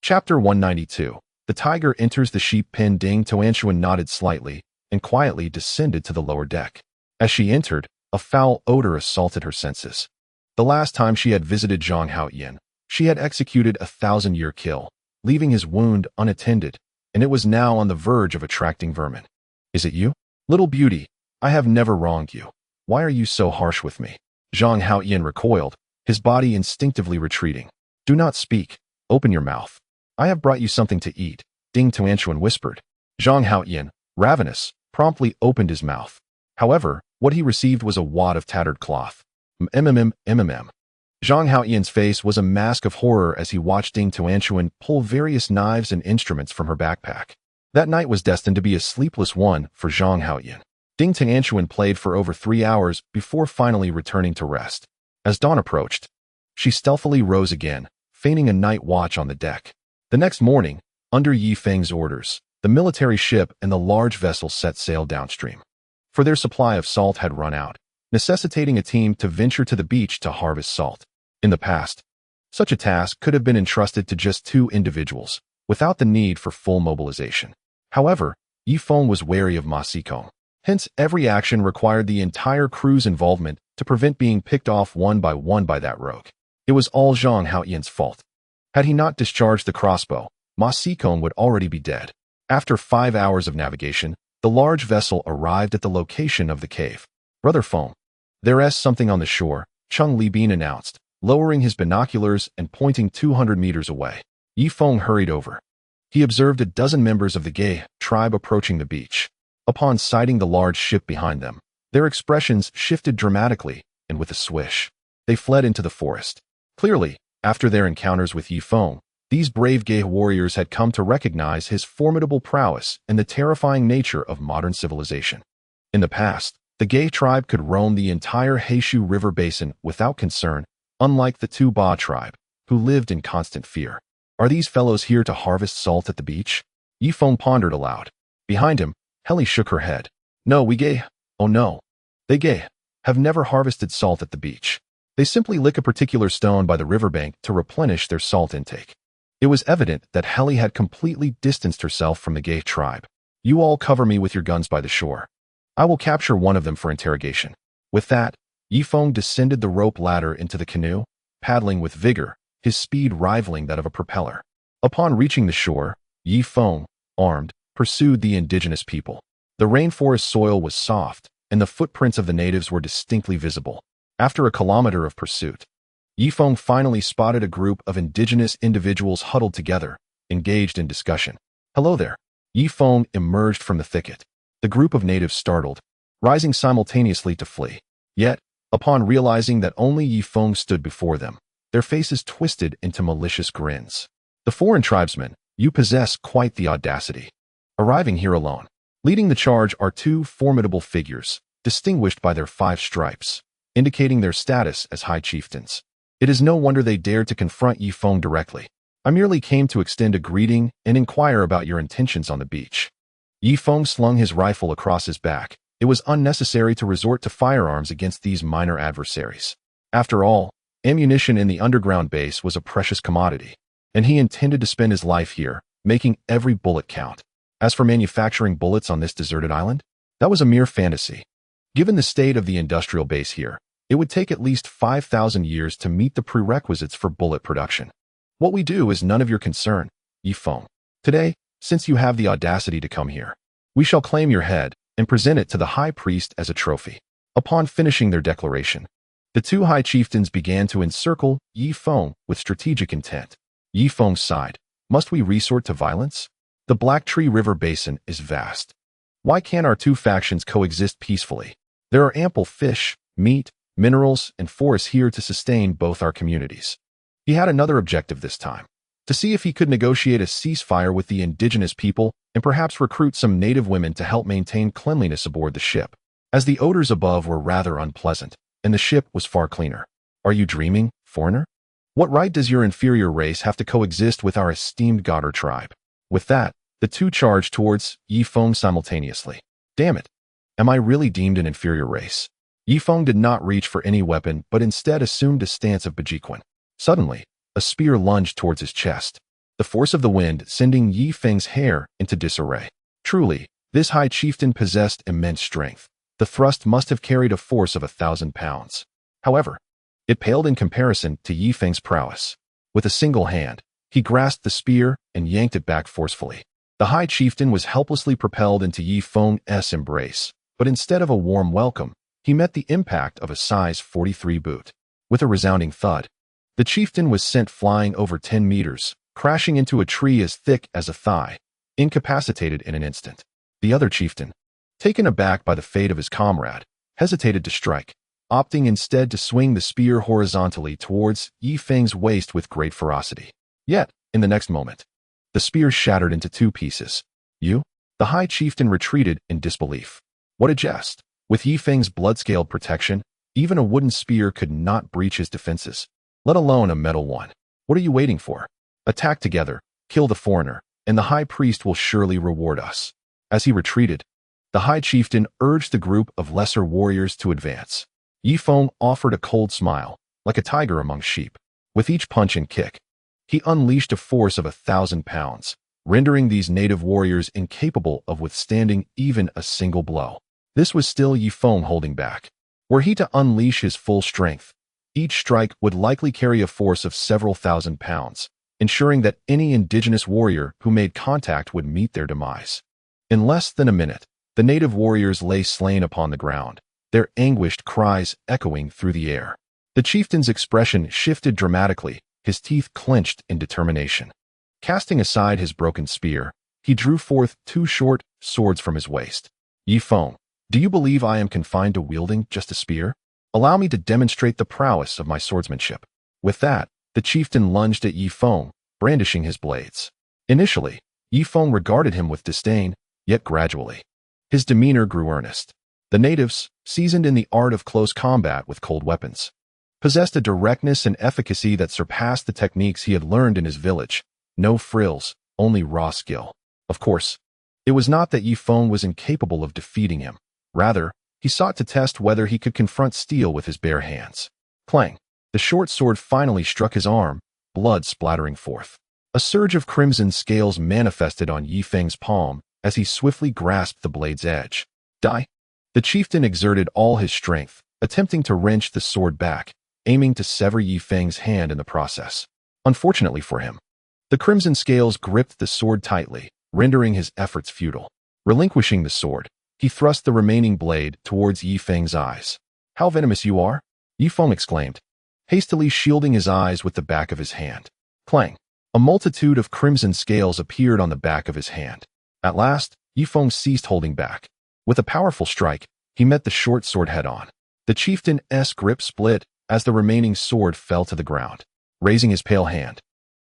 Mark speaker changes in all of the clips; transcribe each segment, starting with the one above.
Speaker 1: Chapter 192. The tiger enters the sheep pen. Ding Tuantuan nodded slightly and quietly descended to the lower deck. As she entered, a foul odor assaulted her senses. The last time she had visited Zhang Haotian, she had executed a 1,000-year kill, leaving his wound unattended, and it was now on the verge of attracting vermin. "Is it you? Little beauty, I have never wronged you. Why are you so harsh with me?" Zhang Haotian recoiled, his body instinctively retreating. "Do not speak. Open your mouth. I have brought you something to eat," Ding Tuantuan whispered. Zhang Haotian, ravenous, promptly opened his mouth. However, what he received was a wad of tattered cloth. Zhang Haotian's face was a mask of horror as he watched Ding Tuantuan pull various knives and instruments from her backpack. That night was destined to be a sleepless one for Zhang Haotian. Ding Tuantuan played for over 3 hours before finally returning to rest. As dawn approached, she stealthily rose again, feigning a night watch on the deck. The next morning, under Yi Feng's orders, the military ship and the large vessel set sail downstream. For their supply of salt had run out, necessitating a team to venture to the beach to harvest salt. In the past, such a task could have been entrusted to just 2 individuals, without the need for full mobilization. However, Yi Feng was wary of Ma Xikong. Hence, every action required the entire crew's involvement to prevent being picked off one by that rogue. It was all Zhang Haotian's fault. Had he not discharged the crossbow, Ma Xikong would already be dead. After 5 hours of navigation, the large vessel arrived at the location of the cave. "Brother Feng, there's something on the shore," Cheng Libin announced, lowering his binoculars and pointing 200 meters away. Yi Feng hurried over. He observed a dozen members of the Gay tribe approaching the beach. Upon sighting the large ship behind them, their expressions shifted dramatically, and with a swish, they fled into the forest. Clearly, after their encounters with Yi Feng, these brave Gay warriors had come to recognize his formidable prowess and the terrifying nature of modern civilization. In the past, the Gay tribe could roam the entire Heishu River basin without concern, unlike the Tu Ba tribe, who lived in constant fear. "Are these fellows here to harvest salt at the beach?" Yi Feng pondered aloud. Behind him, Helly shook her head. "No, we Gay. Oh no. They Gay have never harvested salt at the beach. They simply lick a particular stone by the riverbank to replenish their salt intake." It was evident that Helly had completely distanced herself from the Gay tribe. "You all cover me with your guns by the shore. I will capture one of them for interrogation." With that, Yi Feng descended the rope ladder into the canoe, paddling with vigor, his speed rivaling that of a propeller. Upon reaching the shore, Yi Feng, armed, pursued the indigenous people. The rainforest soil was soft, and the footprints of the natives were distinctly visible. After a kilometer of pursuit, Yi Feng finally spotted a group of indigenous individuals huddled together, engaged in discussion. "Hello there." Yi Feng emerged from the thicket. The group of natives startled, rising simultaneously to flee. Yet, upon realizing that only Yi Feng stood before them, their faces twisted into malicious grins. "The foreign tribesmen, you possess quite the audacity. Arriving here alone. Leading the charge are 2 formidable figures, distinguished by their 5 stripes, indicating their status as high chieftains. It is no wonder they dared to confront Yi Feng directly. I merely came to extend a greeting and inquire about your intentions on the beach." Yi Feng slung his rifle across his back. It was unnecessary to resort to firearms against these minor adversaries. After all, ammunition in the underground base was a precious commodity, and he intended to spend his life here, making every bullet count. As for manufacturing bullets on this deserted island, that was a mere fantasy. Given the state of the industrial base here, it would take at least 5,000 years to meet the prerequisites for bullet production. What we do is none of your concern, Yi Feng. Today, since you have the audacity to come here, we shall claim your head and present it to the high priest as a trophy. Upon finishing their declaration, the 2 high chieftains began to encircle Yi Feng with strategic intent. Yi Feng sighed. "Must we resort to violence? The Black Tree River Basin is vast. Why can't our 2 factions coexist peacefully? There are ample fish, meat, minerals, and forests here to sustain both our communities." He had another objective this time, to see if he could negotiate a ceasefire with the indigenous people and perhaps recruit some native women to help maintain cleanliness aboard the ship, as the odors above were rather unpleasant, and the ship was far cleaner. "Are you dreaming, foreigner? What right does your inferior race have to coexist with our esteemed Godder tribe?" With that, the 2 charged towards Yi Feng simultaneously. "Damn it! Am I really deemed an inferior race?" Yi Feng did not reach for any weapon but instead assumed a stance of Bejiquan. Suddenly, a spear lunged towards his chest. the force of the wind sending Yi Feng's hair into disarray. Truly, this high chieftain possessed immense strength. The thrust must have carried a force of 1,000 pounds. However, it paled in comparison to Yi Feng's prowess. With a single hand, he grasped the spear and yanked it back forcefully. The high chieftain was helplessly propelled into Yi Feng's embrace, but instead of a warm welcome, he met the impact of a size 43 boot. With a resounding thud, the chieftain was sent flying over 10 meters, crashing into a tree as thick as a thigh, incapacitated in an instant. The other chieftain, taken aback by the fate of his comrade, hesitated to strike, opting instead to swing the spear horizontally towards Yi Feng's waist with great ferocity. Yet, in the next moment, the spear shattered into 2 pieces. You? The high chieftain retreated in disbelief. What a jest! With Yi Feng's blood-scaled protection, even a wooden spear could not breach his defenses, let alone a metal one. What are you waiting for? Attack together, kill the foreigner, and the high priest will surely reward us. As he retreated, the high chieftain urged the group of lesser warriors to advance. Yi Feng offered a cold smile, like a tiger among sheep. With each punch and kick, he unleashed a force of 1,000 pounds, rendering these native warriors incapable of withstanding even a single blow. This was still Yi Feng holding back. Were he to unleash his full strength, each strike would likely carry a force of several thousand pounds, ensuring that any indigenous warrior who made contact would meet their demise. In less than a minute, the native warriors lay slain upon the ground, their anguished cries echoing through the air. The chieftain's expression shifted dramatically, his teeth clenched in determination. Casting aside his broken spear, he drew forth 2 short swords from his waist. Yi Feng, do you believe I am confined to wielding just a spear? Allow me to demonstrate the prowess of my swordsmanship. With that, the chieftain lunged at Yi Feng, brandishing his blades. Initially, Yi Feng regarded him with disdain, yet gradually, his demeanor grew earnest. The natives, seasoned in the art of close combat with cold weapons, possessed a directness and efficacy that surpassed the techniques he had learned in his village. No frills, only raw skill. Of course, it was not that Yi Feng was incapable of defeating him. Rather, he sought to test whether he could confront steel with his bare hands. Clang! The short sword finally struck his arm, blood splattering forth. A surge of crimson scales manifested on Yi Feng's palm as he swiftly grasped the blade's edge. Die! The chieftain exerted all his strength, attempting to wrench the sword back, aiming to sever Yi Feng's hand in the process. Unfortunately for him, the crimson scales gripped the sword tightly, rendering his efforts futile. Relinquishing the sword, he thrust the remaining blade towards Yi Feng's eyes. How venomous you are! Yi Feng exclaimed, hastily shielding his eyes with the back of his hand. Clang! A multitude of crimson scales appeared on the back of his hand. At last, Yi Feng ceased holding back. With a powerful strike, he met the short sword head-on. The chieftain's grip split as the remaining sword fell to the ground. Raising his pale hand,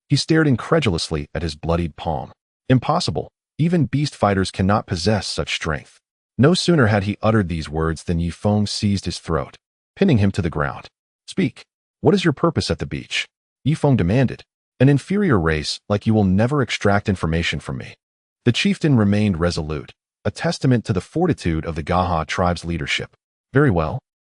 Speaker 1: he stared incredulously at his bloodied palm. Impossible! Even beast fighters cannot possess such strength. No sooner had he uttered these words than Yi Feng seized his throat, pinning him to the ground. Speak! What is your purpose at the beach? Yi Feng demanded. An inferior race like you will never extract information from me. The chieftain remained resolute, a testament to the fortitude of the Gaha tribe's leadership. Very well.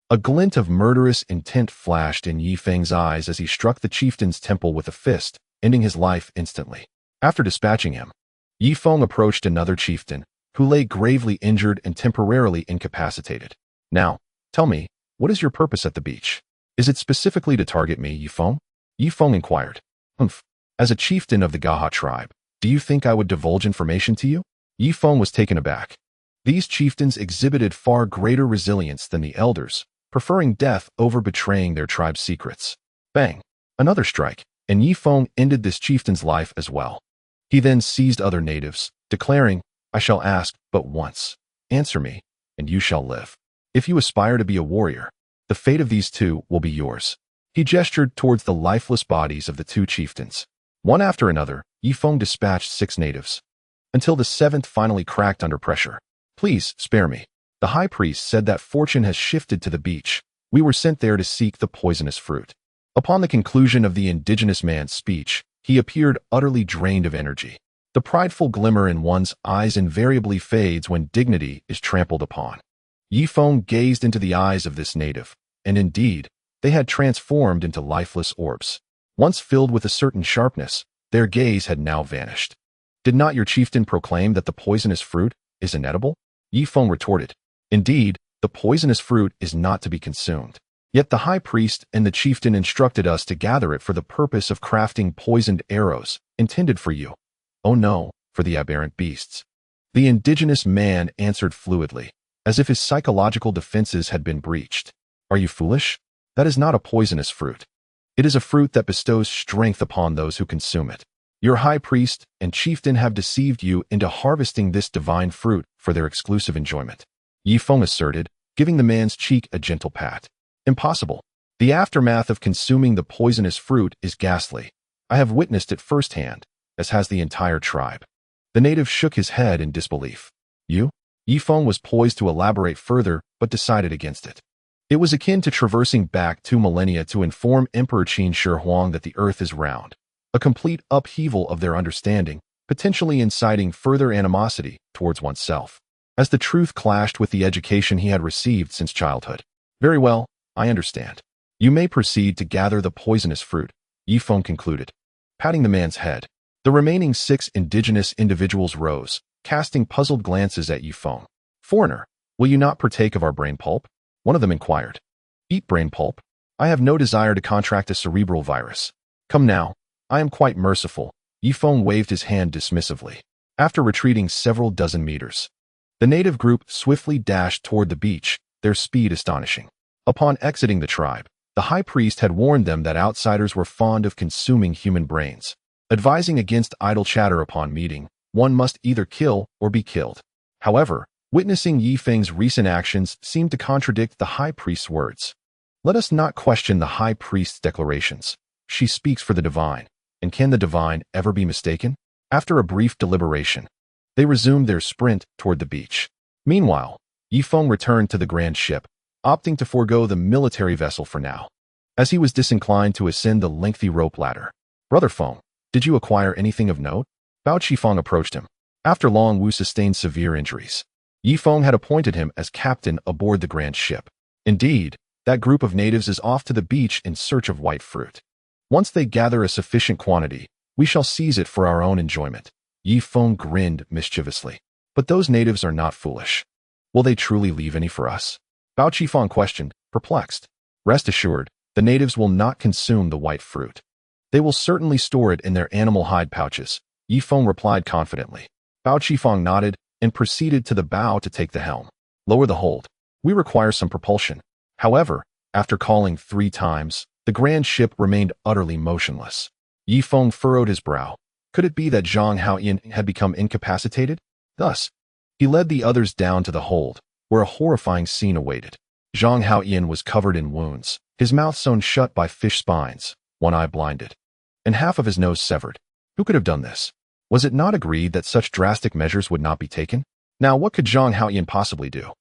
Speaker 1: A glint of murderous intent flashed in Yi Feng's eyes as he struck the chieftain's temple with a fist, ending his life instantly. After dispatching him, Yi Feng approached another chieftain, who lay gravely injured and temporarily incapacitated. Now, tell me, what is your purpose at the beach? Is it specifically to target me, Yi Feng? Yi Feng inquired. As a chieftain of the Gaha tribe, do you think I would divulge information to you? Yi Feng was taken aback. These chieftains exhibited far greater resilience than the elders, preferring death over betraying their tribe's secrets. Bang! Another strike, and Yi Feng ended this chieftain's life as well. He then seized other natives, declaring, I shall ask but once. Answer me, and you shall live. If you aspire to be a warrior, the fate of these 2 will be yours. He gestured towards the lifeless bodies of the 2 chieftains. One after another, Yi Feng dispatched 6 natives, until the 7th finally cracked under pressure. Please, spare me. The high priest said that fortune has shifted to the beach. We were sent there to seek the poisonous fruit. Upon the conclusion of the indigenous man's speech, he appeared utterly drained of energy. The prideful glimmer in one's eyes invariably fades when dignity is trampled upon. Yi Feng gazed into the eyes of this native, and indeed, they had transformed into lifeless orbs. Once filled with a certain sharpness, Their gaze had now vanished. Did not your chieftain proclaim that the poisonous fruit is inedible? Yifeng retorted. Indeed, the poisonous fruit is not to be consumed. Yet the high priest and the chieftain instructed us to gather it for the purpose of crafting poisoned arrows, intended for you. Oh no, for the aberrant beasts. The indigenous man answered fluidly, as if his psychological defenses had been breached. Are you foolish? That is not a poisonous fruit. It is a fruit that bestows strength upon those who consume it. Your high priest and chieftain have deceived you into harvesting this divine fruit for their exclusive enjoyment. Yifeng asserted, giving the man's cheek a gentle pat. Impossible. The aftermath of consuming the poisonous fruit is ghastly. I have witnessed it firsthand, as has the entire tribe. The native shook his head in disbelief. You? Yifeng was poised to elaborate further, but decided against it. It was akin to traversing back 2 millennia to inform Emperor Qin Shi Huang that the earth is round. A complete upheaval of their understanding, potentially inciting further animosity towards oneself, as the truth clashed with the education he had received since childhood. Very well, I understand. You may proceed to gather the poisonous fruit, Yifeng concluded, patting the man's head. The remaining 6 indigenous individuals rose, casting puzzled glances at Yifeng. Foreigner, will you not partake of our brain pulp? One of them inquired. Eat brain pulp? I have no desire to contract a cerebral virus. Come now, I am quite merciful. Yifeng waved his hand dismissively. After retreating several dozen meters, the native group swiftly dashed toward the beach, their speed astonishing. Upon exiting the tribe, the high priest had warned them that outsiders were fond of consuming human brains, advising against idle chatter upon meeting. One must either kill or be killed. However, witnessing Yifeng's recent actions seemed to contradict the high priest's words. Let us not question the high priest's declarations. She speaks for the divine, and can the divine ever be mistaken? After a brief deliberation, they resumed their sprint toward the beach. Meanwhile, Yifeng returned to the grand ship, opting to forego the military vessel for now, as he was disinclined to ascend the lengthy rope ladder. Brother Feng, did you acquire anything of note? Bao Qifeng approached him. After Long Wu sustained severe injuries, Yifeng had appointed him as captain aboard the grand ship. Indeed, that group of natives is off to the beach in search of white fruit. Once they gather a sufficient quantity, we shall seize it for our own enjoyment. Yifeng grinned mischievously. But those natives are not foolish. Will they truly leave any for us? Bao Qifeng questioned, perplexed. Rest assured, the natives will not consume the white fruit. They will certainly store it in their animal hide pouches, Yifeng replied confidently. Bao Qifeng nodded and proceeded to the bow to take the helm. Lower the hold. We require some propulsion. However, after calling 3 times, the grand ship remained utterly motionless. Yifeng furrowed his brow. Could it be that Zhang Haotian had become incapacitated? Thus, he led the others down to the hold, where a horrifying scene awaited. Zhang Haotian was covered in wounds, his mouth sewn shut by fish spines, one eye blinded, and half of his nose severed. Who could have done this? Was it not agreed that such drastic measures would not be taken? Now what could Zhang Haotian possibly do?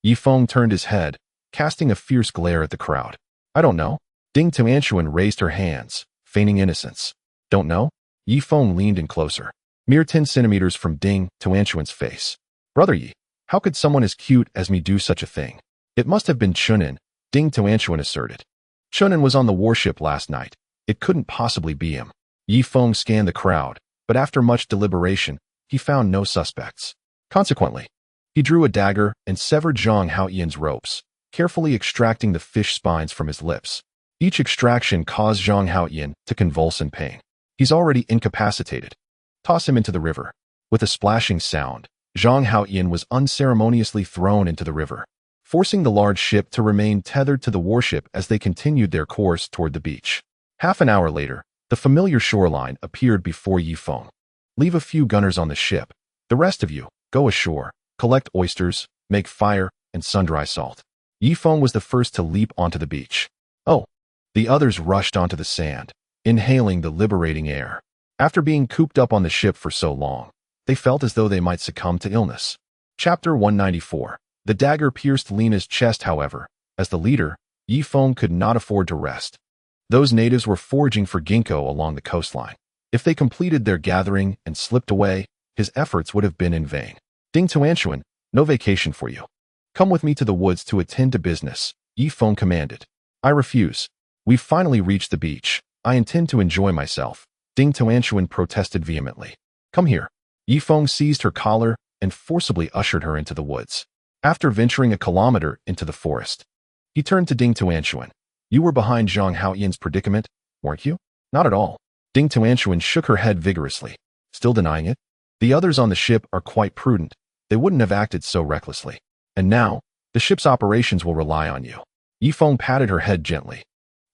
Speaker 1: Yifeng turned his head, casting a fierce glare at the crowd. I don't know. Ding Tuantuan raised her hands, feigning innocence. Don't know? Yifeng leaned in closer, mere 10 centimeters from Ding Tuantuan's face. Brother Yi, how could someone as cute as me do such a thing? It must have been Chunin, Ding Tuantuan asserted. Chunin was on the warship last night. It couldn't possibly be him. Yifeng scanned the crowd, but after much deliberation, he found no suspects. Consequently, he drew a dagger and severed Zhang Haotian's ropes, carefully extracting the fish spines from his lips. Each extraction caused Zhang Haotian to convulse in pain. He's already incapacitated. Toss him into the river. With a splashing sound, Zhang Haotian was unceremoniously thrown into the river, forcing the large ship to remain tethered to the warship as they continued their course toward the beach. Half an hour later, the familiar shoreline appeared before Yifeng. Leave a few gunners on the ship. The rest of you, go ashore, collect oysters, make fire, and sun-dry salt. Yifeng was the first to leap onto the beach. Oh! The others rushed onto the sand, inhaling the liberating air. After being cooped up on the ship for so long, they felt as though they might succumb to illness. Chapter 194. The dagger pierced Lena's chest, however. As the leader, Yifeng could not afford to rest. Those natives were foraging for ginkgo along the coastline. If they completed their gathering and slipped away, his efforts would have been in vain. Ding Tuantuan, no vacation for you. Come with me to the woods to attend to business, Yifeng commanded. I refuse. We've finally reached the beach. I intend to enjoy myself. Ding Tuantuan protested vehemently. Come here. Yifeng seized her collar and forcibly ushered her into the woods. After venturing a kilometer into the forest, he turned to Ding Tuantuan. You were behind Zhang Haotian's predicament, weren't you? Not at all. Ding Tuantuan shook her head vigorously. Still denying it? The others on the ship are quite prudent. They wouldn't have acted so recklessly. And now, the ship's operations will rely on you. Yifeng patted her head gently.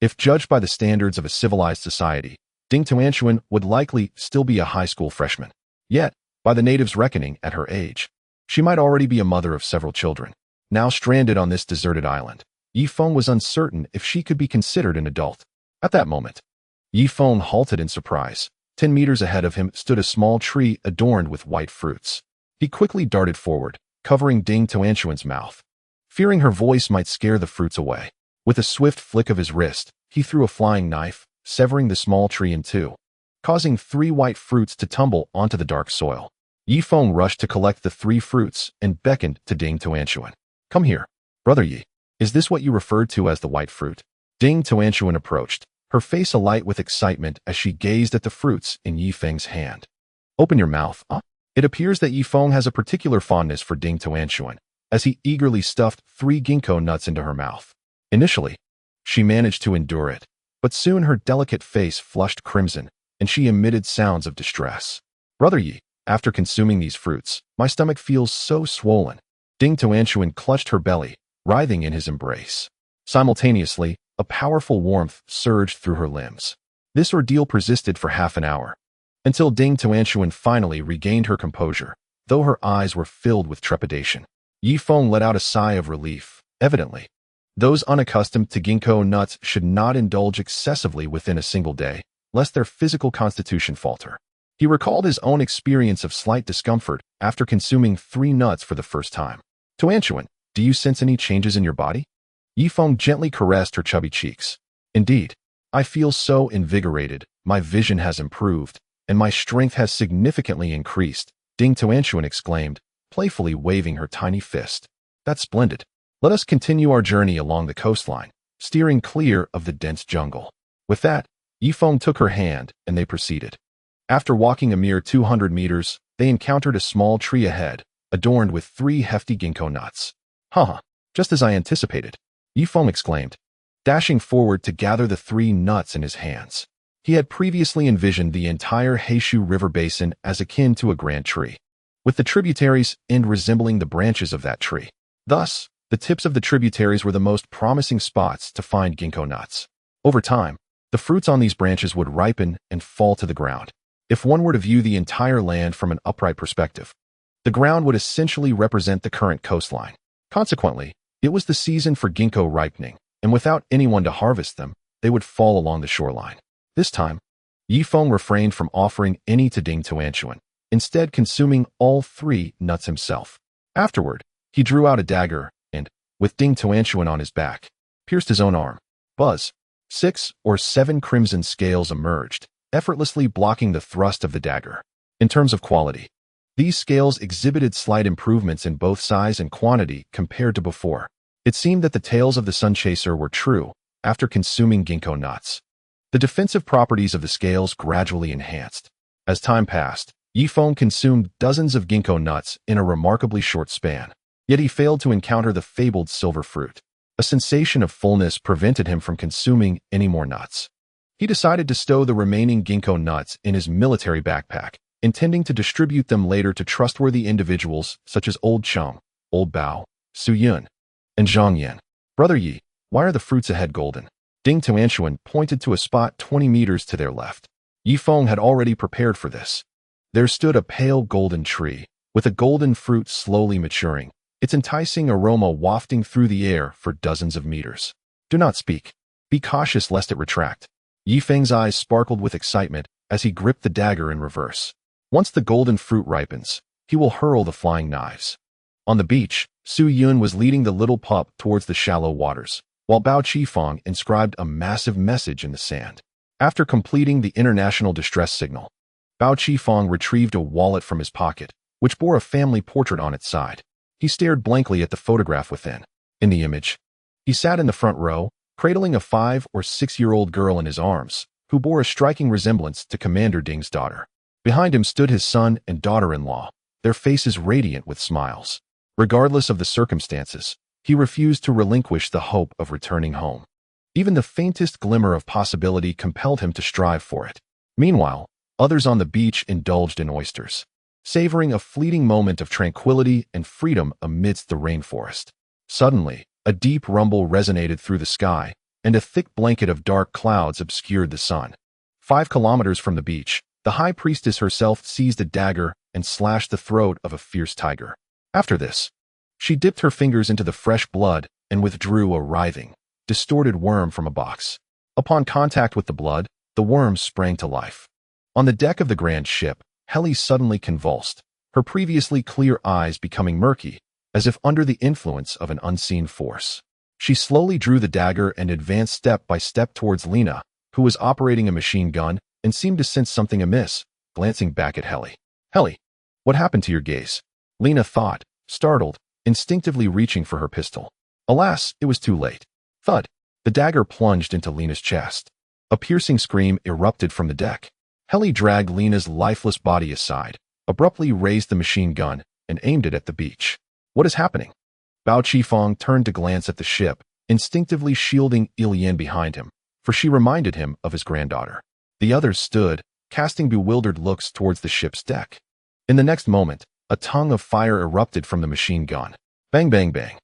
Speaker 1: If judged by the standards of a civilized society, Ding Tuantuan would likely still be a high school freshman. Yet, by the natives' reckoning at her age, she might already be a mother of several children. Now stranded on this deserted island, Yifeng was uncertain if she could be considered an adult. At that moment, Yifeng halted in surprise. 10 meters ahead of him stood a small tree adorned with white fruits. He quickly darted forward, covering Ding Tuantuan's mouth. Fearing her voice might scare the fruits away, with a swift flick of his wrist, he threw a flying knife, severing the small tree in two, causing 3 white fruits to tumble onto the dark soil. Yifeng rushed to collect the 3 fruits and beckoned to Ding Tuantuan. Come here, brother Yi. Is this what you referred to as the white fruit? Ding Tuantuan approached, her face alight with excitement as she gazed at the fruits in Yifeng's hand. Open your mouth. It appears that Yifeng has a particular fondness for Ding Tuantuan, as he eagerly stuffed 3 ginkgo nuts into her mouth. Initially, she managed to endure it, but soon her delicate face flushed crimson, and she emitted sounds of distress. Brother Yi, after consuming these fruits, my stomach feels so swollen. Ding Tuantuan clutched her belly, writhing in his embrace. Simultaneously, a powerful warmth surged through her limbs. This ordeal persisted for half an hour, until Ding Tuantuan finally regained her composure, though her eyes were filled with trepidation. Yifeng let out a sigh of relief. Evidently, those unaccustomed to ginkgo nuts should not indulge excessively within a single day, lest their physical constitution falter. He recalled his own experience of slight discomfort after consuming 3 nuts for the first time. Tuantuan, do you sense any changes in your body? Yifeng gently caressed her chubby cheeks. Indeed, I feel so invigorated, my vision has improved, and my strength has significantly increased, Ding Tuantuan exclaimed, playfully waving her tiny fist. That's splendid. Let us continue our journey along the coastline, steering clear of the dense jungle. With that, Yifeng took her hand, and they proceeded. After walking a mere 200 meters, they encountered a small tree ahead, adorned with 3 hefty ginkgo nuts. Haha, just as I anticipated, Yifeng exclaimed, dashing forward to gather the 3 nuts in his hands. He had previously envisioned the entire Heishu River basin as akin to a grand tree, with the tributaries end resembling the branches of that tree. Thus, the tips of the tributaries were the most promising spots to find ginkgo nuts. Over time, the fruits on these branches would ripen and fall to the ground. If one were to view the entire land from an upright perspective, the ground would essentially represent the current coastline. Consequently, it was the season for ginkgo ripening, and without anyone to harvest them, they would fall along the shoreline. This time, Yifeng refrained from offering any to Ding Tuantuan, instead consuming all 3 nuts himself. Afterward, he drew out a dagger and, with Ding Tuantuan on his back, pierced his own arm. Buzz! 6 or 7 crimson scales emerged, effortlessly blocking the thrust of the dagger. In terms of quality, these scales exhibited slight improvements in both size and quantity compared to before. It seemed that the tales of the sun chaser were true after consuming ginkgo nuts. The defensive properties of the scales gradually enhanced. As time passed, Yifeng consumed dozens of ginkgo nuts in a remarkably short span, yet he failed to encounter the fabled silver fruit. A sensation of fullness prevented him from consuming any more nuts. He decided to stow the remaining ginkgo nuts in his military backpack, intending to distribute them later to trustworthy individuals such as Old Cheng, Old Bao, Su Yun, and Zhang Yan. Brother Yi, why are the fruits ahead golden? Ding Tuantuan pointed to a spot 20 meters to their left. Yifeng had already prepared for this. There stood a pale golden tree, with a golden fruit slowly maturing, its enticing aroma wafting through the air for dozens of meters. Do not speak. Be cautious lest it retract. Yifeng's eyes sparkled with excitement as he gripped the dagger in reverse. Once the golden fruit ripens, he will hurl the flying knives. On the beach, Su Yun was leading the little pup towards the shallow waters, while Bao Qifeng inscribed a massive message in the sand. After completing the international distress signal, Bao Qifeng retrieved a wallet from his pocket, which bore a family portrait on its side. He stared blankly at the photograph within. In the image, he sat in the front row, cradling a 5 or 6-year-old girl in his arms, who bore a striking resemblance to Commander Ding's daughter. Behind him stood his son and daughter-in-law, their faces radiant with smiles. Regardless of the circumstances, he refused to relinquish the hope of returning home. Even the faintest glimmer of possibility compelled him to strive for it. Meanwhile, others on the beach indulged in oysters, savoring a fleeting moment of tranquility and freedom amidst the rainforest. Suddenly, a deep rumble resonated through the sky, and a thick blanket of dark clouds obscured the sun. 5 kilometers from the beach, the high priestess herself seized a dagger and slashed the throat of a fierce tiger. After this, she dipped her fingers into the fresh blood and withdrew a writhing, distorted worm from a box. Upon contact with the blood, the worm sprang to life. On the deck of the grand ship, Heli suddenly convulsed, her previously clear eyes becoming murky, as if under the influence of an unseen force. She slowly drew the dagger and advanced step by step towards Lena, who was operating a machine gun and seemed to sense something amiss, glancing back at Heli. "Heli, what happened to your gaze?" Lena thought, startled, instinctively reaching for her pistol. Alas, it was too late. Thud! The dagger plunged into Lena's chest. A piercing scream erupted from the deck. Heli dragged Lena's lifeless body aside, abruptly raised the machine gun, and aimed it at the beach. "What is happening?" Bao Qifeng turned to glance at the ship, instinctively shielding Ilian behind him, for she reminded him of his granddaughter. The others stood, casting bewildered looks towards the ship's deck. In the next moment, a tongue of fire erupted from the machine gun. Bang, bang, bang.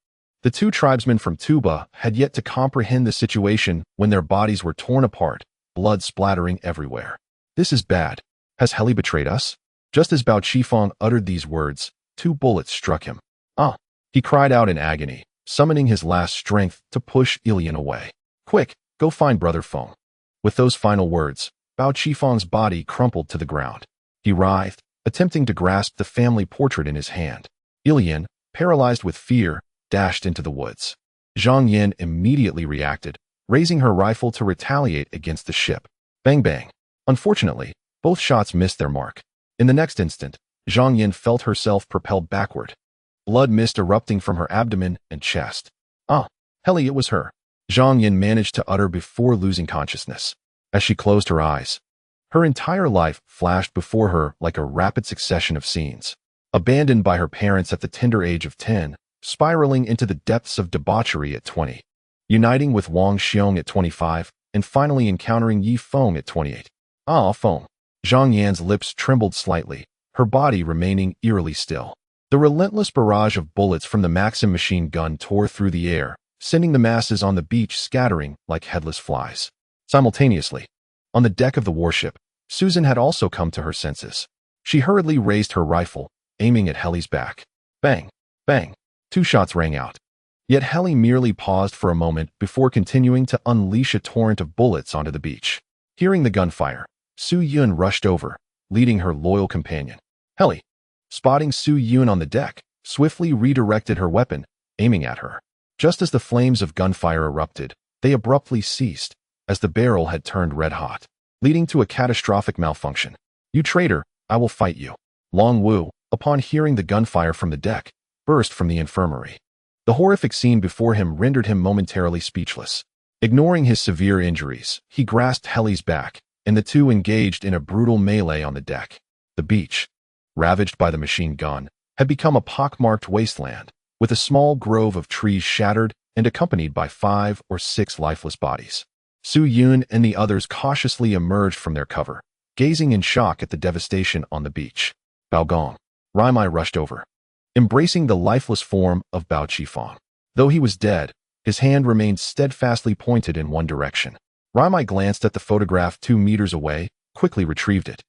Speaker 1: The 2 tribesmen from Tuba had yet to comprehend the situation when their bodies were torn apart, blood splattering everywhere. "This is bad. Has Heli betrayed us?" Just as Bao Qifeng uttered these words, 2 bullets struck him. "Ah!" He cried out in agony, summoning his last strength to push Ilian away. "Quick, go find Brother Feng." With those final words, Bao Qifeng's body crumpled to the ground. He writhed, attempting to grasp the family portrait in his hand. Ilian, paralyzed with fear, dashed into the woods. Zhang Yin immediately reacted, raising her rifle to retaliate against the ship. Bang bang. Unfortunately, both shots missed their mark. In the next instant, Zhang Yin felt herself propelled backward, blood mist erupting from her abdomen and chest. "Ah, Heli, it was her," Zhang Yin managed to utter before losing consciousness. As she closed her eyes, her entire life flashed before her like a rapid succession of scenes. Abandoned by her parents at the tender age of 10, spiraling into the depths of debauchery at 20, uniting with Wang Xiong at 25, and finally encountering Yi Feng at 28. "Ah, Feng." Zhang Yan's lips trembled slightly, her body remaining eerily still. The relentless barrage of bullets from the Maxim machine gun tore through the air, sending the masses on the beach scattering like headless flies. Simultaneously, on the deck of the warship, Susan had also come to her senses. She hurriedly raised her rifle, aiming at Heli's back. Bang! Bang! 2 shots rang out. Yet Heli merely paused for a moment before continuing to unleash a torrent of bullets onto the beach. Hearing the gunfire, Su Yun rushed over, leading her loyal companion. Heli, spotting Su Yun on the deck, swiftly redirected her weapon, aiming at her. Just as the flames of gunfire erupted, they abruptly ceased, as the barrel had turned red-hot, leading to a catastrophic malfunction. "You traitor, I will fight you." Long Wu, upon hearing the gunfire from the deck, burst from the infirmary. The horrific scene before him rendered him momentarily speechless. Ignoring his severe injuries, he grasped Heli's back, and the 2 engaged in a brutal melee on the deck. The beach, ravaged by the machine gun, had become a pockmarked wasteland, with a small grove of trees shattered and accompanied by 5 or 6 lifeless bodies. Su Yun and the others cautiously emerged from their cover, gazing in shock at the devastation on the beach. Bao Gong. Raimai rushed over, embracing the lifeless form of Bao Qifeng. Though he was dead, his hand remained steadfastly pointed in one direction. Raimai glanced at the photograph 2 meters away, quickly retrieved it,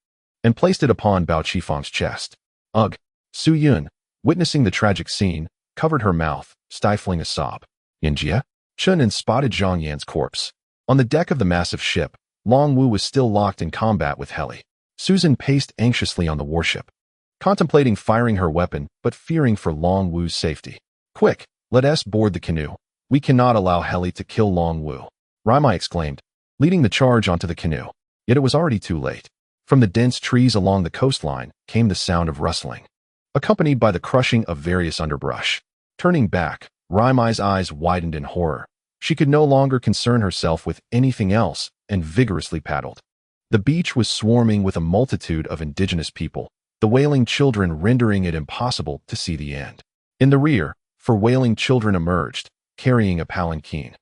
Speaker 1: and placed it upon Bao Qifeng's chest. Ugh! Su Yun, witnessing the tragic scene, covered her mouth, stifling a sob. Yanjia? Chen spotted Zhang Yan's corpse. On the deck of the massive ship, Long Wu was still locked in combat with Heli. Susan paced anxiously on the warship, contemplating firing her weapon but fearing for Long Wu's safety. "Quick, let us board the canoe. We cannot allow Heli to kill Long Wu," Raimai exclaimed, leading the charge onto the canoe. Yet it was already too late. From the dense trees along the coastline came the sound of rustling, accompanied by the crushing of various underbrush. Turning back, Raimai's eyes widened in horror. She could no longer concern herself with anything else and vigorously paddled. The beach was swarming with a multitude of indigenous people, the wailing children rendering it impossible to see the end. In the rear, four wailing children emerged, carrying a palanquin,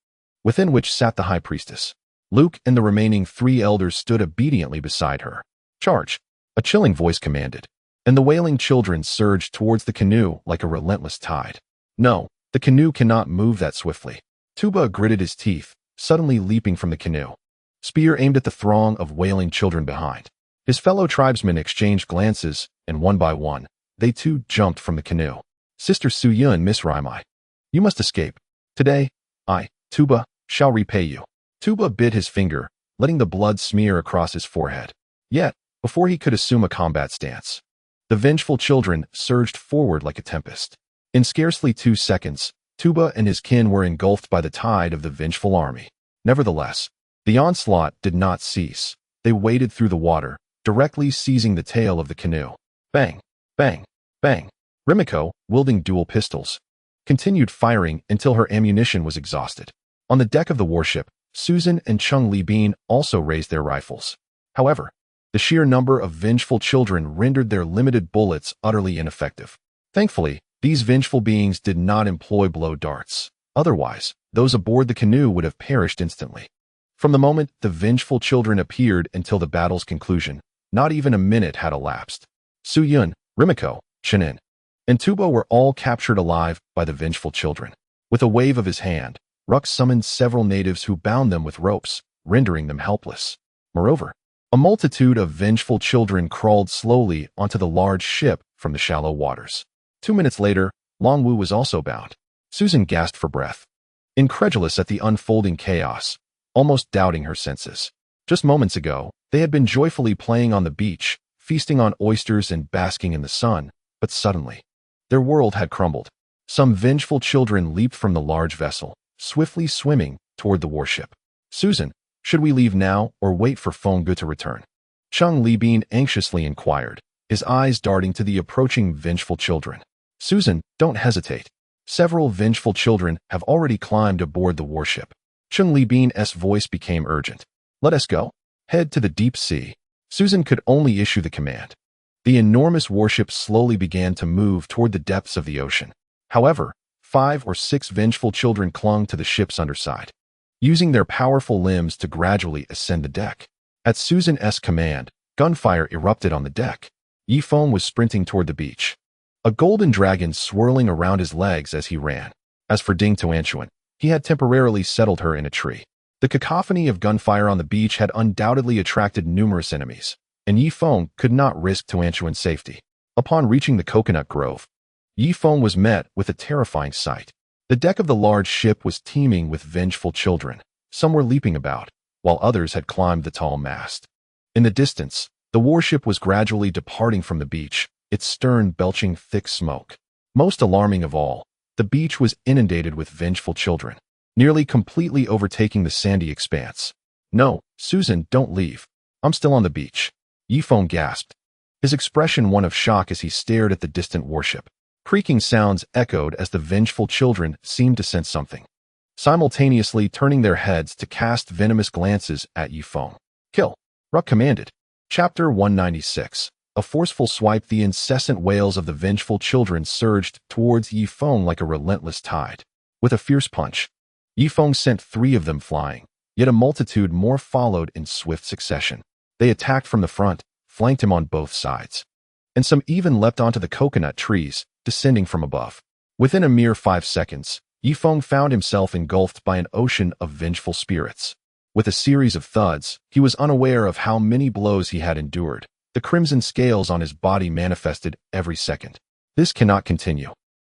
Speaker 1: within which sat the high priestess. Luke and the remaining 3 elders stood obediently beside her. "Charge!" a chilling voice commanded, and the wailing children surged towards the canoe like a relentless tide. No, the canoe cannot move that swiftly. Tuba gritted his teeth, suddenly leaping from the canoe. Spear aimed at the throng of wailing children behind. His fellow tribesmen exchanged glances, and one by one, they too jumped from the canoe. "Sister Suyun, Miss Raimai, you must escape. Today, I, Tuba, shall repay you." Tuba bit his finger, letting the blood smear across his forehead. Yet, before he could assume a combat stance, the vengeful children surged forward like a tempest. In scarcely 2 seconds, Tuba and his kin were engulfed by the tide of the vengeful army. Nevertheless, the onslaught did not cease. They waded through the water, directly seizing the tail of the canoe. Bang, bang, bang. Rimiko, wielding dual pistols, continued firing until her ammunition was exhausted. On the deck of the warship, Susan and Chung Li-bin also raised their rifles. However, the sheer number of vengeful children rendered their limited bullets utterly ineffective. Thankfully, these vengeful beings did not employ blow darts. Otherwise, those aboard the canoe would have perished instantly. From the moment the vengeful children appeared until the battle's conclusion, not even a minute had elapsed. Suyun, Rimiko, Chenin, and Tuba were all captured alive by the vengeful children. With a wave of his hand, Ruk summoned several natives who bound them with ropes, rendering them helpless. Moreover, a multitude of vengeful children crawled slowly onto the large ship from the shallow waters. 2 minutes later, Longwu was also bound. Susan gasped for breath, incredulous at the unfolding chaos, almost doubting her senses. Just moments ago, they had been joyfully playing on the beach, feasting on oysters and basking in the sun, but suddenly, their world had crumbled. Some vengeful children leaped from the large vessel, swiftly swimming toward the warship. "Susan, should we leave now or wait for Fengge to return?" Chung Li-bin anxiously inquired, his eyes darting to the approaching vengeful children. "Susan, don't hesitate. Several vengeful children have already climbed aboard the warship." Chung Li-bin's voice became urgent. "Let us go. Head to the deep sea." Susan could only issue the command. The enormous warship slowly began to move toward the depths of the ocean. However, 5 or 6 vengeful children clung to the ship's underside, using their powerful limbs to gradually ascend the deck. At Susan's command, gunfire erupted on the deck. Yifeng was sprinting toward the beach, a golden dragon swirling around his legs as he ran. As for Ding Tuantuan, he had temporarily settled her in a tree. The cacophony of gunfire on the beach had undoubtedly attracted numerous enemies, and Yifeng could not risk Tuantuan's safety. Upon reaching the coconut grove, Yifeng was met with a terrifying sight. The deck of the large ship was teeming with vengeful children. Some were leaping about, while others had climbed the tall mast. In the distance, the warship was gradually departing from the beach, its stern belching thick smoke. Most alarming of all, the beach was inundated with vengeful children, nearly completely overtaking the sandy expanse. "No, Susan, don't leave. I'm still on the beach." Yifeng gasped, his expression one of shock as he stared at the distant warship. Creaking sounds echoed as the vengeful children seemed to sense something, simultaneously turning their heads to cast venomous glances at Yifeng. "Kill!" Ruk commanded. Chapter 196. A forceful swipe. The incessant wails of the vengeful children surged towards Yifeng like a relentless tide. With a fierce punch, Yifeng sent 3 of them flying, yet a multitude more followed in swift succession. They attacked from the front, flanked him on both sides, and some even leapt onto the coconut trees, descending from above. Within a mere 5 seconds, Yifeng found himself engulfed by an ocean of vengeful spirits. With a series of thuds, he was unaware of how many blows he had endured. The crimson scales on his body manifested every second. "This cannot continue.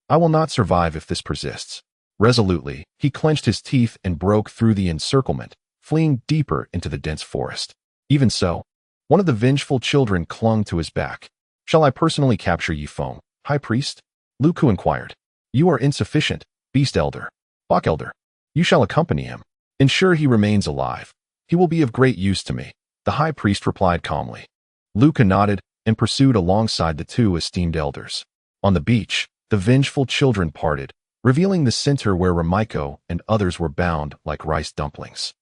Speaker 1: I will not survive if this persists." Resolutely, he clenched his teeth and broke through the encirclement, fleeing deeper into the dense forest. Even so, one of the vengeful children clung to his back. "Shall I personally capture Yifeng, High Priest?" Lu Ku inquired. "You are insufficient, Beast Elder. Bok Elder. You shall accompany him. Ensure he remains alive. He will be of great use to me," the High Priest replied calmly. Lu Ku nodded and pursued alongside the 2 esteemed elders. On the beach, the vengeful children parted, revealing the center where Rimiko and others were bound like rice dumplings.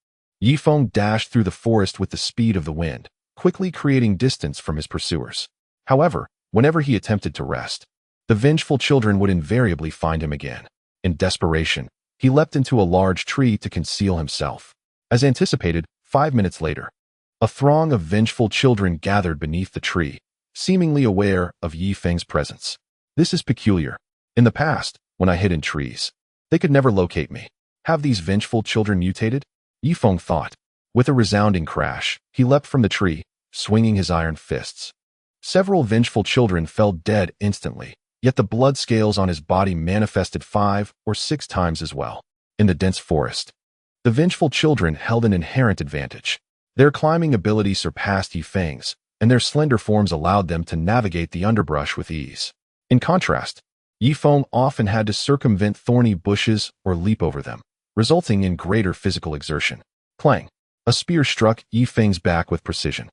Speaker 1: Yifeng dashed through the forest with the speed of the wind, quickly creating distance from his pursuers. However, whenever he attempted to rest, the vengeful children would invariably find him again. In desperation, he leapt into a large tree to conceal himself. As anticipated, 5 minutes later, a throng of vengeful children gathered beneath the tree, seemingly aware of Yi Feng's presence. This is peculiar. In the past, when I hid in trees, they could never locate me. Have these vengeful children mutated? Yi Feng thought. With a resounding crash, he leapt from the tree, swinging his iron fists. Several vengeful children fell dead instantly, yet the blood scales on his body manifested 5 or 6 times as well. In the dense forest, the vengeful children held an inherent advantage. Their climbing ability surpassed Yi Feng's, and their slender forms allowed them to navigate the underbrush with ease. In contrast, Yi Feng often had to circumvent thorny bushes or leap over them, resulting in greater physical exertion. Clang! A spear struck Yi Feng's back with precision.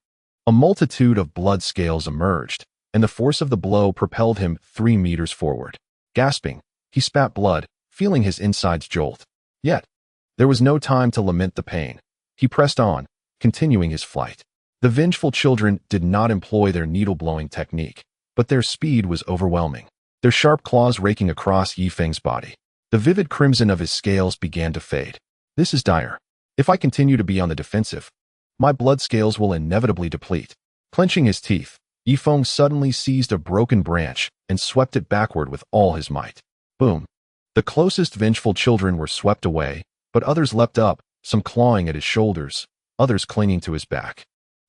Speaker 1: A multitude of blood scales emerged, and the force of the blow propelled him 3 meters forward. Gasping, he spat blood, feeling his insides jolt. Yet, there was no time to lament the pain. He pressed on, continuing his flight. The vengeful children did not employ their needle-blowing technique, but their speed was overwhelming, their sharp claws raking across Yi Feng's body. The vivid crimson of his scales began to fade. This is dire. If I continue to be on the defensive, my blood scales will inevitably deplete. Clenching his teeth, Yi Feng suddenly seized a broken branch and swept it backward with all his might. Boom! The closest vengeful children were swept away, but others leapt up, some clawing at his shoulders, others clinging to his back.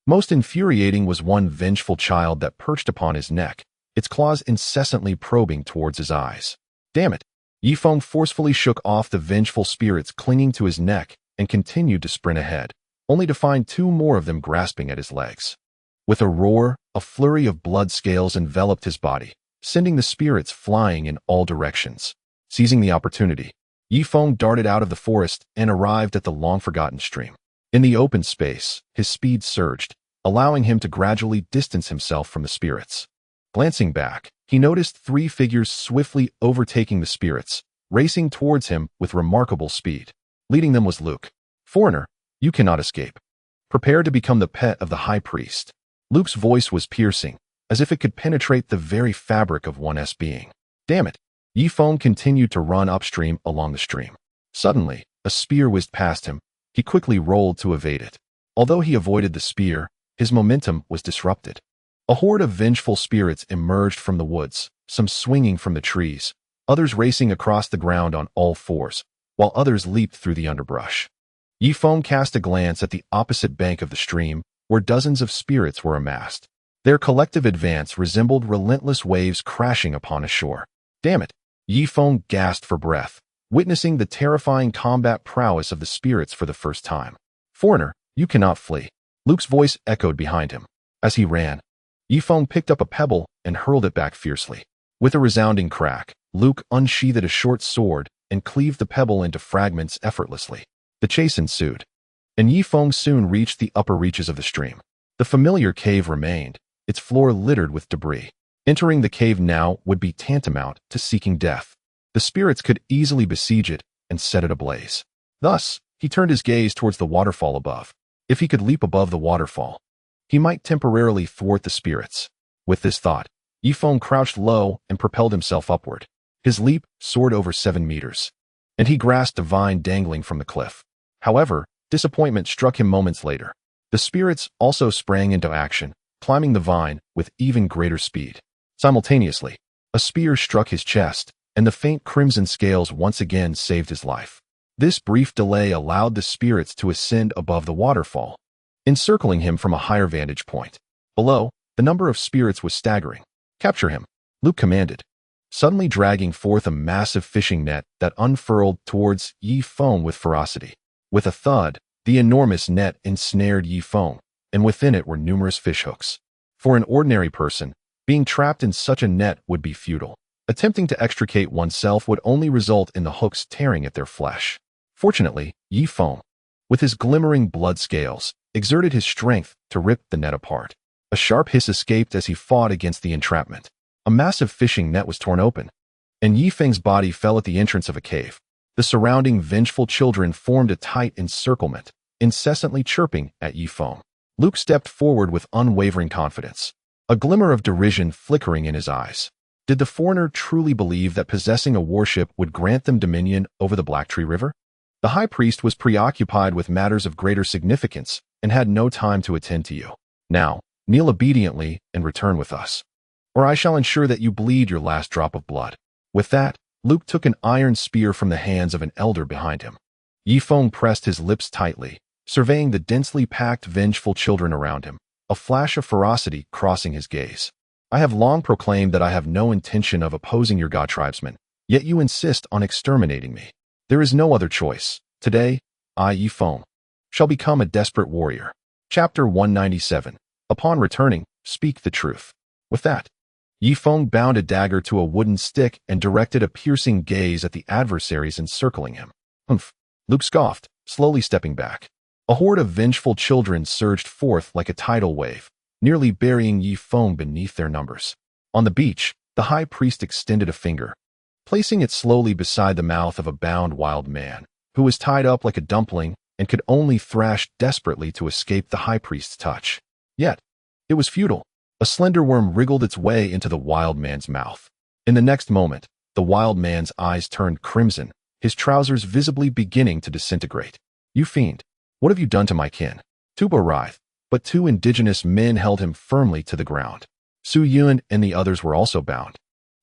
Speaker 1: Most infuriating was one vengeful child that perched upon his neck, its claws incessantly probing towards his eyes. Damn it! Yi Feng forcefully shook off the vengeful spirits clinging to his neck and continued to sprint ahead, only to find 2 more of them grasping at his legs. With a roar, a flurry of blood scales enveloped his body, sending the spirits flying in all directions. Seizing the opportunity, Yi Feng darted out of the forest and arrived at the long-forgotten stream. In the open space, his speed surged, allowing him to gradually distance himself from the spirits. Glancing back, he noticed 3 figures swiftly overtaking the spirits, racing towards him with remarkable speed. Leading them was Luke. "Foreigner, you cannot escape. Prepare to become the pet of the high priest." Luke's voice was piercing, as if it could penetrate the very fabric of one's being. Damn it! Yi Feng continued to run upstream along the stream. Suddenly, a spear whizzed past him. He quickly rolled to evade it. Although he avoided the spear, his momentum was disrupted. A horde of vengeful spirits emerged from the woods, some swinging from the trees, others racing across the ground on all 4s, while others leaped through the underbrush. Yi Feng cast a glance at the opposite bank of the stream, where dozens of spirits were amassed. Their collective advance resembled relentless waves crashing upon a shore. Damn it! Yi Feng gasped for breath, witnessing the terrifying combat prowess of the spirits for the first time. "Foreigner, you cannot flee." Luke's voice echoed behind him. As he ran, Yi Feng picked up a pebble and hurled it back fiercely. With a resounding crack, Luke unsheathed a short sword and cleaved the pebble into fragments effortlessly. The chase ensued, and Yi Feng soon reached the upper reaches of the stream. The familiar cave remained, its floor littered with debris. Entering the cave now would be tantamount to seeking death. The spirits could easily besiege it and set it ablaze. Thus, he turned his gaze towards the waterfall above. If he could leap above the waterfall, he might temporarily thwart the spirits. With this thought, Yi Feng crouched low and propelled himself upward. His leap soared over 7 meters, and he grasped a vine dangling from the cliff. However, disappointment struck him moments later. The spirits also sprang into action, climbing the vine with even greater speed. Simultaneously, a spear struck his chest, and the faint crimson scales once again saved his life. This brief delay allowed the spirits to ascend above the waterfall, encircling him from a higher vantage point. Below, the number of spirits was staggering. "Capture him," Luke commanded, suddenly dragging forth a massive fishing net that unfurled towards Yi Feng with ferocity. With a thud, the enormous net ensnared Yi Feng, and within it were numerous fishhooks. For an ordinary person, being trapped in such a net would be futile. Attempting to extricate oneself would only result in the hooks tearing at their flesh. Fortunately, Yi Feng, with his glimmering blood scales, exerted his strength to rip the net apart. A sharp hiss escaped as he fought against the entrapment. A massive fishing net was torn open, and Yi Feng's body fell at the entrance of a cave. The surrounding vengeful children formed a tight encirclement, incessantly chirping at Yi Feng. Luke stepped forward with unwavering confidence, a glimmer of derision flickering in his eyes. Did the foreigner truly believe that possessing a warship would grant them dominion over the Black Tree River? The high priest was preoccupied with matters of greater significance and had no time to attend to you. Now, kneel obediently and return with us, or I shall ensure that you bleed your last drop of blood. With that, Luke took an iron spear from the hands of an elder behind him. Yi Feng pressed his lips tightly, surveying the densely packed, vengeful children around him, a flash of ferocity crossing his gaze. I have long proclaimed that I have no intention of opposing your god tribesmen, yet you insist on exterminating me. There is no other choice. Today, I, Yi Feng, shall become a desperate warrior. Chapter 197. Upon returning, speak the truth. With that, Yi Feng bound a dagger to a wooden stick and directed a piercing gaze at the adversaries encircling him. Humph! Luke scoffed, slowly stepping back. A horde of vengeful children surged forth like a tidal wave, nearly burying Yi Feng beneath their numbers. On the beach, the high priest extended a finger, placing it slowly beside the mouth of a bound wild man, who was tied up like a dumpling and could only thrash desperately to escape the high priest's touch. Yet, it was futile. A slender worm wriggled its way into the wild man's mouth. In the next moment, the wild man's eyes turned crimson, his trousers visibly beginning to disintegrate. You fiend! What have you done to my kin? Tuba writhed, but two indigenous men held him firmly to the ground. Su Yun and the others were also bound.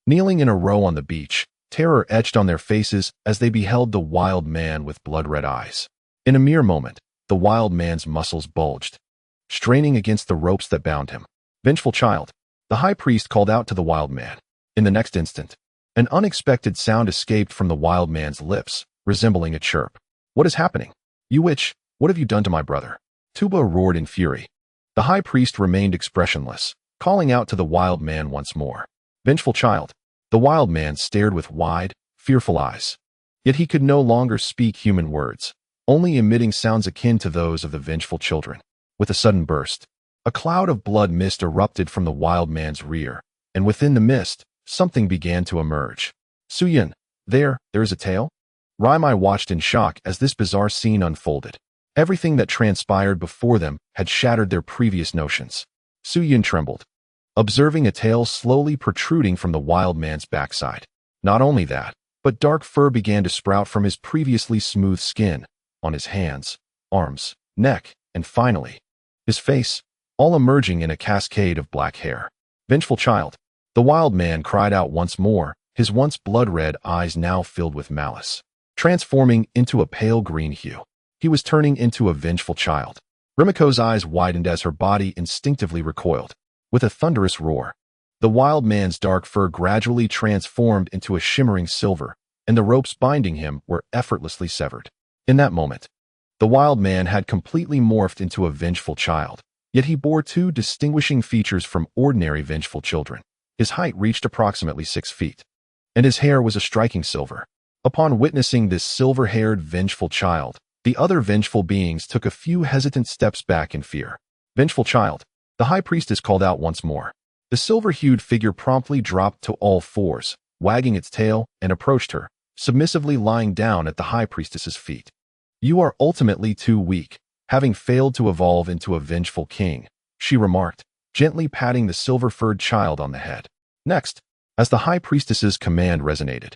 Speaker 1: Kneeling in a row on the beach, terror etched on their faces as they beheld the wild man with blood-red eyes. In a mere moment, the wild man's muscles bulged, straining against the ropes that bound him. Vengeful child, the high priest called out to the wild man. In the next instant, an unexpected sound escaped from the wild man's lips, resembling a chirp. What is happening? You witch, what have you done to my brother? Tuba roared in fury. The high priest remained expressionless, calling out to the wild man once more. Vengeful child, the wild man stared with wide, fearful eyes. Yet he could no longer speak human words, only emitting sounds akin to those of the vengeful children. With a sudden burst, a cloud of blood mist erupted from the wild man's rear, and within the mist, something began to emerge. Su Yun, there is a tail? Raimai watched in shock as this bizarre scene unfolded. Everything that transpired before them had shattered their previous notions. Su Yun trembled, observing a tail slowly protruding from the wild man's backside. Not only that, but dark fur began to sprout from his previously smooth skin, on his hands, arms, neck, and finally, his face, all emerging in a cascade of black hair. Vengeful child, the wild man cried out once more, his once blood-red eyes now filled with malice, transforming into a pale green hue. He was turning into a vengeful child. Rimiko's eyes widened as her body instinctively recoiled. With a thunderous roar, the wild man's dark fur gradually transformed into a shimmering silver, and the ropes binding him were effortlessly severed. In that moment, the wild man had completely morphed into a vengeful child, yet he bore two distinguishing features from ordinary vengeful children. His height reached approximately 6 feet, and his hair was a striking silver. Upon witnessing this silver-haired vengeful child, the other vengeful beings took a few hesitant steps back in fear. Vengeful child, the high priestess called out once more. The silver-hued figure promptly dropped to all fours, wagging its tail, and approached her, submissively lying down at the high priestess's feet. You are ultimately too weak, having failed to evolve into a vengeful king, she remarked, gently patting the silver-furred child on the head. Next, as the high priestess's command resonated,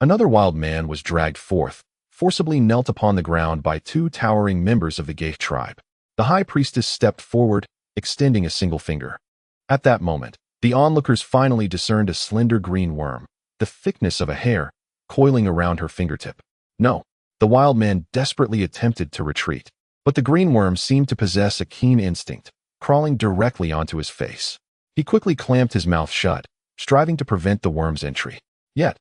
Speaker 1: another wild man was dragged forth, forcibly knelt upon the ground by two towering members of the Gaith tribe. The high priestess stepped forward, extending a single finger. At that moment, the onlookers finally discerned a slender green worm, the thickness of a hair, coiling around her fingertip. No, the wild man desperately attempted to retreat, but the green worm seemed to possess a keen instinct, crawling directly onto his face. He quickly clamped his mouth shut, striving to prevent the worm's entry. Yet,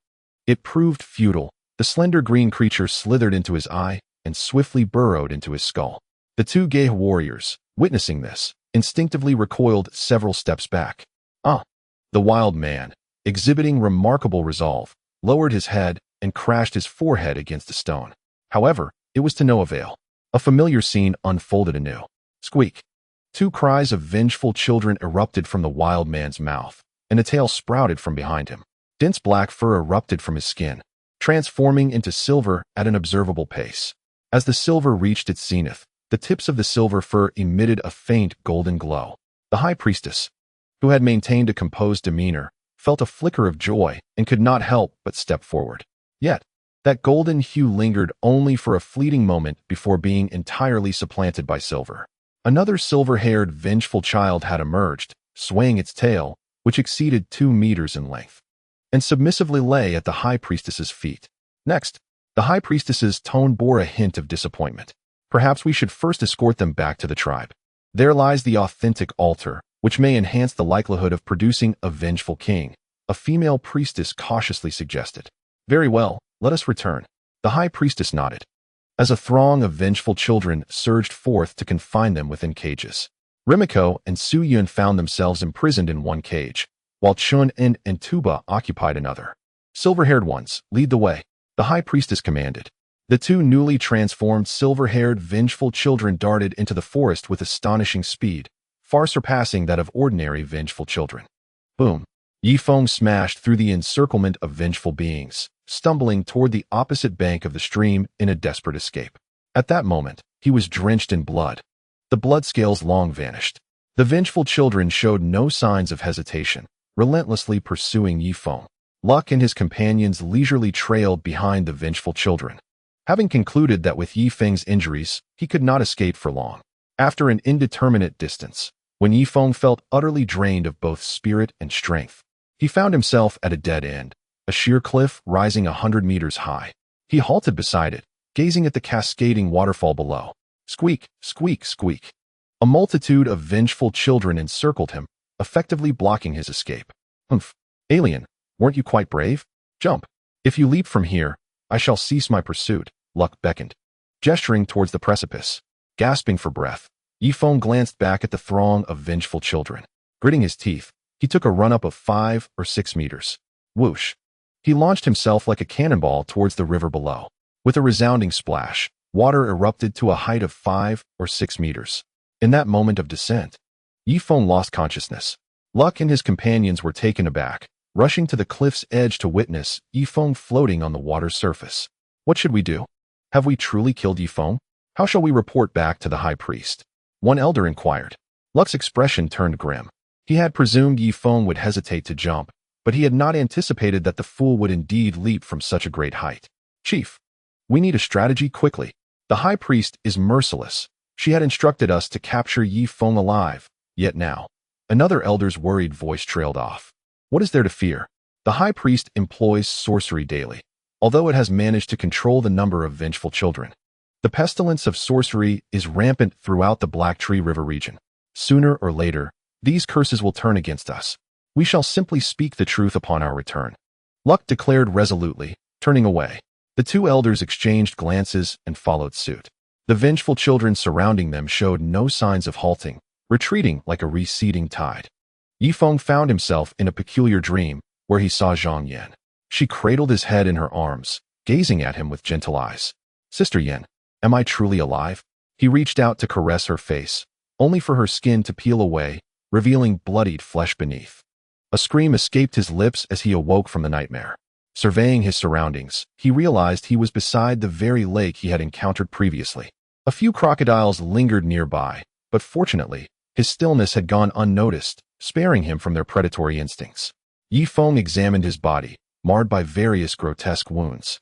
Speaker 1: it proved futile. The slender green creature slithered into his eye and swiftly burrowed into his skull. The two Gaith warriors, witnessing this, instinctively recoiled several steps back. The wild man, exhibiting remarkable resolve, lowered his head and crashed his forehead against a stone. However, it was to no avail. A familiar scene unfolded anew. Squeak! Two cries of vengeful children erupted from the wild man's mouth, and a tail sprouted from behind him. Dense black fur erupted from his skin, transforming into silver at an observable pace. As the silver reached its zenith, The tips of the silver fur emitted a faint golden glow. The high priestess, who had maintained a composed demeanor, felt a flicker of joy and could not help but step forward. Yet, that golden hue lingered only for a fleeting moment before being entirely supplanted by silver. Another silver-haired, vengeful child had emerged, swaying its tail, which exceeded 2 meters in length, and submissively lay at the high priestess's feet. Next, the high priestess's tone bore a hint of disappointment. Perhaps we should first escort them back to the tribe. There lies the authentic altar, which may enhance the likelihood of producing a vengeful king, a female priestess cautiously suggested. Very well, let us return. The high priestess nodded, as a throng of vengeful children surged forth to confine them within cages. Rimiko and Su Yun found themselves imprisoned in one cage, while Chun and Tuba occupied another. Silver-haired ones, lead the way, the high priestess commanded. The two newly transformed silver-haired vengeful children darted into the forest with astonishing speed, far surpassing that of ordinary vengeful children. Boom! Yifeng smashed through the encirclement of vengeful beings, stumbling toward the opposite bank of the stream in a desperate escape. At that moment, he was drenched in blood. The blood scales long vanished. The vengeful children showed no signs of hesitation, relentlessly pursuing Yifeng. Luck and his companions leisurely trailed behind the vengeful children, having concluded that with Yifeng's injuries, he could not escape for long. After an indeterminate distance, when Yifeng felt utterly drained of both spirit and strength, he found himself at a dead end, a sheer cliff rising 100 meters high. He halted beside it, gazing at the cascading waterfall below. Squeak, squeak, squeak. A multitude of vengeful children encircled him, effectively blocking his escape. Humph. Alien, weren't you quite brave? Jump. If you leap from here, I shall cease my pursuit, Luck beckoned, gesturing towards the precipice. Gasping for breath, Yifeng glanced back at the throng of vengeful children. Gritting his teeth, he took a run-up of 5 or 6 meters. Whoosh. He launched himself like a cannonball towards the river below. With a resounding splash, water erupted to a height of 5 or 6 meters. In that moment of descent, Yifeng lost consciousness. Luck and his companions were taken aback, rushing to the cliff's edge to witness Yifeng floating on the water's surface. What should we do? Have we truly killed Yifeng? How shall we report back to the high priest? One elder inquired. Luck's expression turned grim. He had presumed Yifeng would hesitate to jump, but he had not anticipated that the fool would indeed leap from such a great height. Chief, we need a strategy quickly. The high priest is merciless. She had instructed us to capture Yifeng alive, yet now. Another elder's worried voice trailed off. What is there to fear? The high priest employs sorcery daily, although it has managed to control the number of vengeful children. The pestilence of sorcery is rampant throughout the Black Tree River region. Sooner or later, these curses will turn against us. We shall simply speak the truth upon our return. Luck declared resolutely, turning away. The two elders exchanged glances and followed suit. The vengeful children surrounding them showed no signs of halting, retreating like a receding tide. Yifeng found himself in a peculiar dream, where he saw Zhang Yan. She cradled his head in her arms, gazing at him with gentle eyes. Sister Yan, am I truly alive? He reached out to caress her face, only for her skin to peel away, revealing bloodied flesh beneath. A scream escaped his lips as he awoke from the nightmare. Surveying his surroundings, he realized he was beside the very lake he had encountered previously. A few crocodiles lingered nearby, but fortunately, his stillness had gone unnoticed, sparing him from their predatory instincts. Yifeng examined his body, marred by various grotesque wounds.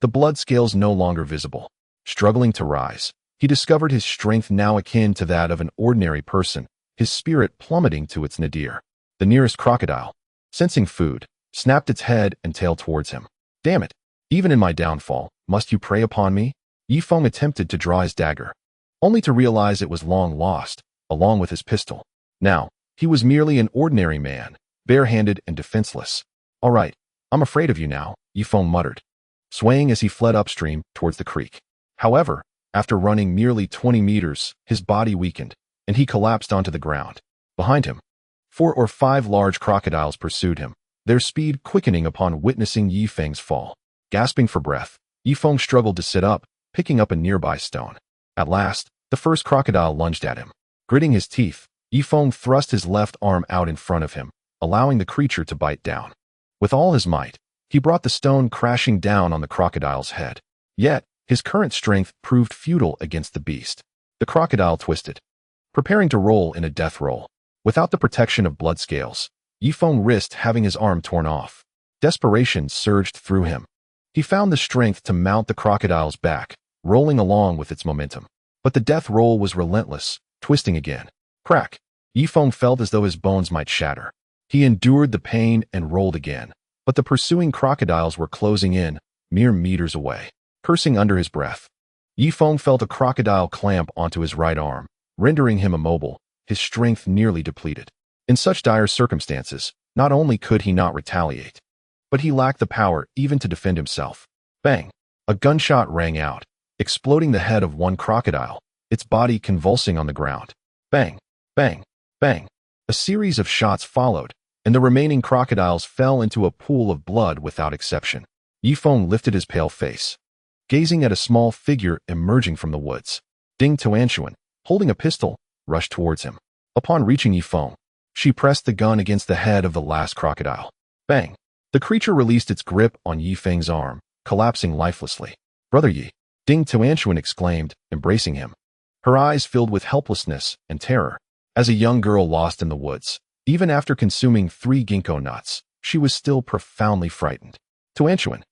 Speaker 1: The blood scales no longer visible. Struggling to rise, he discovered his strength now akin to that of an ordinary person, his spirit plummeting to its nadir. The nearest crocodile, sensing food, snapped its head and tail towards him. Damn it! Even in my downfall, must you prey upon me? Yifeng attempted to draw his dagger, only to realize it was long lost, along with his pistol. Now, he was merely an ordinary man, barehanded and defenseless. All right, I'm afraid of you now, Yifeng muttered, swaying as he fled upstream towards the creek. However, after running nearly 20 meters, his body weakened, and he collapsed onto the ground. Behind him, 4 or 5 large crocodiles pursued him, their speed quickening upon witnessing Yifeng's fall. Gasping for breath, Yifeng struggled to sit up, picking up a nearby stone. At last, the first crocodile lunged at him. Gritting his teeth, Yifeng thrust his left arm out in front of him, allowing the creature to bite down. With all his might, he brought the stone crashing down on the crocodile's head. Yet, his current strength proved futile against the beast. The crocodile twisted, preparing to roll in a death roll. Without the protection of blood scales, Yifeng risked having his arm torn off. Desperation surged through him. He found the strength to mount the crocodile's back, rolling along with its momentum. But the death roll was relentless, twisting again. Crack! Yifeng felt as though his bones might shatter. He endured the pain and rolled again, but the pursuing crocodiles were closing in, mere meters away. Cursing under his breath, Yifeng felt a crocodile clamp onto his right arm, rendering him immobile, his strength nearly depleted. In such dire circumstances, not only could he not retaliate, but he lacked the power even to defend himself. Bang! A gunshot rang out, exploding the head of one crocodile, its body convulsing on the ground. Bang! Bang! Bang! A series of shots followed, and the remaining crocodiles fell into a pool of blood without exception. Yifeng lifted his pale face, gazing at a small figure emerging from the woods. Ding Tuantuan, holding a pistol, rushed towards him. Upon reaching Yifeng, she pressed the gun against the head of the last crocodile. Bang! The creature released its grip on Yifeng's arm, collapsing lifelessly. "Brother Yi," Ding Tuantuan exclaimed, embracing him. Her eyes filled with helplessness and terror. As a young girl lost in the woods, even after consuming 3 ginkgo nuts, she was still profoundly frightened. "Tuantuan,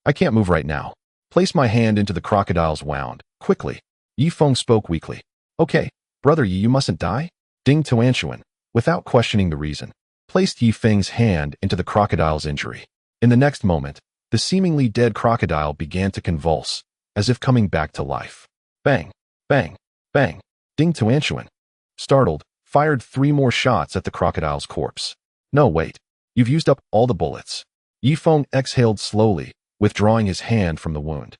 Speaker 1: I can't move right now. Place my hand into the crocodile's wound, quickly." Yifeng spoke weakly. "Okay, Brother Yi, you mustn't die." Ding Tuantuan, without questioning the reason, placed Yifeng's hand into the crocodile's injury. In the next moment, the seemingly dead crocodile began to convulse, as if coming back to life. Bang! Bang! Bang! Ding Tuantuan, startled, fired 3 more shots at the crocodile's corpse. "No, wait. You've used up all the bullets." Yifeng exhaled slowly, withdrawing his hand from the wound.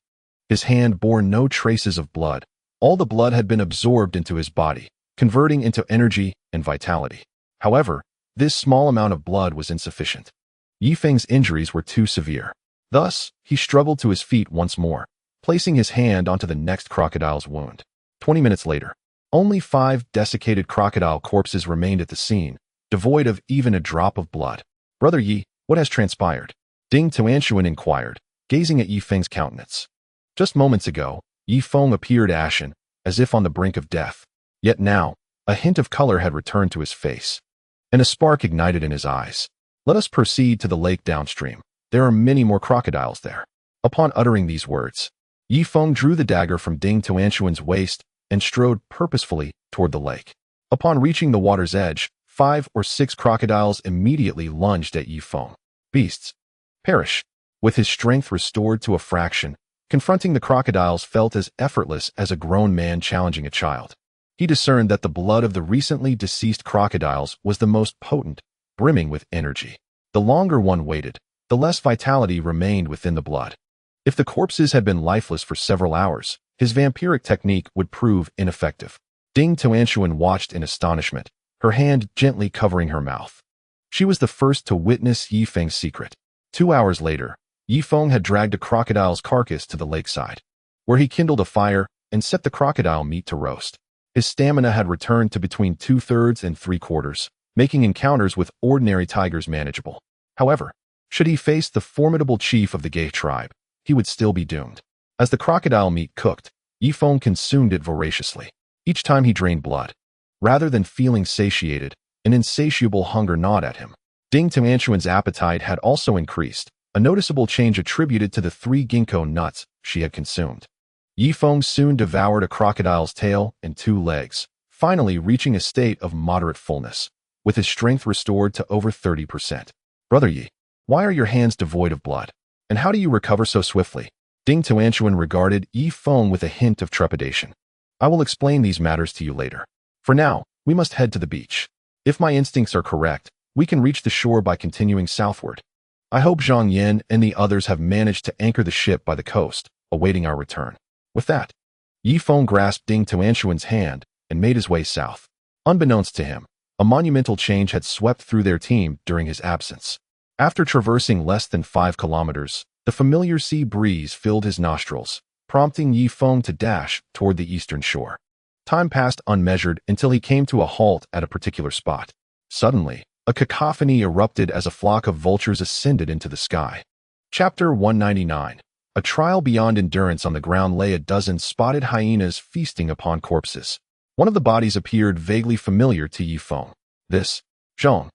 Speaker 1: His hand bore no traces of blood. All the blood had been absorbed into his body, converting into energy and vitality. However, this small amount of blood was insufficient. Yifeng's injuries were too severe. Thus, he struggled to his feet once more, placing his hand onto the next crocodile's wound. 20 minutes later, only 5 desiccated crocodile corpses remained at the scene, devoid of even a drop of blood. "Brother Yi, what has transpired?" Ding Tuantuan inquired, gazing at Yifeng's countenance. Just moments ago, Yifeng appeared ashen, as if on the brink of death. Yet now, a hint of color had returned to his face, and a spark ignited in his eyes. "Let us proceed to the lake downstream. There are many more crocodiles there." Upon uttering these words, Yifeng drew the dagger from Ding Tuantuan's waist and strode purposefully toward the lake. Upon reaching the water's edge, 5 or 6 crocodiles immediately lunged at Yifeng. "Beasts, perish!" With his strength restored to a fraction, confronting the crocodiles felt as effortless as a grown man challenging a child. He discerned that the blood of the recently deceased crocodiles was the most potent, brimming with energy. The longer one waited, the less vitality remained within the blood. If the corpses had been lifeless for several hours, his vampiric technique would prove ineffective. Ding Tuantuan watched in astonishment, her hand gently covering her mouth. She was the first to witness Yifeng's secret. 2 hours later, Yifeng had dragged a crocodile's carcass to the lakeside, where he kindled a fire and set the crocodile meat to roast. His stamina had returned to between 2/3 and 3/4, making encounters with ordinary tigers manageable. However, should he face the formidable chief of the Gay tribe, he would still be doomed. As the crocodile meat cooked, Yifeng consumed it voraciously. Each time he drained blood, rather than feeling satiated, an insatiable hunger gnawed at him. Ding Tuantuan's appetite had also increased, a noticeable change attributed to the 3 ginkgo nuts she had consumed. Yifeng soon devoured a crocodile's tail and 2 legs, finally reaching a state of moderate fullness, with his strength restored to over 30%. "Brother Yi, why are your hands devoid of blood? And how do you recover so swiftly?" Ding Tuantuan regarded Yifeng with a hint of trepidation. "I will explain these matters to you later. For now, we must head to the beach. If my instincts are correct, we can reach the shore by continuing southward. I hope Zhang Yin and the others have managed to anchor the ship by the coast, awaiting our return." With that, Yifeng grasped Ding Tuantuan's hand and made his way south. Unbeknownst to him, a monumental change had swept through their team during his absence. After traversing less than 5 kilometers, the familiar sea breeze filled his nostrils, prompting Yifeng to dash toward the eastern shore. Time passed unmeasured until he came to a halt at a particular spot. Suddenly, a cacophony erupted as a flock of vultures ascended into the sky. Chapter 199. A trial beyond endurance. On the ground lay a dozen spotted hyenas feasting upon corpses. One of the bodies appeared vaguely familiar to Yifeng. This, Zhang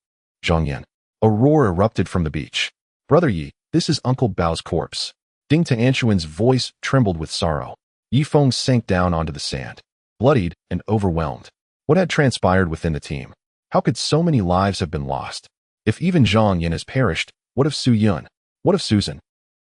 Speaker 1: Yan. A roar erupted from the beach. Brother Yi, this is Uncle Bao's corpse. Ding Tuantuan's voice trembled with sorrow. Yifeng sank down onto the sand, bloodied and overwhelmed. What had transpired within the team? How could so many lives have been lost? If even Zhang Yan has perished, what of Su Yun? What of Susan?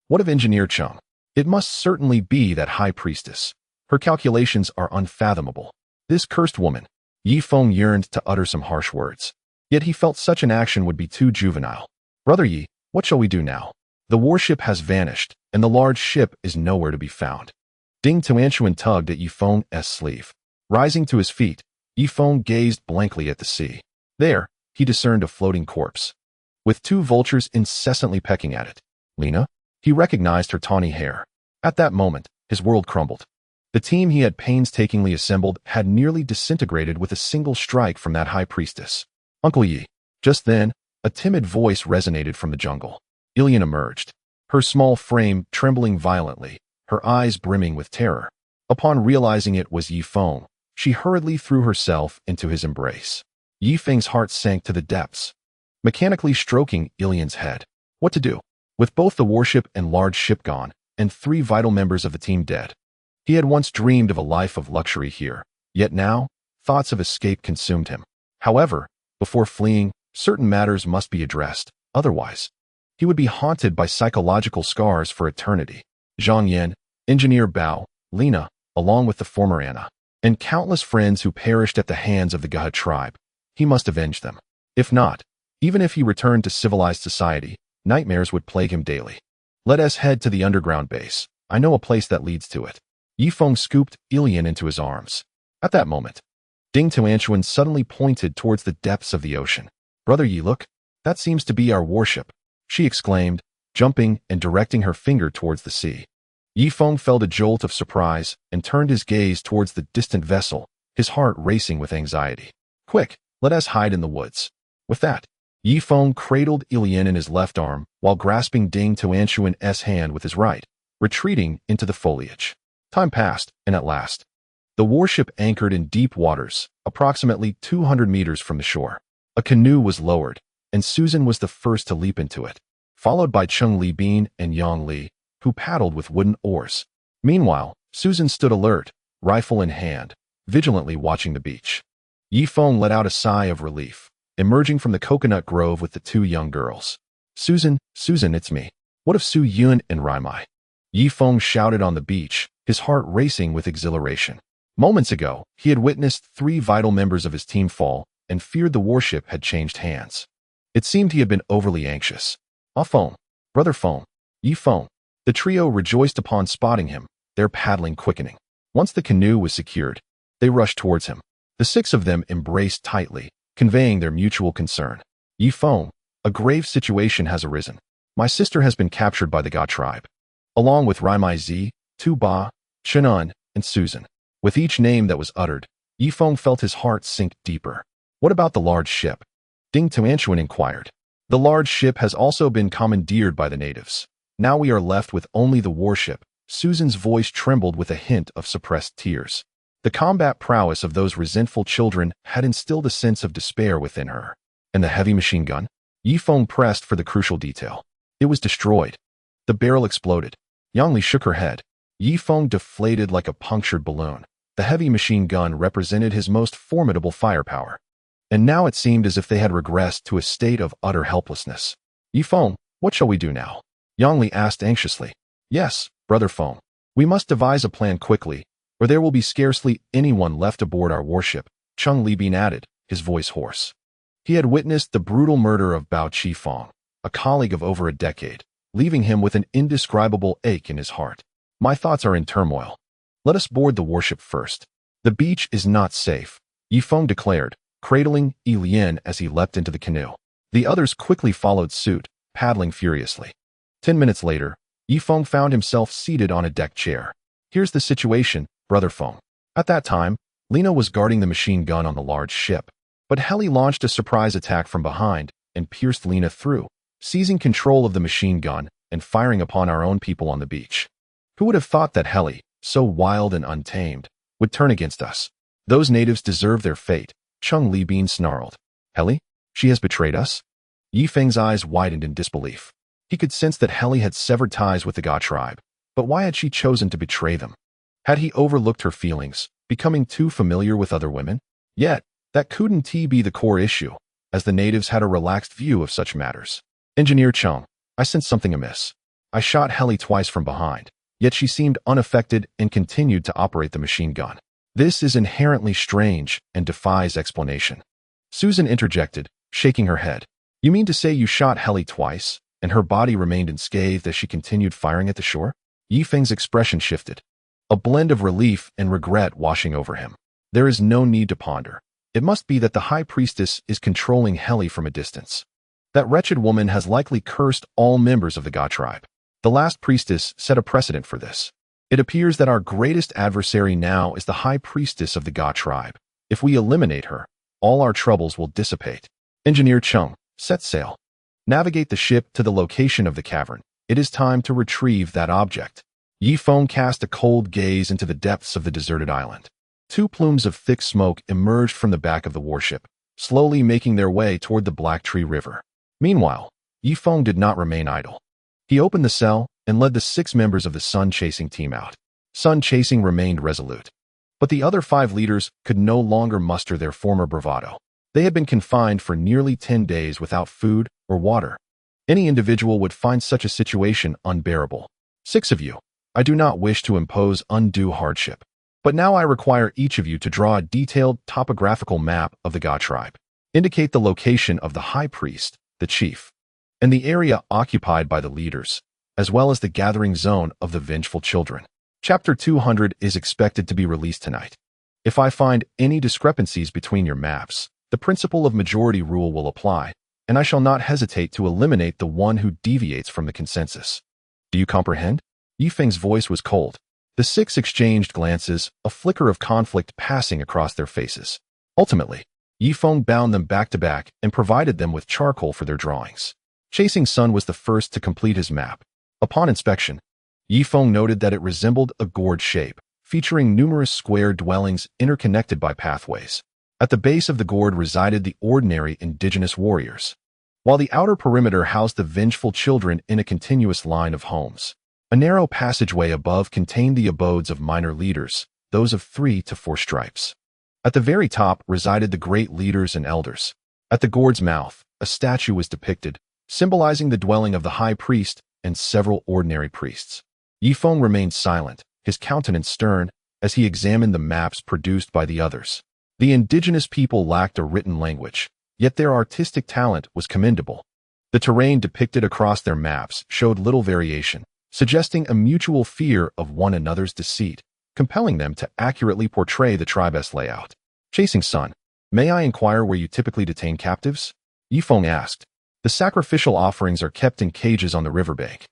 Speaker 1: What of Engineer Cheng? It must certainly be that high priestess. Her calculations are unfathomable. This cursed woman. Yifeng yearned to utter some harsh words. Yet he felt such an action would be too juvenile. Brother Yi, what shall we do now? The warship has vanished, and the large ship is nowhere to be found. Ding Tuantuan tugged at Yifeng's sleeve. Rising to his feet, Yifeng gazed blankly at the sea. There, he discerned a floating corpse, with two vultures incessantly pecking at it. Lena? He recognized her tawny hair. At that moment, his world crumbled. The team he had painstakingly assembled had nearly disintegrated with a single strike from that high priestess. Uncle Yi. Just then, a timid voice resonated from the jungle. Ilian emerged, her small frame trembling violently, her eyes brimming with terror. Upon realizing it was Yifeng, she hurriedly threw herself into his embrace. Yifeng's heart sank to the depths, mechanically stroking Ilian's head. What to do? With both the warship and large ship gone, and 3 vital members of the team dead. He had once dreamed of a life of luxury here, yet now, thoughts of escape consumed him. However, before fleeing, certain matters must be addressed, otherwise, he would be haunted by psychological scars for eternity. Zhang Yan, Engineer Bao, Lena, along with the former Anna, and countless friends who perished at the hands of the Gaha tribe. He must avenge them. If not, even if he returned to civilized society, nightmares would plague him daily. Let us head to the underground base. I know a place that leads to it. Yifeng scooped Ilian into his arms. At that moment, Ding Tuantuan suddenly pointed towards the depths of the ocean. Brother Yi, look, that seems to be our warship, she exclaimed, jumping and directing her finger towards the sea. Yifeng felt a jolt of surprise and turned his gaze towards the distant vessel, his heart racing with anxiety. Quick, let us hide in the woods. With that, Yifeng cradled Ilian in his left arm while grasping Ding Tuantuan's hand with his right, retreating into the foliage. Time passed, and at last, the warship anchored in deep waters, approximately 200 meters from the shore. A canoe was lowered, and Susan was the first to leap into it, followed by Cheng Li Bin and Yang Li, who paddled with wooden oars. Meanwhile, Susan stood alert, rifle in hand, vigilantly watching the beach. Yifeng let out a sigh of relief, emerging from the coconut grove with the 2 young girls. Susan, it's me. What of Su Yun and Raimai? Yifeng shouted on the beach, his heart racing with exhilaration. Moments ago, he had witnessed 3 vital members of his team fall and feared the warship had changed hands. It seemed he had been overly anxious. Ah Feng, Brother Feng, Yifeng. The trio rejoiced upon spotting him, their paddling quickening. Once the canoe was secured, they rushed towards him. The 6 of them embraced tightly, conveying their mutual concern. Yifeng, a grave situation has arisen. My sister has been captured by the Ga tribe, along with Raimai Zi, Tu Ba, Chenan, and Susan. With each name that was uttered, Yifeng felt his heart sink deeper. What about the large ship? Ding Tuantuan inquired. The large ship has also been commandeered by the natives. Now we are left with only the warship. Susan's voice trembled with a hint of suppressed tears. The combat prowess of those resentful children had instilled a sense of despair within her. And the heavy machine gun? Yifeng pressed for the crucial detail. It was destroyed. The barrel exploded. Yang Li shook her head. Yifeng deflated like a punctured balloon. The heavy machine gun represented his most formidable firepower. And now it seemed as if they had regressed to a state of utter helplessness. Yifeng, what shall we do now? Yang Li asked anxiously. Yes, Brother Feng. We must devise a plan quickly, or there will be scarcely anyone left aboard our warship, Cheng Li Bin added, his voice hoarse. He had witnessed the brutal murder of Bao Qifeng, a colleague of over a decade, leaving him with an indescribable ache in his heart. My thoughts are in turmoil. Let us board the warship first. The beach is not safe, Yifeng declared, cradling Ilian as he leapt into the canoe. The others quickly followed suit, paddling furiously. 10 minutes later, Yifeng found himself seated on a deck chair. Here's the situation, Brother Feng. At that time, Lena was guarding the machine gun on the large ship, but Heli launched a surprise attack from behind and pierced Lena through, seizing control of the machine gun and firing upon our own people on the beach. Who would have thought that Heli, so wild and untamed, would turn against us? Those natives deserve their fate, Chung Libin snarled. Heli? She has betrayed us? Yi Feng's eyes widened in disbelief. He could sense that Heli had severed ties with the Ga tribe, but why had she chosen to betray them? Had he overlooked her feelings, becoming too familiar with other women? Yet, that couldn't be the core issue, as the natives had a relaxed view of such matters. Engineer Chung, I sensed something amiss. I shot Heli twice from behind, yet she seemed unaffected and continued to operate the machine gun. This is inherently strange and defies explanation. Susan interjected, shaking her head. You mean to say you shot Heli twice, and her body remained unscathed as she continued firing at the shore? Yi Feng's expression shifted, a blend of relief and regret washing over him. There is no need to ponder. It must be that the High Priestess is controlling Heli from a distance. That wretched woman has likely cursed all members of the Ga tribe. The last priestess set a precedent for this. It appears that our greatest adversary now is the High Priestess of the Ga tribe. If we eliminate her, all our troubles will dissipate. Engineer Chung, set sail. Navigate the ship to the location of the cavern. It is time to retrieve that object. Yi Feng cast a cold gaze into the depths of the deserted island. Two plumes of thick smoke emerged from the back of the warship, slowly making their way toward the Black Tree River. Meanwhile, Yi Feng did not remain idle. He opened the cell and led the 6 members of the Sun Chasing team out. Sun Chasing remained resolute. But the other 5 leaders could no longer muster their former bravado. They had been confined for nearly 10 days without food or water. Any individual would find such a situation unbearable. 6 of you, I do not wish to impose undue hardship. But now I require each of you to draw a detailed topographical map of the Ga tribe. Indicate the location of the High Priest, the chief, and the area occupied by the leaders, as well as the gathering zone of the vengeful children. Chapter 200 is expected to be released tonight. If I find any discrepancies between your maps, the principle of majority rule will apply, and I shall not hesitate to eliminate the one who deviates from the consensus. Do you comprehend? Yi Feng's voice was cold. The 6 exchanged glances, a flicker of conflict passing across their faces. Ultimately, Yi Feng bound them back to back and provided them with charcoal for their drawings. Chasing Sun was the first to complete his map. Upon inspection, Yi Feng noted that it resembled a gourd shape, featuring numerous square dwellings interconnected by pathways. At the base of the gourd resided the ordinary indigenous warriors, while the outer perimeter housed the vengeful children in a continuous line of homes. A narrow passageway above contained the abodes of minor leaders, those of 3 to 4 stripes. At the very top resided the great leaders and elders. At the gourd's mouth, a statue was depicted, symbolizing the dwelling of the high priest and several ordinary priests. Yi Feng remained silent, his countenance stern, as he examined the maps produced by the others. The indigenous people lacked a written language, yet their artistic talent was commendable. The terrain depicted across their maps showed little variation, suggesting a mutual fear of one another's deceit, compelling them to accurately portray the tribe's layout. Chasing Sun, may I inquire where you typically detain captives? Yi Feng asked. The sacrificial offerings are kept in cages on the riverbank.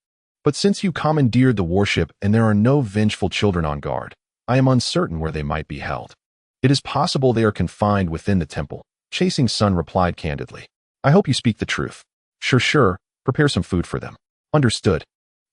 Speaker 1: But since you commandeered the warship and there are no vengeful children on guard, I am uncertain where they might be held. It is possible they are confined within the temple, Chasing Sun replied candidly. I hope you speak the truth. Sure, prepare some food for them. Understood.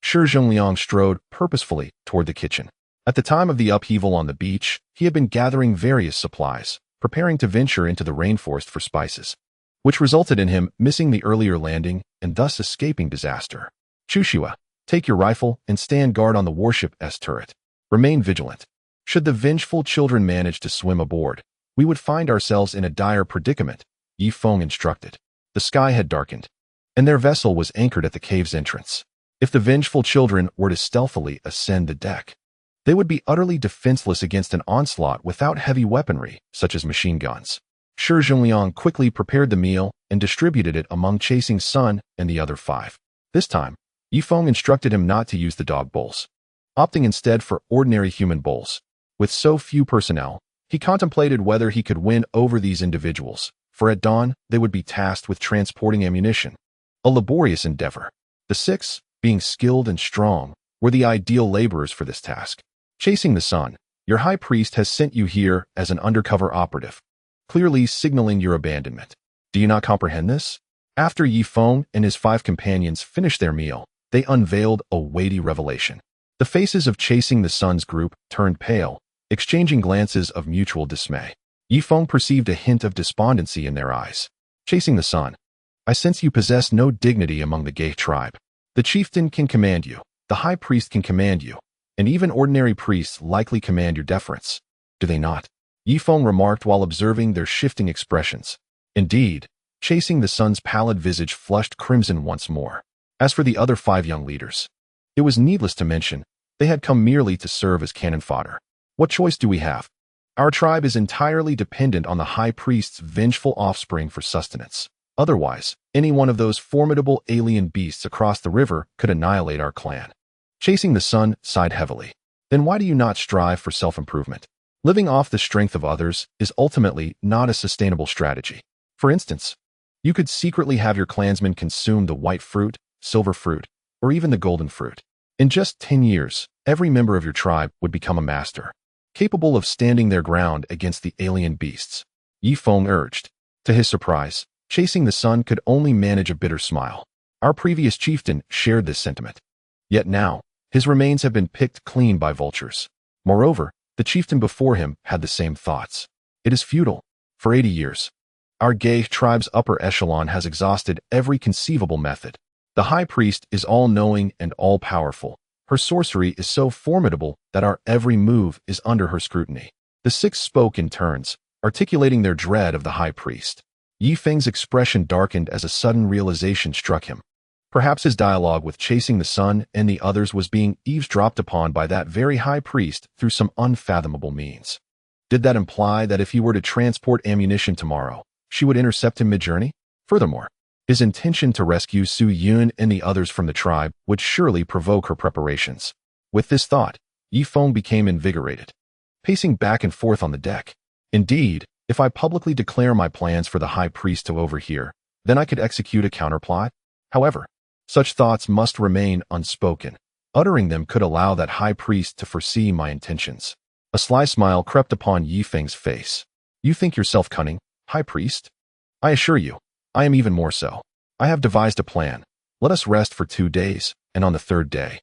Speaker 1: Shi Zhongliang strode purposefully toward the kitchen. At the time of the upheaval on the beach, he had been gathering various supplies, preparing to venture into the rainforest for spices, which resulted in him missing the earlier landing and thus escaping disaster. Chushua, take your rifle and stand guard on the warship's turret. Remain vigilant. Should the vengeful children manage to swim aboard, we would find ourselves in a dire predicament, Yi Feng instructed. The sky had darkened, and their vessel was anchored at the cave's entrance. If the vengeful children were to stealthily ascend the deck, they would be utterly defenseless against an onslaught without heavy weaponry, such as machine guns. Shi Zhongliang quickly prepared the meal and distributed it among Chasing Sun and the other 5. This time, Yi Feng instructed him not to use the dog bowls, opting instead for ordinary human bowls. With so few personnel, he contemplated whether he could win over these individuals, for at dawn they would be tasked with transporting ammunition. A laborious endeavor. The 6, being skilled and strong, were the ideal laborers for this task. Chasing the Sun, your high priest has sent you here as an undercover operative, clearly signaling your abandonment. Do you not comprehend this? After Yi Feng and his 5 companions finished their meal, they unveiled a weighty revelation. The faces of Chasing the Sun's group turned pale, exchanging glances of mutual dismay. Yifeng perceived a hint of despondency in their eyes. Chasing the Sun, I sense you possess no dignity among the Gay tribe. The chieftain can command you, the high priest can command you, and even ordinary priests likely command your deference. Do they not? Yifeng remarked while observing their shifting expressions. Indeed, Chasing the Sun's pallid visage flushed crimson once more. As for the other 5 young leaders, it was needless to mention, they had come merely to serve as cannon fodder. What choice do we have? Our tribe is entirely dependent on the high priest's vengeful offspring for sustenance. Otherwise, any one of those formidable alien beasts across the river could annihilate our clan. Chasing the Sun sighed heavily. Then why do you not strive for self-improvement? Living off the strength of others is ultimately not a sustainable strategy. For instance, you could secretly have your clansmen consume the white fruit, silver fruit, or even the golden fruit. In just 10 years, every member of your tribe would become a master, capable of standing their ground against the alien beasts. Yifeng urged. To his surprise, Chasing the Sun could only manage a bitter smile. Our previous chieftain shared this sentiment. Yet now, his remains have been picked clean by vultures. Moreover, the chieftain before him had the same thoughts. It is futile. For 80 years, our Gay tribe's upper echelon has exhausted every conceivable method. The high priest is all-knowing and all-powerful. Her sorcery is so formidable that our every move is under her scrutiny. The 6 spoke in turns, articulating their dread of the high priest. Yifeng's expression darkened as a sudden realization struck him. Perhaps his dialogue with Chasing the Sun and the others was being eavesdropped upon by that very high priest through some unfathomable means. Did that imply that if he were to transport ammunition tomorrow, she would intercept him mid-journey? Furthermore, his intention to rescue Su Yun and the others from the tribe would surely provoke her preparations. With this thought, Yifeng became invigorated, pacing back and forth on the deck. Indeed, if I publicly declare my plans for the high priest to overhear, then I could execute a counterplot. However, such thoughts must remain unspoken. Uttering them could allow that high priest to foresee my intentions. A sly smile crept upon Yifeng's face. You think yourself cunning, high priest? I assure you, I am even more so. I have devised a plan. Let us rest for 2 days, and on the 3rd day,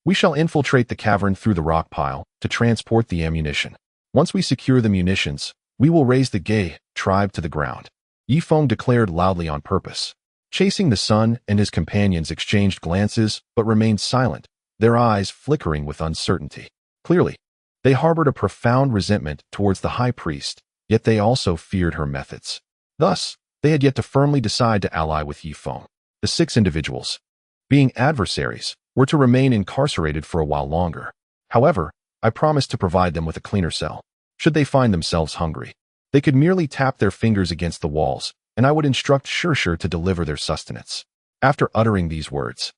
Speaker 1: we shall infiltrate the cavern through the rock pile to transport the ammunition. Once we secure the munitions, we will raise the Gay tribe to the ground. Yifeng declared loudly on purpose. Chasing the Sun and his companions exchanged glances but remained silent, their eyes flickering with uncertainty. Clearly, they harbored a profound resentment towards the high priest, yet they also feared her methods. Thus, they had yet to firmly decide to ally with Yifeng. The 6 individuals, being adversaries, were to remain incarcerated for a while longer. However, I promised to provide them with a cleaner cell. Should they find themselves hungry, they could merely tap their fingers against the walls, and I would instruct Shirshir to deliver their sustenance. After uttering these words,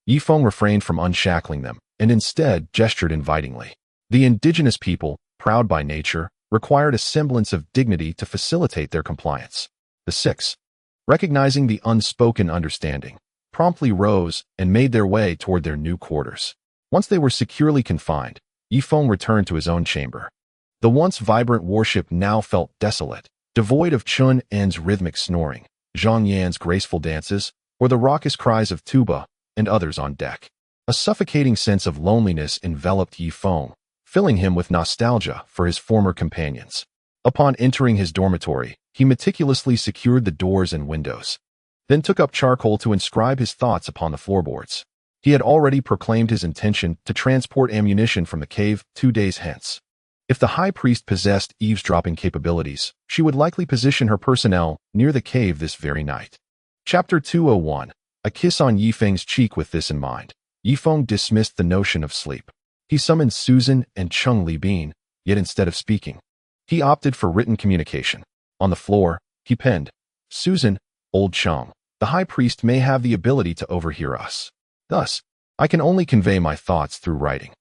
Speaker 1: Yifeng refrained from unshackling them, and instead gestured invitingly. The indigenous people, proud by nature, required a semblance of dignity to facilitate their compliance. The 6, recognizing the unspoken understanding, promptly rose and made their way toward their new quarters. Once they were securely confined, Yifeng returned to his own chamber. The once vibrant warship now felt desolate, devoid of Chun En's rhythmic snoring, Zhang Yan's graceful dances, or the raucous cries of Tuba and others on deck. A suffocating sense of loneliness enveloped Yifeng, filling him with nostalgia for his former companions. Upon entering his dormitory, he meticulously secured the doors and windows, then took up charcoal to inscribe his thoughts upon the floorboards. He had already proclaimed his intention to transport ammunition from the cave 2 days hence. If the high priest possessed eavesdropping capabilities, she would likely position her personnel near the cave this very night. Chapter 201. A kiss on Yifeng's cheek. With this in mind, Yifeng dismissed the notion of sleep. He summoned Susan and Chung Li Bin, yet instead of speaking, he opted for written communication. On the floor, he penned, Susan, old Chung, the high priest may have the ability to overhear us. Thus, I can only convey my thoughts through writing.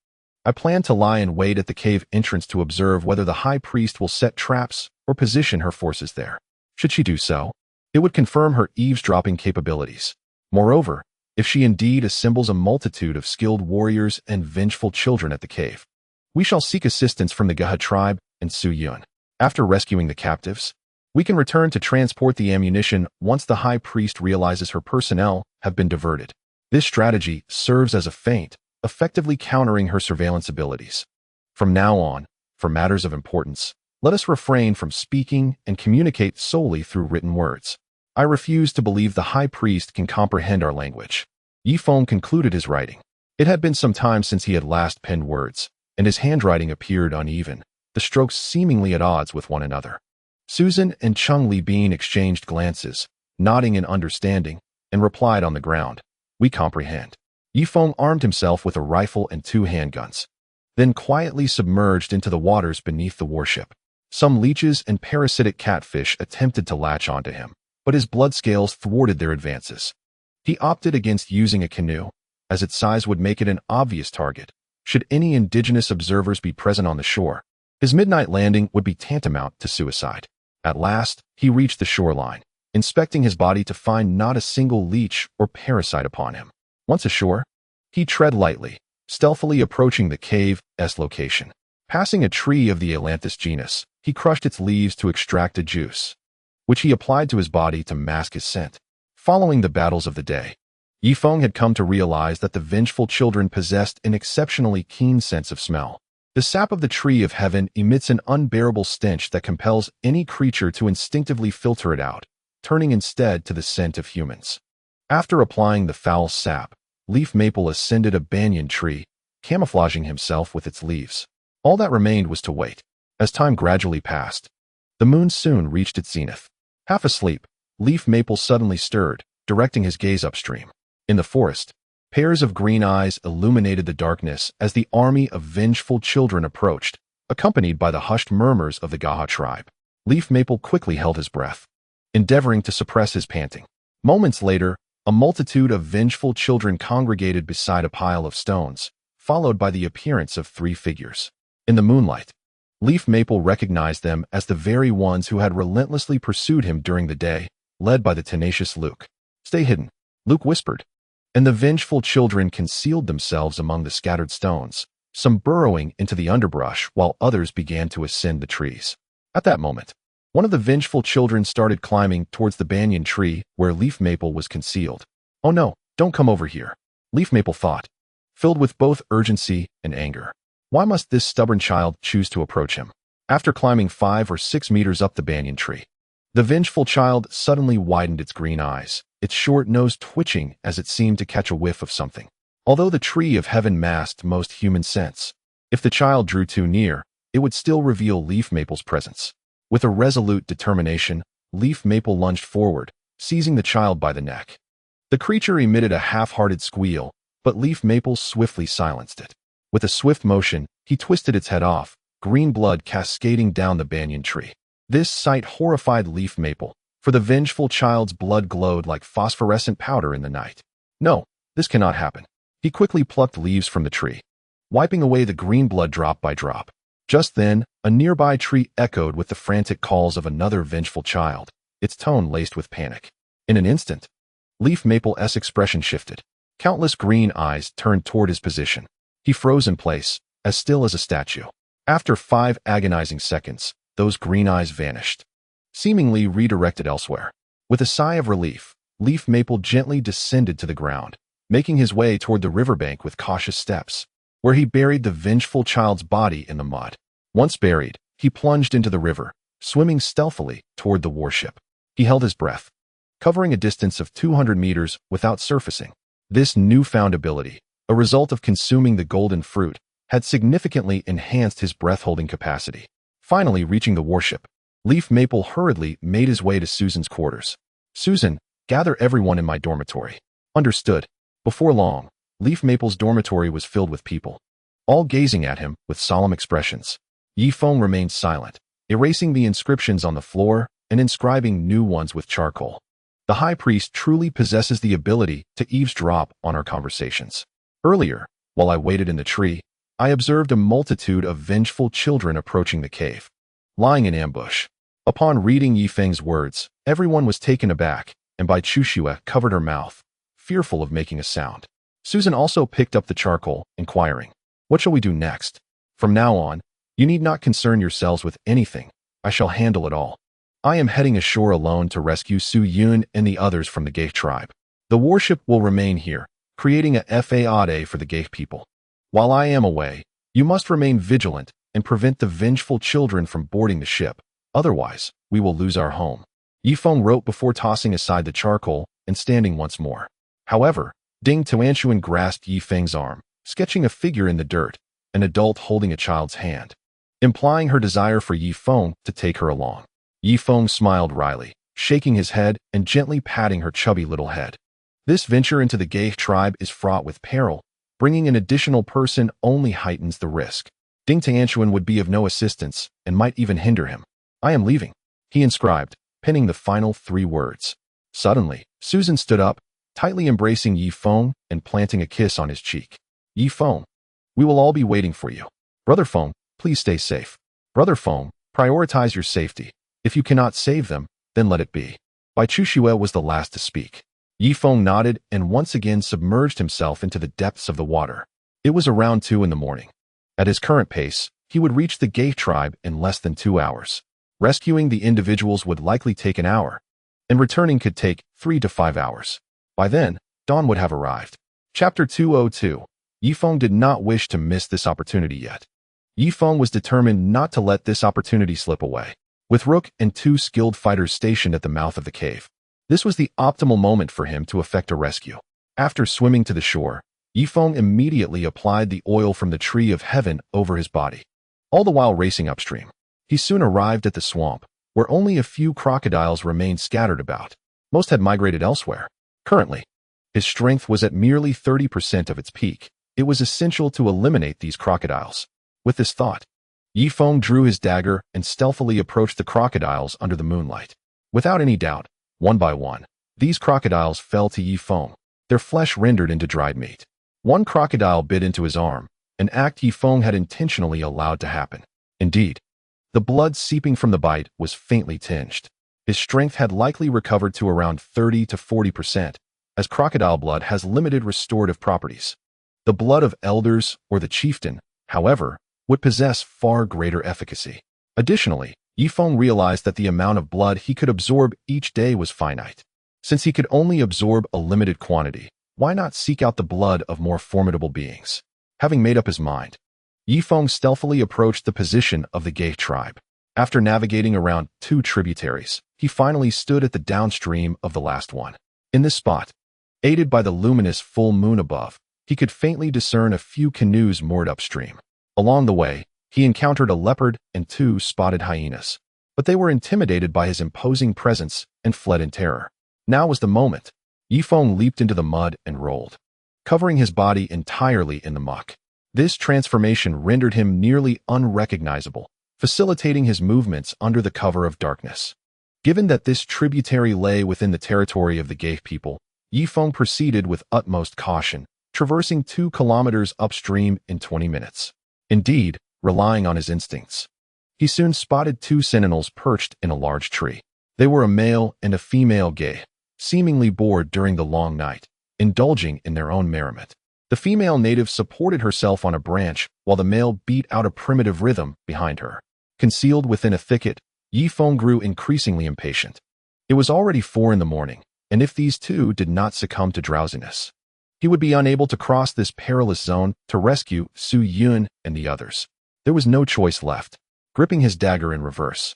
Speaker 1: I plan to lie in wait at the cave entrance to observe whether the high priest will set traps or position her forces there. Should she do so, it would confirm her eavesdropping capabilities. Moreover, if she indeed assembles a multitude of skilled warriors and vengeful children at the cave, we shall seek assistance from the Gaha tribe and Su Yun. After rescuing the captives, we can return to transport the ammunition once the high priest realizes her personnel have been diverted. This strategy serves as a feint, effectively countering her surveillance abilities. From now on, for matters of importance, let us refrain from speaking and communicate solely through written words. I refuse to believe the high priest can comprehend our language. Yifeng concluded his writing. It had been some time since he had last penned words, and his handwriting appeared uneven, the strokes seemingly at odds with one another. Susan and Chung Li Bean exchanged glances, nodding in understanding, and replied on the ground, "We comprehend." Yifeng armed himself with a rifle and 2 handguns, then quietly submerged into the waters beneath the warship. Some leeches and parasitic catfish attempted to latch onto him, but his blood scales thwarted their advances. He opted against using a canoe, as its size would make it an obvious target, should any indigenous observers be present on the shore. His midnight landing would be tantamount to suicide. At last, he reached the shoreline, inspecting his body to find not a single leech or parasite upon him. Once ashore, he tread lightly, stealthily approaching the cave's location. Passing a tree of the ailanthus genus, he crushed its leaves to extract a juice, which he applied to his body to mask his scent. Following the battles of the day, Yifeng had come to realize that the vengeful children possessed an exceptionally keen sense of smell. The sap of the tree of heaven emits an unbearable stench that compels any creature to instinctively filter it out, turning instead to the scent of humans. After applying the foul sap, Leaf Maple ascended a banyan tree, camouflaging himself with its leaves. All that remained was to wait. As time gradually passed, the moon soon reached its zenith. Half asleep, Leaf Maple suddenly stirred, directing his gaze upstream. In the forest, pairs of green eyes illuminated the darkness as the army of vengeful children approached, accompanied by the hushed murmurs of the Gaha tribe. Leaf Maple quickly held his breath, endeavoring to suppress his panting. Moments later, a multitude of vengeful children congregated beside a pile of stones, followed by the appearance of 3 figures. In the moonlight, Leaf Maple recognized them as the very ones who had relentlessly pursued him during the day, led by the tenacious Luke. "Stay hidden," Luke whispered, and the vengeful children concealed themselves among the scattered stones, some burrowing into the underbrush while others began to ascend the trees. At that moment, one of the vengeful children started climbing towards the banyan tree where Leaf Maple was concealed. "Oh no, don't come over here," Leaf Maple thought, filled with both urgency and anger. Why must this stubborn child choose to approach him? After climbing 5 or 6 meters up the banyan tree, the vengeful child suddenly widened its green eyes, its short nose twitching as it seemed to catch a whiff of something. Although the tree of heaven masked most human sense, if the child drew too near, it would still reveal Leaf Maple's presence. With a resolute determination, Leaf Maple lunged forward, seizing the child by the neck. The creature emitted a half-hearted squeal, but Leaf Maple swiftly silenced it. With a swift motion, he twisted its head off, green blood cascading down the banyan tree. This sight horrified Leaf Maple, for the vengeful child's blood glowed like phosphorescent powder in the night. No, this cannot happen. He quickly plucked leaves from the tree, wiping away the green blood drop by drop. Just then, a nearby tree echoed with the frantic calls of another vengeful child, its tone laced with panic. In an instant, Leaf Maple's expression shifted. Countless green eyes turned toward his position. He froze in place, as still as a statue. After 5 agonizing seconds, those green eyes vanished, seemingly redirected elsewhere. With a sigh of relief, Leaf Maple gently descended to the ground, making his way toward the riverbank with cautious steps, where he buried the vengeful child's body in the mud. Once buried, he plunged into the river, swimming stealthily toward the warship. He held his breath, covering a distance of 200 meters without surfacing. This newfound ability, a result of consuming the golden fruit, had significantly enhanced his breath-holding capacity. Finally reaching the warship, Leaf Maple hurriedly made his way to Susan's quarters. "Susan, gather everyone in my dormitory." "Understood." Before long, Leaf Maple's dormitory was filled with people, all gazing at him with solemn expressions. Yifeng remained silent, erasing the inscriptions on the floor and inscribing new ones with charcoal. The high priest truly possesses the ability to eavesdrop on our conversations. Earlier, while I waited in the tree, I observed a multitude of vengeful children approaching the cave, lying in ambush. Upon reading Yifeng's words, everyone was taken aback, and Bai Chushue covered her mouth, fearful of making a sound. Susan also picked up the charcoal, inquiring, "What shall we do next? From now on, you need not concern yourselves with anything. I shall handle it all. I am heading ashore alone to rescue Su Yun and the others from the Gay tribe. The warship will remain here, creating a fade for the Geich people. While I am away, you must remain vigilant and prevent the vengeful children from boarding the ship. Otherwise, we will lose our home. Yifeng wrote before tossing aside the charcoal and standing once more. However, Ding Tuantuan grasped Yifeng's arm, sketching a figure in the dirt, an adult holding a child's hand, implying her desire for Yifeng to take her along. Yifeng smiled wryly, shaking his head and gently patting her chubby little head. This venture into the Geich tribe is fraught with peril. Bringing an additional person only heightens the risk. Ding Tuantuan would be of no assistance and might even hinder him. I am leaving, he inscribed, penning the final 3 words. Suddenly, Susan stood up, tightly embracing Yifeng and planting a kiss on his cheek. Yifeng, we will all be waiting for you. Brother Feng, please stay safe. Brother Feng, prioritize your safety. If you cannot save them, then let it be. Bai Chuxue was the last to speak. Yifeng nodded and once again submerged himself into the depths of the water. It was around 2 in the morning. At his current pace, he would reach the Geich tribe in less than 2 hours. Rescuing the individuals would likely take an hour, and returning could take 3 to 5 hours. By then, dawn would have arrived. Chapter 202. Yifeng did not wish to miss this opportunity yet. Yifeng was determined not to let this opportunity slip away. With Rook and 2 skilled fighters stationed at the mouth of the cave, this was the optimal moment for him to effect a rescue. After swimming to the shore, Yifeng immediately applied the oil from the tree of heaven over his body. All the while racing upstream, he soon arrived at the swamp, where only a few crocodiles remained scattered about. Most had migrated elsewhere. Currently, his strength was at merely 30% of its peak. It was essential to eliminate these crocodiles. With this thought, Yifeng drew his dagger and stealthily approached the crocodiles under the moonlight. Without any doubt, one by one, these crocodiles fell to Yifeng, their flesh rendered into dried meat. One crocodile bit into his arm, an act Yifeng had intentionally allowed to happen. Indeed, the blood seeping from the bite was faintly tinged. His strength had likely recovered to around 30 to 40%, as crocodile blood has limited restorative properties. The blood of elders or the chieftain, however, would possess far greater efficacy. Additionally, Yifeng realized that the amount of blood he could absorb each day was finite. Since he could only absorb a limited quantity, why not seek out the blood of more formidable beings? Having made up his mind, Yifeng stealthily approached the position of the Geich tribe. After navigating around 2 tributaries, he finally stood at the downstream of the last one. In this spot, aided by the luminous full moon above, he could faintly discern a few canoes moored upstream. Along the way, he encountered a leopard and 2 spotted hyenas, but they were intimidated by his imposing presence and fled in terror. Now was the moment. Yifeng leaped into the mud and rolled, covering his body entirely in the muck. This transformation rendered him nearly unrecognizable, facilitating his movements under the cover of darkness. Given that this tributary lay within the territory of the Geich people, Yifeng proceeded with utmost caution, traversing 2 kilometers upstream in 20 minutes. Indeed, relying on his instincts, he soon spotted 2 sentinels perched in a large tree. They were a male and a female Geich, seemingly bored during the long night, indulging in their own merriment. The female native supported herself on a branch while the male beat out a primitive rhythm behind her. Concealed within a thicket, Yifeng grew increasingly impatient. It was already 4 in the morning, and if these 2 did not succumb to drowsiness, he would be unable to cross this perilous zone to rescue Su Yun and the others. There was no choice left. Gripping his dagger in reverse,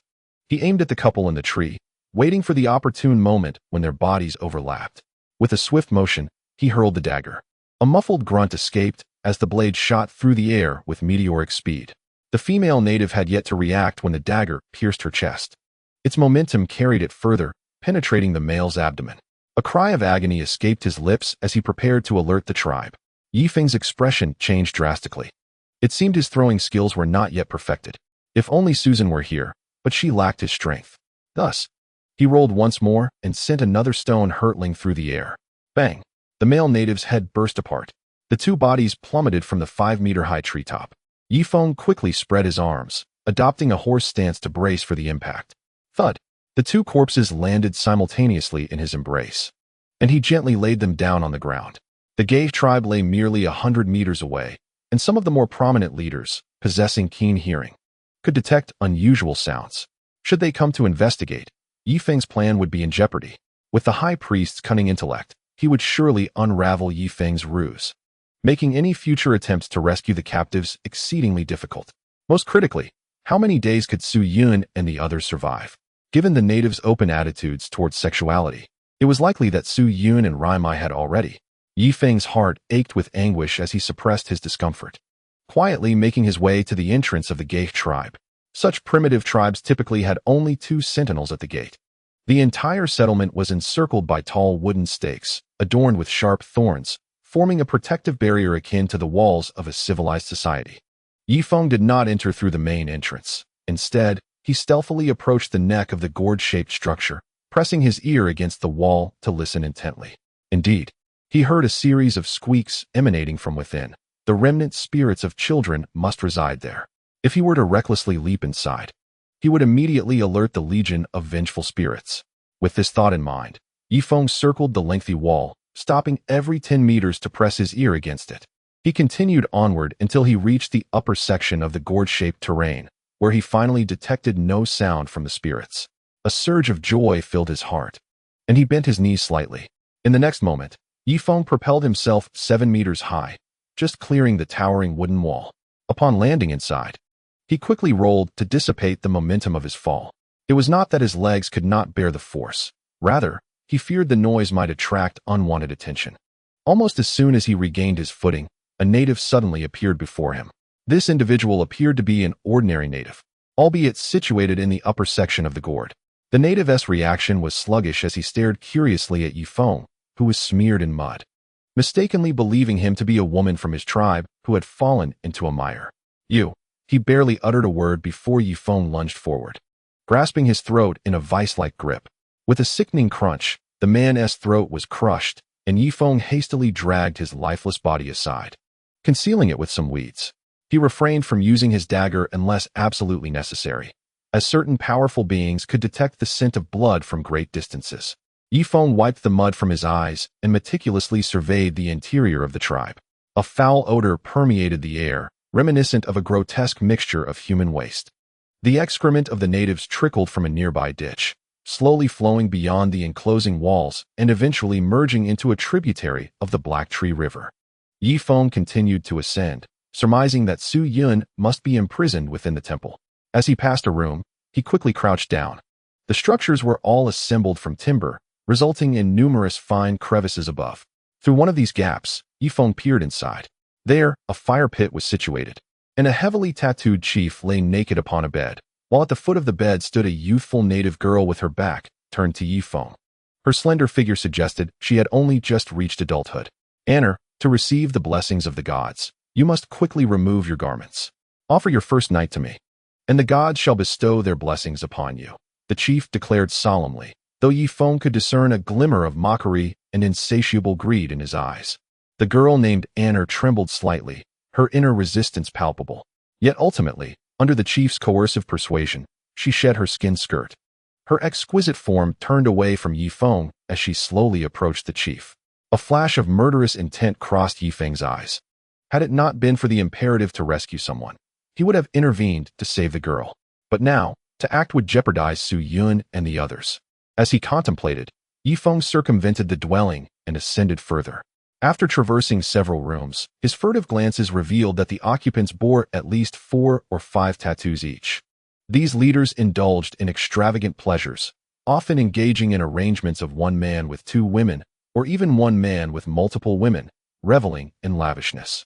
Speaker 1: he aimed at the couple in the tree, waiting for the opportune moment when their bodies overlapped. With a swift motion, he hurled the dagger. A muffled grunt escaped as the blade shot through the air with meteoric speed. The female native had yet to react when the dagger pierced her chest. Its momentum carried it further, penetrating the male's abdomen. A cry of agony escaped his lips as he prepared to alert the tribe. Yifeng's expression changed drastically. It seemed his throwing skills were not yet perfected. If only Susan were here, but she lacked his strength. Thus, he rolled once more and sent another stone hurtling through the air. Bang! The male native's head burst apart. The 2 bodies plummeted from the 5-meter-high treetop. Yifeng quickly spread his arms, adopting a horse stance to brace for the impact. Thud! The 2 corpses landed simultaneously in his embrace, and he gently laid them down on the ground. The Geich tribe lay merely 100 meters away, and some of the more prominent leaders, possessing keen hearing, could detect unusual sounds. Should they come to investigate, Yifeng's plan would be in jeopardy. With the high priest's cunning intellect, he would surely unravel Yi Feng's ruse, making any future attempts to rescue the captives exceedingly difficult. Most critically, how many days could Su Yun and the others survive? Given the natives' open attitudes towards sexuality, it was likely that Su Yun and Rai Mai had already. Yi Feng's heart ached with anguish as he suppressed his discomfort, quietly making his way to the entrance of the Gate tribe. Such primitive tribes typically had only 2 sentinels at the gate. The entire settlement was encircled by tall wooden stakes, adorned with sharp thorns, forming a protective barrier akin to the walls of a civilized society. Yi Feng did not enter through the main entrance. Instead, he stealthily approached the neck of the gourd-shaped structure, pressing his ear against the wall to listen intently. Indeed, he heard a series of squeaks emanating from within. The remnant spirits of children must reside there. If he were to recklessly leap inside, he would immediately alert the legion of vengeful spirits. With this thought in mind, Yi Feng circled the lengthy wall, stopping every 10 meters to press his ear against it. He continued onward until he reached the upper section of the gourd-shaped terrain, where he finally detected no sound from the spirits. A surge of joy filled his heart, and he bent his knees slightly. In the next moment, Yi Feng propelled himself 7 meters high, just clearing the towering wooden wall. Upon landing inside, he quickly rolled to dissipate the momentum of his fall. It was not that his legs could not bear the force. Rather, he feared the noise might attract unwanted attention. Almost as soon as he regained his footing, a native suddenly appeared before him. This individual appeared to be an ordinary native, albeit situated in the upper section of the gourd. The native's reaction was sluggish as he stared curiously at Yi Feng, who was smeared in mud, mistakenly believing him to be a woman from his tribe who had fallen into a mire. He barely uttered a word before Yi Feng lunged forward, grasping his throat in a vice-like grip. With a sickening crunch, the man's throat was crushed, and Yi Feng hastily dragged his lifeless body aside, concealing it with some weeds. He refrained from using his dagger unless absolutely necessary, as certain powerful beings could detect the scent of blood from great distances. Yi Feng wiped the mud from his eyes and meticulously surveyed the interior of the tribe. A foul odor permeated the air, reminiscent of a grotesque mixture of human waste. The excrement of the natives trickled from a nearby ditch, slowly flowing beyond the enclosing walls and eventually merging into a tributary of the Black Tree River. Yi Feng continued to ascend, surmising that Su Yun must be imprisoned within the temple. As he passed a room, he quickly crouched down. The structures were all assembled from timber, resulting in numerous fine crevices above. Through one of these gaps, Yi Feng peered inside. There, a fire pit was situated, and a heavily tattooed chief lay naked upon a bed, while at the foot of the bed stood a youthful native girl with her back turned to Yi Feng. Her slender figure suggested she had only just reached adulthood. "Enter, to receive the blessings of the gods, you must quickly remove your garments. Offer your first night to me, and the gods shall bestow their blessings upon you," the chief declared solemnly, though Yi Feng could discern a glimmer of mockery and insatiable greed in his eyes. The girl named Anna trembled slightly, her inner resistance palpable. Yet ultimately, under the chief's coercive persuasion, she shed her skin skirt. Her exquisite form turned away from Yi Feng as she slowly approached the chief. A flash of murderous intent crossed Yi Feng's eyes. Had it not been for the imperative to rescue someone, he would have intervened to save the girl. But now, to act would jeopardize Su Yun and the others. As he contemplated, Yi Feng circumvented the dwelling and ascended further. After traversing several rooms, his furtive glances revealed that the occupants bore at least 4 or 5 tattoos each. These leaders indulged in extravagant pleasures, often engaging in arrangements of one man with 2 women, or even one man with multiple women, reveling in lavishness.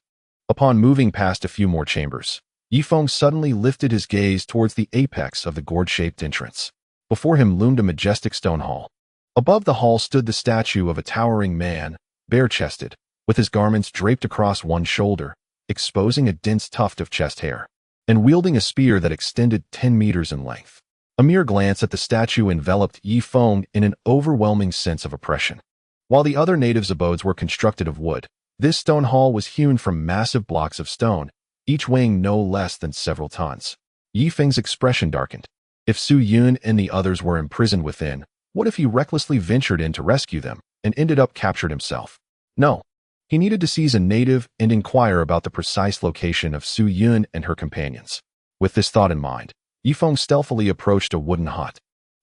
Speaker 1: Upon moving past a few more chambers, Yi Feng suddenly lifted his gaze towards the apex of the gourd-shaped entrance. Before him loomed a majestic stone hall. Above the hall stood the statue of a towering man, bare-chested, with his garments draped across one shoulder, exposing a dense tuft of chest hair, and wielding a spear that extended 10 meters in length. A mere glance at the statue enveloped Yi Feng in an overwhelming sense of oppression. While the other natives' abodes were constructed of wood, this stone hall was hewn from massive blocks of stone, each weighing no less than several tons. Yi Feng's expression darkened. If Su Yun and the others were imprisoned within, what if he recklessly ventured in to rescue them and ended up captured himself? No. He needed to seize a native and inquire about the precise location of Su Yun and her companions. With this thought in mind, Yi Feng stealthily approached a wooden hut.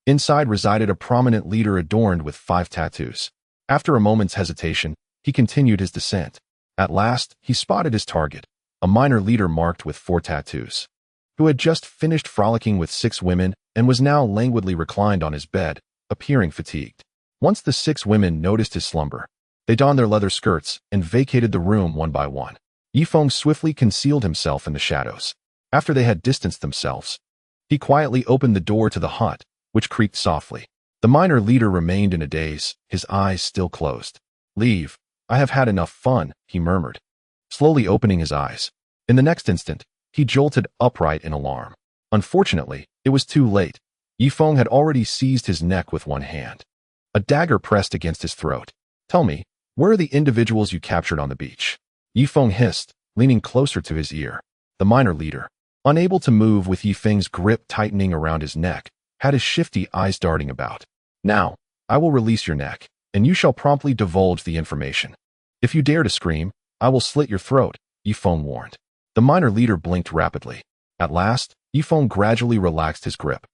Speaker 1: Inside resided a prominent leader adorned with 5 tattoos. After a moment's hesitation, he continued his descent. At last, he spotted his target, a minor leader marked with 4 tattoos, who had just finished frolicking with 6 women and was now languidly reclined on his bed, appearing fatigued. Once the 6 women noticed his slumber, they donned their leather skirts and vacated the room one by one. Yifeng swiftly concealed himself in the shadows. After they had distanced themselves, he quietly opened the door to the hut, which creaked softly. The minor leader remained in a daze, his eyes still closed. "Leave. I have had enough fun," he murmured, slowly opening his eyes. In the next instant, he jolted upright in alarm. Unfortunately, it was too late. Yifeng had already seized his neck with one hand. A dagger pressed against his throat. "Tell me, where are the individuals you captured on the beach?" Yifeng hissed, leaning closer to his ear. The minor leader, unable to move with Yifeng's grip tightening around his neck, had his shifty eyes darting about. "Now, I will release your neck, and you shall promptly divulge the information. If you dare to scream, I will slit your throat," Yifeng warned. The minor leader blinked rapidly. At last, Yifeng gradually relaxed his grip.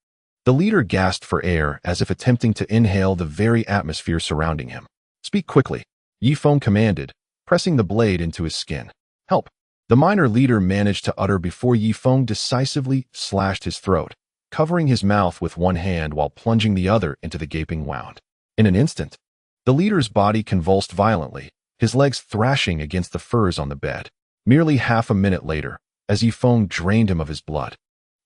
Speaker 1: The leader gasped for air as if attempting to inhale the very atmosphere surrounding him. "Speak quickly," Yifeng commanded, pressing the blade into his skin. "Help!" The minor leader managed to utter before Yifeng decisively slashed his throat, covering his mouth with one hand while plunging the other into the gaping wound. In an instant, the leader's body convulsed violently, his legs thrashing against the furs on the bed. Merely half a minute later, as Yifeng drained him of his blood,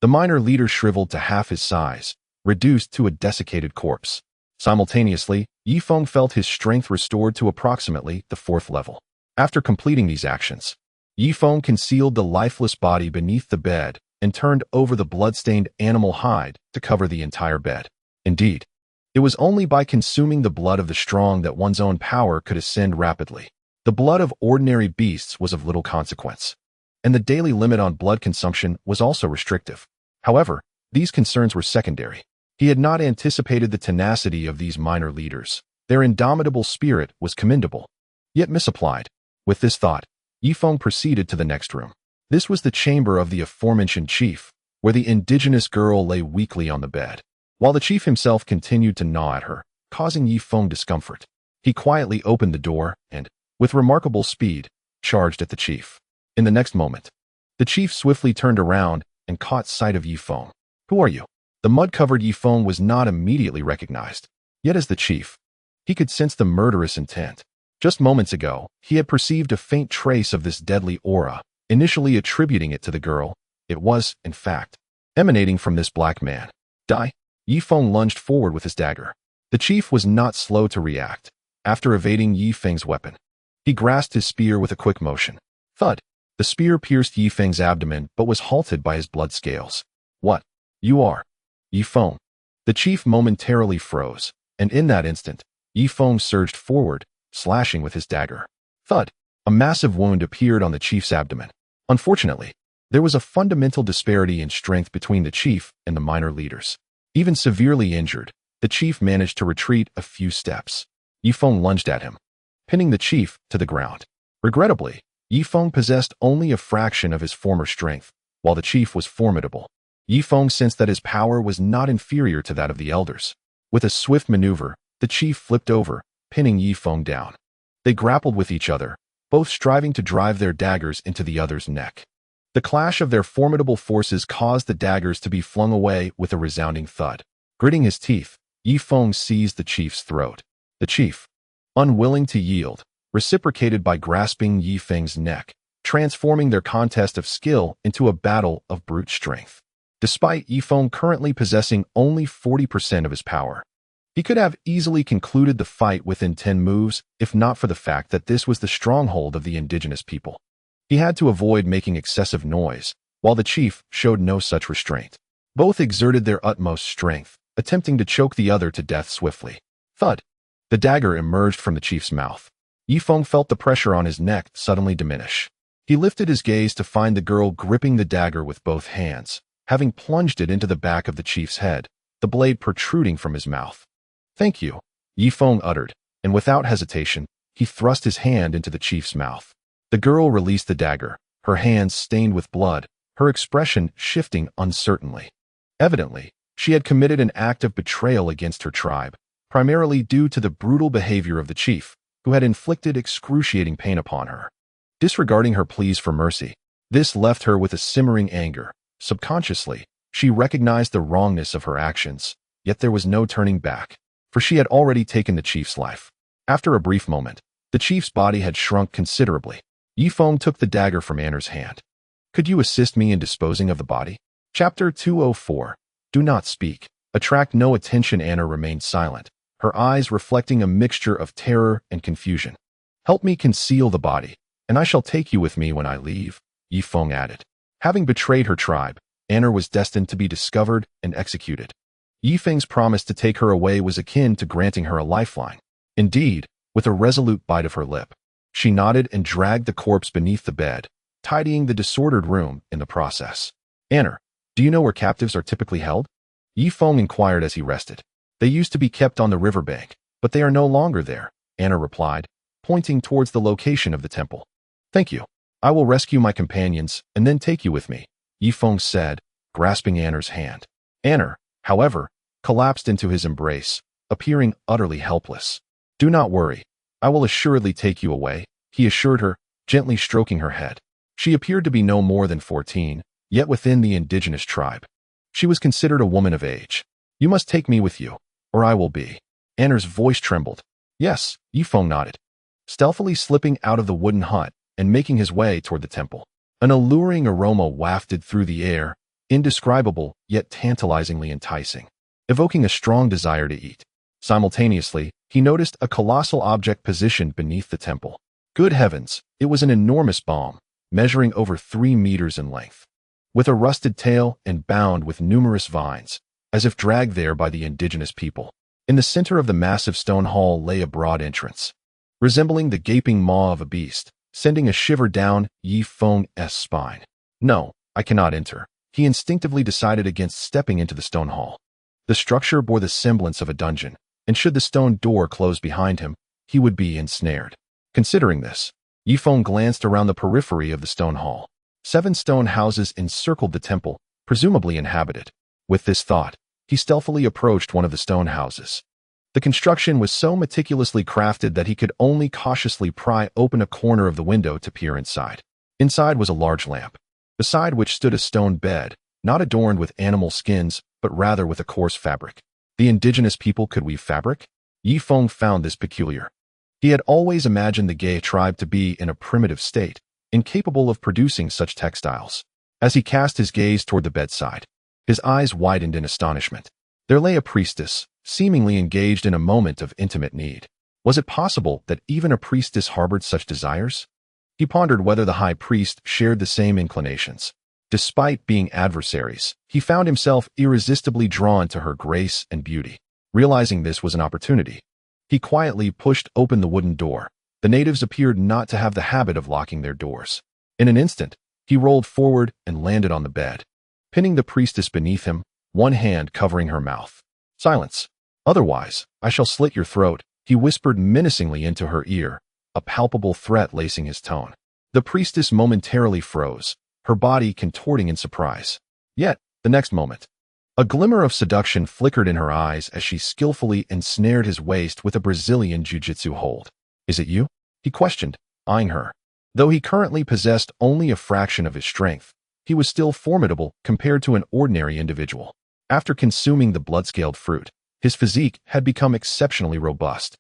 Speaker 1: the minor leader shriveled to half his size, reduced to a desiccated corpse. Simultaneously, Yifeng felt his strength restored to approximately the 4th level. After completing these actions, Yifeng concealed the lifeless body beneath the bed and turned over the blood-stained animal hide to cover the entire bed. Indeed, it was only by consuming the blood of the strong that one's own power could ascend rapidly. The blood of ordinary beasts was of little consequence, and the daily limit on blood consumption was also restrictive. However, these concerns were secondary. He had not anticipated the tenacity of these minor leaders. Their indomitable spirit was commendable, yet misapplied. With this thought, Yifeng proceeded to the next room. This was the chamber of the aforementioned chief, where the indigenous girl lay weakly on the bed, while the chief himself continued to gnaw at her, causing Yifeng discomfort. He quietly opened the door and, with remarkable speed, charged at the chief. In the next moment, the chief swiftly turned around and caught sight of Yifeng. "Who are you?" The mud-covered Yifeng was not immediately recognized. Yet as the chief, he could sense the murderous intent. Just moments ago, he had perceived a faint trace of this deadly aura, initially attributing it to the girl. It was, in fact, emanating from this black man. "Die!" Yifeng lunged forward with his dagger. The chief was not slow to react. After evading Yifeng's weapon, he grasped his spear with a quick motion. Thud! The spear pierced Yifeng's abdomen but was halted by his blood scales. "What? You are?" Yifeng. The chief momentarily froze, and in that instant, Yifeng surged forward, slashing with his dagger. Thud! A massive wound appeared on the chief's abdomen. Unfortunately, there was a fundamental disparity in strength between the chief and the minor leaders. Even severely injured, the chief managed to retreat a few steps. Yifeng lunged at him, pinning the chief to the ground. Regrettably, Yifeng possessed only a fraction of his former strength, while the chief was formidable. Yifeng sensed that his power was not inferior to that of the elders. With a swift maneuver, the chief flipped over, pinning Yifeng down. They grappled with each other, both striving to drive their daggers into the other's neck. The clash of their formidable forces caused the daggers to be flung away with a resounding thud. Gritting his teeth, Yifeng seized the chief's throat. The chief, unwilling to yield, reciprocated by grasping Yifeng's neck, transforming their contest of skill into a battle of brute strength. Despite Yifeng currently possessing only 40% of his power, he could have easily concluded the fight within 10 moves if not for the fact that this was the stronghold of the indigenous people. He had to avoid making excessive noise, while the chief showed no such restraint. Both exerted their utmost strength, attempting to choke the other to death swiftly. Thud! The dagger emerged from the chief's mouth. Yifeng felt the pressure on his neck suddenly diminish. He lifted his gaze to find the girl gripping the dagger with both hands, having plunged it into the back of the chief's head, the blade protruding from his mouth. "Thank you," Yifeng uttered, and without hesitation, he thrust his hand into the chief's mouth. The girl released the dagger, her hands stained with blood, her expression shifting uncertainly. Evidently, she had committed an act of betrayal against her tribe, primarily due to the brutal behavior of the chief, who had inflicted excruciating pain upon her. Disregarding her pleas for mercy, this left her with a simmering anger. Subconsciously, she recognized the wrongness of her actions, yet there was no turning back, for she had already taken the chief's life. After a brief moment, the chief's body had shrunk considerably. Yifeng took the dagger from Anna's hand. "Could you assist me in disposing of the body?" Chapter 204. Do not speak. Attract no attention. Anna remained silent, her eyes reflecting a mixture of terror and confusion. "Help me conceal the body, and I shall take you with me when I leave," Yifeng added. Having betrayed her tribe, Anna was destined to be discovered and executed. Yifeng's promise to take her away was akin to granting her a lifeline. Indeed, with a resolute bite of her lip, she nodded and dragged the corpse beneath the bed, tidying the disordered room in the process. "Anna, do you know where captives are typically held?" Yifeng inquired as he rested. "They used to be kept on the riverbank, but they are no longer there," Anna replied, pointing towards the location of the temple. "Thank you. I will rescue my companions and then take you with me," Yifeng said, grasping Anna's hand. Anna, however, collapsed into his embrace, appearing utterly helpless. "Do not worry. I will assuredly take you away," he assured her, gently stroking her head. She appeared to be no more than 14, yet within the indigenous tribe, she was considered a woman of age. "You must take me with you, or I will be." Anna's voice trembled. "Yes," Yifeng nodded, stealthily slipping out of the wooden hut and making his way toward the temple. An alluring aroma wafted through the air, indescribable yet tantalizingly enticing, evoking a strong desire to eat. Simultaneously, he noticed a colossal object positioned beneath the temple. Good heavens, it was an enormous bomb, measuring over 3 meters in length, with a rusted tail and bound with numerous vines, as if dragged there by the indigenous people. In the center of the massive stone hall lay a broad entrance, resembling the gaping maw of a beast, sending a shiver down Yifeng's spine. "No, I cannot enter." He instinctively decided against stepping into the stone hall. The structure bore the semblance of a dungeon, and should the stone door close behind him, he would be ensnared. Considering this, Yifeng glanced around the periphery of the stone hall. 7 stone houses encircled the temple, presumably inhabited. With this thought, he stealthily approached one of the stone houses. The construction was so meticulously crafted that he could only cautiously pry open a corner of the window to peer inside. Inside was a large lamp, beside which stood a stone bed, not adorned with animal skins, but rather with a coarse fabric. The indigenous people could weave fabric? Yifeng found this peculiar. He had always imagined the Gay tribe to be in a primitive state, incapable of producing such textiles. As he cast his gaze toward the bedside, his eyes widened in astonishment. There lay a priestess, seemingly engaged in a moment of intimate need. Was it possible that even a priestess harbored such desires? He pondered whether the high priest shared the same inclinations. Despite being adversaries, he found himself irresistibly drawn to her grace and beauty. Realizing this was an opportunity, he quietly pushed open the wooden door. The natives appeared not to have the habit of locking their doors. In an instant, he rolled forward and landed on the bed, pinning the priestess beneath him, one hand covering her mouth. "Silence. Otherwise, I shall slit your throat," he whispered menacingly into her ear, a palpable threat lacing his tone. The priestess momentarily froze, her body contorting in surprise. Yet, the next moment, a glimmer of seduction flickered in her eyes as she skillfully ensnared his waist with a Brazilian jiu-jitsu hold. "Is it you?" he questioned, eyeing her. Though he currently possessed only a fraction of his strength, he was still formidable compared to an ordinary individual. After consuming the blood-scaled fruit, his physique had become exceptionally robust.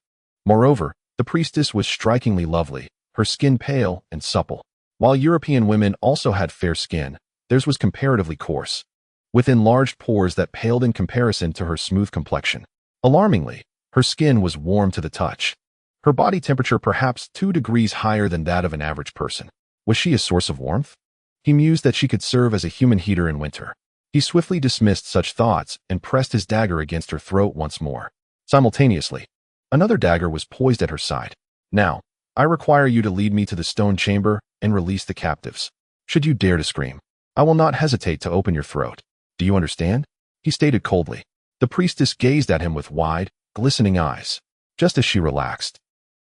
Speaker 1: Moreover, the priestess was strikingly lovely, her skin pale and supple. While European women also had fair skin, theirs was comparatively coarse, with enlarged pores that paled in comparison to her smooth complexion. Alarmingly, her skin was warm to the touch, her body temperature perhaps 2 degrees higher than that of an average person. Was she a source of warmth? He mused that she could serve as a human heater in winter. He swiftly dismissed such thoughts and pressed his dagger against her throat once more. Simultaneously, another dagger was poised at her side. "Now, I require you to lead me to the stone chamber and release the captives. Should you dare to scream, I will not hesitate to open your throat. Do you understand?" he stated coldly. The priestess gazed at him with wide, glistening eyes. Just as she relaxed,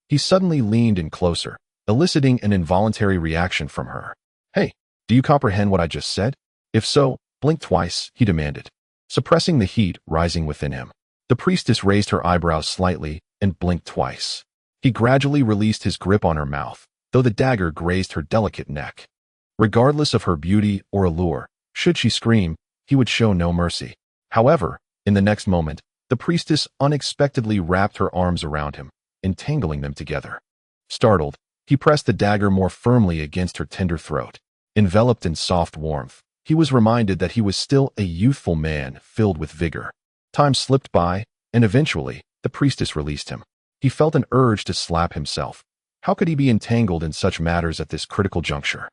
Speaker 1: he suddenly leaned in closer, eliciting an involuntary reaction from her. "Hey, do you comprehend what I just said? If so, blink twice," he demanded, suppressing the heat rising within him. The priestess raised her eyebrows slightly and blinked twice. He gradually released his grip on her mouth, though the dagger grazed her delicate neck. Regardless of her beauty or allure, should she scream, he would show no mercy. However, in the next moment, the priestess unexpectedly wrapped her arms around him, entangling them together. Startled, he pressed the dagger more firmly against her tender throat. Enveloped in soft warmth, he was reminded that he was still a youthful man filled with vigor. Time slipped by, and eventually, the priestess released him. He felt an urge to slap himself. How could he be entangled in such matters at this critical juncture?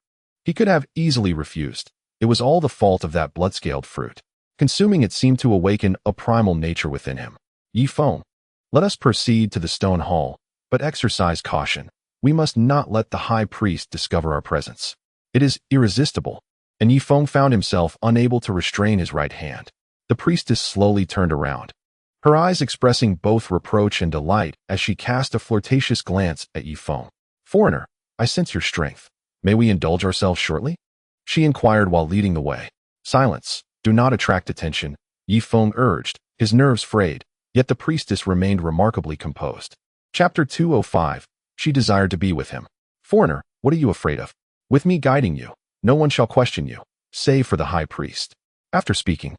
Speaker 1: He could have easily refused. It was all the fault of that blood-scaled fruit. Consuming it seemed to awaken a primal nature within him. Yi Feng, let us proceed to the stone hall, but exercise caution. We must not let the high priest discover our presence. It is irresistible, and Yi Feng found himself unable to restrain his right hand. The priestess slowly turned around, her eyes expressing both reproach and delight as she cast a flirtatious glance at Yi Feng. Foreigner, I sense your strength. May we indulge ourselves shortly? She inquired while leading the way. Silence. Do not attract attention, Yi Feng urged, his nerves frayed, yet the priestess remained remarkably composed. Chapter 205. She desired to be with him. Foreigner, what are you afraid of? With me guiding you, no one shall question you, save for the high priest. After speaking,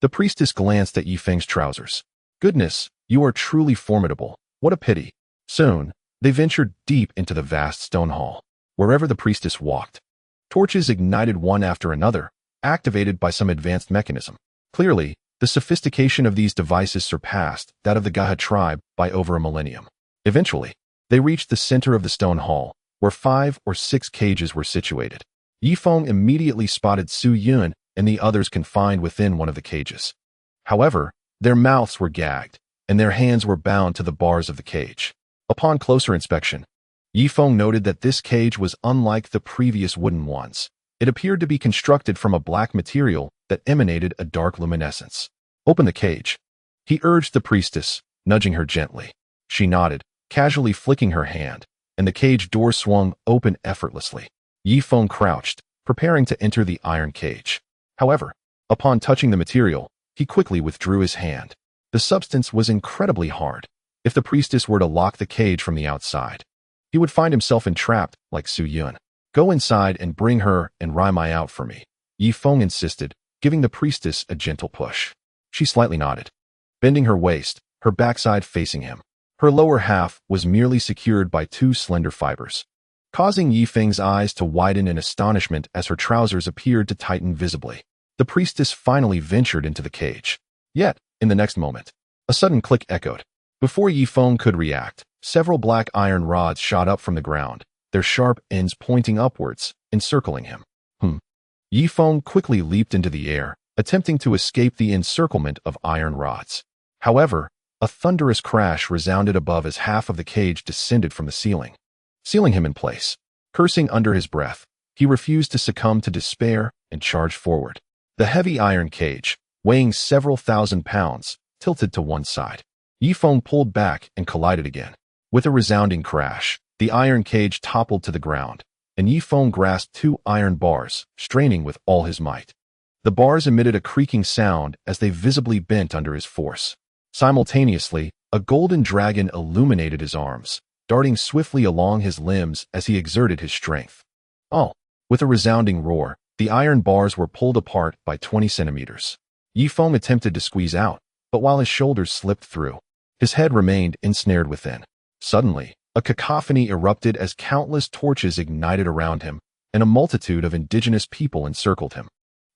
Speaker 1: the priestess glanced at Yi Feng's trousers. Goodness, you are truly formidable. What a pity. Soon, they ventured deep into the vast stone hall. Wherever the priestess walked, torches ignited one after another, activated by some advanced mechanism. Clearly, the sophistication of these devices surpassed that of the Gaha tribe by over a millennium. Eventually, they reached the center of the stone hall, where 5 or 6 cages were situated. Yi Feng immediately spotted Su Yun and the others confined within one of the cages. However, their mouths were gagged, and their hands were bound to the bars of the cage. Upon closer inspection, Yi Feng noted that this cage was unlike the previous wooden ones. It appeared to be constructed from a black material that emanated a dark luminescence. Open the cage, he urged the priestess, nudging her gently. She nodded, casually flicking her hand, and the cage door swung open effortlessly. Yi Feng crouched, preparing to enter the iron cage. However, upon touching the material, he quickly withdrew his hand. The substance was incredibly hard. If the priestess were to lock the cage from the outside, he would find himself entrapped like Su Yun. Go inside and bring her and Raimai out for me, Yi Feng insisted, giving the priestess a gentle push. She slightly nodded, bending her waist, her backside facing him. Her lower half was merely secured by 2 slender fibers, causing Yi Feng's eyes to widen in astonishment as her trousers appeared to tighten visibly. The priestess finally ventured into the cage. Yet, in the next moment, a sudden click echoed. Before Yi Feng could react, several black iron rods shot up from the ground, their sharp ends pointing upwards, encircling him. Yi Feng quickly leaped into the air, attempting to escape the encirclement of iron rods. However, a thunderous crash resounded above as half of the cage descended from the ceiling, sealing him in place. Cursing under his breath, he refused to succumb to despair and charged forward. The heavy iron cage, weighing several thousand pounds, tilted to one side. Yi Feng pulled back and collided again. With a resounding crash, the iron cage toppled to the ground, and Yi Feng grasped 2 iron bars, straining with all his might. The bars emitted a creaking sound as they visibly bent under his force. Simultaneously, a golden dragon illuminated his arms, darting swiftly along his limbs as he exerted his strength. With a resounding roar, the iron bars were pulled apart by 20 centimeters. Yi Feng attempted to squeeze out, but while his shoulders slipped through, his head remained ensnared within. Suddenly, a cacophony erupted as countless torches ignited around him, and a multitude of indigenous people encircled him.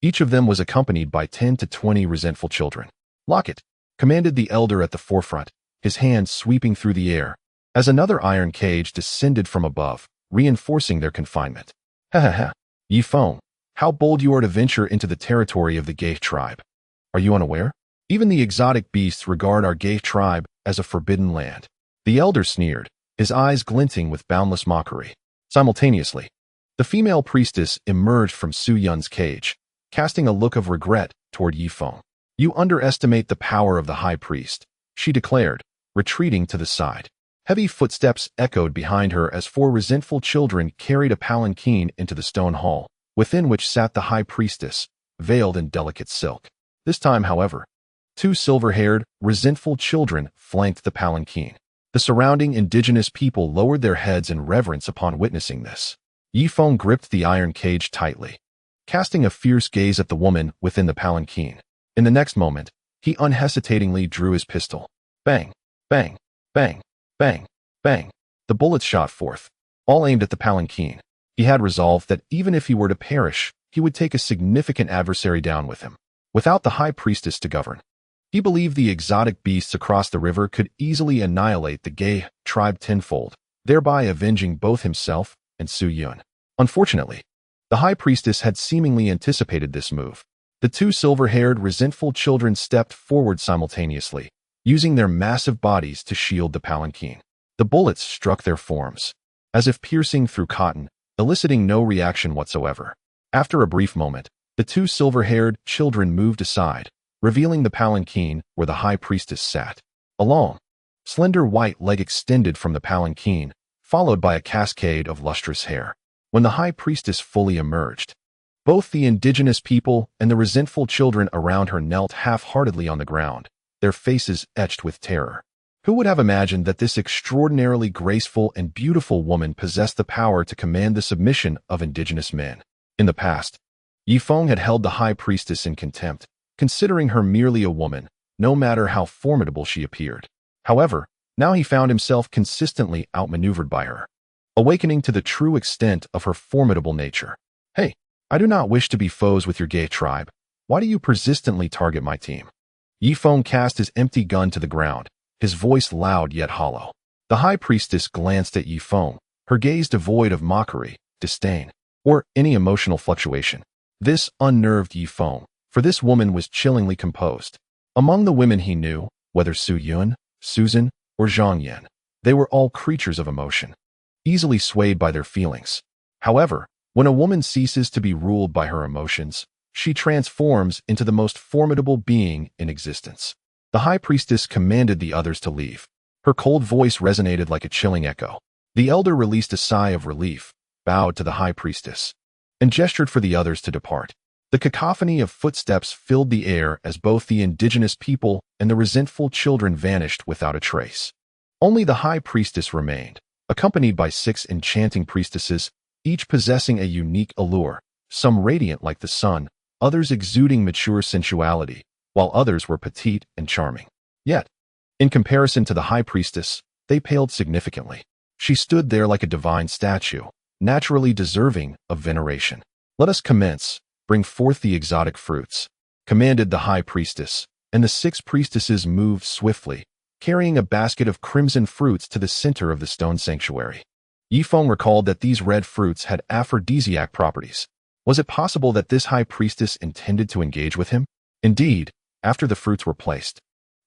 Speaker 1: Each of them was accompanied by 10 to 20 resentful children. Lock it, commanded the elder at the forefront, his hand sweeping through the air, as another iron cage descended from above, reinforcing their confinement. Ha, Yi Feng, how bold you are to venture into the territory of the Gahe tribe. Are you unaware? Even the exotic beasts regard our Gahe tribe as a forbidden land. The elder sneered, his eyes glinting with boundless mockery. Simultaneously, the female priestess emerged from Su Yun's cage, casting a look of regret toward Yi Feng. You underestimate the power of the high priest, she declared, retreating to the side. Heavy footsteps echoed behind her as 4 resentful children carried a palanquin into the stone hall, within which sat the high priestess, veiled in delicate silk. This time, however, Two silver-haired, resentful children flanked the palanquin. The surrounding indigenous people lowered their heads in reverence upon witnessing this. Yifeng gripped the iron cage tightly, casting a fierce gaze at the woman within the palanquin. In the next moment, he unhesitatingly drew his pistol. Bang, bang, bang, bang, bang. The bullets shot forth, all aimed at the palanquin. He had resolved that even if he were to perish, he would take a significant adversary down with him, without the high priestess to govern. He believed the exotic beasts across the river could easily annihilate the gay tribe tenfold, thereby avenging both himself and Su Yun. Unfortunately, the high priestess had seemingly anticipated this move. The two silver-haired, resentful children stepped forward simultaneously, using their massive bodies to shield the palanquin. The bullets struck their forms, as if piercing through cotton, eliciting no reaction whatsoever. After a brief moment, the two silver-haired children moved aside, revealing the palanquin where the high priestess sat. A long, slender white leg extended from the palanquin, followed by a cascade of lustrous hair. When the high priestess fully emerged, both the indigenous people and the resentful children around her knelt half-heartedly on the ground, their faces etched with terror. Who would have imagined that this extraordinarily graceful and beautiful woman possessed the power to command the submission of indigenous men? In the past, Yifeng had held the high priestess in contempt, considering her merely a woman, no matter how formidable she appeared. However, now he found himself consistently outmaneuvered by her, awakening to the true extent of her formidable nature. Hey, I do not wish to be foes with your gay tribe. Why do you persistently target my team? Yifeng cast his empty gun to the ground, his voice loud yet hollow. The high priestess glanced at Yifeng, her gaze devoid of mockery, disdain, or any emotional fluctuation. This unnerved Yifeng, for this woman was chillingly composed. Among the women he knew, whether Su Yun, Susan, or Zhang Yan, they were all creatures of emotion, easily swayed by their feelings. However, when a woman ceases to be ruled by her emotions, she transforms into the most formidable being in existence. The high priestess commanded the others to leave. Her cold voice resonated like a chilling echo. The elder released a sigh of relief, bowed to the high priestess, and gestured for the others to depart. The cacophony of footsteps filled the air as both the indigenous people and the resentful children vanished without a trace. Only the high priestess remained, accompanied by 6 enchanting priestesses, each possessing a unique allure, some radiant like the sun, others exuding mature sensuality, while others were petite and charming. Yet, in comparison to the high priestess, they paled significantly. She stood there like a divine statue, naturally deserving of veneration. Let us commence. Bring forth the exotic fruits, commanded the high priestess, and the 6 priestesses moved swiftly, carrying a basket of crimson fruits to the center of the stone sanctuary. Yifeng recalled that these red fruits had aphrodisiac properties. Was it possible that this high priestess intended to engage with him? Indeed, after the fruits were placed,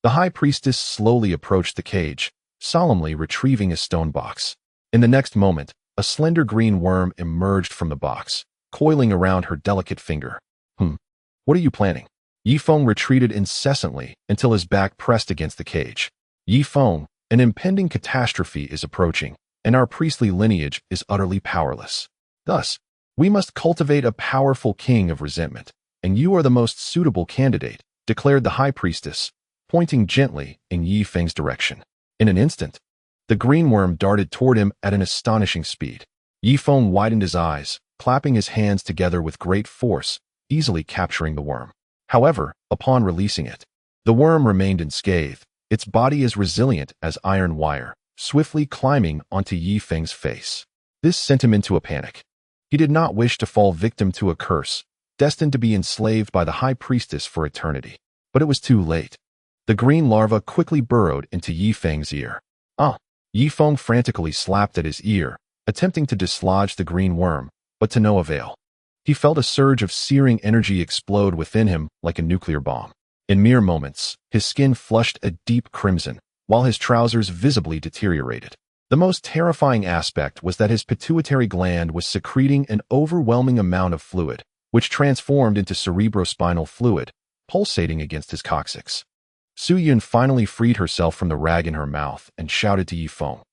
Speaker 1: the high priestess slowly approached the cage, solemnly retrieving a stone box. In the next moment, a slender green worm emerged from the box, coiling around her delicate finger. What are you planning? Yifeng retreated incessantly until his back pressed against the cage. Yifeng, an impending catastrophe is approaching, and our priestly lineage is utterly powerless. Thus, we must cultivate a powerful king of resentment, and you are the most suitable candidate, declared the high priestess, pointing gently in Yifeng's direction. In an instant, the green worm darted toward him at an astonishing speed. Yifeng widened his eyes, clapping his hands together with great force, easily capturing the worm. However, upon releasing it, the worm remained unscathed, its body as resilient as iron wire, swiftly climbing onto Yifeng's face. This sent him into a panic. He did not wish to fall victim to a curse, destined to be enslaved by the high priestess for eternity. But it was too late. The green larva quickly burrowed into Yifeng's ear. Yifeng frantically slapped at his ear, attempting to dislodge the green worm, but to no avail. He felt a surge of searing energy explode within him like a nuclear bomb. In mere moments, his skin flushed a deep crimson, while his trousers visibly deteriorated. The most terrifying aspect was that his pituitary gland was secreting an overwhelming amount of fluid, which transformed into cerebrospinal fluid, pulsating against his coccyx. Su Yun finally freed herself from the rag in her mouth and shouted to Yifeng,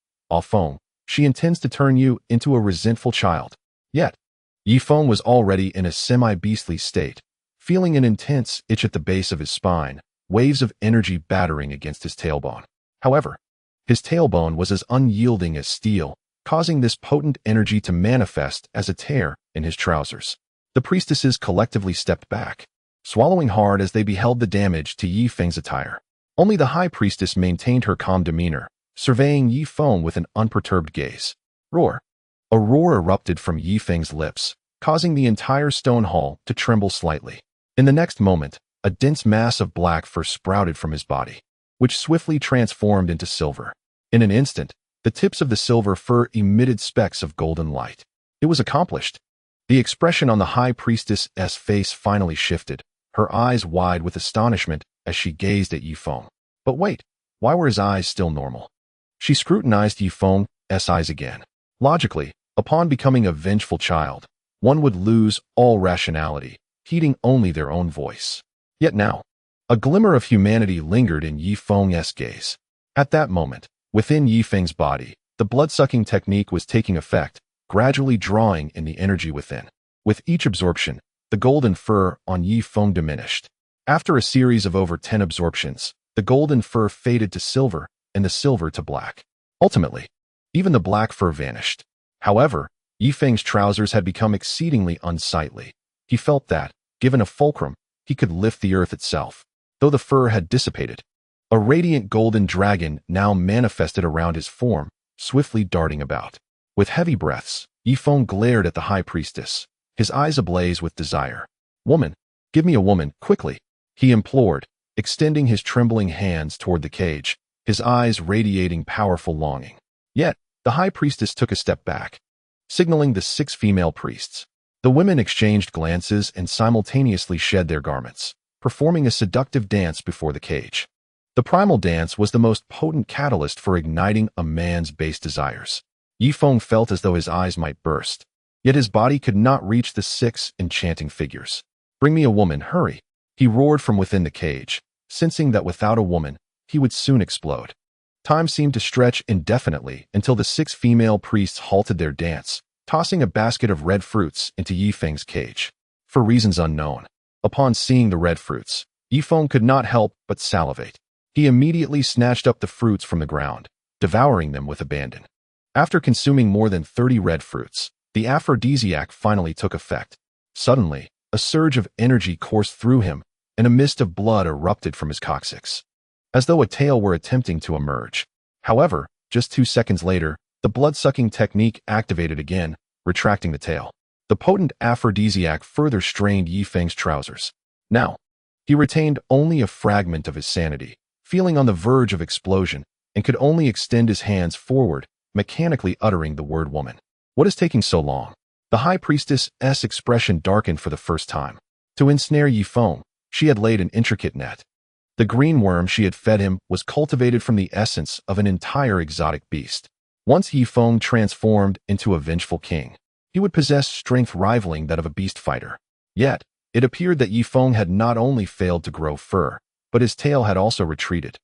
Speaker 1: "Feng, she intends to turn you into a resentful child." Yet, Yifeng was already in a semi-beastly state, feeling an intense itch at the base of his spine, waves of energy battering against his tailbone. However, his tailbone was as unyielding as steel, causing this potent energy to manifest as a tear in his trousers. The priestesses collectively stepped back, swallowing hard as they beheld the damage to Yi Feng's attire. Only the high priestess maintained her calm demeanor, surveying Yi Feng with an unperturbed gaze. Roar! A roar erupted from Yi Feng's lips, causing the entire stone hall to tremble slightly. In the next moment, a dense mass of black fur sprouted from his body, which swiftly transformed into silver. In an instant, the tips of the silver fur emitted specks of golden light. It was accomplished. The expression on the high priestess's face finally shifted, her eyes wide with astonishment as she gazed at Yi Feng. But wait, why were his eyes still normal? She scrutinized Yi Feng's eyes again. Logically, upon becoming a vengeful child, one would lose all rationality, heeding only their own voice. Yet now, a glimmer of humanity lingered in Yi Feng's gaze. At that moment, within Yi Feng's body, the blood-sucking technique was taking effect, gradually drawing in the energy within. With each absorption, the golden fur on Yi Feng diminished. After a series of over 10 absorptions, the golden fur faded to silver and the silver to black. Ultimately, even the black fur vanished. However, Yi Feng's trousers had become exceedingly unsightly. He felt that, given a fulcrum, he could lift the earth itself. Though the fur had dissipated, a radiant golden dragon now manifested around his form, swiftly darting about. With heavy breaths, Yi Feng glared at the high priestess, his eyes ablaze with desire. "Woman, give me a woman, quickly," he implored, extending his trembling hands toward the cage, his eyes radiating powerful longing. Yet, the high priestess took a step back, signaling the 6 female priests. The women exchanged glances and simultaneously shed their garments, performing a seductive dance before the cage. The primal dance was the most potent catalyst for igniting a man's base desires. Yi Feng felt as though his eyes might burst, yet his body could not reach the 6 enchanting figures. "Bring me a woman, hurry!" he roared from within the cage, sensing that without a woman, he would soon explode. Time seemed to stretch indefinitely until the 6 female priests halted their dance, tossing a basket of red fruits into Yi Feng's cage. For reasons unknown, upon seeing the red fruits, Yi Feng could not help but salivate. He immediately snatched up the fruits from the ground, devouring them with abandon. After consuming more than 30 red fruits, the aphrodisiac finally took effect. Suddenly, a surge of energy coursed through him, and a mist of blood erupted from his coccyx, as though a tail were attempting to emerge. However, just 2 seconds later, the blood-sucking technique activated again, retracting the tail. The potent aphrodisiac further strained Yi Feng's trousers. Now, he retained only a fragment of his sanity, feeling on the verge of explosion, and could only extend his hands forward, mechanically uttering the word woman. "What is taking so long?" The high priestess's expression darkened for the first time. To ensnare Yi Feng, she had laid an intricate net. The green worm she had fed him was cultivated from the essence of an entire exotic beast. Once Yi Feng transformed into a vengeful king, he would possess strength rivaling that of a beast fighter. Yet, it appeared that Yi Feng had not only failed to grow fur, but his tail had also retreated,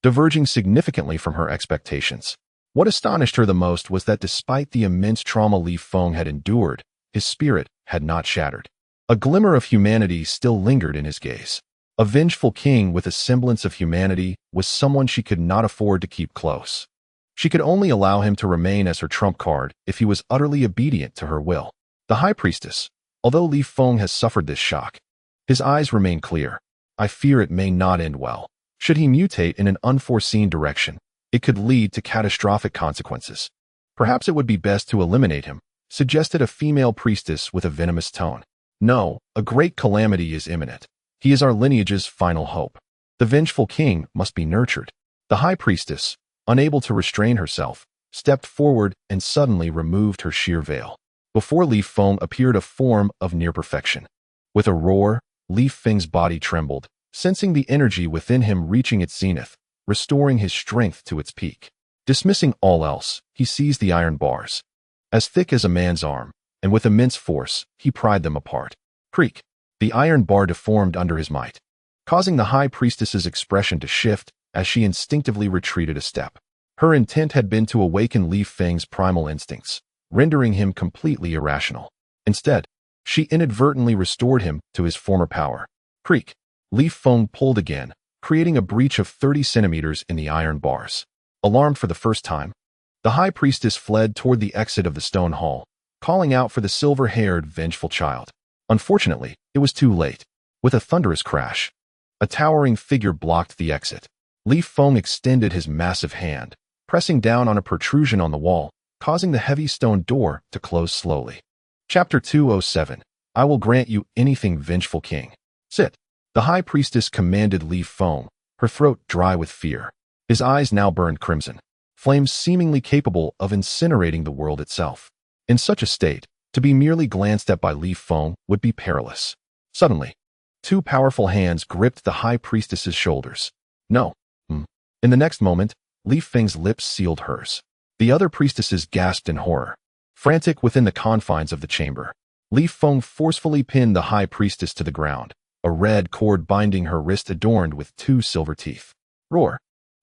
Speaker 1: diverging significantly from her expectations. What astonished her the most was that despite the immense trauma Yi Feng had endured, his spirit had not shattered. A glimmer of humanity still lingered in his gaze. A vengeful king with a semblance of humanity was someone she could not afford to keep close. She could only allow him to remain as her trump card if he was utterly obedient to her will. The high priestess, although Yi Feng has suffered this shock, his eyes remain clear. "I fear it may not end well. Should he mutate in an unforeseen direction, it could lead to catastrophic consequences. Perhaps it would be best to eliminate him," suggested a female priestess with a venomous tone. "No, a great calamity is imminent. He is our lineage's final hope. The vengeful king must be nurtured." The high priestess, unable to restrain herself, stepped forward and suddenly removed her sheer veil. Before Yi Feng appeared a form of near perfection. With a roar, Yi Feng's body trembled, sensing the energy within him reaching its zenith, restoring his strength to its peak. Dismissing all else, he seized the iron bars. As thick as a man's arm, and with immense force, he pried them apart. Creak! The iron bar deformed under his might, causing the high priestess's expression to shift as she instinctively retreated a step. Her intent had been to awaken Yi Feng's primal instincts, rendering him completely irrational. Instead, she inadvertently restored him to his former power. Creak! Yi Feng pulled again, creating a breach of 30 centimeters in the iron bars. Alarmed for the first time, the high priestess fled toward the exit of the stone hall, calling out for the silver-haired, vengeful child. Unfortunately, it was too late. With a thunderous crash, a towering figure blocked the exit. Li Feng extended his massive hand, pressing down on a protrusion on the wall, causing the heavy stone door to close slowly. Chapter 207. I will grant you anything, vengeful king. Sit. The high priestess commanded Li Feng, her throat dry with fear. His eyes now burned crimson, flames seemingly capable of incinerating the world itself. In such a state, to be merely glanced at by Li Feng would be perilous. Suddenly, two powerful hands gripped the high priestess's shoulders. No. In the next moment, Li Feng's lips sealed hers. The other priestesses gasped in horror. Frantic within the confines of the chamber, Li Feng forcefully pinned the high priestess to the ground, a red cord binding her wrist adorned with two silver teeth. Roar!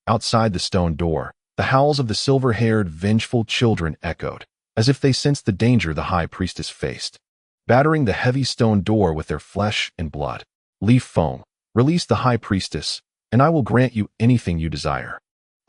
Speaker 1: Outside the stone door, the howls of the silver-haired, vengeful children echoed, as if they sensed the danger the high priestess faced. Battering the heavy stone door with their flesh and blood, Li Feng, release the high priestess, and I will grant you anything you desire.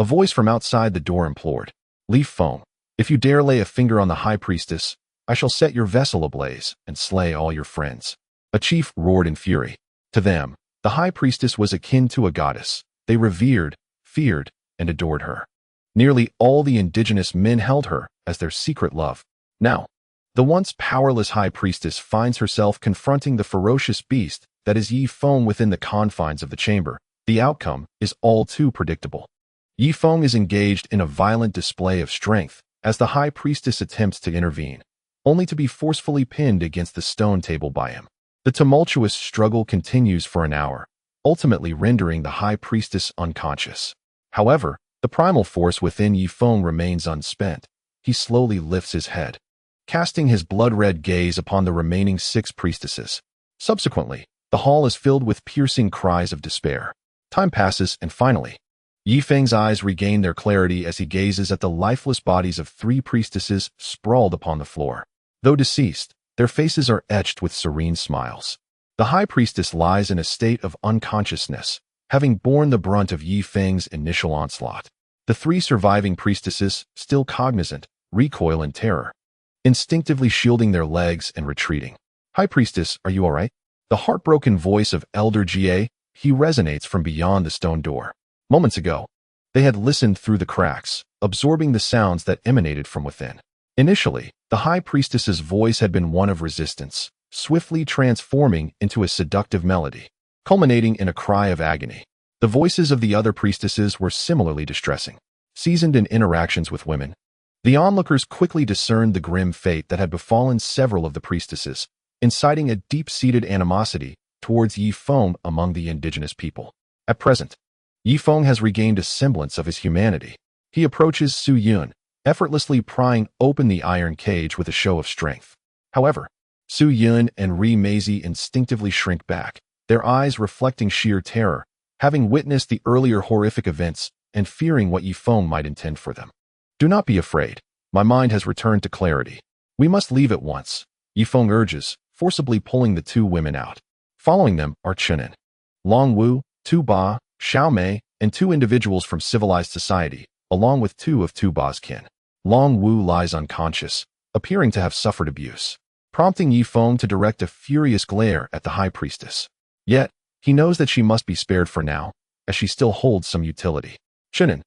Speaker 1: A voice from outside the door implored. Li Feng, if you dare lay a finger on the high priestess, I shall set your vessel ablaze and slay all your friends. A chief roared in fury. To them, the high priestess was akin to a goddess. They revered, feared, and adored her. Nearly all the indigenous men held her as their secret love. Now, the once powerless high priestess finds herself confronting the ferocious beast that is Yi Feng within the confines of the chamber. The outcome is all too predictable. Yi Feng is engaged in a violent display of strength as the high priestess attempts to intervene, only to be forcefully pinned against the stone table by him. The tumultuous struggle continues for an hour, ultimately rendering the high priestess unconscious. However, the primal force within Yi Feng remains unspent. He slowly lifts his head, casting his blood-red gaze upon the remaining 6 priestesses. Subsequently, the hall is filled with piercing cries of despair. Time passes, and finally, Yi Feng's eyes regain their clarity as he gazes at the lifeless bodies of 3 priestesses sprawled upon the floor. Though deceased, their faces are etched with serene smiles. The high priestess lies in a state of unconsciousness, having borne the brunt of Yi Feng's initial onslaught. The 3 surviving priestesses, still cognizant, recoil in terror, instinctively shielding their legs and retreating. High priestess, are you all right? The heartbroken voice of Elder Jie, he resonates from beyond the stone door. Moments ago, they had listened through the cracks, absorbing the sounds that emanated from within. Initially, the high priestess's voice had been one of resistance, swiftly transforming into a seductive melody, culminating in a cry of agony. The voices of the other priestesses were similarly distressing. Seasoned in interactions with women, the onlookers quickly discerned the grim fate that had befallen several of the priestesses, inciting a deep-seated animosity towards Yi Feng among the indigenous people. At present, Yi Feng has regained a semblance of his humanity. He approaches Su Yun, effortlessly prying open the iron cage with a show of strength. However, Su Yun and Ri Meizi instinctively shrink back, their eyes reflecting sheer terror, having witnessed the earlier horrific events and fearing what Yi Feng might intend for them. Do not be afraid. My mind has returned to clarity. We must leave at once, Yi Feng urges, forcibly pulling the 2 women out. Following them are Chenin, Long Wu, Tu Ba, Xiao Mei, and 2 individuals from civilized society, along with 2 of Tu Ba's kin. Long Wu lies unconscious, appearing to have suffered abuse, prompting Yi Feng to direct a furious glare at the high priestess. Yet, he knows that she must be spared for now, as she still holds some utility. Chenin,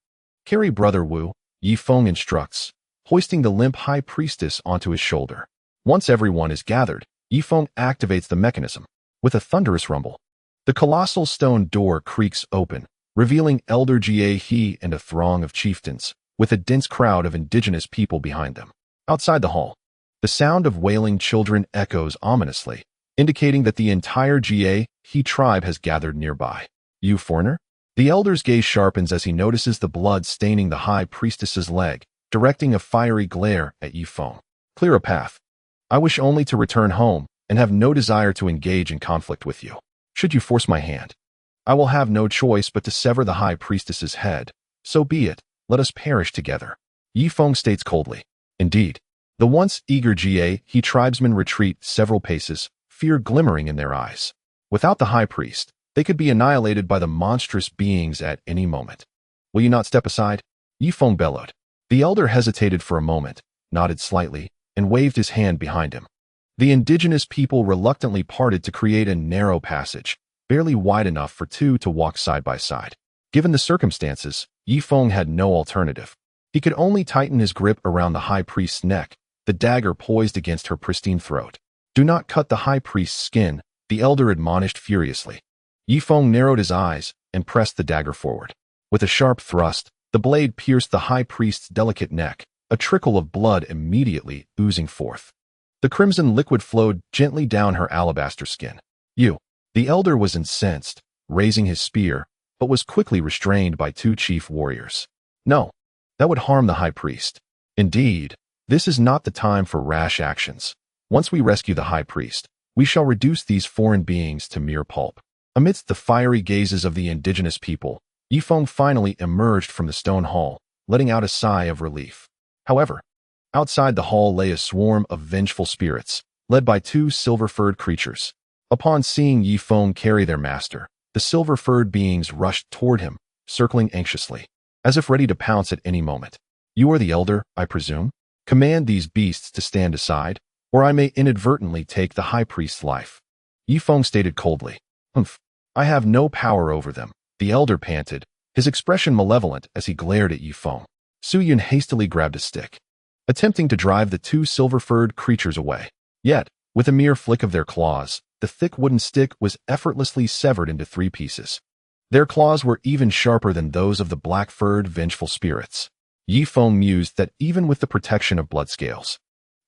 Speaker 1: carry Brother Wu, Yi Feng instructs, hoisting the limp high priestess onto his shoulder. Once everyone is gathered, Yi Feng activates the mechanism. With a thunderous rumble, the colossal stone door creaks open, revealing Elder Jie He and a throng of chieftains, with a dense crowd of indigenous people behind them. Outside the hall, the sound of wailing children echoes ominously, indicating that the entire Jie He tribe has gathered nearby. You foreigner? The elder's gaze sharpens as he notices the blood staining the high priestess's leg, directing a fiery glare at Yi Feng. Clear a path. I wish only to return home and have no desire to engage in conflict with you. Should you force my hand, I will have no choice but to sever the high priestess's head. So be it, let us perish together. Yi Feng states coldly. Indeed, the once eager Jie He tribesmen retreat several paces, fear glimmering in their eyes. Without the high priest, They could be annihilated by the monstrous beings at any moment. Will you not step aside? Yifeng bellowed. The elder hesitated for a moment, nodded slightly, and waved his hand behind him. The indigenous people reluctantly parted to create a narrow passage, barely wide enough for two to walk side by side. Given the circumstances, Yifeng had no alternative. He could only tighten his grip around the high priest's neck, the dagger poised against her pristine throat. Do not cut the high priest's skin, the elder admonished furiously. Yifeng narrowed his eyes and pressed the dagger forward. With a sharp thrust, the blade pierced the high priest's delicate neck, a trickle of blood immediately oozing forth. The crimson liquid flowed gently down her alabaster skin. You. The elder was incensed, raising his spear, but was quickly restrained by two chief warriors. No, that would harm the high priest. Indeed, this is not the time for rash actions. Once we rescue the high priest, we shall reduce these foreign beings to mere pulp. Amidst the fiery gazes of the indigenous people, Yifeng finally emerged from the stone hall, letting out a sigh of relief. However, outside the hall lay a swarm of vengeful spirits, led by two silver-furred creatures. Upon seeing Yifeng carry their master, the silver-furred beings rushed toward him, circling anxiously, as if ready to pounce at any moment. You are the elder, I presume? Command these beasts to stand aside, or I may inadvertently take the high priest's life. Yifeng stated coldly. Humph. I have no power over them, the elder panted, his expression malevolent as he glared at Yifeng. Suyun hastily grabbed a stick, attempting to drive the two silver-furred creatures away. Yet, with a mere flick of their claws, the thick wooden stick was effortlessly severed into 3 pieces. Their claws were even sharper than those of the black-furred vengeful spirits. Yifeng mused that even with the protection of blood scales,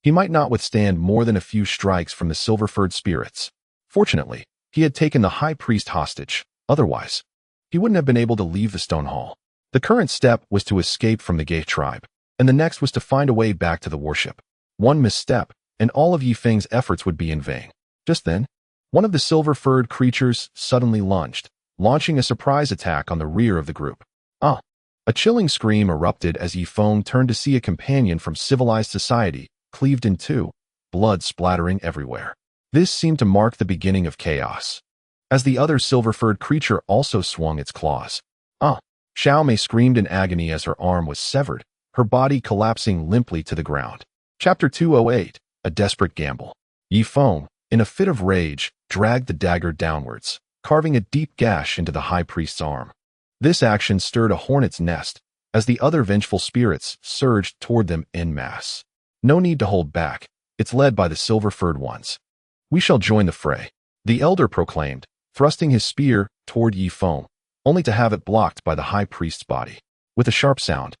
Speaker 1: he might not withstand more than a few strikes from the silver-furred spirits. Fortunately, he had taken the high priest hostage. Otherwise, he wouldn't have been able to leave the stone hall. The current step was to escape from the Gay tribe, and the next was to find a way back to the worship. One misstep, and all of Yifeng's efforts would be in vain. Just then, one of the silver-furred creatures suddenly lunged, launching a surprise attack on the rear of the group. Ah! A chilling scream erupted as Yifeng turned to see a companion from civilized society, cleaved in two, blood splattering everywhere. This seemed to mark the beginning of chaos, as the other silver-furred creature also swung its claws. Ah! Xiaomei screamed in agony as her arm was severed, her body collapsing limply to the ground. Chapter 208, A Desperate Gamble. Yifeng, in a fit of rage, dragged the dagger downwards, carving a deep gash into the high priest's arm. This action stirred a hornet's nest, as the other vengeful spirits surged toward them en masse. No need to hold back, it's led by the silver-furred ones. We shall join the fray, the elder proclaimed, thrusting his spear toward Yifeng, only to have it blocked by the high priest's body. With a sharp sound,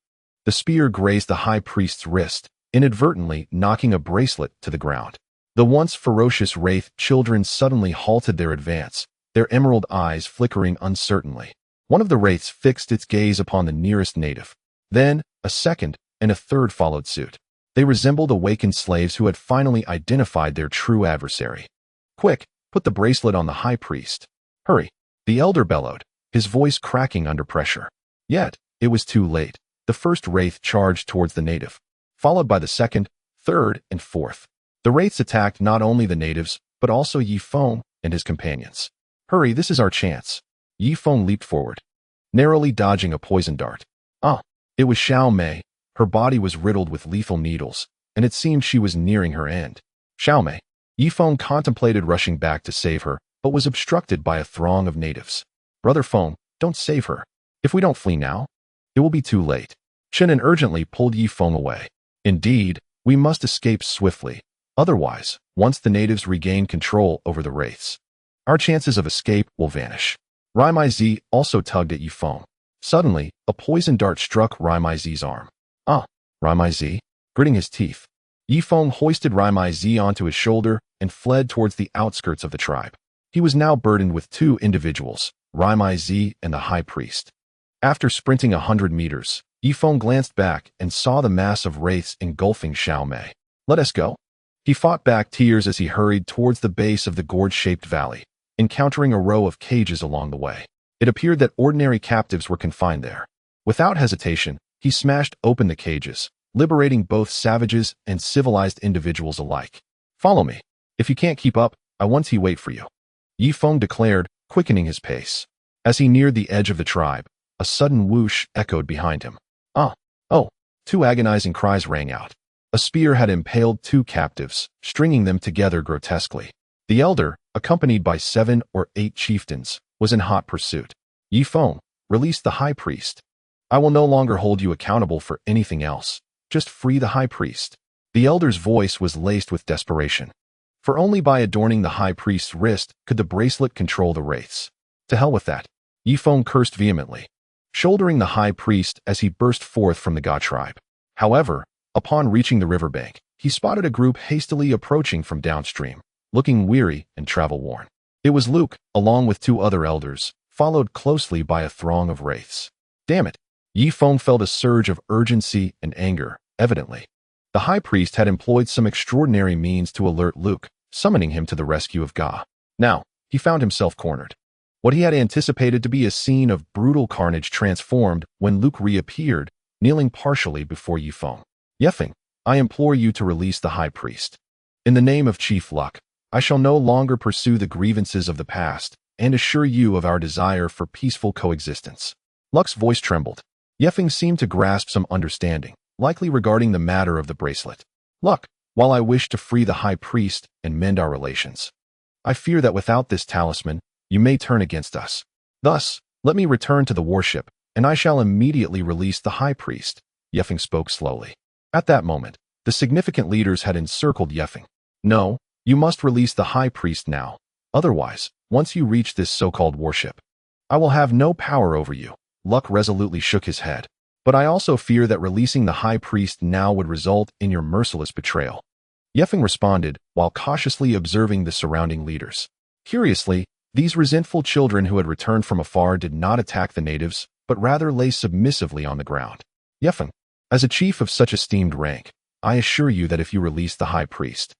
Speaker 1: the spear grazed the high priest's wrist, inadvertently knocking a bracelet to the ground. The once ferocious wraith children suddenly halted their advance, their emerald eyes flickering uncertainly. One of the wraiths fixed its gaze upon the nearest native. Then, a second and a third followed suit. They resembled awakened slaves who had finally identified their true adversary. Quick, put the bracelet on the high priest. Hurry, the elder bellowed, his voice cracking under pressure. Yet, it was too late. The first wraith charged towards the native, followed by the second, third, and fourth. The wraiths attacked not only the natives, but also Yifeng and his companions. Hurry, this is our chance. Yifeng leaped forward, narrowly dodging a poison dart. Ah, it was Xiaomei. Her body was riddled with lethal needles, and it seemed she was nearing her end. Xiaomei. Yifeng contemplated rushing back to save her, but was obstructed by a throng of natives. Brother Feng, don't save her. If we don't flee now, it will be too late. Chenin urgently pulled Yifeng away. Indeed, we must escape swiftly. Otherwise, once the natives regain control over the wraiths, our chances of escape will vanish. Raimaizi also tugged at Yifeng. Suddenly, a poison dart struck Raimaizi's arm. Ah, Raimaizi, gritting his teeth. Yifeng hoisted Raimaizi onto his shoulder and fled towards the outskirts of the tribe. He was now burdened with 2 individuals, Raimaizi and the high priest. After sprinting 100 meters, Yifeng glanced back and saw the mass of wraiths engulfing Xiaomei. Let us go. He fought back tears as he hurried towards the base of the gorge-shaped valley, encountering a row of cages along the way. It appeared that ordinary captives were confined there. Without hesitation, he smashed open the cages, liberating both savages and civilized individuals alike. Follow me. If you can't keep up, I want to wait for you. Yifeng declared, quickening his pace. As he neared the edge of the tribe, a sudden whoosh echoed behind him. Ah! Oh! Two agonizing cries rang out. A spear had impaled two captives, stringing them together grotesquely. The elder, accompanied by 7 or 8 chieftains, was in hot pursuit. Yi Feng, release the high priest. I will no longer hold you accountable for anything else. Just free the high priest. The elder's voice was laced with desperation. For only by adorning the high priest's wrist could the bracelet control the wraiths. To hell with that. Yi Feng cursed vehemently, shouldering the high priest as he burst forth from the God tribe. However, upon reaching the riverbank, he spotted a group hastily approaching from downstream, looking weary and travel-worn. It was Luke, along with 2 other elders, followed closely by a throng of wraiths. Damn it! Yi Feng felt a surge of urgency and anger, evidently. The high priest had employed some extraordinary means to alert Luke, summoning him to the rescue of Ga. Now, he found himself cornered. What he had anticipated to be a scene of brutal carnage transformed when Luke reappeared, kneeling partially before Yi Feng. Yefeng, I implore you to release the high priest. In the name of Chief Luck, I shall no longer pursue the grievances of the past and assure you of our desire for peaceful coexistence. Luck's voice trembled. Yefeng seemed to grasp some understanding, likely regarding the matter of the bracelet. Luck, while I wish to free the high priest and mend our relations, I fear that without this talisman, you may turn against us. Thus, let me return to the warship, and I shall immediately release the high priest. Yefeng spoke slowly. At that moment, the significant leaders had encircled Yefeng. No, you must release the high priest now. Otherwise, once you reach this so-called warship, I will have no power over you. Luck resolutely shook his head. But I also fear that releasing the high priest now would result in your merciless betrayal. Yefeng responded, while cautiously observing the surrounding leaders. Curiously, these resentful children who had returned from afar did not attack the natives, but rather lay submissively on the ground. Yefeng, as a chief of such esteemed rank, I assure you that if you release the high priest,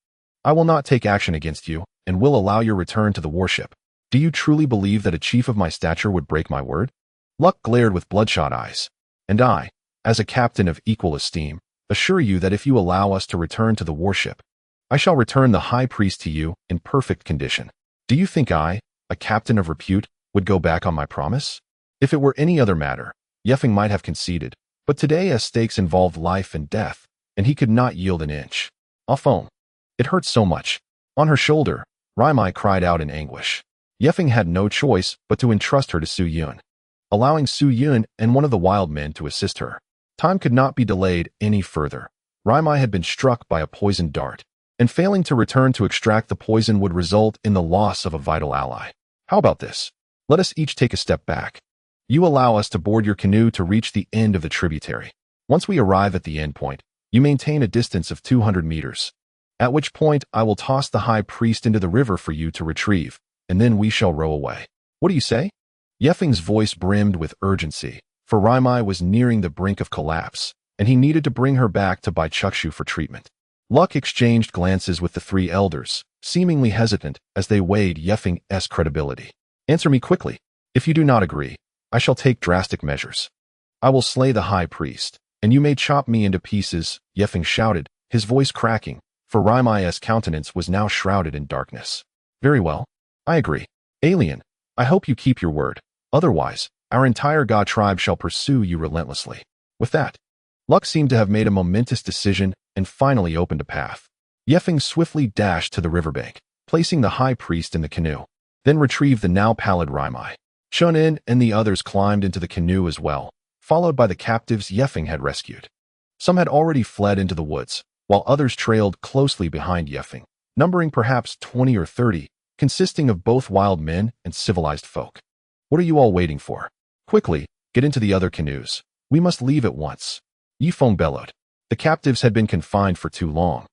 Speaker 1: I will not take action against you, and will allow your return to the warship. Do you truly believe that a chief of my stature would break my word? Luck glared with bloodshot eyes. And I, as a captain of equal esteem, assure you that if you allow us to return to the warship, I shall return the high priest to you in perfect condition. Do you think I, a captain of repute, would go back on my promise? If it were any other matter, Yefeng might have conceded, but today as stakes involved life and death, and he could not yield an inch. Afon. It hurt so much. On her shoulder, Raimai cried out in anguish. Yefeng had no choice but to entrust her to Su Yun, allowing Su Yun and one of the wild men to assist her. Time could not be delayed any further. Raimai had been struck by a poisoned dart, and failing to return to extract the poison would result in the loss of a vital ally. How about this? Let us each take a step back. You allow us to board your canoe to reach the end of the tributary. Once we arrive at the end point, you maintain a distance of 200 meters, at which point I will toss the high priest into the river for you to retrieve, and then we shall row away. What do you say? Yefeng's voice brimmed with urgency, for Raimai was nearing the brink of collapse, and he needed to bring her back to Baichukshu for treatment. Luck exchanged glances with the 3 elders, seemingly hesitant as they weighed Yefeng's credibility. Answer me quickly. If you do not agree, I shall take drastic measures. I will slay the high priest, and you may chop me into pieces, Yefeng shouted, his voice cracking, for Raimai's countenance was now shrouded in darkness. Very well. I agree. Alien, I hope you keep your word. Otherwise, our entire Ga tribe shall pursue you relentlessly. With that, Luck seemed to have made a momentous decision and finally opened a path. Yefeng swiftly dashed to the riverbank, placing the high priest in the canoe, then retrieved the now pallid Raimai. Chunin and the others climbed into the canoe as well, followed by the captives Yefeng had rescued. Some had already fled into the woods, while others trailed closely behind Yefeng, numbering perhaps 20 or 30, consisting of both wild men and civilized folk. What are you all waiting for? Quickly, get into the other canoes. We must leave at once. Yi Feng bellowed. The captives had been confined for too long,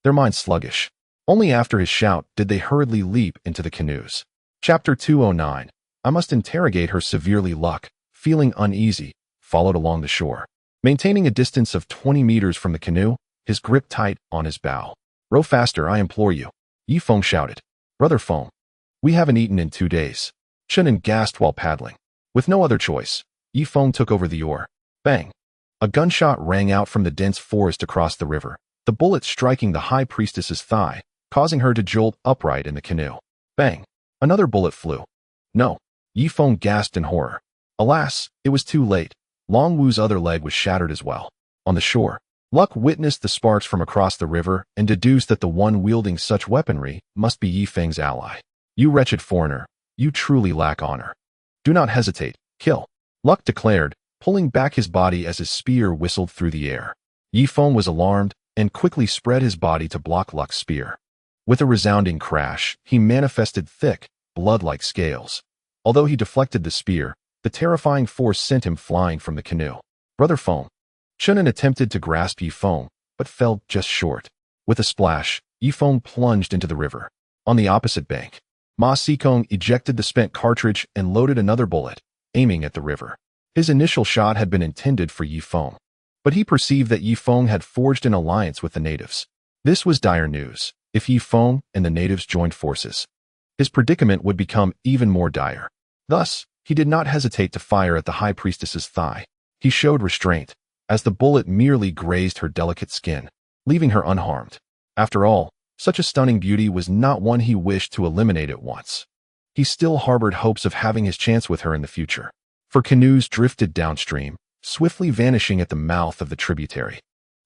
Speaker 1: their minds sluggish. Only after his shout did they hurriedly leap into the canoes. Chapter 209. I must interrogate her severely. Luck, feeling uneasy, followed along the shore. Maintaining a distance of 20 meters from the canoe, his grip tight on his bow. Row faster, I implore you. Yi Feng shouted. Brother Feng, we haven't eaten in 2 days. Chunin gasped while paddling. With no other choice, Yi Feng took over the oar. Bang! A gunshot rang out from the dense forest across the river, the bullet striking the high priestess's thigh, causing her to jolt upright in the canoe. Bang! Another bullet flew. No. Yifeng gasped in horror. Alas, it was too late. Long Wu's other leg was shattered as well. On the shore, Luck witnessed the sparks from across the river and deduced that the one wielding such weaponry must be Yifeng's ally. You wretched foreigner, you truly lack honor. Do not hesitate, kill. Luck declared, pulling back his body as his spear whistled through the air. Yifeng was alarmed and quickly spread his body to block Luck's spear. With a resounding crash, he manifested thick, blood-like scales. Although he deflected the spear, the terrifying force sent him flying from the canoe. Brother Feng. Chunan attempted to grasp Yifeng, but fell just short. With a splash, Yifeng plunged into the river. On the opposite bank, Ma Xikong ejected the spent cartridge and loaded another bullet, aiming at the river. His initial shot had been intended for Yifeng, but he perceived that Yifeng had forged an alliance with the natives. This was dire news. If Yifeng and the natives joined forces, his predicament would become even more dire. Thus, he did not hesitate to fire at the high priestess's thigh. He showed restraint, as the bullet merely grazed her delicate skin, leaving her unharmed. After all, such a stunning beauty was not one he wished to eliminate at once. He still harbored hopes of having his chance with her in the future. For canoes drifted downstream, swiftly vanishing at the mouth of the tributary.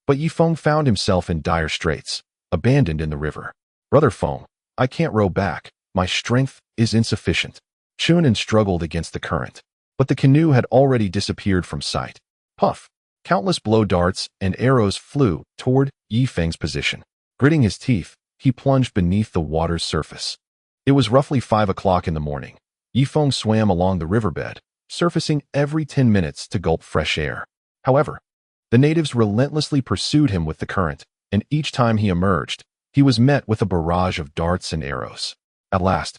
Speaker 1: But Yifeng found himself in dire straits, abandoned in the river. Brother Feng, I can't row back. My strength is insufficient. Chunan struggled against the current, but the canoe had already disappeared from sight. Puff! Countless blow darts and arrows flew toward Yifeng's position. Gritting his teeth, he plunged beneath the water's surface. It was roughly 5 o'clock in the morning. Yifeng swam along the riverbed, surfacing every 10 minutes to gulp fresh air. However, the natives relentlessly pursued him with the current, and each time he emerged, he was met with a barrage of darts and arrows. At last,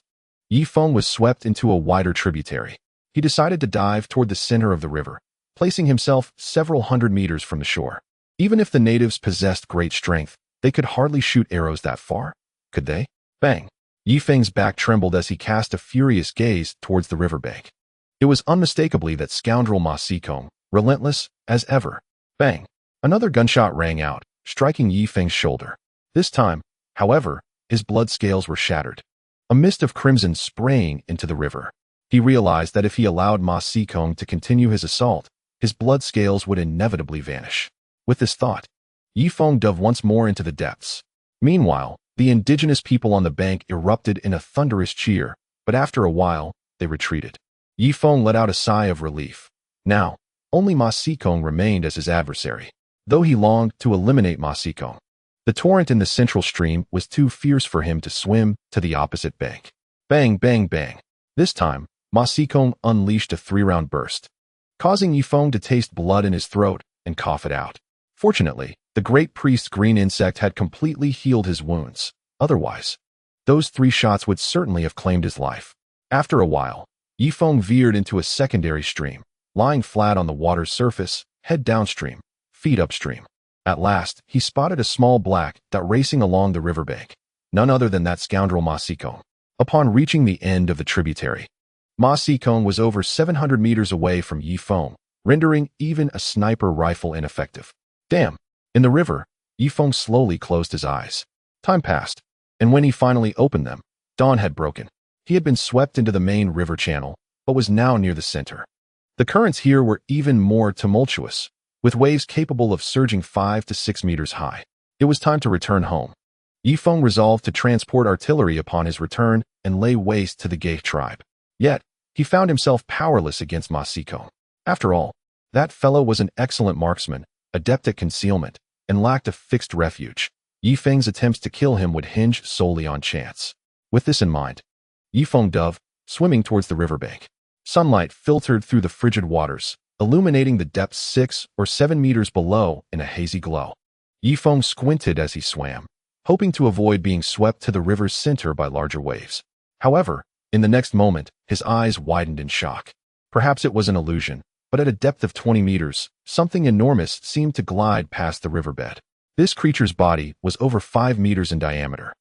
Speaker 1: Yifeng was swept into a wider tributary. He decided to dive toward the center of the river, placing himself several hundred meters from the shore. Even if the natives possessed great strength, they could hardly shoot arrows that far, could they? Bang! Yifeng's back trembled as he cast a furious gaze towards the riverbank. It was unmistakably that scoundrel Ma Xikong, relentless as ever. Bang! Another gunshot rang out, striking Yifeng's shoulder. This time, however, his blood scales were shattered. A mist of crimson spraying into the river. He realized that if he allowed Ma Xikong to continue his assault, his blood scales would inevitably vanish. With this thought, Yifeng dove once more into the depths. Meanwhile, the indigenous people on the bank erupted in a thunderous cheer, but after a while, they retreated. Yifeng let out a sigh of relief. Now, only Ma Xikong remained as his adversary, though he longed to eliminate Ma Xikong. The torrent in the central stream was too fierce for him to swim to the opposite bank. Bang, bang, bang. This time, Ma Xikong unleashed a 3-round burst, causing Yifeng to taste blood in his throat and cough it out. Fortunately, the great priest's green insect had completely healed his wounds. Otherwise, those 3 shots would certainly have claimed his life. After a while, Yifeng veered into a secondary stream, lying flat on the water's surface, head downstream, feet upstream. At last, he spotted a small black dot racing along the riverbank, none other than that scoundrel Ma Xikong. Upon reaching the end of the tributary, Ma Xikong was over 700 meters away from Yifeng, rendering even a sniper rifle ineffective. Damn! In the river, Yifeng slowly closed his eyes. Time passed, and when he finally opened them, dawn had broken. He had been swept into the main river channel, but was now near the center. The currents here were even more tumultuous, with waves capable of surging 5 to 6 meters high. It was time to return home. Yifeng resolved to transport artillery upon his return and lay waste to the Gay tribe. Yet, he found himself powerless against Ma Xikong. After all, that fellow was an excellent marksman, adept at concealment, and lacked a fixed refuge. Yifeng's attempts to kill him would hinge solely on chance. With this in mind, Yifeng dove, swimming towards the riverbank. Sunlight filtered through the frigid waters, illuminating the depths 6 or 7 meters below in a hazy glow. Yifeng squinted as he swam, hoping to avoid being swept to the river's center by larger waves. However, in the next moment, his eyes widened in shock. Perhaps it was an illusion, but at a depth of 20 meters, something enormous seemed to glide past the riverbed. This creature's body was over 5 meters in diameter,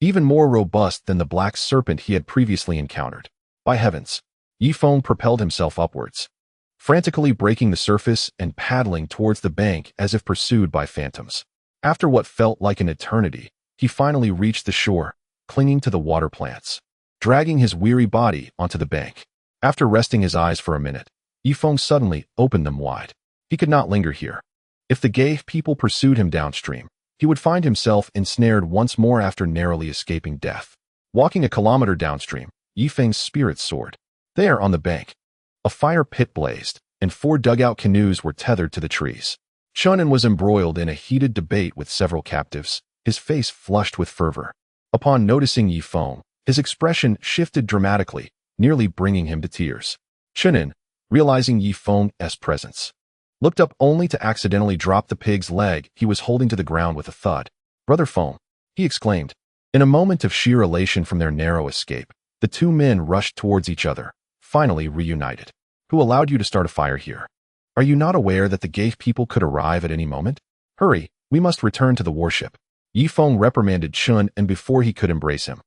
Speaker 1: even more robust than the black serpent he had previously encountered. By heavens! Yifeng propelled himself upwards, frantically breaking the surface and paddling towards the bank as if pursued by phantoms. After what felt like an eternity, he finally reached the shore, clinging to the water plants. dragging his weary body onto the bank. After resting his eyes for a minute, Yifeng suddenly opened them wide. He could not linger here. If the gay people pursued him downstream, he would find himself ensnared once more after narrowly escaping death. Walking a kilometer downstream, Yifeng's spirits soared. There, on the bank, a fire pit blazed, and 4 dugout canoes were tethered to the trees. Chunin was embroiled in a heated debate with several captives, his face flushed with fervor. Upon noticing Yifeng, his expression shifted dramatically, nearly bringing him to tears. Chunin, realizing Yifeng's presence, looked up only to accidentally drop the pig's leg he was holding to the ground with a thud. "Brother Feng," he exclaimed. In a moment of sheer elation from their narrow escape, the 2 men rushed towards each other, finally reunited. "Who allowed you to start a fire here? Are you not aware that the gay people could arrive at any moment? Hurry, we must return to the warship." Yifeng reprimanded Chun, and before he could embrace him,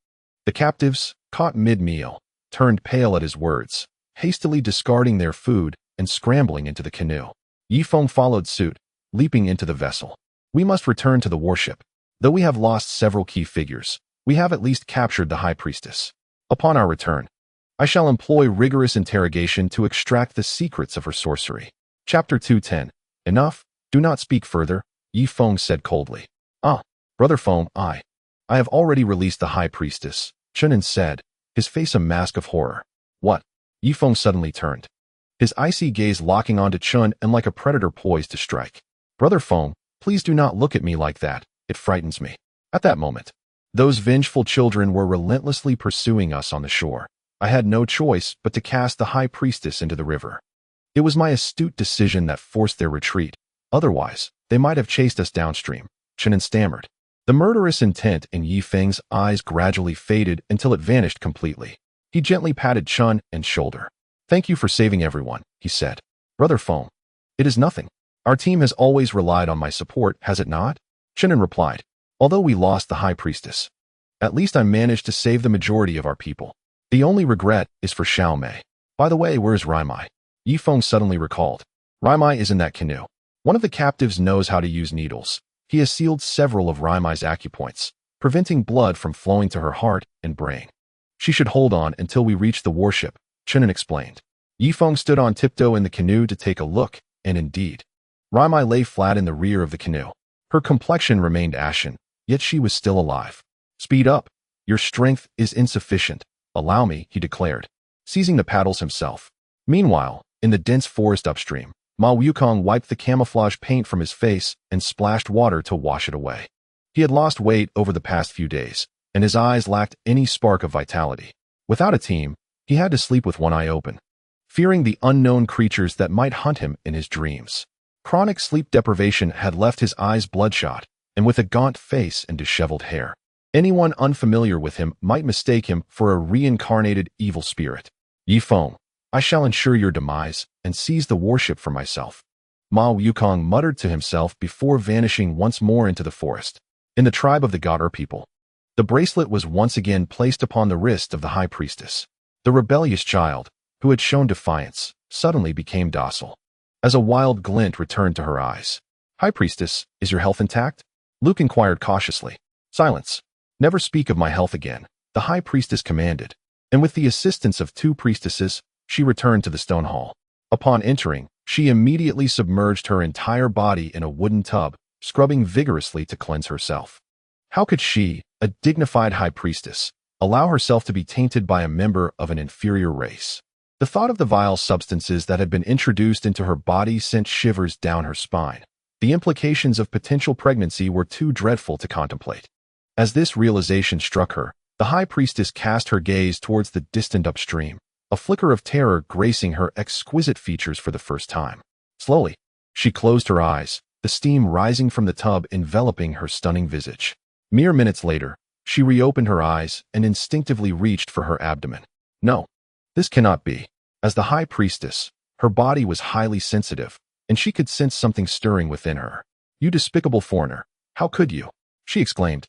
Speaker 1: the captives, caught mid-meal, turned pale at his words, hastily discarding their food and scrambling into the canoe. Yifeng followed suit, leaping into the vessel. "We must return to the warship. Though we have lost several key figures, we have at least captured the High Priestess. Upon our return, I shall employ rigorous interrogation to extract the secrets of her sorcery." Chapter 210. Enough, do not speak further, Yifeng said coldly. "Ah, Brother Feng, I have already released the High Priestess," Chunin said, his face a mask of horror. "What?" Yifeng suddenly turned, his icy gaze locking onto Chun and like a predator poised to strike. "Brother Feng, please do not look at me like that, it frightens me." At that moment, those vengeful children were relentlessly pursuing us on the shore. I had no choice but to cast the High Priestess into the river. It was my astute decision that forced their retreat. Otherwise, they might have chased us downstream, Chunin stammered. The murderous intent in Yifeng's eyes gradually faded until it vanished completely. He gently patted Chun and shoulder. "Thank you for saving everyone," he said. "Brother Feng, it is nothing. Our team has always relied on my support, has it not?" Chunin replied. "Although we lost the High Priestess, at least I managed to save the majority of our people. The only regret is for Xiao Mei. By the way, where's Raimai?" Yifeng suddenly recalled. "Raimai is in that canoe. One of the captives knows how to use needles. He has sealed several of Raimai's acupoints, preventing blood from flowing to her heart and brain. She should hold on until we reach the warship," Chunin explained. Yifeng stood on tiptoe in the canoe to take a look, and indeed, Raimai lay flat in the rear of the canoe. Her complexion remained ashen, yet she was still alive. "Speed up. Your strength is insufficient. Allow me," he declared, seizing the paddles himself. Meanwhile, in the dense forest upstream, Ma Wukong wiped the camouflage paint from his face and splashed water to wash it away. He had lost weight over the past few days, and his eyes lacked any spark of vitality. Without a team, he had to sleep with one eye open, fearing the unknown creatures that might hunt him in his dreams. Chronic sleep deprivation had left his eyes bloodshot, and with a gaunt face and disheveled hair, anyone unfamiliar with him might mistake him for a reincarnated evil spirit. "Yifeng, I shall ensure your demise and seize the warship for myself," Ma Wukong muttered to himself before vanishing once more into the forest. In the tribe of the Godar people, the bracelet was once again placed upon the wrist of the High Priestess. The rebellious child, who had shown defiance, suddenly became docile, as a wild glint returned to her eyes. "High Priestess, is your health intact?" Luke inquired cautiously. "Silence. Never speak of my health again," the High Priestess commanded, and with the assistance of 2 priestesses, she returned to the stone hall. Upon entering, she immediately submerged her entire body in a wooden tub, scrubbing vigorously to cleanse herself. How could she, a dignified High Priestess, allow herself to be tainted by a member of an inferior race? The thought of the vile substances that had been introduced into her body sent shivers down her spine. The implications of potential pregnancy were too dreadful to contemplate. As this realization struck her, the High Priestess cast her gaze towards the distant upstream, a flicker of terror gracing her exquisite features for the first time. Slowly, she closed her eyes, the steam rising from the tub enveloping her stunning visage. Mere minutes later, she reopened her eyes and instinctively reached for her abdomen. No, this cannot be. As the High Priestess, her body was highly sensitive, and she could sense something stirring within her. "You despicable foreigner, how could you?" she exclaimed,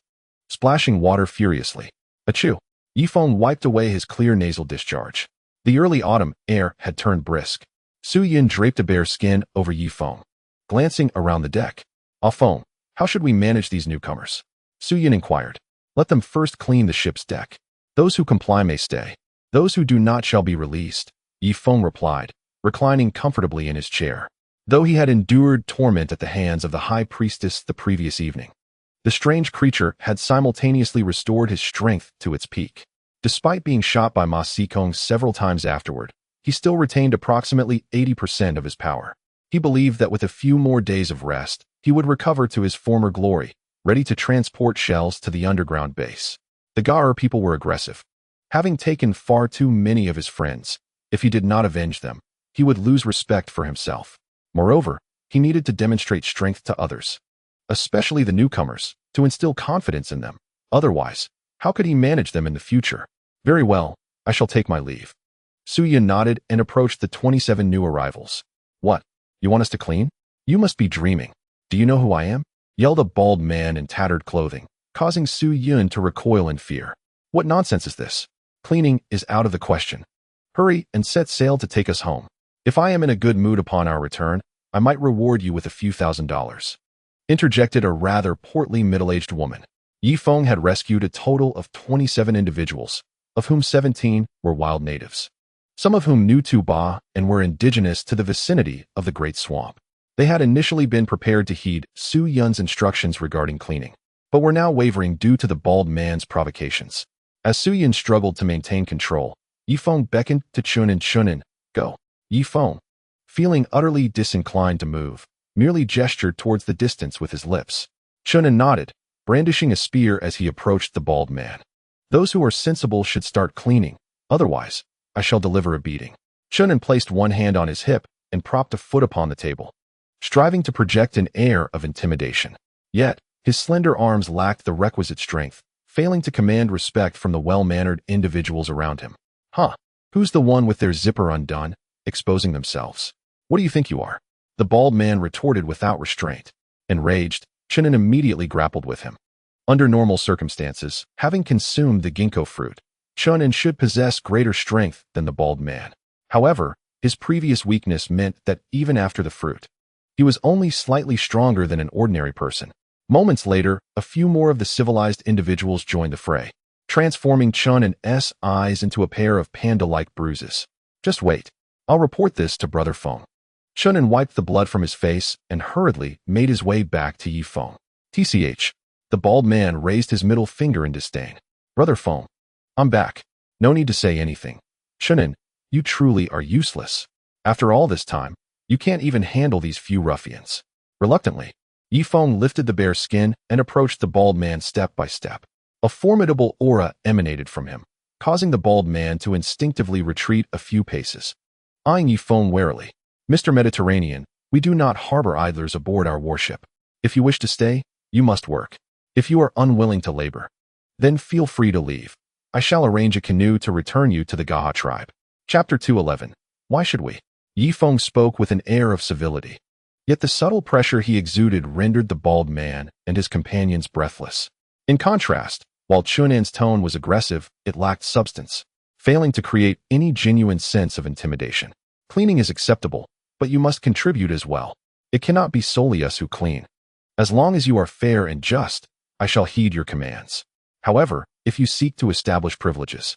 Speaker 1: splashing water furiously. Achoo! Yifeng wiped away his clear nasal discharge. The early autumn air had turned brisk. Su Yin draped a bare skin over Yifeng, glancing around the deck. "Ah Feng, how should we manage these newcomers?" Su Yin inquired. "Let them first clean the ship's deck. Those who comply may stay. Those who do not shall be released, Yi Feng replied, reclining comfortably in his chair. Though he had endured torment at the hands of the high priestess the previous evening, the strange creature had simultaneously restored his strength to its peak. Despite being shot by Ma Xikong several times afterward, he still retained approximately 80% of his power. He believed that with a few more days of rest, he would recover to his former glory, ready to transport shells to the underground base. The Gaur people were aggressive. Having taken far too many of his friends, if he did not avenge them, he would lose respect for himself. Moreover, he needed to demonstrate strength to others, especially the newcomers, to instill confidence in them. Otherwise, how could he manage them in the future? Very well, I shall take my leave. Su Yan nodded and approached the 27 new arrivals. What? You want us to clean? You must be dreaming. Do you know who I am? Yelled a bald man in tattered clothing, causing Su Yun to recoil in fear. What nonsense is this? Cleaning is out of the question. Hurry and set sail to take us home. If I am in a good mood upon our return, I might reward you with a few $1,000s. Interjected a rather portly middle-aged woman. Yi Feng had rescued a total of 27 individuals, of whom 17 were wild natives, some of whom knew Tuba and were indigenous to the vicinity of the Great Swamp. They had initially been prepared to heed Su Yun's instructions regarding cleaning, but were now wavering due to the bald man's provocations. As Su Yun struggled to maintain control, Yi Feng beckoned to Chunin, go. Yi Feng, feeling utterly disinclined to move, merely gestured towards the distance with his lips. Chunin nodded, brandishing a spear as he approached the bald man. Those who are sensible should start cleaning, otherwise, I shall deliver a beating. Chunin placed one hand on his hip and propped a foot upon the table, striving to project an air of intimidation. Yet, his slender arms lacked the requisite strength, failing to command respect from the well-mannered individuals around him. Huh? Who's the one with their zipper undone, exposing themselves? What do you think you are? The bald man retorted without restraint. Enraged, Chunin immediately grappled with him. Under normal circumstances, having consumed the ginkgo fruit, Chunin should possess greater strength than the bald man. However, his previous weakness meant that even after the fruit, he was only slightly stronger than an ordinary person. Moments later, a few more of the civilized individuals joined the fray, transforming Chunin's eyes into a pair of panda-like bruises. Just wait. I'll report this to Brother Feng. Chunin wiped the blood from his face and hurriedly made his way back to Yi Feng. TCH. The bald man raised his middle finger in disdain. Brother Feng, I'm back. No need to say anything. Chunin, you truly are useless. After all this time, you can't even handle these few ruffians. Reluctantly, Yi Feng lifted the bare skin and approached the bald man step by step. A formidable aura emanated from him, causing the bald man to instinctively retreat a few paces. Eyeing Yi Feng warily, Mr. Mediterranean, we do not harbor idlers aboard our warship. If you wish to stay, you must work. If you are unwilling to labor, then feel free to leave. I shall arrange a canoe to return you to the Gaha tribe. Chapter 211. Why should we? Yi Feng spoke with an air of civility. Yet the subtle pressure he exuded rendered the bald man and his companions breathless. In contrast, while Chunin's tone was aggressive, it lacked substance, failing to create any genuine sense of intimidation. Cleaning is acceptable, but you must contribute as well. It cannot be solely us who clean. As long as you are fair and just, I shall heed your commands. However, if you seek to establish privileges,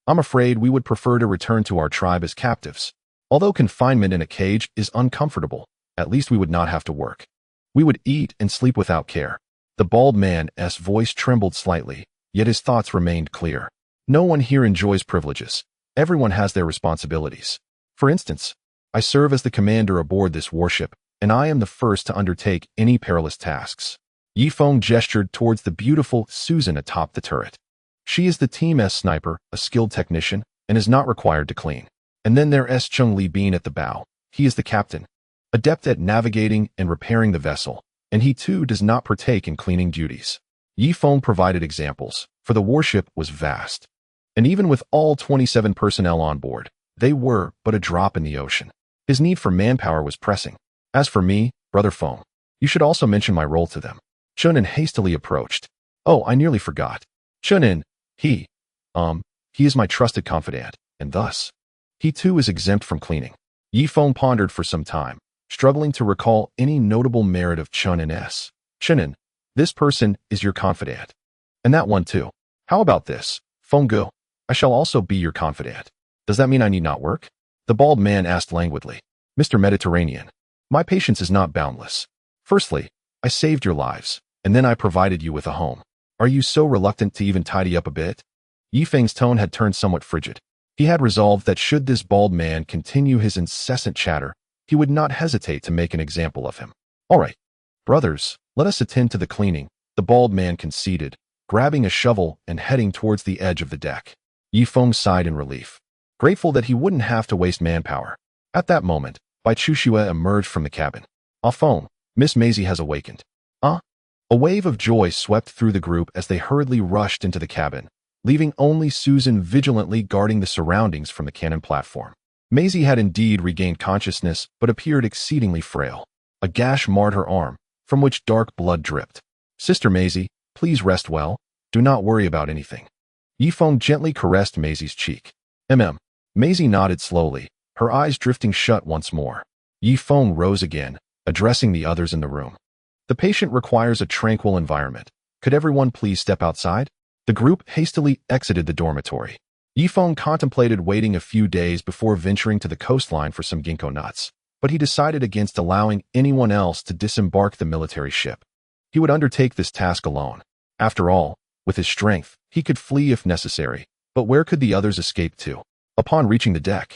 Speaker 1: I'm afraid we would prefer to return to our tribe as captives. Although confinement in a cage is uncomfortable, at least we would not have to work. We would eat and sleep without care. The bald man's voice trembled slightly, yet his thoughts remained clear. No one here enjoys privileges. Everyone has their responsibilities. For instance, I serve as the commander aboard this warship, and I am the first to undertake any perilous tasks. Yi Feng gestured towards the beautiful Susan atop the turret. She is the team's sniper, a skilled technician, and is not required to clean. And then there's Chung Li Bean at the bow. He is the captain, adept at navigating and repairing the vessel, and he too does not partake in cleaning duties. Yi Feng provided examples, for the warship was vast. And even with all 27 personnel on board, they were but a drop in the ocean. His need for manpower was pressing. As for me, Brother Feng, you should also mention my role to them. Chunin hastily approached. Oh, I nearly forgot. Chunin, he is my trusted confidant, and thus, he too is exempt from cleaning. Yi Feng pondered for some time, struggling to recall any notable merit of Chunin's. Chunin, this person is your confidant. And that one too. How about this, Feng Gu? I shall also be your confidant. Does that mean I need not work? The bald man asked languidly. Mr. Mediterranean, my patience is not boundless. Firstly, I saved your lives, and then I provided you with a home. Are you so reluctant to even tidy up a bit? Yifeng's tone had turned somewhat frigid. He had resolved that should this bald man continue his incessant chatter, he would not hesitate to make an example of him. All right, brothers, let us attend to the cleaning, the bald man conceded, grabbing a shovel and heading towards the edge of the deck. Yifeng sighed in relief, grateful that he wouldn't have to waste manpower. At that moment, Bai Chuxue emerged from the cabin. Phone, Miss Maisie has awakened. A wave of joy swept through the group as they hurriedly rushed into the cabin, leaving only Susan vigilantly guarding the surroundings from the cannon platform. Maisie had indeed regained consciousness, but appeared exceedingly frail. A gash marred her arm, from which dark blood dripped. Sister Maisie, please rest well. Do not worry about anything. Yifeng gently caressed Maisie's cheek. Maisie nodded slowly, her eyes drifting shut once more. Yifeng rose again, addressing the others in the room. The patient requires a tranquil environment. Could everyone please step outside? The group hastily exited the dormitory. Yifeng contemplated waiting a few days before venturing to the coastline for some ginkgo nuts, but he decided against allowing anyone else to disembark the military ship. He would undertake this task alone. After all, with his strength, he could flee if necessary, but where could the others escape to? Upon reaching the deck,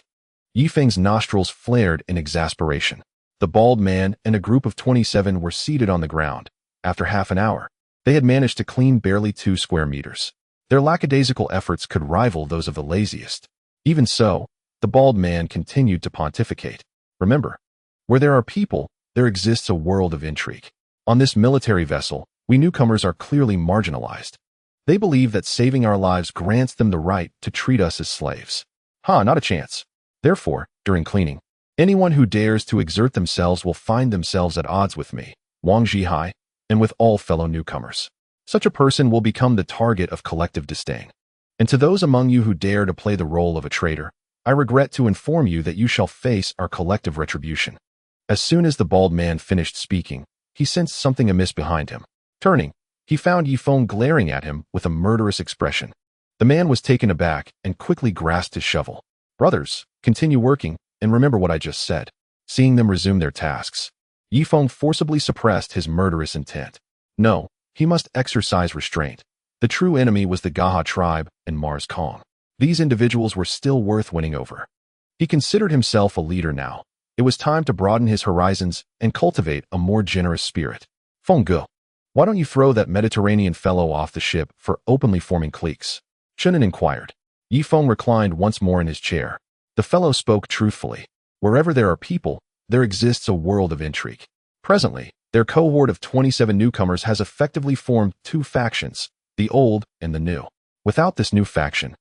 Speaker 1: Yifeng's nostrils flared in exasperation. The bald man and a group of 27 were seated on the ground. After half an hour, they had managed to clean barely 2 square meters. Their lackadaisical efforts could rival those of the laziest. Even so, the bald man continued to pontificate. Remember, where there are people, there exists a world of intrigue. On this military vessel, we newcomers are clearly marginalized. They believe that saving our lives grants them the right to treat us as slaves. Not a chance. Therefore, during cleaning, anyone who dares to exert themselves will find themselves at odds with me, Wang Zhihai, and with all fellow newcomers. Such a person will become the target of collective disdain. And to those among you who dare to play the role of a traitor, I regret to inform you that you shall face our collective retribution. As soon as the bald man finished speaking, he sensed something amiss behind him. Turning, he found Yifeng glaring at him with a murderous expression. The man was taken aback and quickly grasped his shovel. Brothers, continue working, and remember what I just said. Seeing them resume their tasks, Yifeng forcibly suppressed his murderous intent. No, he must exercise restraint. The true enemy was the Gaha tribe and Mars Kong. These individuals were still worth winning over. He considered himself a leader now. It was time to broaden his horizons and cultivate a more generous spirit. Feng Ge, why don't you throw that Mediterranean fellow off the ship for openly forming cliques? Chunin inquired. Yifeng reclined once more in his chair. The fellow spoke truthfully. Wherever there are people, there exists a world of intrigue. Presently, their cohort of 27 newcomers has effectively formed 2 factions, the old and the new. Without this new faction,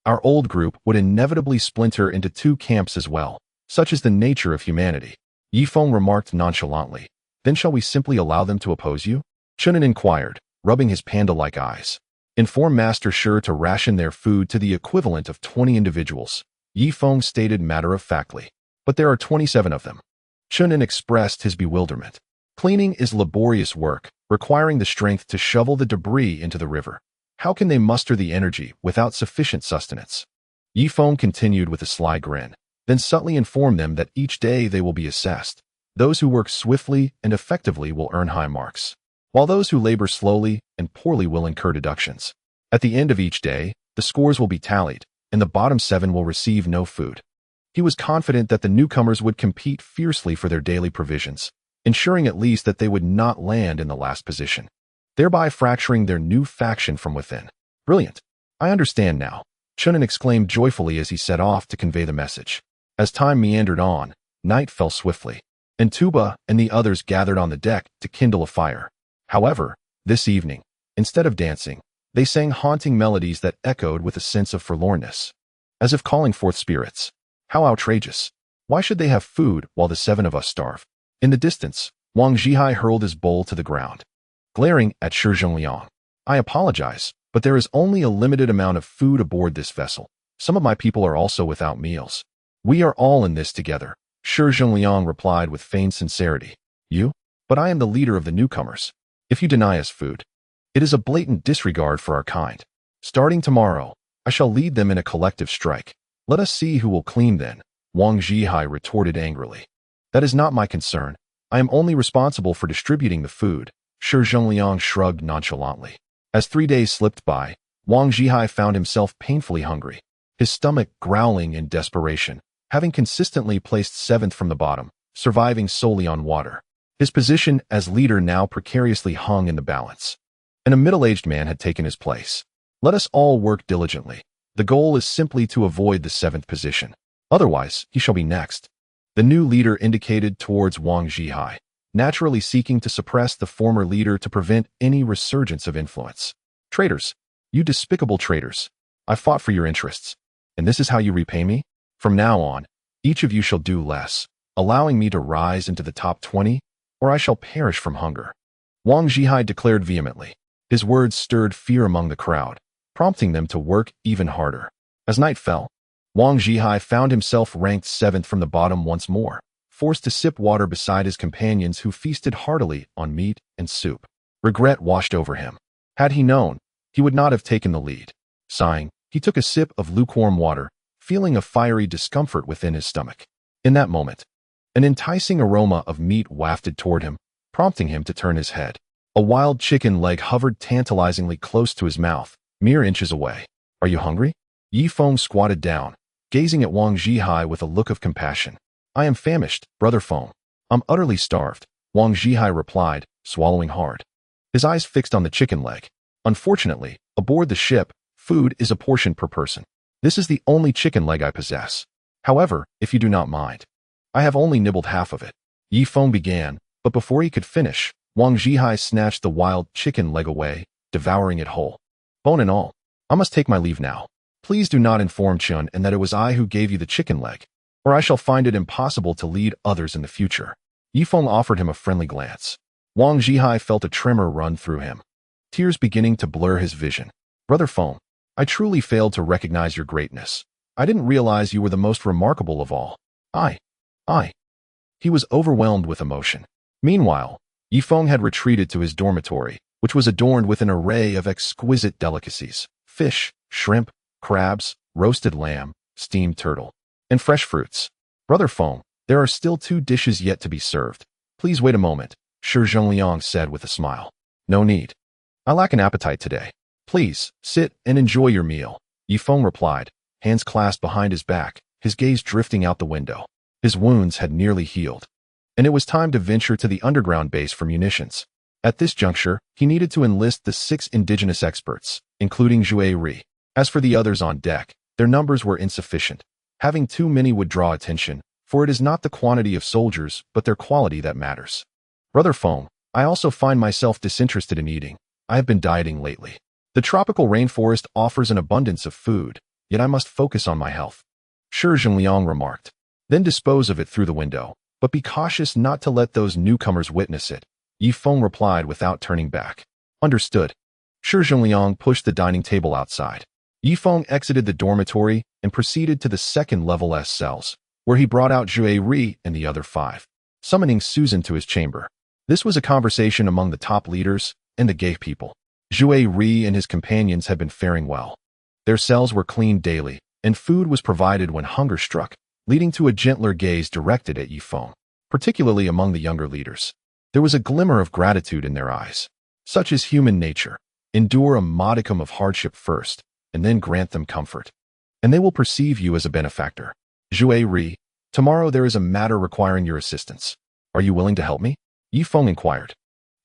Speaker 1: our old group would inevitably splinter into 2 camps as well. Such is the nature of humanity. Yifeng remarked nonchalantly. Then shall we simply allow them to oppose you? Chunin inquired, rubbing his panda-like eyes. Inform Master Shi to ration their food to the equivalent of 20 individuals, Yifeng stated matter-of-factly. But there are 27 of them. Chunin expressed his bewilderment. Cleaning is laborious work, requiring the strength to shovel the debris into the river. How can they muster the energy without sufficient sustenance? Yifeng continued with a sly grin, then subtly informed them that each day they will be assessed. Those who work swiftly and effectively will earn high marks, while those who labor slowly and poorly will incur deductions. At the end of each day, the scores will be tallied, and the bottom 7 will receive no food. He was confident that the newcomers would compete fiercely for their daily provisions, ensuring at least that they would not land in the last position, thereby fracturing their new faction from within. Brilliant. I understand now, Chunin exclaimed joyfully as he set off to convey the message. As time meandered on, night fell swiftly, and Tuba and the others gathered on the deck to kindle a fire. However, this evening, instead of dancing, they sang haunting melodies that echoed with a sense of forlornness, as if calling forth spirits. How outrageous! Why should they have food while the 7 of us starve? In the distance, Wang Zhihai hurled his bowl to the ground, glaring at Shi Zhongliang. I apologize, but there is only a limited amount of food aboard this vessel. Some of my people are also without meals. We are all in this together, Shi Zhongliang replied with feigned sincerity. You? But I am the leader of the newcomers. If you deny us food, it is a blatant disregard for our kind. Starting tomorrow, I shall lead them in a collective strike. Let us see who will clean then, Wang Zhihai retorted angrily. That is not my concern. I am only responsible for distributing the food, Shi Zhengliang shrugged nonchalantly. As 3 days slipped by, Wang Zhihai found himself painfully hungry, his stomach growling in desperation, having consistently placed 7th from the bottom, surviving solely on water. His position as leader now precariously hung in the balance, and a middle-aged man had taken his place. Let us all work diligently. The goal is simply to avoid the 7th position. Otherwise, he shall be next. The new leader indicated towards Wang Zhihai, naturally seeking to suppress the former leader to prevent any resurgence of influence. Traitors, you despicable traitors, I fought for your interests, and this is how you repay me? From now on, each of you shall do less, allowing me to rise into the top 20, or I shall perish from hunger. Wang Zhihai declared vehemently. His words stirred fear among the crowd, prompting them to work even harder. As night fell, Wang Zhihai found himself ranked 7th from the bottom once more, forced to sip water beside his companions who feasted heartily on meat and soup. Regret washed over him. Had he known, he would not have taken the lead. Sighing, he took a sip of lukewarm water, feeling a fiery discomfort within his stomach. In that moment, an enticing aroma of meat wafted toward him, prompting him to turn his head. A wild chicken leg hovered tantalizingly close to his mouth, mere inches away. Are you hungry? Yi Feng squatted down, gazing at Wang Zhihai with a look of compassion. I am famished, Brother Feng. I'm utterly starved, Wang Zhihai replied, swallowing hard. His eyes fixed on the chicken leg. Unfortunately, aboard the ship, food is a portion per person. This is the only chicken leg I possess. However, if you do not mind, I have only nibbled half of it. Yi Feng began, but before he could finish, Wang Zhihai snatched the wild chicken leg away, devouring it whole. Bone and all. I must take my leave now. Please do not inform Chun and that it was I who gave you the chicken leg, or I shall find it impossible to lead others in the future. Yi Feng offered him a friendly glance. Wang Zhihai felt a tremor run through him, tears beginning to blur his vision. Brother Feng, I truly failed to recognize your greatness. I didn't realize you were the most remarkable of all. I. He was overwhelmed with emotion. Meanwhile, Yi Feng had retreated to his dormitory, which was adorned with an array of exquisite delicacies: fish, shrimp, crabs, roasted lamb, steamed turtle, and fresh fruits. Brother Feng, there are still 2 dishes yet to be served. Please wait a moment, Shi Zhengliang said with a smile. No need. I lack an appetite today. Please, sit and enjoy your meal, Yi Feng replied, hands clasped behind his back, his gaze drifting out the window. His wounds had nearly healed, and it was time to venture to the underground base for munitions. At this juncture, he needed to enlist the 6 indigenous experts, including Zhui Ri. As for the others on deck, their numbers were insufficient. Having too many would draw attention, for it is not the quantity of soldiers, but their quality that matters. Brother Feng, I also find myself disinterested in eating. I have been dieting lately. The tropical rainforest offers an abundance of food, yet I must focus on my health, Shi Zhengliang remarked. Then dispose of it through the window, but be cautious not to let those newcomers witness it, Yi Feng replied without turning back. Understood. Shi Zhengliang pushed the dining table outside. Yi Feng exited the dormitory and proceeded to the 2nd level S cells, where he brought out Zhui Ri and the other 5, summoning Susan to his chamber. This was a conversation among the top leaders and the gay people. Zhui Ri and his companions had been faring well. Their cells were cleaned daily, and food was provided when hunger struck, leading to a gentler gaze directed at Yi Feng, particularly among the younger leaders. There was a glimmer of gratitude in their eyes. Such is human nature. Endure a modicum of hardship first, and then grant them comfort, and they will perceive you as a benefactor. Zhui Ri, tomorrow there is a matter requiring your assistance. Are you willing to help me? Yi Feng inquired.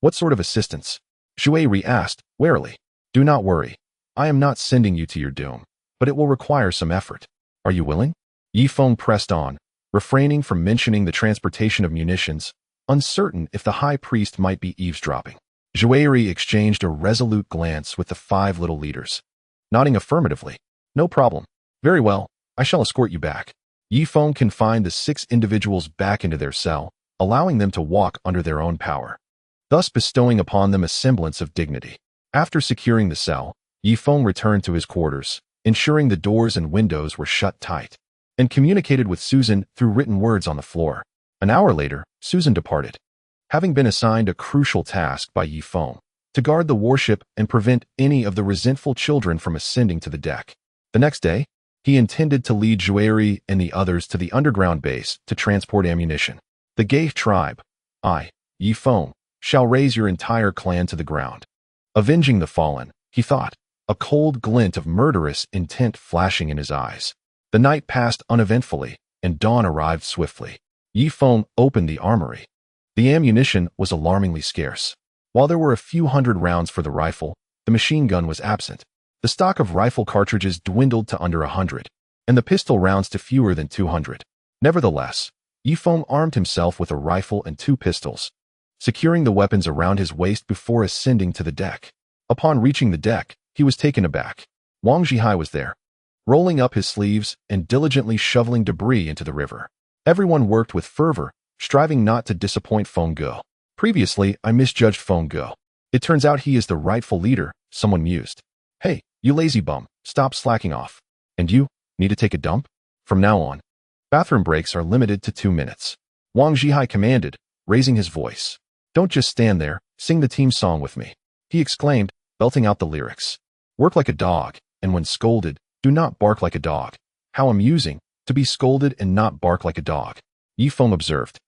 Speaker 1: What sort of assistance? Zhui Ri asked, warily. Do not worry. I am not sending you to your doom, but it will require some effort. Are you willing? Yi Feng pressed on, refraining from mentioning the transportation of munitions, uncertain if the high priest might be eavesdropping. Zhui Ri exchanged a resolute glance with the 5 little leaders, nodding affirmatively. No problem. Very well, I shall escort you back. Yi Feng confined the 6 individuals back into their cell, allowing them to walk under their own power, thus bestowing upon them a semblance of dignity. After securing the cell, Yi Feng returned to his quarters, ensuring the doors and windows were shut tight, and communicated with Susan through written words on the floor. An hour later, Susan departed, having been assigned a crucial task by Yi Feng, to guard the warship and prevent any of the resentful children from ascending to the deck. The next day, he intended to lead Zhueri and the others to the underground base to transport ammunition. The Gay tribe, Yi Feng, shall raise your entire clan to the ground. Avenging the fallen, he thought, a cold glint of murderous intent flashing in his eyes. The night passed uneventfully, and dawn arrived swiftly. Yi Feng opened the armory. The ammunition was alarmingly scarce. While there were a few hundred rounds for the rifle, the machine gun was absent. The stock of rifle cartridges dwindled to under 100, and the pistol rounds to fewer than 200. Nevertheless, Yi Feng armed himself with a rifle and 2 pistols, securing the weapons around his waist before ascending to the deck. Upon reaching the deck, he was taken aback. Wang Zhihai was there, rolling up his sleeves and diligently shoveling debris into the river. Everyone worked with fervor, striving not to disappoint Feng Ge. Previously, I misjudged Feng Ge. It turns out he is the rightful leader, someone mused. Hey, you lazy bum, stop slacking off. And you, need to take a dump? From now on, bathroom breaks are limited to 2 minutes. Wang Zhihai commanded, raising his voice. Don't just stand there, sing the team song with me. He exclaimed, belting out the lyrics. Work like a dog, and when scolded, do not bark like a dog. How amusing, to be scolded and not bark like a dog. Yi Feng observed,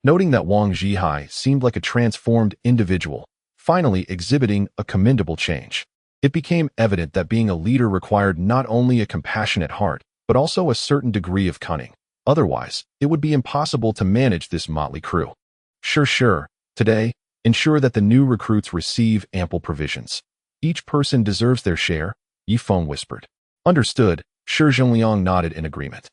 Speaker 1: noting that Wang Zhihai seemed like a transformed individual, finally exhibiting a commendable change. It became evident that being a leader required not only a compassionate heart, but also a certain degree of cunning. Otherwise, it would be impossible to manage this motley crew. Sure. Today, ensure that the new recruits receive ample provisions. Each person deserves their share, Yi Feng whispered. Understood, Shi Zhengliang nodded in agreement.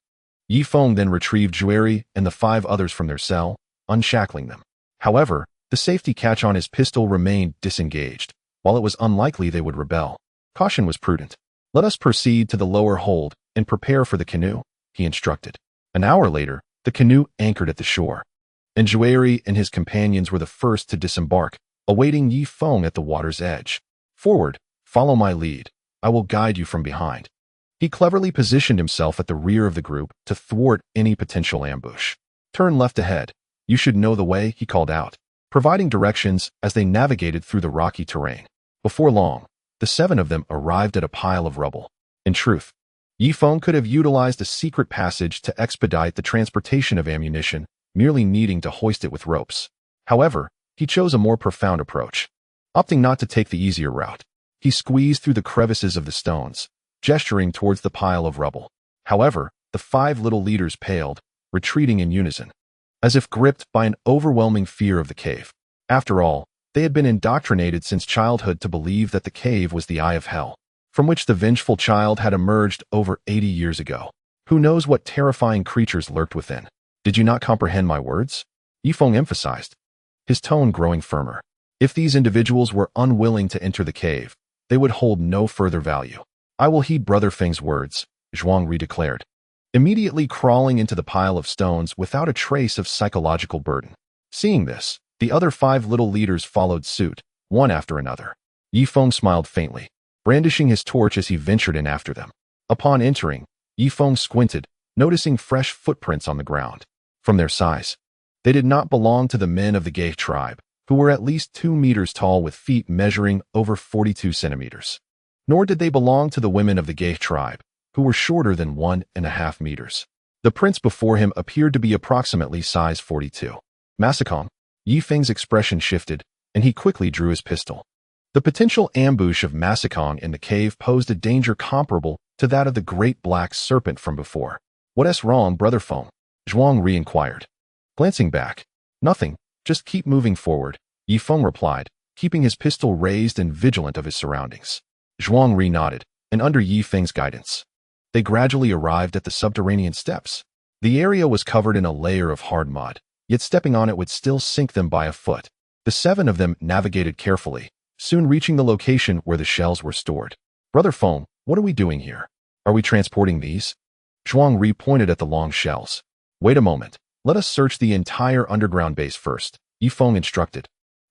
Speaker 1: Yi Feng then retrieved Zhueri and the 5 others from their cell, unshackling them. However, the safety catch on his pistol remained disengaged. While it was unlikely they would rebel, caution was prudent. Let us proceed to the lower hold and prepare for the canoe, he instructed. An hour later, the canoe anchored at the shore, and Zhueri and his companions were the first to disembark, awaiting Yi Feng at the water's edge. Forward, follow my lead. I will guide you from behind. He cleverly positioned himself at the rear of the group to thwart any potential ambush. Turn left ahead. You should know the way, he called out, providing directions as they navigated through the rocky terrain. Before long, the 7 of them arrived at a pile of rubble. In truth, Yi Feng could have utilized a secret passage to expedite the transportation of ammunition, merely needing to hoist it with ropes. However, he chose a more profound approach. Opting not to take the easier route, he squeezed through the crevices of the stones, gesturing towards the pile of rubble. However, the 5 little leaders paled, retreating in unison, as if gripped by an overwhelming fear of the cave. After all, they had been indoctrinated since childhood to believe that the cave was the eye of hell, from which the vengeful child had emerged over 80 years ago. Who knows what terrifying creatures lurked within? Did you not comprehend my words? Yi Feng emphasized, his tone growing firmer. If these individuals were unwilling to enter the cave, they would hold no further value. I will heed Brother Feng's words, Zhuang Ri declared, immediately crawling into the pile of stones without a trace of psychological burden. Seeing this, the other 5 little leaders followed suit, one after another. Yi Feng smiled faintly, brandishing his torch as he ventured in after them. Upon entering, Yi Feng squinted, noticing fresh footprints on the ground. From their size, they did not belong to the men of the Gay tribe, who were at least 2 meters tall with feet measuring over 42 centimeters. Nor did they belong to the women of the Gay tribe, who were shorter than 1.5 meters. The prince before him appeared to be approximately size 42. Massacong. Yi Feng's expression shifted, and he quickly drew his pistol. The potential ambush of Massacong in the cave posed a danger comparable to that of the great black serpent from before. What's wrong, Brother Feng? Zhuang Ri inquired. Glancing back, nothing, just keep moving forward, Yi Feng replied, keeping his pistol raised and vigilant of his surroundings. Zhuang Ri nodded, and under Yi Feng's guidance, they gradually arrived at the subterranean steps. The area was covered in a layer of hard mud, yet stepping on it would still sink them by a foot. The 7 of them navigated carefully, soon reaching the location where the shells were stored. Brother Feng, what are we doing here? Are we transporting these? Zhuang Ri pointed at the long shells. Wait a moment. Let us search the entire underground base first, Yi Feng instructed,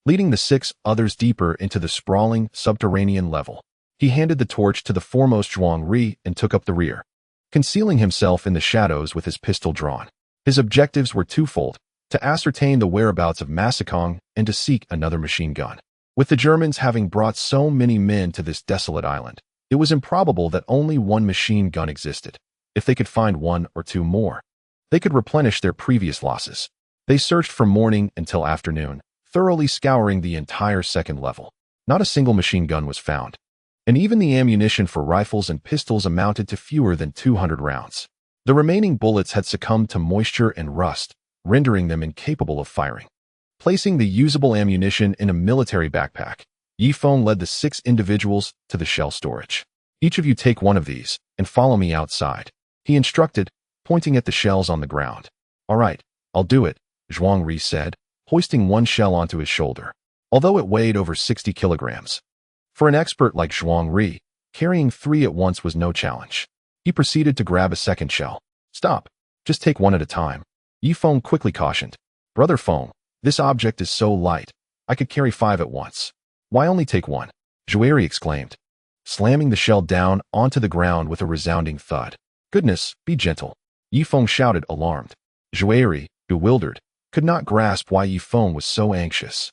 Speaker 1: leading the 6 others deeper into the sprawling, subterranean level. He handed the torch to the foremost Zhuang Ri and took up the rear, concealing himself in the shadows with his pistol drawn. His objectives were twofold: to ascertain the whereabouts of Massacong and to seek another machine gun. With the Germans having brought so many men to this desolate island, It was improbable that only one machine gun existed. If they could find one or two more, they could replenish their previous losses. They searched from morning until afternoon, thoroughly scouring the entire second level. Not a single machine gun was found, and even the ammunition for rifles and pistols amounted to fewer than 200 rounds. The remaining bullets had succumbed to moisture and rust, rendering them incapable of firing. Placing the usable ammunition in a military backpack, Yifeng led the 6 individuals to the shell storage. "Each of you take one of these and follow me outside," he instructed, pointing at the shells on the ground. "All right, I'll do it," Zhuang Ri said, hoisting one shell onto his shoulder, although it weighed over 60 kilograms. For an expert like Zhuang Ri, carrying 3 at once was no challenge. He proceeded to grab a second shell. "Stop. Just take one at a time," Yifeng quickly cautioned. "Brother Feng, this object is so light, I could carry 5 at once." "Why only take one?" Zhueri exclaimed, slamming the shell down onto the ground with a resounding thud. "Goodness, be gentle," Yifeng shouted, alarmed. Zhueri, bewildered, could not grasp why Yifeng was so anxious.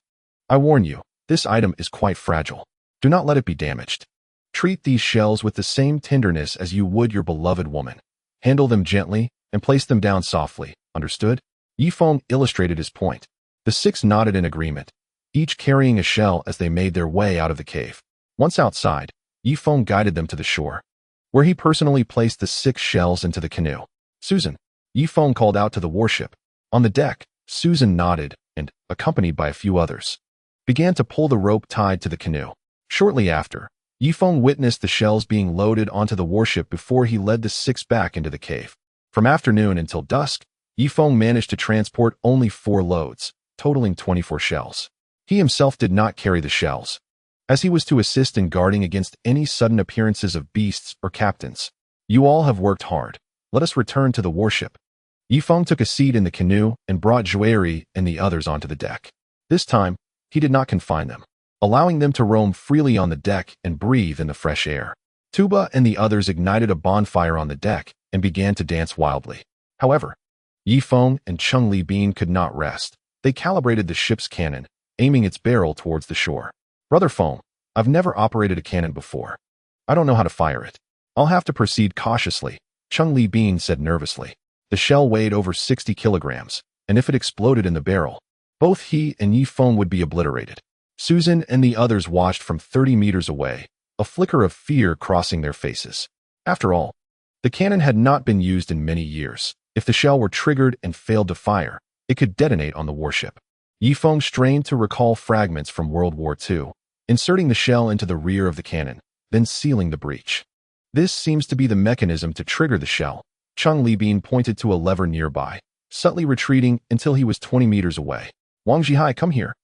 Speaker 1: "I warn you, this item is quite fragile. Do not let it be damaged. Treat these shells with the same tenderness as you would your beloved woman. Handle them gently and place them down softly, understood?" Yifeng illustrated his point. The 6 nodded in agreement, each carrying a shell as they made their way out of the cave. Once outside, Yifeng guided them to the shore, where he personally placed the 6 shells into the canoe. "Susan," Yifeng called out to the warship. On the deck, Susan nodded and, accompanied by a few others, began to pull the rope tied to the canoe. Shortly after, Yifeng witnessed the shells being loaded onto the warship before he led the 6 back into the cave. From afternoon until dusk, Yifeng managed to transport only 4 loads, totaling 24 shells. He himself did not carry the shells, as he was to assist in guarding against any sudden appearances of beasts or captains. "You all have worked hard. Let us return to the warship." Yifeng took a seat in the canoe and brought Zhueri and the others onto the deck. This time, he did not confine them, allowing them to roam freely on the deck and breathe in the fresh air. Tuba and the others ignited a bonfire on the deck and began to dance wildly. However, Yifeng and Cheng Li Bin could not rest. They calibrated the ship's cannon, aiming its barrel towards the shore. "Brother Feng, I've never operated a cannon before. I don't know how to fire it. I'll have to proceed cautiously," Cheng Li Bin said nervously. The shell weighed over 60 kilograms, and if it exploded in the barrel, both he and Yifeng would be obliterated. Susan and the others watched from 30 meters away, a flicker of fear crossing their faces. After all, the cannon had not been used in many years. If the shell were triggered and failed to fire, it could detonate on the warship. Yifeng strained to recall fragments from World War II, inserting the shell into the rear of the cannon, then sealing the breech. "This seems to be the mechanism to trigger the shell." Cheng Li Bin pointed to a lever nearby, subtly retreating until he was 20 meters away. "Wang Zhihai, come here,"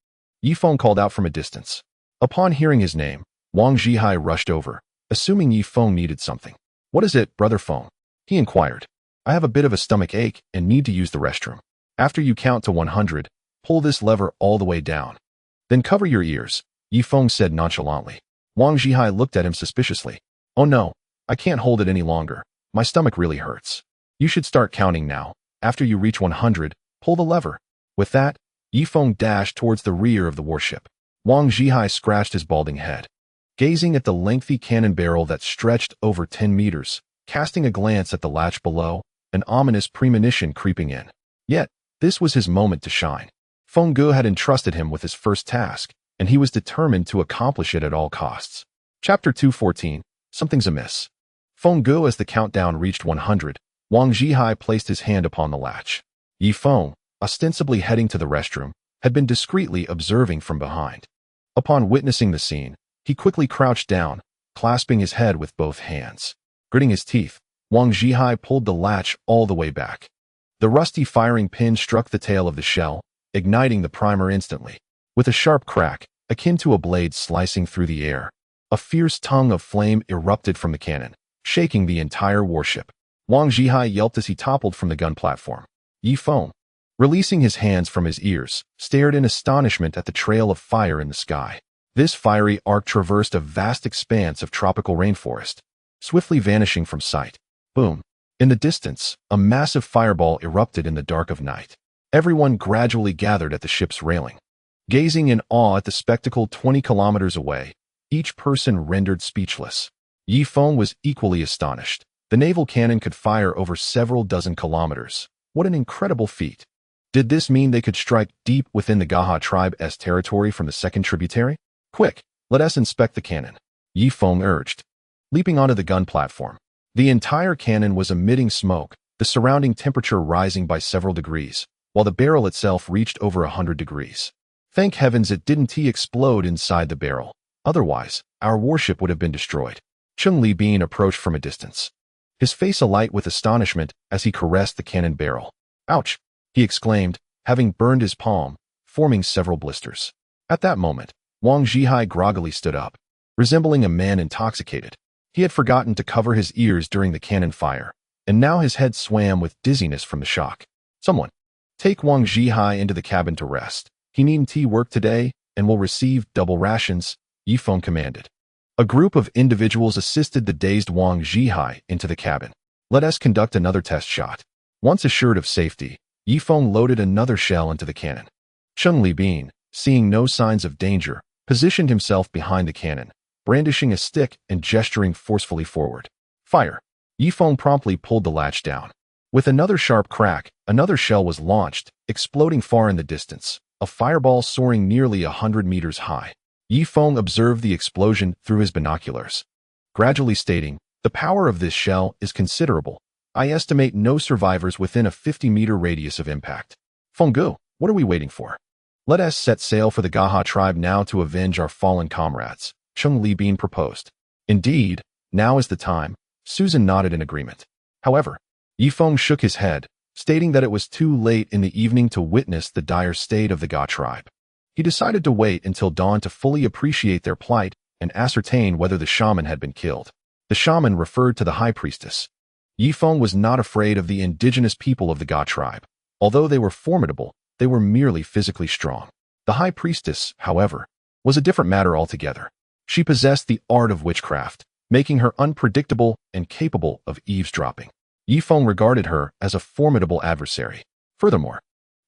Speaker 1: Yifeng called out from a distance. Upon hearing his name, Wang Zhihai rushed over, assuming Yifeng needed something. "What is it, Brother Feng?" he inquired. "I have a bit of a stomach ache and need to use the restroom. After you count to 100, pull this lever all the way down. Then cover your ears," Yifeng said nonchalantly. Wang Zhihai looked at him suspiciously. "Oh no, I can't hold it any longer. My stomach really hurts." "You should start counting now. After you reach 100, pull the lever." With that, Yifeng dashed towards the rear of the warship. Wang Zhihai scratched his balding head, gazing at the lengthy cannon barrel that stretched over 10 meters, casting a glance at the latch below, an ominous premonition creeping in. Yet, this was his moment to shine. Feng Ge had entrusted him with his first task, and he was determined to accomplish it at all costs. Chapter 214, Something's Amiss. Feng Ge, as the countdown reached 100, Wang Zhihai placed his hand upon the latch. Yifeng, ostensibly heading to the restroom, had been discreetly observing from behind. Upon witnessing the scene, he quickly crouched down, clasping his head with both hands. Gritting his teeth, Wang Zhihai pulled the latch all the way back. The rusty firing pin struck the tail of the shell, igniting the primer instantly. With a sharp crack, akin to a blade slicing through the air, a fierce tongue of flame erupted from the cannon, shaking the entire warship. Wang Zhihai yelped as he toppled from the gun platform. Yifeng, releasing his hands from his ears, stared in astonishment at the trail of fire in the sky. This fiery arc traversed a vast expanse of tropical rainforest, swiftly vanishing from sight. Boom! In the distance, a massive fireball erupted in the dark of night. Everyone gradually gathered at the ship's railing, gazing in awe at the spectacle 20 kilometers away, each person rendered speechless. Yi Feng was equally astonished. The naval cannon could fire over several dozen kilometers. What an incredible feat. Did this mean they could strike deep within the Gaha tribe's territory from the second tributary? Quick, let us inspect the cannon, Yi Feng urged. Leaping onto the gun platform, the entire cannon was emitting smoke, the surrounding temperature rising by several degrees, while the barrel itself reached over 100 degrees. Thank heavens it didn't explode inside the barrel. Otherwise, our warship would have been destroyed. Cheng Li Bin approached from a distance, his face alight with astonishment as he caressed the cannon barrel. Ouch! He exclaimed, having burned his palm, forming several blisters. At that moment, Wang Zhihai groggily stood up, resembling a man intoxicated. He had forgotten to cover his ears during the cannon fire, and now his head swam with dizziness from the shock. Someone, take Wang Zhihai into the cabin to rest. He needn't work today and will receive double rations, Yi Feng commanded. A group of individuals assisted the dazed Wang Zhihai into the cabin. Let us conduct another test shot. Once assured of safety, Yi Feng loaded another shell into the cannon. Cheng Li Bin, seeing no signs of danger, positioned himself behind the cannon, brandishing a stick and gesturing forcefully forward. Fire! Yi Feng promptly pulled the latch down. With another sharp crack, another shell was launched, exploding far in the distance, a fireball soaring nearly 100 meters high. Yi Feng observed the explosion through his binoculars, gradually stating, "The power of this shell is considerable. I estimate no survivors within a 50-meter radius of impact. Fenggu, what are we waiting for? Let us set sail for the Gaha tribe now to avenge our fallen comrades," Cheng Li Bin proposed. Indeed, now is the time, Susan nodded in agreement. However, Yi Feng shook his head, stating that it was too late in the evening to witness the dire state of the Ga tribe. He decided to wait until dawn to fully appreciate their plight and ascertain whether the shaman had been killed. The shaman referred to the high priestess. Yi Feng was not afraid of the indigenous people of the Ga tribe. Although they were formidable, they were merely physically strong. The high priestess, however, was a different matter altogether. She possessed the art of witchcraft, making her unpredictable and capable of eavesdropping. Yi Feng regarded her as a formidable adversary. Furthermore,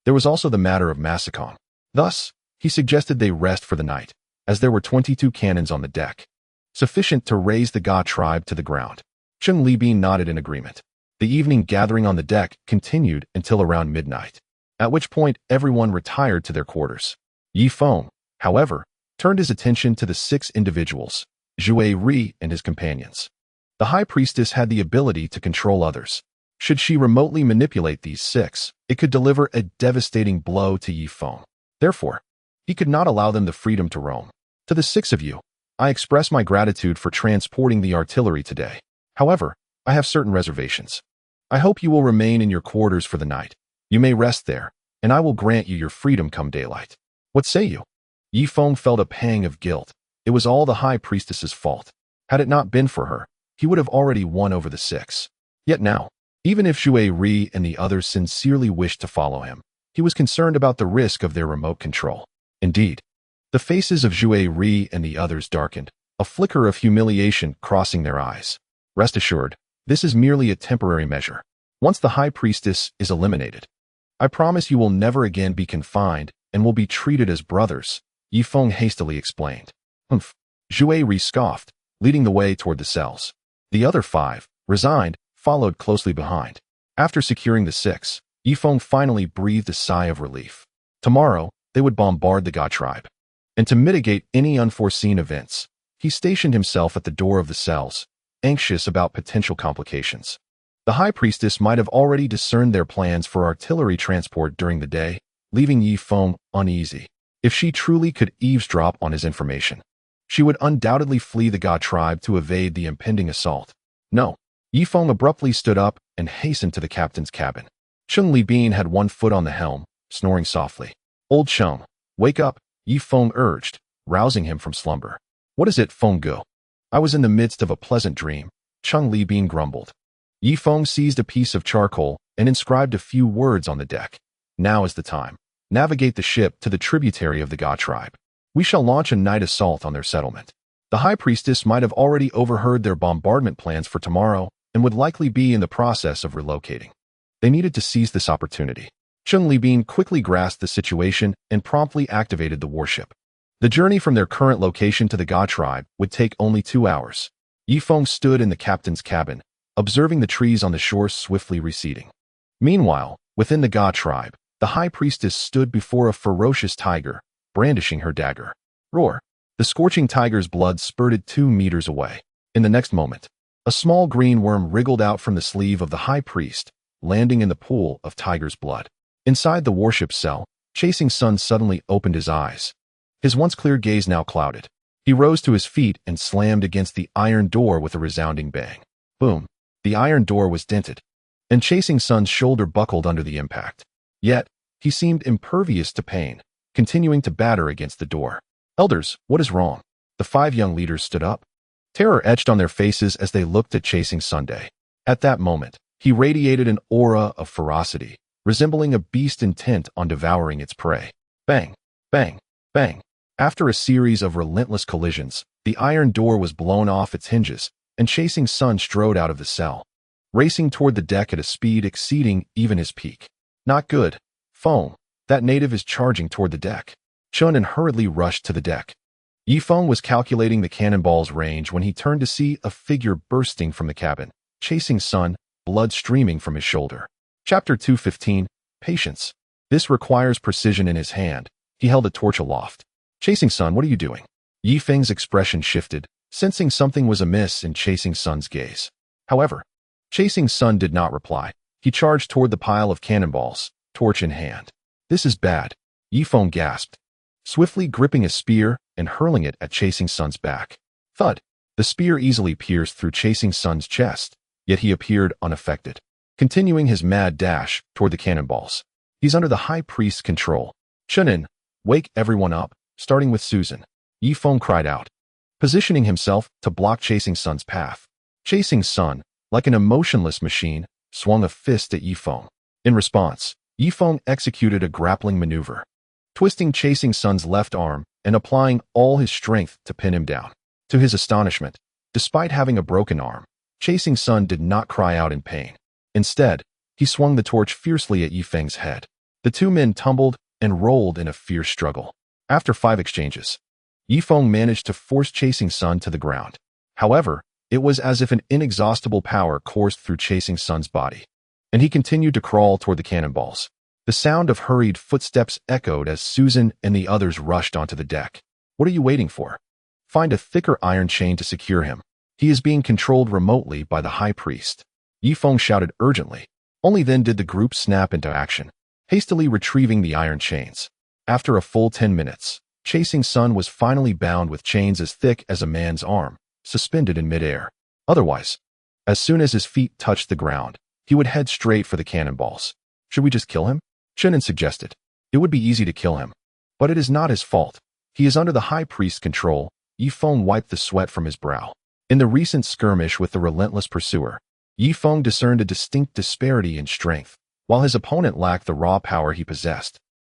Speaker 1: there was also the matter of massacre. Thus, he suggested they rest for the night, as there were 22 cannons on the deck, sufficient to raise the Ga tribe to the ground. Cheng Li Bin nodded in agreement. The evening gathering on the deck continued until around midnight, at which point everyone retired to their quarters. Yi Feng, however, turned his attention to the 6 individuals, Zhue Ri and his companions. The high priestess had the ability to control others. Should she remotely manipulate these 6, it could deliver a devastating blow to Yi Feng. Therefore, he could not allow them the freedom to roam. To the 6 of you, I express my gratitude for transporting the artillery today. However, I have certain reservations. I hope you will remain in your quarters for the night. You may rest there, and I will grant you your freedom come daylight. What say you? Yi Feng felt a pang of guilt. It was all the high priestess's fault. Had it not been for her, he would have already won over the 6. Yet now, even if Zhue Ri and the others sincerely wished to follow him, he was concerned about the risk of their remote control. Indeed, the faces of Zhue Ri and the others darkened, a flicker of humiliation crossing their eyes. Rest assured, this is merely a temporary measure. Once the high priestess is eliminated, I promise you will never again be confined and will be treated as brothers, Yi Feng hastily explained. Humph. Zhue Ri scoffed, leading the way toward the cells. The other 5, resigned, followed closely behind. After securing the 6, Yi Feng finally breathed a sigh of relief. Tomorrow, they would bombard the Ga tribe. And to mitigate any unforeseen events, he stationed himself at the door of the cells, anxious about potential complications. The high priestess might have already discerned their plans for artillery transport during the day, leaving Yi Feng uneasy. If she truly could eavesdrop on his information, she would undoubtedly flee the Ga tribe to evade the impending assault. No. Yi Feng abruptly stood up and hastened to the captain's cabin. Cheng Li Bin had one foot on the helm, snoring softly. Old chum, wake up, Yi Feng urged, rousing him from slumber. What is it, Fenggu? I was in the midst of a pleasant dream, Cheng Li Bin grumbled. Yi Feng seized a piece of charcoal and inscribed a few words on the deck. Now is the time. Navigate the ship to the tributary of the Ga tribe. We shall launch a night assault on their settlement. The high priestess might have already overheard their bombardment plans for tomorrow and would likely be in the process of relocating. They needed to seize this opportunity. Cheng Li Bin quickly grasped the situation and promptly activated the warship. The journey from their current location to the Ga tribe would take only 2 hours. Yifeng stood in the captain's cabin, observing the trees on the shore swiftly receding. Meanwhile, within the Ga tribe, the high priestess stood before a ferocious tiger, brandishing her dagger. Roar! The scorching tiger's blood spurted 2 meters away. In the next moment, a small green worm wriggled out from the sleeve of the high priest, landing in the pool of tiger's blood. Inside the warship cell, Chasing Sun suddenly opened his eyes. His once clear gaze now clouded. He rose to his feet and slammed against the iron door with a resounding bang. Boom! The iron door was dented, and Chasing Sun's shoulder buckled under the impact. Yet, he seemed impervious to pain, continuing to batter against the door. Elders, what is wrong? The 5 young leaders stood up. Terror etched on their faces as they looked at Chasing Sunday. At that moment, he radiated an aura of ferocity, resembling a beast intent on devouring its prey. Bang! Bang! Bang! After a series of relentless collisions, the iron door was blown off its hinges, and Chasing Sun strode out of the cell, racing toward the deck at a speed exceeding even his peak. Not good. Foam. That native is charging toward the deck. Chunin hurriedly rushed to the deck. Yifeng was calculating the cannonball's range when he turned to see a figure bursting from the cabin. Chasing Sun, blood streaming from his shoulder. Chapter 215, Patience. This requires precision in his hand. He held a torch aloft. Chasing Sun, what are you doing? Yifeng's expression shifted, sensing something was amiss in Chasing Sun's gaze. However, Chasing Sun did not reply. He charged toward the pile of cannonballs, torch in hand. This is bad, Yifeng gasped, swiftly gripping a spear and hurling it at Chasing Sun's back. Thud! The spear easily pierced through Chasing Sun's chest, yet he appeared unaffected, continuing his mad dash toward the cannonballs. He's under the high priest's control. Chunin, wake everyone up, starting with Susan. Yifeng cried out, positioning himself to block Chasing Sun's path. Chasing Sun, like an emotionless machine, swung a fist at Yifeng. In response, Yifeng executed a grappling maneuver, twisting Chasing Sun's left arm and applying all his strength to pin him down. To his astonishment, despite having a broken arm, Chasing Sun did not cry out in pain. Instead, he swung the torch fiercely at Yifeng's head. The 2 men tumbled and rolled in a fierce struggle. After 5 exchanges, Yifeng managed to force Chasing Sun to the ground. However, it was as if an inexhaustible power coursed through Chasing Sun's body, and he continued to crawl toward the cannonballs. The sound of hurried footsteps echoed as Susan and the others rushed onto the deck. What are you waiting for? Find a thicker iron chain to secure him. He is being controlled remotely by the high priest. Yifeng shouted urgently. Only then did the group snap into action, hastily retrieving the iron chains. After a full 10 minutes, Chasing Sun was finally bound with chains as thick as a man's arm, suspended in midair. Otherwise, as soon as his feet touched the ground, he would head straight for the cannonballs. Should we just kill him? Chunin suggested. It would be easy to kill him, but it is not his fault. He is under the high priest's control. Yifeng wiped the sweat from his brow. In the recent skirmish with the relentless pursuer, Yifeng discerned a distinct disparity in strength, while his opponent lacked the raw power he possessed.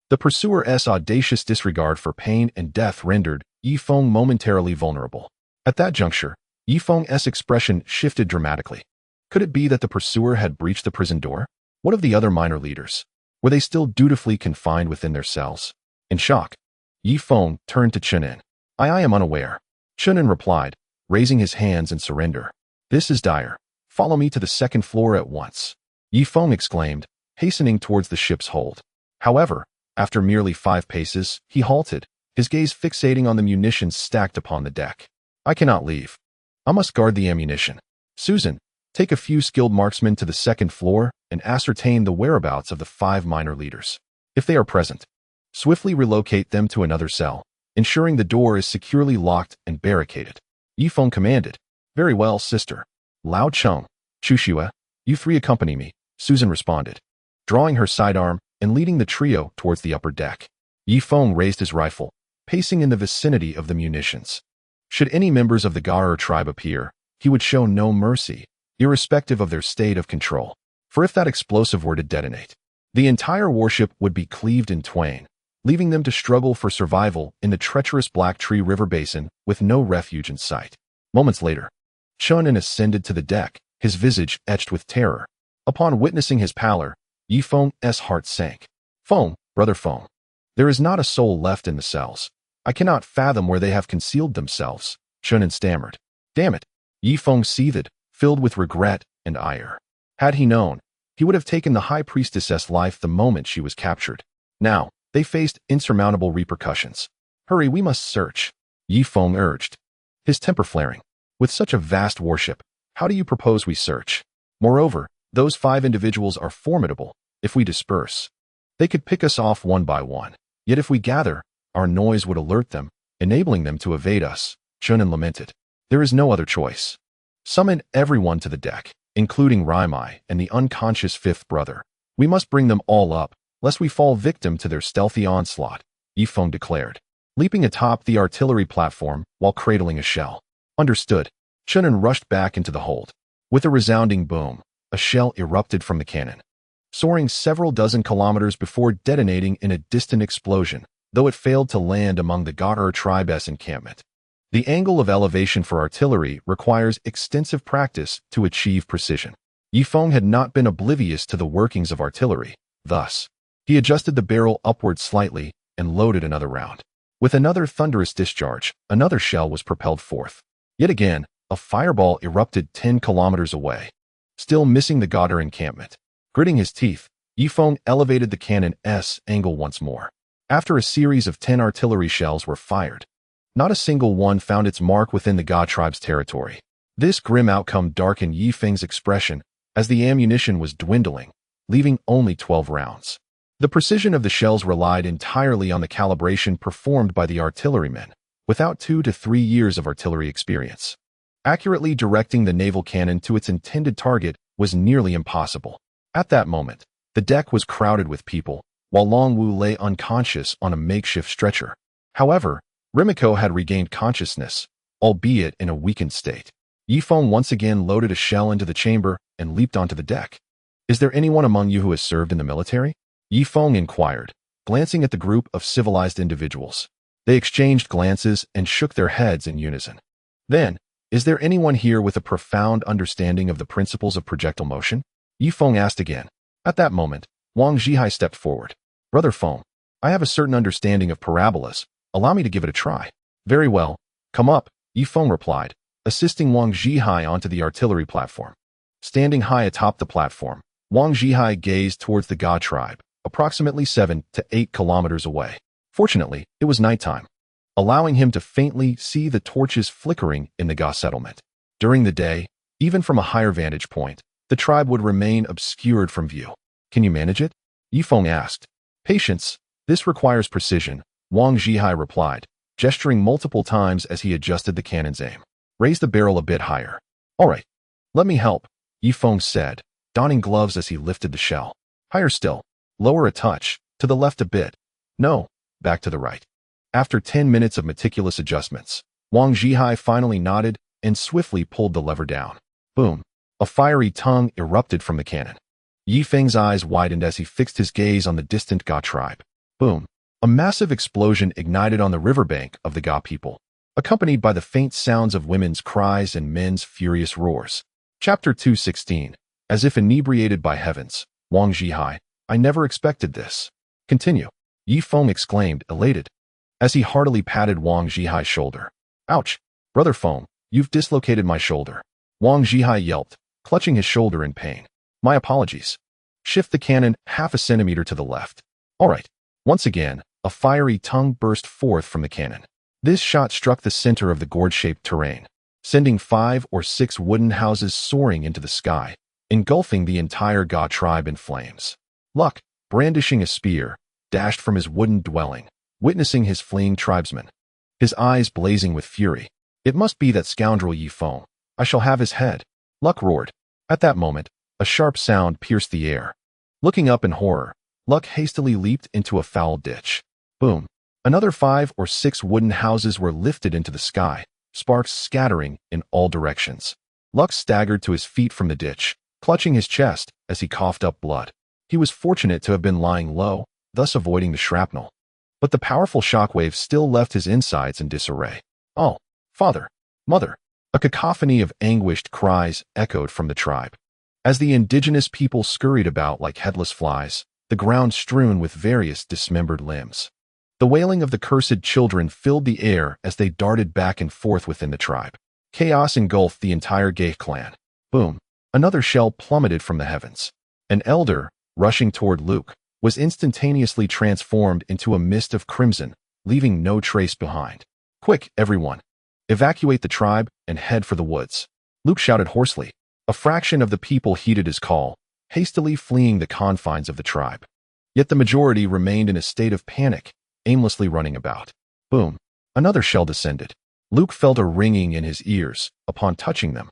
Speaker 1: The pursuer's audacious disregard for pain and death rendered Yifeng momentarily vulnerable. At that juncture, Yifeng's expression shifted dramatically. Could it be that the pursuer had breached the prison door? What of the other minor leaders? Were they still dutifully confined within their cells? In shock, Yifeng turned to Chunin. I am unaware. Chunin replied, raising his hands in surrender. This is dire. Follow me to the 2nd floor at once. Yifeng exclaimed, hastening towards the ship's hold. However, after merely 5 paces, he halted, his gaze fixating on the munitions stacked upon the deck. I cannot leave. I must guard the ammunition. Susan, take a few skilled marksmen to the 2nd floor and ascertain the whereabouts of the 5 minor leaders. If they are present, swiftly relocate them to another cell, ensuring the door is securely locked and barricaded. Yifeng commanded. Very well, sister. Lao Cheng, Chushua, you 3 accompany me, Susan responded, drawing her sidearm and leading the trio towards the upper deck. Yifeng raised his rifle, pacing in the vicinity of the munitions. Should any members of the Gaur tribe appear, he would show no mercy, irrespective of their state of control. For if that explosive were to detonate, the entire warship would be cleaved in twain, leaving them to struggle for survival in the treacherous Black Tree River basin with no refuge in sight. Moments later, Chunin ascended to the deck, his visage etched with terror. Upon witnessing his pallor, Yifeng's heart sank. Feng, brother Feng, there is not a soul left in the cells. I cannot fathom where they have concealed themselves, Chunin stammered. Damn it, Yifeng seethed, filled with regret and ire. Had he known, he would have taken the high priestess's life the moment she was captured. Now, they faced insurmountable repercussions. Hurry, we must search, Yifeng urged, his temper flaring. With such a vast warship, how do you propose we search? Moreover, those 5 individuals are formidable. If we disperse, they could pick us off one by one. Yet if we gather, our noise would alert them, enabling them to evade us. Chunin lamented. There is no other choice. Summon everyone to the deck, including Raimai and the unconscious 5th brother. We must bring them all up, lest we fall victim to their stealthy onslaught, Yifeng declared, leaping atop the artillery platform while cradling a shell. Understood. Chunin rushed back into the hold. With a resounding boom, a shell erupted from the cannon, soaring several dozen kilometers before detonating in a distant explosion, though it failed to land among the Gaur tribe's encampment. The angle of elevation for artillery requires extensive practice to achieve precision. Yifeng had not been oblivious to the workings of artillery. Thus, he adjusted the barrel upward slightly and loaded another round. With another thunderous discharge, another shell was propelled forth. Yet again, a fireball erupted 10 kilometers away, still missing the Gaur encampment. Gritting his teeth, Yifeng elevated the cannon's angle once more. After a series of 10 artillery shells were fired, not a single one found its mark within the Ga tribe's territory. This grim outcome darkened Yifeng's expression as the ammunition was dwindling, leaving only 12 rounds. The precision of the shells relied entirely on the calibration performed by the artillerymen, without 2 to 3 years of artillery experience. Accurately directing the naval cannon to its intended target was nearly impossible. At that moment, the deck was crowded with people, while Long Wu lay unconscious on a makeshift stretcher. However, Rimiko had regained consciousness, albeit in a weakened state. Yifeng once again loaded a shell into the chamber and leaped onto the deck. Is there anyone among you who has served in the military? Yifeng inquired, glancing at the group of civilized individuals. They exchanged glances and shook their heads in unison. Then, is there anyone here with a profound understanding of the principles of projectile motion? Yifeng asked again. At that moment, Wang Zhihai stepped forward. Brother Feng, I have a certain understanding of parabolas. Allow me to give it a try. Very well. Come up, Yifeng replied, assisting Wang Zhihai onto the artillery platform. Standing high atop the platform, Wang Zhihai gazed towards the Ga tribe, approximately 7 to 8 kilometers away. Fortunately, it was nighttime, allowing him to faintly see the torches flickering in the Ga settlement. During the day, even from a higher vantage point, the tribe would remain obscured from view. Can you manage it? Yifeng asked. Patience. This requires precision, Wang Zhihai replied, gesturing multiple times as he adjusted the cannon's aim. Raise the barrel a bit higher. All right. Let me help, Yifeng said, donning gloves as he lifted the shell. Higher still. Lower a touch. To the left a bit. No. Back to the right. After 10 minutes of meticulous adjustments, Wang Zhihai finally nodded and swiftly pulled the lever down. Boom. A fiery tongue erupted from the cannon. Yifeng's eyes widened as he fixed his gaze on the distant Ga tribe. Boom. A massive explosion ignited on the riverbank of the Ga people, accompanied by the faint sounds of women's cries and men's furious roars. Chapter 216. As if inebriated by heavens, Wang Zhihai, I never expected this. Continue. Yifeng exclaimed, elated, as he heartily patted Wang Zhihai's shoulder. Ouch. Brother Feng, you've dislocated my shoulder. Wang Zhihai yelped, clutching his shoulder in pain. My apologies. Shift the cannon half a centimeter to the left. All right. Once again, a fiery tongue burst forth from the cannon. This shot struck the center of the gourd-shaped terrain, sending 5 or 6 wooden houses soaring into the sky, engulfing the entire Ga tribe in flames. Luck, brandishing a spear, dashed from his wooden dwelling, witnessing his fleeing tribesmen. His eyes blazing with fury. It must be that scoundrel Yifeng. I shall have his head. Luck roared. At that moment, a sharp sound pierced the air. Looking up in horror, Luck hastily leaped into a foul ditch. Boom. Another 5 or 6 wooden houses were lifted into the sky, sparks scattering in all directions. Luck staggered to his feet from the ditch, clutching his chest as he coughed up blood. He was fortunate to have been lying low, thus avoiding the shrapnel. But the powerful shockwave still left his insides in disarray. Oh, father, mother. A cacophony of anguished cries echoed from the tribe. As the indigenous people scurried about like headless flies, the ground strewn with various dismembered limbs. The wailing of the cursed children filled the air as they darted back and forth within the tribe. Chaos engulfed the entire Gay clan. Boom! Another shell plummeted from the heavens. An elder, rushing toward Luke, was instantaneously transformed into a mist of crimson, leaving no trace behind. Quick, everyone! Evacuate the tribe and head for the woods. Luke shouted hoarsely. A fraction of the people heeded his call, hastily fleeing the confines of the tribe. Yet the majority remained in a state of panic, aimlessly running about. Boom! Another shell descended. Luke felt a ringing in his ears upon touching them.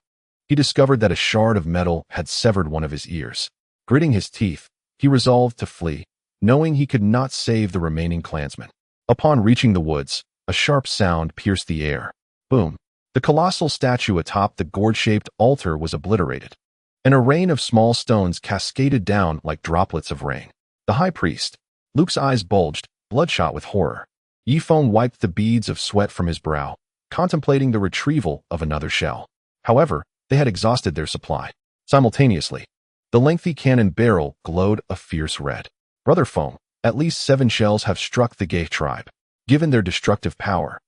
Speaker 1: He discovered that a shard of metal had severed one of his ears. Gritting his teeth, he resolved to flee, knowing he could not save the remaining clansmen. Upon reaching the woods, a sharp sound pierced the air. Boom! The colossal statue atop the gourd-shaped altar was obliterated, and a rain of small stones cascaded down like droplets of rain. The high priest, Luke's eyes bulged, bloodshot with horror. Yifeng wiped the beads of sweat from his brow, contemplating the retrieval of another shell. However, they had exhausted their supply. Simultaneously, the lengthy cannon barrel glowed a fierce red. Brother Feng, at least 7 shells have struck the Gay tribe. Given their destructive power,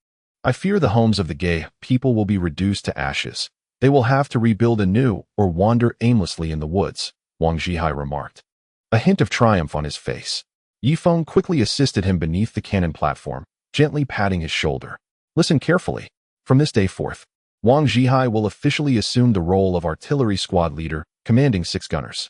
Speaker 1: I fear the homes of the Gay people will be reduced to ashes. They will have to rebuild anew or wander aimlessly in the woods, Wang Zhihai remarked. A hint of triumph on his face. Yifeng quickly assisted him beneath the cannon platform, gently patting his shoulder. Listen carefully. From this day forth, Wang Zhihai will officially assume the role of artillery squad leader, commanding 6 gunners.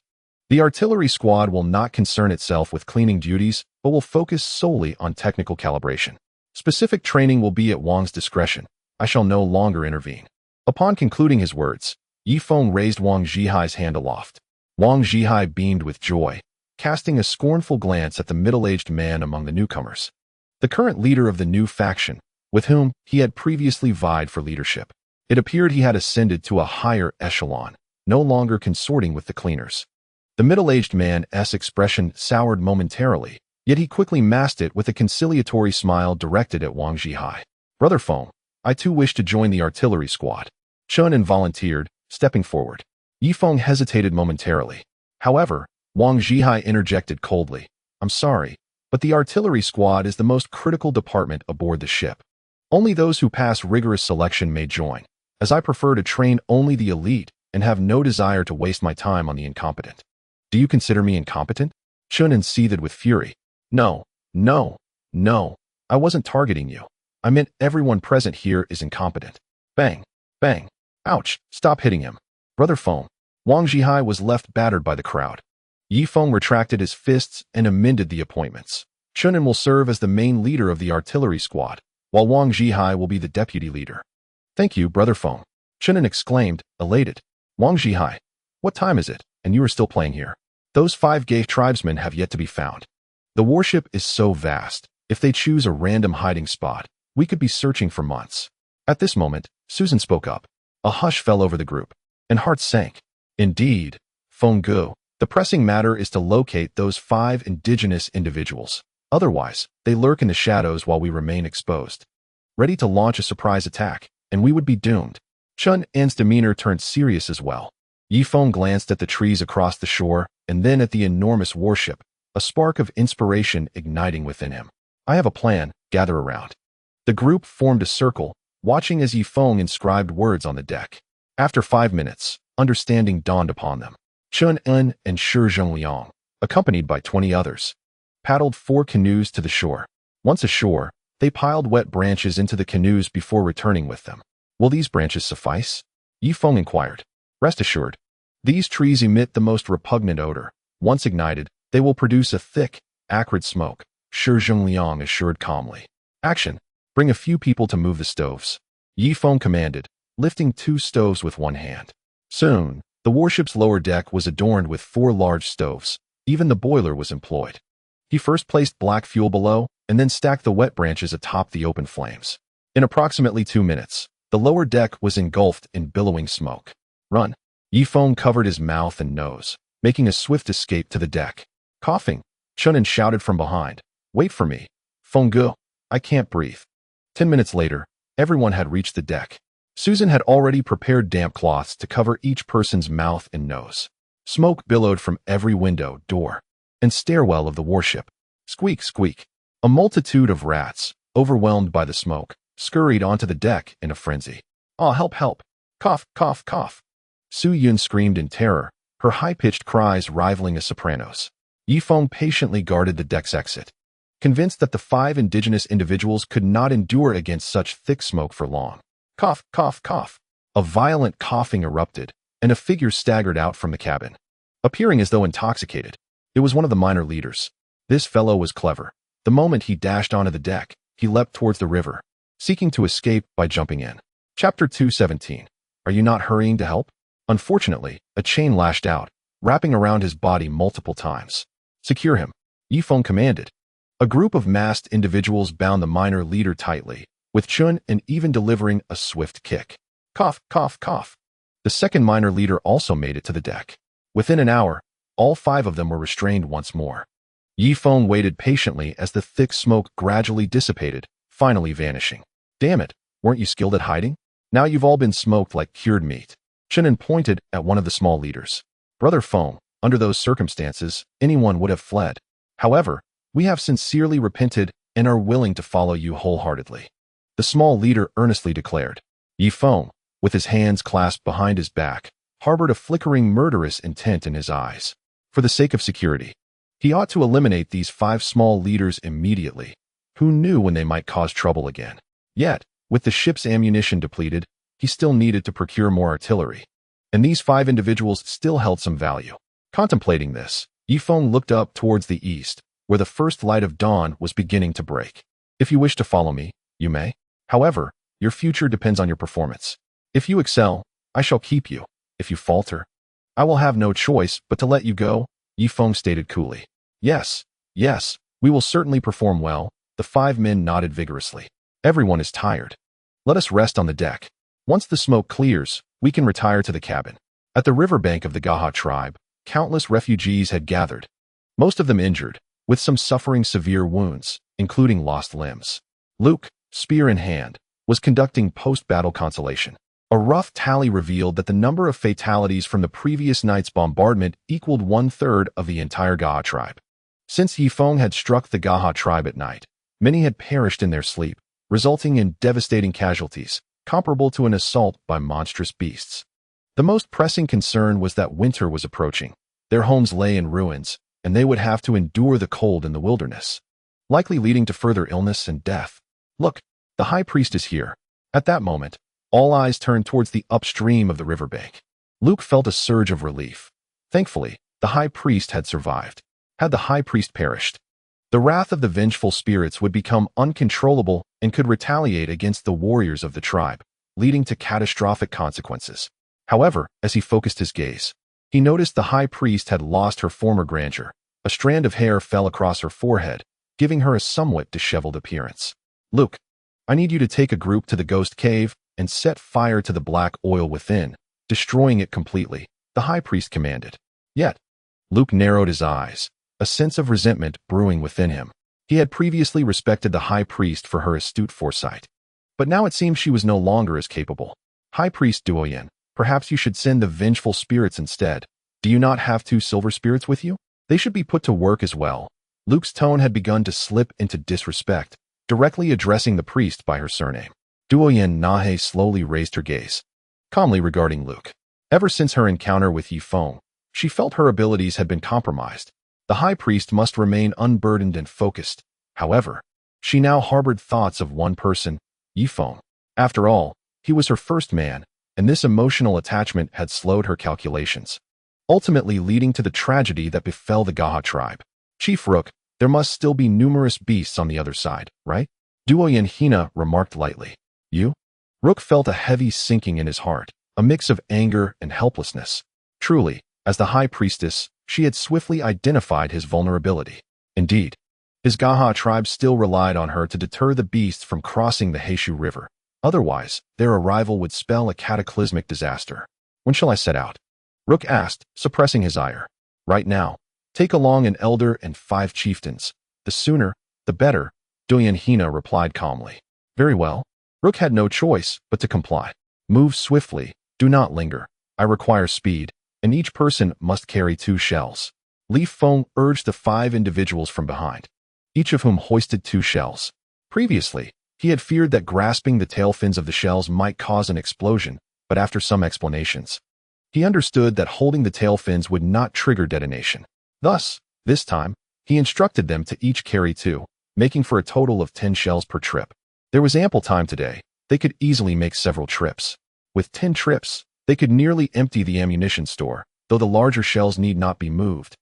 Speaker 1: The artillery squad will not concern itself with cleaning duties, but will focus solely on technical calibration. Specific training will be at Wang's discretion. I shall no longer intervene. Upon concluding his words, Yifeng raised Wang Zhihai's hand aloft. Wang Zhihai beamed with joy, casting a scornful glance at the middle-aged man among the newcomers. The current leader of the new faction, with whom he had previously vied for leadership. It appeared he had ascended to a higher echelon, no longer consorting with the cleaners. The middle-aged man's expression soured momentarily, yet he quickly masked it with a conciliatory smile directed at Wang Zhihai. Brother Feng, I too wish to join the artillery squad. Chunin volunteered, stepping forward. Yifeng hesitated momentarily. However, Wang Zhihai interjected coldly. I'm sorry, but the artillery squad is the most critical department aboard the ship. Only those who pass rigorous selection may join, as I prefer to train only the elite and have no desire to waste my time on the incompetent. Do you consider me incompetent? Chunin seethed with fury. No, no, no, I wasn't targeting you. I meant everyone present here is incompetent. Bang, bang, ouch, stop hitting him. Brother Feng, Wang Zhihai was left battered by the crowd. Yifeng retracted his fists and amended the appointments. Chunin will serve as the main leader of the artillery squad, while Wang Zhihai will be the deputy leader. Thank you, Brother Feng. Chunin exclaimed, elated. Wang Zhihai, what time is it, and you are still playing here? Those 5 Gay tribesmen have yet to be found. The warship is so vast, if they choose a random hiding spot, we could be searching for months. At this moment, Susan spoke up. A hush fell over the group, and hearts sank. Indeed, Feng Gu, the pressing matter is to locate those 5 indigenous individuals. Otherwise, they lurk in the shadows while we remain exposed, ready to launch a surprise attack, and we would be doomed. Chun-En's demeanor turned serious as well. Yifeng glanced at the trees across the shore, and then at the enormous warship, a spark of inspiration igniting within him. I have a plan, gather around. The group formed a circle, watching as Yifeng inscribed words on the deck. After 5 minutes, understanding dawned upon them. Chun-En and Shi Zhengliang, accompanied by 20 others, paddled 4 canoes to the shore. Once ashore, they piled wet branches into the canoes before returning with them. Will these branches suffice? Yifeng inquired. Rest assured, these trees emit the most repugnant odor. Once ignited, they will produce a thick, acrid smoke, Shi Zhengliang assured calmly. Action! Bring a few people to move the stoves. Yifeng commanded, lifting 2 stoves with one hand. Soon, the warship's lower deck was adorned with 4 large stoves. Even the boiler was employed. He first placed black fuel below, and then stacked the wet branches atop the open flames. In approximately 2 minutes, the lower deck was engulfed in billowing smoke. Run! Yifeng covered his mouth and nose, making a swift escape to the deck. Coughing, Chunin shouted from behind. Wait for me. Feng Gu, I can't breathe. 10 minutes later, everyone had reached the deck. Susan had already prepared damp cloths to cover each person's mouth and nose. Smoke billowed from every window, door, and stairwell of the warship. Squeak, squeak. A multitude of rats, overwhelmed by the smoke, scurried onto the deck in a frenzy. Ah, help, help. Cough, cough, cough. Su Yun screamed in terror, her high-pitched cries rivaling a soprano's. Yifeng patiently guarded the deck's exit, convinced that the 5 indigenous individuals could not endure against such thick smoke for long. Cough, cough, cough. A violent coughing erupted, and a figure staggered out from the cabin, appearing as though intoxicated. It was one of the minor leaders. This fellow was clever. The moment he dashed onto the deck, he leapt towards the river, seeking to escape by jumping in. Chapter 217. Are you not hurrying to help? Unfortunately, a chain lashed out, wrapping around his body multiple times. Secure him, Yifeng commanded. A group of masked individuals bound the minor leader tightly, with Chun and even delivering a swift kick. Cough, cough, cough. The second minor leader also made it to the deck. Within an hour, all 5 of them were restrained once more. Yifeng waited patiently as the thick smoke gradually dissipated, finally vanishing. Damn it, weren't you skilled at hiding? Now you've all been smoked like cured meat. Chunin pointed at one of the small leaders. Brother Feng, under those circumstances, anyone would have fled. However, we have sincerely repented and are willing to follow you wholeheartedly. The small leader earnestly declared. Yifeng, with his hands clasped behind his back, harbored a flickering murderous intent in his eyes. For the sake of security, he ought to eliminate these 5 small leaders immediately. Who knew when they might cause trouble again? Yet, with the ship's ammunition depleted, he still needed to procure more artillery. And these 5 individuals still held some value. Contemplating this, Yifeng looked up towards the east, where the first light of dawn was beginning to break. If you wish to follow me, you may. However, your future depends on your performance. If you excel, I shall keep you. If you falter, I will have no choice but to let you go, Yifeng stated coolly. Yes, yes, we will certainly perform well, the 5 men nodded vigorously. Everyone is tired. Let us rest on the deck. Once the smoke clears, we can retire to the cabin. At the riverbank of the Gaha tribe, countless refugees had gathered, most of them injured, with some suffering severe wounds, including lost limbs. Luke, spear in hand, was conducting post-battle consolation. A rough tally revealed that the number of fatalities from the previous night's bombardment equaled 1/3 of the entire Gaha tribe. Since Yifeng had struck the Gaha tribe at night, many had perished in their sleep, resulting in devastating casualties, comparable to an assault by monstrous beasts. The most pressing concern was that winter was approaching. Their homes lay in ruins, and they would have to endure the cold in the wilderness, likely leading to further illness and death. Look, the high priest is here. At that moment, all eyes turned towards the upstream of the riverbank. Luke felt a surge of relief. Thankfully, the high priest had survived. Had the high priest perished, the wrath of the vengeful spirits would become uncontrollable and could retaliate against the warriors of the tribe, leading to catastrophic consequences. However, as he focused his gaze, he noticed the high priest had lost her former grandeur. A strand of hair fell across her forehead, giving her a somewhat disheveled appearance. Luke, I need you to take a group to the ghost cave and set fire to the black oil within, destroying it completely, the high priest commanded. Yet, Luke narrowed his eyes, a sense of resentment brewing within him. He had previously respected the high priest for her astute foresight, but now it seemed she was no longer as capable. High priest Duoyen, perhaps you should send the vengeful spirits instead. Do you not have 2 silver spirits with you? They should be put to work as well. Luke's tone had begun to slip into disrespect, directly addressing the priest by her surname. Duoyen Nahe slowly raised her gaze, calmly regarding Luke. Ever since her encounter with Yifeng, she felt her abilities had been compromised. The high priest must remain unburdened and focused. However, she now harbored thoughts of one person, Yifeng. After all, he was her first man, and this emotional attachment had slowed her calculations, ultimately leading to the tragedy that befell the Gaha tribe. Chief Rook, there must still be numerous beasts on the other side, right? Duoyen Hina remarked lightly. You? Rook felt a heavy sinking in his heart, a mix of anger and helplessness. Truly, as the high priestess, she had swiftly identified his vulnerability. Indeed, his Gaha tribe still relied on her to deter the beasts from crossing the Heishu River. Otherwise, their arrival would spell a cataclysmic disaster. When shall I set out? Rook asked, suppressing his ire. Right now. Take along an elder and 5 chieftains. The sooner, the better, Duoyen Hina replied calmly. Very well. Rook had no choice but to comply. Move swiftly, do not linger. I require speed, and each person must carry 2 shells. Li Feng urged the 5 individuals from behind, each of whom hoisted 2 shells. Previously, he had feared that grasping the tail fins of the shells might cause an explosion, but after some explanations, he understood that holding the tail fins would not trigger detonation. Thus, this time, he instructed them to each carry 2, making for a total of 10 shells per trip. There was ample time today. They could easily make several trips. With 10 trips, they could nearly empty the ammunition store, though the larger shells need not be moved,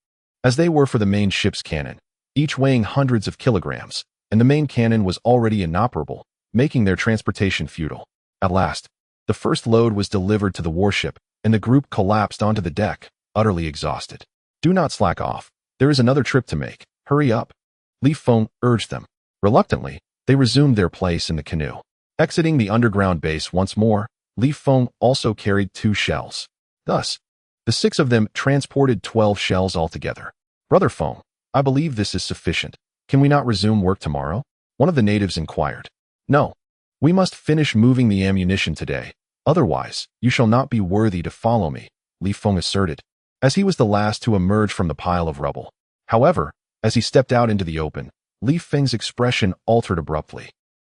Speaker 1: as they were for the main ship's cannon, each weighing hundreds of kilograms, and the main cannon was already inoperable, making their transportation futile. At last, the first load was delivered to the warship, and the group collapsed onto the deck, utterly exhausted. Do not slack off. There is another trip to make. Hurry up. Li Feng urged them. Reluctantly, they resumed their place in the canoe. Exiting the underground base once more, Li Feng also carried 2 shells. Thus, the 6 of them transported 12 shells altogether. Brother Feng, I believe this is sufficient. Can we not resume work tomorrow? One of the natives inquired. No. We must finish moving the ammunition today. Otherwise, you shall not be worthy to follow me, Li Feng asserted, as he was the last to emerge from the pile of rubble. However, as he stepped out into the open, Li Feng's expression altered abruptly.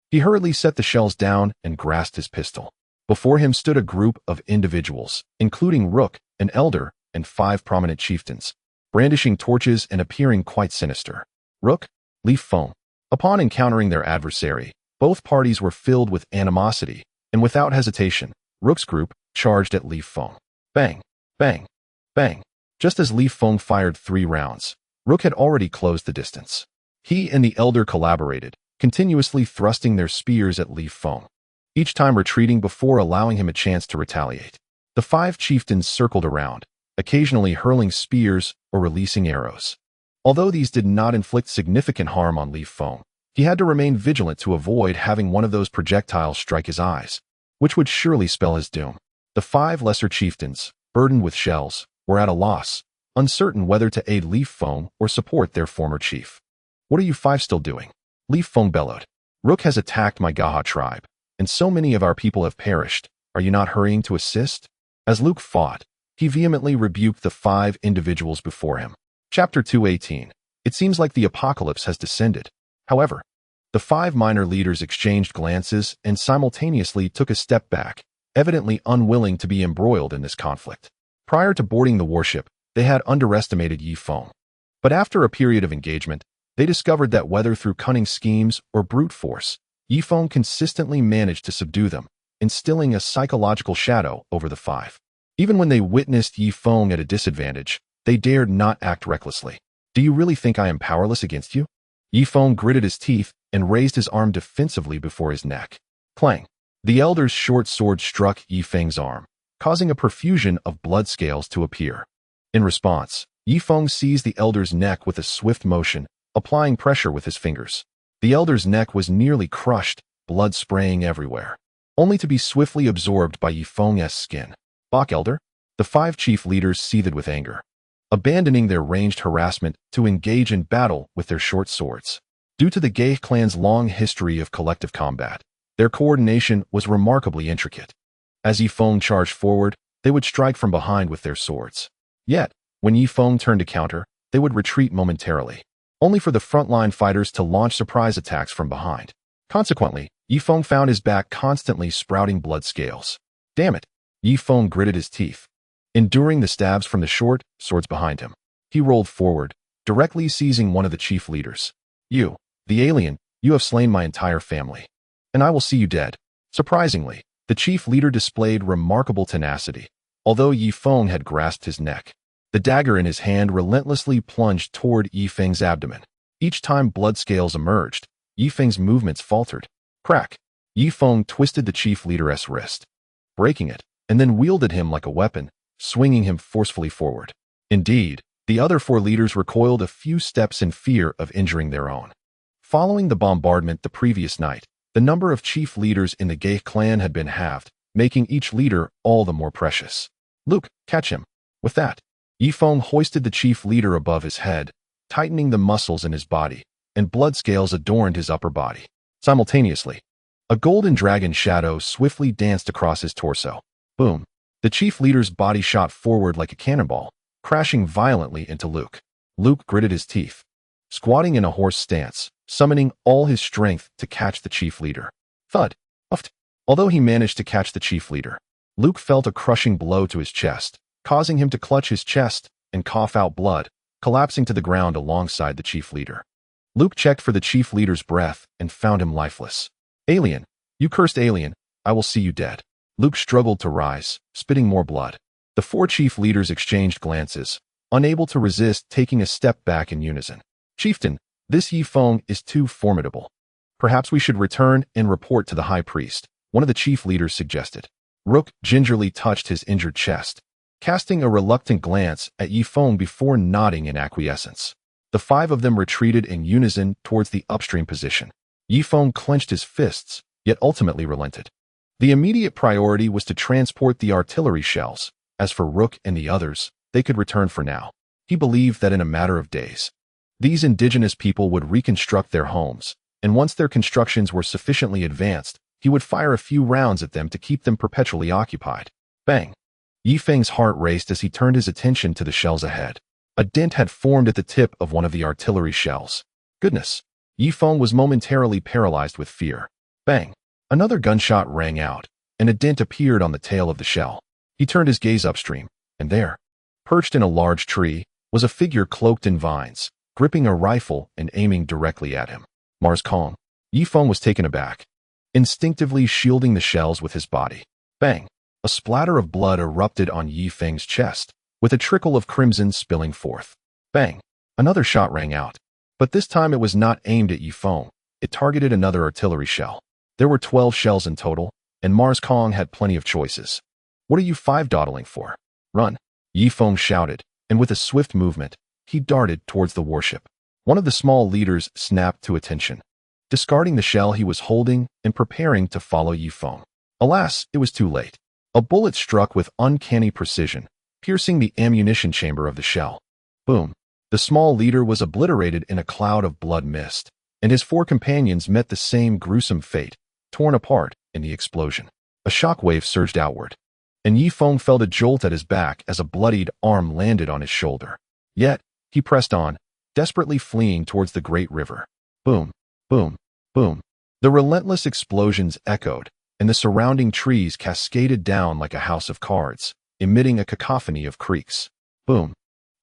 Speaker 1: He hurriedly set the shells down and grasped his pistol. Before him stood a group of individuals, including Rook, an elder, and 5 prominent chieftains, brandishing torches and appearing quite sinister. Rook, Li Feng. Upon encountering their adversary, both parties were filled with animosity, and without hesitation, Rook's group charged at Li Feng. Bang, bang, bang. Just as Li Feng fired 3 rounds, Rook had already closed the distance. He and the elder collaborated, continuously thrusting their spears at Li Feng, each time retreating before allowing him a chance to retaliate. The 5 chieftains circled around, occasionally hurling spears or releasing arrows. Although these did not inflict significant harm on Li Feng, he had to remain vigilant to avoid having one of those projectiles strike his eyes, which would surely spell his doom. The 5 lesser chieftains, burdened with shells, were at a loss, uncertain whether to aid Li Feng or support their former chief. What are you 5 still doing? Li Feng bellowed. Rook has attacked my Gaha tribe, and so many of our people have perished. Are you not hurrying to assist? As Luke fought, he vehemently rebuked the 5 individuals before him. Chapter 2:18. It seems like the apocalypse has descended. However, the 5 minor leaders exchanged glances and simultaneously took a step back, evidently unwilling to be embroiled in this conflict. Prior to boarding the warship, they had underestimated Yi Feng. But after a period of engagement, they discovered that whether through cunning schemes or brute force, Yi Feng consistently managed to subdue them, instilling a psychological shadow over the 5. Even when they witnessed Yi Feng at a disadvantage, they dared not act recklessly. Do you really think I am powerless against you? Yi Feng gritted his teeth and raised his arm defensively before his neck. Clang! The elder's short sword struck Yi Feng's arm, causing a profusion of blood scales to appear. In response, Yi Feng seized the elder's neck with a swift motion, applying pressure with his fingers. The elder's neck was nearly crushed, blood spraying everywhere, only to be swiftly absorbed by Yi Feng's skin. Bok elder? The 5 chief leaders seethed with anger, abandoning their ranged harassment to engage in battle with their short swords. Due to the Gay clan's long history of collective combat, their coordination was remarkably intricate. As Yi Feng charged forward, they would strike from behind with their swords. Yet, when Yi Feng turned to counter, they would retreat momentarily, only for the frontline fighters to launch surprise attacks from behind. Consequently, Yi Feng found his back constantly sprouting blood scales. Damn it! Yi Feng gritted his teeth. Enduring the stabs from the short swords behind him, he rolled forward, directly seizing one of the chief leaders. You, the alien, you have slain my entire family, and I will see you dead. Surprisingly, the chief leader displayed remarkable tenacity, although Yi Feng had grasped his neck. The dagger in his hand relentlessly plunged toward Yi Feng's abdomen. Each time blood scales emerged, Yi Feng's movements faltered. Crack! Yi Feng twisted the chief leader's wrist, breaking it, and then wielded him like a weapon, swinging him forcefully forward. Indeed, the other 4 leaders recoiled a few steps in fear of injuring their own. Following the bombardment the previous night, the number of chief leaders in the Gay clan had been halved, making each leader all the more precious. Luke, catch him. With that, Yi Feng hoisted the chief leader above his head, tightening the muscles in his body, and blood scales adorned his upper body. Simultaneously, a golden dragon shadow swiftly danced across his torso. Boom! The chief leader's body shot forward like a cannonball, crashing violently into Luke. Luke gritted his teeth, squatting in a horse stance, summoning all his strength to catch the chief leader. Thud! Uft! Although he managed to catch the chief leader, Luke felt a crushing blow to his chest, causing him to clutch his chest and cough out blood, collapsing to the ground alongside the chief leader. Luke checked for the chief leader's breath and found him lifeless. Alien, you cursed alien, I will see you dead. Luke struggled to rise, spitting more blood. The four chief leaders exchanged glances, unable to resist taking a step back in unison. Chieftain, this Yi Feng is too formidable. Perhaps we should return and report to the high priest, one of the chief leaders suggested. Rook gingerly touched his injured chest, casting a reluctant glance at Yi Feng before nodding in acquiescence. The five of them retreated in unison towards the upstream position. Yi Feng clenched his fists, yet ultimately relented. The immediate priority was to transport the artillery shells. As for Rook and the others, they could return for now. He believed that in a matter of days, these indigenous people would reconstruct their homes, and once their constructions were sufficiently advanced, he would fire a few rounds at them to keep them perpetually occupied. Bang! Yi Feng's heart raced as he turned his attention to the shells ahead. A dent had formed at the tip of one of the artillery shells. Goodness! Yi Feng was momentarily paralyzed with fear. Bang! Another gunshot rang out, and a dent appeared on the tail of the shell. He turned his gaze upstream, and there, perched in a large tree, was a figure cloaked in vines, gripping a rifle and aiming directly at him. Mars Kong. Yi Feng was taken aback, instinctively shielding the shells with his body. Bang! A splatter of blood erupted on Yi Feng's chest, with a trickle of crimson spilling forth. Bang! Another shot rang out, but this time it was not aimed at Yi Feng. It targeted another artillery shell. There were 12 shells in total, and Mars Kong had plenty of choices. What are you five dawdling for? Run! Yi Feng shouted, and with a swift movement, he darted towards the warship. One of the small leaders snapped to attention, discarding the shell he was holding and preparing to follow Yi Feng. Alas, it was too late. A bullet struck with uncanny precision, piercing the ammunition chamber of the shell. Boom! The small leader was obliterated in a cloud of blood mist, and his four companions met the same gruesome fate, torn apart in the explosion. A shockwave surged outward, and Yi Feng felt a jolt at his back as a bloodied arm landed on his shoulder. Yet, he pressed on, desperately fleeing towards the great river. Boom! Boom! Boom! The relentless explosions echoed, and the surrounding trees cascaded down like a house of cards, emitting a cacophony of creaks. Boom!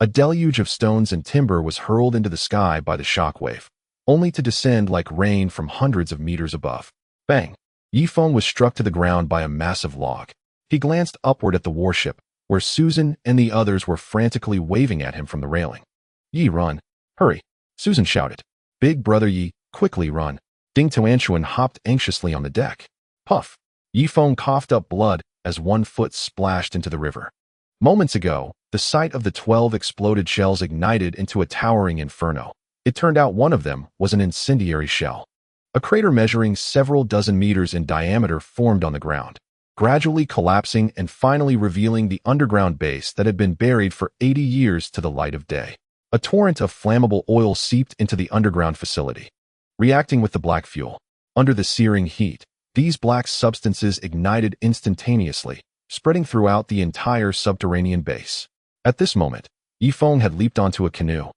Speaker 1: A deluge of stones and timber was hurled into the sky by the shockwave, only to descend like rain from hundreds of meters above. Bang! Yi Feng was struck to the ground by a massive log. He glanced upward at the warship, where Susan and the others were frantically waving at him from the railing. Yi, run! Hurry! Susan shouted. Big brother Yi, quickly run! Ding Tuantuan hopped anxiously on the deck. Puff! Yi Feng coughed up blood as one foot splashed into the river. Moments ago, the sight of the 12 exploded shells ignited into a towering inferno. It turned out one of them was an incendiary shell. A crater measuring several dozen meters in diameter formed on the ground, gradually collapsing and finally revealing the underground base that had been buried for 80 years to the light of day. A torrent of flammable oil seeped into the underground facility. Reacting with the black fuel, under the searing heat, these black substances ignited instantaneously, spreading throughout the entire subterranean base. At this moment, Yi Feng had leaped onto a canoe,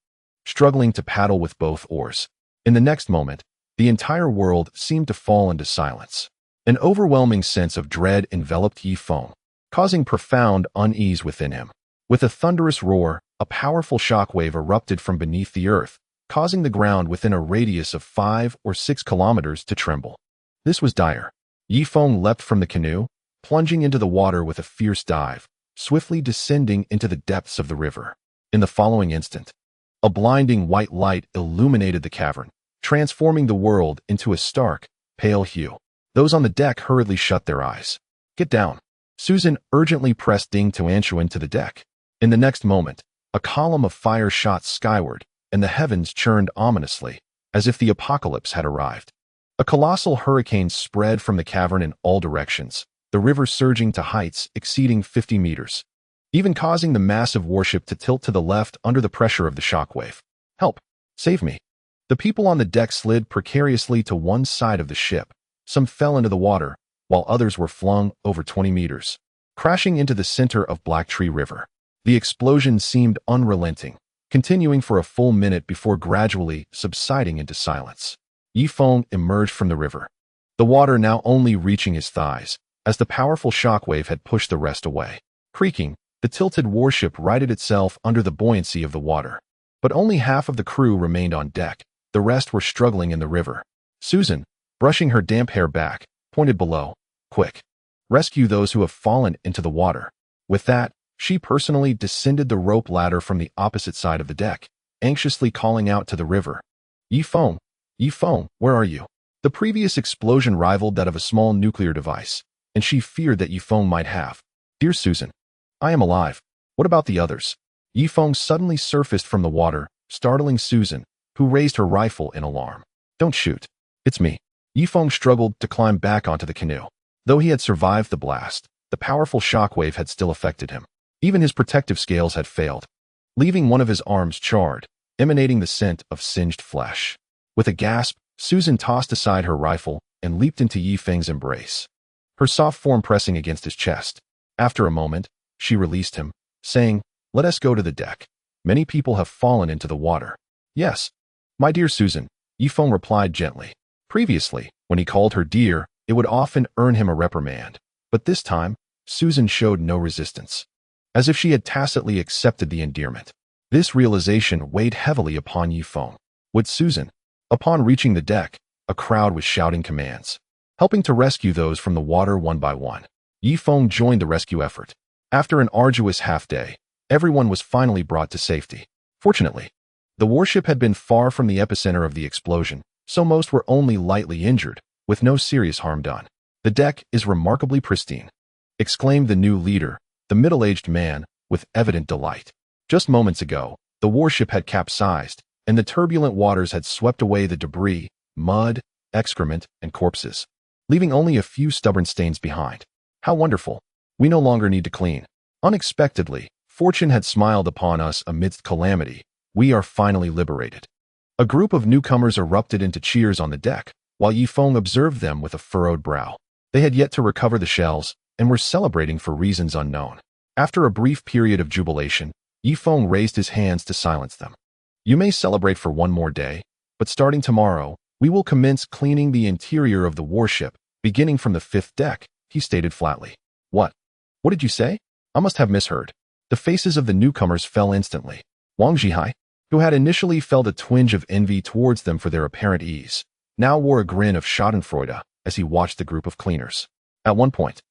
Speaker 1: struggling to paddle with both oars. In the next moment, the entire world seemed to fall into silence. An overwhelming sense of dread enveloped Yi Feng, causing profound unease within him. With a thunderous roar, a powerful shockwave erupted from beneath the earth, causing the ground within a radius of 5 or 6 kilometers to tremble. This was dire. Yi Feng leapt from the canoe, plunging into the water with a fierce dive, swiftly descending into the depths of the river. In the following instant, a blinding white light illuminated the cavern, transforming the world into a stark, pale hue. Those on the deck hurriedly shut their eyes. Get down! Susan urgently pressed Ding Tuantuan to the deck. In the next moment, a column of fire shot skyward, and the heavens churned ominously, as if the apocalypse had arrived. A colossal hurricane spread from the cavern in all directions, the river surging to heights exceeding 50 meters, even causing the massive warship to tilt to the left under the pressure of the shockwave. Help! Save me! The people on the deck slid precariously to one side of the ship. Some fell into the water, while others were flung over 20 meters, crashing into the center of Black Tree River. The explosion seemed unrelenting, continuing for a full minute before gradually subsiding into silence. Yi Feng emerged from the river, the water now only reaching his thighs, as the powerful shockwave had pushed the rest away. Creaking, the tilted warship righted itself under the buoyancy of the water. But only half of the crew remained on deck. The rest were struggling in the river. Susan, brushing her damp hair back, pointed below. Quick! Rescue those who have fallen into the water. With that, she personally descended the rope ladder from the opposite side of the deck, anxiously calling out to the river. Yifeng, where are you? The previous explosion rivaled that of a small nuclear device, and she feared that Yifeng might have. Dear Susan, I am alive. What about the others? Yifeng suddenly surfaced from the water, startling Susan, who raised her rifle in alarm. Don't shoot. It's me. Yifeng struggled to climb back onto the canoe. Though he had survived the blast, the powerful shockwave had still affected him. Even his protective scales had failed, leaving one of his arms charred, emanating the scent of singed flesh. With a gasp, Susan tossed aside her rifle and leaped into Yifeng's embrace, her soft form pressing against his chest. After a moment, she released him, saying, Let us go to the deck. Many people have fallen into the water. Yes, my dear Susan, Yifeng replied gently. Previously, when he called her dear, it would often earn him a reprimand. But this time, Susan showed no resistance, as if she had tacitly accepted the endearment. This realization weighed heavily upon Yifeng. With Susan, upon reaching the deck, a crowd was shouting commands, helping to rescue those from the water one by one. Yifeng joined the rescue effort. After an arduous half-day, everyone was finally brought to safety. Fortunately, the warship had been far from the epicenter of the explosion, so most were only lightly injured, with no serious harm done. The deck is remarkably pristine, exclaimed the new leader, the middle-aged man, with evident delight. Just moments ago, the warship had capsized, and the turbulent waters had swept away the debris, mud, excrement, and corpses, leaving only a few stubborn stains behind. How wonderful! We no longer need to clean. Unexpectedly, fortune had smiled upon us amidst calamity. We are finally liberated. A group of newcomers erupted into cheers on the deck, while Yifeng observed them with a furrowed brow. They had yet to recover the shells, and were celebrating for reasons unknown. After a brief period of jubilation, Yifeng raised his hands to silence them. You may celebrate for one more day, but starting tomorrow, we will commence cleaning the interior of the warship, beginning from the 5th deck, he stated flatly. What? What did you say? I must have misheard. The faces of the newcomers fell instantly. Wang Zhihai, who had initially felt a twinge of envy towards them for their apparent ease, now wore a grin of schadenfreude as he watched the group of cleaners. At one point,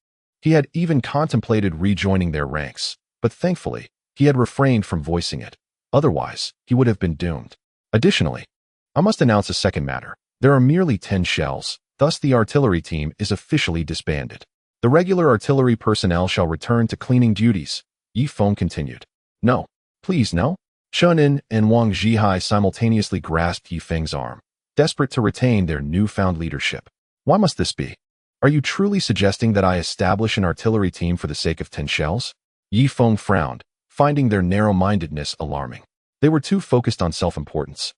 Speaker 1: he had even contemplated rejoining their ranks, but thankfully, he had refrained from voicing it. Otherwise, he would have been doomed. Additionally, I must announce a second matter. There are merely 10 shells, thus the artillery team is officially disbanded. The regular artillery personnel shall return to cleaning duties, Yifeng continued. No, please no. Chunin and Wang Zhihai simultaneously grasped Yifeng's arm, desperate to retain their newfound leadership. Why must this be? Are you truly suggesting that I establish an artillery team for the sake of 10 shells? Yifeng frowned, finding their narrow-mindedness alarming. They were too focused on self-importance,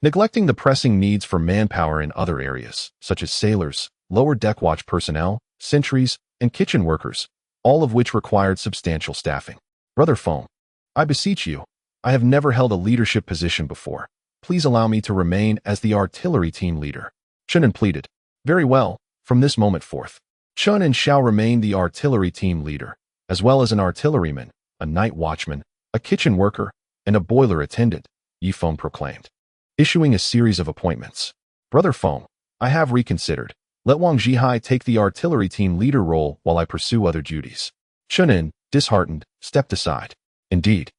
Speaker 1: neglecting the pressing needs for manpower in other areas, such as sailors, lower deck watch personnel, sentries, and kitchen workers, all of which required substantial staffing. Brother Feng, I beseech you, I have never held a leadership position before. Please allow me to remain as the artillery team leader. Chunin pleaded. Very well, from this moment forth, Chunin shall remain the artillery team leader, as well as an artilleryman, a night watchman, a kitchen worker, and a boiler attendant, Yifeng proclaimed, issuing a series of appointments. Brother Feng, I have reconsidered. Let Wang Zhihai take the artillery team leader role while I pursue other duties. Chunin, disheartened, stepped aside. Indeed,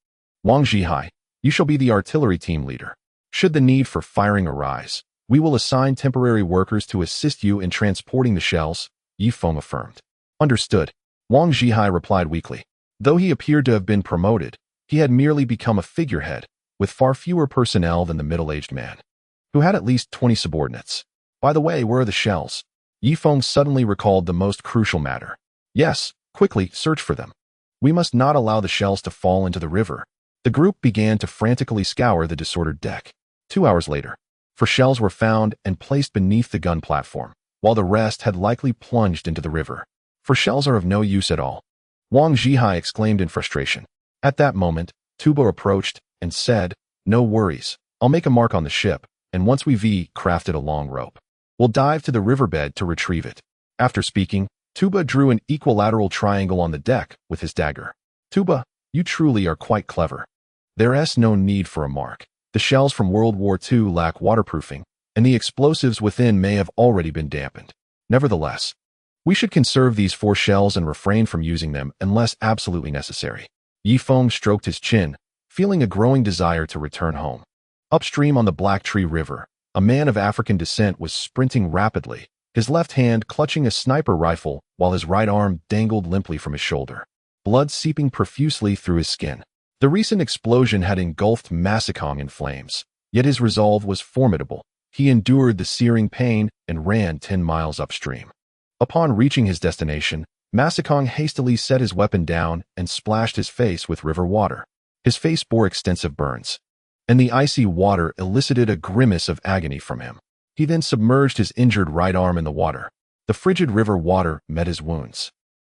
Speaker 1: Wang Zhihai, you shall be the artillery team leader. Should the need for firing arise, we will assign temporary workers to assist you in transporting the shells, Yifeng affirmed. Understood, Wang Zhihai replied weakly. Though he appeared to have been promoted, he had merely become a figurehead, with far fewer personnel than the middle-aged man, who had at least 20 subordinates. By the way, where are the shells? Yifeng suddenly recalled the most crucial matter. Yes, quickly, search for them. We must not allow the shells to fall into the river. The group began to frantically scour the disordered deck. 2 hours later, 4 shells were found and placed beneath the gun platform, while the rest had likely plunged into the river. 4 shells are of no use at all, Wang Zhihai exclaimed in frustration. At that moment, Tubo approached and said, No worries, I'll make a mark on the ship, and once we've crafted a long rope, we'll dive to the riverbed to retrieve it. After speaking, Tuba drew an equilateral triangle on the deck with his dagger. Tuba, you truly are quite clever. There's no need for a mark. The shells from World War II lack waterproofing, and the explosives within may have already been dampened. Nevertheless, we should conserve these 4 shells and refrain from using them unless absolutely necessary. Yifeng stroked his chin, feeling a growing desire to return home. Upstream on the Black Tree River, a man of African descent was sprinting rapidly, his left hand clutching a sniper rifle while his right arm dangled limply from his shoulder, blood seeping profusely through his skin. The recent explosion had engulfed Masikong in flames, yet his resolve was formidable. He endured the searing pain and ran 10 miles upstream. Upon reaching his destination, Masikong hastily set his weapon down and splashed his face with river water. His face bore extensive burns, and the icy water elicited a grimace of agony from him. He then submerged his injured right arm in the water. The frigid river water met his wounds,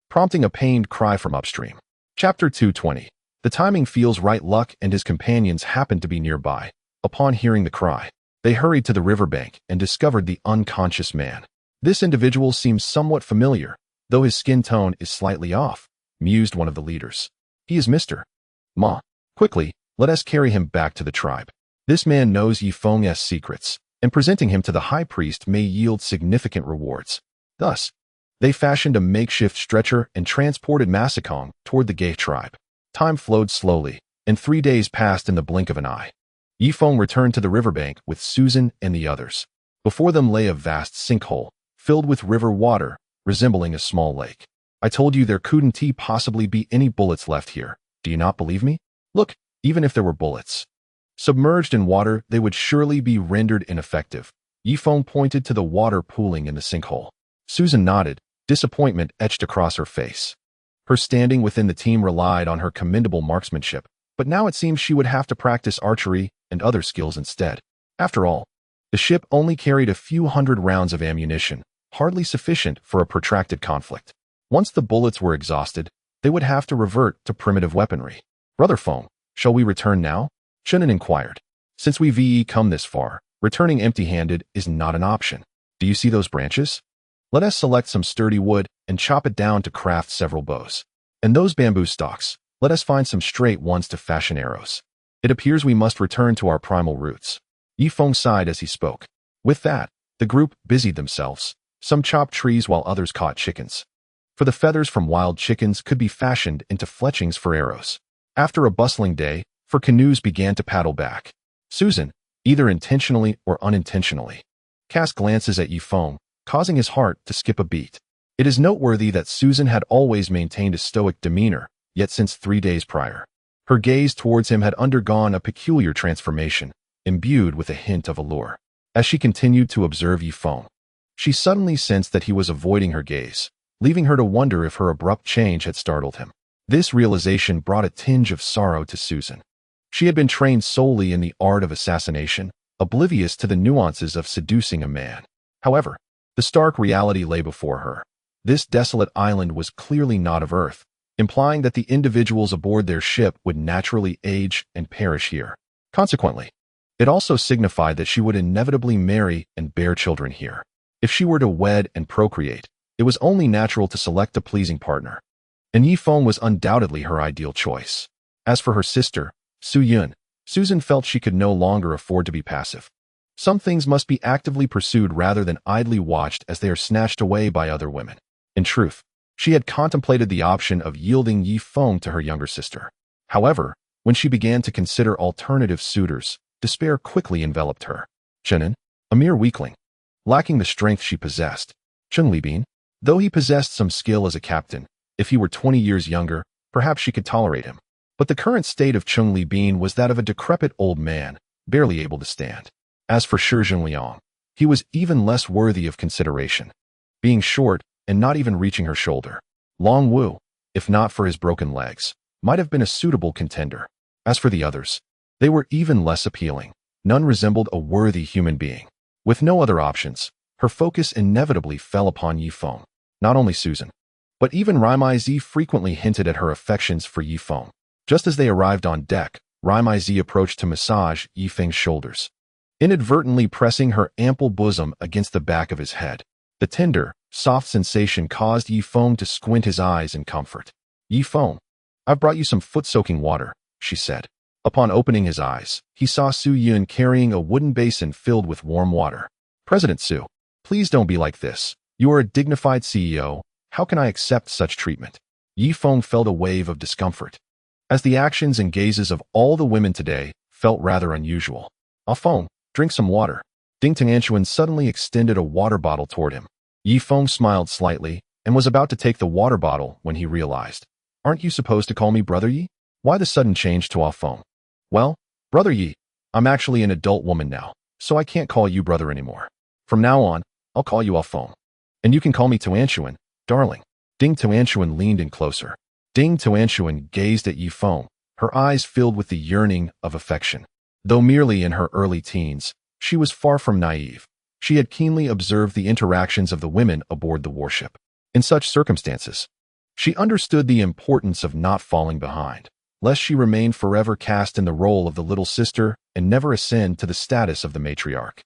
Speaker 1: prompting a pained cry from upstream. Chapter 220. The timing feels right. Luck and his companions happened to be nearby. Upon hearing the cry, they hurried to the riverbank and discovered the unconscious man. This individual seems somewhat familiar, though his skin tone is slightly off, mused one of the leaders. He is Mr. Ma. Quickly, let us carry him back to the tribe. This man knows Yifeng's secrets, and presenting him to the high priest may yield significant rewards. Thus, they fashioned a makeshift stretcher and transported Masikong toward the Gay tribe. Time flowed slowly, and 3 days passed in the blink of an eye. Yifeng returned to the riverbank with Susan and the others. Before them lay a vast sinkhole, filled with river water, resembling a small lake. I told you there couldn't possibly be any bullets left here. Do you not believe me? Look, even if there were bullets submerged in water, they would surely be rendered ineffective. Yifeng pointed to the water pooling in the sinkhole. Susan nodded, disappointment etched across her face. Her standing within the team relied on her commendable marksmanship, but now it seemed she would have to practice archery and other skills instead. After all, the ship only carried a few hundred rounds of ammunition, hardly sufficient for a protracted conflict. Once the bullets were exhausted, they would have to revert to primitive weaponry. Brother Feng, shall we return now? Shannon inquired. Since we've come this far, returning empty-handed is not an option. Do you see those branches? Let us select some sturdy wood and chop it down to craft several bows. And those bamboo stalks, let us find some straight ones to fashion arrows. It appears we must return to our primal roots. Yifeng sighed as he spoke. With that, the group busied themselves. Some chopped trees while others caught chickens. For the feathers from wild chickens could be fashioned into fletchings for arrows. After a bustling day, canoes began to paddle back. Susan, either intentionally or unintentionally, cast glances at Yifeng, causing his heart to skip a beat. It is noteworthy that Susan had always maintained a stoic demeanor, yet since 3 days prior, her gaze towards him had undergone a peculiar transformation, imbued with a hint of allure. As she continued to observe Yifeng, she suddenly sensed that he was avoiding her gaze, leaving her to wonder if her abrupt change had startled him. This realization brought a tinge of sorrow to Susan. She had been trained solely in the art of assassination, oblivious to the nuances of seducing a man. However, the stark reality lay before her. This desolate island was clearly not of Earth, implying that the individuals aboard their ship would naturally age and perish here. Consequently, it also signified that she would inevitably marry and bear children here. If she were to wed and procreate, it was only natural to select a pleasing partner, and Yifeng was undoubtedly her ideal choice. As for her sister, Su Yun, Susan felt she could no longer afford to be passive. Some things must be actively pursued rather than idly watched as they are snatched away by other women. In truth, she had contemplated the option of yielding Yifeng to her younger sister. However, when she began to consider alternative suitors, despair quickly enveloped her. Chenin, a mere weakling, lacking the strength she possessed. Cheng Libin, though he possessed some skill as a captain, if he were 20 years younger, perhaps she could tolerate him. But the current state of Cheng Libin was that of a decrepit old man, barely able to stand. As for Shi Zhengliang, he was even less worthy of consideration, being short and not even reaching her shoulder. Long Wu, if not for his broken legs, might have been a suitable contender. As for the others, they were even less appealing. None resembled a worthy human being. With no other options, her focus inevitably fell upon Yifeng. Not only Susan, but even Rimai Zi frequently hinted at her affections for Yifeng. Just as they arrived on deck, Rimai Zi approached to massage Yifeng's shoulders, inadvertently pressing her ample bosom against the back of his head. The tender, soft sensation caused Yi Feng to squint his eyes in comfort. Yi Feng, I've brought you some foot-soaking water, she said. Upon opening his eyes, he saw Su Yun carrying a wooden basin filled with warm water. President Su, please don't be like this. You are a dignified CEO. How can I accept such treatment? Yi Feng felt a wave of discomfort, as the actions and gazes of all the women today felt rather unusual. Ah Feng, drink some water. Ding Tuantuan suddenly extended a water bottle toward him. Yi Feng smiled slightly and was about to take the water bottle when he realized, aren't you supposed to call me Brother Yi? Why the sudden change to Ah Feng? Well, Brother Yi, I'm actually an adult woman now, so I can't call you brother anymore. From now on, I'll call you Ah Feng. And you can call me Tuantuan, darling. Ding Tuantuan leaned in closer. Ding Tuantuan gazed at Yi Feng, her eyes filled with the yearning of affection. Though merely in her early teens, she was far from naive. She had keenly observed the interactions of the women aboard the warship. In such circumstances, she understood the importance of not falling behind, lest she remain forever cast in the role of the little sister and never ascend to the status of the matriarch.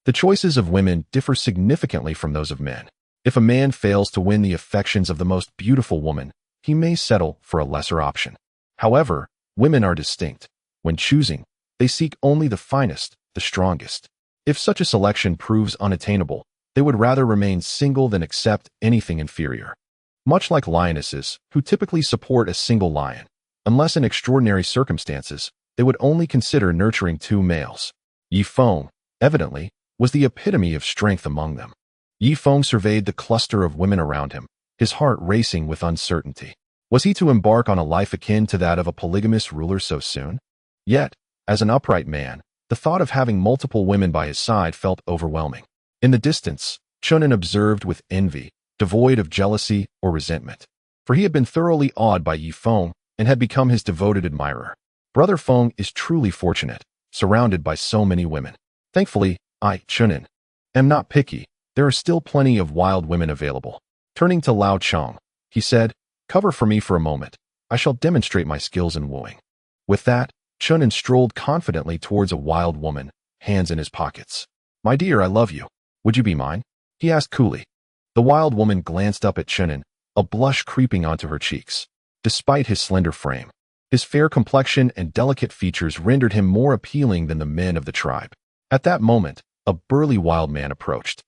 Speaker 1: The choices of women differ significantly from those of men. If a man fails to win the affections of the most beautiful woman, he may settle for a lesser option. However, women are distinct. When choosing, they seek only the finest, the strongest. If such a selection proves unattainable, they would rather remain single than accept anything inferior. Much like lionesses, who typically support a single lion, unless in extraordinary circumstances, they would only consider nurturing 2 males. Yi Feng, evidently, was the epitome of strength among them. Yi Feng surveyed the cluster of women around him, his heart racing with uncertainty. Was he to embark on a life akin to that of a polygamous ruler so soon? Yet, as an upright man, the thought of having multiple women by his side felt overwhelming. In the distance, Chunin observed with envy, devoid of jealousy or resentment. For he had been thoroughly awed by Yi Feng and had become his devoted admirer. Brother Feng is truly fortunate, surrounded by so many women. Thankfully, I, Chunin, am not picky. There are still plenty of wild women available. Turning to Lao Chong, he said, cover for me for a moment. I shall demonstrate my skills in wooing. With that, Chunin strolled confidently towards a wild woman, hands in his pockets. My dear, I love you. Would you be mine? He asked coolly. The wild woman glanced up at Chunin, a blush creeping onto her cheeks. Despite his slender frame, his fair complexion and delicate features rendered him more appealing than the men of the tribe. At that moment, a burly wild man approached,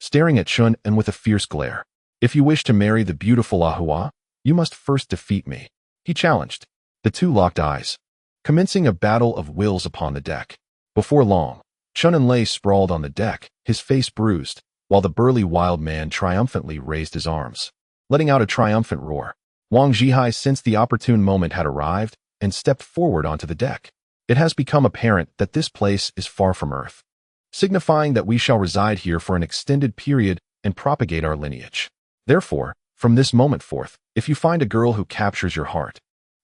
Speaker 1: staring at Chun and with a fierce glare. If you wish to marry the beautiful Ahua, you must first defeat me, he challenged. The two locked eyes, commencing a battle of wills upon the deck. Before long, Chunin lay sprawled on the deck, his face bruised, while the burly wild man triumphantly raised his arms, letting out a triumphant roar. Wang Zhihai sensed the opportune moment had arrived and stepped forward onto the deck. It has become apparent that this place is far from Earth, signifying that we shall reside here for an extended period and propagate our lineage. Therefore, from this moment forth, if you find a girl who captures your heart,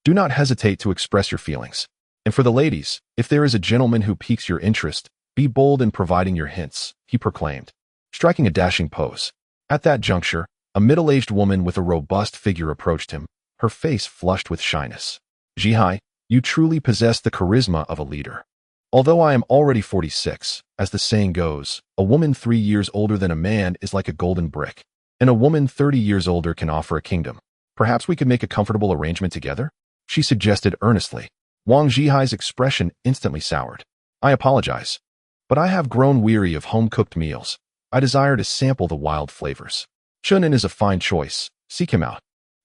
Speaker 1: do not hesitate to express your feelings. And for the ladies, if there is a gentleman who piques your interest, be bold in providing your hints, he proclaimed, striking a dashing pose. At that juncture, a middle-aged woman with a robust figure approached him, her face flushed with shyness. Zhihai, you truly possess the charisma of a leader. Although I am already 46, as the saying goes, a woman 3 years older than a man is like a golden brick, and a woman 30 years older can offer a kingdom. Perhaps we could make a comfortable arrangement together? She suggested earnestly. Wang Zhihai's expression instantly soured. I apologize, but I have grown weary of home-cooked meals. I desire to sample the wild flavors. Chunin is a fine choice. Seek him out.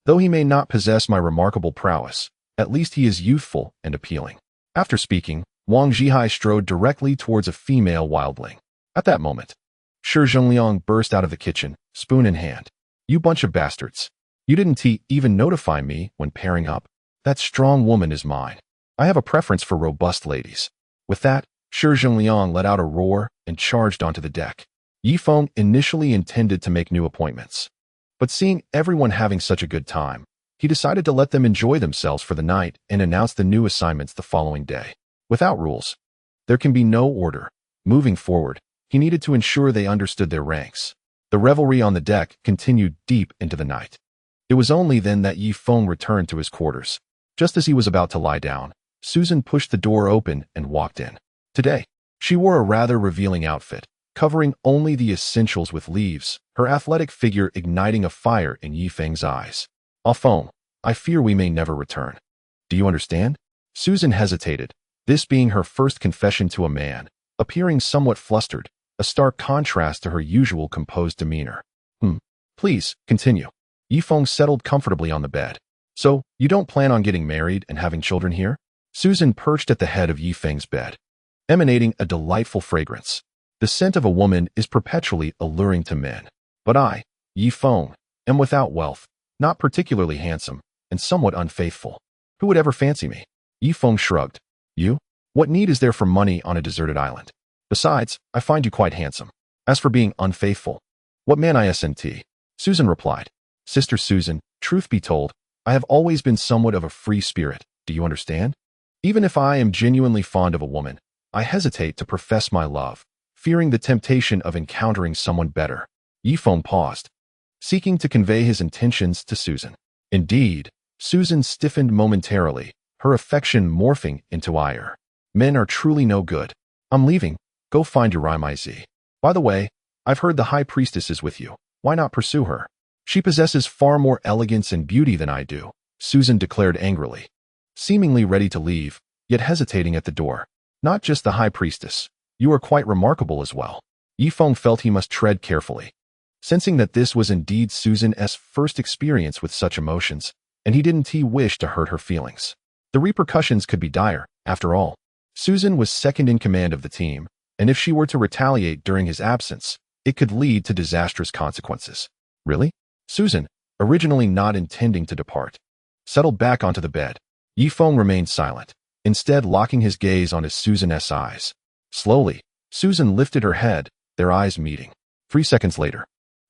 Speaker 1: Though he may not possess my remarkable prowess, at least he is youthful and appealing. After speaking, Wang Zhihai strode directly towards a female wildling. At that moment, Shi Zhengliang burst out of the kitchen, spoon in hand. You bunch of bastards. You didn't even notify me when pairing up. That strong woman is mine. I have a preference for robust ladies. With that, Shi Zhengliang let out a roar and charged onto the deck. Yi Feng initially intended to make new appointments, but seeing everyone having such a good time, he decided to let them enjoy themselves for the night and announced the new assignments the following day. Without rules, there can be no order. Moving forward, he needed to ensure they understood their ranks. The revelry on the deck continued deep into the night. It was only then that Yi Feng returned to his quarters. Just as he was about to lie down, Susan pushed the door open and walked in. Today, she wore a rather revealing outfit, covering only the essentials with leaves, her athletic figure igniting a fire in Yifeng's eyes. "Feng, I fear we may never return. Do you understand?" Susan hesitated, this being her first confession to a man, appearing somewhat flustered, a stark contrast to her usual composed demeanor. Please, continue." Yifeng settled comfortably on the bed. "So, you don't plan on getting married and having children here?" Susan perched at the head of Yifeng's bed, emanating a delightful fragrance. The scent of a woman is perpetually alluring to men. "But I, Yifeng, am without wealth, not particularly handsome, and somewhat unfaithful. Who would ever fancy me?" Yifeng shrugged. "You? What need is there for money on a deserted island? Besides, I find you quite handsome. As for being unfaithful, what man isn't?" Susan replied. "Sister Susan, truth be told, I have always been somewhat of a free spirit, do you understand? Even if I am genuinely fond of a woman, I hesitate to profess my love, fearing the temptation of encountering someone better." Yifeng paused, seeking to convey his intentions to Susan. Indeed, Susan stiffened momentarily, her affection morphing into ire. "Men are truly no good. I'm leaving. Go find your Rimaizi. By the way, I've heard the high priestess is with you. Why not pursue her? She possesses far more elegance and beauty than I do," Susan declared angrily, seemingly ready to leave, yet hesitating at the door. "Not just the high priestess. You are quite remarkable as well." Yifeng felt he must tread carefully, sensing that this was indeed Susan's first experience with such emotions, and he didn't wish to hurt her feelings. The repercussions could be dire, after all. Susan was second in command of the team, and if she were to retaliate during his absence, it could lead to disastrous consequences. "Really?" Susan, originally not intending to depart, settled back onto the bed. Yifeng remained silent, instead locking his gaze on his Susan's eyes. Slowly, Susan lifted her head, their eyes meeting. 3 seconds later,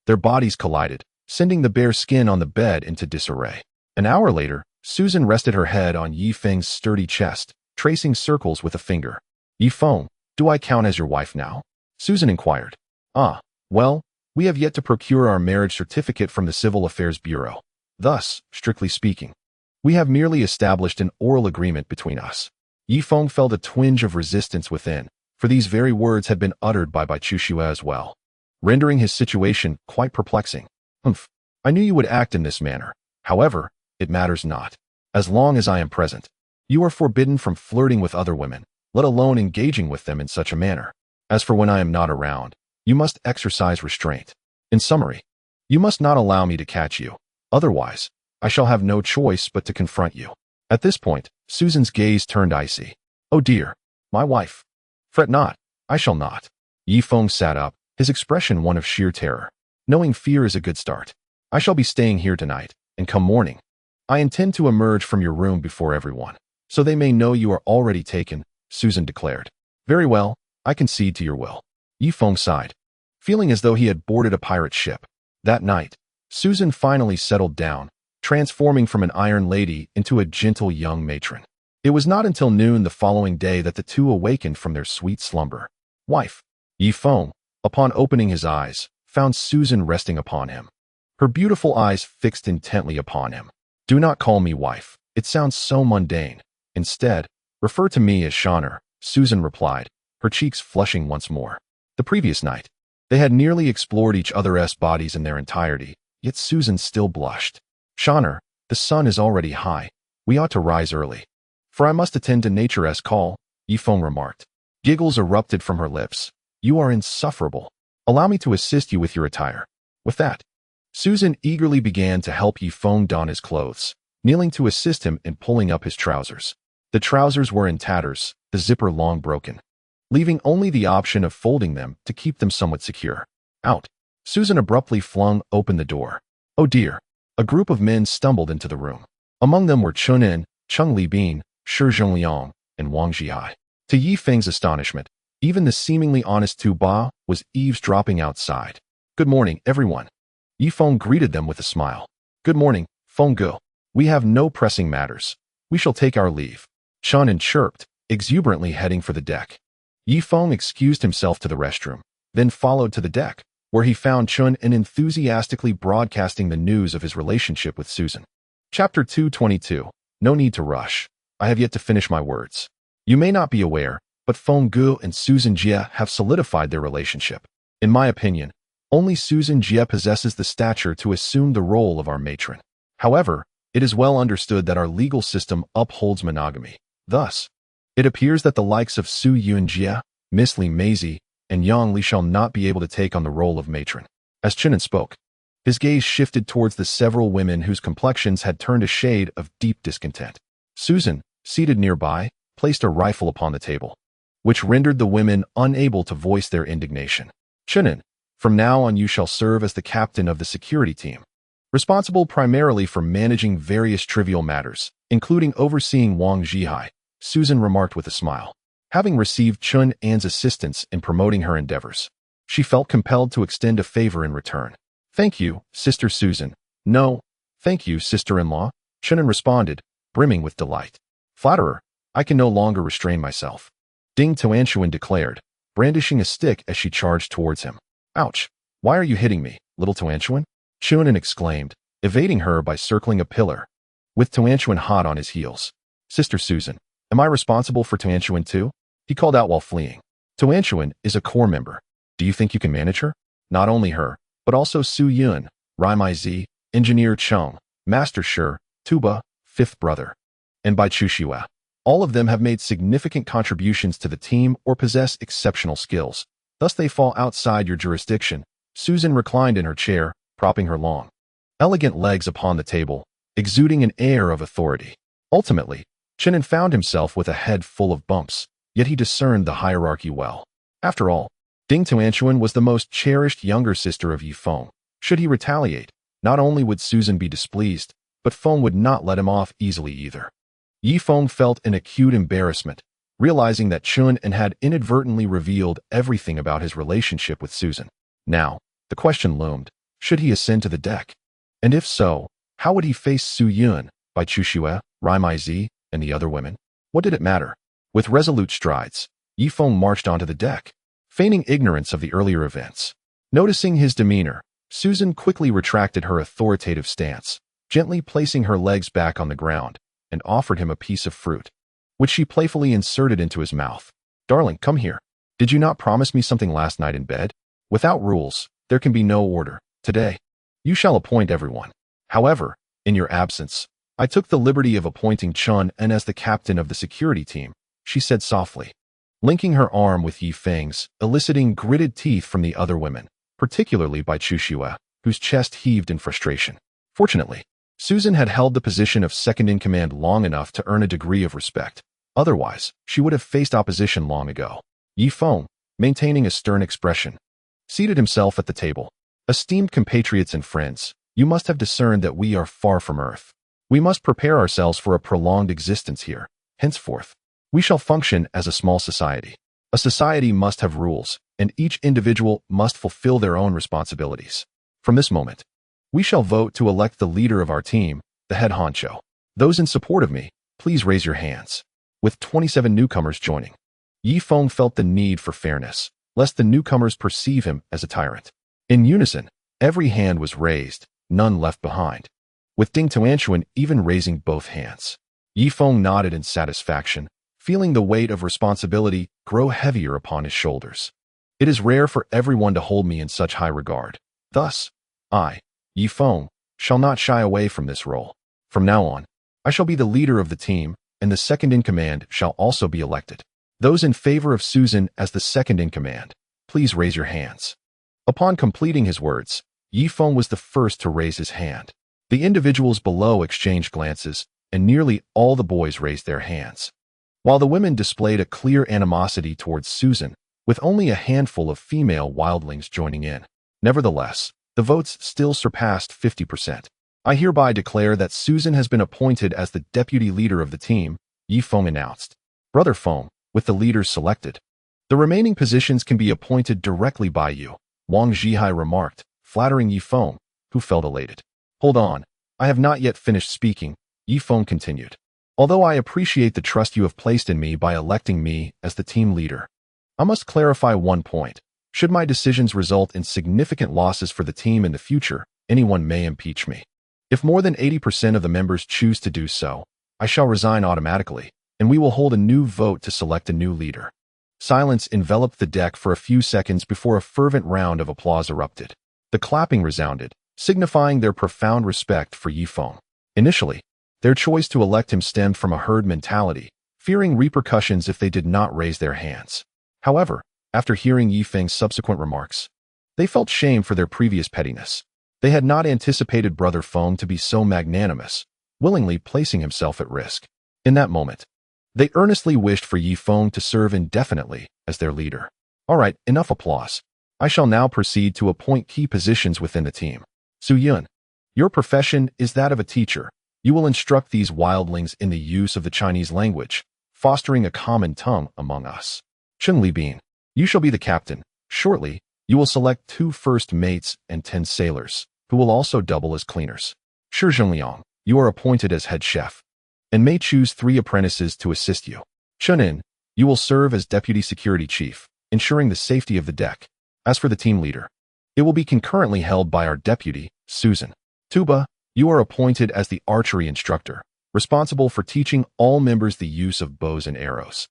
Speaker 1: their bodies collided, sending the bare skin on the bed into disarray. An hour later, Susan rested her head on Yifeng's sturdy chest, tracing circles with a finger. "Yifeng, do I count as your wife now?" Susan inquired. Well, we have yet to procure our marriage certificate from the Civil Affairs Bureau. Thus, strictly speaking, we have merely established an oral agreement between us." Yifeng felt a twinge of resistance within, for these very words had been uttered by Chushua as well, rendering his situation quite perplexing. "I knew you would act in this manner. However, it matters not. As long as I am present, you are forbidden from flirting with other women, let alone engaging with them in such a manner. As for when I am not around, you must exercise restraint. In summary, you must not allow me to catch you. Otherwise, I shall have no choice but to confront you." At this point, Susan's gaze turned icy. "Oh dear, my wife. Fret not, I shall not." Yifeng sat up, his expression one of sheer terror. "Knowing fear is a good start. I shall be staying here tonight, and come morning, I intend to emerge from your room before everyone, so they may know you are already taken," Susan declared. "Very well, I concede to your will." Yifeng sighed, feeling as though he had boarded a pirate ship. That night, Susan finally settled down, transforming from an iron lady into a gentle young matron. It was not until noon the following day that the two awakened from their sweet slumber. "Wife." Yifeng, upon opening his eyes, found Susan resting upon him, her beautiful eyes fixed intently upon him. "Do not call me wife. It sounds so mundane. Instead, refer to me as Shaner," Susan replied, her cheeks flushing once more. The previous night, they had nearly explored each other's bodies in their entirety, yet Susan still blushed. "Shaner, the sun is already high. We ought to rise early. For I must attend to nature's call," Yifeng remarked. Giggles erupted from her lips. "You are insufferable. Allow me to assist you with your attire." With that, Susan eagerly began to help Yifeng don his clothes, kneeling to assist him in pulling up his trousers. The trousers were in tatters, the zipper long broken, leaving only the option of folding them to keep them somewhat secure. "Out." Susan abruptly flung open the door. Oh dear. A group of men stumbled into the room. Among them were Chun En, Chung Libin, Shi Zhongliang, and Wang Jihai. To Yifeng's astonishment, even the seemingly honest Tu Ba was eavesdropping outside. "Good morning, everyone." Yifeng greeted them with a smile. "Good morning, Feng Ge. We have no pressing matters. We shall take our leave." Chun En chirped, exuberantly heading for the deck. Yifeng excused himself to the restroom, then followed to the deck, where he found Chun En enthusiastically broadcasting the news of his relationship with Susan. Chapter 222. No need to rush. I have yet to finish my words. You may not be aware, but Feng Ge and Susan Jia have solidified their relationship. In my opinion, only Susan Jie possesses the stature to assume the role of our matron. However, it is well understood that our legal system upholds monogamy. Thus, it appears that the likes of Su Yunjie, Miss Li Maisie, and Yang Li shall not be able to take on the role of matron. As Chinan spoke, his gaze shifted towards the several women whose complexions had turned a shade of deep discontent. Susan, seated nearby, placed a rifle upon the table, which rendered the women unable to voice their indignation. Chinan, from now on you shall serve as the captain of the security team, responsible primarily for managing various trivial matters, including overseeing Wang Zhihai, Susan remarked with a smile. Having received Chun An's assistance in promoting her endeavors, she felt compelled to extend a favor in return. Thank you, Sister Susan. No, thank you, sister-in-law, Chunan responded, brimming with delight. Flatterer, I can no longer restrain myself, Ding Tuantuan declared, brandishing a stick as she charged towards him. Ouch, why are you hitting me, little Tuantuan? Chunan exclaimed, evading her by circling a pillar, with Tuantuan hot on his heels. Sister Susan, am I responsible for Tuantuan too? He called out while fleeing. Tuantuan is a core member. Do you think you can manage her? Not only her, but also Su Yun, Rai Mai Zi, Engineer Cheng, Master Shi, Tuba, fifth brother, and Bai Chuxiue. All of them have made significant contributions to the team or possess exceptional skills. Thus they fall outside your jurisdiction. Susan reclined in her chair, propping her long, elegant legs upon the table, exuding an air of authority. Ultimately, Chinan found himself with a head full of bumps, yet he discerned the hierarchy well. After all, Ding Tuantuan was the most cherished younger sister of Yi Feng. Should he retaliate, not only would Susan be displeased, but Feng would not let him off easily either. Yi Feng felt an acute embarrassment, realizing that Chun An had inadvertently revealed everything about his relationship with Susan. Now, the question loomed, should he ascend to the deck? And if so, how would he face Su Yun, Bai Chuxiue, Rai Mai Zi, and the other women? What did it matter? With resolute strides, Yi Feng marched onto the deck, feigning ignorance of the earlier events. Noticing his demeanor, Susan quickly retracted her authoritative stance, gently placing her legs back on the ground, and offered him a piece of fruit, which she playfully inserted into his mouth. Darling, come here. Did you not promise me something last night in bed? Without rules, there can be no order. Today, you shall appoint everyone. However, in your absence, I took the liberty of appointing Chun An as the captain of the security team, she said softly, linking her arm with Yi Feng's, eliciting gritted teeth from the other women, particularly by Chuxiue, whose chest heaved in frustration. Fortunately, Susan had held the position of second-in-command long enough to earn a degree of respect. Otherwise, she would have faced opposition long ago. Yi Feng, maintaining a stern expression, seated himself at the table. Esteemed compatriots and friends, you must have discerned that we are far from Earth. We must prepare ourselves for a prolonged existence here. Henceforth, we shall function as a small society. A society must have rules, and each individual must fulfill their own responsibilities. From this moment, we shall vote to elect the leader of our team, the head honcho. Those in support of me, please raise your hands. With 27 newcomers joining, Yi Feng felt the need for fairness, lest the newcomers perceive him as a tyrant. In unison, every hand was raised, none left behind, with Ding Tuantuan even raising both hands. Yi Feng nodded in satisfaction, feeling the weight of responsibility grow heavier upon his shoulders. It is rare for everyone to hold me in such high regard. Thus, I, Yi Feng, shall not shy away from this role. From now on, I shall be the leader of the team, and the second-in-command shall also be elected. Those in favor of Susan as the second-in-command, please raise your hands. Upon completing his words, Yi Feng was the first to raise his hand. The individuals below exchanged glances, and nearly all the boys raised their hands, while the women displayed a clear animosity towards Susan, with only a handful of female wildlings joining in. Nevertheless, the votes still surpassed 50%. I hereby declare that Susan has been appointed as the deputy leader of the team, Yi Feng announced. Brother Feng, with the leaders selected, the remaining positions can be appointed directly by you, Wang Zhihai remarked, flattering Yi Feng, who felt elated. Hold on, I have not yet finished speaking, Yi Feng continued. Although I appreciate the trust you have placed in me by electing me as the team leader, I must clarify one point. Should my decisions result in significant losses for the team in the future, anyone may impeach me. If more than 80% of the members choose to do so, I shall resign automatically, and we will hold a new vote to select a new leader. Silence enveloped the deck for a few seconds before a fervent round of applause erupted. The clapping resounded, signifying their profound respect for Yifeng. Initially, their choice to elect him stemmed from a herd mentality, fearing repercussions if they did not raise their hands. However, after hearing Yifeng's subsequent remarks, they felt shame for their previous pettiness. They had not anticipated Brother Feng to be so magnanimous, willingly placing himself at risk. In that moment, they earnestly wished for Yifeng to serve indefinitely as their leader. All right, enough applause. I shall now proceed to appoint key positions within the team. Su Yun, your profession is that of a teacher. You will instruct these wildlings in the use of the Chinese language, fostering a common tongue among us. Cheng Libin, you shall be the captain. Shortly, you will select 2 first mates and 10 sailors, who will also double as cleaners. Shi Zhengliang, you are appointed as head chef, and may choose 3 apprentices to assist you. Chen In, you will serve as deputy security chief, ensuring the safety of the deck. As for the team leader, it will be concurrently held by our deputy, Susan. Tuba, you are appointed as the archery instructor, responsible for teaching all members the use of bows and arrows,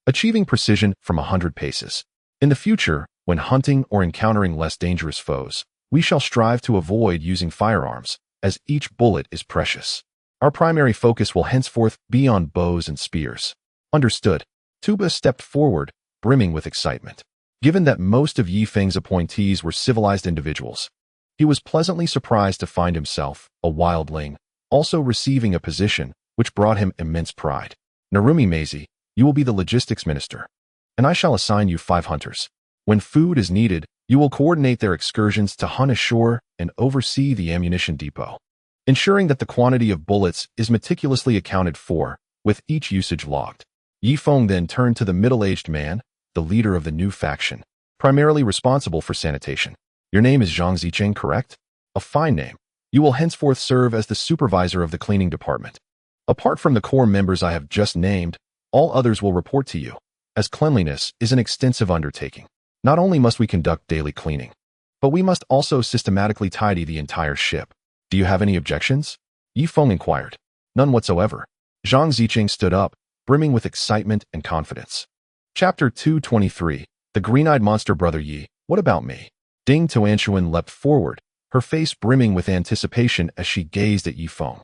Speaker 1: achieving precision from 100 paces. In the future, when hunting or encountering less dangerous foes, we shall strive to avoid using firearms, as each bullet is precious. Our primary focus will henceforth be on bows and spears. Understood. Tuba stepped forward, brimming with excitement. Given that most of Yifeng's appointees were civilized individuals, he was pleasantly surprised to find himself, a wildling, also receiving a position which brought him immense pride. Narumi Maisie, you will be the logistics minister, and I shall assign you 5 hunters. When food is needed, you will coordinate their excursions to hunt ashore and oversee the ammunition depot, ensuring that the quantity of bullets is meticulously accounted for, with each usage logged. Yifeng then turned to the middle-aged man, the leader of the new faction, primarily responsible for sanitation. Your name is Zhang Zicheng, correct? A fine name. You will henceforth serve as the supervisor of the cleaning department. Apart from the core members I have just named, all others will report to you, as cleanliness is an extensive undertaking. Not only must we conduct daily cleaning, but we must also systematically tidy the entire ship. Do you have any objections? Yifeng inquired. None whatsoever. Zhang Zicheng stood up, brimming with excitement and confidence. Chapter 223. The Green-Eyed Monster. Brother Yi, what about me? Ding Tuantuan leapt forward, her face brimming with anticipation as she gazed at Yifeng.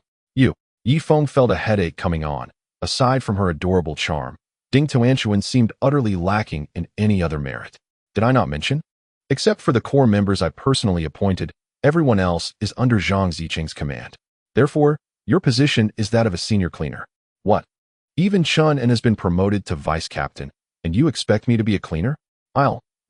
Speaker 1: Yifeng felt a headache coming on. Aside from her adorable charm, Ding Tuantuan seemed utterly lacking in any other merit. Did I not mention? Except for the core members I personally appointed, everyone else is under Zhang Zicheng's command. Therefore, your position is that of a senior cleaner. What? Even Chun En has been promoted to vice captain, and you expect me to be a cleaner?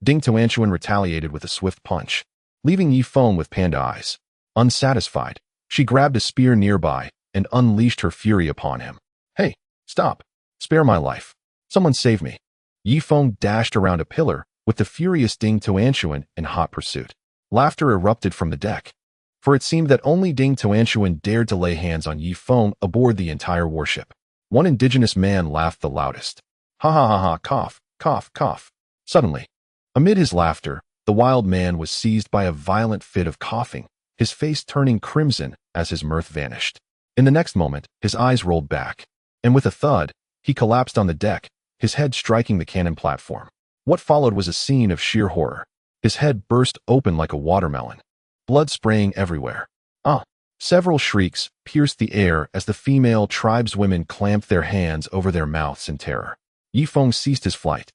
Speaker 1: Ding Tuantuan retaliated with a swift punch, leaving Yifeng with panda eyes. Unsatisfied, she grabbed a spear nearby and unleashed her fury upon him. Hey, stop. Spare my life. Someone save me. Yifeng dashed around a pillar, with the furious Ding Tuantuan in hot pursuit. Laughter erupted from the deck, for it seemed that only Ding Tuantuan dared to lay hands on Yifeng aboard the entire warship. One indigenous man laughed the loudest. Ha ha ha ha, cough, cough, cough. Suddenly, amid his laughter, the wild man was seized by a violent fit of coughing, his face turning crimson as his mirth vanished. In the next moment, his eyes rolled back, and with a thud, he collapsed on the deck, his head striking the cannon platform. What followed was a scene of sheer horror. His head burst open like a watermelon, blood spraying everywhere. Several shrieks pierced the air as the female tribeswomen clamped their hands over their mouths in terror. Yifeng ceased his flight,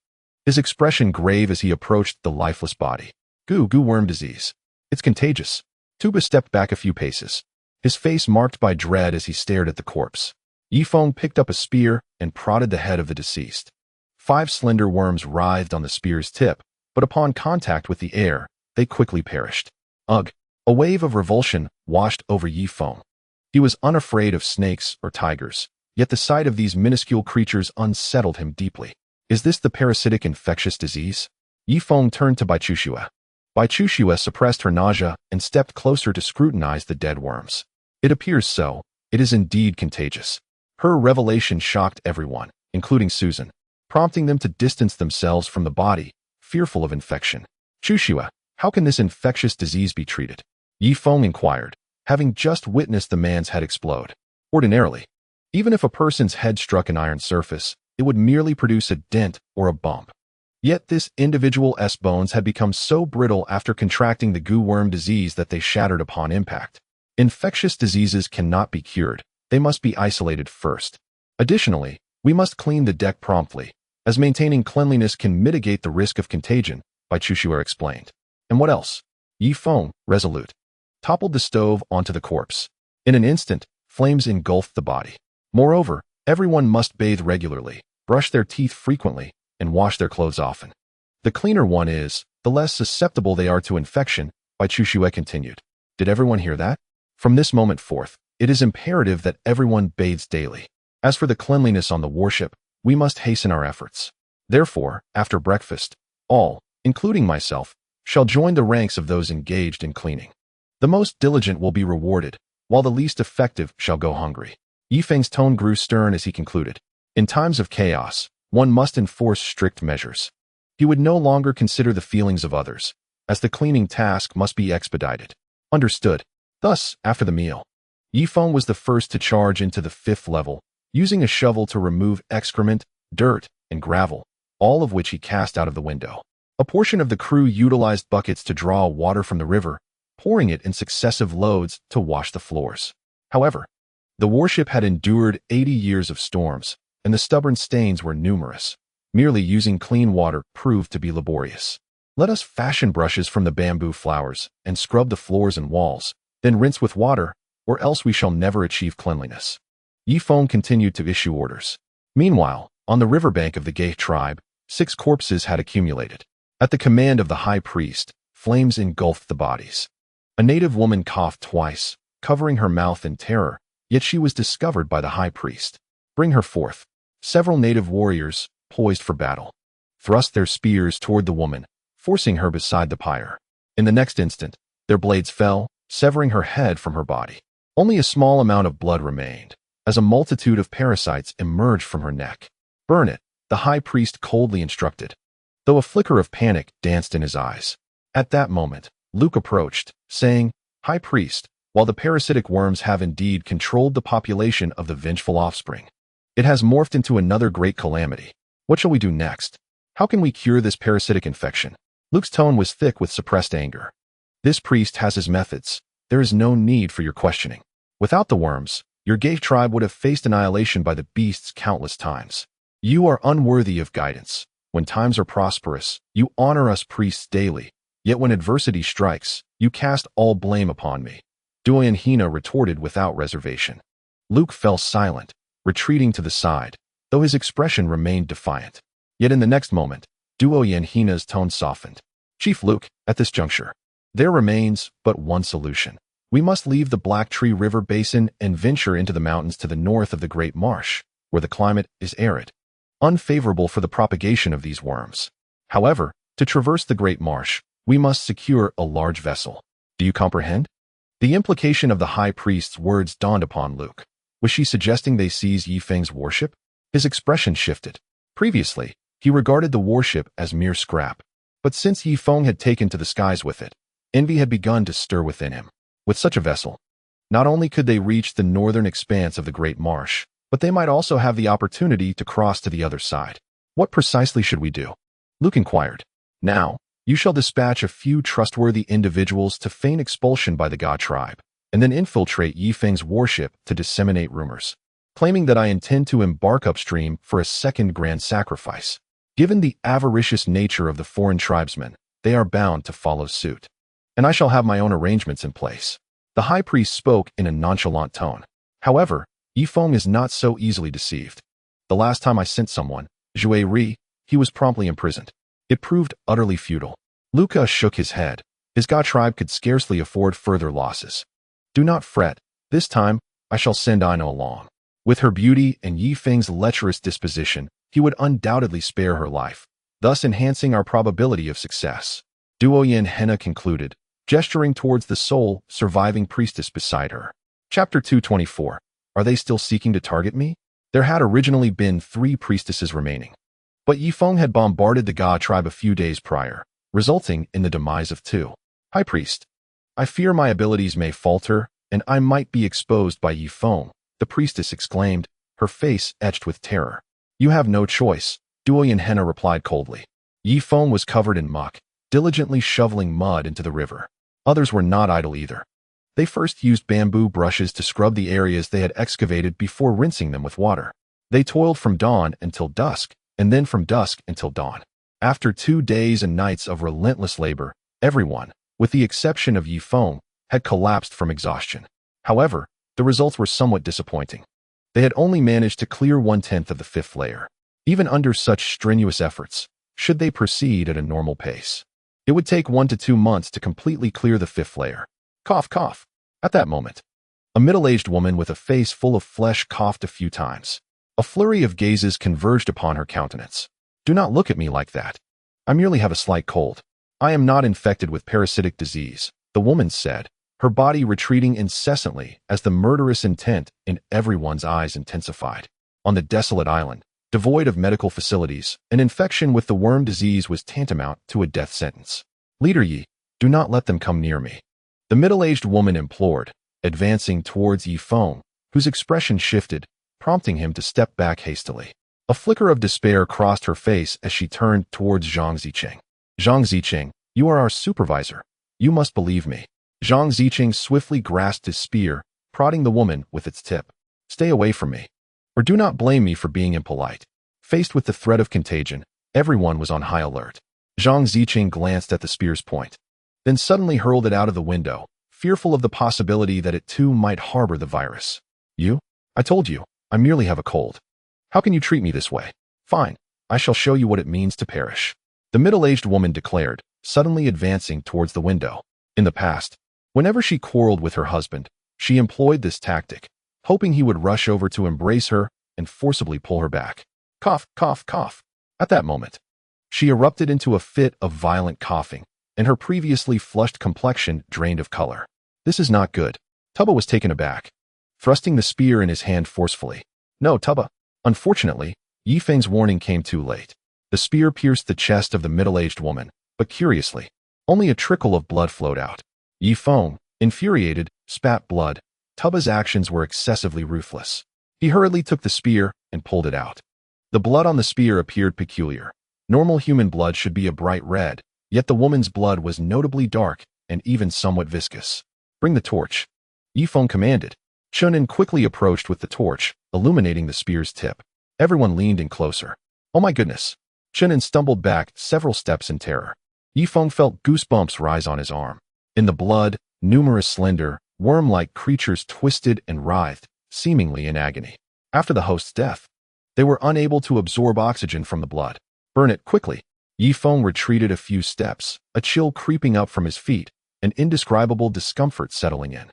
Speaker 1: his expression grave as he approached the lifeless body. Goo worm disease. It's contagious. Tuba stepped back a few paces, his face marked by dread as he stared at the corpse. Yifeng picked up a spear and prodded the head of the deceased. 5 slender worms writhed on the spear's tip, but upon contact with the air, they quickly perished. Ugh! A wave of revulsion washed over Yifeng. He was unafraid of snakes or tigers, yet the sight of these minuscule creatures unsettled him deeply. Is this the parasitic infectious disease? Yifeng turned to Baichushua. Baichushua suppressed her nausea and stepped closer to scrutinize the dead worms. It appears so. It is indeed contagious. Her revelation shocked everyone, including Susan, prompting them to distance themselves from the body, fearful of infection. Chushua, how can this infectious disease be treated? Yifeng inquired, having just witnessed the man's head explode. Ordinarily, even if a person's head struck an iron surface, it would merely produce a dent or a bump. Yet this individual's bones had become so brittle after contracting the goo worm disease that they shattered upon impact. Infectious diseases cannot be cured. They must be isolated first. Additionally, we must clean the deck promptly, as maintaining cleanliness can mitigate the risk of contagion, Bai Chushuer explained. And what else? Yi Feng, resolute, toppled the stove onto the corpse. In an instant, flames engulfed the body. Moreover, everyone must bathe regularly, brush their teeth frequently, and wash their clothes often. The cleaner one is, the less susceptible they are to infection, Bai Chushuer continued. Did everyone hear that? From this moment forth, it is imperative that everyone bathes daily. As for the cleanliness on the warship, we must hasten our efforts. Therefore, after breakfast, all, including myself, shall join the ranks of those engaged in cleaning. The most diligent will be rewarded, while the least effective shall go hungry. Yi Feng's tone grew stern as he concluded. In times of chaos, one must enforce strict measures. He would no longer consider the feelings of others, as the cleaning task must be expedited. Understood. Thus, after the meal, Yi Feng was the first to charge into the 5th level, using a shovel to remove excrement, dirt, and gravel, all of which he cast out of the window. A portion of the crew utilized buckets to draw water from the river, pouring it in successive loads to wash the floors. However, the warship had endured 80 years of storms, and the stubborn stains were numerous. Merely using clean water proved to be laborious. Let us fashion brushes from the bamboo flowers and scrub the floors and walls, then rinse with water, or else we shall never achieve cleanliness. Yi Feng continued to issue orders. Meanwhile, on the riverbank of the Gay tribe, 6 corpses had accumulated. At the command of the high priest, flames engulfed the bodies. A native woman coughed twice, covering her mouth in terror, yet she was discovered by the high priest. Bring her forth. Several native warriors, poised for battle, thrust their spears toward the woman, forcing her beside the pyre. In the next instant, their blades fell, severing her head from her body. Only a small amount of blood remained, as a multitude of parasites emerged from her neck. Burn it, the high priest coldly instructed, though a flicker of panic danced in his eyes. At that moment, Luke approached, saying, High priest, while the parasitic worms have indeed controlled the population of the vengeful offspring, it has morphed into another great calamity. What shall we do next? How can we cure this parasitic infection? Luke's tone was thick with suppressed anger. This priest has his methods. There is no need for your questioning. Without the worms, your Gay tribe would have faced annihilation by the beasts countless times. You are unworthy of guidance. When times are prosperous, you honor us priests daily. Yet when adversity strikes, you cast all blame upon me. Duoyan Hina retorted without reservation. Luke fell silent, retreating to the side, though his expression remained defiant. Yet in the next moment, Duoyan Hina's tone softened. Chief Luke, at this juncture, there remains but one solution. We must leave the Black Tree River basin and venture into the mountains to the north of the Great Marsh, where the climate is arid, unfavorable for the propagation of these worms. However, to traverse the Great Marsh, we must secure a large vessel. Do you comprehend? The implication of the high priest's words dawned upon Luke. Was she suggesting they seize Yi Feng's warship? His expression shifted. Previously, he regarded the warship as mere scrap, but since Yi Feng had taken to the skies with it, envy had begun to stir within him. With such a vessel, not only could they reach the northern expanse of the Great Marsh, but they might also have the opportunity to cross to the other side. What precisely should we do? Luke inquired. Now, you shall dispatch a few trustworthy individuals to feign expulsion by the God tribe, and then infiltrate Yi Feng's warship to disseminate rumors, claiming that I intend to embark upstream for a second grand sacrifice. Given the avaricious nature of the foreign tribesmen, they are bound to follow suit. And I shall have my own arrangements in place. The high priest spoke in a nonchalant tone. However, Yi Feng is not so easily deceived. The last time I sent someone, Zhui Ri, he was promptly imprisoned. It proved utterly futile. Luca shook his head. His God tribe could scarcely afford further losses. Do not fret. This time, I shall send Aino along. With her beauty and Yi Feng's lecherous disposition, he would undoubtedly spare her life, thus enhancing our probability of success. Duoyan Hina concluded, gesturing towards the sole surviving priestess beside her. Chapter 224. Are they still seeking to target me? There had originally been 3 priestesses remaining, but Yi Feng had bombarded the God tribe a few days prior, resulting in the demise of 2. High priest, I fear my abilities may falter, and I might be exposed by Yi Feng, the priestess exclaimed, her face etched with terror. You have no choice, Duoyan Hina replied coldly. Yi Feng was covered in muck, diligently shoveling mud into the river. Others were not idle either. They first used bamboo brushes to scrub the areas they had excavated before rinsing them with water. They toiled from dawn until dusk, and then from dusk until dawn. After 2 days and nights of relentless labor, everyone, with the exception of Yi Feng, had collapsed from exhaustion. However, the results were somewhat disappointing. They had only managed to clear 1/10 of the 5th layer. Even under such strenuous efforts, should they proceed at a normal pace, it would take 1 to 2 months to completely clear the 5th layer. Cough, cough. At that moment, a middle-aged woman with a face full of flesh coughed a few times. A flurry of gazes converged upon her countenance. Do not look at me like that. I merely have a slight cold. I am not infected with parasitic disease, the woman said, her body retreating incessantly as the murderous intent in everyone's eyes intensified. On the desolate island, devoid of medical facilities, an infection with the worm disease was tantamount to a death sentence. Leader Yi, do not let them come near me, the middle-aged woman implored, advancing towards Yi Feng, whose expression shifted, prompting him to step back hastily. A flicker of despair crossed her face as she turned towards Zhang Ziqing. Zhang Ziqing, you are our supervisor. You must believe me. Zhang Ziqing swiftly grasped his spear, prodding the woman with its tip. Stay away from me. Or do not blame me for being impolite. Faced with the threat of contagion, everyone was on high alert. Zhang Ziqing glanced at the spear's point, then suddenly hurled it out of the window, fearful of the possibility that it too might harbor the virus. You? I told you, I merely have a cold. How can you treat me this way? Fine, I shall show you what it means to perish, the middle-aged woman declared, suddenly advancing towards the window. In the past, whenever she quarreled with her husband, she employed this tactic, hoping he would rush over to embrace her and forcibly pull her back. Cough, cough, cough. At that moment, she erupted into a fit of violent coughing, and her previously flushed complexion drained of color. This is not good. Tubba was taken aback, thrusting the spear in his hand forcefully. No, Tubba. Unfortunately, Yi Feng's warning came too late. The spear pierced the chest of the middle-aged woman, but curiously, only a trickle of blood flowed out. Yi Feng, infuriated, spat blood. Tubba's actions were excessively ruthless. He hurriedly took the spear and pulled it out. The blood on the spear appeared peculiar. Normal human blood should be a bright red, yet the woman's blood was notably dark and even somewhat viscous. Bring the torch, Yi Feng commanded. Chunin quickly approached with the torch, illuminating the spear's tip. Everyone leaned in closer. Oh my goodness. Chunin stumbled back several steps in terror. Yi Feng felt goosebumps rise on his arm. In the blood, numerous slender, worm-like creatures twisted and writhed, seemingly in agony. After the host's death, they were unable to absorb oxygen from the blood. Burn it quickly. Yi Feng retreated a few steps, a chill creeping up from his feet, an indescribable discomfort settling in.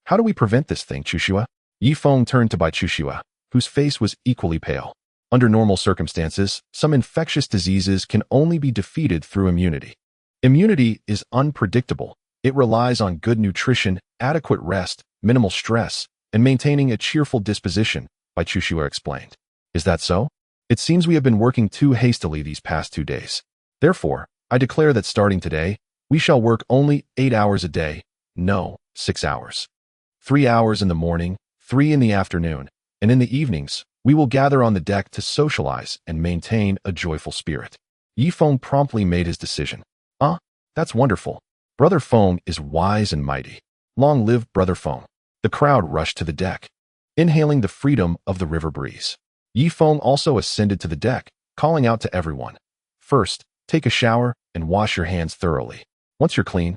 Speaker 1: How do we prevent this thing, Chushua? Yi Feng turned to Bai Chushua, whose face was equally pale. Under normal circumstances, some infectious diseases can only be defeated through immunity. Immunity is unpredictable. It relies on good nutrition, adequate rest, minimal stress, and maintaining a cheerful disposition, Bai Chushua explained. Is that so? It seems we have been working too hastily these past 2 days. Therefore, I declare that starting today, we shall work only 8 hours a day. No, 6 hours. 3 hours in the morning, 3 in the afternoon, and in the evenings, we will gather on the deck to socialize and maintain a joyful spirit. Yi Feng promptly made his decision. That's wonderful. Brother Feng is wise and mighty. Long live Brother Feng. The crowd rushed to the deck, inhaling the freedom of the river breeze. Yi Feng also ascended to the deck, calling out to everyone. First, take a shower and wash your hands thoroughly. Once you're clean,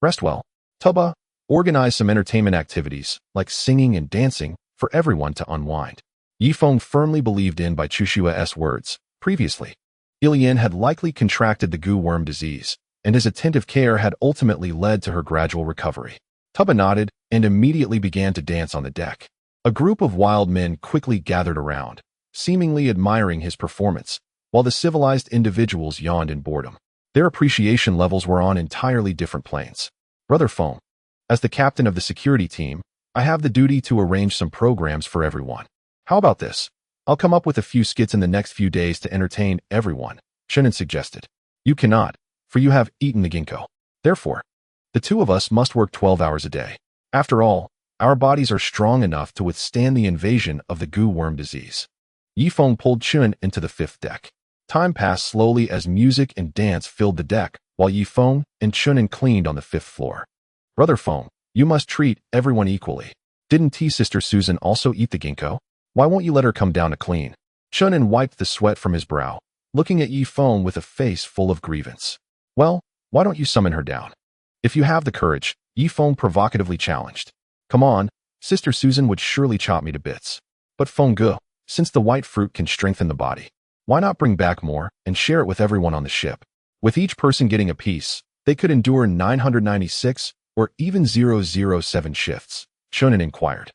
Speaker 1: rest well. Tubba, organize some entertainment activities, like singing and dancing, for everyone to unwind. Yi Feng firmly believed in Bai Chushua's words. Previously, Ilian had likely contracted the goo worm disease, and his attentive care had ultimately led to her gradual recovery. Tubba nodded and immediately began to dance on the deck. A group of wild men quickly gathered around, seemingly admiring his performance, while the civilized individuals yawned in boredom. Their appreciation levels were on entirely different planes. Brother Feng, as the captain of the security team, I have the duty to arrange some programs for everyone. How about this? I'll come up with a few skits in the next few days to entertain everyone, Chunin suggested. You cannot, for you have eaten the ginkgo. Therefore, the two of us must work 12 hours a day. After all, our bodies are strong enough to withstand the invasion of the goo worm disease. Yi Feng pulled Chun into the 5th deck. Time passed slowly as music and dance filled the deck, while Yi Feng and Chunin cleaned on the 5th floor. Brother Feng, you must treat everyone equally. Didn't Sister Susan also eat the ginkgo? Why won't you let her come down to clean? Chunin wiped the sweat from his brow, looking at Yi Feng with a face full of grievance. Well, why don't you summon her down? If you have the courage, Yi Feng provocatively challenged. Come on, Sister Susan would surely chop me to bits. But Feng Ge, since the white fruit can strengthen the body, why not bring back more and share it with everyone on the ship? With each person getting a piece, they could endure 996 or even 007 shifts, Chunin inquired.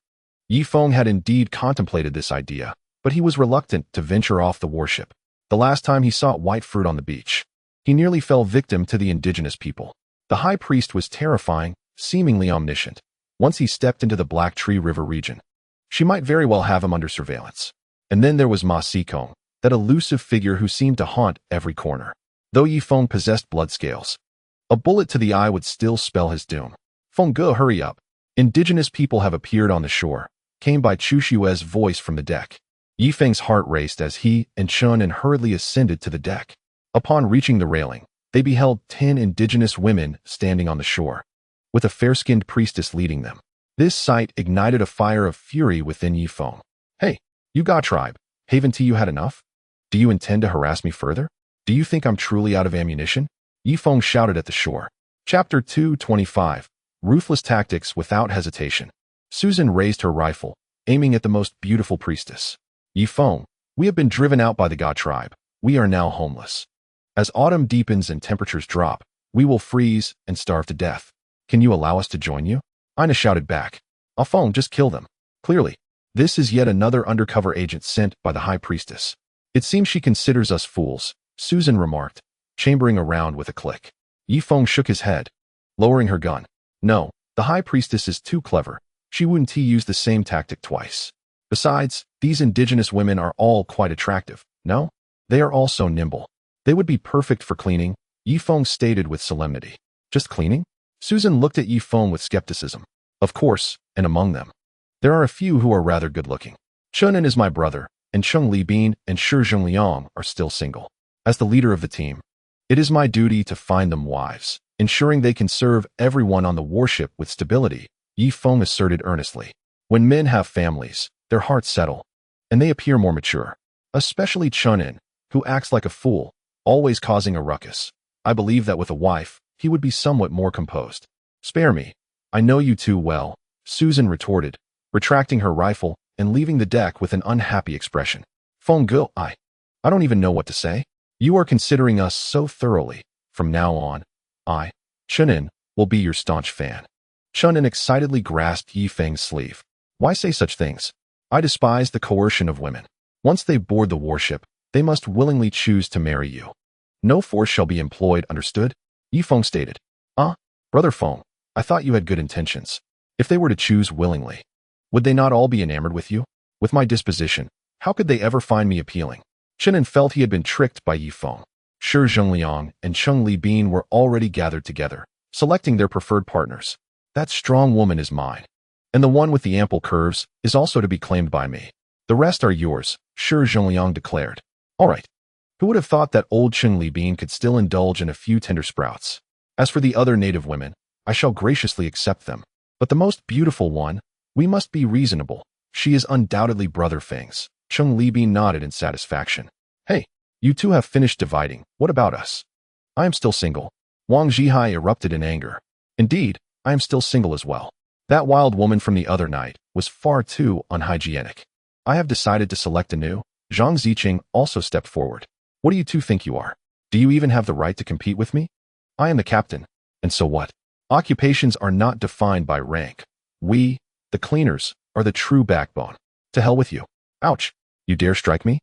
Speaker 1: Yi Feng had indeed contemplated this idea, but he was reluctant to venture off the warship. The last time he saw white fruit on the beach, he nearly fell victim to the indigenous people. The high priest was terrifying, seemingly omniscient. Once he stepped into the Black Tree River region, she might very well have him under surveillance. And then there was Ma Sikong, that elusive figure who seemed to haunt every corner. Though Yi Feng possessed blood scales, a bullet to the eye would still spell his doom. Feng Ge, hurry up. Indigenous people have appeared on the shore, came by Chu Xue's voice from the deck. Yi Feng's heart raced as he and Chunin hurriedly ascended to the deck. Upon reaching the railing, they beheld 10 indigenous women standing on the shore, with a fair-skinned priestess leading them. This sight ignited a fire of fury within Yi Feng. Hey, you God tribe, haven't you had enough? Do you intend to harass me further? Do you think I'm truly out of ammunition? Yi Feng shouted at the shore. Chapter 225. Ruthless Tactics Without Hesitation. Susan raised her rifle, aiming at the most beautiful priestess. Yi Feng, we have been driven out by the God tribe. We are now homeless. As autumn deepens and temperatures drop, we will freeze and starve to death. Can you allow us to join you? Ina shouted back. Ah Feng, just kill them. Clearly, this is yet another undercover agent sent by the high priestess. It seems she considers us fools, Susan remarked, chambering around with a click. Yi Feng shook his head, lowering her gun. No, the high priestess is too clever. She wouldn't use the same tactic twice. Besides, these indigenous women are all quite attractive. No? They are all so nimble. They would be perfect for cleaning, Yi Feng stated with solemnity. Just cleaning? Susan looked at Yi Feng with skepticism. Of course, and among them, there are a few who are rather good-looking. Chunin is my brother, and Cheng Li Bin and Shi Zhengliang are still single. As the leader of the team, it is my duty to find them wives, ensuring they can serve everyone on the warship with stability, Yi Feng asserted earnestly. When men have families, their hearts settle, and they appear more mature. Especially Chunin, who acts like a fool, always causing a ruckus. I believe that with a wife, he would be somewhat more composed. Spare me. I know you too well, Susan retorted, retracting her rifle and leaving the deck with an unhappy expression. Feng Ge, I don't even know what to say. You are considering us so thoroughly. From now on, I, Chunin, will be your staunch fan. Chunin excitedly grasped Yi Feng's sleeve. Why say such things? I despise the coercion of women. Once they board the warship, they must willingly choose to marry you. No force shall be employed, understood? Yi Feng stated. Brother Feng, I thought you had good intentions. If they were to choose willingly, would they not all be enamored with you? With my disposition, how could they ever find me appealing? Chunin felt he had been tricked by Yi Feng. Shi Zhengliang and Cheng Li Bin were already gathered together, selecting their preferred partners. That strong woman is mine, and the one with the ample curves is also to be claimed by me. The rest are yours, Shi Zhengliang declared. All right. Who would have thought that old Cheng Li Bin could still indulge in a few tender sprouts? As for the other native women, I shall graciously accept them. But the most beautiful one, we must be reasonable. She is undoubtedly Brother Feng's. Cheng Li Bin nodded in satisfaction. Hey, you two have finished dividing. What about us? I am still single. Wang Zhihai erupted in anger. Indeed, I am still single as well. That wild woman from the other night was far too unhygienic. I have decided to select a new. Zhang Ziqing also stepped forward. What do you two think you are? Do you even have the right to compete with me? I am the captain. And so what? Occupations are not defined by rank. We, the cleaners, are the true backbone. To hell with you. Ouch. You dare strike me?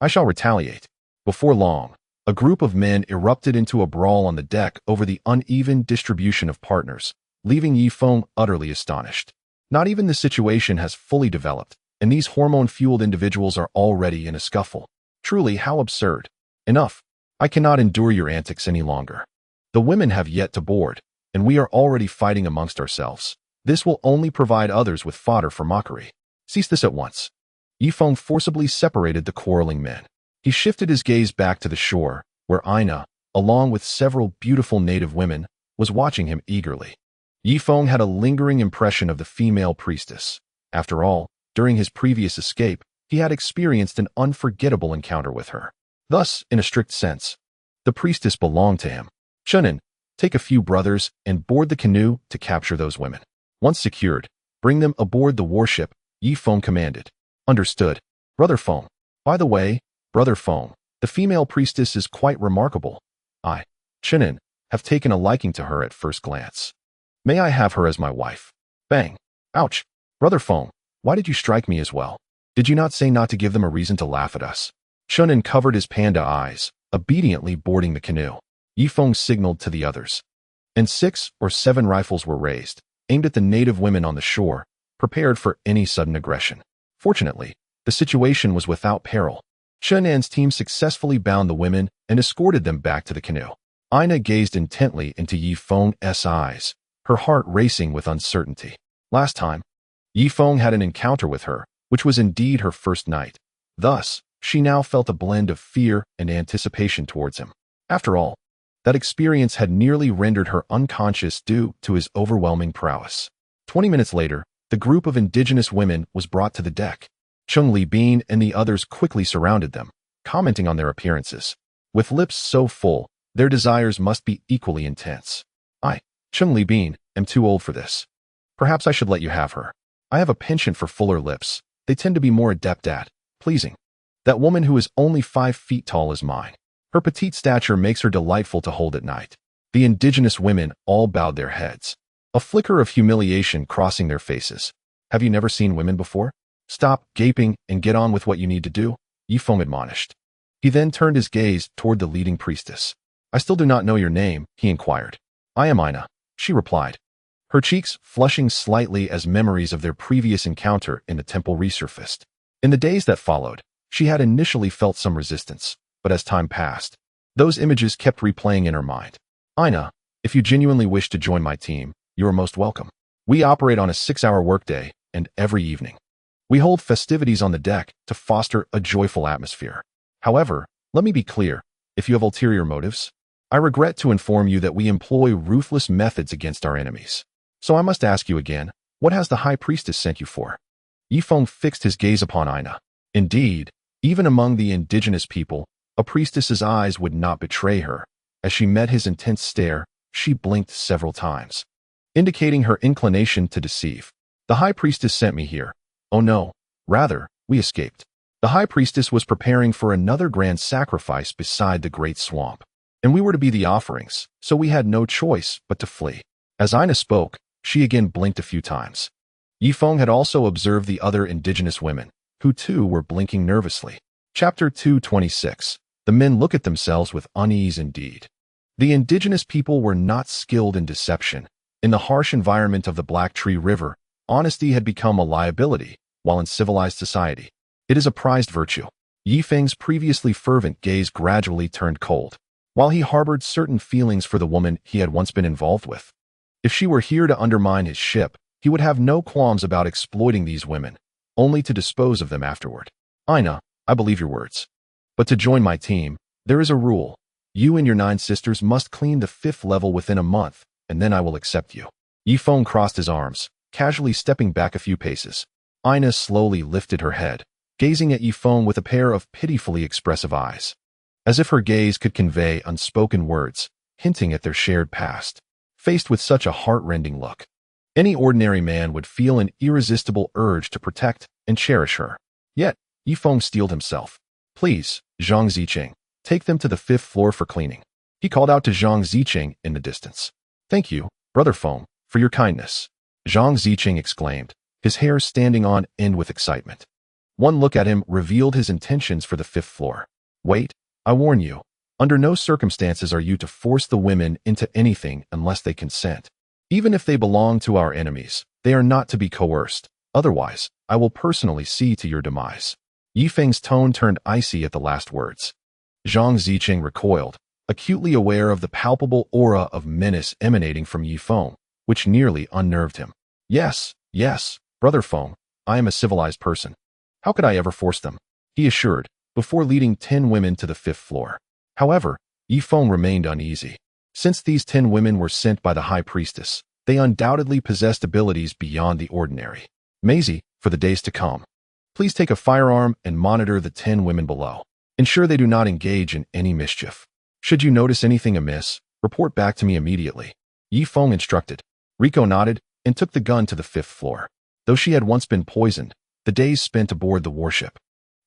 Speaker 1: I shall retaliate. Before long, a group of men erupted into a brawl on the deck over the uneven distribution of partners, leaving Yi Feng utterly astonished. Not even the situation has fully developed, and these hormone-fueled individuals are already in a scuffle. Truly, how absurd. Enough. I cannot endure your antics any longer. The women have yet to board, and we are already fighting amongst ourselves. This will only provide others with fodder for mockery. Cease this at once. Yi Feng forcibly separated the quarreling men. He shifted his gaze back to the shore, where Aina, along with several beautiful native women, was watching him eagerly. Yifeng had a lingering impression of the female priestess. After all, during his previous escape, he had experienced an unforgettable encounter with her. Thus, in a strict sense, the priestess belonged to him. Shunin, take a few brothers and board the canoe to capture those women. Once secured, bring them aboard the warship, Yifeng commanded. Understood. Brother Feng. By the way, Brother Feng, the female priestess is quite remarkable. I, Shunin, have taken a liking to her at first glance. May I have her as my wife? Bang. Ouch. Brother Feng, why did you strike me as well? Did you not say not to give them a reason to laugh at us? Shunin covered his panda eyes, obediently boarding the canoe. Yifeng signaled to the others, and 6 or 7 rifles were raised, aimed at the native women on the shore, prepared for any sudden aggression. Fortunately, the situation was without peril. Shunan's team successfully bound the women and escorted them back to the canoe. Aina gazed intently into Yifeng's eyes, her heart racing with uncertainty. Last time, Yifeng had an encounter with her, which was indeed her first night. Thus, she now felt a blend of fear and anticipation towards him. After all, that experience had nearly rendered her unconscious due to his overwhelming prowess. 20 minutes later, the group of indigenous women was brought to the deck. Chung Li Bean and the others quickly surrounded them, commenting on their appearances. With lips so full, their desires must be equally intense. I, Chung Li Bean, am too old for this. Perhaps I should let you have her. I have a penchant for fuller lips. They tend to be more adept at pleasing. That woman who is only 5 feet tall is mine. Her petite stature makes her delightful to hold at night. The indigenous women all bowed their heads, a flicker of humiliation crossing their faces. Have you never seen women before? Stop gaping and get on with what you need to do, Yifeng admonished. He then turned his gaze toward the leading priestess. I still do not know your name, he inquired. I am Aina, she replied, her cheeks flushing slightly as memories of their previous encounter in the temple resurfaced. In the days that followed, she had initially felt some resistance, but as time passed, those images kept replaying in her mind. Aina, if you genuinely wish to join my team, you are most welcome. We operate on a 6-hour workday, and every evening, we hold festivities on the deck to foster a joyful atmosphere. However, let me be clear, if you have ulterior motives, I regret to inform you that we employ ruthless methods against our enemies. So I must ask you again, what has the High Priestess sent you for? Yifeng fixed his gaze upon Aina. Indeed, even among the indigenous people, a priestess's eyes would not betray her. As she met his intense stare, she blinked several times, indicating her inclination to deceive. The High Priestess sent me here. Oh no, rather, we escaped. The High Priestess was preparing for another grand sacrifice beside the great swamp, and we were to be the offerings, so we had no choice but to flee. As Aina spoke, she again blinked a few times. Yifeng had also observed the other indigenous women, who too were blinking nervously. Chapter 226. The men look at themselves with unease indeed. The indigenous people were not skilled in deception. In the harsh environment of the Black Tree River, honesty had become a liability, while in civilized society, it is a prized virtue. Yifeng's previously fervent gaze gradually turned cold, while he harbored certain feelings for the woman he had once been involved with. If she were here to undermine his ship, he would have no qualms about exploiting these women, only to dispose of them afterward. Aina, I believe your words. But to join my team, there is a rule. You and your 9 sisters must clean the 5th level within a month, and then I will accept you. Yifeng crossed his arms, casually stepping back a few paces. Aina slowly lifted her head, gazing at Yifeng with a pair of pitifully expressive eyes, as if her gaze could convey unspoken words, hinting at their shared past. Faced with such a heart-rending look, any ordinary man would feel an irresistible urge to protect and cherish her. Yet, Yifeng steeled himself. Please, Zhang Zicheng, take them to the 5th floor for cleaning. He called out to Zhang Zicheng in the distance. Thank you, Brother Feng, for your kindness. Zhang Zicheng exclaimed, his hair standing on end with excitement. One look at him revealed his intentions for the 5th floor. Wait, I warn you, under no circumstances are you to force the women into anything unless they consent. Even if they belong to our enemies, they are not to be coerced. Otherwise, I will personally see to your demise. Yifeng's tone turned icy at the last words. Zhang Zicheng recoiled, acutely aware of the palpable aura of menace emanating from Yifeng, which nearly unnerved him. Yes, Brother Feng, I am a civilized person. How could I ever force them? He assured, before leading 10 women to the 5th floor. However, Yifeng remained uneasy. Since these 10 women were sent by the high priestess, they undoubtedly possessed abilities beyond the ordinary. Maisie, for the days to come, please take a firearm and monitor the 10 women below. Ensure they do not engage in any mischief. Should you notice anything amiss, report back to me immediately. Yifeng instructed. Rico nodded and took the gun to the 5th floor. Though she had once been poisoned, the days spent aboard the warship,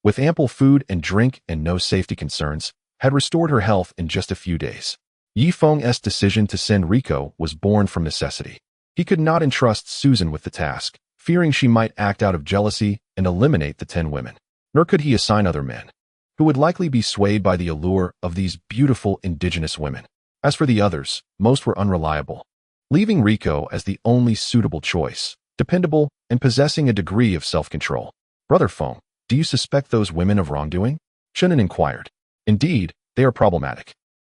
Speaker 1: with ample food and drink and no safety concerns, had restored her health in just a few days. Yifeng's decision to send Rico was born from necessity. He could not entrust Susan with the task, fearing she might act out of jealousy and eliminate the 10 women. Nor could he assign other men, who would likely be swayed by the allure of these beautiful indigenous women. As for the others, most were unreliable, leaving Rico as the only suitable choice, dependable and possessing a degree of self-control. Brother Feng, do you suspect those women of wrongdoing? Shannon inquired. Indeed, they are problematic,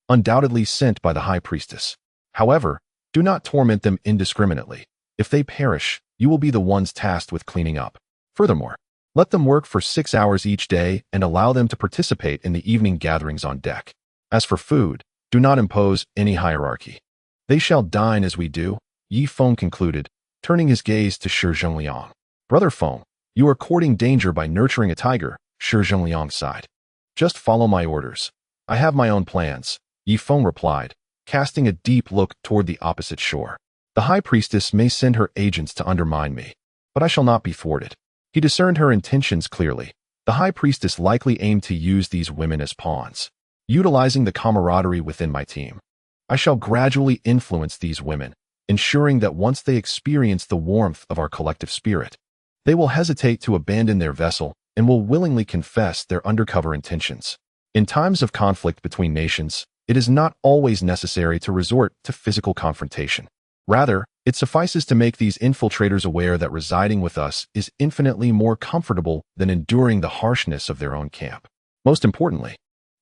Speaker 1: undoubtedly sent by the high priestess. However, do not torment them indiscriminately. If they perish, you will be the ones tasked with cleaning up. Furthermore, let them work for 6 hours each day and allow them to participate in the evening gatherings on deck. As for food, do not impose any hierarchy. They shall dine as we do, Yifeng concluded, turning his gaze to Shi Zhengliang. Brother Feng, you are courting danger by nurturing a tiger, Shi Zhengliang sighed. Just follow my orders. I have my own plans, Yifeng replied, casting a deep look toward the opposite shore. The high priestess may send her agents to undermine me, but I shall not be thwarted. He discerned her intentions clearly. The high priestess likely aimed to use these women as pawns, utilizing the camaraderie within my team. I shall gradually influence these women, ensuring that once they experience the warmth of our collective spirit, they will hesitate to abandon their vessel and will willingly confess their undercover intentions. In times of conflict between nations, it is not always necessary to resort to physical confrontation. Rather, it suffices to make these infiltrators aware that residing with us is infinitely more comfortable than enduring the harshness of their own camp. Most importantly,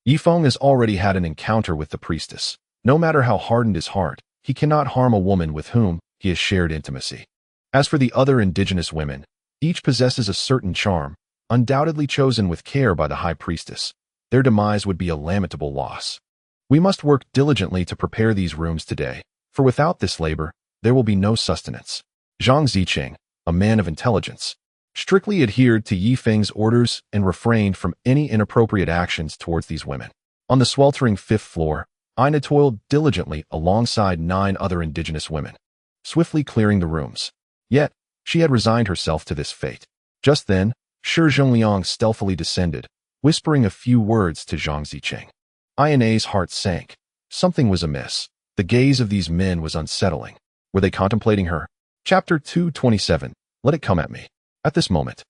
Speaker 1: Yifeng has already had an encounter with the priestess. No matter how hardened his heart, he cannot harm a woman with whom he has shared intimacy. As for the other indigenous women, each possesses a certain charm, undoubtedly chosen with care by the high priestess. Their demise would be a lamentable loss. We must work diligently to prepare these rooms today, for without this labor, there will be no sustenance. Zhang Ziqing, a man of intelligence, strictly adhered to Yifeng's orders and refrained from any inappropriate actions towards these women. On the sweltering 5th floor, Ina toiled diligently alongside 9 other indigenous women, swiftly clearing the rooms. Yet, she had resigned herself to this fate. Just then, Shi Zhengliang stealthily descended, whispering a few words to Zhang Ziqing. Ina's heart sank. Something was amiss. The gaze of these men was unsettling. Were they contemplating her? Chapter 227. Let it come at me. At this moment,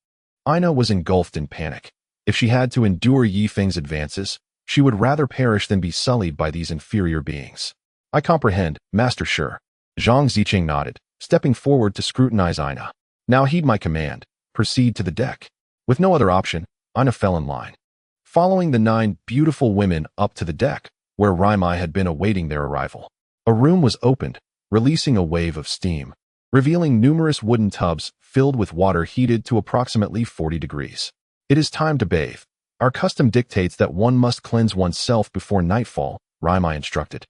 Speaker 1: Ina was engulfed in panic. If she had to endure Yifeng's advances, she would rather perish than be sullied by these inferior beings. I comprehend, Master Shi. Zhang Ziqing nodded, stepping forward to scrutinize Ina. Now heed my command. Proceed to the deck. With no other option, Ina fell in line, following the 9 beautiful women up to the deck, where Raimai had been awaiting their arrival. A room was opened, releasing a wave of steam, revealing numerous wooden tubs filled with water heated to approximately 40 degrees. It is time to bathe. Our custom dictates that one must cleanse oneself before nightfall, Raimai instructed.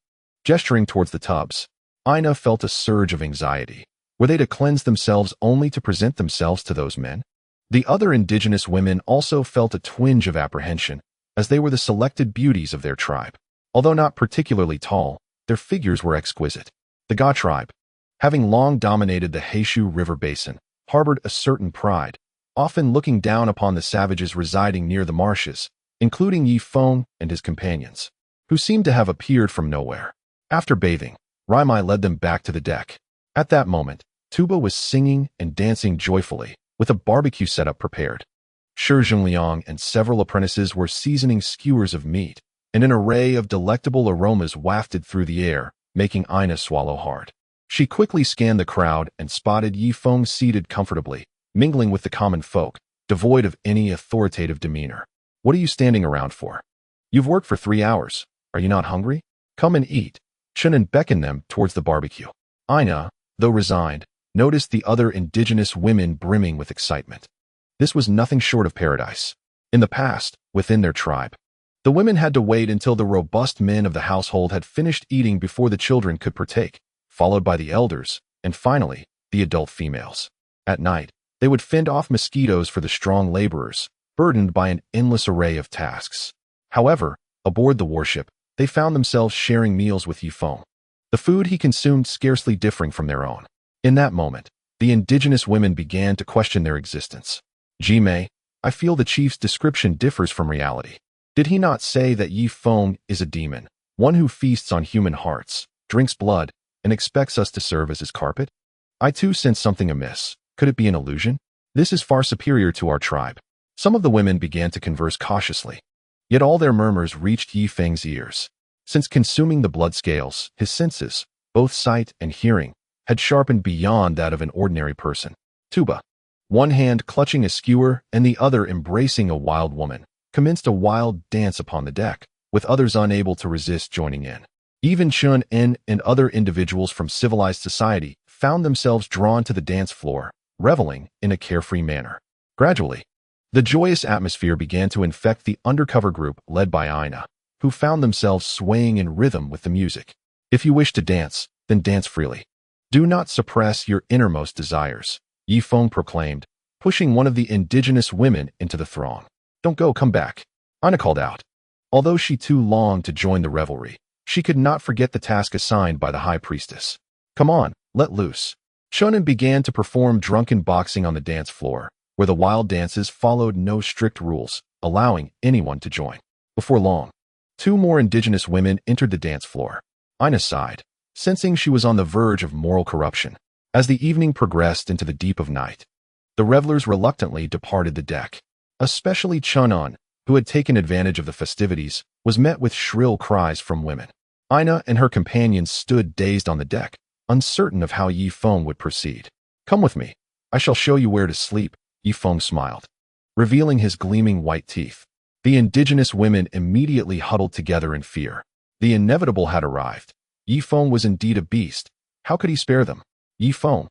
Speaker 1: Gesturing towards the tubs, Ina felt a surge of anxiety. Were they to cleanse themselves only to present themselves to those men? The other indigenous women also felt a twinge of apprehension, as they were the selected beauties of their tribe. Although not particularly tall, their figures were exquisite. The Ga tribe, having long dominated the Heishu River basin, harbored a certain pride, often looking down upon the savages residing near the marshes, including Yifeng and his companions, who seemed to have appeared from nowhere. After bathing, Raimai led them back to the deck. At that moment, Tuba was singing and dancing joyfully, with a barbecue setup prepared. Shi Zhengliang and several apprentices were seasoning skewers of meat, and an array of delectable aromas wafted through the air, making Ina swallow hard. She quickly scanned the crowd and spotted Yifeng seated comfortably, mingling with the common folk, devoid of any authoritative demeanor. What are you standing around for? You've worked for 3 hours. Are you not hungry? Come and eat. Shannon beckoned them towards the barbecue. Ina, though resigned, noticed the other indigenous women brimming with excitement. This was nothing short of paradise. In the past, within their tribe. The women had to wait until the robust men of the household had finished eating before the children could partake, followed by the elders, and finally, the adult females. At night, they would fend off mosquitoes for the strong laborers, burdened by an endless array of tasks. However, aboard the warship, they found themselves sharing meals with Yifeng, the food he consumed scarcely differing from their own. In that moment, the indigenous women began to question their existence. Jimei, I feel the chief's description differs from reality. Did he not say that Yifeng is a demon, one who feasts on human hearts, drinks blood, and expects us to serve as his carpet? I too sense something amiss. Could it be an illusion? This is far superior to our tribe. Some of the women began to converse cautiously. Yet all their murmurs reached Yifeng's ears. Since consuming the blood scales, his senses, both sight and hearing, had sharpened beyond that of an ordinary person. Tuba, one hand clutching a skewer and the other embracing a wild woman, commenced a wild dance upon the deck, with others unable to resist joining in. Even Chun En and other individuals from civilized society found themselves drawn to the dance floor, reveling in a carefree manner. Gradually, the joyous atmosphere began to infect the undercover group led by Aina, who found themselves swaying in rhythm with the music. If you wish to dance, then dance freely. Do not suppress your innermost desires, Yifeng proclaimed, pushing one of the indigenous women into the throng. Don't go, come back, Aina called out. Although she too longed to join the revelry, she could not forget the task assigned by the high priestess. Come on, let loose. Shonen began to perform drunken boxing on the dance floor, where the wild dances followed no strict rules, allowing anyone to join. Before long, two more indigenous women entered the dance floor. Aina sighed, sensing she was on the verge of moral corruption. As the evening progressed into the deep of night, the revelers reluctantly departed the deck. Especially Chunan, who had taken advantage of the festivities, was met with shrill cries from women. Aina and her companions stood dazed on the deck, uncertain of how Yifeng would proceed. Come with me. I shall show you where to sleep, Yifeng smiled, revealing his gleaming white teeth. The indigenous women immediately huddled together in fear. The inevitable had arrived. Yifeng was indeed a beast. How could he spare them? Yifeng,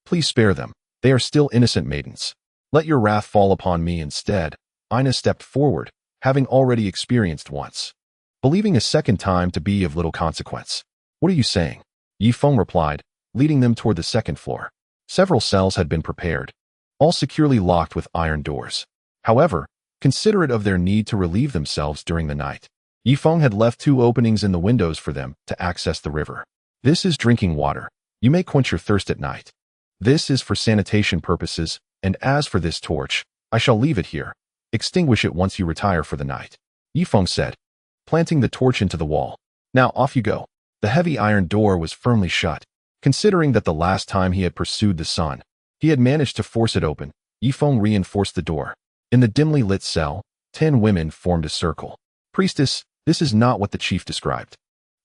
Speaker 1: please spare them. They are still innocent maidens. Let your wrath fall upon me instead. Aina stepped forward, having already experienced once, believing a second time to be of little consequence. What are you saying? Yifeng replied, leading them toward the second floor. Several cells had been prepared, all securely locked with iron doors. However, considerate of their need to relieve themselves during the night, Yifeng had left two openings in the windows for them to access the river. This is drinking water. You may quench your thirst at night. This is for sanitation purposes, and as for this torch, I shall leave it here. Extinguish it once you retire for the night, Yifeng said, planting the torch into the wall. Now off you go. The heavy iron door was firmly shut. Considering that the last time he had pursued the sun, he had managed to force it open, Yifeng reinforced the door. In the dimly lit cell, 10 women formed a circle. Priestess, this is not what the chief described.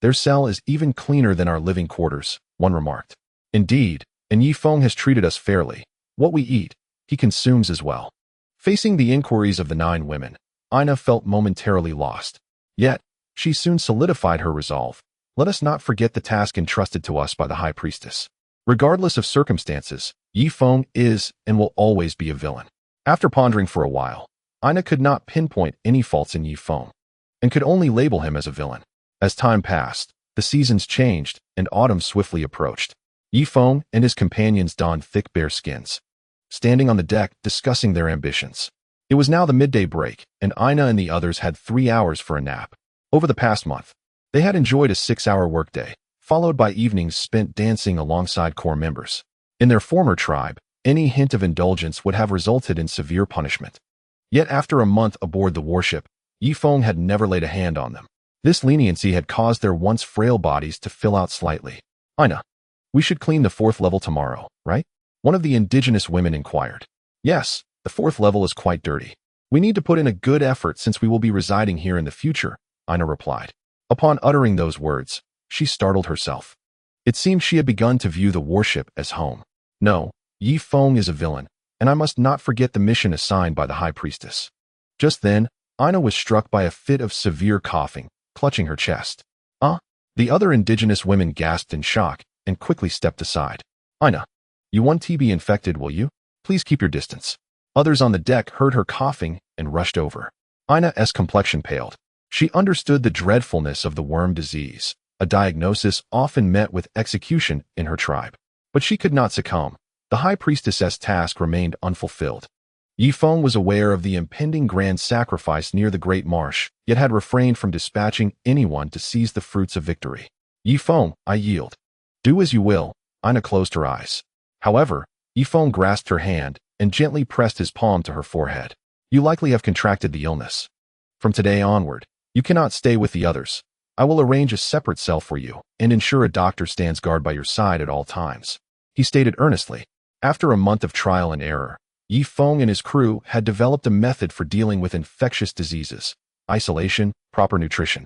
Speaker 1: Their cell is even cleaner than our living quarters, one remarked. Indeed, and Yifeng has treated us fairly. What we eat, he consumes as well. Facing the inquiries of the 9 women, Aina felt momentarily lost. Yet, she soon solidified her resolve. Let us not forget the task entrusted to us by the high priestess. Regardless of circumstances, Yifeng is and will always be a villain. After pondering for a while, Aina could not pinpoint any faults in Yifeng, and could only label him as a villain. As time passed, the seasons changed, and autumn swiftly approached. Yifeng and his companions donned thick bare skins, standing on the deck discussing their ambitions. It was now the midday break, and Aina and the others had 3 hours for a nap. Over the past month, they had enjoyed a 6-hour workday, followed by evenings spent dancing alongside core members. In their former tribe, any hint of indulgence would have resulted in severe punishment. Yet after a month aboard the warship, Yifeng had never laid a hand on them. This leniency had caused their once frail bodies to fill out slightly. Aina, we should clean the 4th level tomorrow, right? One of the indigenous women inquired. Yes, the 4th level is quite dirty. We need to put in a good effort since we will be residing here in the future, Aina replied. Upon uttering those words, she startled herself. It seemed she had begun to view the warship as home. No, Yifeng is a villain, and I must not forget the mission assigned by the high priestess. Just then, Aina was struck by a fit of severe coughing, clutching her chest. The other indigenous women gasped in shock and quickly stepped aside. Aina, you won't be infected, will you? Please keep your distance. Others on the deck heard her coughing and rushed over. Ina's complexion paled. She understood the dreadfulness of the worm disease, a diagnosis often met with execution in her tribe. But she could not succumb. The high priestess's task remained unfulfilled. Yifeng was aware of the impending grand sacrifice near the Great Marsh, yet had refrained from dispatching anyone to seize the fruits of victory. Yifeng, I yield. Do as you will. Ina closed her eyes. However, Yifeng grasped her hand and gently pressed his palm to her forehead. You likely have contracted the illness. From today onward, you cannot stay with the others. I will arrange a separate cell for you and ensure a doctor stands guard by your side at all times, he stated earnestly. After a month of trial and error, Yifeng and his crew had developed a method for dealing with infectious diseases, isolation, proper nutrition,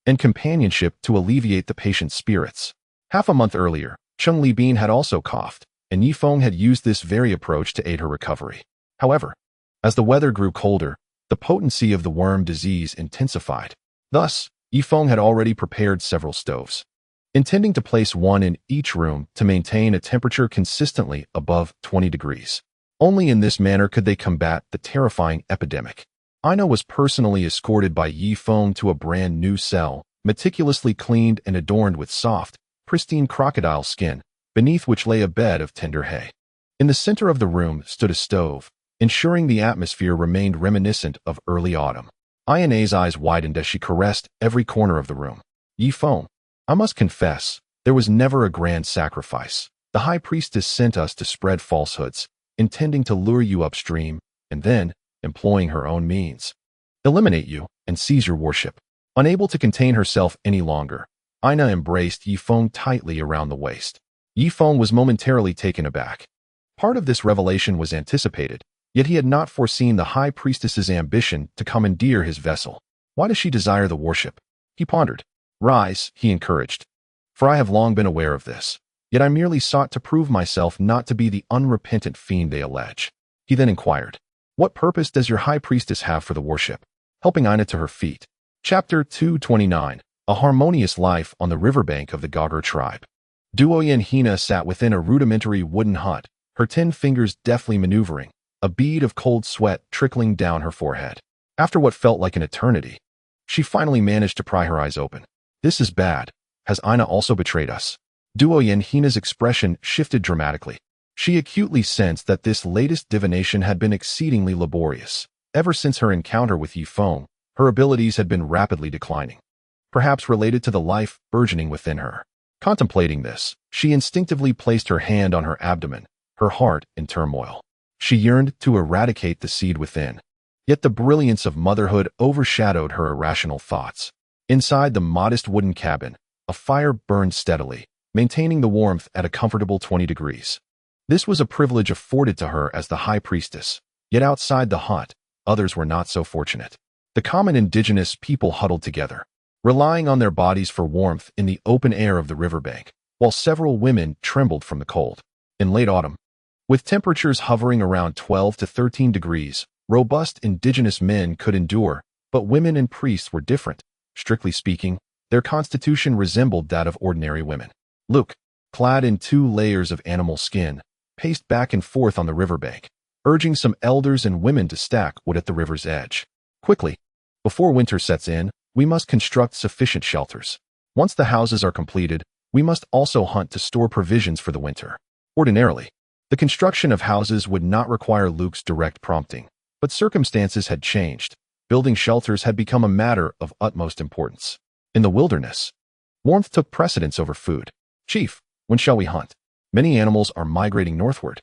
Speaker 1: and companionship to alleviate the patient's spirits. Half a month earlier, Cheng Libin had also coughed, and Yifeng had used this very approach to aid her recovery. However, as the weather grew colder, the potency of the worm disease intensified. Thus, Yifeng had already prepared several stoves, intending to place one in each room to maintain a temperature consistently above 20 degrees. Only in this manner could they combat the terrifying epidemic. Ina was personally escorted by Yifeng to a brand new cell, meticulously cleaned and adorned with soft, pristine crocodile skin, beneath which lay a bed of tender hay. In the center of the room stood a stove, ensuring the atmosphere remained reminiscent of early autumn. Ina's eyes widened as she caressed every corner of the room. Yifeng, I must confess, there was never a grand sacrifice. The high priestess sent us to spread falsehoods, intending to lure you upstream, and then, employing her own means, eliminate you and seize your worship. Unable to contain herself any longer, Ina embraced Yifeng tightly around the waist. Yifeng was momentarily taken aback. Part of this revelation was anticipated, yet he had not foreseen the high priestess's ambition to commandeer his vessel. Why does she desire the worship? He pondered. Rise, he encouraged. For I have long been aware of this, yet I merely sought to prove myself not to be the unrepentant fiend they allege. He then inquired, what purpose does your high priestess have for the worship? Helping Ina to her feet. Chapter 229. A harmonious life on the riverbank of the Gogor tribe. Duoyan Hina sat within a rudimentary wooden hut, her 10 fingers deftly maneuvering, a bead of cold sweat trickling down her forehead. After what felt like an eternity, she finally managed to pry her eyes open. This is bad. Has Ina also betrayed us? Duoyan Hina's expression shifted dramatically. She acutely sensed that this latest divination had been exceedingly laborious. Ever since her encounter with Yifeng, her abilities had been rapidly declining, perhaps related to the life burgeoning within her. Contemplating this, she instinctively placed her hand on her abdomen, her heart in turmoil. She yearned to eradicate the seed within, yet the brilliance of motherhood overshadowed her irrational thoughts. Inside the modest wooden cabin, a fire burned steadily, maintaining the warmth at a comfortable 20 degrees. This was a privilege afforded to her as the high priestess, yet outside the hut, others were not so fortunate. The common indigenous people huddled together, relying on their bodies for warmth in the open air of the riverbank, while several women trembled from the cold. In late autumn, with temperatures hovering around 12 to 13 degrees, robust indigenous men could endure, but women and priests were different. Strictly speaking, their constitution resembled that of ordinary women. Luke, clad in 2 layers of animal skin, paced back and forth on the riverbank, urging some elders and women to stack wood at the river's edge. Quickly, before winter sets in, we must construct sufficient shelters. Once the houses are completed, we must also hunt to store provisions for the winter. Ordinarily, the construction of houses would not require Luke's direct prompting, but circumstances had changed. Building shelters had become a matter of utmost importance. In the wilderness, warmth took precedence over food. Chief, when shall we hunt? Many animals are migrating northward.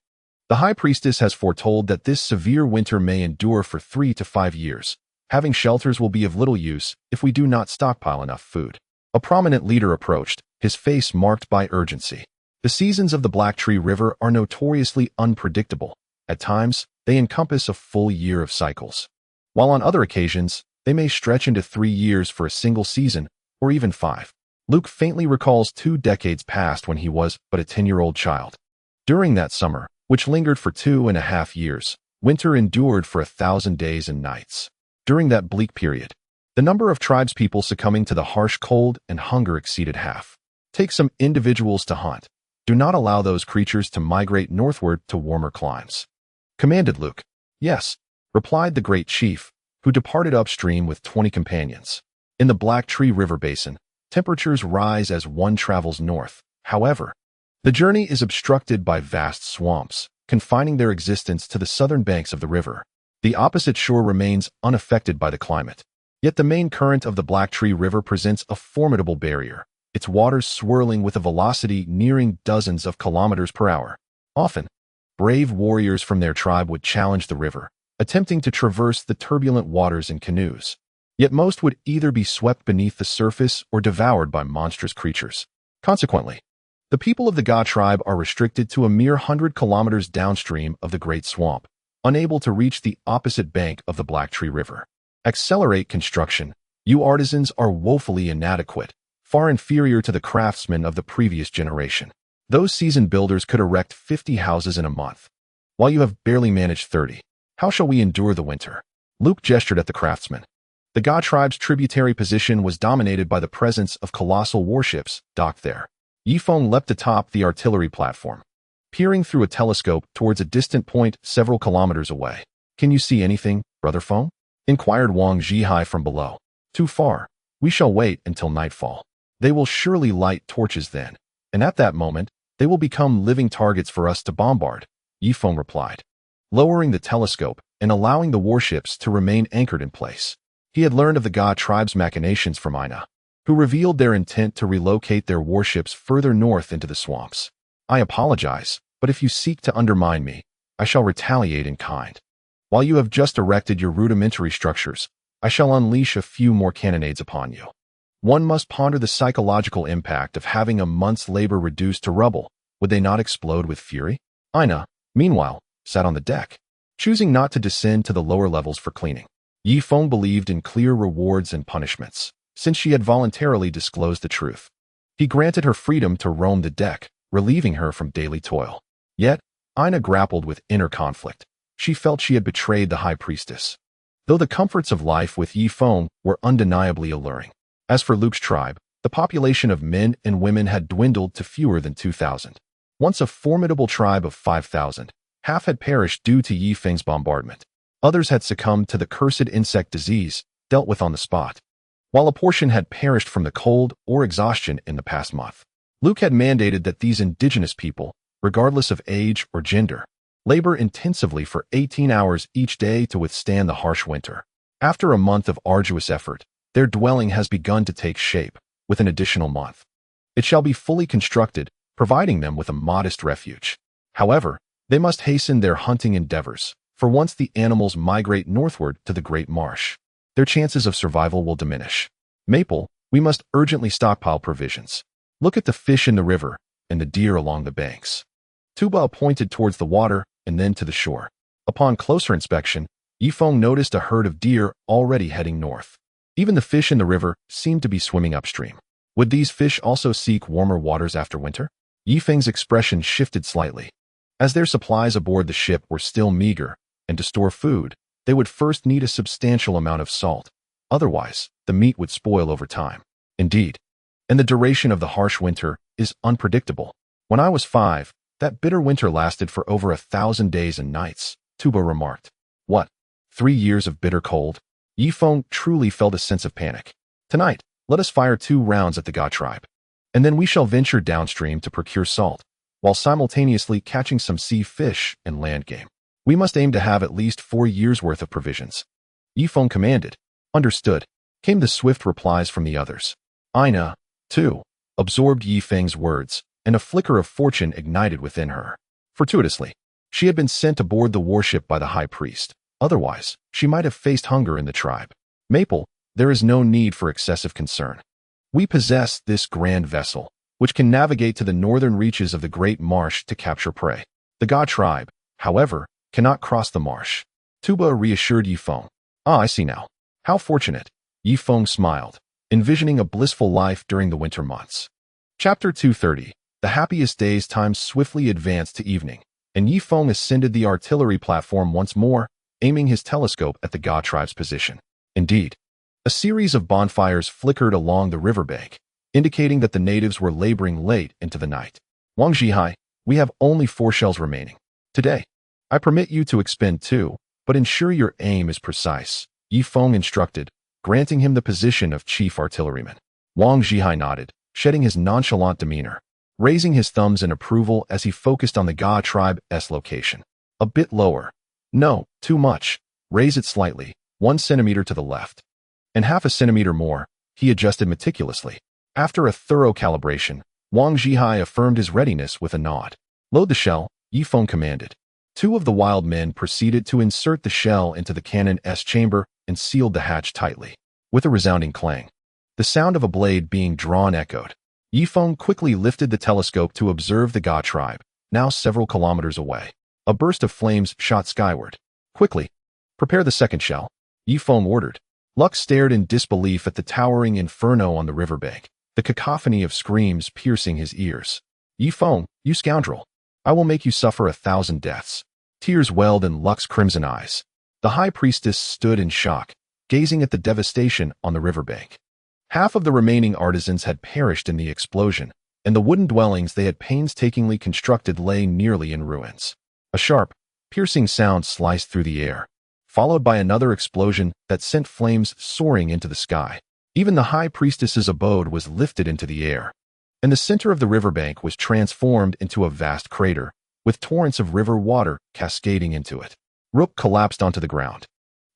Speaker 1: The high priestess has foretold that this severe winter may endure for 3 to 5 years. Having shelters will be of little use if we do not stockpile enough food. A prominent leader approached, his face marked by urgency. The seasons of the Black Tree River are notoriously unpredictable. At times, they encompass a full year of cycles, while on other occasions, they may stretch into 3 years for a single season, or even 5. Luke faintly recalls 2 decades past when he was but a 10-year-old child. During that summer, which lingered for 2.5 years, winter endured for 1,000 days and nights. During that bleak period, the number of tribespeople succumbing to the harsh cold and hunger exceeded half. Take some individuals to hunt. Do not allow those creatures to migrate northward to warmer climes, commanded Luke. Yes, replied the great chief, who departed upstream with 20 companions. In the Black Tree River basin, temperatures rise as one travels north. However, the journey is obstructed by vast swamps, confining their existence to the southern banks of the river. The opposite shore remains unaffected by the climate. Yet the main current of the Black Tree River presents a formidable barrier, its waters swirling with a velocity nearing dozens of kilometers per hour. Often, brave warriors from their tribe would challenge the river, attempting to traverse the turbulent waters in canoes. Yet most would either be swept beneath the surface or devoured by monstrous creatures. Consequently, the people of the Ga tribe are restricted to a mere 100 kilometers downstream of the Great Swamp, unable to reach the opposite bank of the Black Tree River. Accelerate construction. You artisans are woefully inadequate, far inferior to the craftsmen of the previous generation. Those seasoned builders could erect 50 houses in a month, while you have barely managed 30. How shall we endure the winter? Luke gestured at the craftsmen. The Ga tribe's tributary position was dominated by the presence of colossal warships docked there. Yifeng leapt atop the artillery platform, peering through a telescope towards a distant point several kilometers away. Can you see anything, Brother Feng? Inquired Wang Zhihai from below. Too far. We shall wait until nightfall. They will surely light torches then, and at that moment, they will become living targets for us to bombard, Yifeng replied, lowering the telescope and allowing the warships to remain anchored in place. He had learned of the Ga tribe's machinations from Ina, who revealed their intent to relocate their warships further north into the swamps. I apologize, but if you seek to undermine me, I shall retaliate in kind. While you have just erected your rudimentary structures, I shall unleash a few more cannonades upon you. One must ponder the psychological impact of having a month's labor reduced to rubble. Would they not explode with fury? Ina, meanwhile, sat on the deck, choosing not to descend to the lower levels for cleaning. Yifeng believed in clear rewards and punishments, since she had voluntarily disclosed the truth. He granted her freedom to roam the deck, relieving her from daily toil. Yet, Ina grappled with inner conflict. She felt she had betrayed the high priestess, though the comforts of life with Yifeng were undeniably alluring. As for Luke's tribe, the population of men and women had dwindled to fewer than 2,000. Once a formidable tribe of 5,000, half had perished due to Yifeng's bombardment. Others had succumbed to the cursed insect disease, dealt with on the spot, while a portion had perished from the cold or exhaustion in the past month. Luke had mandated that these indigenous people, regardless of age or gender, labor intensively for 18 hours each day to withstand the harsh winter. After a month of arduous effort, their dwelling has begun to take shape, with an additional month. It shall be fully constructed, providing them with a modest refuge. However, they must hasten their hunting endeavors, for once the animals migrate northward to the Great Marsh, their chances of survival will diminish. Maple, we must urgently stockpile provisions. Look at the fish in the river and the deer along the banks. Tuba pointed towards the water and then to the shore. Upon closer inspection, Yifeng noticed a herd of deer already heading north. Even the fish in the river seemed to be swimming upstream. Would these fish also seek warmer waters after winter? Yifeng's expression shifted slightly. As their supplies aboard the ship were still meager, and to store food, they would first need a substantial amount of salt. Otherwise, the meat would spoil over time. Indeed, and the duration of the harsh winter is unpredictable. When I was 5, that bitter winter lasted for over 1,000 days and nights, Tuba remarked. What? 3 years of bitter cold? Yifeng truly felt a sense of panic. Tonight, let us fire 2 rounds at the Ga tribe, and then we shall venture downstream to procure salt, while simultaneously catching some sea fish and land game. We must aim to have at least 4 years' worth of provisions. Yifeng commanded. Understood, came the swift replies from the others. Ina, too, absorbed Yifeng's words, and a flicker of fortune ignited within her. Fortuitously, she had been sent aboard the warship by the high priest. Otherwise, she might have faced hunger in the tribe. Maple, there is no need for excessive concern. We possess this grand vessel, which can navigate to the northern reaches of the Great Marsh to capture prey. The Ga tribe, however, cannot cross the marsh. Tuba reassured Yifeng. Ah, I see now. How fortunate. Yifeng smiled, envisioning a blissful life during the winter months. Chapter 230. The happiest days time swiftly advanced to evening, and Yifeng ascended the artillery platform once more, aiming his telescope at the Ga tribe's position. Indeed, a series of bonfires flickered along the riverbank, indicating that the natives were laboring late into the night. Wang Zhihai, we have only 4 shells remaining. Today, I permit you to expend 2, but ensure your aim is precise, Yifeng instructed, granting him the position of chief artilleryman. Wang Zhihai nodded, shedding his nonchalant demeanor, raising his thumbs in approval as he focused on the Ga tribe's location. A bit lower. No, too much. Raise it slightly, 1 centimeter to the left. And half a centimeter more, he adjusted meticulously. After a thorough calibration, Wang Zhihai affirmed his readiness with a nod. Load the shell, Yifeng commanded. 2 of the wild men proceeded to insert the shell into the cannon's chamber and sealed the hatch tightly. With a resounding clang, the sound of a blade being drawn echoed. Yifeng quickly lifted the telescope to observe the Ga tribe, now several kilometers away. A burst of flames shot skyward. Quickly, prepare the second shell, Yifeng ordered. Lux stared in disbelief at the towering inferno on the riverbank, the cacophony of screams piercing his ears. Yifeng, you scoundrel! I will make you suffer 1,000 deaths. Tears welled in Lux's crimson eyes. The high priestess stood in shock, gazing at the devastation on the riverbank. Half of the remaining artisans had perished in the explosion, and the wooden dwellings they had painstakingly constructed lay nearly in ruins. A sharp, piercing sound sliced through the air, followed by another explosion that sent flames soaring into the sky. Even the high priestess's abode was lifted into the air, and the center of the riverbank was transformed into a vast crater, with torrents of river water cascading into it. Rook collapsed onto the ground.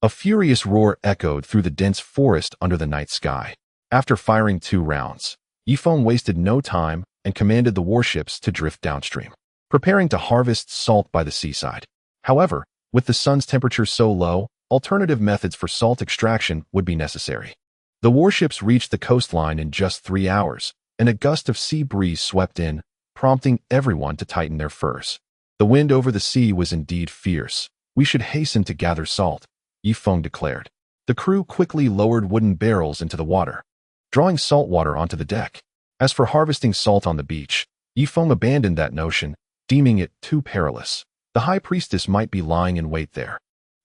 Speaker 1: A furious roar echoed through the dense forest under the night sky. After firing 2 rounds, Yifeng wasted no time and commanded the warships to drift downstream, preparing to harvest salt by the seaside. However, with the sun's temperature so low, alternative methods for salt extraction would be necessary. The warships reached the coastline in just 3 hours, and a gust of sea breeze swept in, prompting everyone to tighten their furs. The wind over the sea was indeed fierce. We should hasten to gather salt, Yifeng declared. The crew quickly lowered wooden barrels into the water, drawing salt water onto the deck. As for harvesting salt on the beach, Yifeng abandoned that notion, deeming it too perilous. The high priestess might be lying in wait there,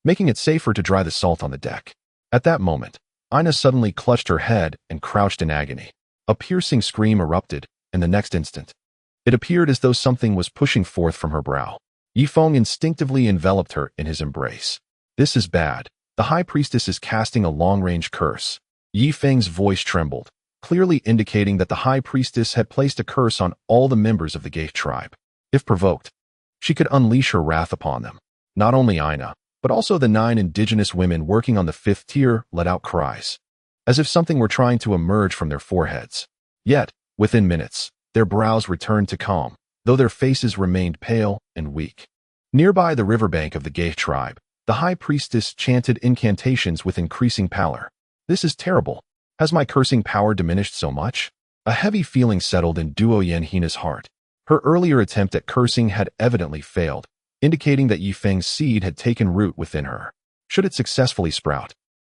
Speaker 1: making it safer to dry the salt on the deck. At that moment, Ina suddenly clutched her head and crouched in agony. A piercing scream erupted, and the next instant, it appeared as though something was pushing forth from her brow. Yifeng instinctively enveloped her in his embrace. This is bad. The high priestess is casting a long-range curse. Yifeng's voice trembled, clearly indicating that the high priestess had placed a curse on all the members of the Ga tribe. If provoked, she could unleash her wrath upon them. Not only Ina, but also the 9 indigenous women working on the 5th tier let out cries, as if something were trying to emerge from their foreheads. Yet, within minutes, their brows returned to calm, though their faces remained pale and weak. Nearby the riverbank of the Ga tribe, the high priestess chanted incantations with increasing pallor. This is terrible. Has my cursing power diminished so much? A heavy feeling settled in Duo Yanhina's heart. Her earlier attempt at cursing had evidently failed, indicating that Yifeng's seed had taken root within her. Should it successfully sprout,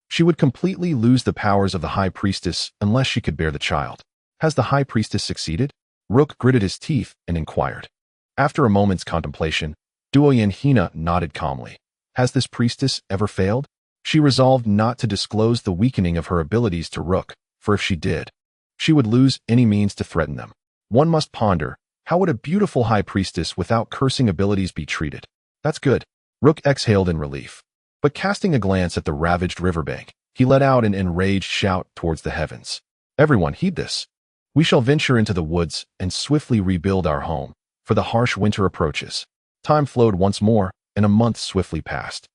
Speaker 1: she would completely lose the powers of the high priestess unless she could bear the child. Has the high priestess succeeded? Rook gritted his teeth and inquired. After a moment's contemplation, Duo Yanhina nodded calmly. Has this priestess ever failed? She resolved not to disclose the weakening of her abilities to Rook, for if she did, she would lose any means to threaten them. One must ponder, how would a beautiful high priestess without cursing abilities be treated? That's good. Rook exhaled in relief. But casting a glance at the ravaged riverbank, he let out an enraged shout towards the heavens. Everyone heed this. We shall venture into the woods and swiftly rebuild our home, for the harsh winter approaches. Time flowed once more, and a month swiftly passed.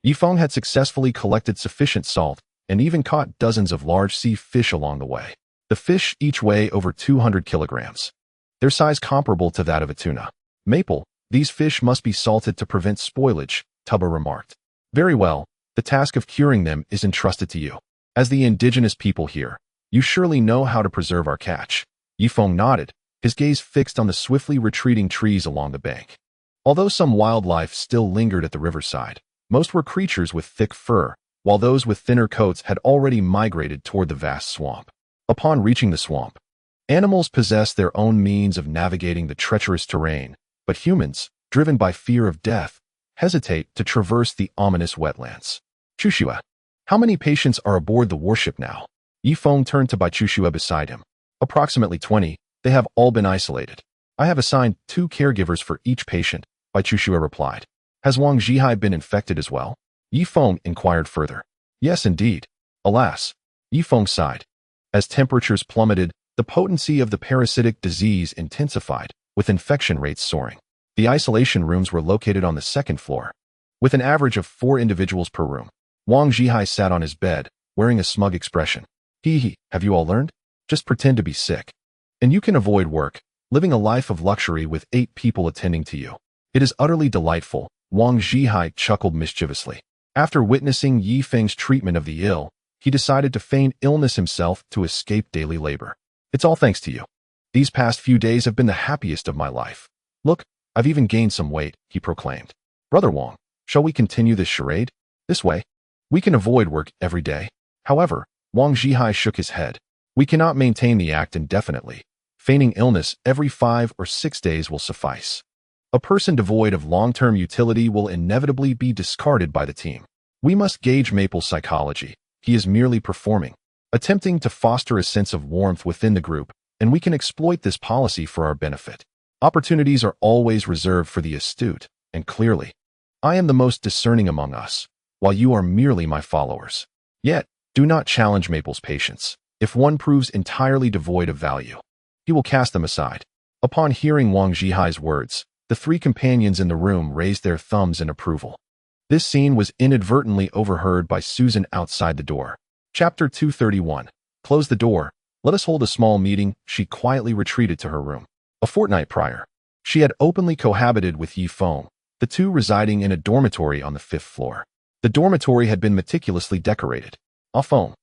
Speaker 1: Yifeng had successfully collected sufficient salt and even caught dozens of large sea fish along the way. The fish each weigh over 200 kilograms. Their size comparable to that of a tuna. Maple, these fish must be salted to prevent spoilage, Tubba remarked. Very well, the task of curing them is entrusted to you. As the indigenous people here, you surely know how to preserve our catch. Yifeng nodded, his gaze fixed on the swiftly retreating trees along the bank. Although some wildlife still lingered at the riverside, most were creatures with thick fur, while those with thinner coats had already migrated toward the vast swamp. Upon reaching the swamp, animals possess their own means of navigating the treacherous terrain, but humans, driven by fear of death, hesitate to traverse the ominous wetlands. Chushua, how many patients are aboard the warship now? Yifeng turned to Baichushua beside him. Approximately 20, they have all been isolated. I have assigned 2 caregivers for each patient, Baichushua replied. Has Wang Zhihai been infected as well? Yifeng inquired further. Yes, indeed. Alas, Yifeng sighed. As temperatures plummeted, the potency of the parasitic disease intensified, with infection rates soaring. The isolation rooms were located on the second floor, with an average of 4 individuals per room. Wang Zhihai sat on his bed, wearing a smug expression. Hee, have you all learned? Just pretend to be sick. And you can avoid work, living a life of luxury with 8 people attending to you. It is utterly delightful, Wang Zhihai chuckled mischievously. After witnessing Yifeng's treatment of the ill, he decided to feign illness himself to escape daily labor. It's all thanks to you. These past few days have been the happiest of my life. Look, I've even gained some weight, he proclaimed. Brother Wang, shall we continue this charade? This way, we can avoid work every day. However, Wang Zhihai shook his head. We cannot maintain the act indefinitely. Feigning illness every 5 or 6 days will suffice. A person devoid of long-term utility will inevitably be discarded by the team. We must gauge Maple's psychology. He is merely performing, attempting to foster a sense of warmth within the group, and we can exploit this policy for our benefit. Opportunities are always reserved for the astute, and clearly, I am the most discerning among us, while you are merely my followers. Yet, do not challenge Maple's patience. If one proves entirely devoid of value, he will cast them aside. Upon hearing Wang Zhihai's words, the 3 companions in the room raised their thumbs in approval. This scene was inadvertently overheard by Susan outside the door. Chapter 231. Close the door. Let us hold a small meeting. She quietly retreated to her room. A fortnight prior, she had openly cohabited with Yifeng, the 2 residing in a dormitory on the 5th floor. The dormitory had been meticulously decorated. Yifeng,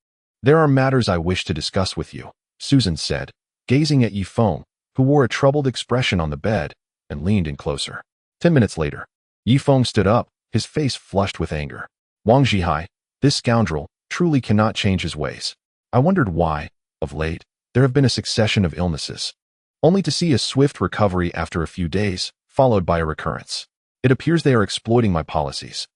Speaker 1: there are matters I wish to discuss with you, Susan said, gazing at Yifeng, who wore a troubled expression on the bed, and leaned in closer. 10 minutes later, Yifeng stood up, his face flushed with anger. Wang Zhihai, this scoundrel, truly cannot change his ways. I wondered why, of late, there have been a succession of illnesses, only to see a swift recovery after a few days, followed by a recurrence. It appears they are exploiting my policies.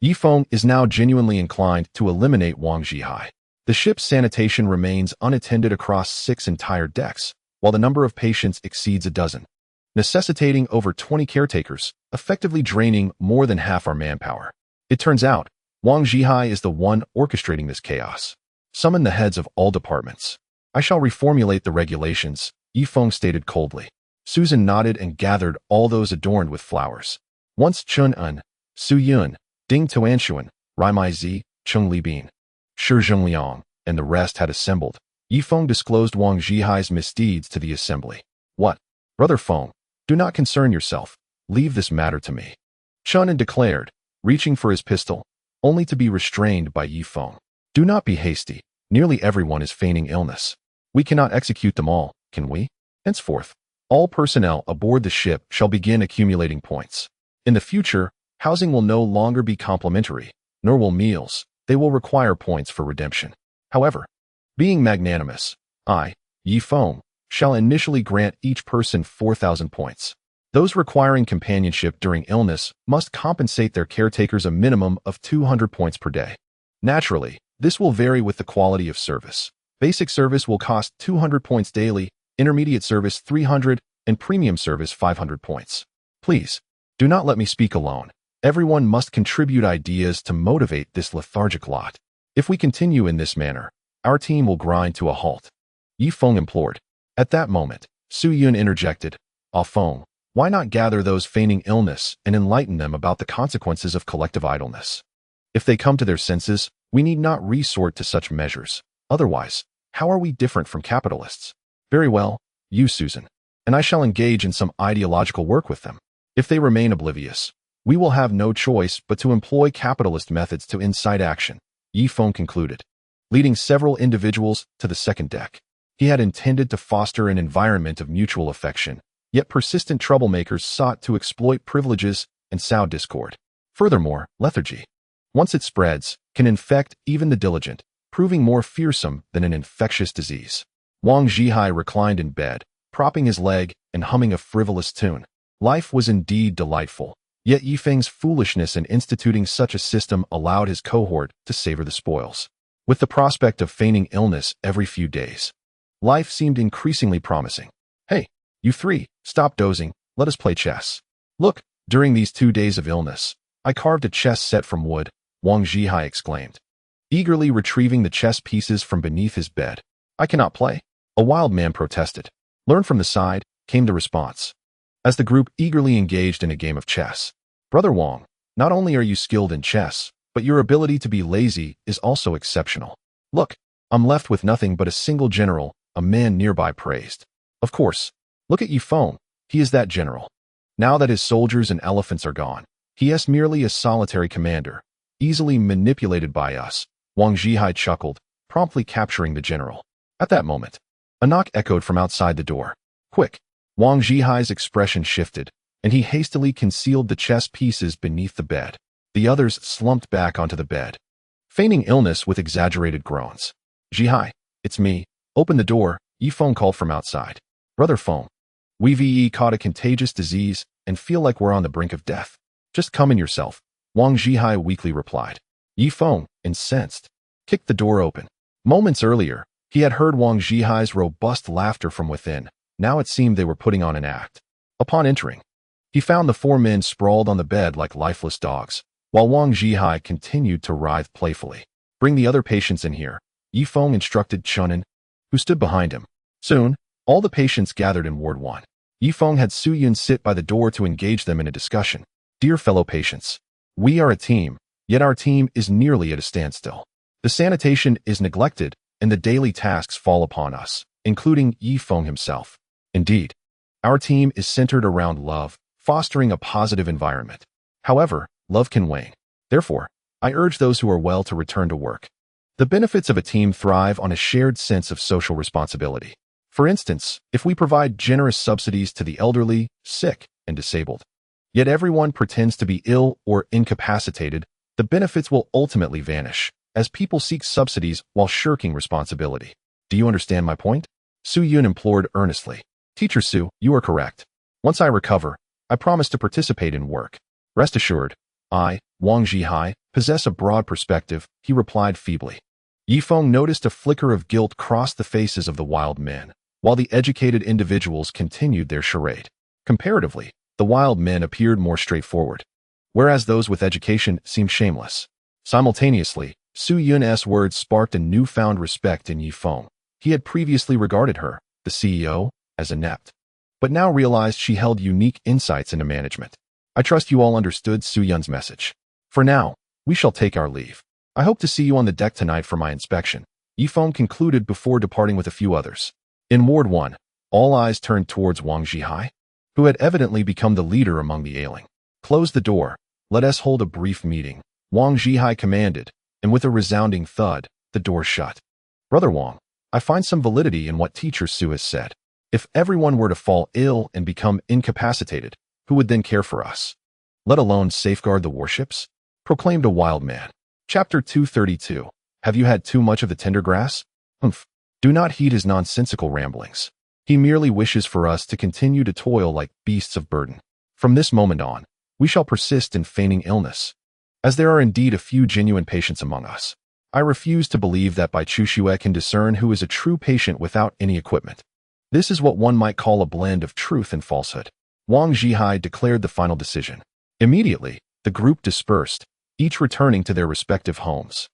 Speaker 1: Yifeng is now genuinely inclined to eliminate Wang Zhihai. The ship's sanitation remains unattended across 6 entire decks, while the number of patients exceeds a dozen, necessitating over 20 caretakers, effectively draining more than half our manpower. It turns out, Wang Zhihai is the one orchestrating this chaos. Summon the heads of all departments. I shall reformulate the regulations, Yifeng stated coldly. Susan nodded and gathered all those adorned with flowers. Once Chun En, Su Yun, Ding Tuantuan, Rai Mai Zi, Chung Libin, Shi Zhengliang, and the rest had assembled, Yifeng disclosed Wang Zhihai's misdeeds to the assembly. What? Brother Feng, do not concern yourself. Leave this matter to me. Chun En declared, reaching for his pistol, only to be restrained by Yifeng. Do not be hasty. Nearly everyone is feigning illness. We cannot execute them all, can we? Henceforth, all personnel aboard the ship shall begin accumulating points. In the future, housing will no longer be complimentary, nor will meals. They will require points for redemption. However, being magnanimous, I, Yifeng, shall initially grant each person 4,000 points. Those requiring companionship during illness must compensate their caretakers a minimum of 200 points per day. Naturally, this will vary with the quality of service. Basic service will cost 200 points daily, intermediate service 300, and premium service 500 points. Please, do not let me speak alone. Everyone must contribute ideas to motivate this lethargic lot. If we continue in this manner, our team will grind to a halt. Yifeng implored. At that moment, Su Yun interjected. Feng, why not gather those feigning illness and enlighten them about the consequences of collective idleness? If they come to their senses, we need not resort to such measures. Otherwise, how are we different from capitalists? Very well, you, Susan, and I shall engage in some ideological work with them. If they remain oblivious, we will have no choice but to employ capitalist methods to incite action, Yifeng concluded, leading several individuals to the second deck. He had intended to foster an environment of mutual affection, yet persistent troublemakers sought to exploit privileges and sow discord. Furthermore, lethargy, once it spreads, can infect even the diligent, proving more fearsome than an infectious disease. Wang Zhihai reclined in bed, propping his leg and humming a frivolous tune. Life was indeed delightful, yet Yifeng's foolishness in instituting such a system allowed his cohort to savor the spoils. With the prospect of feigning illness every few days, life seemed increasingly promising. Hey, you 3, stop dozing, let us play chess. Look, during these 2 days of illness, I carved a chess set from wood, Wang Zhihai exclaimed. eagerly retrieving the chess pieces from beneath his bed. I cannot play. A wild man protested. Learn from the side, came the response. As the group eagerly engaged in a game of chess. Brother Wang, not only are you skilled in chess, but your ability to be lazy is also exceptional. Look, I'm left with nothing but a single general, a man nearby praised. Of course. Look at Yifeng, he is that general. Now that his soldiers and elephants are gone, he is merely a solitary commander, easily manipulated by us. Wang Zhihai chuckled, promptly capturing the general. At that moment, a knock echoed from outside the door. Quick! Wang Zhihai's expression shifted, and he hastily concealed the chess pieces beneath the bed. The others slumped back onto the bed, feigning illness with exaggerated groans. Zhihai, it's me. Open the door, Yifeng called from outside. Brother Feng, we've caught a contagious disease and feel like we're on the brink of death. Just come in yourself, Wang Zhihai weakly replied. Yifeng, incensed, kicked the door open. Moments earlier, he had heard Wang Zhihai's robust laughter from within. Now it seemed they were putting on an act. Upon entering, he found the four men sprawled on the bed like lifeless dogs, while Wang Zhihai continued to writhe playfully. Bring the other patients in here, Yifeng instructed Chunin, who stood behind him. Soon, all the patients gathered in Ward 1. Yifeng had Su Yun sit by the door to engage them in a discussion. Dear fellow patients, we are a team, yet our team is nearly at a standstill. The sanitation is neglected, and the daily tasks fall upon us, including Yifeng himself. Indeed, our team is centered around love, fostering a positive environment. However, love can wane. Therefore, I urge those who are well to return to work. The benefits of a team thrive on a shared sense of social responsibility. For instance, if we provide generous subsidies to the elderly, sick, and disabled, yet everyone pretends to be ill or incapacitated, the benefits will ultimately vanish, as people seek subsidies while shirking responsibility. Do you understand my point? Su Yun implored earnestly. Teacher Su, you are correct. Once I recover, I promise to participate in work. Rest assured, I, Wang Zhihai, possess a broad perspective, he replied feebly. Yifeng noticed a flicker of guilt cross the faces of the wild men, while the educated individuals continued their charade. Comparatively, the wild men appeared more straightforward, whereas those with education seemed shameless. Simultaneously, Su Yun's words sparked a newfound respect in Yifeng. He had previously regarded her, the CEO, as inept, but now realized she held unique insights into management. I trust you all understood Su Yun's message. For now, we shall take our leave. I hope to see you on the deck tonight for my inspection, Yifeng concluded before departing with a few others. In Ward 1, all eyes turned towards Wang Zhihai, who had evidently become the leader among the ailing. Close the door, let us hold a brief meeting, Wang Zhihai commanded, and with a resounding thud, the door shut. Brother Wang, I find some validity in what Teacher Su has said. If everyone were to fall ill and become incapacitated, who would then care for us? Let alone safeguard the warships? Proclaimed a wild man. Chapter 232. Have you had too much of the tender grass? Humph. Do not heed his nonsensical ramblings. He merely wishes for us to continue to toil like beasts of burden. From this moment on, we shall persist in feigning illness. As there are indeed a few genuine patients among us, I refuse to believe that Bai Chuxue can discern who is a true patient without any equipment. This is what one might call a blend of truth and falsehood. Wang Zhihai declared the final decision. Immediately, the group dispersed, each returning to their respective homes.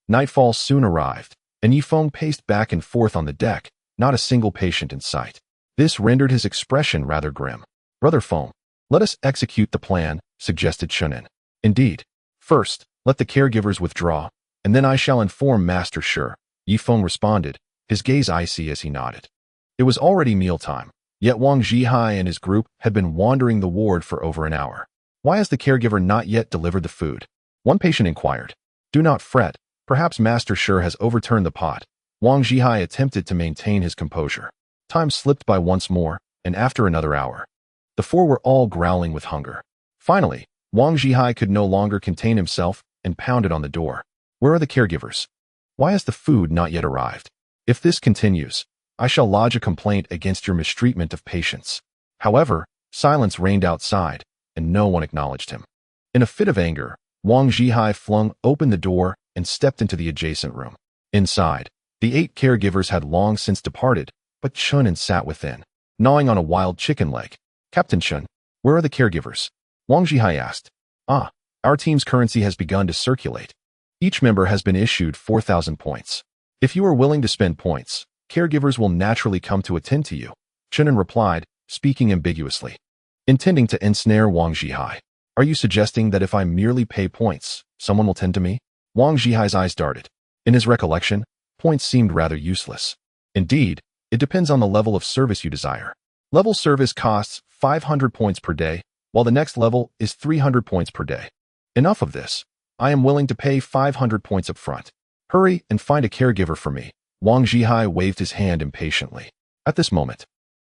Speaker 1: Nightfall soon arrived, and Yifeng paced back and forth on the deck, not a single patient in sight. This rendered his expression rather grim. Brother Feng, let us execute the plan, suggested Chunin. Indeed. First, let the caregivers withdraw, and then I shall inform Master Shi, Yifeng responded, his gaze icy as he nodded. It was already mealtime, yet Wang Zhihai and his group had been wandering the ward for over an hour. Why has the caregiver not yet delivered the food? One patient inquired. Do not fret, perhaps Master Shi has overturned the pot. Wang Zhihai attempted to maintain his composure. Time slipped by once more, and after another hour, the four were all growling with hunger. Finally, Wang Zhihai could no longer contain himself and pounded on the door. Where are the caregivers? Why has the food not yet arrived? If this continues, I shall lodge a complaint against your mistreatment of patients. However, silence reigned outside, and no one acknowledged him. In a fit of anger, Wang Zhihai flung open the door and stepped into the adjacent room. Inside, the 8 caregivers had long since departed, but Chunin sat within, gnawing on a wild chicken leg. Captain Chun, where are the caregivers? Wang Zhihai asked. Our team's currency has begun to circulate. Each member has been issued 4,000 points. If you are willing to spend points, caregivers will naturally come to attend to you, Chunin replied, speaking ambiguously. Intending to ensnare Wang Zhihai. Are you suggesting that if I merely pay points, someone will tend to me? Wang Zhihai's eyes darted. In his recollection, points seemed rather useless. Indeed, it depends on the level of service you desire. Level service costs 500 points per day, while the next level is 300 points per day. Enough of this. I am willing to pay 500 points up front. Hurry and find a caregiver for me. Wang Zhihai waved his hand impatiently. At this moment,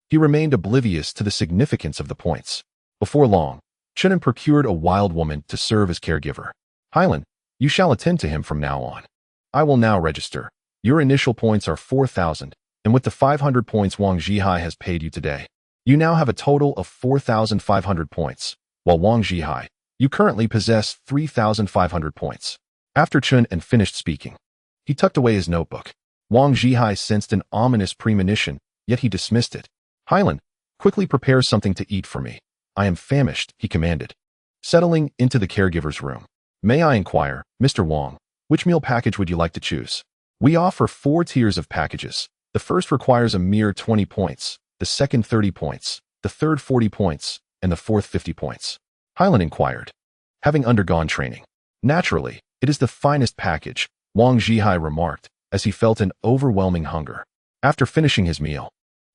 Speaker 1: he remained oblivious to the significance of the points. Before long, Chunin procured a wild woman to serve as caregiver. Hylan, you shall attend to him from now on. I will now register. Your initial points are 4,000, and with the 500 points Wang Zhihai has paid you today, you now have a total of 4,500 points, while Wang Zhihai, you currently possess 3,500 points. After Chunin finished speaking, he tucked away his notebook. Wang Zhihai sensed an ominous premonition, yet he dismissed it. Hylan, quickly prepare something to eat for me. I am famished, he commanded. Settling into the caregiver's room. May I inquire, Mr. Wang, which meal package would you like to choose? We offer 4 tiers of packages. The first requires a mere 20 points, the second 30 points, the third 40 points, and the fourth 50 points. Hylan inquired. Having undergone training. Naturally, it is the finest package, Wang Zhihai remarked, as he felt an overwhelming hunger. After finishing his meal,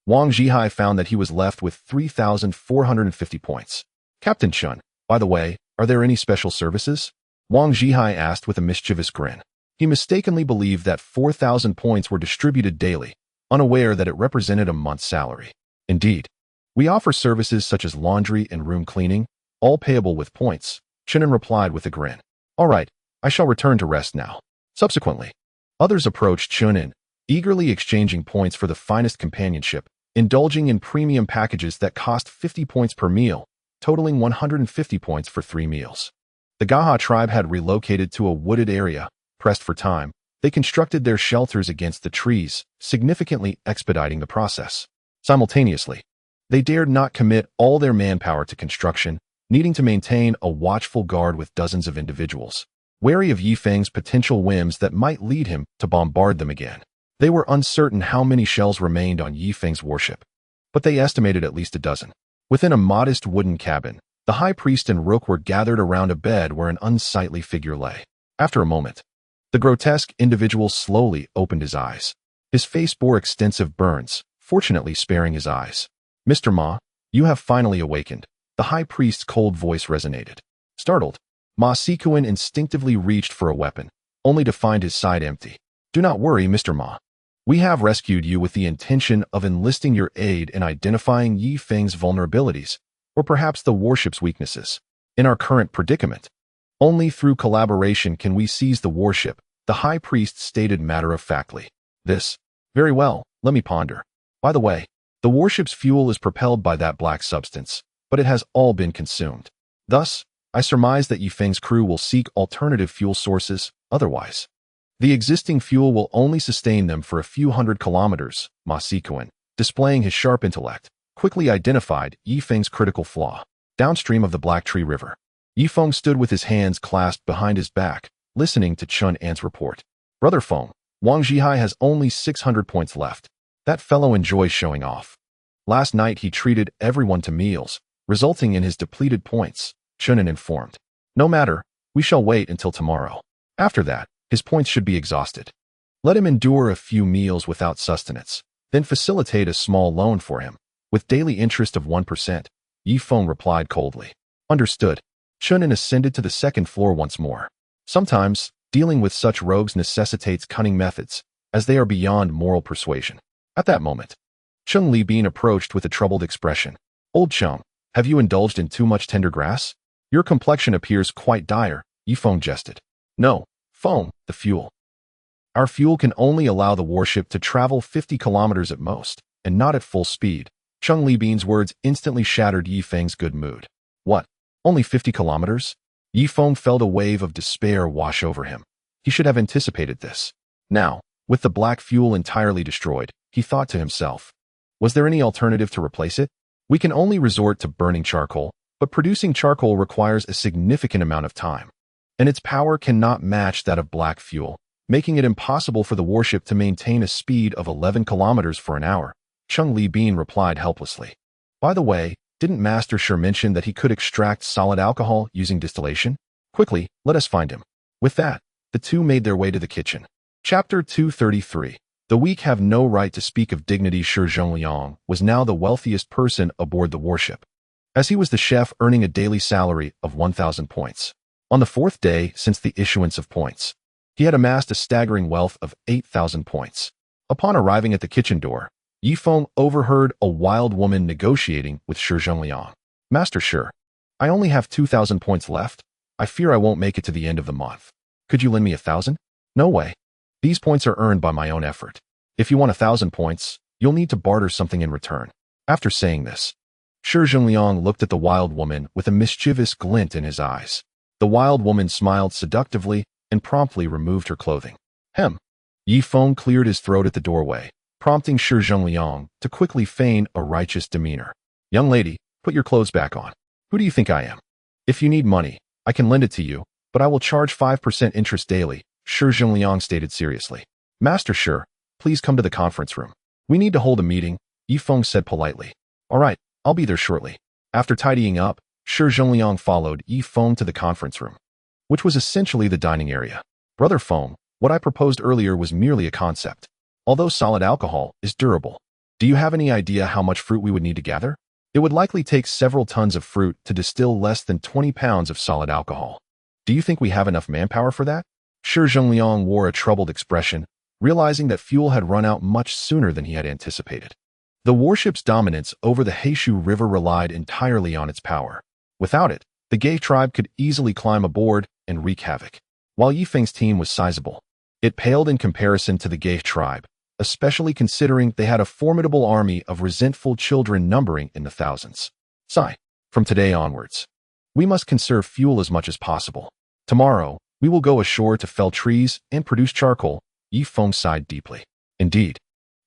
Speaker 1: Wang Zhihai found that he was left with 3,450 points. Captain Chun, by the way, are there any special services? Wang Zhihai asked with a mischievous grin. He mistakenly believed that 4,000 points were distributed daily, unaware that it represented a month's salary. Indeed, we offer services such as laundry and room cleaning, all payable with points, Chunin replied with a grin. All right, I shall return to rest now. Subsequently, others approached Chunin, eagerly exchanging points for the finest companionship, indulging in premium packages that cost 50 points per meal, totaling 150 points for 3 meals. The Gaha tribe had relocated to a wooded area. Pressed for time, they constructed their shelters against the trees, significantly expediting the process. Simultaneously, they dared not commit all their manpower to construction, needing to maintain a watchful guard with dozens of individuals, wary of Yifeng's potential whims that might lead him to bombard them again. They were uncertain how many shells remained on Yifeng's warship, but they estimated at least a dozen. Within a modest wooden cabin, the high priest and Rook were gathered around a bed where an unsightly figure lay. After a moment, the grotesque individual slowly opened his eyes. His face bore extensive burns, fortunately sparing his eyes. Mr. Ma, you have finally awakened. The high priest's cold voice resonated. Startled, Ma Sikuin instinctively reached for a weapon, only to find his side empty. Do not worry, Mr. Ma. We have rescued you with the intention of enlisting your aid in identifying Yi Feng's vulnerabilities, or perhaps the warship's weaknesses. In our current predicament, only through collaboration can we seize the warship, the high priest stated matter-of-factly. This, very well, let me ponder. By the way, the warship's fuel is propelled by that black substance, but it has all been consumed. Thus, I surmise that Yifeng's crew will seek alternative fuel sources, otherwise the existing fuel will only sustain them for a few hundred kilometers. Ma Sikuin, displaying his sharp intellect, quickly identified Yifeng's critical flaw. Downstream of the Black Tree River, Yifeng stood with his hands clasped behind his back, listening to Chun An's report. Brother Feng, Wang Zhihai has only 600 points left. That fellow enjoys showing off. Last night he treated everyone to meals, resulting in his depleted points, Chunin informed. No matter, we shall wait until tomorrow. After that, his points should be exhausted. Let him endure a few meals without sustenance, then facilitate a small loan for him, with daily interest of 1%, Yifeng replied coldly. Understood. Chunin ascended to the second floor once more. Sometimes, dealing with such rogues necessitates cunning methods, as they are beyond moral persuasion. At that moment, Chung Libin approached with a troubled expression. Old Chung, have you indulged in too much tender grass? Your complexion appears quite dire, Yifeng jested. No, Feng, the fuel. Our fuel can only allow the warship to travel 50 kilometers at most, and not at full speed. Chung Libin's words instantly shattered Yifeng's good mood. What? Only 50 kilometers? Yifeng felt a wave of despair wash over him. He should have anticipated this. Now, with the black fuel entirely destroyed, he thought to himself, was there any alternative to replace it? We can only resort to burning charcoal, but producing charcoal requires a significant amount of time. and its power cannot match that of black fuel, making it impossible for the warship to maintain a speed of 11 kilometers for an hour. Zhang Haotian replied helplessly. By the way, didn't Master Shi mention that he could extract solid alcohol using distillation? Quickly, let us find him. With that, the two made their way to the kitchen. Chapter 233. The weak have no right to speak of dignity. Shi Zhongliang was now the wealthiest person aboard the warship, as he was the chef earning a daily salary of 1,000 points. On the fourth day since the issuance of points, he had amassed a staggering wealth of 8,000 points. Upon arriving at the kitchen door, Yifeng overheard a wild woman negotiating with Shi Zhongliang. Master Shi, I only have 2,000 points left. I fear I won't make it to the end of the month. Could you lend me 1,000? No way. These points are earned by my own effort. If you want 1,000 points, you'll need to barter something in return. After saying this, Shi Zhongliang looked at the wild woman with a mischievous glint in his eyes. The wild woman smiled seductively and promptly removed her clothing. Yifeng cleared his throat at the doorway, prompting Shi Zhongliang to quickly feign a righteous demeanor. Young lady, put your clothes back on. Who do you think I am? If you need money, I can lend it to you, but I will charge 5% interest daily, Shi Zhongliang stated seriously. Master Shi, please come to the conference room. We need to hold a meeting, Yifeng said politely. All right, I'll be there shortly. After tidying up, Shi Zhongliang followed Yifeng to the conference room, which was essentially the dining area. Brother Feng, what I proposed earlier was merely a concept. Although solid alcohol is durable, do you have any idea how much fruit we would need to gather? It would likely take several tons of fruit to distill less than 20 pounds of solid alcohol. Do you think we have enough manpower for that? Shi Zhongliang wore a troubled expression, realizing that fuel had run out much sooner than he had anticipated. The warship's dominance over the Heishu River relied entirely on its power. Without it, the Gay tribe could easily climb aboard and wreak havoc. While Yifeng's team was sizable, it paled in comparison to the Gay tribe, especially considering they had a formidable army of resentful children numbering in the thousands. From today onwards, we must conserve fuel as much as possible. Tomorrow, we will go ashore to fell trees and produce charcoal. Yifeng sighed deeply. Indeed,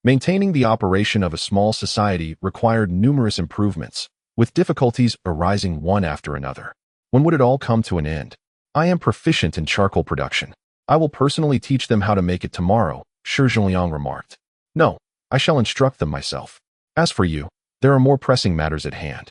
Speaker 1: maintaining the operation of a small society required numerous improvements, with difficulties arising one after another. When would it all come to an end? I am proficient in charcoal production. I will personally teach them how to make it tomorrow, Shi Zhongliang remarked. No, I shall instruct them myself. As for you, there are more pressing matters at hand.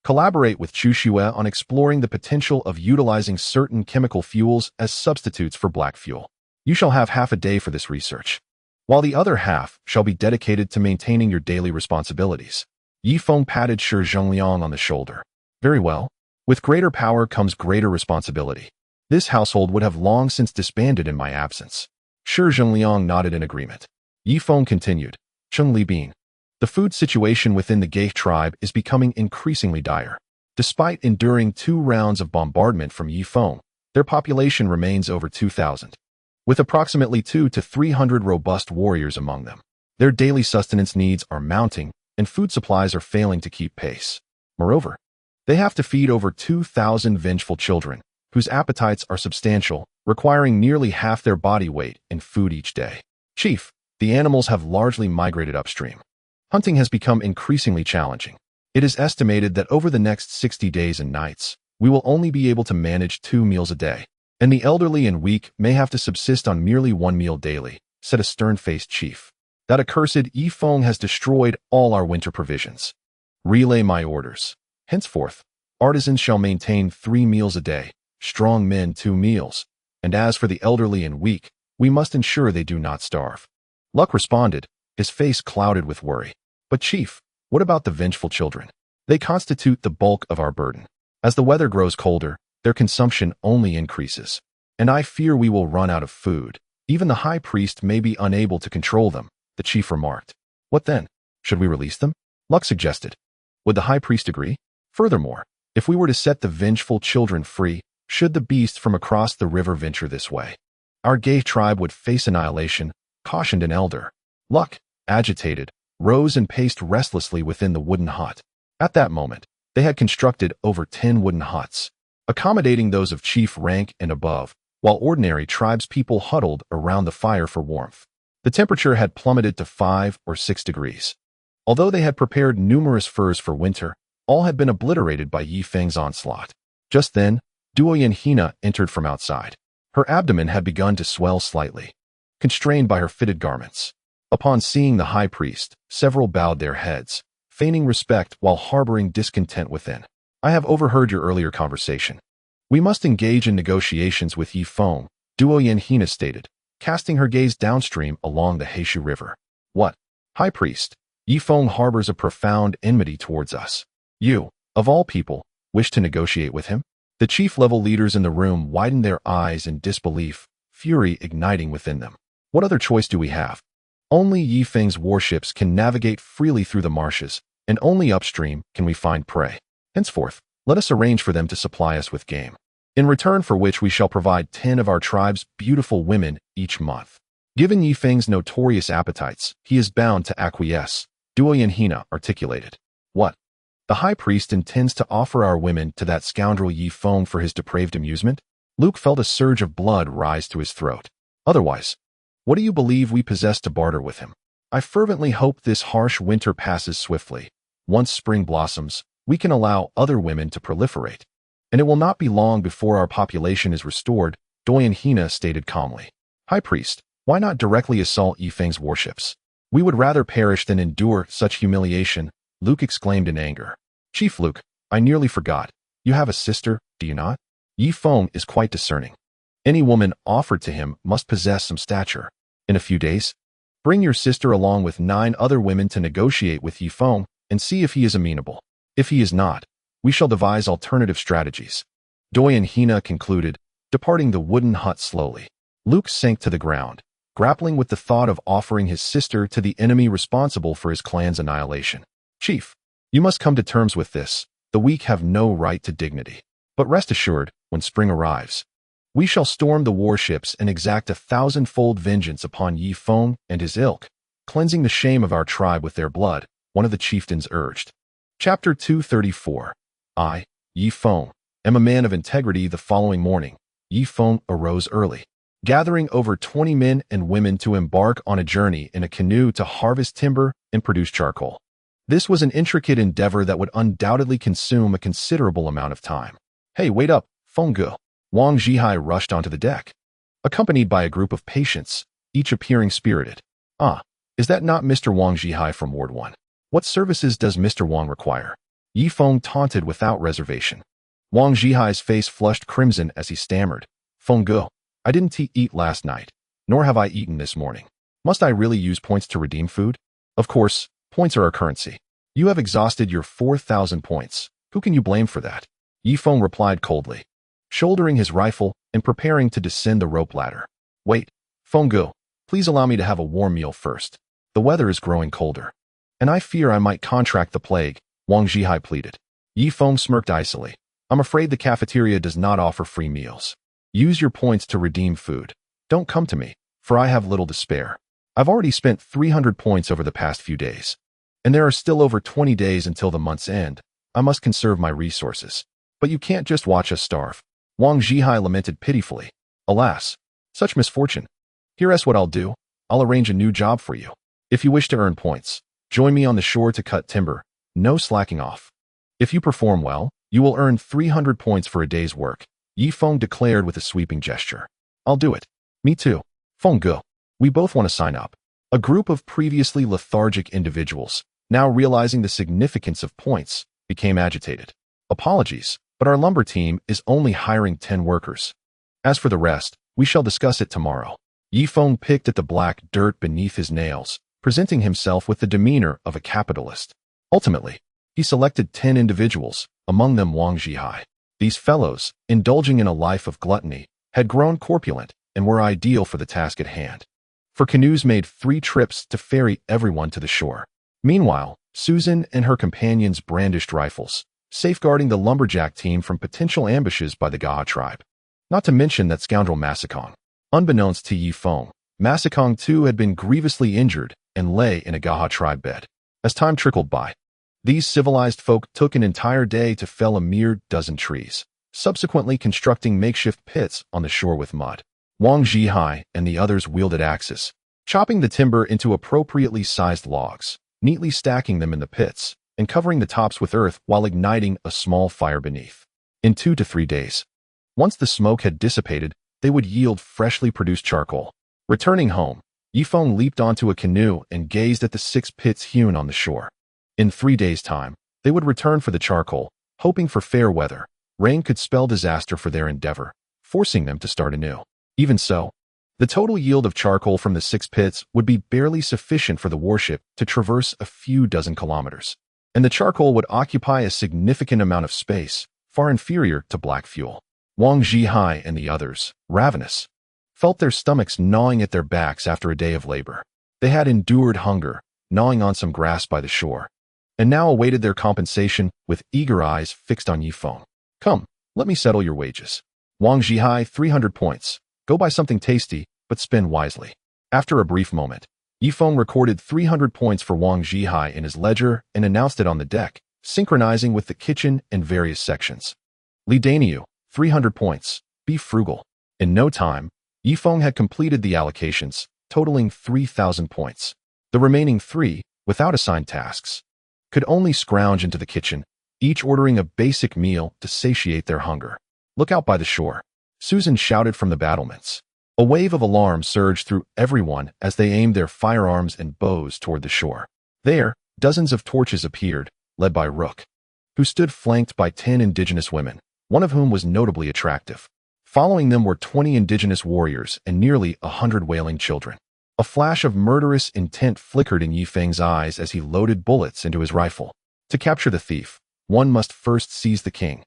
Speaker 1: Collaborate with Chu Xue on exploring the potential of utilizing certain chemical fuels as substitutes for black fuel. You shall have half a day for this research, while the other half shall be dedicated to maintaining your daily responsibilities. Yifeng patted Shi Zhongliang on the shoulder. Very well. With greater power comes greater responsibility. This household would have long since disbanded in my absence. Shi Zhongliang nodded in agreement. Yifeng continued. Zheng Libin, the food situation within the Gay tribe is becoming increasingly dire. Despite enduring 2 rounds of bombardment from Yifeng, their population remains over 2,000. With approximately 200 to 300 robust warriors among them. Their daily sustenance needs are mounting, and food supplies are failing to keep pace. Moreover, they have to feed over 2,000 vengeful children, whose appetites are substantial, requiring nearly half their body weight in food each day. Chief, the animals have largely migrated upstream. Hunting has become increasingly challenging. It is estimated that over the next 60 days and nights, we will only be able to manage 2 meals a day, and the elderly and weak may have to subsist on merely 1 meal daily, said a stern-faced chief. That accursed Yifeng has destroyed all our winter provisions. Relay my orders. Henceforth, artisans shall maintain 3 meals a day, strong men 2 meals, and as for the elderly and weak, we must ensure they do not starve. Luck responded, his face clouded with worry. But chief, what about the vengeful children? They constitute the bulk of our burden. As the weather grows colder, their consumption only increases, and I fear we will run out of food. Even the high priest may be unable to control them, the chief remarked. What then? Should we release them? Luck suggested. Would the high priest agree? Furthermore, if we were to set the vengeful children free, should the beast from across the river venture this way, our Gay tribe would face annihilation, cautioned an elder. Luck, agitated, rose and paced restlessly within the wooden hut. At that moment, they had constructed over 10 wooden huts, accommodating those of chief rank and above, while ordinary tribespeople huddled around the fire for warmth. The temperature had plummeted to 5 or 6 degrees. Although they had prepared numerous furs for winter, all had been obliterated by Yifeng's onslaught. Just then, Duoyan Hina entered from outside. Her abdomen had begun to swell slightly, constrained by her fitted garments. Upon seeing the high priest, several bowed their heads, feigning respect while harboring discontent within. I have overheard your earlier conversation. We must engage in negotiations with Yi Feng, Duoyan Hina stated, casting her gaze downstream along the Heishu River. What? High priest, Yi Feng harbors a profound enmity towards us. You, of all people, wish to negotiate with him? The chief-level leaders in the room widened their eyes in disbelief, fury igniting within them. What other choice do we have? Only Yi Feng's warships can navigate freely through the marshes, and only upstream can we find prey. Henceforth, let us arrange for them to supply us with game, in return for which we shall provide 10 of our tribe's beautiful women each month. Given Yi Feng's notorious appetites, he is bound to acquiesce, Duoyan Hina articulated. What? The high priest intends to offer our women to that scoundrel Yi Feng for his depraved amusement? Luke felt a surge of blood rise to his throat. Otherwise, what do you believe we possess to barter with him? I fervently hope this harsh winter passes swiftly. Once spring blossoms, we can allow other women to proliferate. And it will not be long before our population is restored, Duoyan Hina stated calmly. High priest, why not directly assault Yi Feng's warships? We would rather perish than endure such humiliation, Luke exclaimed in anger. Chief Luke, I nearly forgot. You have a sister, do you not? Yi Feng is quite discerning. Any woman offered to him must possess some stature. In a few days, bring your sister along with 9 other women to negotiate with Yi Feng and see if he is amenable. If he is not, we shall devise alternative strategies. Duoyan Hina concluded, departing the wooden hut slowly. Luke sank to the ground, grappling with the thought of offering his sister to the enemy responsible for his clan's annihilation. Chief, you must come to terms with this. The weak have no right to dignity. But rest assured, when spring arrives, we shall storm the warships and exact 1,000-fold vengeance upon Yi Feng and his ilk, cleansing the shame of our tribe with their blood, one of the chieftains urged. Chapter 234. I, Yi Feng, am a man of integrity. The following morning, Yi Feng arose early, gathering over 20 men and women to embark on a journey in a canoe to harvest timber and produce charcoal. This was an intricate endeavor that would undoubtedly consume a considerable amount of time. Hey, wait up, Fengge. Wang Zhihai rushed onto the deck, accompanied by a group of patients, each appearing spirited. Ah, is that not Mr. Wang Zhihai from Ward 1? What services does Mr. Wang require? Yi Feng taunted without reservation. Wang Zhihai's face flushed crimson as he stammered. Fengge, I didn't eat last night, nor have I eaten this morning. Must I really use points to redeem food? Of course, points are our currency. You have exhausted your 4,000 points. Who can you blame for that? Yi Feng replied coldly, shouldering his rifle and preparing to descend the rope ladder. Wait, Fengge, please allow me to have a warm meal first. The weather is growing colder, and I fear I might contract the plague, Wang Zhihai pleaded. Yi Feng smirked icily. I'm afraid the cafeteria does not offer free meals. Use your points to redeem food. Don't come to me, for I have little to spare. I've already spent 300 points over the past few days, and there are still over 20 days until the month's end. I must conserve my resources. But you can't just watch us starve. Wang Zhihai lamented pitifully. Alas, such misfortune. Here's what I'll do. I'll arrange a new job for you. If you wish to earn points, join me on the shore to cut timber. No slacking off. If you perform well, you will earn 300 points for a day's work, Yi Feng declared with a sweeping gesture. I'll do it. Me too. Fengge. We both want to sign up. A group of previously lethargic individuals, now realizing the significance of points, became agitated. Apologies, but our lumber team is only hiring 10 workers. As for the rest, we shall discuss it tomorrow. Yi Feng picked at the black dirt beneath his nails, presenting himself with the demeanor of a capitalist. Ultimately, he selected 10 individuals, among them Wang Zhihai. These fellows, indulging in a life of gluttony, had grown corpulent and were ideal for the task at hand. For canoes made 3 trips to ferry everyone to the shore. Meanwhile, Susan and her companions brandished rifles, safeguarding the lumberjack team from potential ambushes by the Gaha tribe. Not to mention that scoundrel Masakong. Unbeknownst to Yi Feng, Masakong too had been grievously injured and lay in a Gaha tribe bed. As time trickled by, these civilized folk took an entire day to fell a mere dozen trees, subsequently constructing makeshift pits on the shore with mud. Wang Zhihai and the others wielded axes, chopping the timber into appropriately sized logs, neatly stacking them in the pits, and covering the tops with earth while igniting a small fire beneath. In 2 to 3 days, Once the smoke had dissipated, they would yield freshly produced charcoal. Returning home, Yifeng leaped onto a canoe and gazed at the 6 pits hewn on the shore. In 3 days' time, they would return for the charcoal, hoping for fair weather. Rain could spell disaster for their endeavor, forcing them to start anew. Even so, the total yield of charcoal from the 6 pits would be barely sufficient for the warship to traverse a few dozen kilometers. And the charcoal would occupy a significant amount of space, far inferior to black fuel. Wang Zhihai and the others, ravenous, felt their stomachs gnawing at their backs after a day of labor. They had endured hunger, gnawing on some grass by the shore, and now awaited their compensation with eager eyes fixed on Yifeng. Come, let me settle your wages. Wang Zhihai, 300 points. Go buy something tasty, but spend wisely. After a brief moment, Yifeng recorded 300 points for Wang Zhihai in his ledger and announced it on the deck, synchronizing with the kitchen and various sections. Li Daniu, 300 points. Be frugal. In no time, Yifeng had completed the allocations, totaling 3,000 points. The remaining 3, without assigned tasks, could only scrounge into the kitchen, each ordering a basic meal to satiate their hunger. Look out by the shore. Susan shouted from the battlements. A wave of alarm surged through everyone as they aimed their firearms and bows toward the shore. There, dozens of torches appeared, led by Rook, who stood flanked by 10 indigenous women, one of whom was notably attractive. Following them were 20 indigenous warriors and nearly 100 wailing children. A flash of murderous intent flickered in Yifeng's eyes as he loaded bullets into his rifle. To capture the thief, one must first seize the king.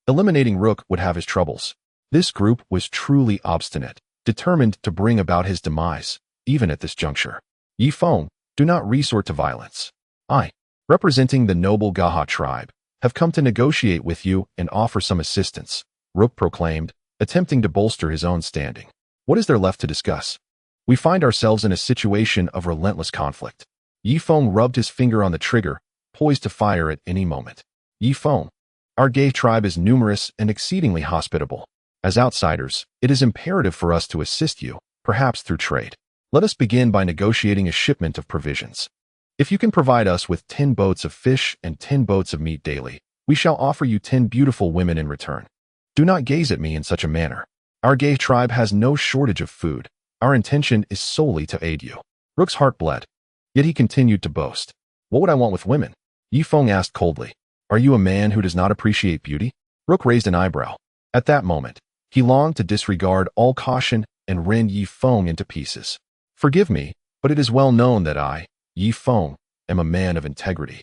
Speaker 1: Eliminating Rook would have his troubles. This group was truly obstinate, determined to bring about his demise, even at this juncture. Yifeng, do not resort to violence. I, representing the noble Gaha tribe, have come to negotiate with you and offer some assistance, Rook proclaimed, attempting to bolster his own standing. What is there left to discuss? We find ourselves in a situation of relentless conflict. Yifeng rubbed his finger on the trigger, poised to fire at any moment. Yifeng, our gay tribe is numerous and exceedingly hospitable. As outsiders, it is imperative for us to assist you, perhaps through trade. Let us begin by negotiating a shipment of provisions. If you can provide us with 10 boats of fish and 10 boats of meat daily, we shall offer you 10 beautiful women in return. Do not gaze at me in such a manner. Our gay tribe has no shortage of food. Our intention is solely to aid you. Rook's heart bled, yet he continued to boast. What would I want with women? Yifeng asked coldly. Are you a man who does not appreciate beauty? Rook raised an eyebrow. At that moment, he longed to disregard all caution and rend Yifeng into pieces. Forgive me, but it is well known that I, Yifeng, am a man of integrity,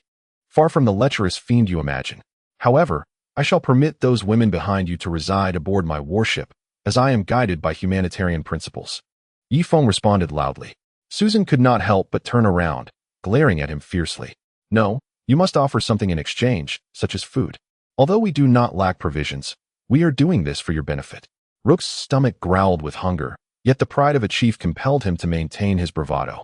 Speaker 1: far from the lecherous fiend you imagine. However, I shall permit those women behind you to reside aboard my warship, as I am guided by humanitarian principles. Yifeng responded loudly. Susan could not help but turn around, glaring at him fiercely. No, you must offer something in exchange, such as food. Although we do not lack provisions, we are doing this for your benefit. Rook's stomach growled with hunger, yet the pride of a chief compelled him to maintain his bravado.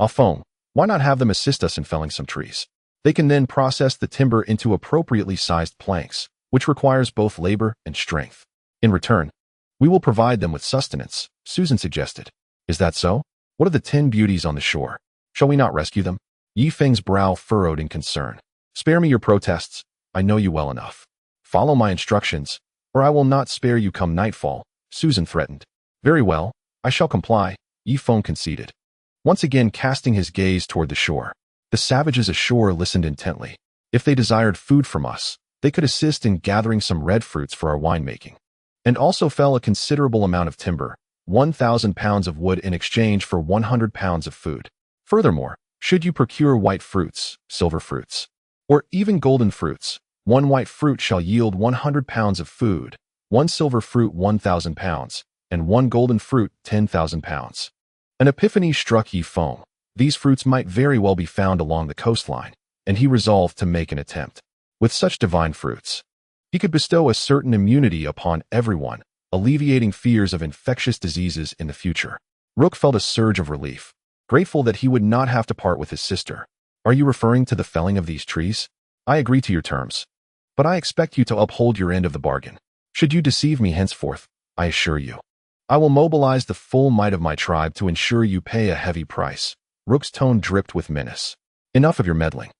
Speaker 1: Afeng, why not have them assist us in felling some trees? They can then process the timber into appropriately sized planks, which requires both labor and strength. In return, we will provide them with sustenance, Susan suggested. Is that so? What of the 10 beauties on the shore? Shall we not rescue them? Yifeng's brow furrowed in concern. Spare me your protests. I know you well enough. Follow my instructions, or I will not spare you come nightfall, Susan threatened. Very well, I shall comply, Yifeng conceded. Once again casting his gaze toward the shore, the savages ashore listened intently. If they desired food from us, they could assist in gathering some red fruits for our winemaking, and also fell a considerable amount of timber, 1,000 pounds of wood in exchange for 100 pounds of food. Furthermore, should you procure white fruits, silver fruits, or even golden fruits, 1 white fruit shall yield 100 pounds of food, 1 silver fruit 1,000 pounds, and 1 golden fruit 10,000 pounds. An epiphany struck Yifeng. These fruits might very well be found along the coastline, and he resolved to make an attempt. With such divine fruits, he could bestow a certain immunity upon everyone, alleviating fears of infectious diseases in the future. Rook felt a surge of relief, grateful that he would not have to part with his sister. Are you referring to the felling of these trees? I agree to your terms, but I expect you to uphold your end of the bargain. Should you deceive me henceforth, I assure you, I will mobilize the full might of my tribe to ensure you pay a heavy price. Rook's tone dripped with menace. Enough of your meddling.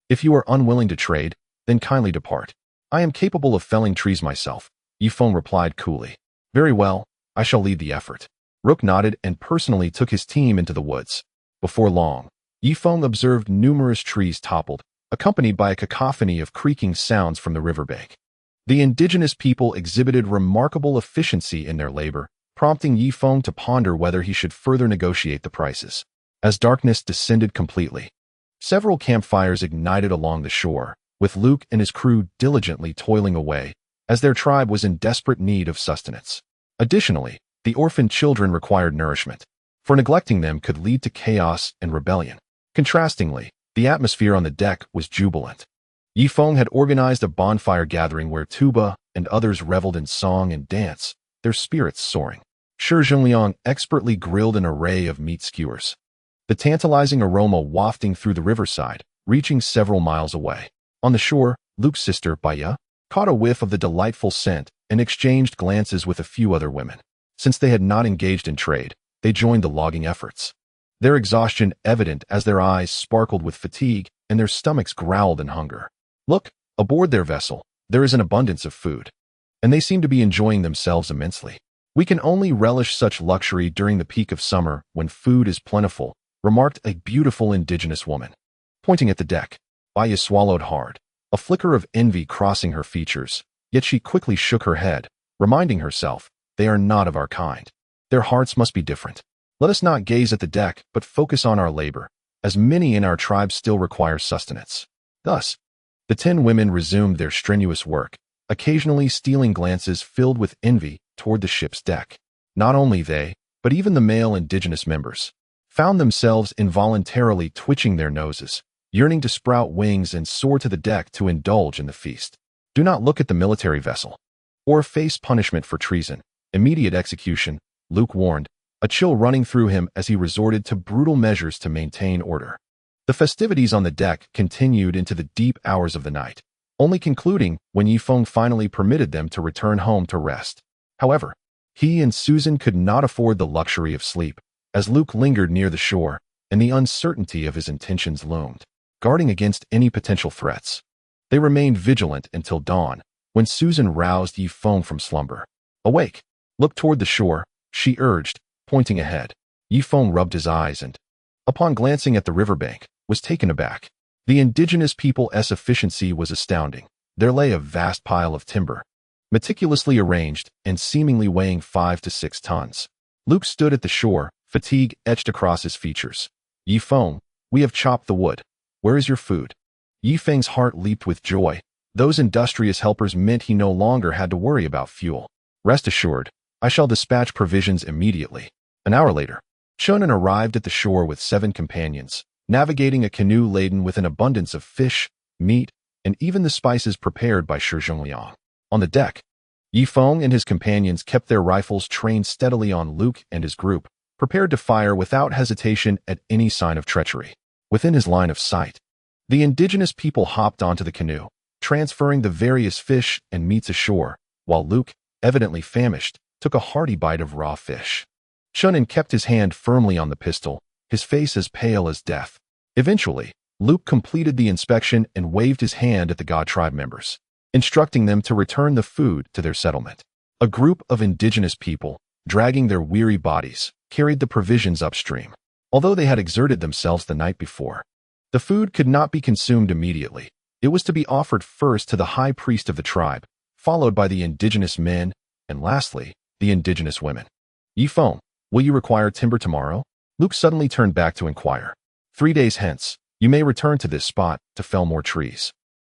Speaker 1: If you are unwilling to trade, then kindly depart. I am capable of felling trees myself, Yifeng replied coolly. Very well, I shall lead the effort. Rook nodded and personally took his team into the woods. Before long, Yifeng observed numerous trees toppled, accompanied by a cacophony of creaking sounds from the riverbank. The indigenous people exhibited remarkable efficiency in their labor, prompting Yifeng to ponder whether he should further negotiate the prices. As darkness descended completely, several campfires ignited along the shore, with Luke and his crew diligently toiling away, as their tribe was in desperate need of sustenance. Additionally, the orphaned children required nourishment, for neglecting them could lead to chaos and rebellion. Contrastingly, the atmosphere on the deck was jubilant. Yifeng had organized a bonfire gathering where tuba and others reveled in song and dance, their spirits soaring. Shi Zhengliang expertly grilled an array of meat skewers, the tantalizing aroma wafting through the riverside, reaching several miles away. On the shore, Luke's sister, Baya, caught a whiff of the delightful scent and exchanged glances with a few other women. Since they had not engaged in trade, they joined the logging efforts. Their exhaustion evident as their eyes sparkled with fatigue and their stomachs growled in hunger. Look, aboard their vessel, there is an abundance of food, and they seem to be enjoying themselves immensely. We can only relish such luxury during the peak of summer when food is plentiful, remarked a beautiful indigenous woman. Pointing at the deck, Baya swallowed hard, a flicker of envy crossing her features, yet she quickly shook her head, reminding herself, they are not of our kind. Their hearts must be different. Let us not gaze at the deck, but focus on our labor, as many in our tribe still require sustenance. Thus, the 10 women resumed their strenuous work, occasionally stealing glances filled with envy toward the ship's deck. Not only they, but even the male indigenous members, found themselves involuntarily twitching their noses, yearning to sprout wings and soar to the deck to indulge in the feast. Do not look at the military vessel, or face punishment for treason. Immediate execution, Luke warned, a chill running through him as he resorted to brutal measures to maintain order. The festivities on the deck continued into the deep hours of the night, only concluding when Yifeng finally permitted them to return home to rest. However, he and Susan could not afford the luxury of sleep, as Luke lingered near the shore, and the uncertainty of his intentions loomed, guarding against any potential threats. They remained vigilant until dawn, when Susan roused Yifeng from slumber. Awake, look toward the shore, she urged, pointing ahead. Yifeng rubbed his eyes and, upon glancing at the riverbank, was taken aback. The indigenous people's efficiency was astounding. There lay a vast pile of timber, meticulously arranged and seemingly weighing 5 to 6 tons. Luke stood at the shore, fatigue etched across his features. Yifeng, we have chopped the wood. Where is your food? Yifeng's heart leaped with joy. Those industrious helpers meant he no longer had to worry about fuel. Rest assured, I shall dispatch provisions immediately. An hour later, Shonen arrived at the shore with 7 companions, navigating a canoe laden with an abundance of fish, meat, and even the spices prepared by Shi Zhengliang. On the deck, Yifeng and his companions kept their rifles trained steadily on Luke and his group, prepared to fire without hesitation at any sign of treachery. Within his line of sight, the indigenous people hopped onto the canoe, transferring the various fish and meats ashore, while Luke, evidently famished, took a hearty bite of raw fish. Shonen kept his hand firmly on the pistol, his face as pale as death. Eventually, Luke completed the inspection and waved his hand at the God tribe members, instructing them to return the food to their settlement. A group of indigenous people, dragging their weary bodies, carried the provisions upstream. Although they had exerted themselves the night before, the food could not be consumed immediately. It was to be offered first to the high priest of the tribe, followed by the indigenous men, and lastly, the indigenous women. Yifeng, will you require timber tomorrow? Luke suddenly turned back to inquire. 3 days hence, you may return to this spot to fell more trees,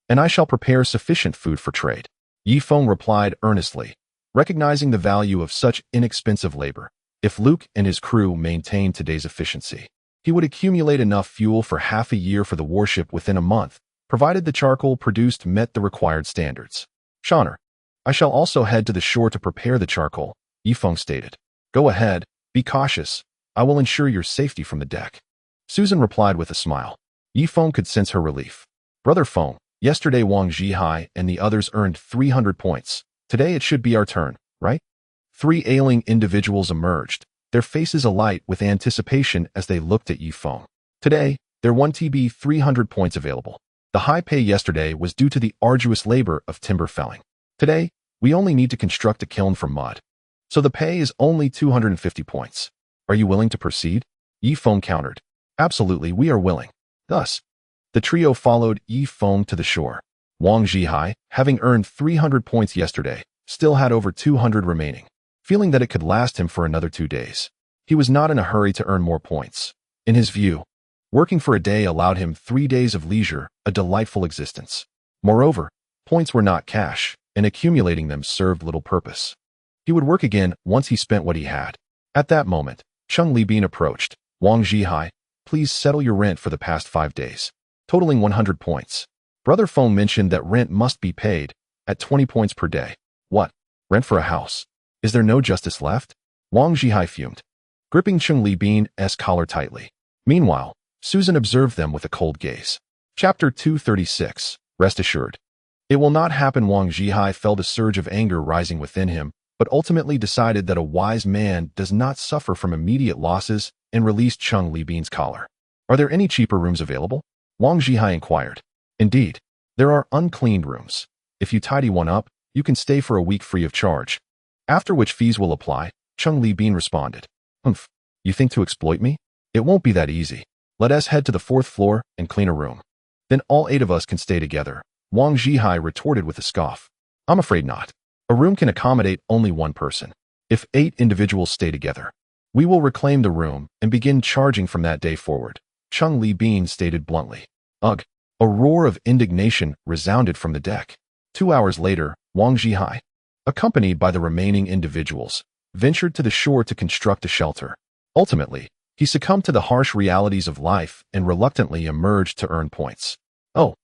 Speaker 1: and I shall prepare sufficient food for trade. Yifeng replied earnestly, recognizing the value of such inexpensive labor. If Luke and his crew maintained today's efficiency, he would accumulate enough fuel for half a year for the warship within a month, provided the charcoal produced met the required standards. Shoner, I shall also head to the shore to prepare the charcoal, Yifeng stated. Go ahead, be cautious. I will ensure your safety from the deck. Susan replied with a smile. Yifeng could sense her relief. Brother Feng, yesterday Wang Zhihai and the others earned 300 points. Today it should be our turn, right? 3 ailing individuals emerged, their faces alight with anticipation as they looked at Yifeng. Today, there 1TB 300 points available. The high pay yesterday was due to the arduous labor of timber felling. Today, We only need to construct a kiln from mud. So the pay is only 250 points. Are you willing to proceed? Yi Feng countered. Absolutely, we are willing. Thus, the trio followed Yi Feng to the shore. Wang Zhihai, having earned 300 points yesterday, still had over 200 remaining, feeling that it could last him for another 2 days. He was not in a hurry to earn more points. In his view, working for a day allowed him 3 days of leisure, a delightful existence. Moreover, points were not cash, and accumulating them served little purpose. He would work again once he spent what he had. At that moment, Cheng Libin approached. Wang Zhihai, please settle your rent for the past 5 days, totaling 100 points. Brother Feng mentioned that rent must be paid at 20 points per day. What? Rent for a house? Is there no justice left? Wang Zhihai fumed, gripping Cheng Libin's collar tightly. Meanwhile, Susan observed them with a cold gaze. Chapter 236. Rest assured. It will not happen. Wang Zhihai felt a surge of anger rising within him, but ultimately decided that a wise man does not suffer from immediate losses and released Cheng Libin's collar. Are there any cheaper rooms available? Wang Zhihai inquired. Indeed, there are uncleaned rooms. If you tidy one up, you can stay for a week free of charge, after which fees will apply, Cheng Libin responded. Humph, you think to exploit me? It won't be that easy. Let us head to the 4th floor and clean a room. Then all 8 of us can stay together, Wang Zhihai retorted with a scoff. I'm afraid not. A room can accommodate only 1 person. If 8 individuals stay together, we will reclaim the room and begin charging from that day forward, Cheng Libin stated bluntly. Ugh! A roar of indignation resounded from the deck. 2 hours later, Wang Zhihai, accompanied by the remaining individuals, ventured to the shore to construct a shelter. Ultimately, he succumbed to the harsh realities of life and reluctantly emerged to earn points. Oh,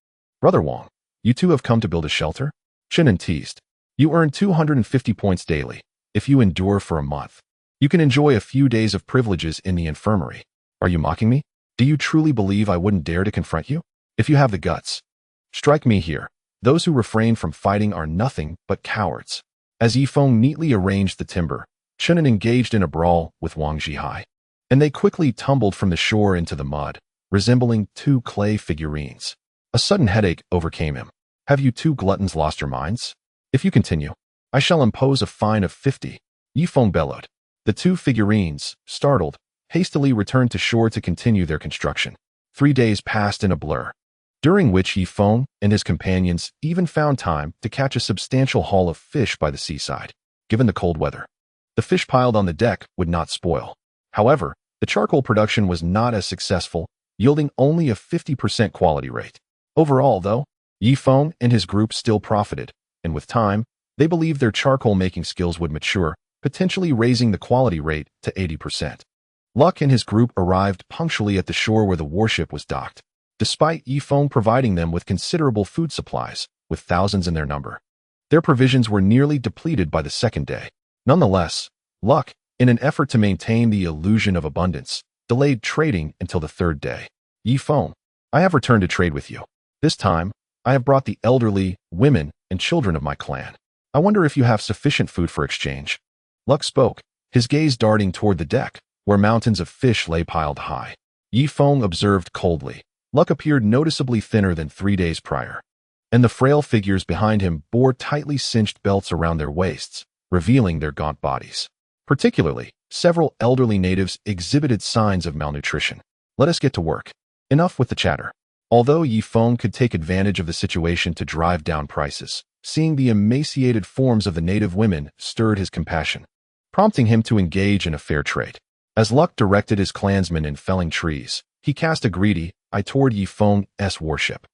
Speaker 1: Brother Wang, you too have come to build a shelter? Chenin teased. You earn 250 points daily. If you endure for a month, you can enjoy a few days of privileges in the infirmary. Are you mocking me? Do you truly believe I wouldn't dare to confront you? If you have the guts, strike me here. Those who refrain from fighting are nothing but cowards. As Yi Feng neatly arranged the timber, Chenin engaged in a brawl with Wang Zhihai, and they quickly tumbled from the shore into the mud, resembling 2 clay figurines. A sudden headache overcame him. Have you 2 gluttons lost your minds? If you continue, I shall impose a fine of 50, Yi Feng bellowed. The 2 figurines, startled, hastily returned to shore to continue their construction. 3 days passed in a blur, during which Yi Feng and his companions even found time to catch a substantial haul of fish by the seaside. Given the cold weather, the fish piled on the deck would not spoil. However, the charcoal production was not as successful, yielding only a 50% quality rate. Overall, though, Yi Feng and his group still profited, and with time, they believed their charcoal-making skills would mature, potentially raising the quality rate to 80%. Luck and his group arrived punctually at the shore where the warship was docked, despite Yi Feng providing them with considerable food supplies, with thousands in their number. Their provisions were nearly depleted by the 2nd day. Nonetheless, Luck, in an effort to maintain the illusion of abundance, delayed trading until the 3rd day. Yi Feng, I have returned to trade with you. This time, I have brought the elderly, women, and children of my clan. I wonder if you have sufficient food for exchange. Luck spoke, his gaze darting toward the deck, where mountains of fish lay piled high. Yi Feng observed coldly. Luck appeared noticeably thinner than 3 days prior, and the frail figures behind him bore tightly cinched belts around their waists, revealing their gaunt bodies. Particularly, several elderly natives exhibited signs of malnutrition. Let us get to work. Enough with the chatter. Although Yi Feng could take advantage of the situation to drive down prices, seeing the emaciated forms of the native women stirred his compassion, prompting him to engage in a fair trade. As Luck directed his clansmen in felling trees, he cast a greedy eye toward Yi Feng's warship.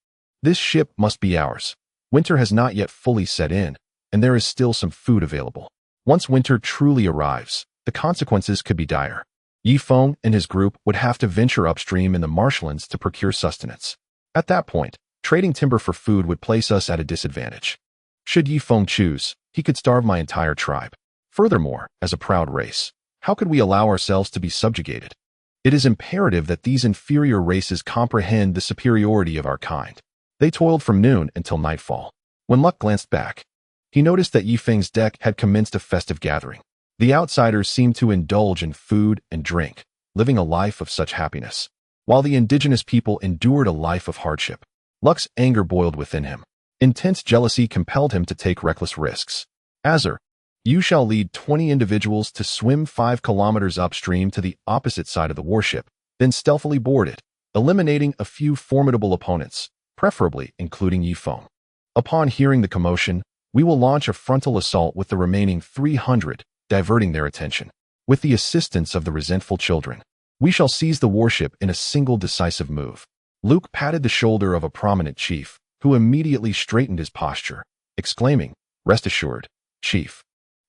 Speaker 1: This ship must be ours. Winter has not yet fully set in, and there is still some food available. Once winter truly arrives, the consequences could be dire. Yi Feng and his group would have to venture upstream in the marshlands to procure sustenance. At that point, trading timber for food would place us at a disadvantage. Should Yi Feng choose, he could starve my entire tribe. Furthermore, as a proud race, how could we allow ourselves to be subjugated? It is imperative that these inferior races comprehend the superiority of our kind. They toiled from noon until nightfall. When Luck glanced back, he noticed that Yi Feng's deck had commenced a festive gathering. The outsiders seemed to indulge in food and drink, living a life of such happiness, while the indigenous people endured a life of hardship. Luck's anger boiled within him. Intense jealousy compelled him to take reckless risks. Azur, you shall lead 20 individuals to swim 5 kilometers upstream to the opposite side of the warship, then stealthily board it, eliminating a few formidable opponents, preferably including Yifeng. Upon hearing the commotion, we will launch a frontal assault with the remaining 300, diverting their attention. With the assistance of the resentful children, we shall seize the warship in a single decisive move. Luke patted the shoulder of a prominent chief, who immediately straightened his posture, exclaiming, "Rest assured, Chief.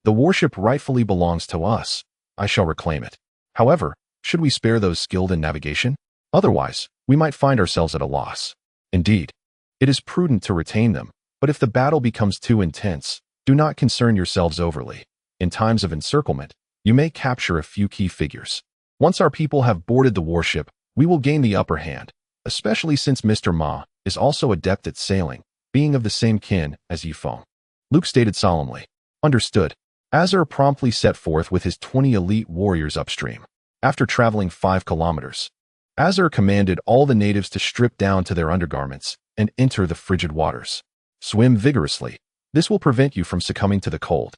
Speaker 1: The warship rightfully belongs to us. I shall reclaim it. However, should we spare those skilled in navigation? Otherwise, we might find ourselves at a loss. Indeed, it is prudent to retain them, but if the battle becomes too intense, do not concern yourselves overly. In times of encirclement, you may capture a few key figures. Once our people have boarded the warship, we will gain the upper hand, especially since Mr. Ma is also adept at sailing, being of the same kin as Yifeng." Luke stated solemnly. "Understood." Azur promptly set forth with his 20 elite warriors upstream. After traveling 5 kilometers, Azur commanded all the natives to strip down to their undergarments and enter the frigid waters. Swim vigorously. This will prevent you from succumbing to the cold.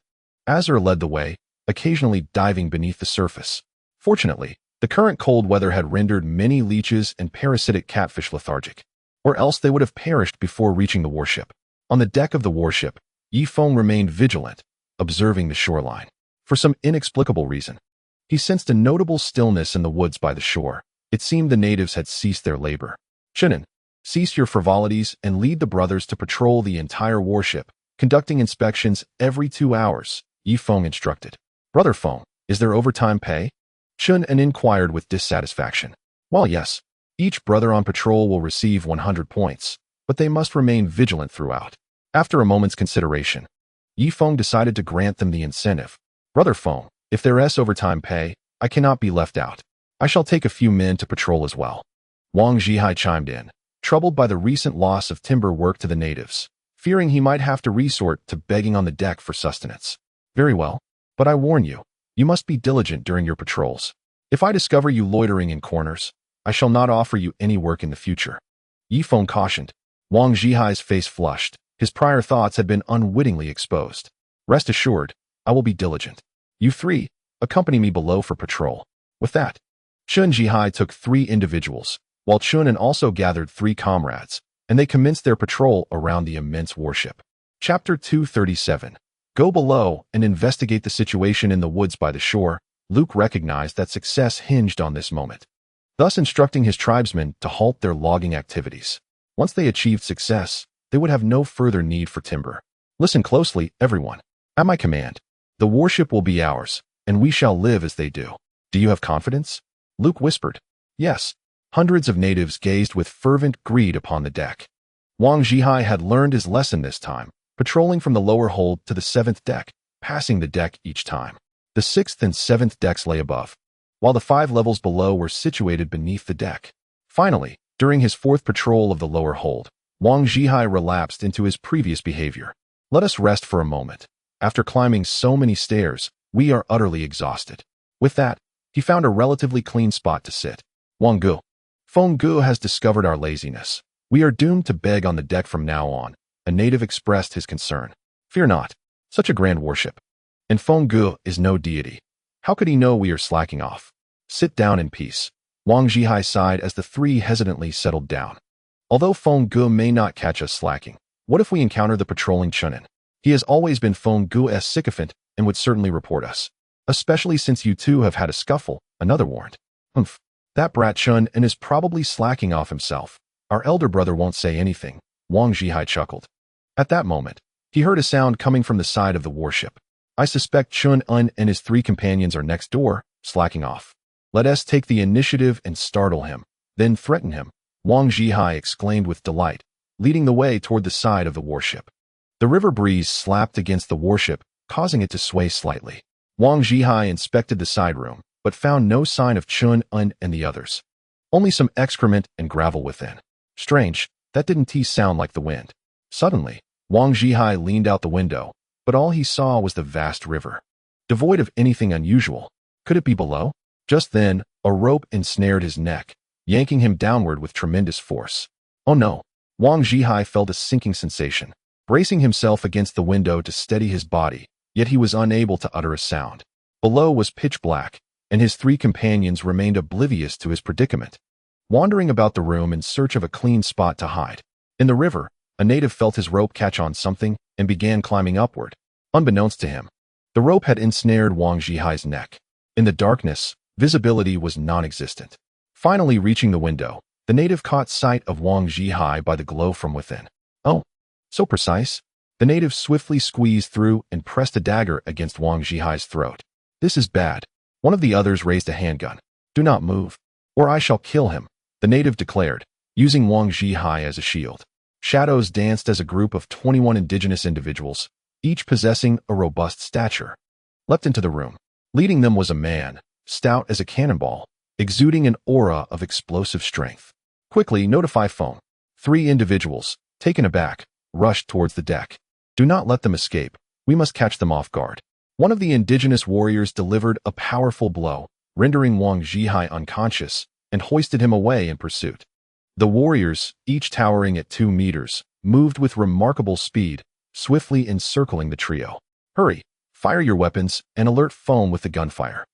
Speaker 1: Azur led the way, occasionally diving beneath the surface. Fortunately, the current cold weather had rendered many leeches and parasitic catfish lethargic, or else they would have perished before reaching the warship. On the deck of the warship, Yifeng remained vigilant, observing the shoreline. For some inexplicable reason, he sensed a notable stillness in the woods by the shore. It seemed the natives had ceased their labor. "Shannon, cease your frivolities and lead the brothers to patrol the entire warship, conducting inspections every 2 hours," Yifeng instructed. "Brother Feng, is there overtime pay?" Chun inquired with dissatisfaction. "Well, yes. Each brother on patrol will receive 100 points, but they must remain vigilant throughout." After a moment's consideration, Yifeng decided to grant them the incentive. "Brother Feng, if there is overtime pay, I cannot be left out. I shall take a few men to patrol as well." Wang Zhihai chimed in, troubled by the recent loss of timber work to the natives, fearing he might have to resort to begging on the deck for sustenance. "Very well, but I warn you, you must be diligent during your patrols. If I discover you loitering in corners, I shall not offer you any work in the future," Yifeng cautioned. Wang Zhihai's face flushed. His prior thoughts had been unwittingly exposed. "Rest assured, I will be diligent. You 3, accompany me below for patrol." With that, Chun Zhihai took 3 individuals, while Chunin also gathered 3 comrades, and they commenced their patrol around the immense warship. Chapter 237. Go below and investigate the situation in the woods by the shore. Luke recognized that success hinged on this moment, thus instructing his tribesmen to halt their logging activities. Once they achieved success, they would have no further need for timber. "Listen closely, everyone. At my command, the warship will be ours, and we shall live as they do. Do you have confidence?" Luke whispered. "Yes." Hundreds of natives gazed with fervent greed upon the deck. Wang Zhihai had learned his lesson this time, patrolling from the lower hold to the 7th deck, passing the deck each time. The 6th and 7th decks lay above, while the 5 levels below were situated beneath the deck. Finally, during his 4th patrol of the lower hold, Wang Zhihai relapsed into his previous behavior. "Let us rest for a moment. After climbing so many stairs, we are utterly exhausted." With that, he found a relatively clean spot to sit. "Wang Gu, Feng Gu has discovered our laziness. We are doomed to beg on the deck from now on," a native expressed his concern. "Fear not. Such a grand warship. And Feng Gu is no deity. How could he know we are slacking off? Sit down in peace." Wang Zhihai sighed as the 3 hesitantly settled down. "Although Feng Gu may not catch us slacking, what if we encounter the patrolling Chunin? He has always been Feng Gu's sycophant and would certainly report us. Especially since you 2 have had a scuffle," another warned. "Humph. That brat Chun and is probably slacking off himself. Our elder brother won't say anything," Wang Zhihai chuckled. At that moment, he heard a sound coming from the side of the warship. "I suspect Chun Un and his 3 companions are next door, slacking off. Let us take the initiative and startle him, then threaten him," Wang Zhihai exclaimed with delight, leading the way toward the side of the warship. The river breeze slapped against the warship, causing it to sway slightly. Wang Zhihai inspected the side room, but found no sign of Chun Un and the others. Only some excrement and gravel within. Strange, that didn't sound like the wind. Suddenly, Wang Zhihai leaned out the window, but all he saw was the vast river, devoid of anything unusual. Could it be below? Just then, a rope ensnared his neck, yanking him downward with tremendous force. "Oh no!" Wang Zhihai felt a sinking sensation. Bracing himself against the window to steady his body, yet he was unable to utter a sound. Below was pitch black, and his three companions remained oblivious to his predicament, wandering about the room in search of a clean spot to hide. In the river, a native felt his rope catch on something and began climbing upward. Unbeknownst to him, the rope had ensnared Wang Zhihai's neck. In the darkness, visibility was non-existent. Finally reaching the window, the native caught sight of Wang Zhihai by the glow from within. Oh, so precise. The native swiftly squeezed through and pressed a dagger against Wang Zhihai's throat. This is bad. One of the others raised a handgun. Do not move, or I shall kill him, the native declared, using Wang Zhihai as a shield. Shadows danced as a group of 21 indigenous individuals, each possessing a robust stature, leapt into the room. Leading them was a man, stout as a cannonball, exuding an aura of explosive strength. Quickly notify phone. 3 individuals, taken aback, rushed towards the deck. Do not let them escape. We must catch them off guard. One of the indigenous warriors delivered a powerful blow, rendering Wang Zhihai unconscious, and hoisted him away in pursuit. The warriors, each towering at 2 meters, moved with remarkable speed, swiftly encircling the trio. Hurry, fire your weapons, and alert phone with the gunfire.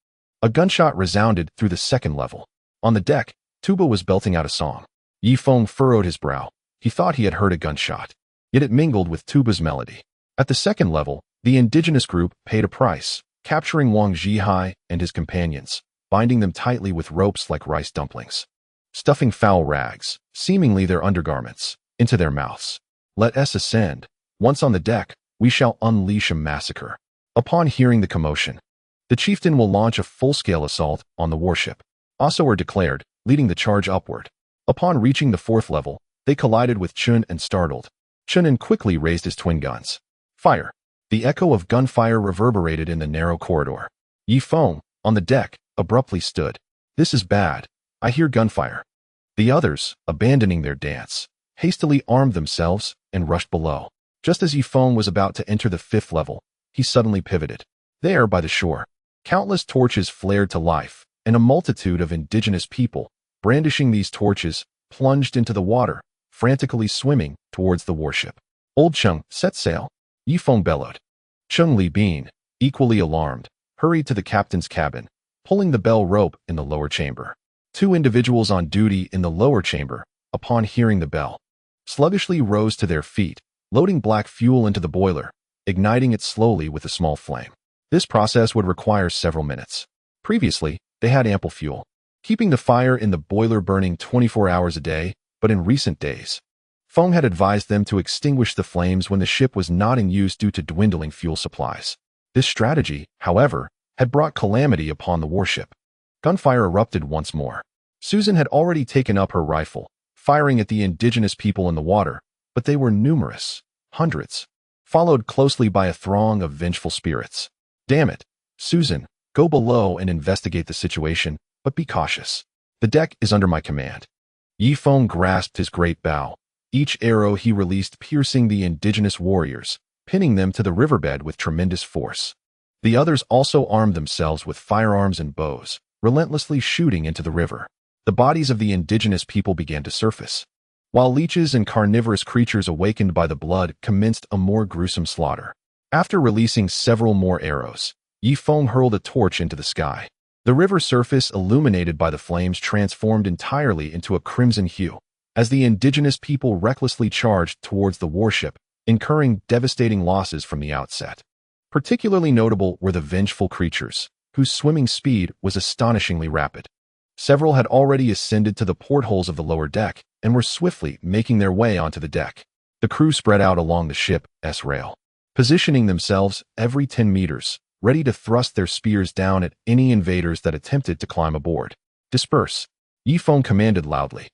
Speaker 1: A gunshot resounded through the second level. On the deck, Tuba was belting out a song. Yi Feng furrowed his brow. He thought he had heard a gunshot, yet it mingled with Tuba's melody. At the second level, the indigenous group paid a price, capturing Wang Zhihai and his companions, binding them tightly with ropes like rice dumplings, stuffing foul rags, seemingly their undergarments, into their mouths. Let us ascend. Once on the deck, we shall unleash a massacre. Upon hearing the commotion, the chieftain will launch a full-scale assault on the warship. Osor declared, leading the charge upward. Upon reaching the 4th level, they collided with Chun and startled. Chunin quickly raised his twin guns. Fire! The echo of gunfire reverberated in the narrow corridor. Yi Feng, on the deck, abruptly stood. This is bad. I hear gunfire. The others, abandoning their dance, hastily armed themselves and rushed below. Just as Yi Feng was about to enter the 5th level, he suddenly pivoted. There, by the shore, countless torches flared to life, and a multitude of indigenous people, brandishing these torches, plunged into the water, frantically swimming towards the warship. Old Cheng, set sail. Yi Feng bellowed. Cheng Li Bin, equally alarmed, hurried to the captain's cabin, pulling the bell rope in the lower chamber. 2 individuals on duty in the lower chamber, upon hearing the bell, sluggishly rose to their feet, loading black fuel into the boiler, igniting it slowly with a small flame. This process would require several minutes. Previously, they had ample fuel, keeping the fire in the boiler burning 24 hours a day, but in recent days, Feng had advised them to extinguish the flames when the ship was not in use due to dwindling fuel supplies. This strategy, however, had brought calamity upon the warship. Gunfire erupted once more. Susan had already taken up her rifle, firing at the indigenous people in the water, but they were numerous, hundreds, followed closely by a throng of vengeful spirits. Damn it, Susan, go below and investigate the situation, but be cautious. The deck is under my command. Yi Feng grasped his great bow, each arrow he released piercing the indigenous warriors, pinning them to the riverbed with tremendous force. The others also armed themselves with firearms and bows, relentlessly shooting into the river. The bodies of the indigenous people began to surface, while leeches and carnivorous creatures awakened by the blood commenced a more gruesome slaughter. After releasing several more arrows, Yi Feng hurled a torch into the sky. The river surface, illuminated by the flames, transformed entirely into a crimson hue, as the indigenous people recklessly charged towards the warship, incurring devastating losses from the outset. Particularly notable were the vengeful creatures, whose swimming speed was astonishingly rapid. Several had already ascended to the portholes of the lower deck and were swiftly making their way onto the deck. The crew spread out along the ship's rail, positioning themselves every 10 meters, ready to thrust their spears down at any invaders that attempted to climb aboard. Disperse, Yi Feng commanded loudly.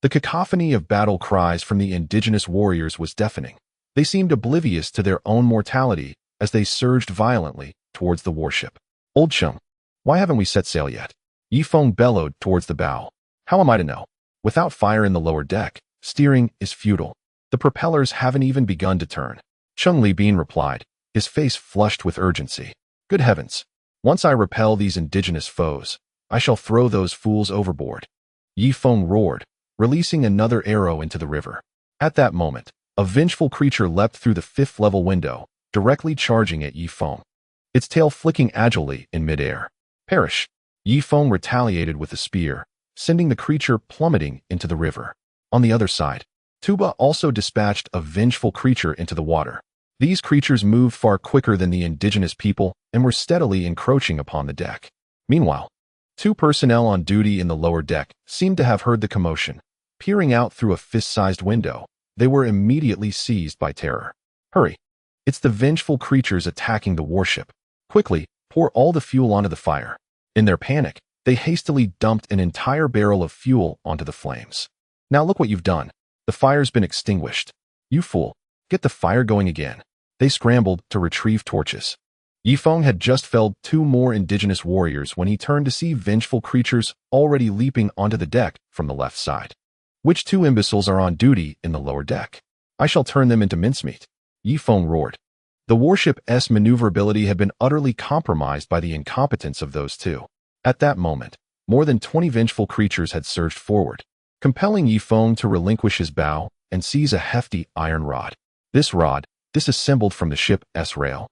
Speaker 1: The cacophony of battle cries from the indigenous warriors was deafening. They seemed oblivious to their own mortality as they surged violently towards the warship. Old Cheng, why haven't we set sail yet? Yi Feng bellowed towards the bow. How am I to know? Without fire in the lower deck, steering is futile. The propellers haven't even begun to turn. Cheng Li Bin replied, his face flushed with urgency. Good heavens! Once I repel these indigenous foes, I shall throw those fools overboard. Yi Feng roared, releasing another arrow into the river. At that moment, a vengeful creature leapt through the 5th level window, directly charging at Yi Feng. its tail flicking agilely in midair. Perish! Yi Feng retaliated with a spear, sending the creature plummeting into the river. On the other side, Tuba also dispatched a vengeful creature into the water. These creatures moved far quicker than the indigenous people and were steadily encroaching upon the deck. Meanwhile, two personnel on duty in the lower deck seemed to have heard the commotion. Peering out through a fist-sized window, they were immediately seized by terror. Hurry! It's the vengeful creatures attacking the warship. Quickly, pour all the fuel onto the fire. In their panic, they hastily dumped an entire barrel of fuel onto the flames. Now look what you've done. The fire's been extinguished. You fool, get the fire going again. They scrambled to retrieve torches. Yi Feng had just felled two more indigenous warriors when he turned to see vengeful creatures already leaping onto the deck from the left side. Which two imbeciles are on duty in the lower deck? I shall turn them into mincemeat. Yi Feng roared. The warship's maneuverability had been utterly compromised by the incompetence of those two. At that moment, more than 20 vengeful creatures had surged forward, compelling Yi Feng to relinquish his bow and seize a hefty iron rod. This rod, disassembled from the ship's rail,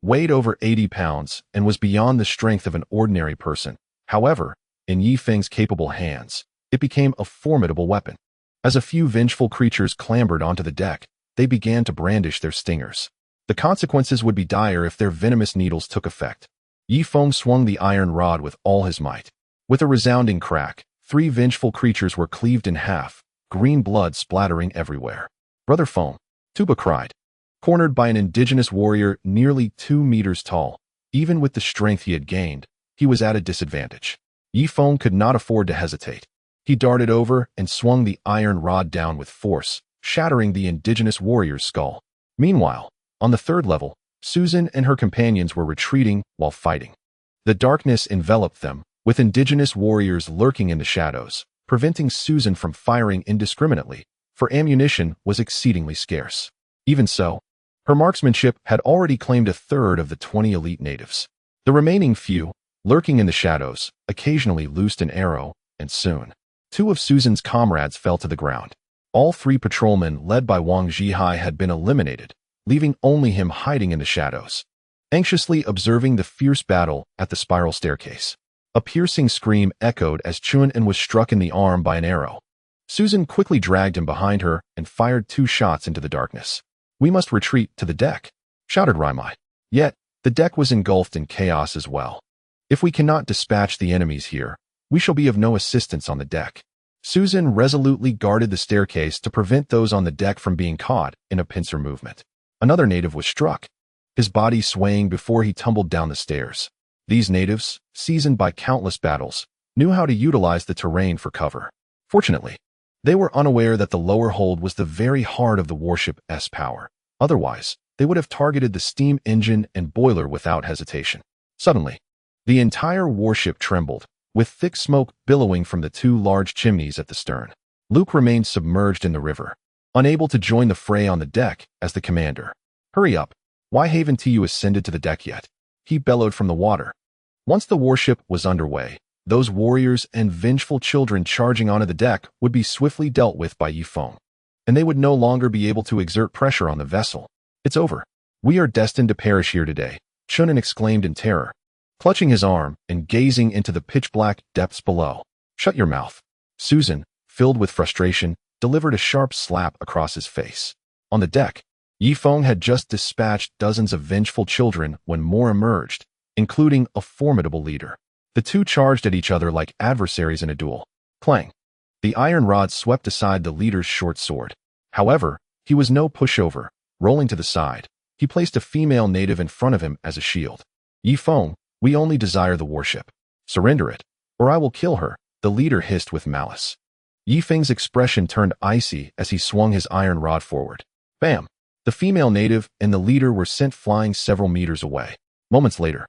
Speaker 1: weighed over 80 pounds and was beyond the strength of an ordinary person. However, in Yi Feng's capable hands, it became a formidable weapon. As a few vengeful creatures clambered onto the deck, they began to brandish their stingers. The consequences would be dire if their venomous needles took effect. Yi Feng swung the iron rod with all his might. With a resounding crack, 3 vengeful creatures were cleaved in half, green blood splattering everywhere. Brother Feng, Tuba cried. Cornered by an indigenous warrior nearly 2 meters tall, even with the strength he had gained, he was at a disadvantage. Yi Feng could not afford to hesitate. He darted over and swung the iron rod down with force, shattering the indigenous warrior's skull. Meanwhile, on the third level, Susan and her companions were retreating while fighting. The darkness enveloped them, with indigenous warriors lurking in the shadows, preventing Susan from firing indiscriminately, for ammunition was exceedingly scarce. Even so, her marksmanship had already claimed a third of the 20 elite natives. The remaining few, lurking in the shadows, occasionally loosed an arrow, and soon, 2 of Susan's comrades fell to the ground. All 3 patrolmen led by Wang Zhihai had been eliminated, leaving only him hiding in the shadows, anxiously observing the fierce battle at the spiral staircase. A piercing scream echoed as Chuan was struck in the arm by an arrow. Susan quickly dragged him behind her and fired 2 shots into the darkness. We must retreat to the deck, shouted Raimai. Yet, the deck was engulfed in chaos as well. If we cannot dispatch the enemies here, we shall be of no assistance on the deck. Susan resolutely guarded the staircase to prevent those on the deck from being caught in a pincer movement. Another native was struck, his body swaying before he tumbled down the stairs. These natives, seasoned by countless battles, knew how to utilize the terrain for cover. Fortunately, they were unaware that the lower hold was the very heart of the warship's power. Otherwise, they would have targeted the steam engine and boiler without hesitation. Suddenly, the entire warship trembled, with thick smoke billowing from the 2 large chimneys at the stern. Luke remained submerged in the river, unable to join the fray on the deck as the commander. Hurry up! Why haven't you ascended to the deck yet? He bellowed from the water. Once the warship was underway, those warriors and vengeful children charging onto the deck would be swiftly dealt with by Yi Feng, and they would no longer be able to exert pressure on the vessel. It's over. We are destined to perish here today, Chuan exclaimed in terror, clutching his arm and gazing into the pitch-black depths below. Shut your mouth. Susan, filled with frustration, delivered a sharp slap across his face. On the deck, Yi Feng had just dispatched dozens of vengeful children when more emerged, including a formidable leader. The 2 charged at each other like adversaries in a duel. Clang! The iron rod swept aside the leader's short sword. However, he was no pushover. Rolling to the side, he placed a female native in front of him as a shield. Yi Feng, we only desire the warship. Surrender it, or I will kill her, the leader hissed with malice. Yi Feng's expression turned icy as he swung his iron rod forward. Bam! The female native and the leader were sent flying several meters away. Moments later,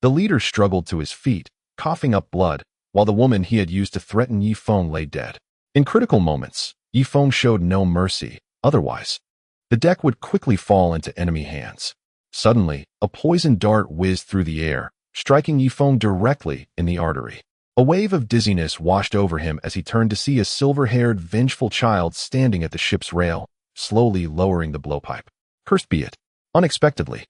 Speaker 1: the leader struggled to his feet, coughing up blood, while the woman he had used to threaten Yi Feng lay dead. In critical moments, Yi Feng showed no mercy. Otherwise, the deck would quickly fall into enemy hands. Suddenly, a poisoned dart whizzed through the air, striking Yi Feng directly in the artery. A wave of dizziness washed over him as he turned to see a silver-haired, vengeful child standing at the ship's rail, slowly lowering the blowpipe. Cursed be it! Unexpectedly,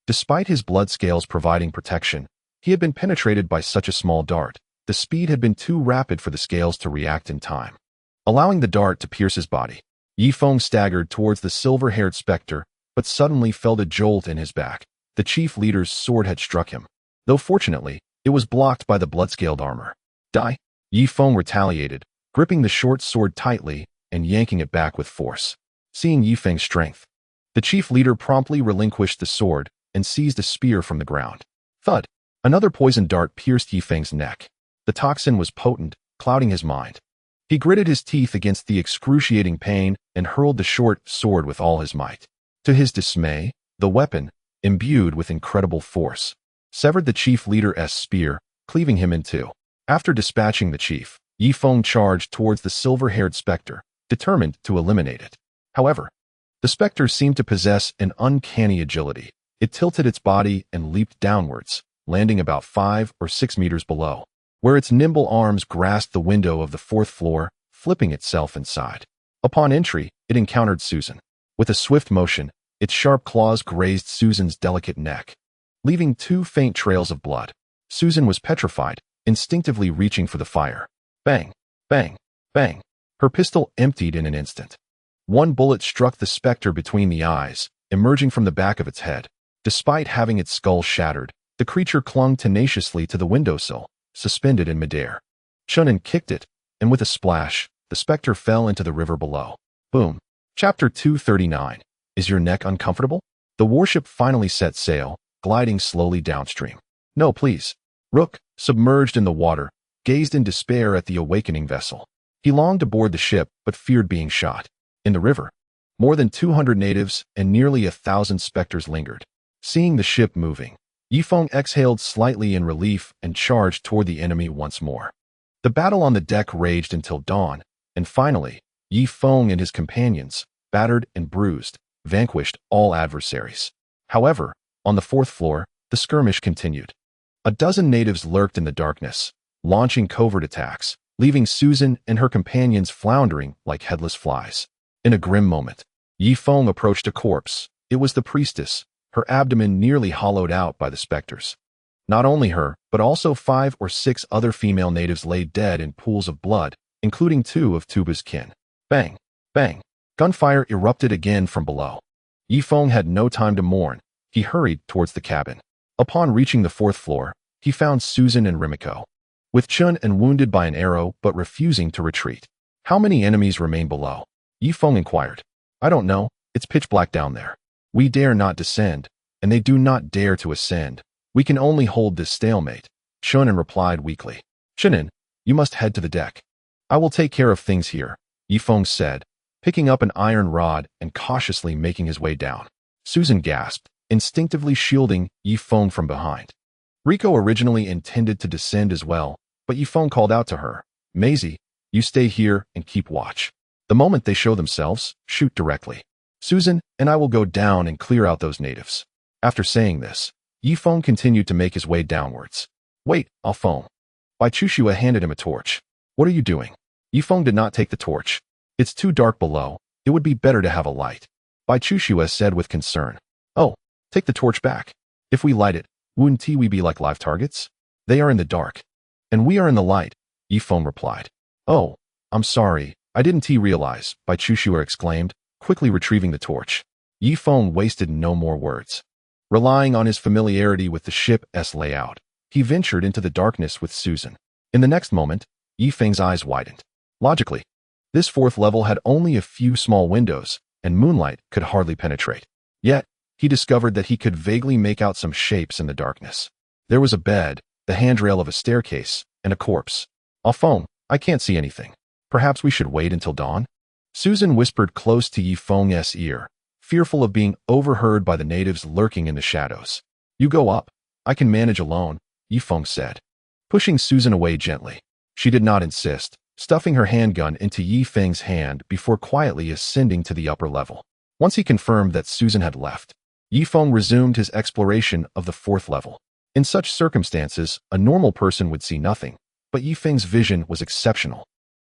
Speaker 1: Despite his blood scales providing protection, he had been penetrated by such a small dart. The speed had been too rapid for the scales to react in time, allowing the dart to pierce his body. Yifeng staggered towards the silver-haired specter, but suddenly felt a jolt in his back. The chief leader's sword had struck him, though fortunately, it was blocked by the blood-scaled armor. Die! Yifeng retaliated, gripping the short sword tightly and yanking it back with force. Seeing Yifeng's strength, the chief leader promptly relinquished the sword and seized a spear from the ground. Thud! Another poison dart pierced Yifeng's neck. The toxin was potent, clouding his mind. He gritted his teeth against the excruciating pain and hurled the short sword with all his might. To his dismay, the weapon, imbued with incredible force, severed the chief leader's spear, cleaving him in two. After dispatching the chief, Yifeng charged towards the silver-haired specter, determined to eliminate it. However, the specter seemed to possess an uncanny agility. It tilted its body and leaped downwards, landing about 5 or 6 meters below, where its nimble arms grasped the window of the 4th floor, flipping itself inside. Upon entry, it encountered Susan. With a swift motion, its sharp claws grazed Susan's delicate neck, leaving 2 faint trails of blood. Susan was petrified, instinctively reaching for the fire. Bang! Bang! Bang! Her pistol emptied in an instant. One bullet struck the specter between the eyes, emerging from the back of its head. Despite having its skull shattered, the creature clung tenaciously to the windowsill, suspended in midair. Chunin kicked it, and with a splash, the specter fell into the river below. Boom. Chapter 239. Is your neck uncomfortable? The warship finally set sail, gliding slowly downstream. No, please. Rook, submerged in the water, gazed in despair at the awakening vessel. He longed to board the ship, but feared being shot. In the river, more than 200 natives and nearly 1,000 specters lingered. Seeing the ship moving, Yifeng exhaled slightly in relief and charged toward the enemy once more. The battle on the deck raged until dawn, and finally, Yifeng and his companions, battered and bruised, vanquished all adversaries. However, on the 4th floor, the skirmish continued. A dozen natives lurked in the darkness, launching covert attacks, leaving Susan and her companions floundering like headless flies. In a grim moment, Yifeng approached a corpse. It was the priestess, her abdomen nearly hollowed out by the specters. Not only her, but also 5 or 6 other female natives lay dead in pools of blood, including 2 of Tuba's kin. Bang! Bang! Gunfire erupted again from below. Yifeng had no time to mourn. He hurried towards the cabin. Upon reaching the 4th floor, he found Susan and Rimiko, with Chun and wounded by an arrow but refusing to retreat. How many enemies remain below? Yifeng inquired. I don't know. It's pitch black down there. We dare not descend, and they do not dare to ascend. We can only hold this stalemate. Chunin replied weakly. Chunin, you must head to the deck. I will take care of things here, Yifeng said, picking up an iron rod and cautiously making his way down. Susan gasped, instinctively shielding Yifeng from behind. Riko originally intended to descend as well, but Yifeng called out to her. Maisie, you stay here and keep watch. The moment they show themselves, shoot directly. Susan and I will go down and clear out those natives. After saying this, Yifeng continued to make his way downwards. Wait, I'll phone. Bai Chushua handed him a torch. What are you doing? Yifeng did not take the torch. It's too dark below. It would be better to have a light. Bai Chushua said with concern. Oh, take the torch back. If we light it, wouldn't we be like live targets? They are in the dark. And we are in the light, Yifeng replied. Oh, I'm sorry. I didn't realize, Bai Chushua exclaimed, quickly retrieving the torch. Yifeng wasted no more words. Relying on his familiarity with the ship's layout, he ventured into the darkness with Susan. In the next moment, Yifeng's eyes widened. Logically, this 4th level had only a few small windows, and moonlight could hardly penetrate. Yet, he discovered that he could vaguely make out some shapes in the darkness. There was a bed, the handrail of a staircase, and a corpse. I'll phone. I can't see anything. Perhaps we should wait until dawn? Susan whispered close to Yifeng's ear, fearful of being overheard by the natives lurking in the shadows. You go up. I can manage alone, Yifeng said, pushing Susan away gently. She did not insist, stuffing her handgun into Yifeng's hand before quietly ascending to the upper level. Once he confirmed that Susan had left, Yifeng resumed his exploration of the 4th level. In such circumstances, a normal person would see nothing, but Yifeng's vision was exceptional,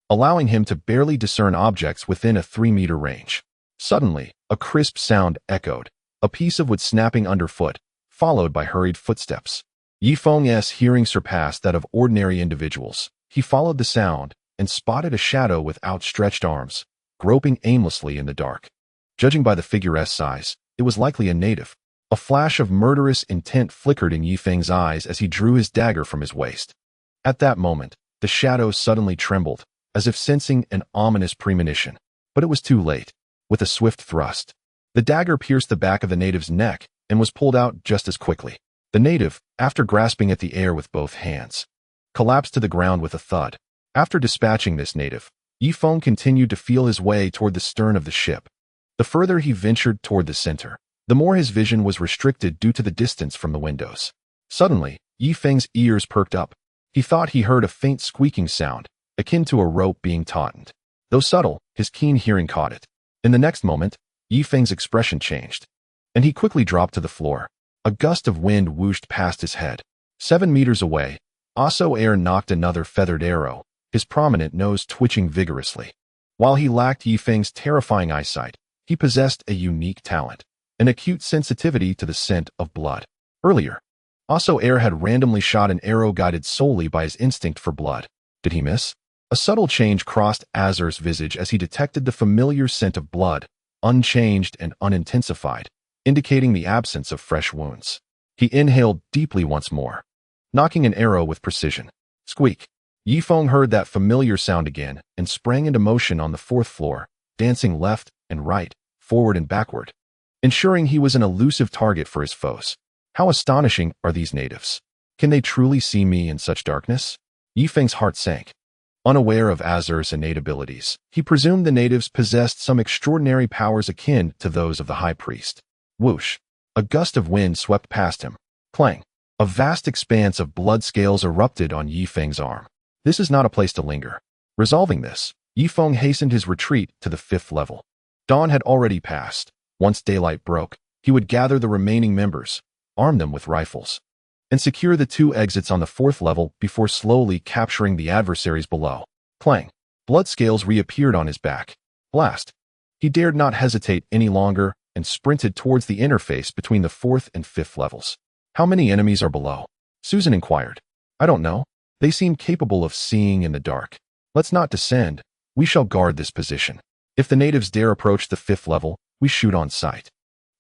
Speaker 1: allowing him to barely discern objects within a 3-meter range. Suddenly, a crisp sound echoed, a piece of wood snapping underfoot, followed by hurried footsteps. Yifeng's hearing surpassed that of ordinary individuals. He followed the sound and spotted a shadow with outstretched arms, groping aimlessly in the dark. Judging by the figure's size, it was likely a native. A flash of murderous intent flickered in Yifeng's eyes as he drew his dagger from his waist. At that moment, the shadow suddenly trembled, as if sensing an ominous premonition. But it was too late. With a swift thrust, the dagger pierced the back of the native's neck and was pulled out just as quickly. The native, after grasping at the air with both hands, collapsed to the ground with a thud. After dispatching this native, Yifeng continued to feel his way toward the stern of the ship. The further he ventured toward the center, the more his vision was restricted due to the distance from the windows. Suddenly, Yifeng's ears perked up. He thought he heard a faint squeaking sound, akin to a rope being tautened. Though subtle, his keen hearing caught it. In the next moment, Yifeng's expression changed, and he quickly dropped to the floor. A gust of wind whooshed past his head. 7 meters away, odor knocked another feathered arrow, his prominent nose twitching vigorously. While he lacked Yifeng's terrifying eyesight, he possessed a unique talent, an acute sensitivity to the scent of blood. Earlier, odor had randomly shot an arrow guided solely by his instinct for blood. Did he miss? A subtle change crossed Azur's visage as he detected the familiar scent of blood, unchanged and unintensified, indicating the absence of fresh wounds. He inhaled deeply once more, knocking an arrow with precision. Squeak! Yifeng heard that familiar sound again and sprang into motion on the 4th floor, dancing left and right, forward and backward, ensuring he was an elusive target for his foes. How astonishing are these natives? Can they truly see me in such darkness? Yifeng's heart sank. Unaware of Azur's innate abilities, he presumed the natives possessed some extraordinary powers akin to those of the high priest. Whoosh! A gust of wind swept past him. Clang! A vast expanse of blood scales erupted on Yifeng's arm. This is not a place to linger. Resolving this, Yifeng hastened his retreat to the 5th level. Dawn had already passed. Once daylight broke, he would gather the remaining members, arm them with rifles, and secure the 2 exits on the 4th level before slowly capturing the adversaries below. Clang! Blood scales reappeared on his back. Blast! He dared not hesitate any longer and sprinted towards the interface between the 4th and 5th levels. How many enemies are below? Susan inquired. I don't know. They seem capable of seeing in the dark. Let's not descend. We shall guard this position. If the natives dare approach the 5th level, we shoot on sight.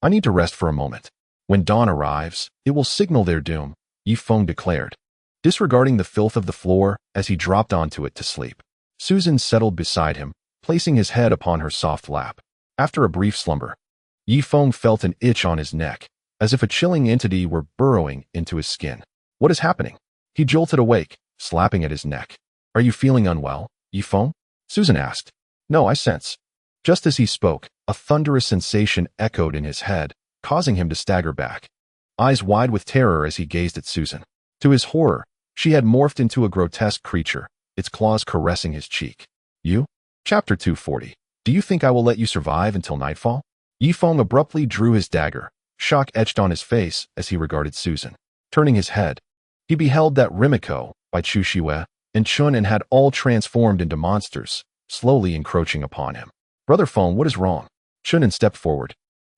Speaker 1: I need to rest for a moment. When dawn arrives, it will signal their doom, Yifeng declared, disregarding the filth of the floor as he dropped onto it to sleep. Susan settled beside him, placing his head upon her soft lap. After a brief slumber, Yifeng felt an itch on his neck, as if a chilling entity were burrowing into his skin. What is happening? He jolted awake, slapping at his neck. Are you feeling unwell, Yifeng? Susan asked. No, I sense. Just as he spoke, a thunderous sensation echoed in his head, causing him to stagger back, eyes wide with terror as he gazed at Susan. To his horror, she had morphed into a grotesque creature, its claws caressing his cheek. You? Chapter 240. Do you think I will let you survive until nightfall? Yifeng abruptly drew his dagger, shock etched on his face as he regarded Susan. Turning his head, he beheld that Rimiko, by Chu Shiwe, and Chun had all transformed into monsters, slowly encroaching upon him. Brother Feng, what is wrong? Chun stepped forward,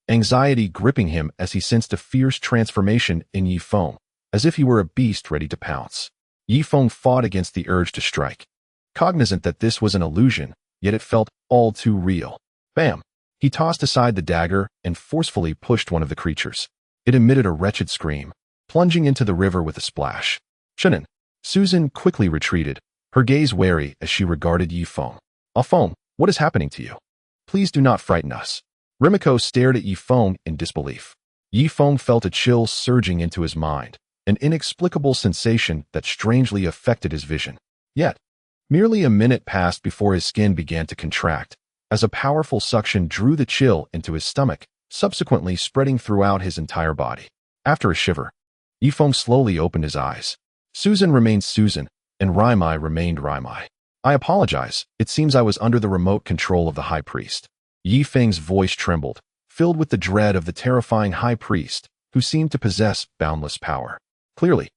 Speaker 1: anxiety gripping him as he sensed a fierce transformation in Yifeng, as if he were a beast ready to pounce. Yifeng fought against the urge to strike, cognizant that this was an illusion, yet it felt all too real. Bam! He tossed aside the dagger and forcefully pushed one of the creatures. It emitted a wretched scream, plunging into the river with a splash. Chunin. Susan quickly retreated, her gaze wary as she regarded Yifeng. Feng, what is happening to you? Please do not frighten us. Rimiko stared at Yifeng in disbelief. Yifeng felt a chill surging into his mind, an inexplicable sensation that strangely affected his vision. Yet, merely a minute passed before his skin began to contract, as a powerful suction drew the chill into his stomach, subsequently spreading throughout his entire body. After a shiver, Yifeng slowly opened his eyes. Susan remained Susan, and Raimai remained Raimai. I apologize, it seems I was under the remote control of the high priest. Yifeng's voice trembled, filled with the dread of the terrifying high priest, who seemed to possess boundless power. Clearly,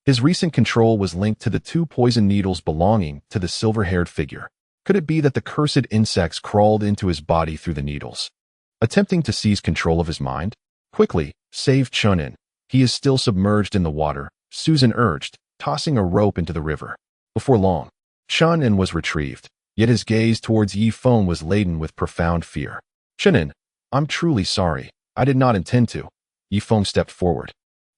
Speaker 1: his recent control was linked to the 2 poison needles belonging to the silver-haired figure. Could it be that the cursed insects crawled into his body through the needles, attempting to seize control of his mind? Quickly, save Chunin, He is still submerged in the water, Susan urged, tossing a rope into the river. Before long, Chen was retrieved, yet his gaze towards Yi Feng was laden with profound fear. Chen, I'm truly sorry. I did not intend to. Yi Feng stepped forward,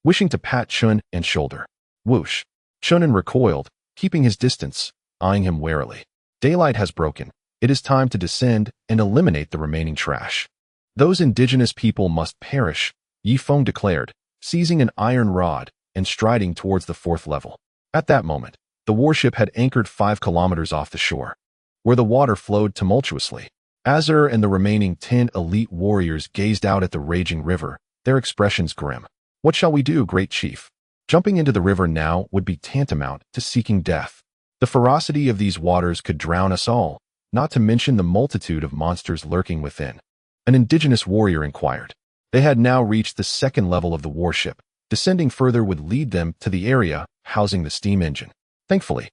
Speaker 1: wishing to pat Chen and shoulder. Whoosh. Chen recoiled, keeping his distance, eyeing him warily. Daylight has broken. It is time to descend and eliminate the remaining trash. Those indigenous people must perish, Yi Feng declared, seizing an iron rod and striding towards the 4th level. At that moment, the warship had anchored 5 kilometers off the shore, where the water flowed tumultuously. Azur and the remaining 10 elite warriors gazed out at the raging river, their expressions grim. What shall we do, great chief? Jumping into the river now would be tantamount to seeking death. The ferocity of these waters could drown us all, not to mention the multitude of monsters lurking within. An indigenous warrior inquired. They had now reached the 2nd level of the warship. Descending further would lead them to the area housing the steam engine. Thankfully,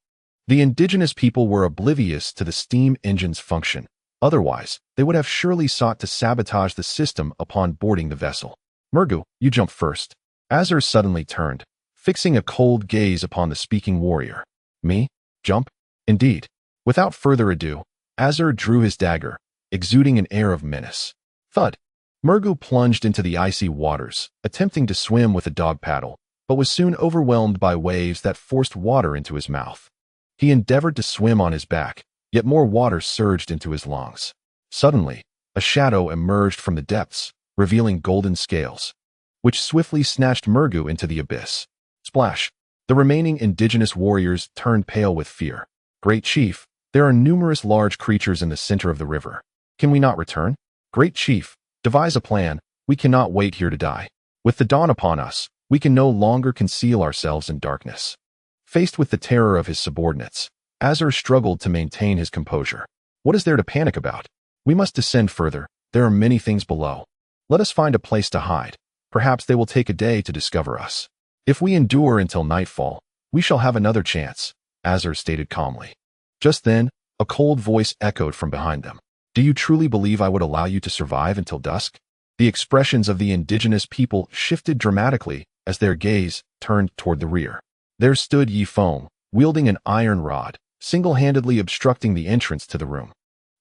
Speaker 1: the indigenous people were oblivious to the steam engine's function. Otherwise, they would have surely sought to sabotage the system upon boarding the vessel. Murgu, you jump first. Azur suddenly turned, fixing a cold gaze upon the speaking warrior. Me? Jump? Indeed. Without further ado, Azur drew his dagger, exuding an air of menace. Thud. Murgu plunged into the icy waters, attempting to swim with a dog paddle, but was soon overwhelmed by waves that forced water into his mouth. He endeavored to swim on his back, yet more water surged into his lungs. Suddenly, a shadow emerged from the depths, revealing golden scales, which swiftly snatched Murgu into the abyss. Splash! The remaining indigenous warriors turned pale with fear. Great chief, there are numerous large creatures in the center of the river. Can we not return? Great chief, devise a plan. We cannot wait here to die. With the dawn upon us, we can no longer conceal ourselves in darkness. Faced with the terror of his subordinates, Azur struggled to maintain his composure. What is there to panic about? We must descend further. There are many things below. Let us find a place to hide. Perhaps they will take a day to discover us. If we endure until nightfall, we shall have another chance, Azur stated calmly. Just then, a cold voice echoed from behind them. Do you truly believe I would allow you to survive until dusk? The expressions of the indigenous people shifted dramatically as their gaze turned toward the rear. There stood Yi Feng, wielding an iron rod, single-handedly obstructing the entrance to the room.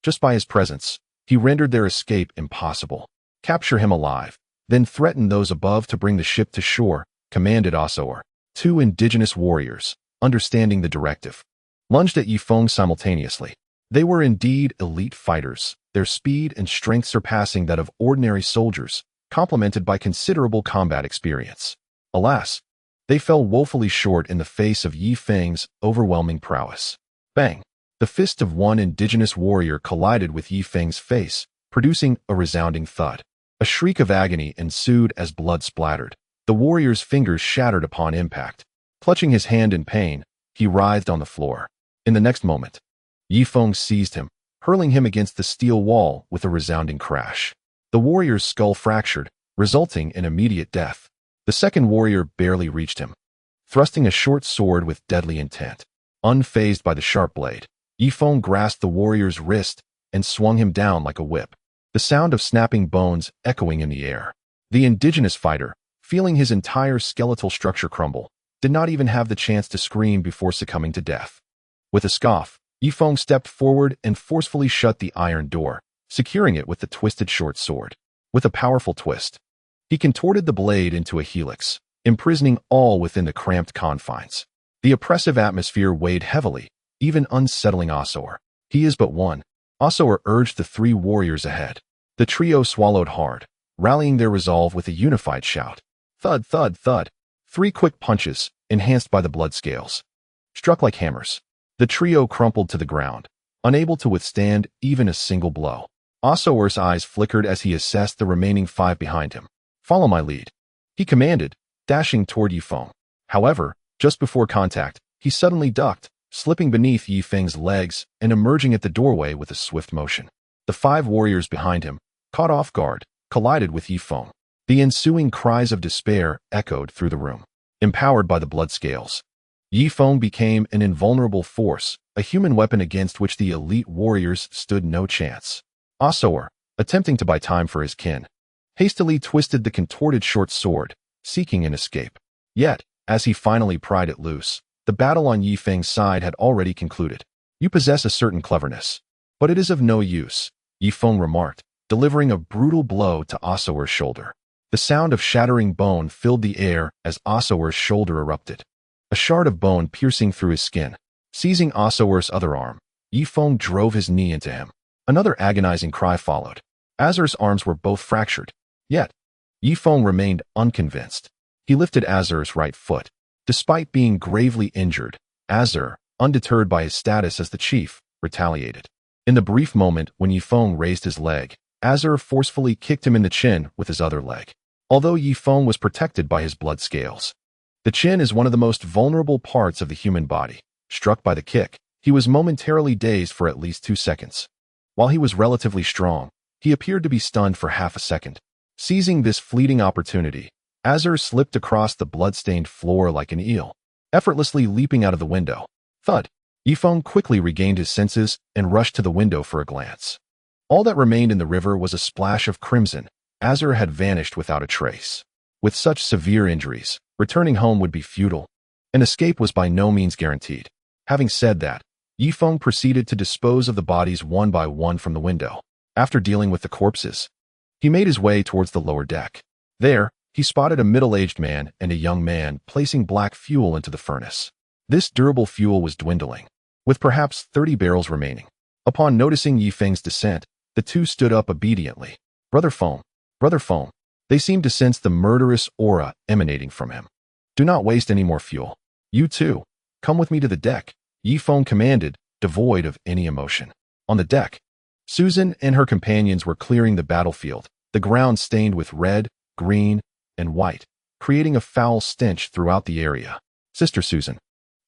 Speaker 1: Just by his presence, he rendered their escape impossible. Capture him alive, then threaten those above to bring the ship to shore, commanded Osor. 2 indigenous warriors, understanding the directive, lunged at Yi Feng simultaneously. They were indeed elite fighters, their speed and strength surpassing that of ordinary soldiers, complemented by considerable combat experience. Alas, they fell woefully short in the face of Yi Feng's overwhelming prowess. Bang! The fist of one indigenous warrior collided with Yi Feng's face, producing a resounding thud. A shriek of agony ensued as blood splattered. The warrior's fingers shattered upon impact. Clutching his hand in pain, he writhed on the floor. In the next moment, Yi Feng seized him, hurling him against the steel wall with a resounding crash. The warrior's skull fractured, resulting in immediate death. The second warrior barely reached him, thrusting a short sword with deadly intent. Unfazed by the sharp blade, Yi Feng grasped the warrior's wrist and swung him down like a whip, the sound of snapping bones echoing in the air. The indigenous fighter, feeling his entire skeletal structure crumble, did not even have the chance to scream before succumbing to death. With a scoff, Yi Feng stepped forward and forcefully shut the iron door, securing it with the twisted short sword. With a powerful twist, he contorted the blade into a helix, imprisoning all within the cramped confines. The oppressive atmosphere weighed heavily, even unsettling Osor. He is but one. Osor urged the 3 warriors ahead. The trio swallowed hard, rallying their resolve with a unified shout. Thud, thud, thud. 3 quick punches, enhanced by the blood scales, struck like hammers. The trio crumpled to the ground, unable to withstand even a single blow. Osor's eyes flickered as he assessed the remaining 5 behind him. Follow my lead, he commanded, dashing toward Yi Feng. However, just before contact, he suddenly ducked, slipping beneath Yi Feng's legs and emerging at the doorway with a swift motion. The 5 warriors behind him, caught off guard, collided with Yi Feng. The ensuing cries of despair echoed through the room. Empowered by the blood scales, Yi Feng became an invulnerable force, a human weapon against which the elite warriors stood no chance. Osor, attempting to buy time for his kin, hastily twisted the contorted short sword, seeking an escape. Yet, as he finally pried it loose, the battle on Yi Feng's side had already concluded. You possess a certain cleverness, but it is of no use, Yi Feng remarked, delivering a brutal blow to Asoer's shoulder. The sound of shattering bone filled the air as Asoer's shoulder erupted, a shard of bone piercing through his skin. Seizing Asoer's other arm, Yi Feng drove his knee into him. Another agonizing cry followed. Azur's arms were both fractured. Yet, Yi Feng remained unconvinced. He lifted Azur's right foot. Despite being gravely injured, Azur, undeterred by his status as the chief, retaliated. In the brief moment when Yi Feng raised his leg, Azur forcefully kicked him in the chin with his other leg. Although Yi Feng was protected by his blood scales, the chin is one of the most vulnerable parts of the human body. Struck by the kick, he was momentarily dazed for at least 2 seconds. While he was relatively strong, he appeared to be stunned for half a second. Seizing this fleeting opportunity, Azur slipped across the blood-stained floor like an eel, effortlessly leaping out of the window. Thud! Yi Feng quickly regained his senses and rushed to the window for a glance. All that remained in the river was a splash of crimson. Azur had vanished without a trace. With such severe injuries, returning home would be futile. An escape was by no means guaranteed. Having said that, Yi Feng proceeded to dispose of the bodies one by one from the window. After dealing with the corpses, he made his way towards the lower deck. There, he spotted a middle-aged man and a young man placing black fuel into the furnace. This durable fuel was dwindling, with perhaps 30 barrels remaining. Upon noticing Yi Feng's descent, the two stood up obediently. Brother Feng, they seemed to sense the murderous aura emanating from him. Do not waste any more fuel. You too, come with me to the deck, Yi Feng commanded, devoid of any emotion. On the deck, Susan and her companions were clearing the battlefield, the ground stained with red, green, and white, creating a foul stench throughout the area. Sister Susan,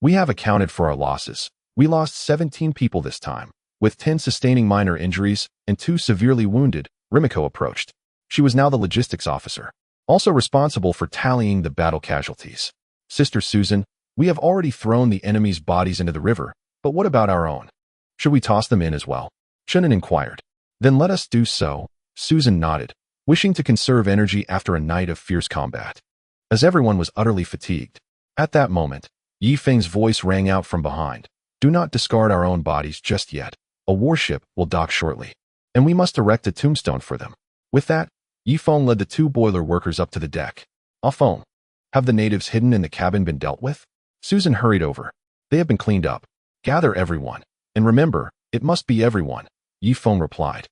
Speaker 1: we have accounted for our losses. We lost 17 people this time, with 10 sustaining minor injuries and 2 severely wounded. Rimiko approached. She was now the logistics officer, also responsible for tallying the battle casualties. Sister Susan, we have already thrown the enemy's bodies into the river, but what about our own? Should we toss them in as well? Shannon inquired. Then let us do so, Susan nodded, wishing to conserve energy after a night of fierce combat. As everyone was utterly fatigued, at that moment, Yi Feng's voice rang out from behind. Do not discard our own bodies just yet. A warship will dock shortly, and we must erect a tombstone for them. With that, Yi Feng led the 2 boiler workers up to the deck. Ah Feng, have the natives hidden in the cabin been dealt with? Susan hurried over. They have been cleaned up. Gather everyone. And remember, it must be everyone, Yi Feng replied,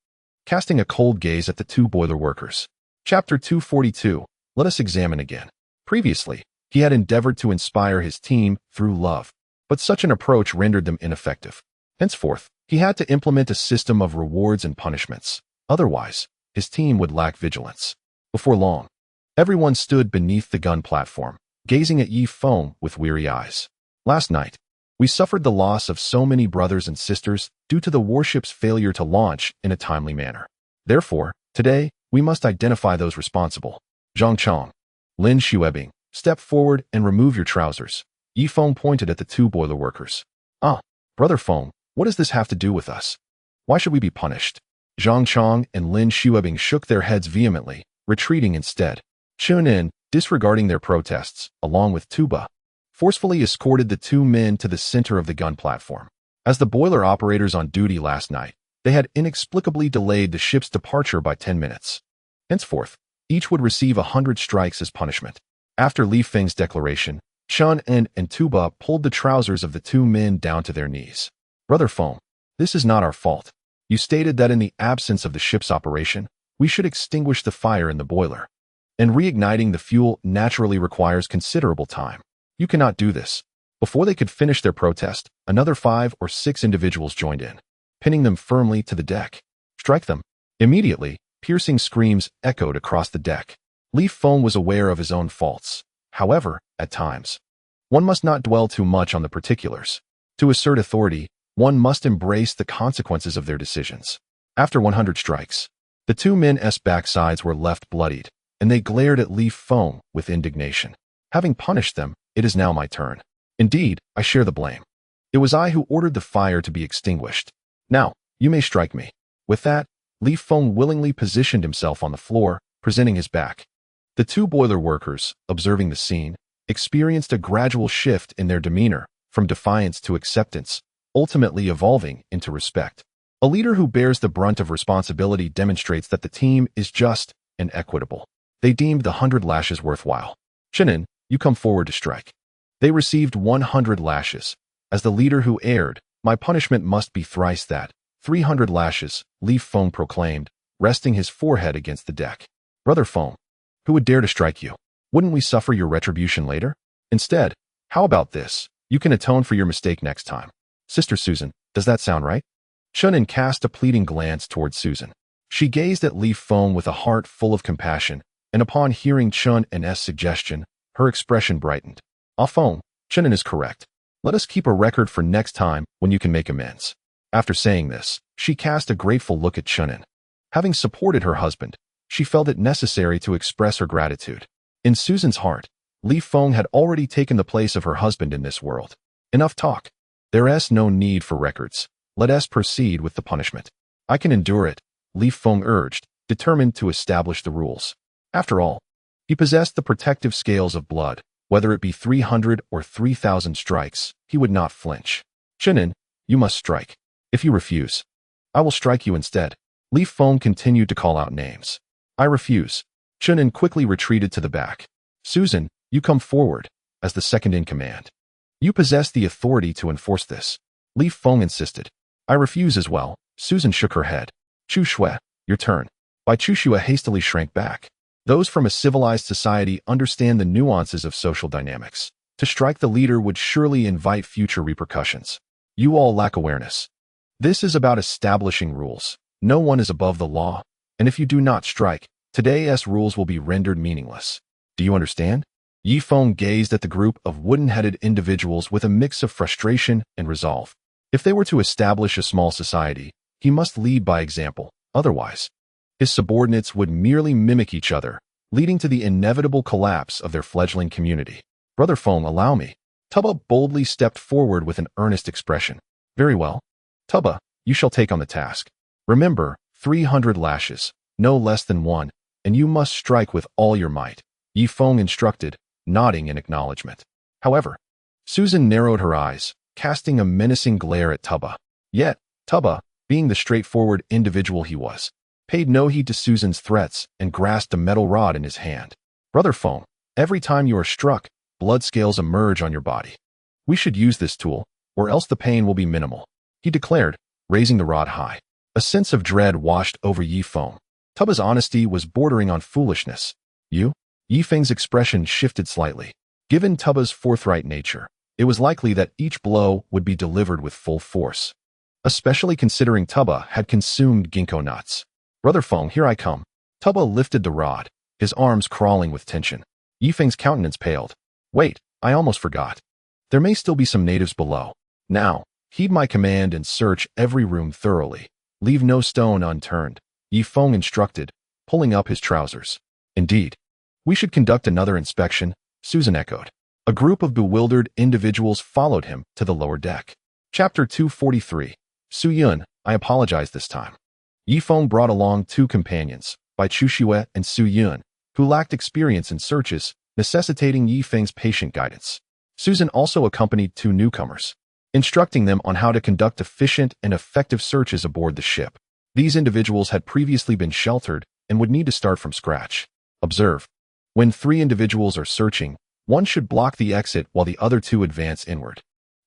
Speaker 1: casting a cold gaze at the 2 boiler workers. Chapter 242, let us examine again. Previously, he had endeavored to inspire his team through love, but such an approach rendered them ineffective. Henceforth, he had to implement a system of rewards and punishments. Otherwise, his team would lack vigilance. Before long, everyone stood beneath the gun platform, gazing at Yi Feng with weary eyes. Last night, we suffered the loss of so many brothers and sisters due to the warship's failure to launch in a timely manner. Therefore, today, we must identify those responsible. Zhang Chong, Lin Xuebing, step forward and remove your trousers. Yi Feng pointed at the 2 boiler workers. Ah, Brother Feng, what does this have to do with us? Why should we be punished? Zhang Chong and Lin Xuebing shook their heads vehemently, retreating instead. Chun In, disregarding their protests, along with Tuba, forcefully escorted the 2 men to the center of the gun platform. As the boiler operators on duty last night, they had inexplicably delayed the ship's departure by 10 minutes. Henceforth, each would receive 100 strikes as punishment. After Li Feng's declaration, Chun In and Tuba pulled the trousers of the 2 men down to their knees. Brother Feng, this is not our fault. You stated that in the absence of the ship's operation, we should extinguish the fire in the boiler. And reigniting the fuel naturally requires considerable time. You cannot do this. Before they could finish their protest, another 5 or 6 individuals joined in, pinning them firmly to the deck. Strike them. Immediately, piercing screams echoed across the deck. Li Feng was aware of his own faults. However, at times, one must not dwell too much on the particulars. To assert authority, one must embrace the consequences of their decisions. After 100 strikes, the 2 men's backsides were left bloodied, and they glared at Li Feng with indignation. Having punished them, it is now my turn. Indeed, I share the blame. It was I who ordered the fire to be extinguished. Now, you may strike me. With that, Li Feng willingly positioned himself on the floor, presenting his back. The two boiler workers, observing the scene, experienced a gradual shift in their demeanor, from defiance to acceptance, ultimately evolving into respect. A leader who bears the brunt of responsibility demonstrates that the team is just and equitable. They deemed the 100 lashes worthwhile. Chinin, you come forward to strike. They received 100 lashes. As the leader who erred, my punishment must be thrice that. 300 lashes, Leaf Foam proclaimed, resting his forehead against the deck. Brother Foam, who would dare to strike you? Wouldn't we suffer your retribution later? Instead, how about this? You can atone for your mistake next time. Sister Susan, does that sound right? Chinin cast a pleading glance toward Susan. She gazed at Leaf Foam with a heart full of compassion, and upon hearing Chun and S' suggestion, her expression brightened. Ah Foam, Chinin is correct. Let us keep a record for next time when you can make amends. After saying this, she cast a grateful look at Chunin. Having supported her husband, she felt it necessary to express her gratitude. In Susan's heart, Leaf Foam had already taken the place of her husband in this world. Enough talk. There's no need for records. Let us proceed with the punishment. I can endure it, Leaf Foam urged, determined to establish the rules. After all, he possessed the protective scales of blood. Whether it be 300 or 3,000 strikes, he would not flinch. Chunin, you must strike. If you refuse, I will strike you instead. Leaf Foam continued to call out names. I refuse. Chunin quickly retreated to the back. Susan, you come forward, as the second in command. You possess the authority to enforce this. Leaf Foam insisted. I refuse as well. Susan shook her head. Chu Shui, your turn. Bai Chu Shui hastily shrank back. Those from a civilized society understand the nuances of social dynamics. To strike the leader would surely invite future repercussions. You all lack awareness. This is about establishing rules. No one is above the law, and if you do not strike, today's rules will be rendered meaningless. Do you understand? Yi Feng gazed at the group of wooden-headed individuals with a mix of frustration and resolve. If they were to establish a small society, he must lead by example. Otherwise, his subordinates would merely mimic each other, leading to the inevitable collapse of their fledgling community. Brother Feng, allow me. Tubba boldly stepped forward with an earnest expression. Very well. Tubba, you shall take on the task. Remember, 300 lashes, no less than one, and you must strike with all your might. Yi Feng instructed, nodding in acknowledgement. However, Susan narrowed her eyes, casting a menacing glare at Tubba. Yet, Tubba, being the straightforward individual he was, paid no heed to Susan's threats and grasped a metal rod in his hand. Brother Feng, every time you are struck, blood scales emerge on your body. We should use this tool, or else the pain will be minimal, he declared, raising the rod high. A sense of dread washed over Yi Feng. Tubba's honesty was bordering on foolishness. You? Yi Feng's expression shifted slightly. Given Tubba's forthright nature, it was likely that each blow would be delivered with full force, especially considering Tubba had consumed ginkgo nuts. Brother Feng, here I come. Tubba lifted the rod, his arms crawling with tension. Yi Feng's countenance paled. Wait, I almost forgot. There may still be some natives below. Now, heed my command and search every room thoroughly. Leave no stone unturned, Yi Feng instructed, pulling up his trousers. Indeed. We should conduct another inspection, Susan echoed. A group of bewildered individuals followed him to the lower deck. Chapter 243. Su Yun, I apologize this time. Yi Feng brought along two companions, Bai Chu Shui and Su Yun, who lacked experience in searches, necessitating Yi Feng's patient guidance. Susan also accompanied two newcomers, instructing them on how to conduct efficient and effective searches aboard the ship. These individuals had previously been sheltered and would need to start from scratch. Observe. When three individuals are searching, one should block the exit while the other two advance inward,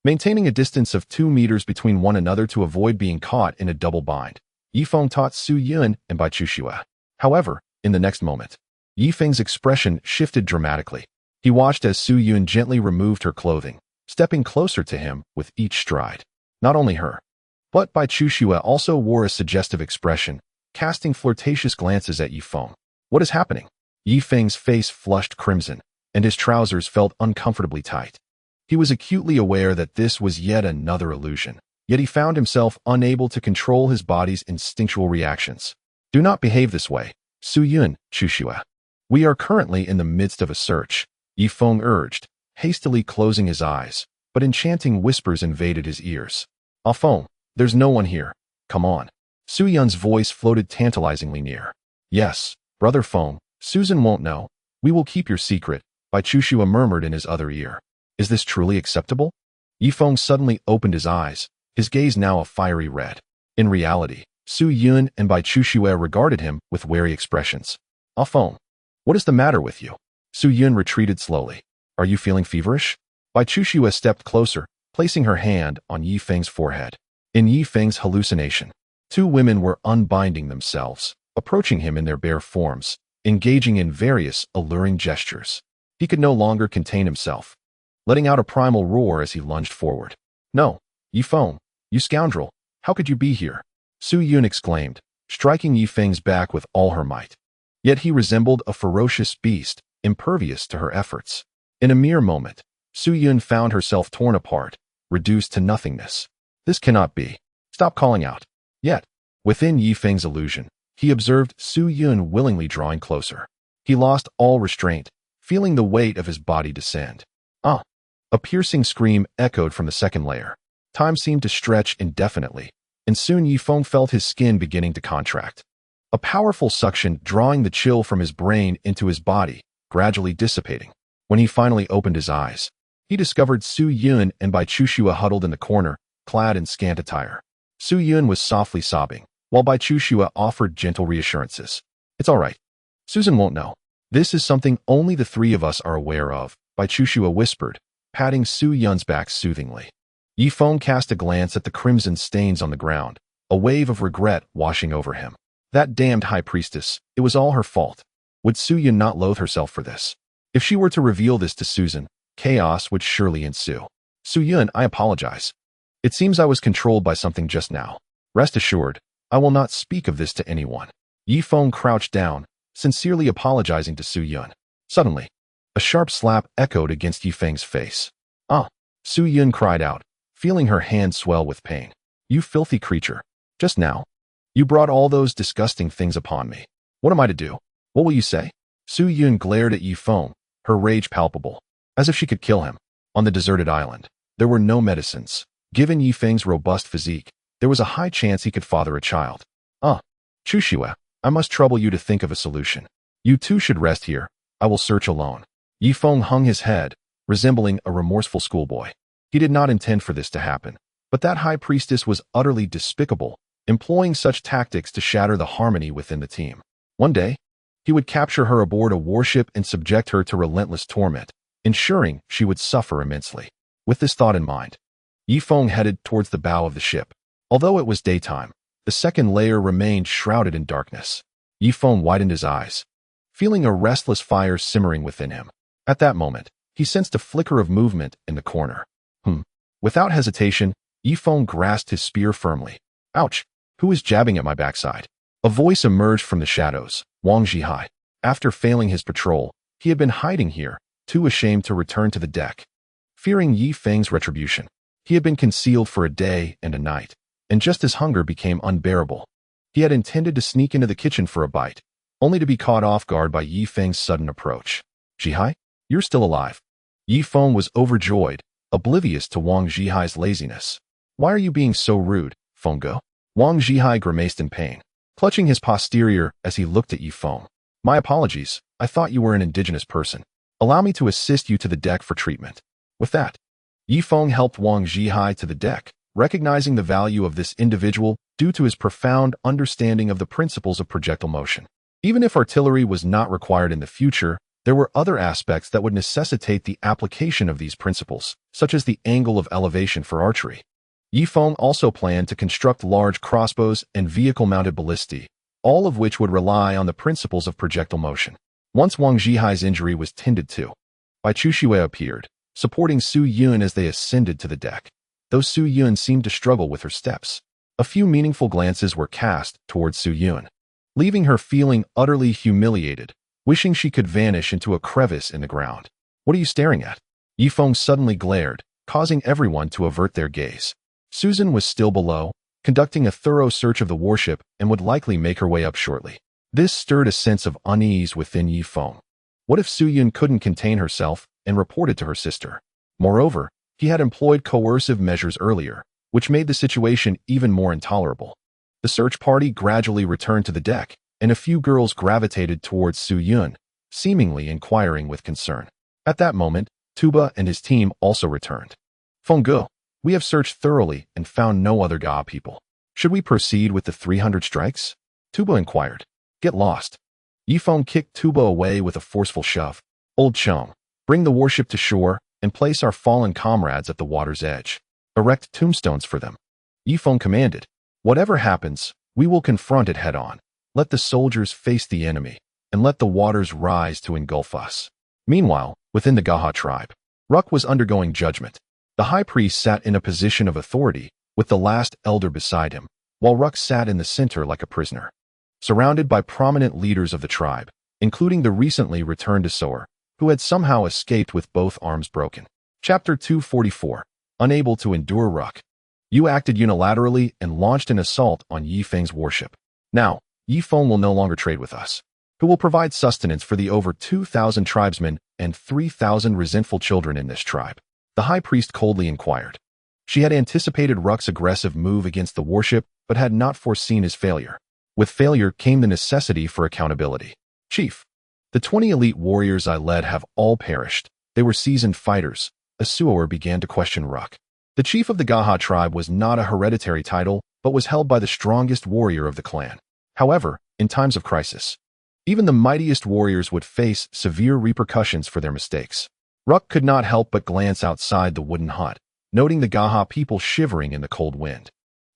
Speaker 1: maintaining a distance of 2 meters between one another to avoid being caught in a double bind. Yi Feng taught Su Yun and Bai Chu Shui. However, in the next moment, Yi Feng's expression shifted dramatically. He watched as Su Yun gently removed her clothing, stepping closer to him with each stride. Not only her, but Bai Chu Shui also wore a suggestive expression, casting flirtatious glances at Yi Feng. What is happening? Yi Feng's face flushed crimson, and his trousers felt uncomfortably tight. He was acutely aware that this was yet another illusion, yet he found himself unable to control his body's instinctual reactions. Do not behave this way, Su Yun, Chu Shui. We are currently in the midst of a search, Yi Feng urged, hastily closing his eyes, but enchanting whispers invaded his ears. Ah Feng, there's no one here. Come on. Su Yun's voice floated tantalizingly near. Yes, Brother Feng, Susan won't know. We will keep your secret, Bai Chushua murmured in his other ear. Is this truly acceptable? Yifeng suddenly opened his eyes, his gaze now a fiery red. In reality, Su Yun and Bai Chushua regarded him with wary expressions. Feng, what is the matter with you? Su Yun retreated slowly. Are you feeling feverish? Bai Chushua stepped closer, placing her hand on Yifeng's forehead. In Yifeng's hallucination, two women were unbinding themselves, approaching him in their bare forms, engaging in various alluring gestures. He could no longer contain himself, letting out a primal roar as he lunged forward. No, Yifeng, you scoundrel, how could you be here? Su Yun exclaimed, striking Yifeng's back with all her might. Yet he resembled a ferocious beast, impervious to her efforts. In a mere moment, Su Yun found herself torn apart, reduced to nothingness. This cannot be. Stop calling out. Yet, within Yifeng's illusion, he observed Su Yun willingly drawing closer. He lost all restraint, feeling the weight of his body descend. Ah! A piercing scream echoed from the second layer. Time seemed to stretch indefinitely, and soon Yifeng felt his skin beginning to contract. A powerful suction drawing the chill from his brain into his body, gradually dissipating. When he finally opened his eyes, he discovered Su Yun and Bai Chushua huddled in the corner, clad in scant attire. Su Yun was softly sobbing, while Bai Chushua offered gentle reassurances. It's all right. Susan won't know. This is something only the three of us are aware of, Bai Chushua whispered, patting Su Yun's back soothingly. Yifeng cast a glance at the crimson stains on the ground, a wave of regret washing over him. That damned high priestess, it was all her fault. Would Su Yun not loathe herself for this? If she were to reveal this to Susan, chaos would surely ensue. Su Yun, I apologize. It seems I was controlled by something just now. Rest assured, I will not speak of this to anyone. Yifeng crouched down, sincerely apologizing to Su Yun. Suddenly, a sharp slap echoed against Yifeng's face. Ah! Su Yun cried out, feeling her hand swell with pain. You filthy creature. Just now, you brought all those disgusting things upon me. What am I to do? What will you say? Su Yun glared at Yifeng, her rage palpable, as if she could kill him. On the deserted island, there were no medicines. Given Yifeng's robust physique, there was a high chance he could father a child. Chushua, I must trouble you to think of a solution. You two should rest here. I will search alone. Yifeng hung his head, resembling a remorseful schoolboy. He did not intend for this to happen, but that high priestess was utterly despicable, employing such tactics to shatter the harmony within the team. One day, he would capture her aboard a warship and subject her to relentless torment, ensuring she would suffer immensely. With this thought in mind, Yifeng headed towards the bow of the ship. Although it was daytime, the second layer remained shrouded in darkness. Yifeng widened his eyes, feeling a restless fire simmering within him. At that moment, he sensed a flicker of movement in the corner. Without hesitation, Yifeng grasped his spear firmly. Ouch! Who is jabbing at my backside? A voice emerged from the shadows. Wang Zhihai. After failing his patrol, he had been hiding here, too ashamed to return to the deck. Fearing Yifeng's retribution, he had been concealed for a day and a night, and just as hunger became unbearable, he had intended to sneak into the kitchen for a bite, only to be caught off guard by Yifeng's sudden approach. Zhihai, you're still alive. Yifeng was overjoyed, oblivious to Wang Zhihai's laziness. Why are you being so rude, Fengge? Wang Zhihai grimaced in pain, clutching his posterior as he looked at Yifeng. My apologies, I thought you were an indigenous person. Allow me to assist you to the deck for treatment. With that, Yifeng helped Wang Zhihai to the deck, recognizing the value of this individual due to his profound understanding of the principles of projectile motion. Even if artillery was not required in the future, there were other aspects that would necessitate the application of these principles, such as the angle of elevation for archery. Yifeng also planned to construct large crossbows and vehicle-mounted ballistae, all of which would rely on the principles of projectile motion. Once Wang Zhihai's injury was tended to, Bai Chushua appeared, supporting Su Yun as they ascended to the deck. Though Su Yun seemed to struggle with her steps, a few meaningful glances were cast towards Su Yun, leaving her feeling utterly humiliated, wishing she could vanish into a crevice in the ground. What are you staring at? Yifeng suddenly glared, causing everyone to avert their gaze. Susan was still below, conducting a thorough search of the warship and would likely make her way up shortly. This stirred a sense of unease within Yifeng. What if Su Yun couldn't contain herself and reported to her sister? Moreover, he had employed coercive measures earlier, which made the situation even more intolerable. The search party gradually returned to the deck, and a few girls gravitated towards Su Yun, seemingly inquiring with concern. At that moment, Tuba and his team also returned. Fengge, we have searched thoroughly and found no other Ga people. Should we proceed with the 300 strikes? Tuba inquired. Get lost. Yifeng kicked Tuba away with a forceful shove. Old chum, bring the warship to shore and place our fallen comrades at the water's edge. Erect tombstones for them. Yifeng commanded. Whatever happens, we will confront it head-on. Let the soldiers face the enemy, and let the waters rise to engulf us. Meanwhile, within the Gaha tribe, Ruk was undergoing judgment. The high priest sat in a position of authority, with the last elder beside him, while Ruk sat in the center like a prisoner. Surrounded by prominent leaders of the tribe, including the recently returned Asoer, who had somehow escaped with both arms broken. Chapter 244. Unable to endure Ruk. You acted unilaterally and launched an assault on Yifeng's warship. Now, Yifeng will no longer trade with us, who will provide sustenance for the over 2,000 tribesmen and 3,000 resentful children in this tribe. The high priest coldly inquired. She had anticipated Ruk's aggressive move against the warship, but had not foreseen his failure. With failure came the necessity for accountability. Chief, the 20 elite warriors I led have all perished. They were seasoned fighters. Asoer began to question Ruk. The chief of the Gaha tribe was not a hereditary title, but was held by the strongest warrior of the clan. However, in times of crisis, even the mightiest warriors would face severe repercussions for their mistakes. Ruk could not help but glance outside the wooden hut, noting the Gaha people shivering in the cold wind.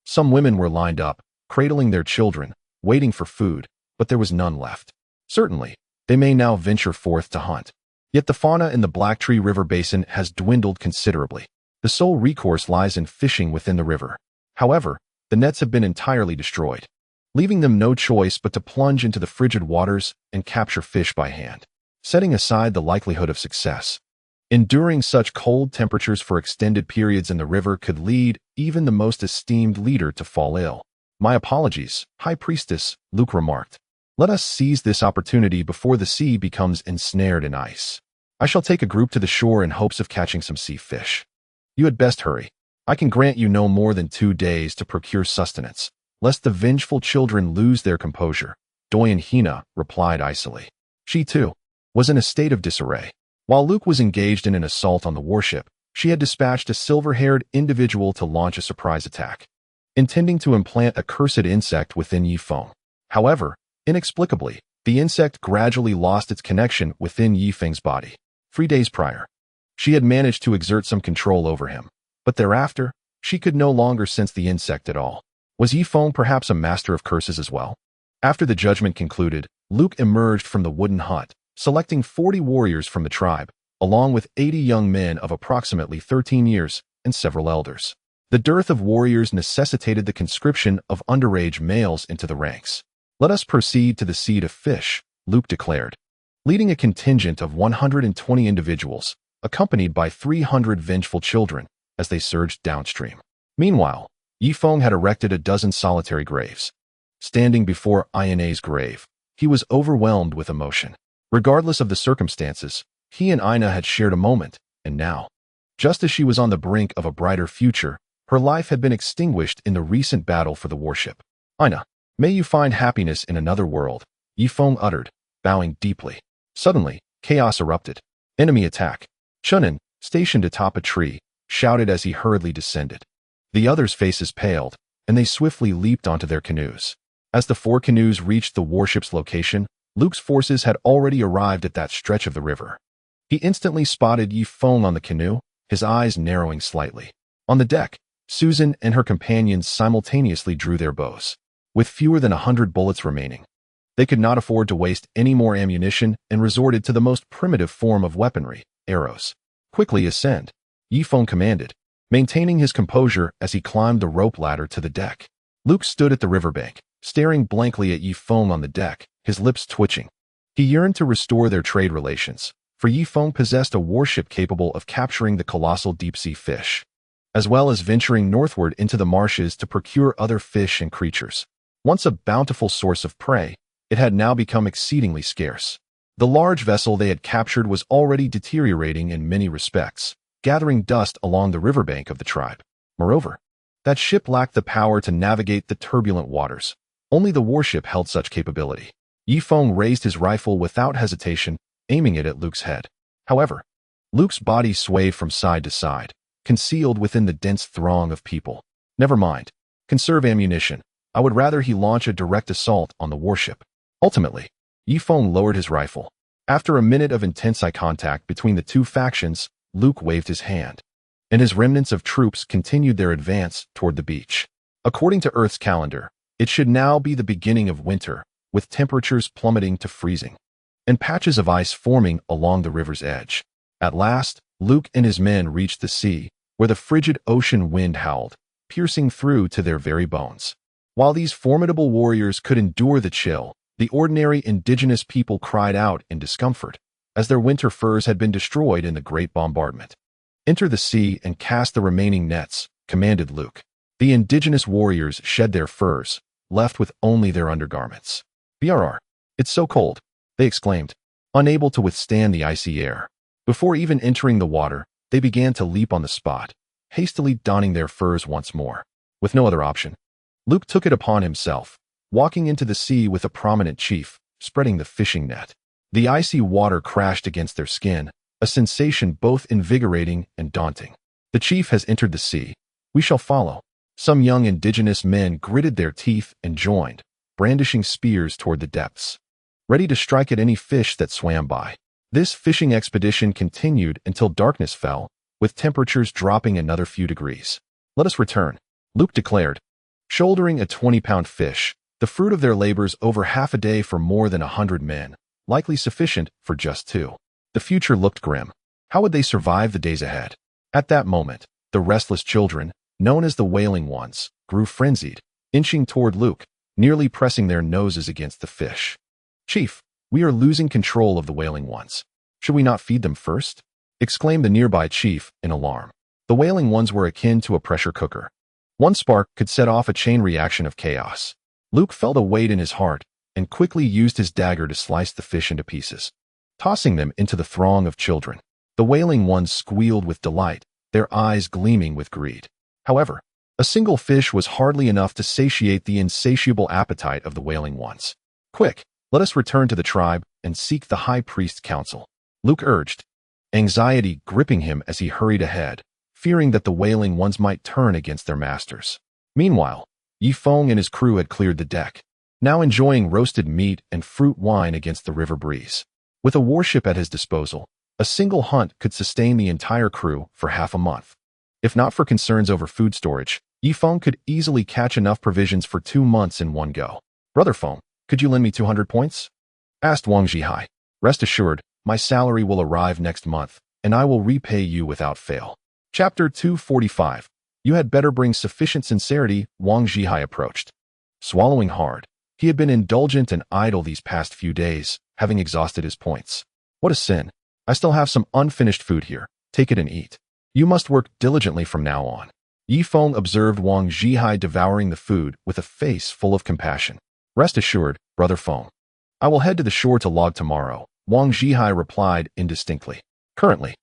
Speaker 1: Some women were lined up, cradling their children, waiting for food, but there was none left. Certainly, they may now venture forth to hunt. Yet the fauna in the Black Tree River basin has dwindled considerably. The sole recourse lies in fishing within the river. However, the nets have been entirely destroyed, leaving them no choice but to plunge into the frigid waters and capture fish by hand. Setting aside the likelihood of success, enduring such cold temperatures for extended periods in the river could lead even the most esteemed leader to fall ill. My apologies, High Priestess, Luke remarked. Let us seize this opportunity before the sea becomes ensnared in ice. I shall take a group to the shore in hopes of catching some sea fish. You had best hurry. I can grant you no more than 2 days to procure sustenance, lest the vengeful children lose their composure. Doyen Hina replied icily. She, too, was in a state of disarray. While Luke was engaged in an assault on the warship, she had dispatched a silver-haired individual to launch a surprise attack, intending to implant a cursed insect within Yifeng. However, inexplicably, the insect gradually lost its connection within Yifeng's body. 3 days prior, she had managed to exert some control over him, but thereafter, she could no longer sense the insect at all. Was Yifeng perhaps a master of curses as well? After the judgment concluded, Luke emerged from the wooden hut, selecting 40 warriors from the tribe, along with 80 young men of approximately 13 years and several elders. The dearth of warriors necessitated the conscription of underage males into the ranks. Let us proceed to the sea to fish, Luke declared, leading a contingent of 120 individuals, accompanied by 300 vengeful children, as they surged downstream. Meanwhile, Yifeng had erected a dozen solitary graves. Standing before Ina's grave, he was overwhelmed with emotion. Regardless of the circumstances, he and Ina had shared a moment, and now, just as she was on the brink of a brighter future, her life had been extinguished in the recent battle for the warship. Ina, may you find happiness in another world, Yifeng uttered, bowing deeply. Suddenly, chaos erupted. Enemy attack. Chunin, stationed atop a tree, shouted as he hurriedly descended. The others' faces paled, and they swiftly leaped onto their canoes. As the 4 canoes reached the warship's location, Luke's forces had already arrived at that stretch of the river. He instantly spotted Yifeng on the canoe, his eyes narrowing slightly. On the deck, Susan and her companions simultaneously drew their bows. With fewer than 100 bullets remaining, they could not afford to waste any more ammunition and resorted to the most primitive form of weaponry, arrows. Quickly ascend, Yifeng commanded, maintaining his composure as he climbed the rope ladder to the deck. Luke stood at the riverbank, staring blankly at Yifeng on the deck, his lips twitching. He yearned to restore their trade relations, for Yifeng possessed a warship capable of capturing the colossal deep-sea fish, as well as venturing northward into the marshes to procure other fish and creatures. Once a bountiful source of prey, it had now become exceedingly scarce. The large vessel they had captured was already deteriorating in many respects, gathering dust along the riverbank of the tribe. Moreover, that ship lacked the power to navigate the turbulent waters. Only the warship held such capability. Yifeng raised his rifle without hesitation, aiming it at Luke's head. However, Luke's body swayed from side to side, concealed within the dense throng of people. Never mind. Conserve ammunition. I would rather he launch a direct assault on the warship. Ultimately, Yifeng lowered his rifle. After a minute of intense eye contact between the two factions, Luke waved his hand, and his remnants of troops continued their advance toward the beach. According to Earth's calendar, it should now be the beginning of winter, with temperatures plummeting to freezing, and patches of ice forming along the river's edge. At last, Luke and his men reached the sea, where the frigid ocean wind howled, piercing through to their very bones. While these formidable warriors could endure the chill, the ordinary indigenous people cried out in discomfort, as their winter furs had been destroyed in the great bombardment. "Enter the sea and cast the remaining nets," commanded Luke. The indigenous warriors shed their furs, left with only their undergarments. "Brr, it's so cold," they exclaimed, unable to withstand the icy air. Before even entering the water, they began to leap on the spot, hastily donning their furs once more. With no other option, Luke took it upon himself, walking into the sea with a prominent chief, spreading the fishing net. The icy water crashed against their skin, a sensation both invigorating and daunting. "The chief has entered the sea. We shall follow." Some young indigenous men gritted their teeth and joined, brandishing spears toward the depths, ready to strike at any fish that swam by. This fishing expedition continued until darkness fell, with temperatures dropping another few degrees. "Let us return," Luke declared, shouldering a 20-pound fish, the fruit of their labors over half a day for more than 100 men, likely sufficient for just 2. The future looked grim. How would they survive the days ahead? At that moment, the restless children, known as the Wailing Ones, grew frenzied, inching toward Luke, nearly pressing their noses against the fish. "Chief, we are losing control of the Wailing Ones. Should we not feed them first?" exclaimed the nearby chief in alarm. The Wailing Ones were akin to a pressure cooker. One spark could set off a chain reaction of chaos. Luke felt a weight in his heart and quickly used his dagger to slice the fish into pieces, tossing them into the throng of children. The Wailing Ones squealed with delight, their eyes gleaming with greed. However, a single fish was hardly enough to satiate the insatiable appetite of the Wailing Ones. "Quick, let us return to the tribe and seek the high priest's counsel," Luke urged, anxiety gripping him as he hurried ahead, fearing that the Wailing Ones might turn against their masters. Meanwhile, Yifeng and his crew had cleared the deck, now enjoying roasted meat and fruit wine against the river breeze. With a warship at his disposal, a single hunt could sustain the entire crew for half a month. If not for concerns over food storage, Yifeng could easily catch enough provisions for 2 months in one go. "Brother Feng, could you lend me 200 points?" asked Wang Zhihai. "Rest assured, my salary will arrive next month, and I will repay you without fail." Chapter 245. "You had better bring sufficient sincerity," Wang Zhihai approached. Swallowing hard, he had been indulgent and idle these past few days, having exhausted his points. "What a sin. I still have some unfinished food here. Take it and eat. You must work diligently from now on." Yifeng observed Wang Zhihai devouring the food with a face full of compassion. "Rest assured, Brother Feng. I will head to the shore to log tomorrow," Wang Zhihai replied indistinctly. Currently,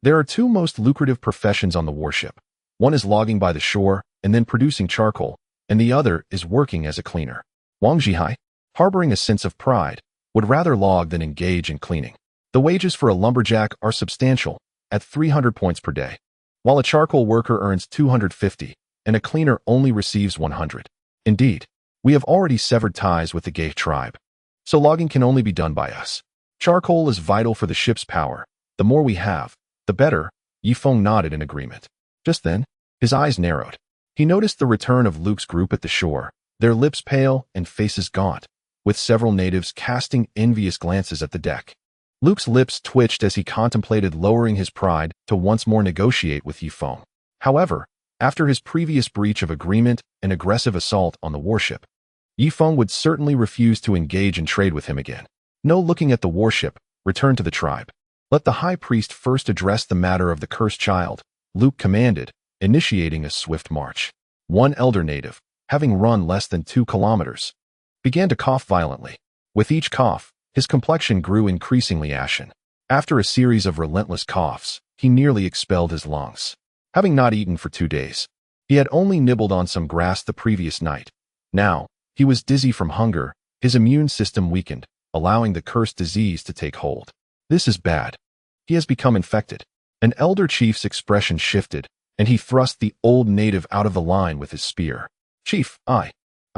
Speaker 1: there are 2 most lucrative professions on the warship. One is logging by the shore and then producing charcoal, and the other is working as a cleaner. Wang Zhihai, harboring a sense of pride, would rather log than engage in cleaning. The wages for a lumberjack are substantial, at 300 points per day, while a charcoal worker earns 250, and a cleaner only receives 100. Indeed, we have already severed ties with the Gay tribe, so logging can only be done by us. Charcoal is vital for the ship's power. The more we have, the better. Yifeng nodded in agreement. Just then, his eyes narrowed. He noticed the return of Luke's group at the shore, their lips pale and faces gaunt, with several natives casting envious glances at the deck. Luke's lips twitched as he contemplated lowering his pride to once more negotiate with Yifeng. However, after his previous breach of agreement and aggressive assault on the warship, Yifeng would certainly refuse to engage in trade with him again. No looking at the warship, return to the tribe. "Let the high priest first address the matter of the cursed child," Luke commanded, initiating a swift march. One elder native, having run less than 2 kilometers, began to cough violently. With each cough, his complexion grew increasingly ashen. After a series of relentless coughs, he nearly expelled his lungs. Having not eaten for 2 days, he had only nibbled on some grass the previous night. Now, he was dizzy from hunger, his immune system weakened, allowing the cursed disease to take hold. This is bad. He has become infected. An elder chief's expression shifted, and he thrust the old native out of the line with his spear. Chief, I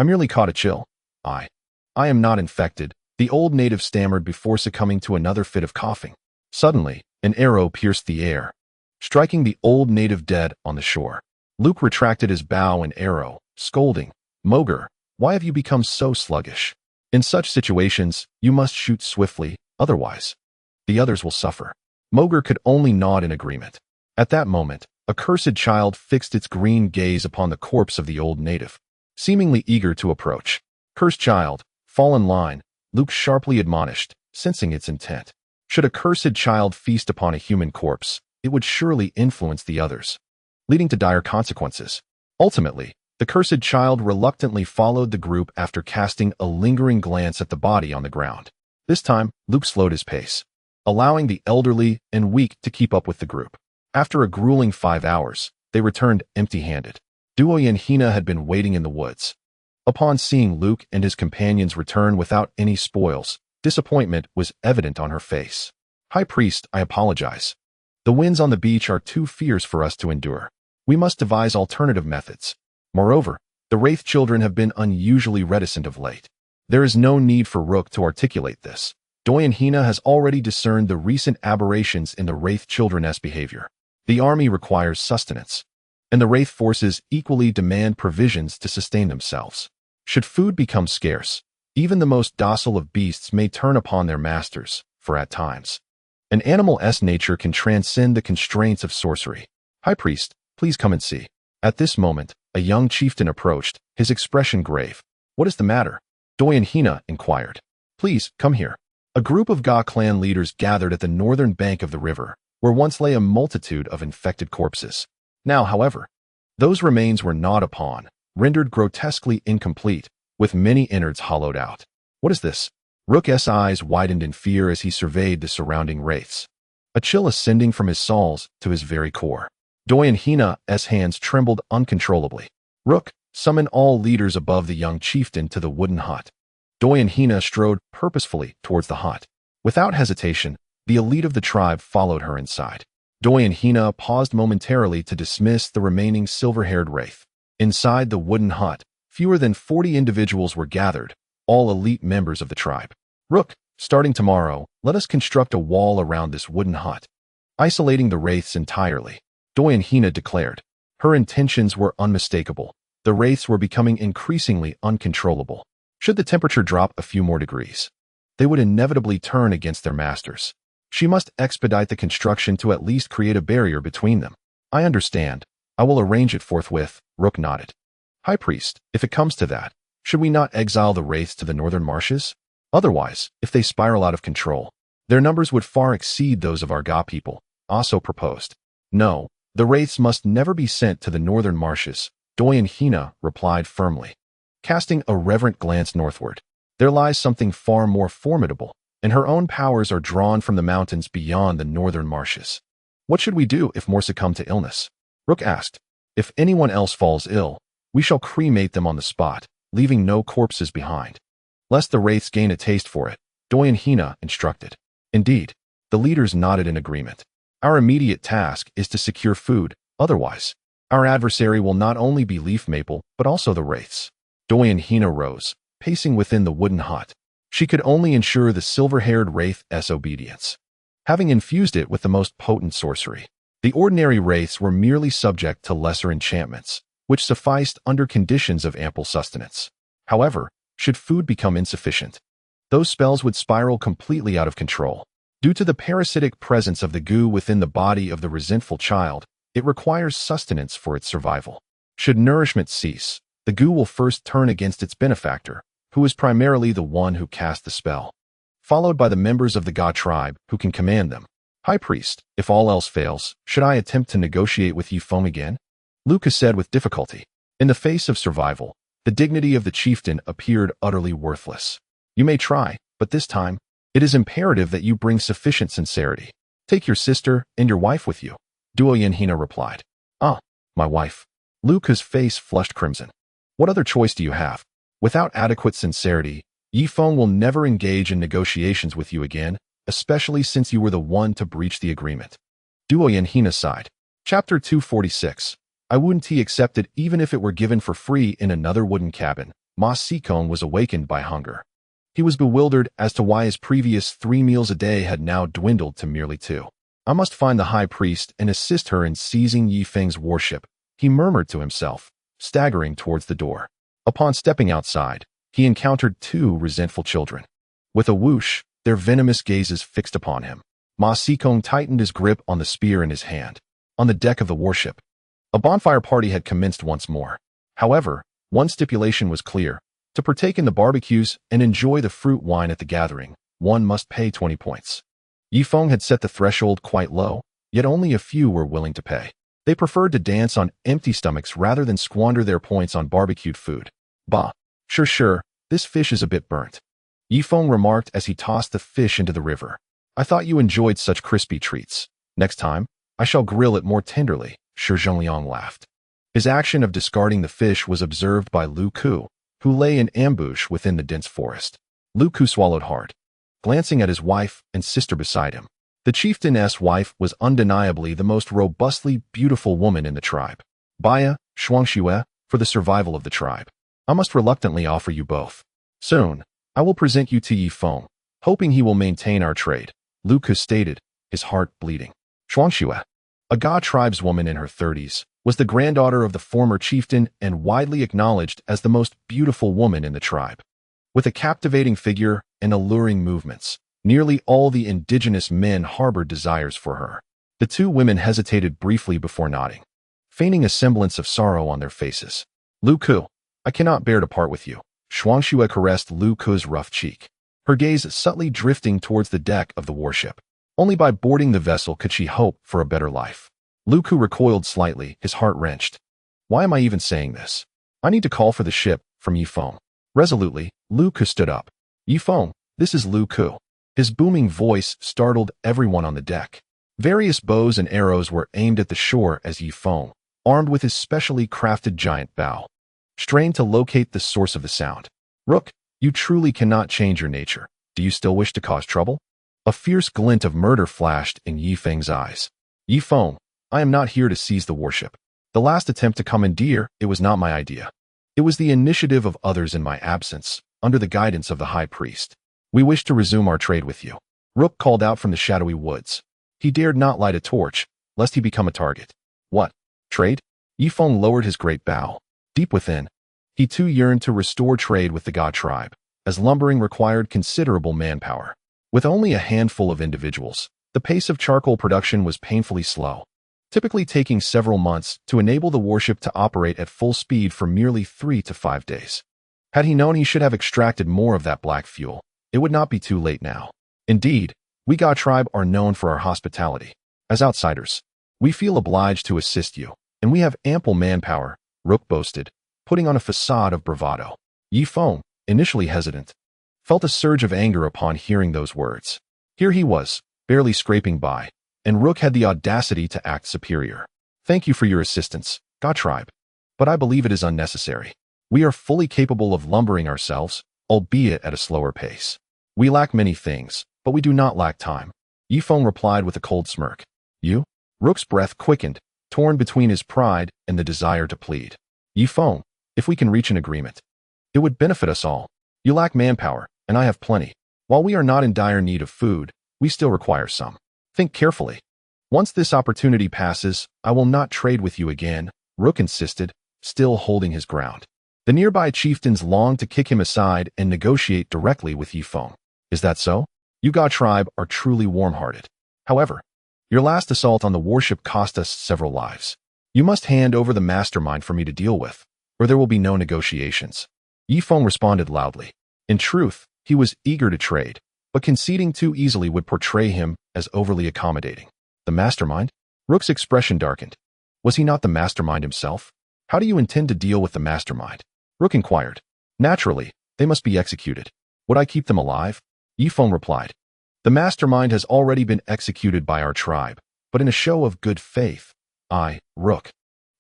Speaker 1: merely caught a chill. I am not infected, the old native stammered before succumbing to another fit of coughing. Suddenly, an arrow pierced the air, striking the old native dead on the shore. Luke retracted his bow and arrow, scolding, Mogre, why have you become so sluggish? In such situations, you must shoot swiftly, otherwise the others will suffer. Mogre could only nod in agreement. At that moment, a cursed child fixed its green gaze upon the corpse of the old native, seemingly eager to approach. Cursed child, fall in line, Luke sharply admonished, sensing its intent. Should a cursed child feast upon a human corpse, it would surely influence the others, leading to dire consequences. Ultimately, the cursed child reluctantly followed the group after casting a lingering glance at the body on the ground. This time, Luke slowed his pace, allowing the elderly and weak to keep up with the group. After a grueling 5 hours, they returned empty-handed. Duo and Hina had been waiting in the woods. Upon seeing Luke and his companions return without any spoils, disappointment was evident on her face. High Priest, I apologize. The winds on the beach are too fierce for us to endure. We must devise alternative methods. Moreover, the Wraith children have been unusually reticent of late. There is no need for Rook to articulate this. Doyen Hina has already discerned the recent aberrations in the Wraith children's behavior. The army requires sustenance, and the Wraith forces equally demand provisions to sustain themselves. Should food become scarce, even the most docile of beasts may turn upon their masters, for at times, an animal's nature can transcend the constraints of sorcery. High Priest, please come and see. At this moment, a young chieftain approached, his expression grave. What is the matter? Doyen Hina inquired. Please, come here. A group of Ga clan leaders gathered at the northern bank of the river, where once lay a multitude of infected corpses. Now, however, those remains were gnawed upon, rendered grotesquely incomplete, with many innards hollowed out. What is this? Rook's eyes widened in fear as he surveyed the surrounding wraiths, a chill ascending from his soles to his very core. Doyen Hina's hands trembled uncontrollably. Rook, summon all leaders above the young chieftain to the wooden hut. Doyen Hina strode purposefully towards the hut. Without hesitation, the elite of the tribe followed her inside. Doyen Hina paused momentarily to dismiss the remaining silver-haired wraith. Inside the wooden hut, fewer than 40 individuals were gathered, all elite members of the tribe. Rook, starting tomorrow, let us construct a wall around this wooden hut, isolating the wraiths entirely. Doyen Hina declared. Her intentions were unmistakable. The wraiths were becoming increasingly uncontrollable. Should the temperature drop a few more degrees, they would inevitably turn against their masters. She must expedite the construction to at least create a barrier between them. I understand. I will arrange it forthwith, Rook nodded. High Priest, if it comes to that, should we not exile the wraiths to the northern marshes? Otherwise, if they spiral out of control, their numbers would far exceed those of our Ga people, also proposed. No, the wraiths must never be sent to the northern marshes, Doyen Hina replied firmly, casting a reverent glance northward. There lies something far more formidable, and her own powers are drawn from the mountains beyond the northern marshes. What should we do if more succumb to illness? Rook asked. If anyone else falls ill, we shall cremate them on the spot, leaving no corpses behind. Lest the wraiths gain a taste for it, Doyen Hina instructed. Indeed, the leaders nodded in agreement. Our immediate task is to secure food, otherwise, our adversary will not only be leaf maple, but also the wraiths. Doyen Hina rose, pacing within the wooden hut. She could only ensure the silver-haired wraith's obedience, having infused it with the most potent sorcery. The ordinary wraiths were merely subject to lesser enchantments, which sufficed under conditions of ample sustenance. However, should food become insufficient, those spells would spiral completely out of control. Due to the parasitic presence of the goo within the body of the resentful child, it requires sustenance for its survival. Should nourishment cease, the goo will first turn against its benefactor, who is primarily the one who cast the spell, followed by the members of the Ga tribe who can command them. High Priest, if all else fails, should I attempt to negotiate with Yifeng again? Lucas said with difficulty. In the face of survival, the dignity of the chieftain appeared utterly worthless. You may try, but this time, it is imperative that you bring sufficient sincerity. Take your sister and your wife with you, Duoyen Hina replied. Ah, my wife. Lucas' face flushed crimson. What other choice do you have? Without adequate sincerity, Yifeng will never engage in negotiations with you again, especially since you were the one to breach the agreement. Duoyan Hina sighed. Chapter 246. I wouldn't he accepted even if it were given for free in another wooden cabin. Ma Sikong was awakened by hunger. He was bewildered as to why his previous 3 meals a day had now dwindled to merely 2. I must find the high priest and assist her in seizing Yi Feng's warship, he murmured to himself, staggering towards the door. Upon stepping outside, he encountered 2 resentful children. With a whoosh, their venomous gazes fixed upon him. Ma Sikong tightened his grip on the spear in his hand. On the deck of the warship, a bonfire party had commenced once more. However, one stipulation was clear. To partake in the barbecues and enjoy the fruit wine at the gathering, one must pay 20 points. Yi Feng had set the threshold quite low, yet only a few were willing to pay. They preferred to dance on empty stomachs rather than squander their points on barbecued food. Bah, sure, this fish is a bit burnt. Yi Feng remarked as he tossed the fish into the river. I thought you enjoyed such crispy treats. Next time, I shall grill it more tenderly, Shi Zhengliang laughed. His action of discarding the fish was observed by Lu Ku, who lay in ambush within the dense forest. Lu Ku swallowed hard, glancing at his wife and sister beside him. The chieftain's wife was undeniably the most robustly beautiful woman in the tribe. Baya, Shuangxue, for the survival of the tribe. I must reluctantly offer you both. Soon, I will present you to Yi Feng, hoping he will maintain our trade, Lu Ku stated, his heart bleeding. Shuangxue, a Ga tribeswoman in her 30s, was the granddaughter of the former chieftain and widely acknowledged as the most beautiful woman in the tribe. With a captivating figure and alluring movements, nearly all the indigenous men harbored desires for her. The 2 women hesitated briefly before nodding, feigning a semblance of sorrow on their faces. Lu Ku, I cannot bear to part with you. Shuangxue caressed Lu Ku's rough cheek, her gaze subtly drifting towards the deck of the warship. Only by boarding the vessel could she hope for a better life. Lu Ku recoiled slightly, his heart wrenched. Why am I even saying this? I need to call for the ship, from Yi Feng. Resolutely, Lu Ku stood up. Yi Feng, this is Lu Ku. His booming voice startled everyone on the deck. Various bows and arrows were aimed at the shore as Yi Feng, armed with his specially crafted giant bow, strained to locate the source of the sound. Rook, you truly cannot change your nature. Do you still wish to cause trouble? A fierce glint of murder flashed in Yi Feng's eyes. Yi Feng, I am not here to seize the warship. The last attempt to commandeer it was not my idea. It was the initiative of others in my absence, under the guidance of the high priest. We wish to resume our trade with you. Rook called out from the shadowy woods. He dared not light a torch, lest he become a target. What? Trade? Yi Feng lowered his great bow. Deep within, he too yearned to restore trade with the Ga tribe, as lumbering required considerable manpower. With only a handful of individuals, the pace of charcoal production was painfully slow, typically taking several months to enable the warship to operate at full speed for merely 3 to 5 days. Had he known he should have extracted more of that black fuel, it would not be too late now. Indeed, we Ga tribe are known for our hospitality. As outsiders, we feel obliged to assist you, and we have ample manpower, Rook boasted, putting on a facade of bravado. Yi Feng, initially hesitant, felt a surge of anger upon hearing those words. Here he was, barely scraping by, and Rook had the audacity to act superior. Thank you for your assistance, Ga tribe, but I believe it is unnecessary. We are fully capable of lumbering ourselves, albeit at a slower pace. We lack many things, but we do not lack time. Yi Feng replied with a cold smirk. You? Rook's breath quickened, torn between his pride and the desire to plead. Yi Feng, if we can reach an agreement, it would benefit us all. You lack manpower, and I have plenty. While we are not in dire need of food, we still require some. Think carefully. Once this opportunity passes, I will not trade with you again, Rook insisted, still holding his ground. The nearby chieftains longed to kick him aside and negotiate directly with Yi Feng. Is that so? You Ga tribe are truly warm-hearted. However, your last assault on the warship cost us several lives. You must hand over the mastermind for me to deal with, or there will be no negotiations. Yi Feng responded loudly. In truth, he was eager to trade, but conceding too easily would portray him as overly accommodating. The mastermind? Rook's expression darkened. Was he not the mastermind himself? How do you intend to deal with the mastermind? Rook inquired. Naturally, they must be executed. Would I keep them alive? Yi Feng replied. The mastermind has already been executed by our tribe, but in a show of good faith, I, Rook,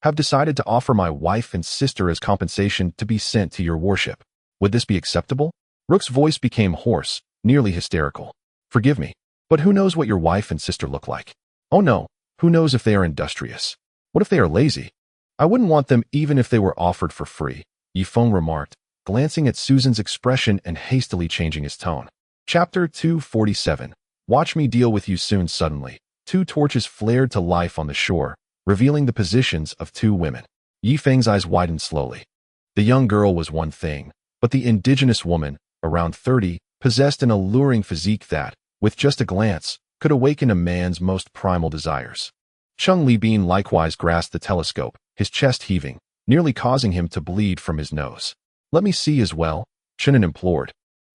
Speaker 1: have decided to offer my wife and sister as compensation to be sent to your warship. Would this be acceptable? Rook's voice became hoarse, nearly hysterical. Forgive me. But who knows what your wife and sister look like? Oh no, who knows if they are industrious? What if they are lazy? I wouldn't want them even if they were offered for free, Yifeng remarked, glancing at Susan's expression and hastily changing his tone. Chapter 247. Watch me deal with you soon. Suddenly, two torches flared to life on the shore, revealing the positions of two women. Yifeng's eyes widened slowly. The young girl was one thing, but the indigenous woman, around 30, possessed an alluring physique that, with just a glance, could awaken a man's most primal desires. Cheng Libin likewise grasped the telescope, his chest heaving, nearly causing him to bleed from his nose. Let me see as well, Chenin implored,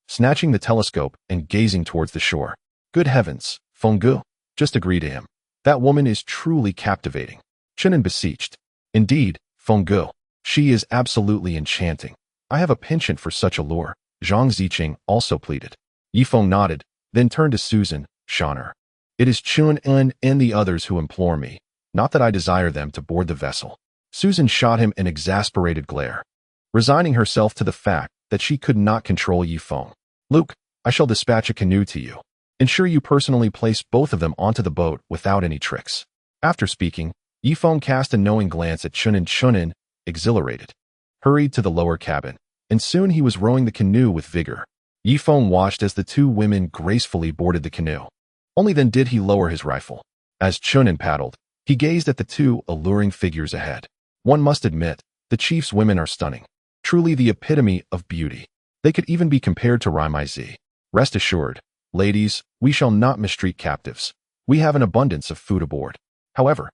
Speaker 1: snatching the telescope and gazing towards the shore. Good heavens, Fenggu, just agree to him. That woman is truly captivating, Chenin beseeched. Indeed, Fenggu, she is absolutely enchanting. I have a penchant for such allure, Zhang Ziqing also pleaded. Yifeng nodded, then turned to Susan, Shaner. It is Chun En and the others who implore me, not that I desire them to board the vessel. Susan shot him an exasperated glare, resigning herself to the fact that she could not control Yifeng. Luke, I shall dispatch a canoe to you. Ensure you personally place both of them onto the boat without any tricks. After speaking, Yifeng cast a knowing glance at Chunin, exhilarated, hurried to the lower cabin, and soon he was rowing the canoe with vigor. Yifeng watched as the two women gracefully boarded the canoe. Only then did he lower his rifle. As Chunin paddled, he gazed at the two alluring figures ahead. One must admit, the chief's women are stunning. Truly the epitome of beauty. They could even be compared to Rimai. Rest assured, ladies, we shall not mistreat captives. We have an abundance of food aboard. However,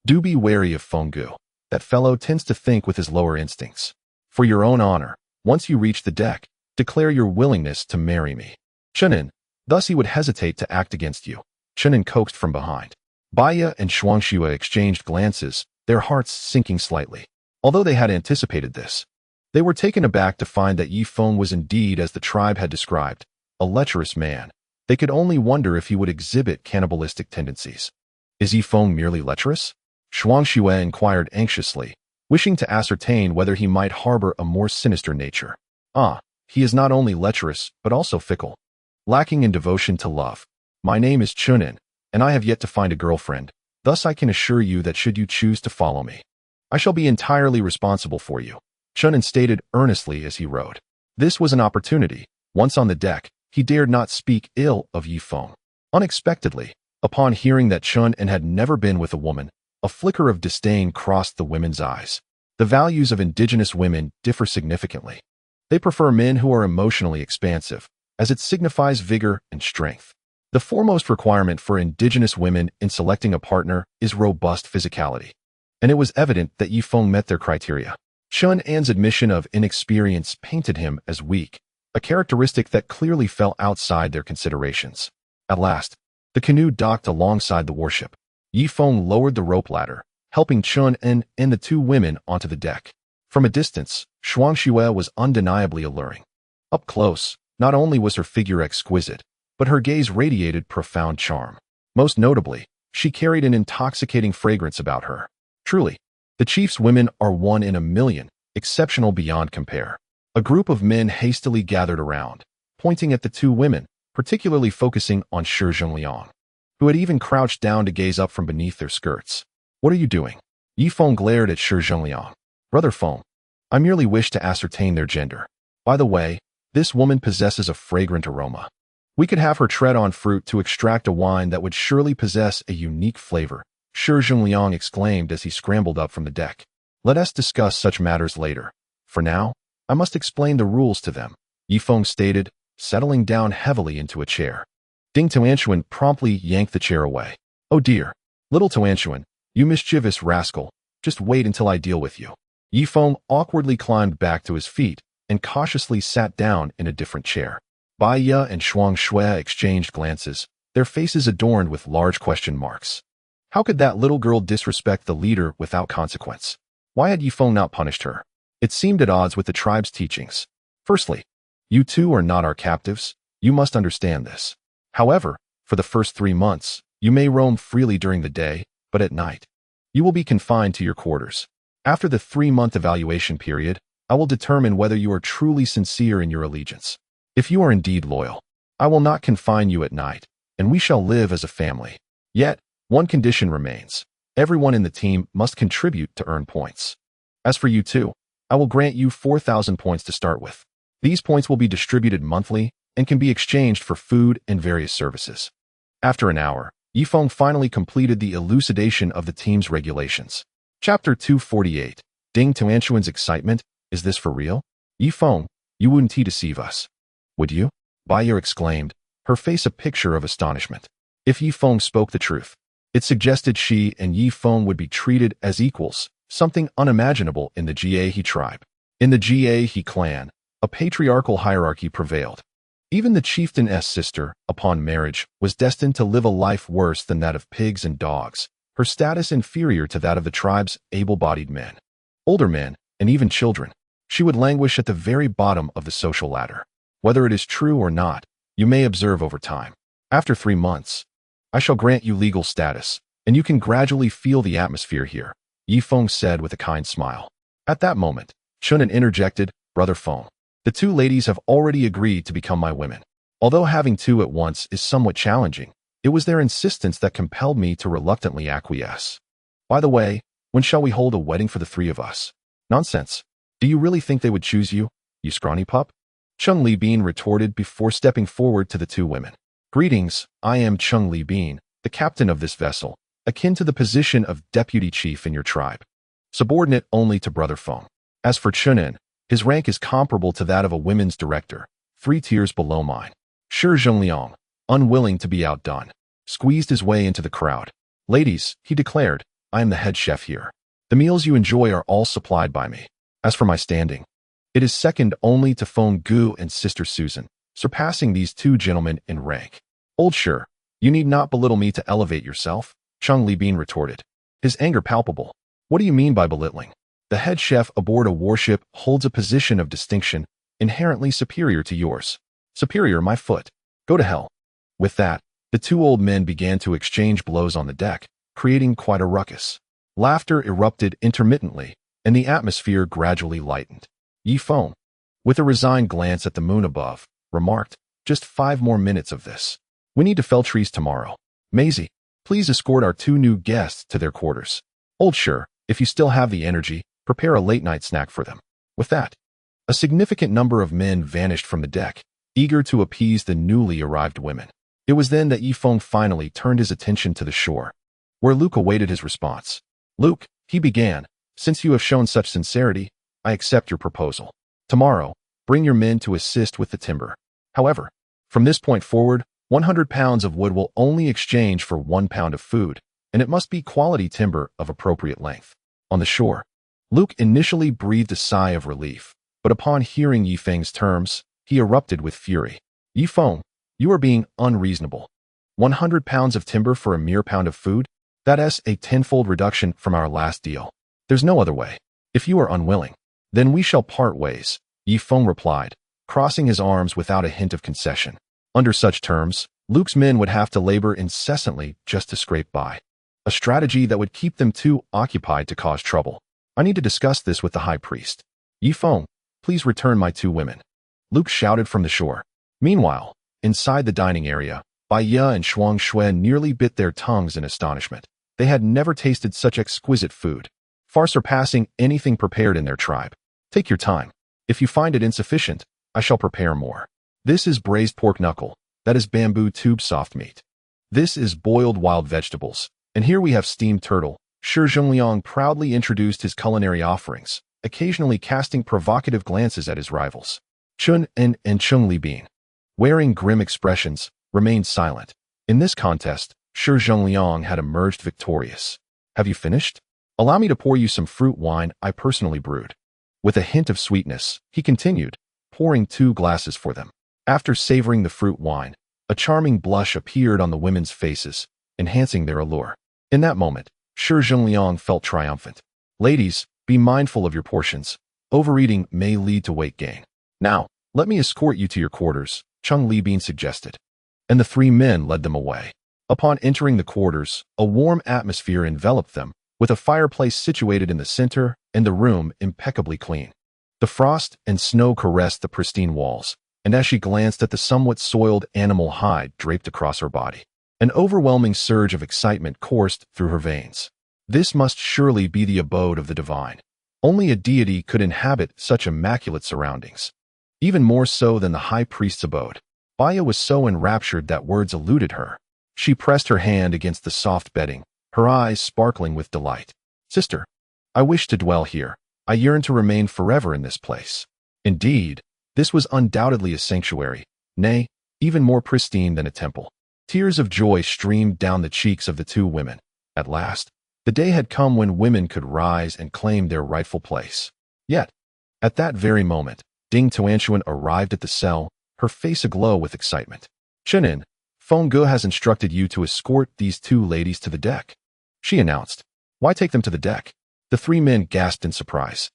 Speaker 1: do be wary of Fenggu. That fellow tends to think with his lower instincts. For your own honor, once you reach the deck, declare your willingness to marry me. Chenin, thus he would hesitate to act against you. Chenin coaxed from behind. Baya and Shuangxue exchanged glances, their hearts sinking slightly. Although they had anticipated this, they were taken aback to find that Yifeng was indeed as the tribe had described, a lecherous man. They could only wonder if he would exhibit cannibalistic tendencies. Is Yifeng merely lecherous? Shuangxue inquired anxiously, wishing to ascertain whether he might harbor a more sinister nature. Ah, he is not only lecherous, but also fickle, lacking in devotion to love. My name is Chunin, and I have yet to find a girlfriend. Thus I can assure you that should you choose to follow me, I shall be entirely responsible for you, Chunin stated earnestly as he rowed. This was an opportunity. Once on the deck, he dared not speak ill of Yifeng. Unexpectedly, upon hearing that Chunin had never been with a woman, a flicker of disdain crossed the women's eyes. The values of indigenous women differ significantly. They prefer men who are emotionally expansive, as it signifies vigor and strength. The foremost requirement for indigenous women in selecting a partner is robust physicality, and it was evident that Yifeng met their criteria. Chun-An's admission of inexperience painted him as weak, a characteristic that clearly fell outside their considerations. At last, the canoe docked alongside the warship. Yifeng lowered the rope ladder, helping Chun-En and the two women onto the deck. From a distance, Shuangxue was undeniably alluring. Up close, not only was her figure exquisite, but her gaze radiated profound charm. Most notably, she carried an intoxicating fragrance about her. Truly, the chief's women are one in a million, exceptional beyond compare. A group of men hastily gathered around, pointing at the two women, particularly focusing on Shi Zhengliang, who had even crouched down to gaze up from beneath their skirts. What are you doing? Yifeng glared at Shi Zhengliang. Brother Feng, I merely wish to ascertain their gender. By the way, this woman possesses a fragrant aroma. We could have her tread on fruit to extract a wine that would surely possess a unique flavor, Shi Zhengliang exclaimed as he scrambled up from the deck. Let us discuss such matters later. For now, I must explain the rules to them, Yifeng stated, settling down heavily into a chair. Ding Tuantuan promptly yanked the chair away. Oh dear, little Tuantuan, you mischievous rascal, just wait until I deal with you. Yifeng awkwardly climbed back to his feet and cautiously sat down in a different chair. Baya and Shuangxue exchanged glances, their faces adorned with large question marks. How could that little girl disrespect the leader without consequence? Why had Yifeng not punished her? It seemed at odds with the tribe's teachings. Firstly, you two are not our captives. You must understand this. However, for the first 3 months, you may roam freely during the day, but at night, you will be confined to your quarters. After the 3-month evaluation period, I will determine whether you are truly sincere in your allegiance. If you are indeed loyal, I will not confine you at night, and we shall live as a family. Yet, one condition remains. Everyone in the team must contribute to earn points. As for you two, I will grant you 4,000 points to start with. These points will be distributed monthly and can be exchanged for food and various services. After an hour, Yifeng finally completed the elucidation of the team's regulations. Chapter 248. Ding Tuantuan's excitement. Is this for real? Yifeng, you wouldn't deceive us, would you? Baiya exclaimed, her face a picture of astonishment. If Yifeng spoke the truth, it suggested she and Yifeng would be treated as equals, something unimaginable in the Jie tribe. In the Jie clan, a patriarchal hierarchy prevailed. Even the chieftain's sister, upon marriage, was destined to live a life worse than that of pigs and dogs, her status inferior to that of the tribe's able-bodied men. Older men, and even children. She would languish at the very bottom of the social ladder. Whether it is true or not, you may observe over time. After 3 months, I shall grant you legal status, and you can gradually feel the atmosphere here, Yifeng said with a kind smile. At that moment, Chunan interjected, Brother Feng. The two ladies have already agreed to become my women. Although having two at once is somewhat challenging, it was their insistence that compelled me to reluctantly acquiesce. By the way, when shall we hold a wedding for the three of us? Nonsense. Do you really think they would choose you, you scrawny pup? Chung Li Bin retorted before stepping forward to the two women. Greetings, I am Chung Li Bin, the captain of this vessel, akin to the position of deputy chief in your tribe. Subordinate only to Brother Feng. As for Chunan, his rank is comparable to that of a women's director, 3 tiers below mine. Shi Zhengliang, unwilling to be outdone, squeezed his way into the crowd. Ladies, he declared, I am the head chef here. The meals you enjoy are all supplied by me. As for my standing, it is second only to Feng Gu and Sister Susan, surpassing these two gentlemen in rank. Old Shi, you need not belittle me to elevate yourself, Chung Li Bin retorted, his anger palpable. What do you mean by belittling? The head chef aboard a warship holds a position of distinction inherently superior to yours. Superior, my foot. Go to hell. With that, the two old men began to exchange blows on the deck, creating quite a ruckus. Laughter erupted intermittently, and the atmosphere gradually lightened. Yifeng, with a resigned glance at the moon above, remarked, just 5 more minutes of this. We need to fell trees tomorrow. Maisie, please escort our 2 new guests to their quarters. Old Shi, if you still have the energy, prepare a late-night snack for them. With that, a significant number of men vanished from the deck, eager to appease the newly arrived women. It was then that Yifeng finally turned his attention to the shore, where Luke awaited his response. Luke, he began, since you have shown such sincerity, I accept your proposal. Tomorrow, bring your men to assist with the timber. However, from this point forward, 100 pounds of wood will only exchange for 1 pound of food, and it must be quality timber of appropriate length. On the shore, Luke initially breathed a sigh of relief, but upon hearing Yifeng's terms, he erupted with fury. Yifeng, you are being unreasonable. 100 pounds of timber for a mere pound of food? That is a 10-fold reduction from our last deal. There's no other way. If you are unwilling, then we shall part ways, Yifeng replied, crossing his arms without a hint of concession. Under such terms, Luke's men would have to labor incessantly just to scrape by. A strategy that would keep them too occupied to cause trouble. I need to discuss this with the high priest. Yifeng, please return my 2 women. Luke shouted from the shore. Meanwhile, inside the dining area, Baiya and Shuang Xuan nearly bit their tongues in astonishment. They had never tasted such exquisite food, far surpassing anything prepared in their tribe. Take your time. If you find it insufficient, I shall prepare more. This is braised pork knuckle. That is bamboo tube soft meat. This is boiled wild vegetables. And here we have steamed turtle. Shi Zhengliang proudly introduced his culinary offerings, occasionally casting provocative glances at his rivals. Chun and Chung Li Bin, wearing grim expressions, remained silent. In this contest, Shi Zhengliang had emerged victorious. Have you finished? Allow me to pour you some fruit wine I personally brewed. With a hint of sweetness, he continued, pouring 2 glasses for them. After savoring the fruit wine, a charming blush appeared on the women's faces, enhancing their allure. In that moment, Shi Zhengliang felt triumphant. Ladies, be mindful of your portions. Overeating may lead to weight gain. Now, let me escort you to your quarters, Chung Li Bin suggested. And the 3 men led them away. Upon entering the quarters, a warm atmosphere enveloped them, with a fireplace situated in the center and the room impeccably clean. The frost and snow caressed the pristine walls, and as she glanced at the somewhat soiled animal hide draped across her body, an overwhelming surge of excitement coursed through her veins. This must surely be the abode of the divine. Only a deity could inhabit such immaculate surroundings. Even more so than the high priest's abode. Baya was so enraptured that words eluded her. She pressed her hand against the soft bedding, her eyes sparkling with delight. Sister, I wish to dwell here. I yearn to remain forever in this place. Indeed, this was undoubtedly a sanctuary, nay, even more pristine than a temple. Tears of joy streamed down the cheeks of the two women. At last, the day had come when women could rise and claim their rightful place. Yet, at that very moment, Ding Tuantuan arrived at the cell, her face aglow with excitement. Chenin, Feng Ge has instructed you to escort these two ladies to the deck, she announced. Why take them to the deck? The three men gasped in surprise.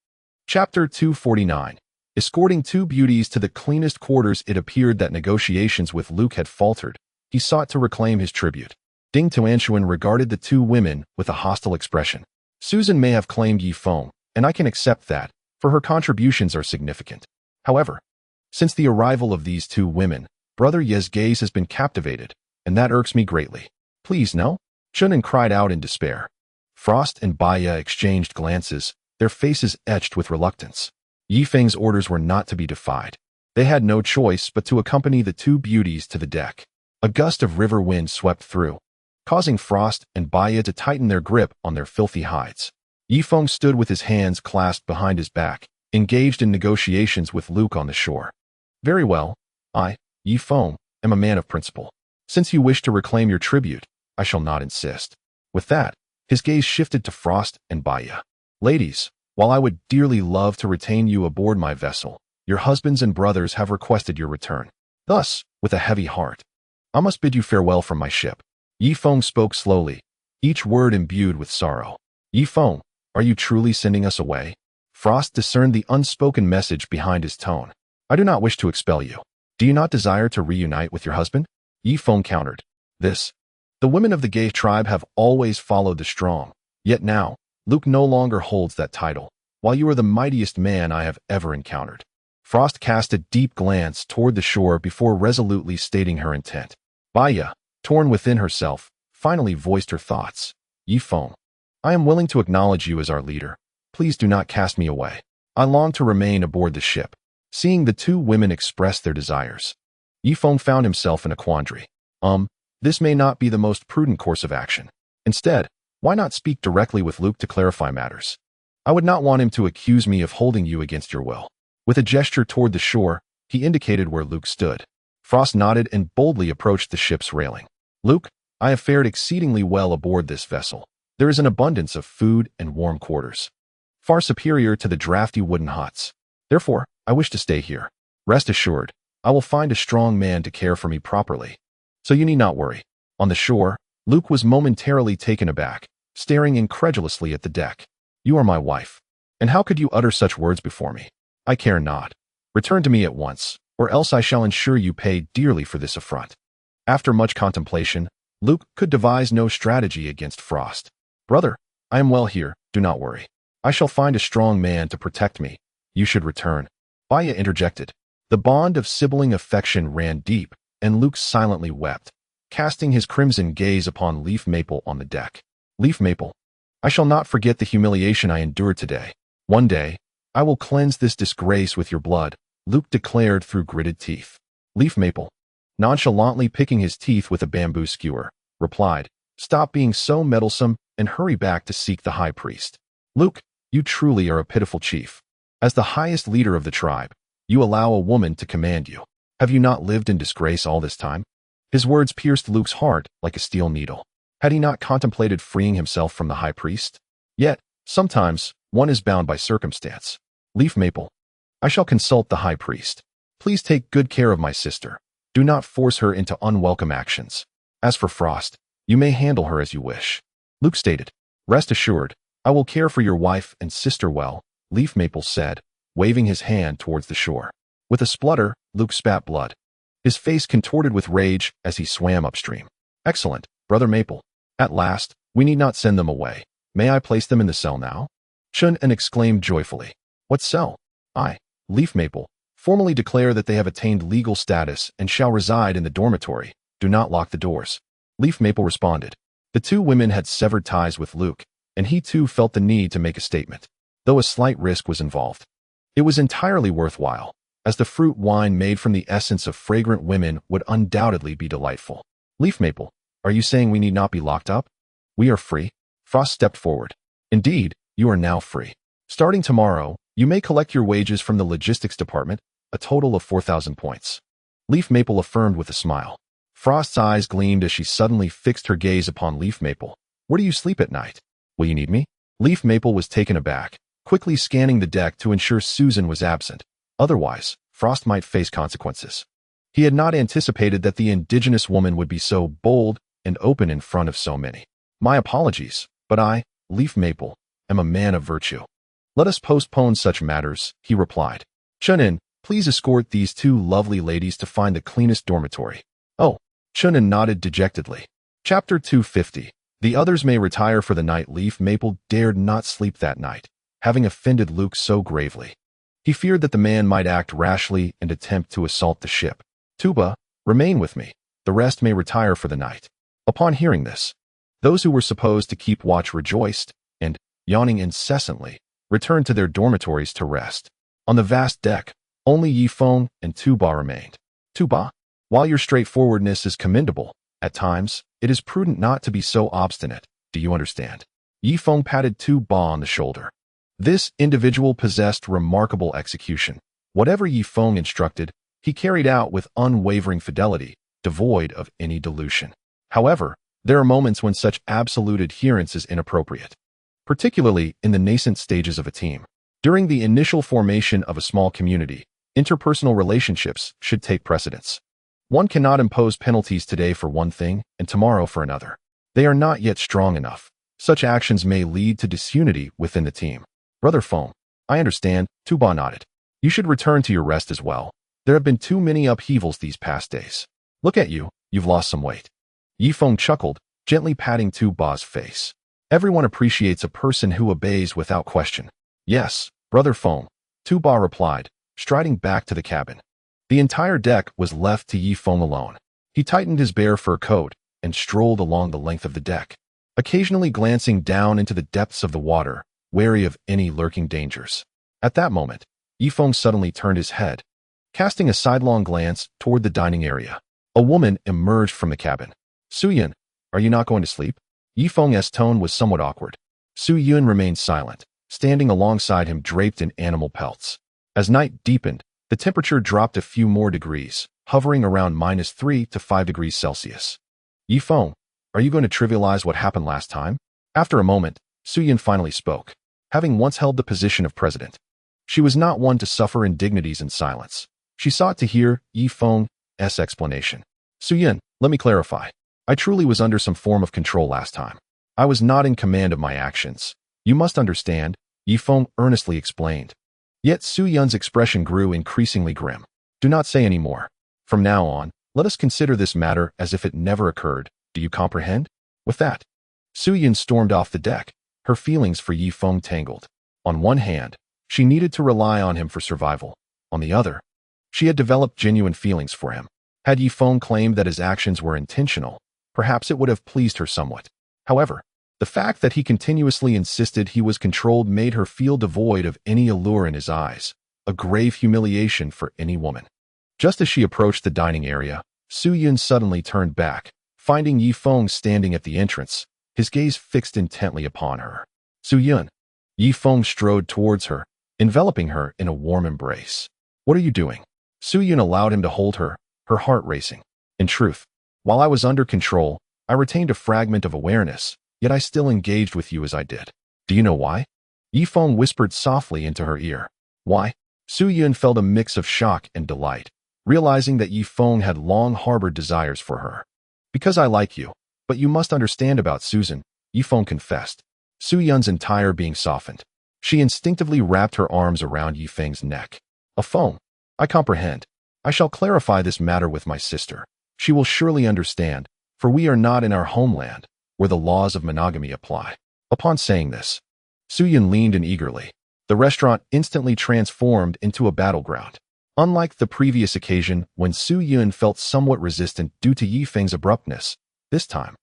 Speaker 1: Chapter 249. Escorting two beauties to the cleanest quarters. It appeared that negotiations with Luke had faltered. He sought to reclaim his tribute. Ding Tuantuan regarded the two women with a hostile expression. Susan may have claimed Yi Feng, and I can accept that, for her contributions are significant. However, since the arrival of these two women, Brother Ye's gaze has been captivated, and that irks me greatly. Please, no? Chunin cried out in despair. Frost and Baya exchanged glances, their faces etched with reluctance. Yi Feng's orders were not to be defied. They had no choice but to accompany the two beauties to the deck. A gust of river wind swept through, causing Frost and Baya to tighten their grip on their filthy hides. Yi Feng stood with his hands clasped behind his back, engaged in negotiations with Luke on the shore. Very well, I, Yi Feng, am a man of principle. Since you wish to reclaim your tribute, I shall not insist. With that, his gaze shifted to Frost and Baya. Ladies, while I would dearly love to retain you aboard my vessel, your husbands and brothers have requested your return. Thus, with a heavy heart, I must bid you farewell from my ship. Yi Feng spoke slowly, each word imbued with sorrow. Yi Feng, are you truly sending us away? Frost discerned the unspoken message behind his tone. I do not wish to expel you. Do you not desire to reunite with your husband? Yi Feng countered. The women of the Gay tribe have always followed the strong. Yet now, Luke no longer holds that title, while you are the mightiest man I have ever encountered. Frost cast a deep glance toward the shore before resolutely stating her intent. Baya, torn within herself, finally voiced her thoughts. Yi Feng, I am willing to acknowledge you as our leader. Please do not cast me away. I long to remain aboard the ship. Seeing the two women express their desires, Yi Feng found himself in a quandary. This may not be the most prudent course of action. Instead, why not speak directly with Luke to clarify matters? I would not want him to accuse me of holding you against your will. With a gesture toward the shore, he indicated where Luke stood. Frost nodded and boldly approached the ship's railing. Luke, I have fared exceedingly well aboard this vessel. There is an abundance of food and warm quarters, far superior to the drafty wooden huts. Therefore, I wish to stay here. Rest assured, I will find a strong man to care for me properly. So you need not worry. On the shore, Luke was momentarily taken aback, staring incredulously at the deck. You are my wife. And how could you utter such words before me? I care not. Return to me at once, or else I shall ensure you pay dearly for this affront. After much contemplation, Luke could devise no strategy against Frost. Brother, I am well here, do not worry. I shall find a strong man to protect me. You should return. Baya interjected. The bond of sibling affection ran deep, and Luke silently wept, casting his crimson gaze upon Leaf Maple on the deck. Leaf Maple, I shall not forget the humiliation I endured today. One day, I will cleanse this disgrace with your blood, Luke declared through gritted teeth. Leaf Maple, nonchalantly picking his teeth with a bamboo skewer, replied, Stop being so meddlesome and hurry back to seek the high priest. Luke, you truly are a pitiful chief. As the highest leader of the tribe, you allow a woman to command you. Have you not lived in disgrace all this time? His words pierced Luke's heart like a steel needle. Had he not contemplated freeing himself from the high priest? Yet, sometimes, one is bound by circumstance. Leaf Maple, I shall consult the high priest. Please take good care of my sister. Do not force her into unwelcome actions. As for Frost, you may handle her as you wish. Luke stated. Rest assured, I will care for your wife and sister well, Leaf Maple said, waving his hand towards the shore. With a splutter, Luke spat blood. His face contorted with rage as he swam upstream. Excellent, Brother Maple. At last, we need not send them away. May I place them in the cell now? Chun exclaimed joyfully. What cell? I, Leaf Maple, formally declare that they have attained legal status and shall reside in the dormitory. Do not lock the doors. Leaf Maple responded. The two women had severed ties with Luke, and he too felt the need to make a statement, though a slight risk was involved. It was entirely worthwhile, as the fruit wine made from the essence of fragrant women would undoubtedly be delightful. Leaf Maple, are you saying we need not be locked up? We are free. Frost stepped forward. Indeed, you are now free. Starting tomorrow, you may collect your wages from the logistics department, a total of 4,000 points. Leaf Maple affirmed with a smile. Frost's eyes gleamed as she suddenly fixed her gaze upon Leaf Maple. Where do you sleep at night? Will you need me? Leaf Maple was taken aback, quickly scanning the deck to ensure Susan was absent. Otherwise, Frost might face consequences. He had not anticipated that the indigenous woman would be so bold and open in front of so many. My apologies, but I, Leaf Maple, am a man of virtue. Let us postpone such matters, he replied. Chunin, please escort these two lovely ladies to find the cleanest dormitory. Oh, Chunin nodded dejectedly. Chapter 250. The others may retire for the night. Leaf Maple dared not sleep that night, having offended Luke so gravely. He feared that the man might act rashly and attempt to assault the ship. Tuba, remain with me. The rest may retire for the night. Upon hearing this, those who were supposed to keep watch rejoiced, and, yawning incessantly, returned to their dormitories to rest. On the vast deck, only Yifeng and Tuba remained. Tuba, while your straightforwardness is commendable, at times, it is prudent not to be so obstinate. Do you understand? Yifeng patted Tuba on the shoulder. This individual possessed remarkable execution. Whatever Yifeng instructed, he carried out with unwavering fidelity, devoid of any dilution. However, there are moments when such absolute adherence is inappropriate, particularly in the nascent stages of a team. During the initial formation of a small community, interpersonal relationships should take precedence. One cannot impose penalties today for one thing and tomorrow for another. They are not yet strong enough. Such actions may lead to disunity within the team. Brother Foam, I understand, Tuba nodded. You should return to your rest as well. There have been too many upheavals these past days. Look at you, you've lost some weight. Yifeng chuckled, gently patting Tuba's face. Everyone appreciates a person who obeys without question. Yes, Brother Foam, Tuba replied, striding back to the cabin. The entire deck was left to Yifeng alone. He tightened his bear fur coat and strolled along the length of the deck, occasionally glancing down into the depths of the water, wary of any lurking dangers. At that moment, Yifeng suddenly turned his head, casting a sidelong glance toward the dining area. A woman emerged from the cabin. Suyun, are you not going to sleep? Yifeng's tone was somewhat awkward. Suyun remained silent, standing alongside him draped in animal pelts. As night deepened, the temperature dropped a few more degrees, hovering around -3 to 5 degrees Celsius. Yifeng, are you going to trivialize what happened last time? After a moment, Suyun finally spoke, having once held the position of president. She was not one to suffer indignities in silence. She sought to hear Yifeng's explanation. Suyun, let me clarify. I truly was under some form of control last time. I was not in command of my actions. You must understand, Yifeng earnestly explained. Yet Suyun's expression grew increasingly grim. Do not say any more. From now on, let us consider this matter as if it never occurred. Do you comprehend? With that, Suyun stormed off the deck, her feelings for Yifeng tangled. On one hand, she needed to rely on him for survival. On the other, she had developed genuine feelings for him. Had Yifeng claimed that his actions were intentional, perhaps it would have pleased her somewhat. However, the fact that he continuously insisted he was controlled made her feel devoid of any allure in his eyes, a grave humiliation for any woman. Just as she approached the dining area, Suyun suddenly turned back, finding Yifeng standing at the entrance, his gaze fixed intently upon her. Suyun. Yifeng strode towards her, enveloping her in a warm embrace. What are you doing? Suyun allowed him to hold her, her heart racing. In truth, while I was under control, I retained a fragment of awareness, yet I still engaged with you as I did. Do you know why? Yifeng whispered softly into her ear. Why? Suyun felt a mix of shock and delight, realizing that Yifeng had long harbored desires for her. Because I like you, but you must understand about Susan, Yifeng confessed. Suyun's entire being softened. She instinctively wrapped her arms around Yifeng's neck. Yifeng, I comprehend. I shall clarify this matter with my sister. She will surely understand, for we are not in our homeland, where the laws of monogamy apply. Upon saying this, Suyun leaned in eagerly. The restaurant instantly transformed into a battleground. Unlike the previous occasion when Su Yun felt somewhat resistant due to Yi Feng's abruptness, this time,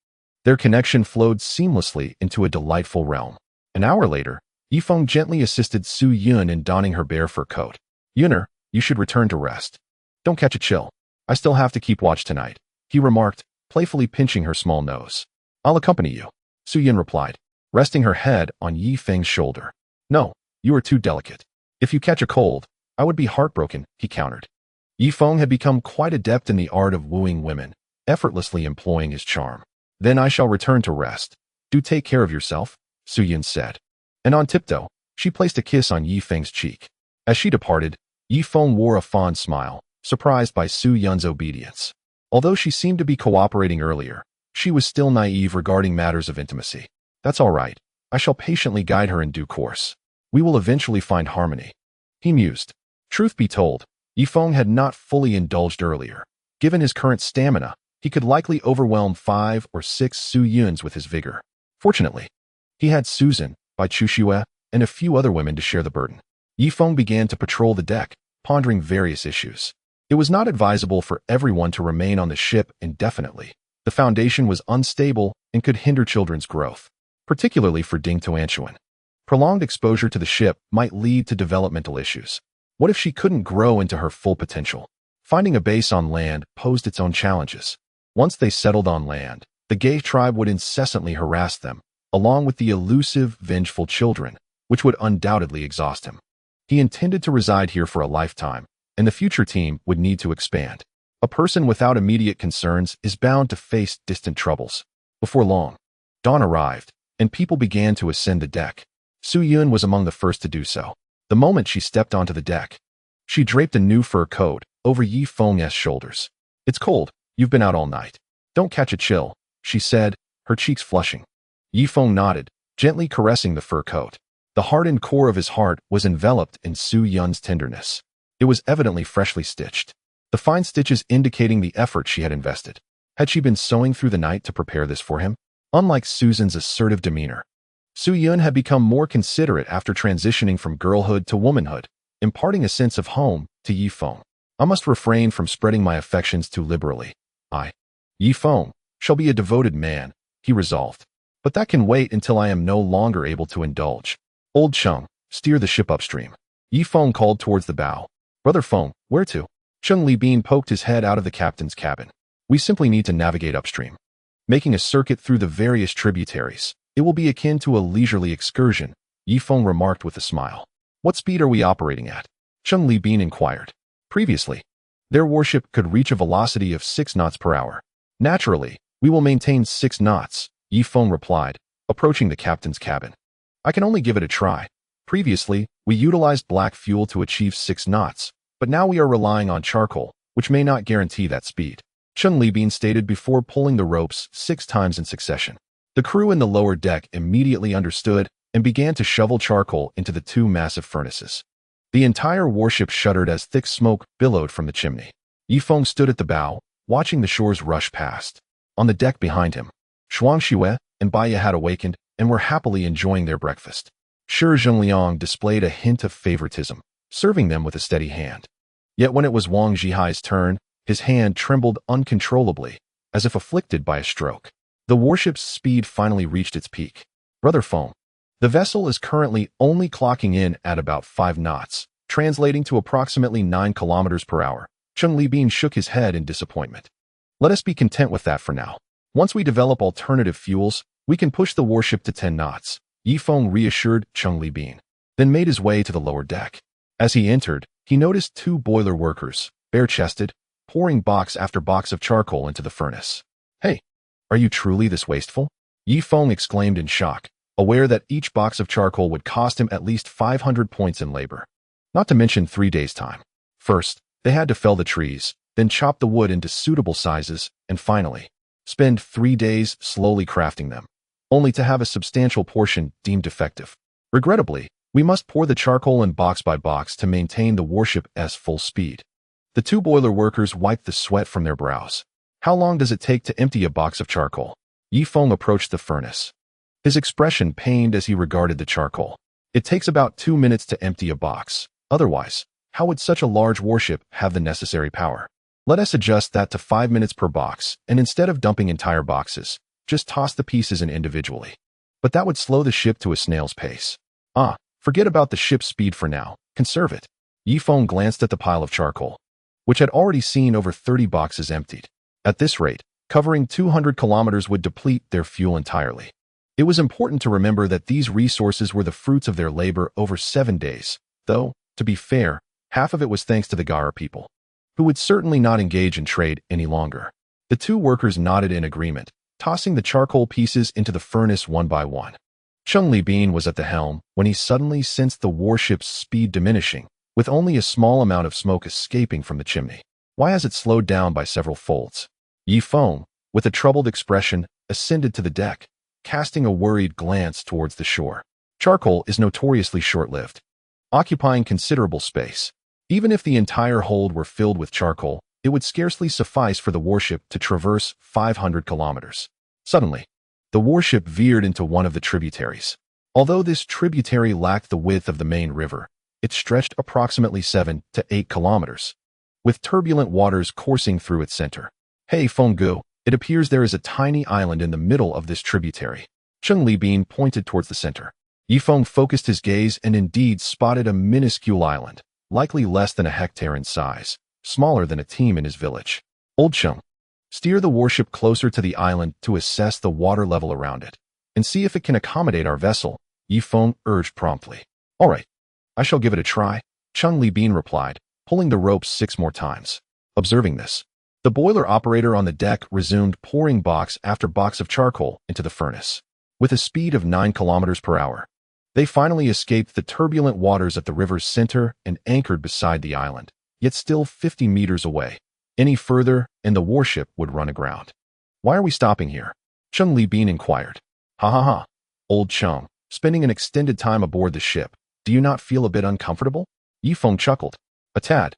Speaker 1: their connection flowed seamlessly into a delightful realm. An hour later, Yi Feng gently assisted Su Yun in donning her bear fur coat. "Yuner, you should return to rest. Don't catch a chill. I still have to keep watch tonight," he remarked, playfully pinching her small nose. "I'll accompany you," Su Yun replied, resting her head on Yi Feng's shoulder. "No, you are too delicate. If you catch a cold, I would be heartbroken," he countered. Yi Feng had become quite adept in the art of wooing women, effortlessly employing his charm. "Then I shall return to rest. Do take care of yourself," Su Yun said. And on tiptoe, she placed a kiss on Yi Feng's cheek. As she departed, Yi Feng wore a fond smile, surprised by Su Yun's obedience. Although she seemed to be cooperating earlier, she was still naive regarding matters of intimacy. "That's all right. I shall patiently guide her in due course. We will eventually find harmony," he mused. Truth be told, Yi Feng had not fully indulged earlier. Given his current stamina, he could likely overwhelm 5 or 6 Su Yuns with his vigor. Fortunately, he had Susan, Bai Chuxue, and a few other women to share the burden. Yi Feng began to patrol the deck, pondering various issues. It was not advisable for everyone to remain on the ship indefinitely. The foundation was unstable and could hinder children's growth, particularly for Ding Tuantuan. Prolonged exposure to the ship might lead to developmental issues. What if she couldn't grow into her full potential? Finding a base on land posed its own challenges. Once they settled on land, the Gay tribe would incessantly harass them, along with the elusive, vengeful children, which would undoubtedly exhaust him. He intended to reside here for a lifetime, and the future team would need to expand. A person without immediate concerns is bound to face distant troubles. Before long, dawn arrived, and people began to ascend the deck. Su Yun was among the first to do so. The moment she stepped onto the deck, she draped a new fur coat over Yi Feng's shoulders. "It's cold. You've been out all night. Don't catch a chill," she said, her cheeks flushing. Yi Feng nodded, gently caressing the fur coat. The hardened core of his heart was enveloped in Su Yun's tenderness. It was evidently freshly stitched, the fine stitches indicating the effort she had invested. Had she been sewing through the night to prepare this for him? Unlike Susan's assertive demeanor, Su Yun had become more considerate after transitioning from girlhood to womanhood, imparting a sense of home to Yi Feng. "I must refrain from spreading my affections too liberally. Yi Feng, shall be a devoted man," he resolved. "But that can wait until I am no longer able to indulge. Old Cheng, steer the ship upstream." Yi Feng called towards the bow. "Brother Feng, where to?" Cheng Li Bin poked his head out of the captain's cabin. "We simply need to navigate upstream. Making a circuit through the various tributaries. It will be akin to a leisurely excursion," Yi Feng remarked with a smile. "What speed are we operating at?" Cheng Li Bin inquired. Previously, their warship could reach a velocity of 6 knots per hour. "Naturally, we will maintain 6 knots, Yi Feng replied, approaching the captain's cabin. "I can only give it a try. Previously, we utilized black fuel to achieve 6 knots, but now we are relying on charcoal, which may not guarantee that speed," Cheng Li Bin stated before pulling the ropes 6 times in succession. The crew in the lower deck immediately understood and began to shovel charcoal into the 2 massive furnaces. The entire warship shuddered as thick smoke billowed from the chimney. Yi Feng stood at the bow, watching the shores rush past. On the deck behind him, Shuang Xue and Bai Ye had awakened and were happily enjoying their breakfast. Shi Zhengliang displayed a hint of favoritism, serving them with a steady hand. Yet when it was Wang Zhihai's turn, his hand trembled uncontrollably, as if afflicted by a stroke. The warship's speed finally reached its peak. "Brother Feng, the vessel is currently only clocking in at about 5 knots, translating to approximately 9 kilometers per hour. Cheng Li Bin shook his head in disappointment. "Let us be content with that for now. Once we develop alternative fuels, we can push the warship to 10 knots, Yi Feng reassured Cheng Li Bin, then made his way to the lower deck. As he entered, he noticed 2 boiler workers, bare-chested, pouring box after box of charcoal into the furnace. "Hey, are you truly this wasteful?" Yi Feng exclaimed in shock, aware that each box of charcoal would cost him at least 500 points in labor. Not to mention 3 days' time. First, they had to fell the trees, then chop the wood into suitable sizes, and finally, spend 3 days slowly crafting them, only to have a substantial portion deemed defective. "Regrettably, we must pour the charcoal in box by box to maintain the warship's full speed." The 2 boiler workers wiped the sweat from their brows. "How long does it take to empty a box of charcoal?" Yi Feng approached the furnace, his expression pained as he regarded the charcoal. "It takes about 2 minutes to empty a box. Otherwise, How would such a large warship have the necessary power? Let us adjust that to 5 minutes per box, and instead of dumping entire boxes, just toss the pieces in individually. But that would slow the ship to a snail's pace. Forget about the ship's speed for now. Conserve it. Yifeng glanced at the pile of charcoal, which had already seen over 30 boxes emptied. At this rate, covering 200 kilometers would deplete their fuel entirely. It was important to remember that these resources were the fruits of their labor over 7 days, though, to be fair, half of it was thanks to the Gara people, who would certainly not engage in trade any longer. The two workers nodded in agreement, tossing the charcoal pieces into the furnace one by one. Zhang Haotian was at the helm when he suddenly sensed the warship's speed diminishing, with only a small amount of smoke escaping from the chimney. Why has it slowed down by several folds? Yifeng, with a troubled expression, ascended to the deck, casting a worried glance towards the shore. Charcoal is notoriously short-lived, occupying considerable space. Even if the entire hold were filled with charcoal, it would scarcely suffice for the warship to traverse 500 kilometers. Suddenly, the warship veered into one of the tributaries. Although this tributary lacked the width of the main river, it stretched approximately 7 to 8 kilometers, with turbulent waters coursing through its center. Hey Fenggu, it appears there is a tiny island in the middle of this tributary. Zhang Haotian pointed towards the center. Yifeng focused his gaze and indeed spotted a minuscule island, likely less than a hectare in size, smaller than a team in his village. Old Cheng, steer the warship closer to the island to assess the water level around it, and see if it can accommodate our vessel, Yifeng urged promptly. All right, I shall give it a try, Zhang Haotian replied, pulling the ropes 6 more times. Observing this, the boiler operator on the deck resumed pouring box after box of charcoal into the furnace. With a speed of 9 kilometers per hour, they finally escaped the turbulent waters at the river's center and anchored beside the island, yet still 50 meters away. Any further, and the warship would run aground. Why are we stopping here? Zhang Haotian inquired. Ha, old Cheng, spending an extended time aboard the ship, do you not feel a bit uncomfortable? Yifeng chuckled. A tad.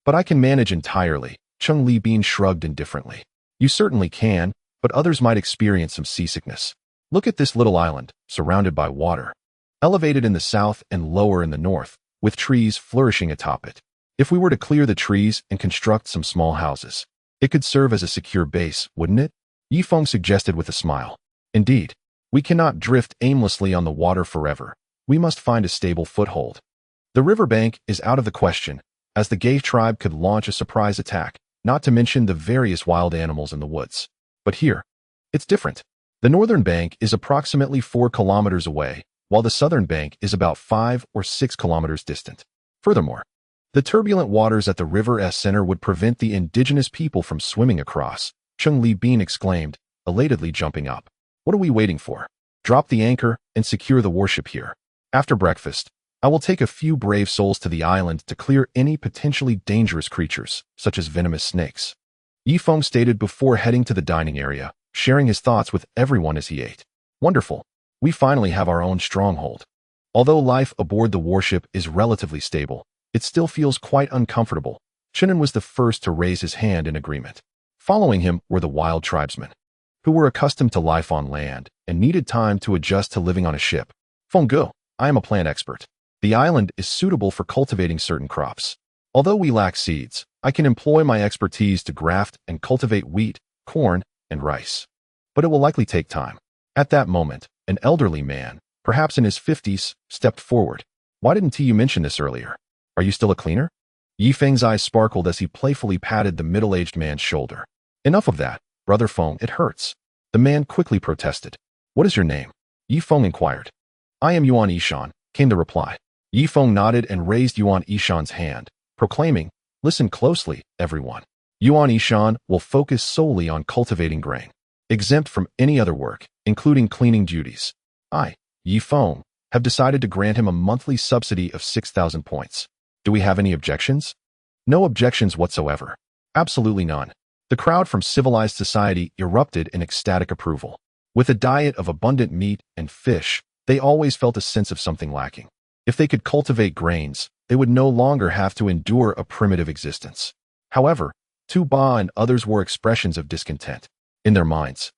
Speaker 1: But I can manage entirely, Zhang Haotian shrugged indifferently. You certainly can, but others might experience some seasickness. Look at this little island, surrounded by water, elevated in the south and lower in the north, with trees flourishing atop it. If we were to clear the trees and construct some small houses, it could serve as a secure base, wouldn't it? Yifeng suggested with a smile. Indeed, we cannot drift aimlessly on the water forever. We must find a stable foothold. The riverbank is out of the question, as the Gay tribe could launch a surprise attack, not to mention the various wild animals in the woods. But here, it's different. The northern bank is approximately 4 kilometers away, while the southern bank is about 5 or 6 kilometers distant. Furthermore, the turbulent waters at the river's center would prevent the indigenous people from swimming across, Zhang Haotian exclaimed, elatedly jumping up. What are we waiting for? Drop the anchor and secure the warship here. After breakfast, I will take a few brave souls to the island to clear any potentially dangerous creatures, such as venomous snakes. Yifeng stated before heading to the dining area, sharing his thoughts with everyone as he ate. Wonderful. We finally have our own stronghold. Although life aboard the warship is relatively stable, it still feels quite uncomfortable. Chenin was the first to raise his hand in agreement. Following him were the wild tribesmen, who were accustomed to life on land and needed time to adjust to living on a ship. Fenggu, I am a plant expert. The island is suitable for cultivating certain crops. Although we lack seeds, I can employ my expertise to graft and cultivate wheat, corn, and rice. But it will likely take time. At that moment, an elderly man, perhaps in his 50s, stepped forward. Why didn't you mention this earlier? Are you still a cleaner? Yifeng's eyes sparkled as he playfully patted the middle-aged man's shoulder. Enough of that, Brother Feng, it hurts. The man quickly protested. What is your name? Yifeng inquired. I am Yuan Yishan, came the reply. Yifeng nodded and raised Yuan Yishan's hand, proclaiming, listen closely, everyone. Yuan Yishan will focus solely on cultivating grain, exempt from any other work, including cleaning duties. I, Yifeng, have decided to grant him a monthly subsidy of 6,000 points. Do we have any objections? No objections whatsoever. Absolutely none. The crowd from civilized society erupted in ecstatic approval. With a diet of abundant meat and fish, they always felt a sense of something lacking. If they could cultivate grains, they would no longer have to endure a primitive existence. However, Tu Ba and others were expressions of discontent. In their minds,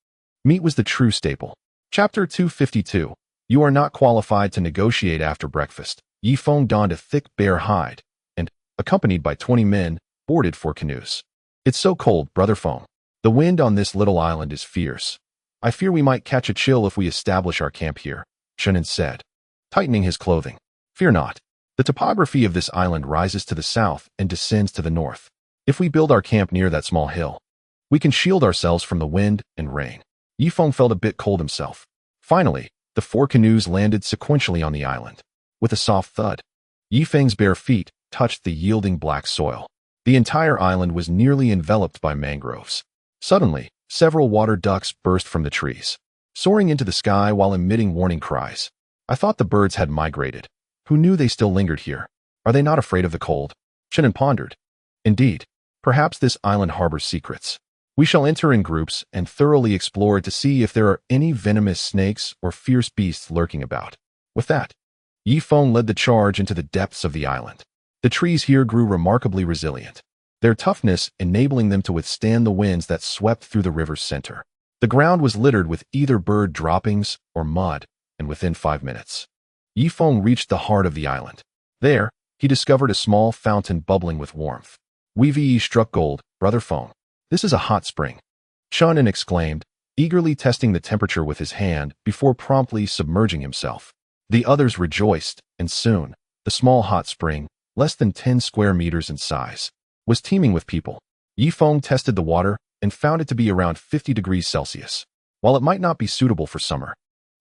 Speaker 1: meat was the true staple. Chapter 252. You are not qualified to negotiate after breakfast. Yifeng donned a thick bear hide and, accompanied by 20 men, boarded 4 canoes. It's so cold, brother Feng. The wind on this little island is fierce. I fear we might catch a chill if we establish our camp here, Shunan said, tightening his clothing. Fear not. The topography of this island rises to the south and descends to the north. If we build our camp near that small hill, we can shield ourselves from the wind and rain. Yifeng felt a bit cold himself. Finally, the 4 canoes landed sequentially on the island. With a soft thud, Yifeng's bare feet touched the yielding black soil. The entire island was nearly enveloped by mangroves. Suddenly, several water ducks burst from the trees, soaring into the sky while emitting warning cries. I thought the birds had migrated. Who knew they still lingered here? Are they not afraid of the cold? Shannon pondered. Indeed, perhaps this island harbors secrets. We shall enter in groups and thoroughly explore it to see if there are any venomous snakes or fierce beasts lurking about. With that, Yifeng led the charge into the depths of the island. The trees here grew remarkably resilient, their toughness enabling them to withstand the winds that swept through the river's center. The ground was littered with either bird droppings or mud, and within 5 minutes, Yifeng reached the heart of the island. There, he discovered a small fountain bubbling with warmth. Weevee struck gold, brother Feng. This is a hot spring, Shunan exclaimed, eagerly testing the temperature with his hand before promptly submerging himself. The others rejoiced, and soon, the small hot spring, less than 10 square meters in size, was teeming with people. Yifeng tested the water and found it to be around 50 degrees Celsius. While it might not be suitable for summer,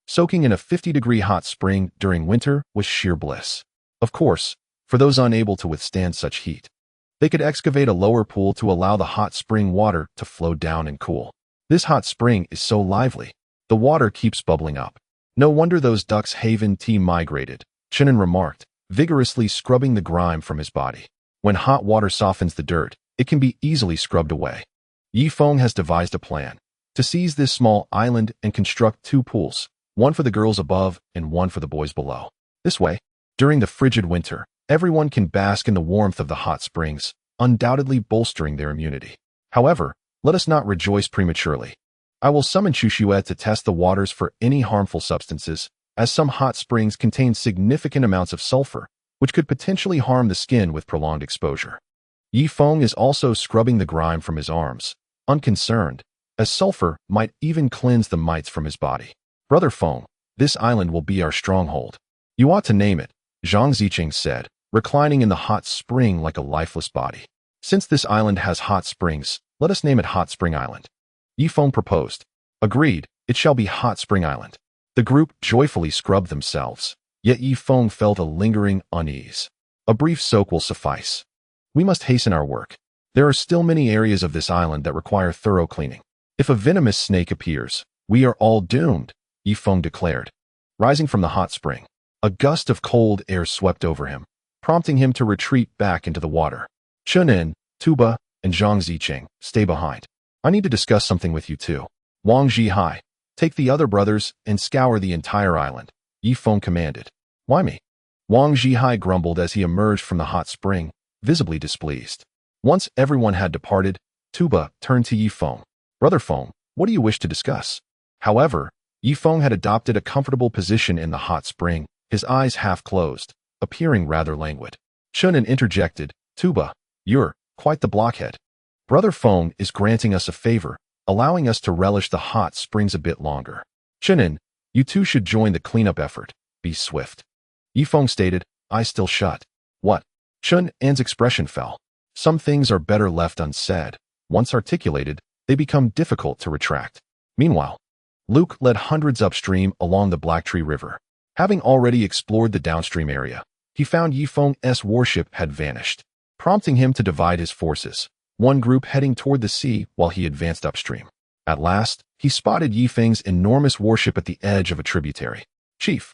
Speaker 1: soaking in a 50-degree hot spring during winter was sheer bliss. Of course, for those unable to withstand such heat, they could excavate a lower pool to allow the hot spring water to flow down and cool. This hot spring is so lively, the water keeps bubbling up. No wonder those ducks Haven T migrated, Shannon remarked, vigorously scrubbing the grime from his body. When hot water softens the dirt, it can be easily scrubbed away. Yifeng has devised a plan to seize this small island and construct 2 pools, one for the girls above and one for the boys below. This way, during the frigid winter, everyone can bask in the warmth of the hot springs, undoubtedly bolstering their immunity. However, let us not rejoice prematurely. I will summon Chuchuet to test the waters for any harmful substances, as some hot springs contain significant amounts of sulfur, which could potentially harm the skin with prolonged exposure. Yifeng is also scrubbing the grime from his arms, unconcerned, as sulfur might even cleanse the mites from his body. Brother Feng, this island will be our stronghold. You ought to name it, Zhang Ziqing said, reclining in the hot spring like a lifeless body. Since this island has hot springs, let us name it Hot Spring Island. Yifeng proposed. Agreed, it shall be Hot Spring Island. The group joyfully scrubbed themselves, yet Yifeng felt a lingering unease. A brief soak will suffice. We must hasten our work. There are still many areas of this island that require thorough cleaning. If a venomous snake appears, we are all doomed, Yifeng declared. Rising from the hot spring, a gust of cold air swept over him, prompting him to retreat back into the water. Chunin, Tuba, and Zhang Ziqing, stay behind. I need to discuss something with you too. Wang Zhihai, take the other brothers and scour the entire island, Yifeng commanded. Why me? Wang Zhihai grumbled as he emerged from the hot spring, visibly displeased. Once everyone had departed, Tuba turned to Yifeng. Brother Feng, what do you wish to discuss? However, Yifeng had adopted a comfortable position in the hot spring, his eyes half closed, appearing rather languid. Chunin interjected, Tuba, you're quite the blockhead. Brother Feng is granting us a favor, allowing us to relish the hot springs a bit longer. Chunin, you two should join the cleanup effort. Be swift. Yifeng stated, eyes still shut. What? Chun-An's expression fell. Some things are better left unsaid. Once articulated, they become difficult to retract. Meanwhile, Luke led hundreds upstream along the Blacktree River. Having already explored the downstream area, he found Yifeng's warship had vanished, prompting him to divide his forces, one group heading toward the sea while he advanced upstream. At last, he spotted Yifeng's enormous warship at the edge of a tributary. Chief,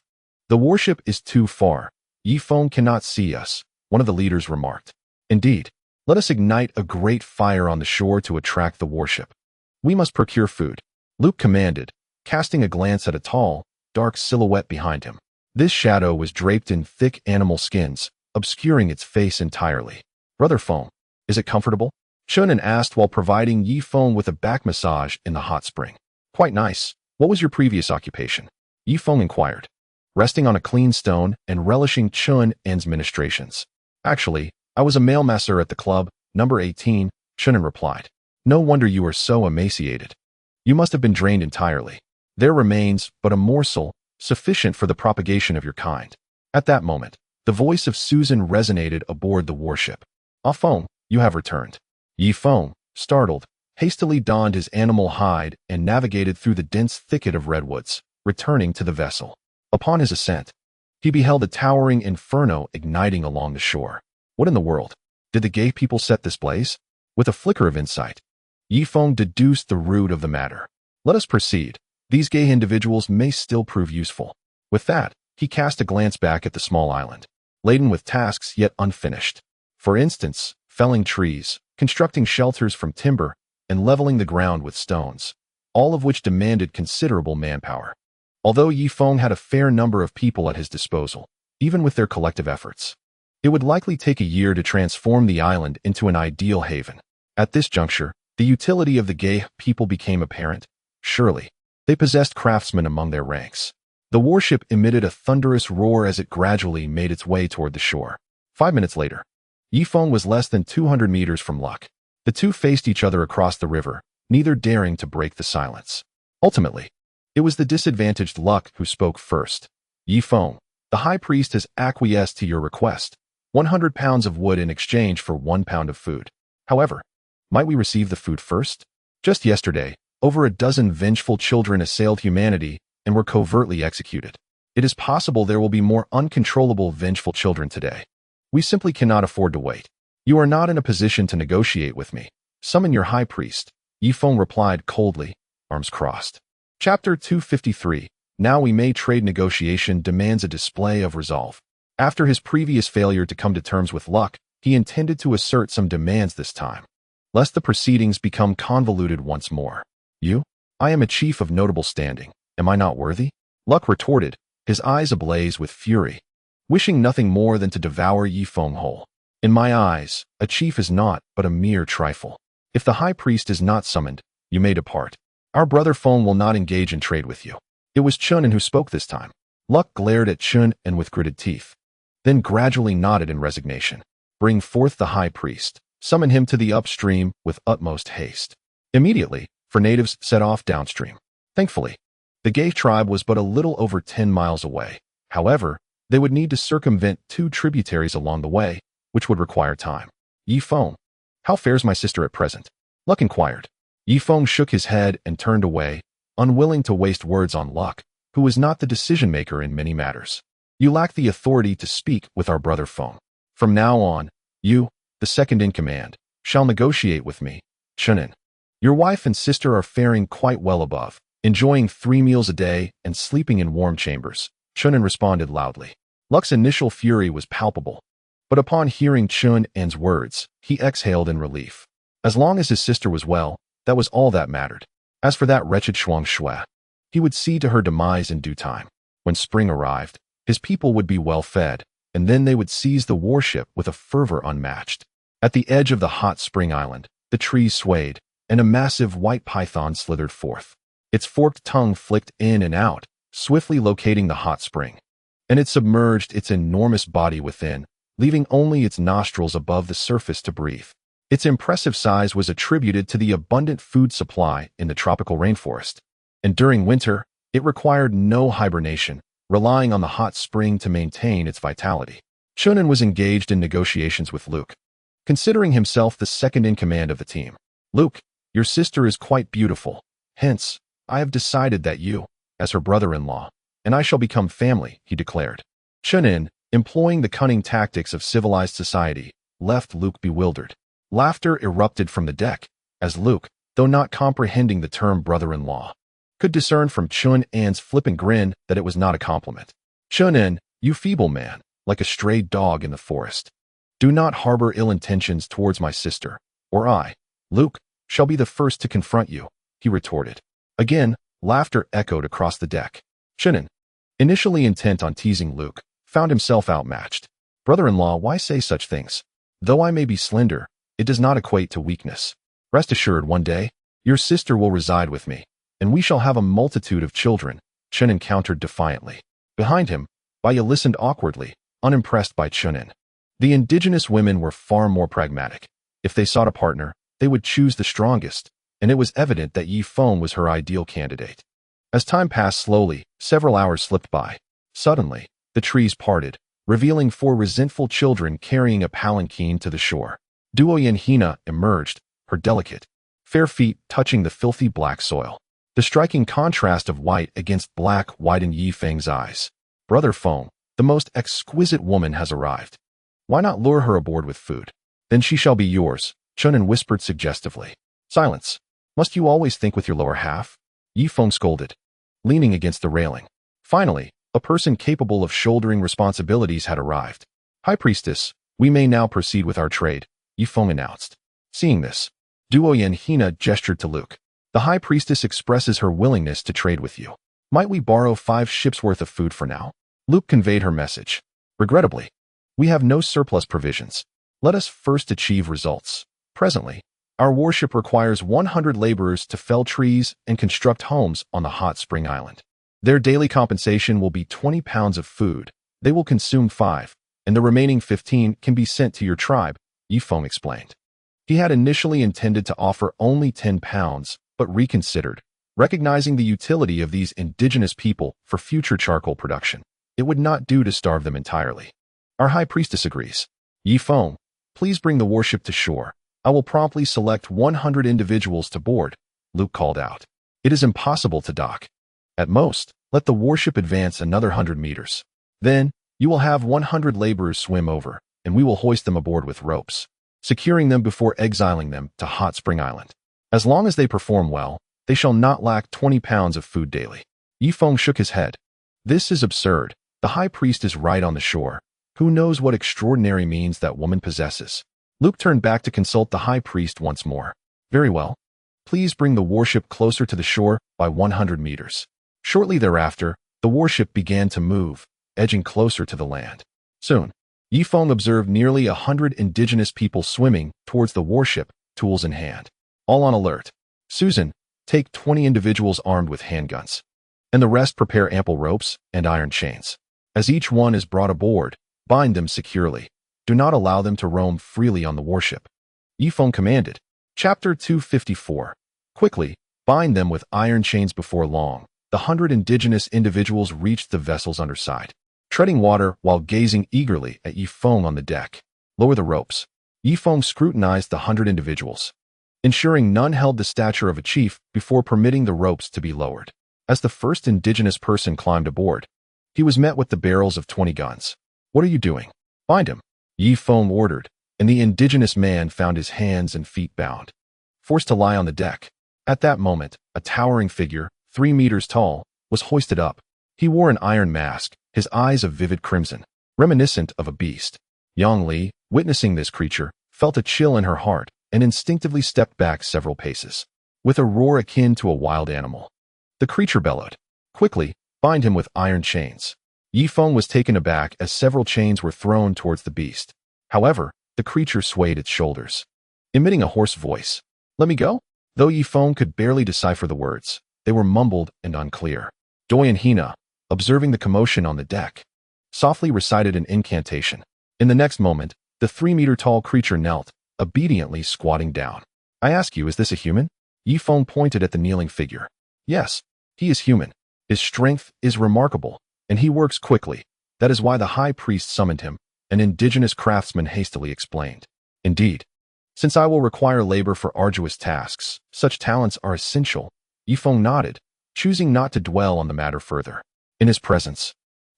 Speaker 1: the warship is too far. Yifeng cannot see us, one of the leaders remarked. Indeed, let us ignite a great fire on the shore to attract the warship. We must procure food, Luke commanded, casting a glance at a tall, dark silhouette behind him. This shadow was draped in thick animal skins, obscuring its face entirely. Brother Feng, is it comfortable? Chunin asked while providing Yifeng with a back massage in the hot spring. Quite nice. What was your previous occupation? Yifeng inquired, resting on a clean stone and relishing Chun-An's ministrations. Actually, I was a mail messer at the club, number 18, Chunin replied. No wonder you are so emaciated. You must have been drained entirely. There remains but a morsel, sufficient for the propagation of your kind. At that moment, the voice of Susan resonated aboard the warship. Ah Feng, you have returned. Yi Feng, startled, hastily donned his animal hide and navigated through the dense thicket of redwoods, returning to the vessel. Upon his ascent, he beheld a towering inferno igniting along the shore. What in the world? Did the gay people set this blaze? With a flicker of insight, Yi Feng deduced the root of the matter. Let us proceed. These gay individuals may still prove useful. With that, he cast a glance back at the small island, laden with tasks yet unfinished. For instance, felling trees, constructing shelters from timber, and leveling the ground with stones, all of which demanded considerable manpower. Although Yi Feng had a fair number of people at his disposal, even with their collective efforts, it would likely take a year to transform the island into an ideal haven. At this juncture, the utility of the gay people became apparent. Surely, they possessed craftsmen among their ranks. The warship emitted a thunderous roar as it gradually made its way toward the shore. 5 minutes later, Yi Feng was less than 200 meters from Luck. The two faced each other across the river, neither daring to break the silence. Ultimately, it was the disadvantaged Luck who spoke first. Yi Feng, the high priest has acquiesced to your request. 100 pounds of wood in exchange for 1 pound of food. However, might we receive the food first? Just yesterday, over a dozen vengeful children assailed humanity and were covertly executed. It is possible there will be more uncontrollable vengeful children today. We simply cannot afford to wait. You are not in a position to negotiate with me. Summon your high priest, Yi Feng replied coldly, arms crossed. Chapter 253. Now we may trade. Negotiation demands a display of resolve. After his previous failure to come to terms with Luck, he intended to assert some demands this time, lest the proceedings become convoluted once more. You? I am a chief of notable standing. Am I not worthy? Luck retorted, his eyes ablaze with fury, wishing nothing more than to devour Yi Feng whole. In my eyes, a chief is naught but a mere trifle. If the high priest is not summoned, you may depart. Our brother Feng will not engage in trade with you. It was Chunin who spoke this time. Luck glared at Chun and with gritted teeth, then gradually nodded in resignation. Bring forth the high priest. Summon him to the upstream with utmost haste. Immediately, four natives set off downstream. Thankfully, the gay tribe was but a little over 10 miles away. However, they would need to circumvent 2 tributaries along the way, which would require time. Yi Feng, how fares my sister at present? Luck inquired. Yi Feng shook his head and turned away, unwilling to waste words on Luck, who was not the decision-maker in many matters. You lack the authority to speak with our brother Feng. From now on, you, the second in command, shall negotiate with me, Chunin. Your wife and sister are faring quite well above, enjoying 3 meals a day and sleeping in warm chambers, Chunin responded loudly. Luck's initial fury was palpable, but upon hearing Chun-En's words, he exhaled in relief. As long as his sister was well, that was all that mattered. As for that wretched Shuang Shui, he would see to her demise in due time. When spring arrived, his people would be well fed, and then they would seize the warship with a fervor unmatched. At the edge of the hot spring island, the trees swayed, and a massive white python slithered forth. Its forked tongue flicked in and out, swiftly locating the hot spring, and it submerged its enormous body within, leaving only its nostrils above the surface to breathe. Its impressive size was attributed to the abundant food supply in the tropical rainforest, and during winter, it required no hibernation, relying on the hot spring to maintain its vitality. Chunin was engaged in negotiations with Luke, considering himself the second in command of the team. Luke, your sister is quite beautiful. Hence, I have decided that you, as her brother-in-law, and I shall become family, he declared. Chunin, employing the cunning tactics of civilized society, left Luke bewildered. Laughter erupted from the deck, as Luke, though not comprehending the term brother-in-law, could discern from Chun-En's flippant grin that it was not a compliment. Chun-En, you feeble man, like a stray dog in the forest. Do not harbor ill intentions towards my sister, or I, Luke, shall be the first to confront you, he retorted. Again, laughter echoed across the deck. Chun-En, initially intent on teasing Luke, found himself outmatched. Brother-in-law, why say such things? Though I may be slender, it does not equate to weakness. Rest assured, one day, your sister will reside with me, and we shall have a multitude of children, Chun-En countered defiantly. Behind him, Baya listened awkwardly, unimpressed by Chun-En. The indigenous women were far more pragmatic. If they sought a partner, they would choose the strongest, and it was evident that Yi Feng was her ideal candidate. As time passed slowly, several hours slipped by. Suddenly, the trees parted, revealing 4 resentful children carrying a palanquin to the shore. Duoyan Hina emerged, her delicate, fair feet touching the filthy black soil. The striking contrast of white against black widened Yi Feng's eyes. Brother Feng, the most exquisite woman has arrived. Why not lure her aboard with food? Then she shall be yours, Chunan whispered suggestively. Silence. Must you always think with your lower half? Yi Feng scolded, leaning against the railing. Finally, a person capable of shouldering responsibilities had arrived. High Priestess, we may now proceed with our trade, Yi Feng announced. Seeing this, Duoyan Hina gestured to Luke. The High Priestess expresses her willingness to trade with you. Might we borrow 5 ships' worth of food for now? Luke conveyed her message. Regrettably, we have no surplus provisions. Let us first achieve results. Presently, our warship requires 100 laborers to fell trees and construct homes on the hot spring island. Their daily compensation will be 20 pounds of food. They will consume 5, and the remaining 15 can be sent to your tribe, Yi Feng explained. He had initially intended to offer only 10 pounds, but reconsidered, recognizing the utility of these indigenous people for future charcoal production. It would not do to starve them entirely. Our High Priestess agrees. Yi Feng, please bring the warship to shore. I will promptly select 100 individuals to board, Luke called out. It is impossible to dock. At most, let the warship advance another 100 meters. Then, you will have 100 laborers swim over, and we will hoist them aboard with ropes, securing them before exiling them to Hot Spring Island. As long as they perform well, they shall not lack 20 pounds of food daily. Yi Feng shook his head. This is absurd. The High Priest is right on the shore. Who knows what extraordinary means that woman possesses? Luke turned back to consult the High Priest once more. Very well. Please bring the warship closer to the shore by 100 meters. Shortly thereafter, the warship began to move, edging closer to the land. Soon, Yi Feng observed nearly 100 indigenous people swimming towards the warship, tools in hand. All on alert. Susan, take 20 individuals armed with handguns. And the rest prepare ample ropes and iron chains. As each one is brought aboard, bind them securely. Do not allow them to roam freely on the warship. Yi Feng commanded. Chapter 254. Quickly, bind them with iron chains. Before long, the 100 indigenous individuals reached the vessel's underside, treading water while gazing eagerly at Yi Feng on the deck. Lower the ropes. Yi Feng scrutinized the 100 individuals, ensuring none held the stature of a chief before permitting the ropes to be lowered. As the first indigenous person climbed aboard, he was met with the barrels of 20 guns. What are you doing? Bind him, Yi Feng ordered, and the indigenous man found his hands and feet bound, forced to lie on the deck. At that moment, a towering figure, 3 meters tall, was hoisted up. He wore an iron mask, his eyes of vivid crimson, reminiscent of a beast. Yang Li, witnessing this creature, felt a chill in her heart and instinctively stepped back several paces. With a roar akin to a wild animal, the creature bellowed, Quickly, bind him with iron chains. Yi Feng was taken aback as several chains were thrown towards the beast. However, the creature swayed its shoulders, emitting a hoarse voice. Let me go? Though Yi Feng could barely decipher the words, they were mumbled and unclear. Doyan Hina, observing the commotion on the deck, softly recited an incantation. In the next moment, the 3-meter-tall creature knelt, obediently squatting down. I ask you, is this a human? Yi Feng pointed at the kneeling figure. Yes, he is human. His strength is remarkable, and he works quickly. That is why the high priest summoned him, an indigenous craftsman hastily explained. Indeed, since I will require labor for arduous tasks, such talents are essential. Yi Feng nodded, choosing not to dwell on the matter further. In his presence,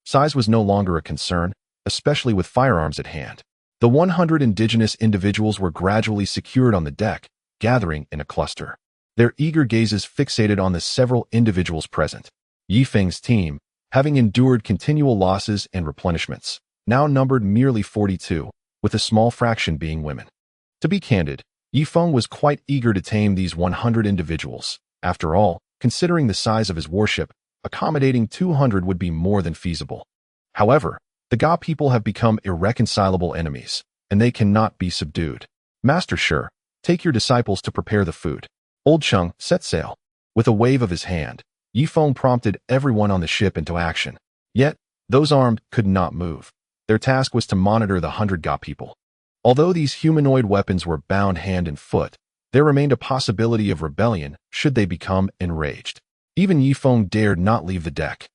Speaker 1: size was no longer a concern, especially with firearms at hand. The 100 indigenous individuals were gradually secured on the deck, gathering in a cluster, their eager gazes fixated on the several individuals present. Yi Feng's team, having endured continual losses and replenishments, now numbered merely 42, with a small fraction being women. To be candid, Yi Feng was quite eager to tame these 100 individuals. After all, considering the size of his warship, accommodating 200 would be more than feasible. However, the Ga people have become irreconcilable enemies, and they cannot be subdued. Master Shi, take your disciples to prepare the food. Old Cheng, set sail. With a wave of his hand, Yi Feng prompted everyone on the ship into action. Yet, those armed could not move. Their task was to monitor the 100 Ga people. Although these humanoid weapons were bound hand and foot, there remained a possibility of rebellion should they become enraged. Even Yifeng dared not leave the deck.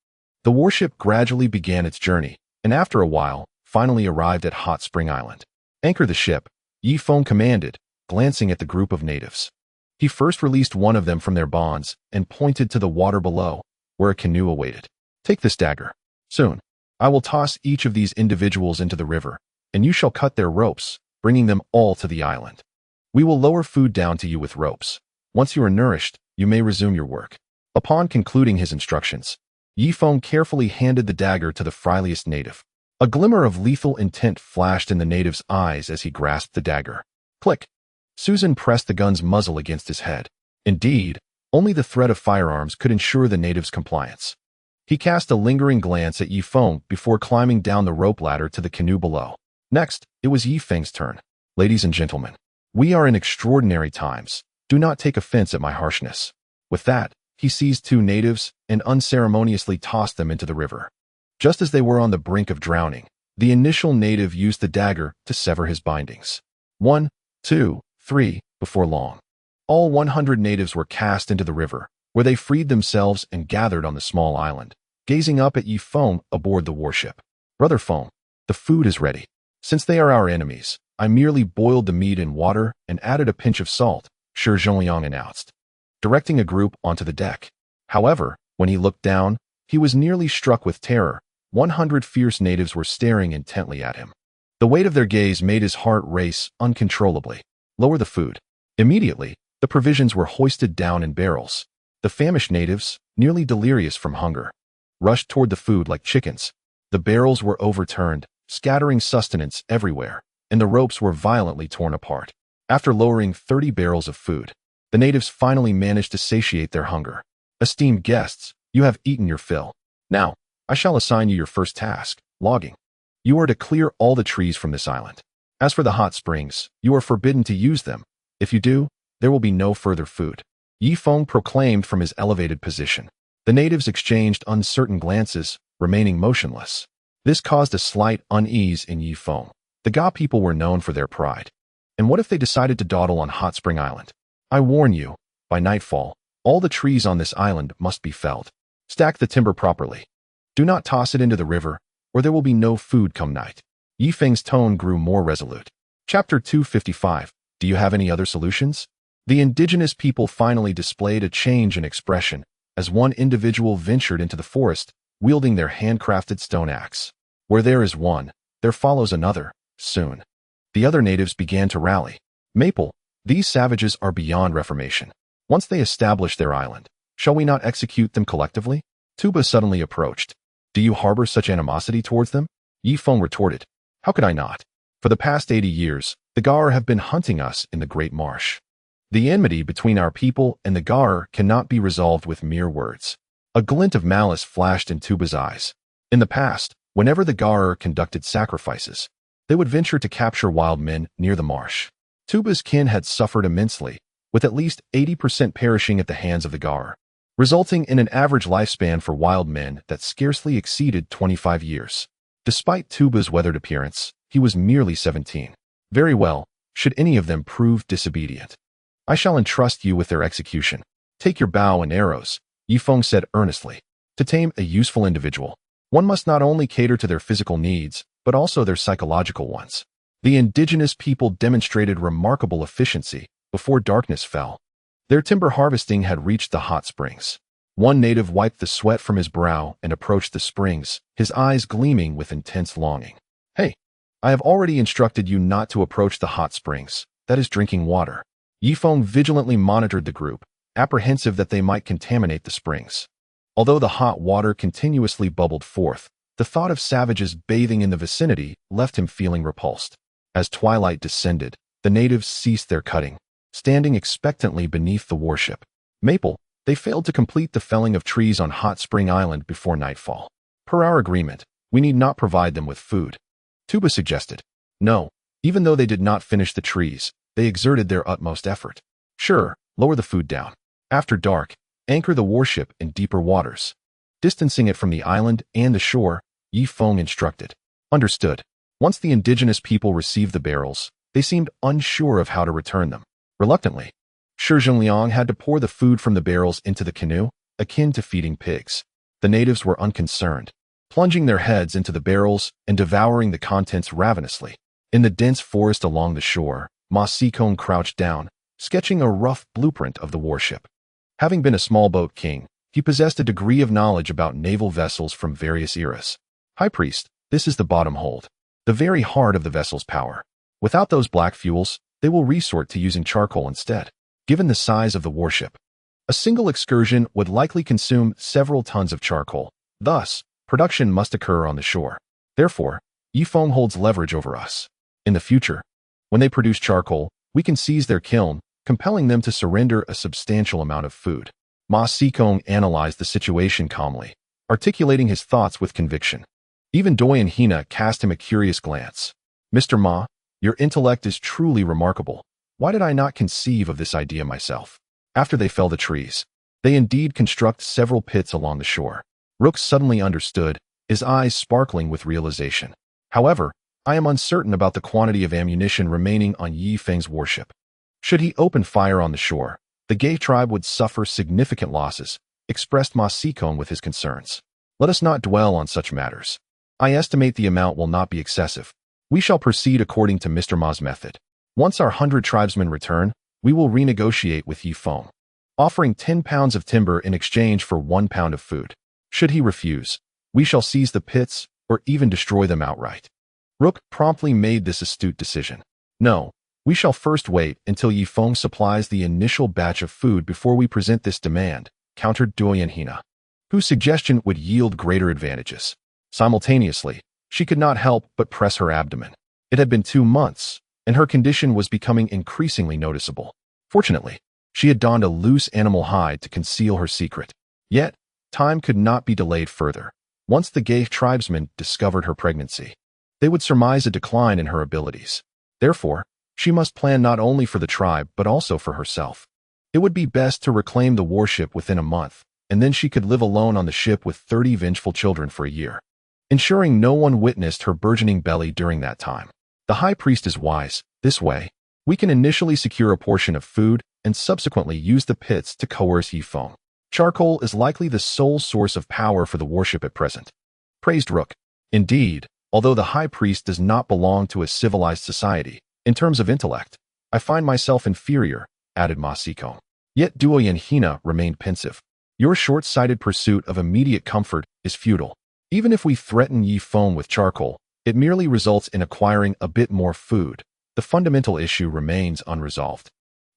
Speaker 1: The warship gradually began its journey, and after a while, finally arrived at Hot Spring Island. Anchor the ship, Yifeng commanded, glancing at the group of natives. He first released one of them from their bonds and pointed to the water below, where a canoe awaited. Take this dagger. Soon, I will toss each of these individuals into the river, and you shall cut their ropes, bringing them all to the island. We will lower food down to you with ropes. Once you are nourished, you may resume your work. Upon concluding his instructions, Yifeng carefully handed the dagger to the friendliest native. A glimmer of lethal intent flashed in the native's eyes as he grasped the dagger. Click. Susan pressed the gun's muzzle against his head. Indeed, only the threat of firearms could ensure the native's compliance. He cast a lingering glance at Yifeng before climbing down the rope ladder to the canoe below. Next, it was Yifeng's turn. Ladies and gentlemen, we are in extraordinary times. Do not take offense at my harshness. With that, he seized two natives and unceremoniously tossed them into the river. Just as they were on the brink of drowning, the initial native used the dagger to sever his bindings. 1, 2, 3, before long. All 100 natives were cast into the river, where they freed themselves and gathered on the small island, gazing up at Yifeng aboard the warship. Brother Feng, the food is ready. Since they are our enemies, I merely boiled the meat in water and added a pinch of salt, Shi Zhongyang announced, directing a group onto the deck. However, when he looked down, he was nearly struck with terror. 100 fierce natives were staring intently at him. The weight of their gaze made his heart race uncontrollably. Lower the food. Immediately, the provisions were hoisted down in barrels. The famished natives, nearly delirious from hunger, rushed toward the food like chickens. The barrels were overturned, scattering sustenance everywhere, and the ropes were violently torn apart. After lowering 30 barrels of food, the natives finally managed to satiate their hunger. Esteemed guests, you have eaten your fill. Now, I shall assign you your first task, logging. You are to clear all the trees from this island. As for the hot springs, you are forbidden to use them. If you do, there will be no further food. Yifeng proclaimed from his elevated position. The natives exchanged uncertain glances, remaining motionless. This caused a slight unease in Yifeng. The Ga people were known for their pride. And what if they decided to dawdle on Hot Spring Island? I warn you, by nightfall, all the trees on this island must be felled. Stack the timber properly. Do not toss it into the river, or there will be no food come night. Yifeng's tone grew more resolute. Chapter 255. Do you have any other solutions? The indigenous people finally displayed a change in expression as one individual ventured into the forest, wielding their handcrafted stone axe. Where there is one, there follows another, soon. The other natives began to rally. Maple, these savages are beyond reformation. Once they establish their island, shall we not execute them collectively? Tuba suddenly approached. Do you harbor such animosity towards them? Yifeng retorted. How could I not? For the past 80 years, the Gar have been hunting us in the Great Marsh. The enmity between our people and the Gar cannot be resolved with mere words. A glint of malice flashed in Tuba's eyes. In the past, whenever the Gar conducted sacrifices, they would venture to capture wild men near the marsh. Tuba's kin had suffered immensely, with at least 80% perishing at the hands of the Gar, resulting in an average lifespan for wild men that scarcely exceeded 25 years. Despite Tuba's weathered appearance, he was merely 17. Very well, should any of them prove disobedient, I shall entrust you with their execution. Take your bow and arrows, Yifeng said earnestly. To tame a useful individual, one must not only cater to their physical needs, but also their psychological ones. The indigenous people demonstrated remarkable efficiency before darkness fell. Their timber harvesting had reached the hot springs. One native wiped the sweat from his brow and approached the springs, his eyes gleaming with intense longing. Hey, I have already instructed you not to approach the hot springs, that is drinking water. Yifeng vigilantly monitored the group, apprehensive that they might contaminate the springs. Although the hot water continuously bubbled forth, the thought of savages bathing in the vicinity left him feeling repulsed. As twilight descended, the natives ceased their cutting, standing expectantly beneath the warship. Maple, they failed to complete the felling of trees on Hot Spring Island before nightfall. Per our agreement, we need not provide them with food. Tuba suggested. No, even though they did not finish the trees, they exerted their utmost effort. Sure, lower the food down. After dark, anchor the warship in deeper waters, distancing it from the island and the shore, Yifeng instructed. Understood. Once the indigenous people received the barrels, they seemed unsure of how to return them. Reluctantly, Shi Zhengliang had to pour the food from the barrels into the canoe, akin to feeding pigs. The natives were unconcerned, plunging their heads into the barrels and devouring the contents ravenously. In the dense forest along the shore, Ma Xikong crouched down, sketching a rough blueprint of the warship. Having been a small boat king, he possessed a degree of knowledge about naval vessels from various eras. High Priest, this is the bottom hold, the very heart of the vessel's power. Without those black fuels, they will resort to using charcoal instead. Given the size of the warship, a single excursion would likely consume several tons of charcoal. Thus, production must occur on the shore. Therefore, Yifeng holds leverage over us. In the future, when they produce charcoal, we can seize their kiln, compelling them to surrender a substantial amount of food. Ma Xikong analyzed the situation calmly, articulating his thoughts with conviction. Even Doi and Hina cast him a curious glance. Mr. Ma, your intellect is truly remarkable. Why did I not conceive of this idea myself? After they fell the trees, they indeed construct several pits along the shore. Rook suddenly understood, his eyes sparkling with realization. However, I am uncertain about the quantity of ammunition remaining on Yifeng's warship. Should he open fire on the shore, the Gay tribe would suffer significant losses, expressed Ma Xikong with his concerns. Let us not dwell on such matters. I estimate the amount will not be excessive. We shall proceed according to Mr. Ma's method. Once our 100 tribesmen return, we will renegotiate with Yifeng, offering 10 pounds of timber in exchange for 1 pound of food. Should he refuse, we shall seize the pits or even destroy them outright. Rook promptly made this astute decision. No, we shall first wait until Yifeng supplies the initial batch of food before we present this demand, countered Doi and Hina, whose suggestion would yield greater advantages. Simultaneously, she could not help but press her abdomen. It had been 2 months, and her condition was becoming increasingly noticeable. Fortunately, she had donned a loose animal hide to conceal her secret. Yet, time could not be delayed further. Once the Gay tribesmen discovered her pregnancy, they would surmise a decline in her abilities. Therefore, she must plan not only for the tribe but also for herself. It would be best to reclaim the warship within a month, and then she could live alone on the ship with 30 vengeful children for a year, ensuring no one witnessed her burgeoning belly during that time. The High Priest is wise. This way, we can initially secure a portion of food and subsequently use the pits to coerce Yifeng. Charcoal is likely the sole source of power for the warship at present, praised Rook. Indeed, although the High Priest does not belong to a civilized society, in terms of intellect, I find myself inferior, added Ma Xikong. Yet Doi and Hina remained pensive. Your short-sighted pursuit of immediate comfort is futile. Even if we threaten Yifeng with charcoal, it merely results in acquiring a bit more food. The fundamental issue remains unresolved.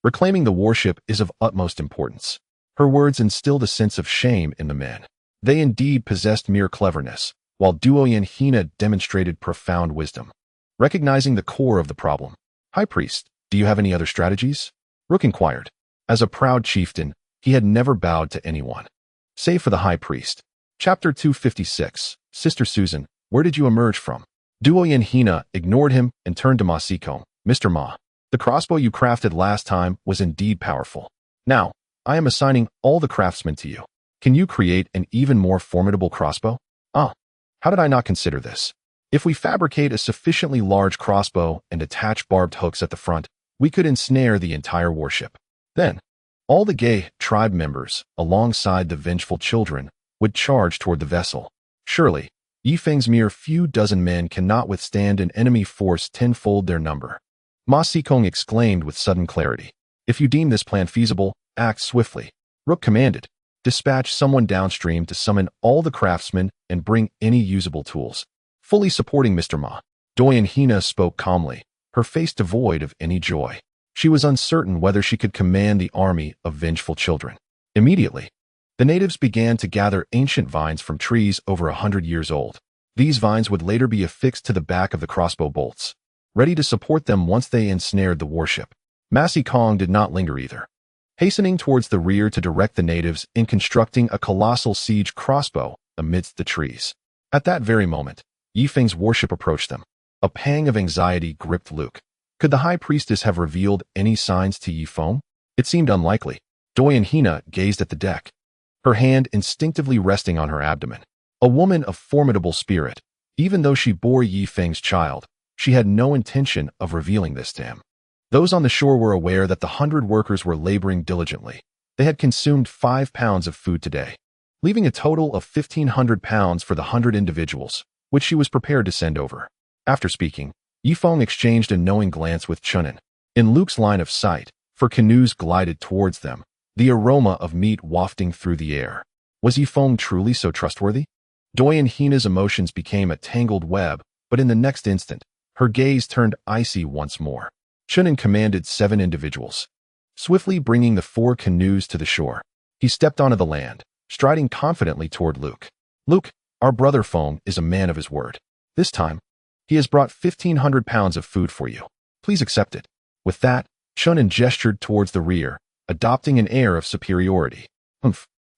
Speaker 1: Reclaiming the warship is of utmost importance. Her words instilled a sense of shame in the men. They indeed possessed mere cleverness, while Doi and Hina demonstrated profound wisdom. Recognizing the core of the problem, High Priest, do you have any other strategies? Rook inquired. As a proud chieftain, he had never bowed to anyone, save for the High Priest. Chapter 256, Sister Susan, where did you emerge from? Doi and Hina ignored him and turned to Ma Xikong. Mr. Ma, the crossbow you crafted last time was indeed powerful. Now, I am assigning all the craftsmen to you. Can you create an even more formidable crossbow? How did I not consider this? If we fabricate a sufficiently large crossbow and attach barbed hooks at the front, we could ensnare the entire warship. Then, all the Gay tribe members, alongside the vengeful children, would charge toward the vessel. Surely, Yifeng's mere few dozen men cannot withstand an enemy force tenfold their number. Ma Xikong exclaimed with sudden clarity. If you deem this plan feasible, act swiftly. Rook commanded. Dispatch someone downstream to summon all the craftsmen and bring any usable tools. Fully supporting Mr. Ma, Doi and Hina spoke calmly, her face devoid of any joy. She was uncertain whether she could command the army of vengeful children. Immediately, the natives began to gather ancient vines from trees over 100 years old. These vines would later be affixed to the back of the crossbow bolts, ready to support them once they ensnared the warship. Ma Xikong did not linger either, hastening towards the rear to direct the natives in constructing a colossal siege crossbow amidst the trees. At that very moment, Yifeng's warship approached them. A pang of anxiety gripped Luke. Could the High Priestess have revealed any signs to Yifeng? It seemed unlikely. Doi and Hina gazed at the deck, her hand instinctively resting on her abdomen. A woman of formidable spirit, Even though she bore Yi Feng's child, she had no intention of revealing this to him. Those on the shore were aware that the 100 workers were laboring diligently. They had consumed 5 pounds of food today, leaving a total of 1,500 pounds for the 100 individuals, which she was prepared to send over. After speaking, Yifeng exchanged a knowing glance with Chunin. In Luke's line of sight, for canoes glided towards them, the aroma of meat wafting through the air. Was Yifeng truly so trustworthy? Doi and Hina's emotions became a tangled web, but in the next instant, her gaze turned icy once more. Chunin commanded 7 individuals, swiftly bringing the 4 canoes to the shore. He stepped onto the land, striding confidently toward Luke. Luke, our brother Feng is a man of his word. This time, he has brought 1,500 pounds of food for you. Please accept it. With that, Chunin gestured towards the rear, adopting an air of superiority.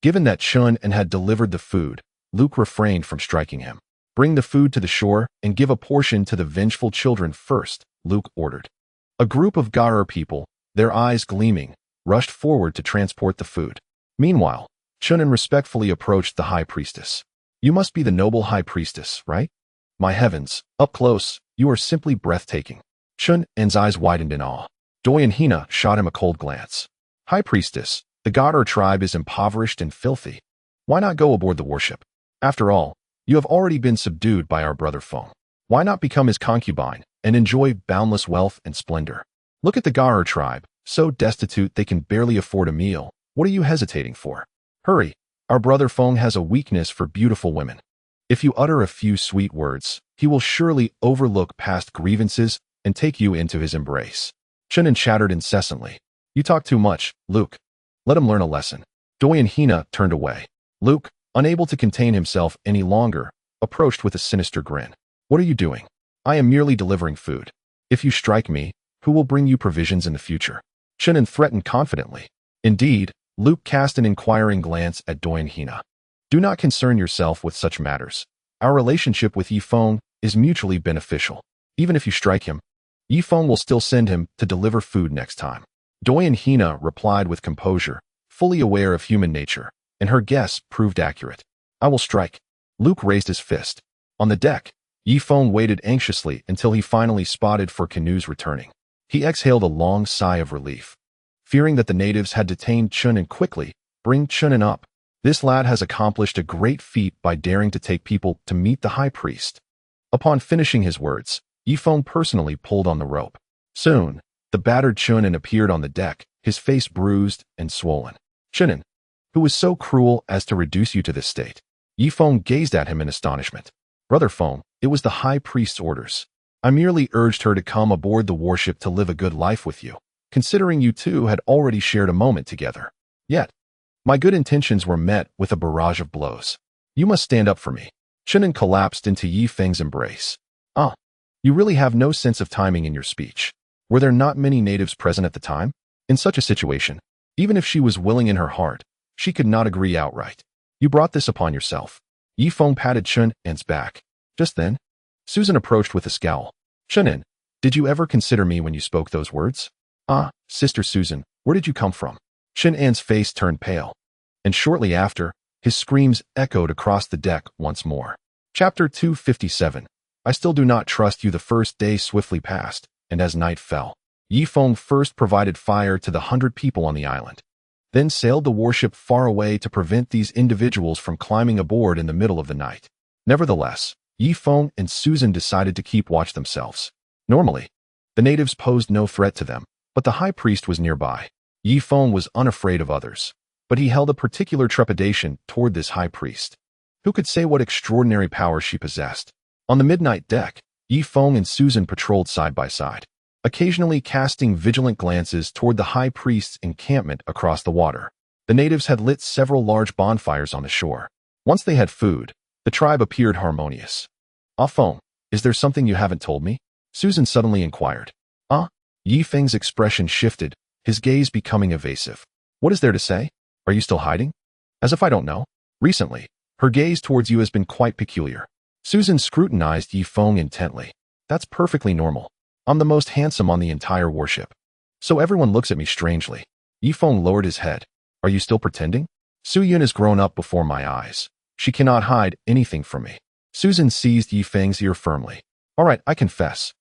Speaker 1: Given that Chunin had delivered the food, Luke refrained from striking him. Bring the food to the shore and give a portion to the vengeful children first, Luke ordered. A group of Gaur people, their eyes gleaming, rushed forward to transport the food. Meanwhile, Chunin respectfully approached the high priestess. You must be the noble high priestess, right? My heavens, up close, you are simply breathtaking. Chunin's eyes widened in awe. Doi and Hina shot him a cold glance. High priestess, the Gaur tribe is impoverished and filthy. Why not go aboard the warship? After all, you have already been subdued by our brother Feng. Why not become his concubine and enjoy boundless wealth and splendor? Look at the Gaur tribe, so destitute they can barely afford a meal. What are you hesitating for? Hurry, our brother Feng has a weakness for beautiful women. If you utter a few sweet words, he will surely overlook past grievances and take you into his embrace. Chunin chattered incessantly. You talk too much, Luke. Let him learn a lesson. Doi and Hina turned away. Luke, unable to contain himself any longer, approached with a sinister grin. What are you doing? I am merely delivering food. If you strike me, who will bring you provisions in the future? Chunin threatened confidently. Indeed, Luke cast an inquiring glance at Doi and Hina. Do not concern yourself with such matters. Our relationship with Yifeng is mutually beneficial. Even if you strike him, Yifeng will still send him to deliver food next time. Doi and Hina replied with composure, fully aware of human nature, and her guess proved accurate. I will strike. Luke raised his fist. On the deck, Yifeng waited anxiously until he finally spotted 4 canoes returning. He exhaled a long sigh of relief. Fearing that the natives had detained Chunin quickly, bring Chunin up. This lad has accomplished a great feat by daring to take people to meet the high priest. Upon finishing his words, Yifeng personally pulled on the rope. Soon, the battered Chunin appeared on the deck, his face bruised and swollen. Chunin, who was so cruel as to reduce you to this state? Yifeng gazed at him in astonishment. Brother Feng, it was the high priest's orders. I merely urged her to come aboard the warship to live a good life with you, considering you two had already shared a moment together. Yet, my good intentions were met with a barrage of blows. You must stand up for me. Chunin collapsed into Yifeng's embrace. You really have no sense of timing in your speech. Were there not many natives present at the time? In such a situation, even if she was willing in her heart, she could not agree outright. You brought this upon yourself. Yifeng patted Chunin's back. Just then, Susan approached with a scowl. Chunin, did you ever consider me when you spoke those words? Sister Susan, where did you come from? Chunin's face turned pale. And shortly after, his screams echoed across the deck once more. Chapter 257. I still do not trust you. The first day swiftly passed, and as night fell, Yifeng first provided fire to the 100 people on the island, then sailed the warship far away to prevent these individuals from climbing aboard in the middle of the night. Nevertheless, Yifeng and Susan decided to keep watch themselves. Normally, the natives posed no threat to them, but the high priest was nearby. Yifeng was unafraid of others, but he held a particular trepidation toward this high priest. Who could say what extraordinary power she possessed? On the midnight deck, Yifeng and Susan patrolled side by side, occasionally casting vigilant glances toward the high priest's encampment across the water. The natives had lit several large bonfires on the shore. Once they had food, the tribe appeared harmonious. Feng, is there something you haven't told me? Susan suddenly inquired. Yifeng's expression shifted, his gaze becoming evasive. What is there to say? Are you still hiding? As if I don't know. Recently, her gaze towards you has been quite peculiar. Susan scrutinized Yifeng intently. That's perfectly normal. I'm the most handsome on the entire warship. So everyone looks at me strangely. Yifeng lowered his head. Are you still pretending? Su Yun has grown up before my eyes. She cannot hide anything from me. Susan seized Yi Feng's ear firmly. All right, I confess.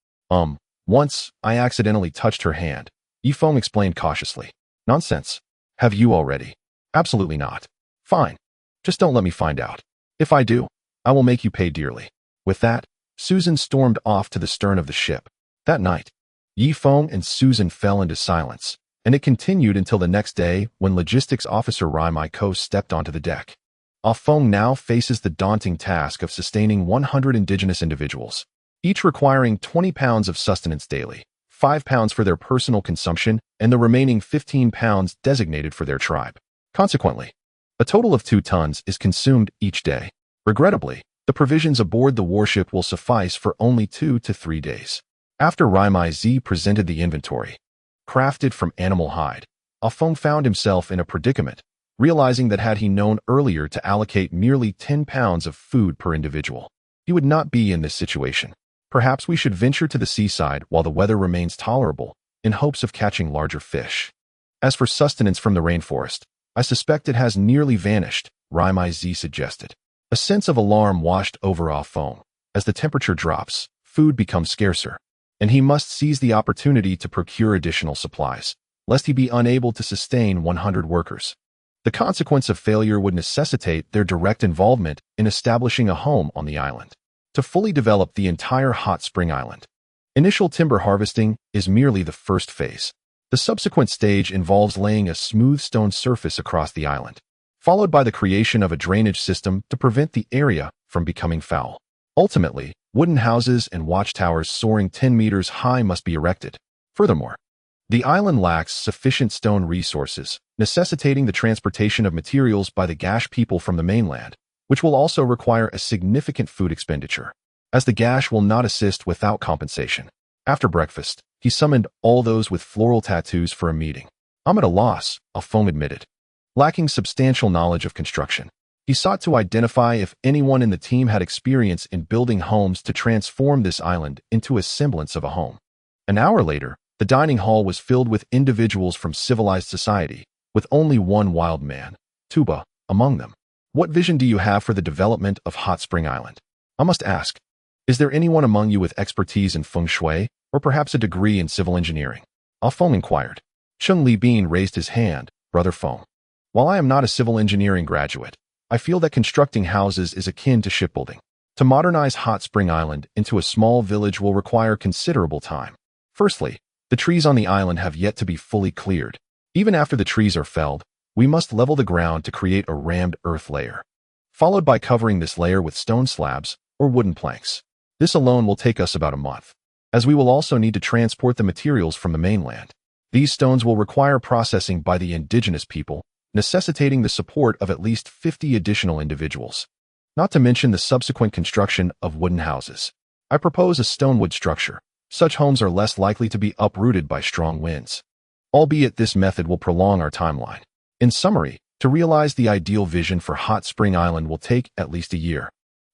Speaker 1: Once I accidentally touched her hand, Yi Feng explained cautiously. Nonsense. Have you already? Absolutely not. Fine. Just don't let me find out. If I do, I will make you pay dearly. With that, Susan stormed off to the stern of the ship. That night, Yi Feng and Susan fell into silence, and it continued until the next day when Logistics Officer Rai Maiko stepped onto the deck. Ah Feng now faces the daunting task of sustaining 100 indigenous individuals, each requiring 20 pounds of sustenance daily, 5 pounds for their personal consumption, and the remaining 15 pounds designated for their tribe. Consequently, a total of 2 tons is consumed each day. Regrettably, the provisions aboard the warship will suffice for only 2 to 3 days. After Raimai Z presented the inventory, crafted from animal hide, Ah Feng found himself in a predicament, realizing that had he known earlier to allocate merely 10 pounds of food per individual, he would not be in this situation. Perhaps we should venture to the seaside while the weather remains tolerable, in hopes of catching larger fish. As for sustenance from the rainforest, I suspect it has nearly vanished, Raimai Z suggested. A sense of alarm washed over Ah Feng. As the temperature drops, food becomes scarcer, and he must seize the opportunity to procure additional supplies, lest he be unable to sustain 100 workers. The consequence of failure would necessitate their direct involvement in establishing a home on the island. To fully develop the entire hot spring island, initial timber harvesting is merely the first phase. The subsequent stage involves laying a smooth stone surface across the island, followed by the creation of a drainage system to prevent the area from becoming foul. Ultimately, wooden houses and watchtowers soaring 10 meters high must be erected. Furthermore, the island lacks sufficient stone resources, necessitating the transportation of materials by the Gash people from the mainland, which will also require a significant food expenditure, as the Gash will not assist without compensation. After breakfast, he summoned all those with floral tattoos for a meeting. I'm at a loss, Ah Feng admitted. Lacking substantial knowledge of construction, he sought to identify if anyone in the team had experience in building homes to transform this island into a semblance of a home. An hour later, the dining hall was filled with individuals from civilized society, with only one wild man, Tuba, among them. What vision do you have for the development of Hot Spring Island? I must ask, is there anyone among you with expertise in feng shui, or perhaps a degree in civil engineering? Ah Feng inquired. Cheng Li Bin raised his hand. Brother Feng. While I am not a civil engineering graduate, I feel that constructing houses is akin to shipbuilding. To modernize Hot Spring Island into a small village will require considerable time. Firstly, the trees on the island have yet to be fully cleared. Even after the trees are felled, we must level the ground to create a rammed earth layer, followed by covering this layer with stone slabs or wooden planks. This alone will take us about a month, as we will also need to transport the materials from the mainland. These stones will require processing by the indigenous people, necessitating the support of at least 50 additional individuals, not to mention the subsequent construction of wooden houses. I propose a stonewood structure. Such homes are less likely to be uprooted by strong winds, albeit this method will prolong our timeline. In summary, to realize the ideal vision for Hot Spring Island will take at least a year,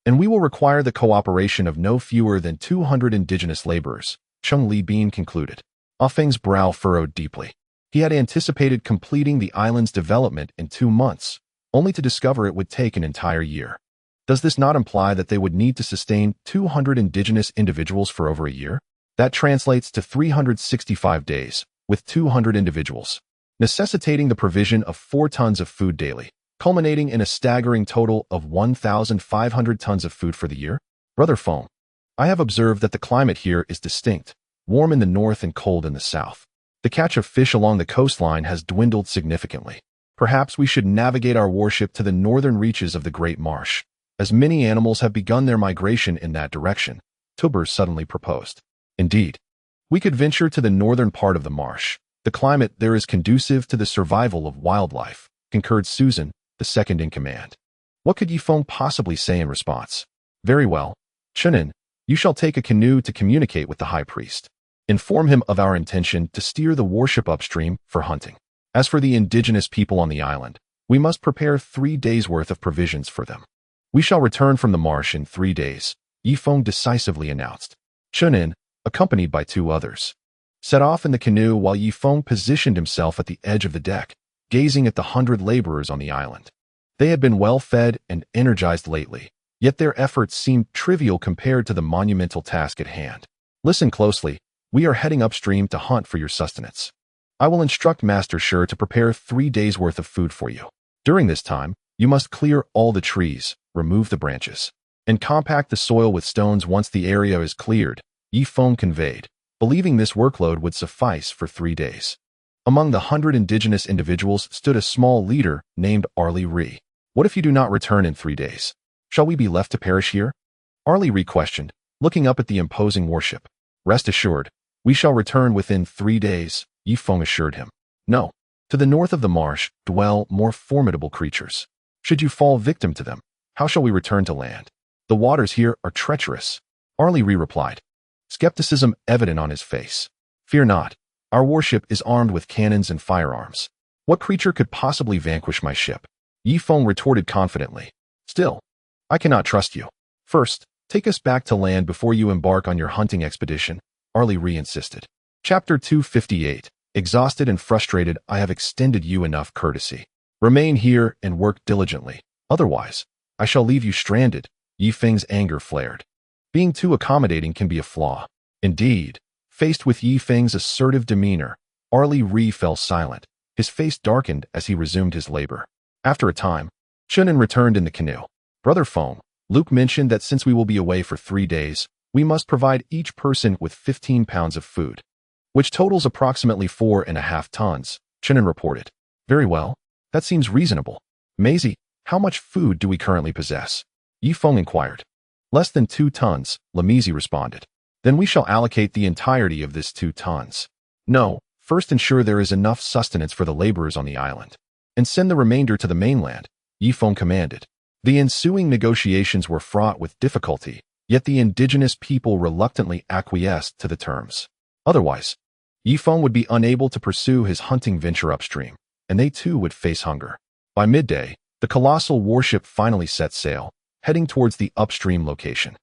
Speaker 1: and we will require the cooperation of no fewer than 200 indigenous laborers, Cheng Li Bin concluded. Ah Feng's brow furrowed deeply. He had anticipated completing the island's development in 2 months, only to discover it would take an entire year. Does this not imply that they would need to sustain 200 indigenous individuals for over a year? That translates to 365 days, with 200 individuals, necessitating the provision of 4 tons of food daily, culminating in a staggering total of 1,500 tons of food for the year? Brother Feng, I have observed that the climate here is distinct, warm in the north and cold in the south. The catch of fish along the coastline has dwindled significantly. Perhaps we should navigate our warship to the northern reaches of the Great Marsh, as many animals have begun their migration in that direction, Tuber suddenly proposed. Indeed, we could venture to the northern part of the marsh. The climate there is conducive to the survival of wildlife, concurred Susan, the second in command. What could Yi Feng possibly say in response? Very well, Chenin, you shall take a canoe to communicate with the high priest. Inform him of our intention to steer the warship upstream for hunting. As for the indigenous people on the island, we must prepare 3 days' worth of provisions for them. We shall return from the marsh in 3 days, Yi Feng decisively announced. Chenin, accompanied by 2 others, set off in the canoe while Yi Feng positioned himself at the edge of the deck, gazing at the 100 laborers on the island. They had been well fed and energized lately, Yet their efforts seemed trivial compared to the monumental task at hand. Listen closely. We are heading upstream to hunt for your sustenance. I will instruct Master Sure to prepare 3 days' worth of food for you. During this time, you must clear all the trees, remove the branches, and compact the soil with stones. Once the area is cleared, Yi Feng conveyed, believing this workload would suffice for 3 days. Among the 100 indigenous individuals stood a small leader named Arlie Ri. What if you do not return in 3 days? Shall we be left to perish here? Arlie Ri questioned, looking up at the imposing warship. Rest assured, we shall return within 3 days, Yi Feng assured him. No. To the north of the marsh dwell more formidable creatures. Should you fall victim to them, how shall we return to land? The waters here are treacherous, Arlie Ri replied, skepticism evident on his face. Fear not. Our warship is armed with cannons and firearms. What creature could possibly vanquish my ship? Yi Feng retorted confidently. Still, I cannot trust you. First, take us back to land before you embark on your hunting expedition, Arlie Ri insisted. Chapter 258. Exhausted and frustrated, I have extended you enough courtesy. Remain here and work diligently. Otherwise, I shall leave you stranded. Yi Feng's anger flared. Being too accommodating can be a flaw. Indeed, faced with Yi Feng's assertive demeanor, Arlie Ri fell silent. His face darkened as he resumed his labor. After a time, Chunin returned in the canoe. Brother Feng, Luke mentioned that since we will be away for 3 days, we must provide each person with 15 pounds of food, which totals approximately 4.5 tons, Chunin reported. Very well. That seems reasonable. Maisie, how much food do we currently possess? Yi Feng inquired. Less than 2 tons, Lamisi responded. Then we shall allocate the entirety of this 2 tons. No, first ensure there is enough sustenance for the laborers on the island, and send the remainder to the mainland, Yi Feng commanded. The ensuing negotiations were fraught with difficulty, yet the indigenous people reluctantly acquiesced to the terms. Otherwise, Yi Feng would be unable to pursue his hunting venture upstream, and they too would face hunger. By midday, the colossal warship finally set sail, heading towards the upstream location.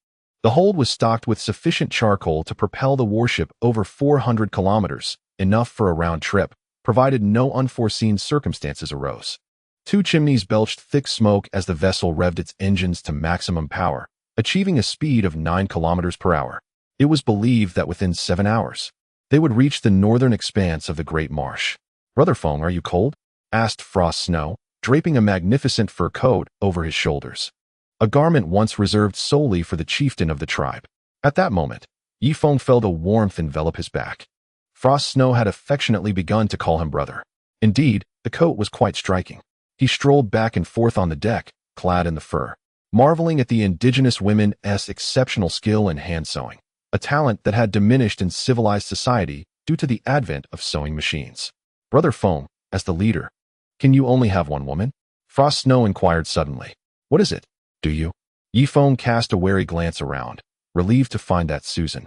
Speaker 1: The hold was stocked with sufficient charcoal to propel the warship over 400 kilometers, enough for a round trip, provided no unforeseen circumstances arose. 2 chimneys belched thick smoke as the vessel revved its engines to maximum power, achieving a speed of 9 kilometers per hour. It was believed that within 7 hours, they would reach the northern expanse of the Great Marsh. Brother Feng, are you cold? Asked Frost Snow, draping a magnificent fur coat over his shoulders, a garment once reserved solely for the chieftain of the tribe. At that moment, Yi Feng felt a warmth envelop his back. Frost Snow had affectionately begun to call him brother. Indeed, the coat was quite striking. He strolled back and forth on the deck, clad in the fur, marveling at the indigenous women's exceptional skill in hand sewing, a talent that had diminished in civilized society due to the advent of sewing machines. Brother Feng, as the leader, can you only have one woman? Frost Snow inquired suddenly. What is it? Do you? Yi Feng cast a wary glance around, relieved to find that Susan,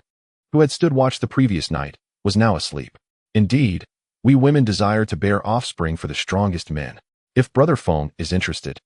Speaker 1: who had stood watch the previous night, was now asleep. Indeed, we women desire to bear offspring for the strongest men. If Brother Feng is interested,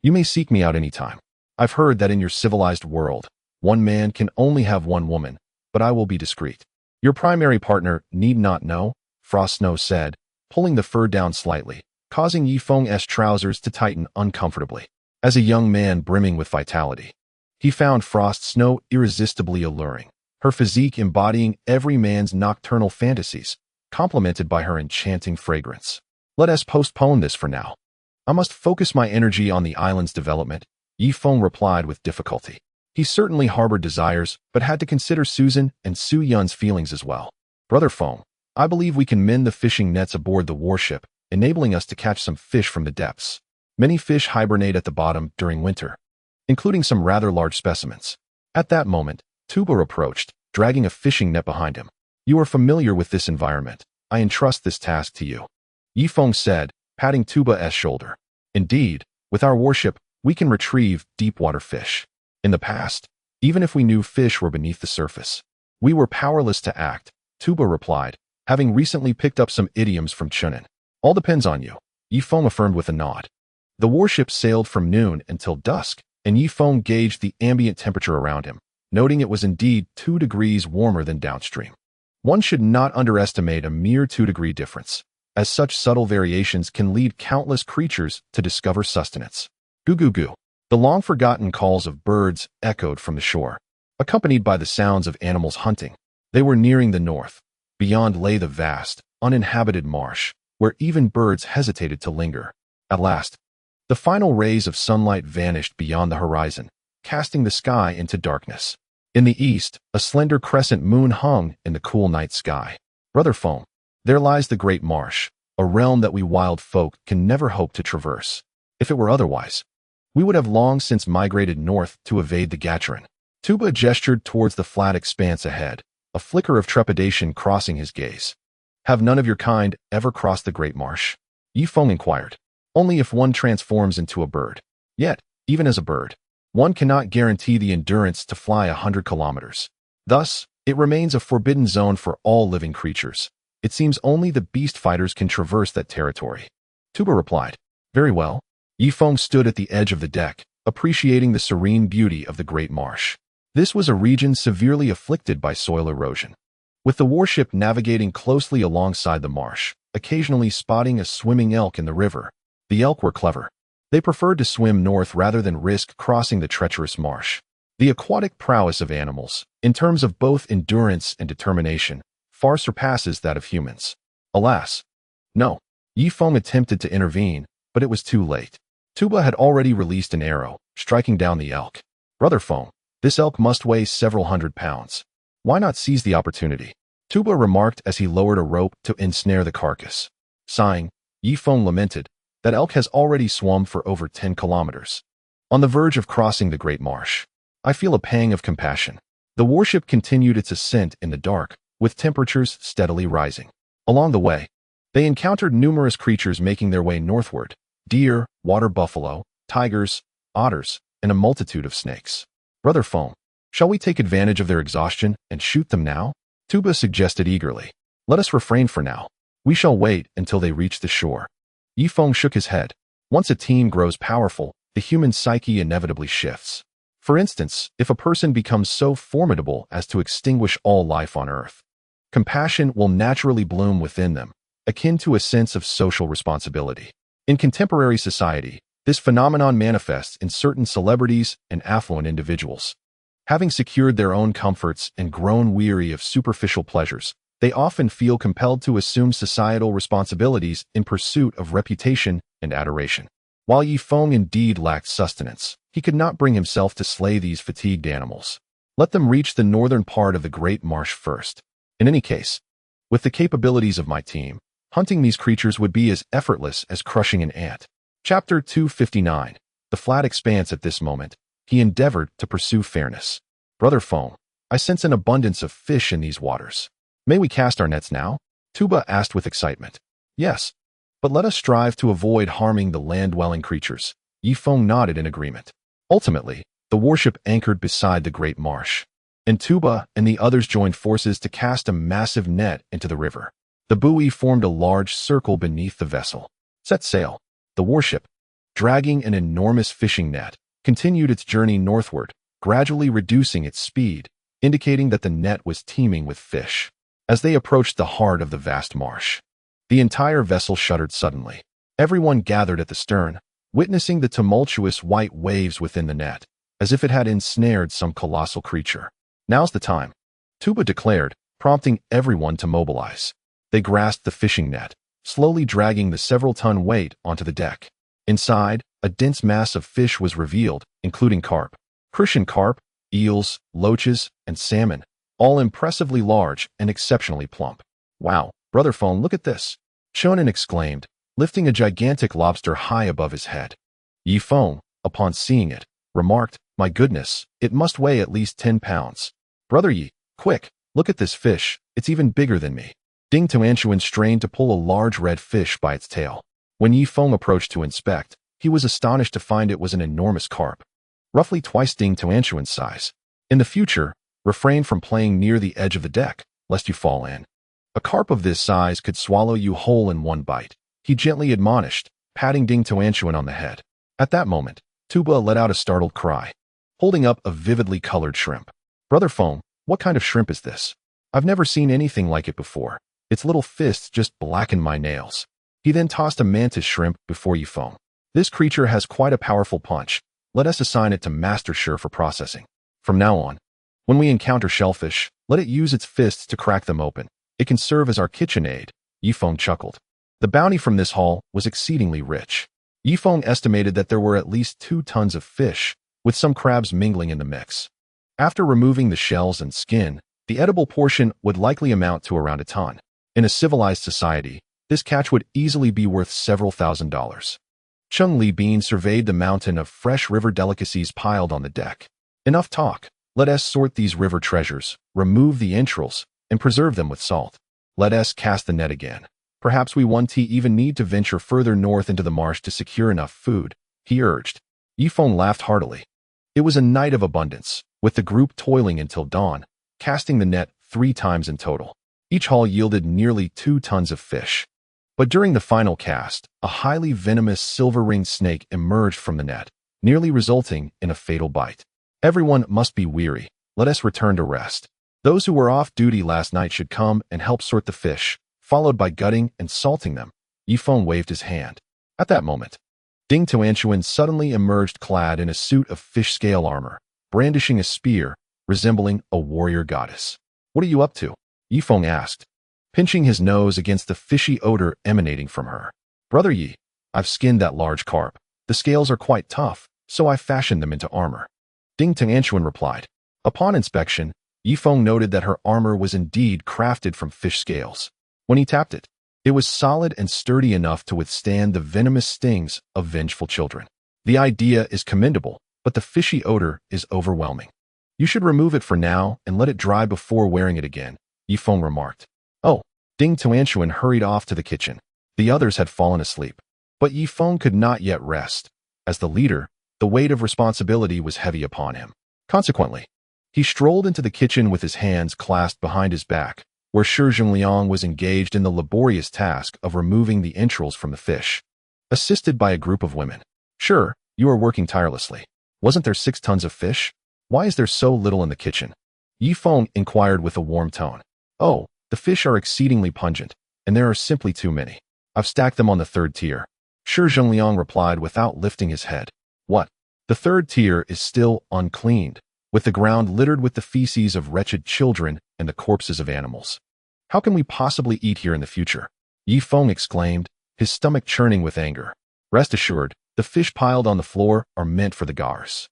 Speaker 1: you may seek me out any time. I've heard that in your civilized world, one man can only have one woman, but I will be discreet. Your primary partner need not know, Frost Snow said, pulling the fur down slightly, causing Yi Feng's trousers to tighten uncomfortably. As a young man brimming with vitality, he found Frost Snow irresistibly alluring, her physique embodying every man's nocturnal fantasies, complemented by her enchanting fragrance. Let us postpone this for now. I must focus my energy on the island's development, Yi Feng replied with difficulty. He certainly harbored desires, but had to consider Susan and Su Yun's feelings as well. Brother Feng, I believe we can mend the fishing nets aboard the warship, enabling us to catch some fish from the depths. Many fish hibernate at the bottom during winter, including some rather large specimens. At that moment, Tuba approached, dragging a fishing net behind him. You are familiar with this environment. I entrust this task to you, Yi Feng said, patting Tuba's shoulder. Indeed, with our warship, we can retrieve deep-water fish. In the past, even if we knew fish were beneath the surface, we were powerless to act, Tuba replied, having recently picked up some idioms from Chunin. All depends on you, Yi Feng affirmed with a nod. The warship sailed from noon until dusk, and Yi Feng gauged the ambient temperature around him, noting it was indeed 2 degrees warmer than downstream. One should not underestimate a mere 2-degree difference, as such subtle variations can lead countless creatures to discover sustenance. Goo goo goo. The long-forgotten calls of birds echoed from the shore, accompanied by the sounds of animals hunting. They were nearing the north. Beyond lay the vast, uninhabited marsh, where even birds hesitated to linger. At last, the final rays of sunlight vanished beyond the horizon, casting the sky into darkness. In the east, a slender crescent moon hung in the cool night sky. Brother Foam, there lies the great marsh, a realm that we wild folk can never hope to traverse. If it were otherwise, we would have long since migrated north to evade the Gacharin. Tuba gestured towards the flat expanse ahead, a flicker of trepidation crossing his gaze. Have none of your kind ever crossed the great marsh? Yifeng inquired. Only if one transforms into a bird. Yet, even as a bird, one cannot guarantee the endurance to fly 100 kilometers. Thus, it remains a forbidden zone for all living creatures. It seems only the beast fighters can traverse that territory. Tuba replied. Very well. Yifeng stood at the edge of the deck, appreciating the serene beauty of the great marsh. This was a region severely afflicted by soil erosion. With the warship navigating closely alongside the marsh, occasionally spotting a swimming elk in the river, the elk were clever. They preferred to swim north rather than risk crossing the treacherous marsh. The aquatic prowess of animals, in terms of both endurance and determination, far surpasses that of humans. Alas, no. Yifeng attempted to intervene, but it was too late. Tuba had already released an arrow, striking down the elk. Brother Foam, this elk must weigh several hundred pounds. Why not seize the opportunity? Tuba remarked as he lowered a rope to ensnare the carcass. Sighing, Yifeng lamented, that elk has already swum for over 10 kilometers. On the verge of crossing the great marsh, I feel a pang of compassion. The warship continued its ascent in the dark, with temperatures steadily rising. Along the way, they encountered numerous creatures making their way northward: deer, water buffalo, tigers, otters, and a multitude of snakes. Brother Foam, shall we take advantage of their exhaustion and shoot them now? Tuba suggested eagerly. Let us refrain for now. We shall wait until they reach the shore. Yifeng shook his head. Once a team grows powerful, the human psyche inevitably shifts. For instance, if a person becomes so formidable as to extinguish all life on Earth, compassion will naturally bloom within them, akin to a sense of social responsibility. In contemporary society, this phenomenon manifests in certain celebrities and affluent individuals. Having secured their own comforts and grown weary of superficial pleasures, they often feel compelled to assume societal responsibilities in pursuit of reputation and adoration. While Yifeng indeed lacked sustenance, he could not bring himself to slay these fatigued animals. Let them reach the northern part of the great marsh first. In any case, with the capabilities of my team, hunting these creatures would be as effortless as crushing an ant. Chapter 259. The flat expanse. At this moment, he endeavored to pursue fairness. Brother Foam, I sense an abundance of fish in these waters. May we cast our nets now? Tuba asked with excitement. Yes, but let us strive to avoid harming the land-dwelling creatures. Yifeng nodded in agreement. Ultimately, the warship anchored beside the great marsh, and Tuba and the others joined forces to cast a massive net into the river. The buoy formed a large circle beneath the vessel. Set sail. The warship, dragging an enormous fishing net, continued its journey northward, gradually reducing its speed, indicating that the net was teeming with fish. As they approached the heart of the vast marsh, the entire vessel shuddered suddenly. Everyone gathered at the stern, witnessing the tumultuous white waves within the net, as if it had ensnared some colossal creature. Now's the time, Tuba declared, prompting everyone to mobilize. They grasped the fishing net, slowly dragging the several-ton weight onto the deck. Inside, a dense mass of fish was revealed, including carp, Crucian carp, eels, loaches, and salmon, all impressively large and exceptionally plump. Wow, Brother Foam, look at this, Shonen exclaimed, lifting a gigantic lobster high above his head. Yifeng, upon seeing it, remarked, my goodness, it must weigh at least 10 pounds. Brother Yi, quick, look at this fish, it's even bigger than me. Ding Tuantuan strained to pull a large red fish by its tail. When Yifeng approached to inspect, he was astonished to find it was an enormous carp, roughly twice Ding Tuantuan's size. In the future, refrain from playing near the edge of the deck, lest you fall in. A carp of this size could swallow you whole in one bite, he gently admonished, patting Ding Tuantuan on the head. At that moment, Tuba let out a startled cry, holding up a vividly colored shrimp. Brother Foam, what kind of shrimp is this? I've never seen anything like it before. Its little fists just blackened my nails. He then tossed a mantis shrimp before Yifeng. This creature has quite a powerful punch. let us assign it to Master Sure for processing. From now on, when we encounter shellfish, let it use its fists to crack them open. It can serve as our kitchen aid, Yifeng chuckled. The bounty from this haul was exceedingly rich. Yifeng estimated that there were at least 2 tons of fish, with some crabs mingling in the mix. After removing the shells and skin, the edible portion would likely amount to around a ton. In a civilized society, this catch would easily be worth several $1,000s. Chung Li Bean surveyed the mountain of fresh river delicacies piled on the deck. Enough talk. Let us sort these river treasures, remove the entrails, and preserve them with salt. Let us cast the net again. Perhaps we won't even need to venture further north into the marsh to secure enough food, he urged. Yifeng laughed heartily. It was a night of abundance, with the group toiling until dawn, casting the net 3 times in total. Each haul yielded nearly 2 tons of fish. But during the final cast, a highly venomous silver-ringed snake emerged from the net, nearly resulting in a fatal bite. Everyone must be weary. Let us return to rest. Those who were off duty last night should come and help sort the fish, followed by gutting and salting them. Yifeng waved his hand. At that moment, Ding Tuantuan suddenly emerged clad in a suit of fish scale armor, brandishing a spear, resembling a warrior goddess. What are you up to? Yifeng asked, pinching his nose against the fishy odor emanating from her. Brother Yi, I've skinned that large carp. The scales are quite tough, so I fashioned them into armor. Ding Tuantuan replied. Upon inspection, Yifeng noted that her armor was indeed crafted from fish scales. When he tapped it, it was solid and sturdy enough to withstand the venomous stings of vengeful children. The idea is commendable, but the fishy odor is overwhelming. You should remove it for now and let it dry before wearing it again, Yifeng remarked. Oh, Ding Tuantuan hurried off to the kitchen. The others had fallen asleep. But Yifeng could not yet rest. As the leader, the weight of responsibility was heavy upon him. Consequently, he strolled into the kitchen with his hands clasped behind his back, where Shi Zhengliang was engaged in the laborious task of removing the entrails from the fish, assisted by a group of women. Sure, you are working tirelessly. Wasn't there 6 tons of fish? Why is there so little in the kitchen? Yifeng inquired with a warm tone. Oh, the fish are exceedingly pungent, and there are simply too many. I've stacked them on the 3rd tier. Shi Zhengliang replied without lifting his head. What? The 3rd tier is still uncleaned, with the ground littered with the feces of wretched children and the corpses of animals. How can we possibly eat here in the future? Yifeng exclaimed, his stomach churning with anger. Rest assured, the fish piled on the floor are meant for the gars.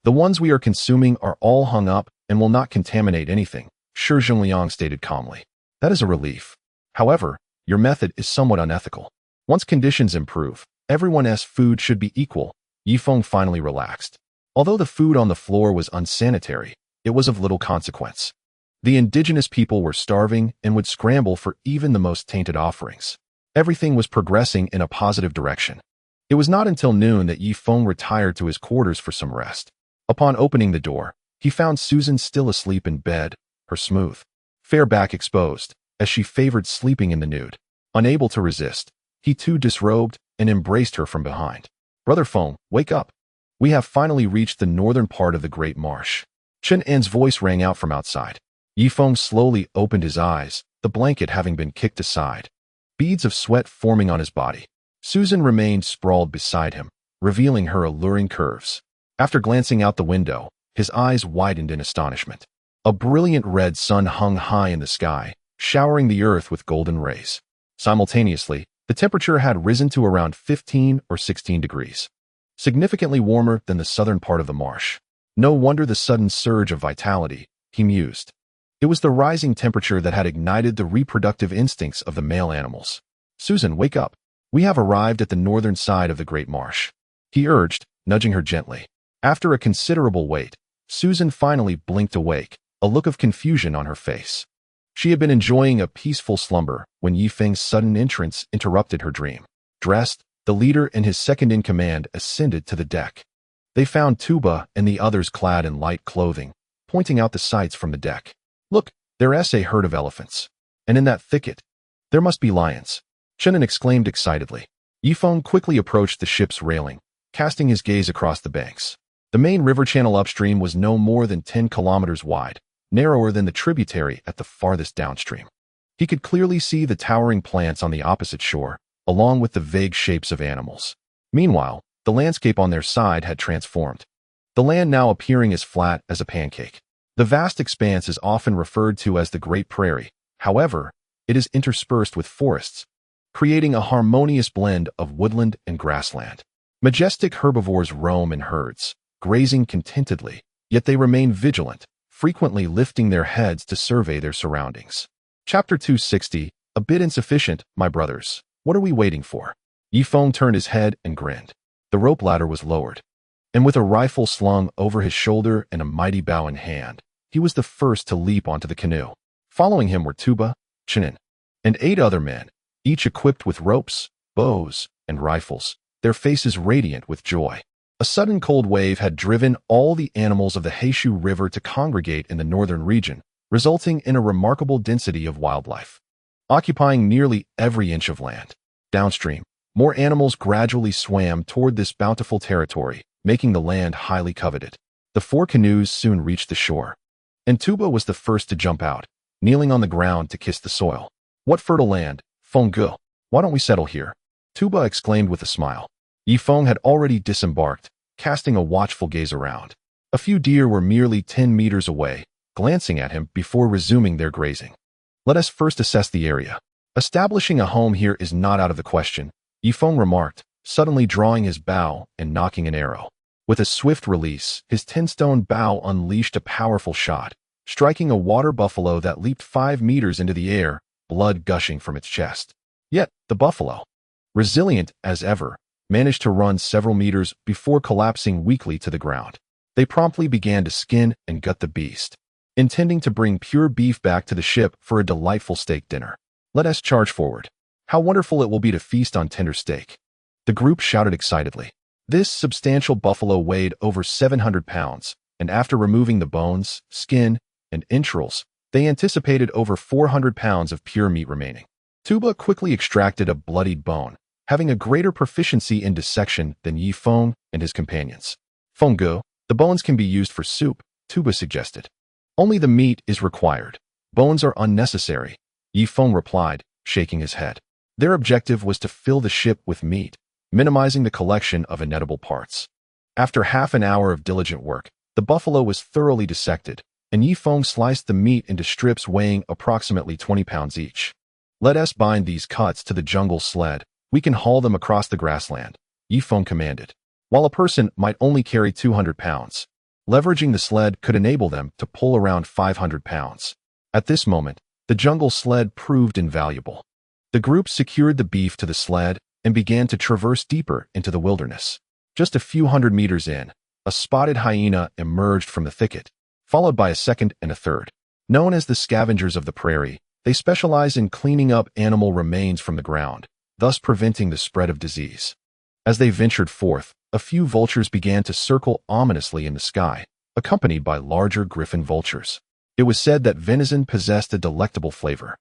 Speaker 1: The ones we are consuming are all hung up and will not contaminate anything, Shi Zhengliang stated calmly. That is a relief. However, your method is somewhat unethical. Once conditions improve, everyone's food should be equal. Yifeng finally relaxed. Although the food on the floor was unsanitary, it was of little consequence. The indigenous people were starving and would scramble for even the most tainted offerings. Everything was progressing in a positive direction. It was not until noon that Yifeng retired to his quarters for some rest. Upon opening the door, he found Susan still asleep in bed, her smooth, fair back exposed, as she favored sleeping in the nude. Unable to resist, he too disrobed and embraced her from behind. Brother Feng, wake up. We have finally reached the northern part of the Great Marsh. Chen An's voice rang out from outside. Yifeng slowly opened his eyes, the blanket having been kicked aside, beads of sweat forming on his body. Susan remained sprawled beside him, revealing her alluring curves. After glancing out the window, his eyes widened in astonishment. A brilliant red sun hung high in the sky, showering the earth with golden rays. Simultaneously, the temperature had risen to around 15 or 16 degrees, significantly warmer than the southern part of the marsh. No wonder the sudden surge of vitality, he mused. It was the rising temperature that had ignited the reproductive instincts of the male animals. Susan, wake up. We have arrived at the northern side of the Great Marsh, he urged, nudging her gently. After a considerable wait, Susan finally blinked awake, a look of confusion on her face. She had been enjoying a peaceful slumber when Yifeng's sudden entrance interrupted her dream. Dressed, the leader and his second-in-command ascended to the deck. They found Tuba and the others clad in light clothing, pointing out the sights from the deck. Look, there's a herd of elephants. And in that thicket, there must be lions. Chenin exclaimed excitedly. Yifeng quickly approached the ship's railing, casting his gaze across the banks. The main river channel upstream was no more than 10 kilometers wide, narrower than the tributary at the farthest downstream. He could clearly see the towering plants on the opposite shore, along with the vague shapes of animals. Meanwhile, the landscape on their side had transformed. the land now appearing as flat as a pancake. The vast expanse is often referred to as the Great Prairie. However, it is interspersed with forests, creating a harmonious blend of woodland and grassland. Majestic herbivores roam in herds, grazing contentedly, yet they remain vigilant, frequently lifting their heads to survey their surroundings. Chapter 260, a bit insufficient, my brothers. What are we waiting for? Yifeng turned his head and grinned. The rope ladder was lowered, and with a rifle slung over his shoulder and a mighty bow in hand, he was the first to leap onto the canoe. Following him were Tuba, Chinin, and 8 other men, each equipped with ropes, bows, and rifles, their faces radiant with joy. A sudden cold wave had driven all the animals of the Heishu River to congregate in the northern region, resulting in a remarkable density of wildlife, occupying nearly every inch of land. Downstream, more animals gradually swam toward this bountiful territory, making the land highly coveted. The 4 canoes soon reached the shore, and Tuba was the first to jump out, kneeling on the ground to kiss the soil. What fertile land, Feng Ge. Why don't we settle here? Tuba exclaimed with a smile. Yifeng had already disembarked, casting a watchful gaze around. A few deer were merely 10 meters away, glancing at him before resuming their grazing. Let us first assess the area. Establishing a home here is not out of the question, Yifeng remarked, suddenly drawing his bow and nocking an arrow. With a swift release, his 10-stone bow unleashed a powerful shot, striking a water buffalo that leaped 5 meters into the air, blood gushing from its chest. Yet, the buffalo, resilient as ever, managed to run several meters before collapsing weakly to the ground. They promptly began to skin and gut the beast, intending to bring pure beef back to the ship for a delightful steak dinner. Let us charge forward. How wonderful it will be to feast on tender steak. The group shouted excitedly. This substantial buffalo weighed over 700 pounds, and after removing the bones, skin, and entrails, they anticipated over 400 pounds of pure meat remaining. Tuba quickly extracted a bloodied bone, having a greater proficiency in dissection than Yifeng and his companions. Feng Ge, the bones can be used for soup, Tuba suggested. Only the meat is required. Bones are unnecessary, Yifeng replied, shaking his head. Their objective was to fill the ship with meat, minimizing the collection of inedible parts. After half an hour of diligent work, the buffalo was thoroughly dissected, and Yifeng sliced the meat into strips weighing approximately 20 pounds each. Let us bind these cuts to the jungle sled. We can haul them across the grassland, Yifeng commanded. While a person might only carry 200 pounds, leveraging the sled could enable them to pull around 500 pounds. At this moment, the jungle sled proved invaluable. The group secured the beef to the sled and began to traverse deeper into the wilderness. Just a few hundred meters in, a spotted hyena emerged from the thicket, followed by a second and a third. Known as the scavengers of the prairie, they specialize in cleaning up animal remains from the ground, thus preventing the spread of disease. As they ventured forth, a few vultures began to circle ominously in the sky, accompanied by larger griffin vultures. It was said that venison possessed a delectable flavor.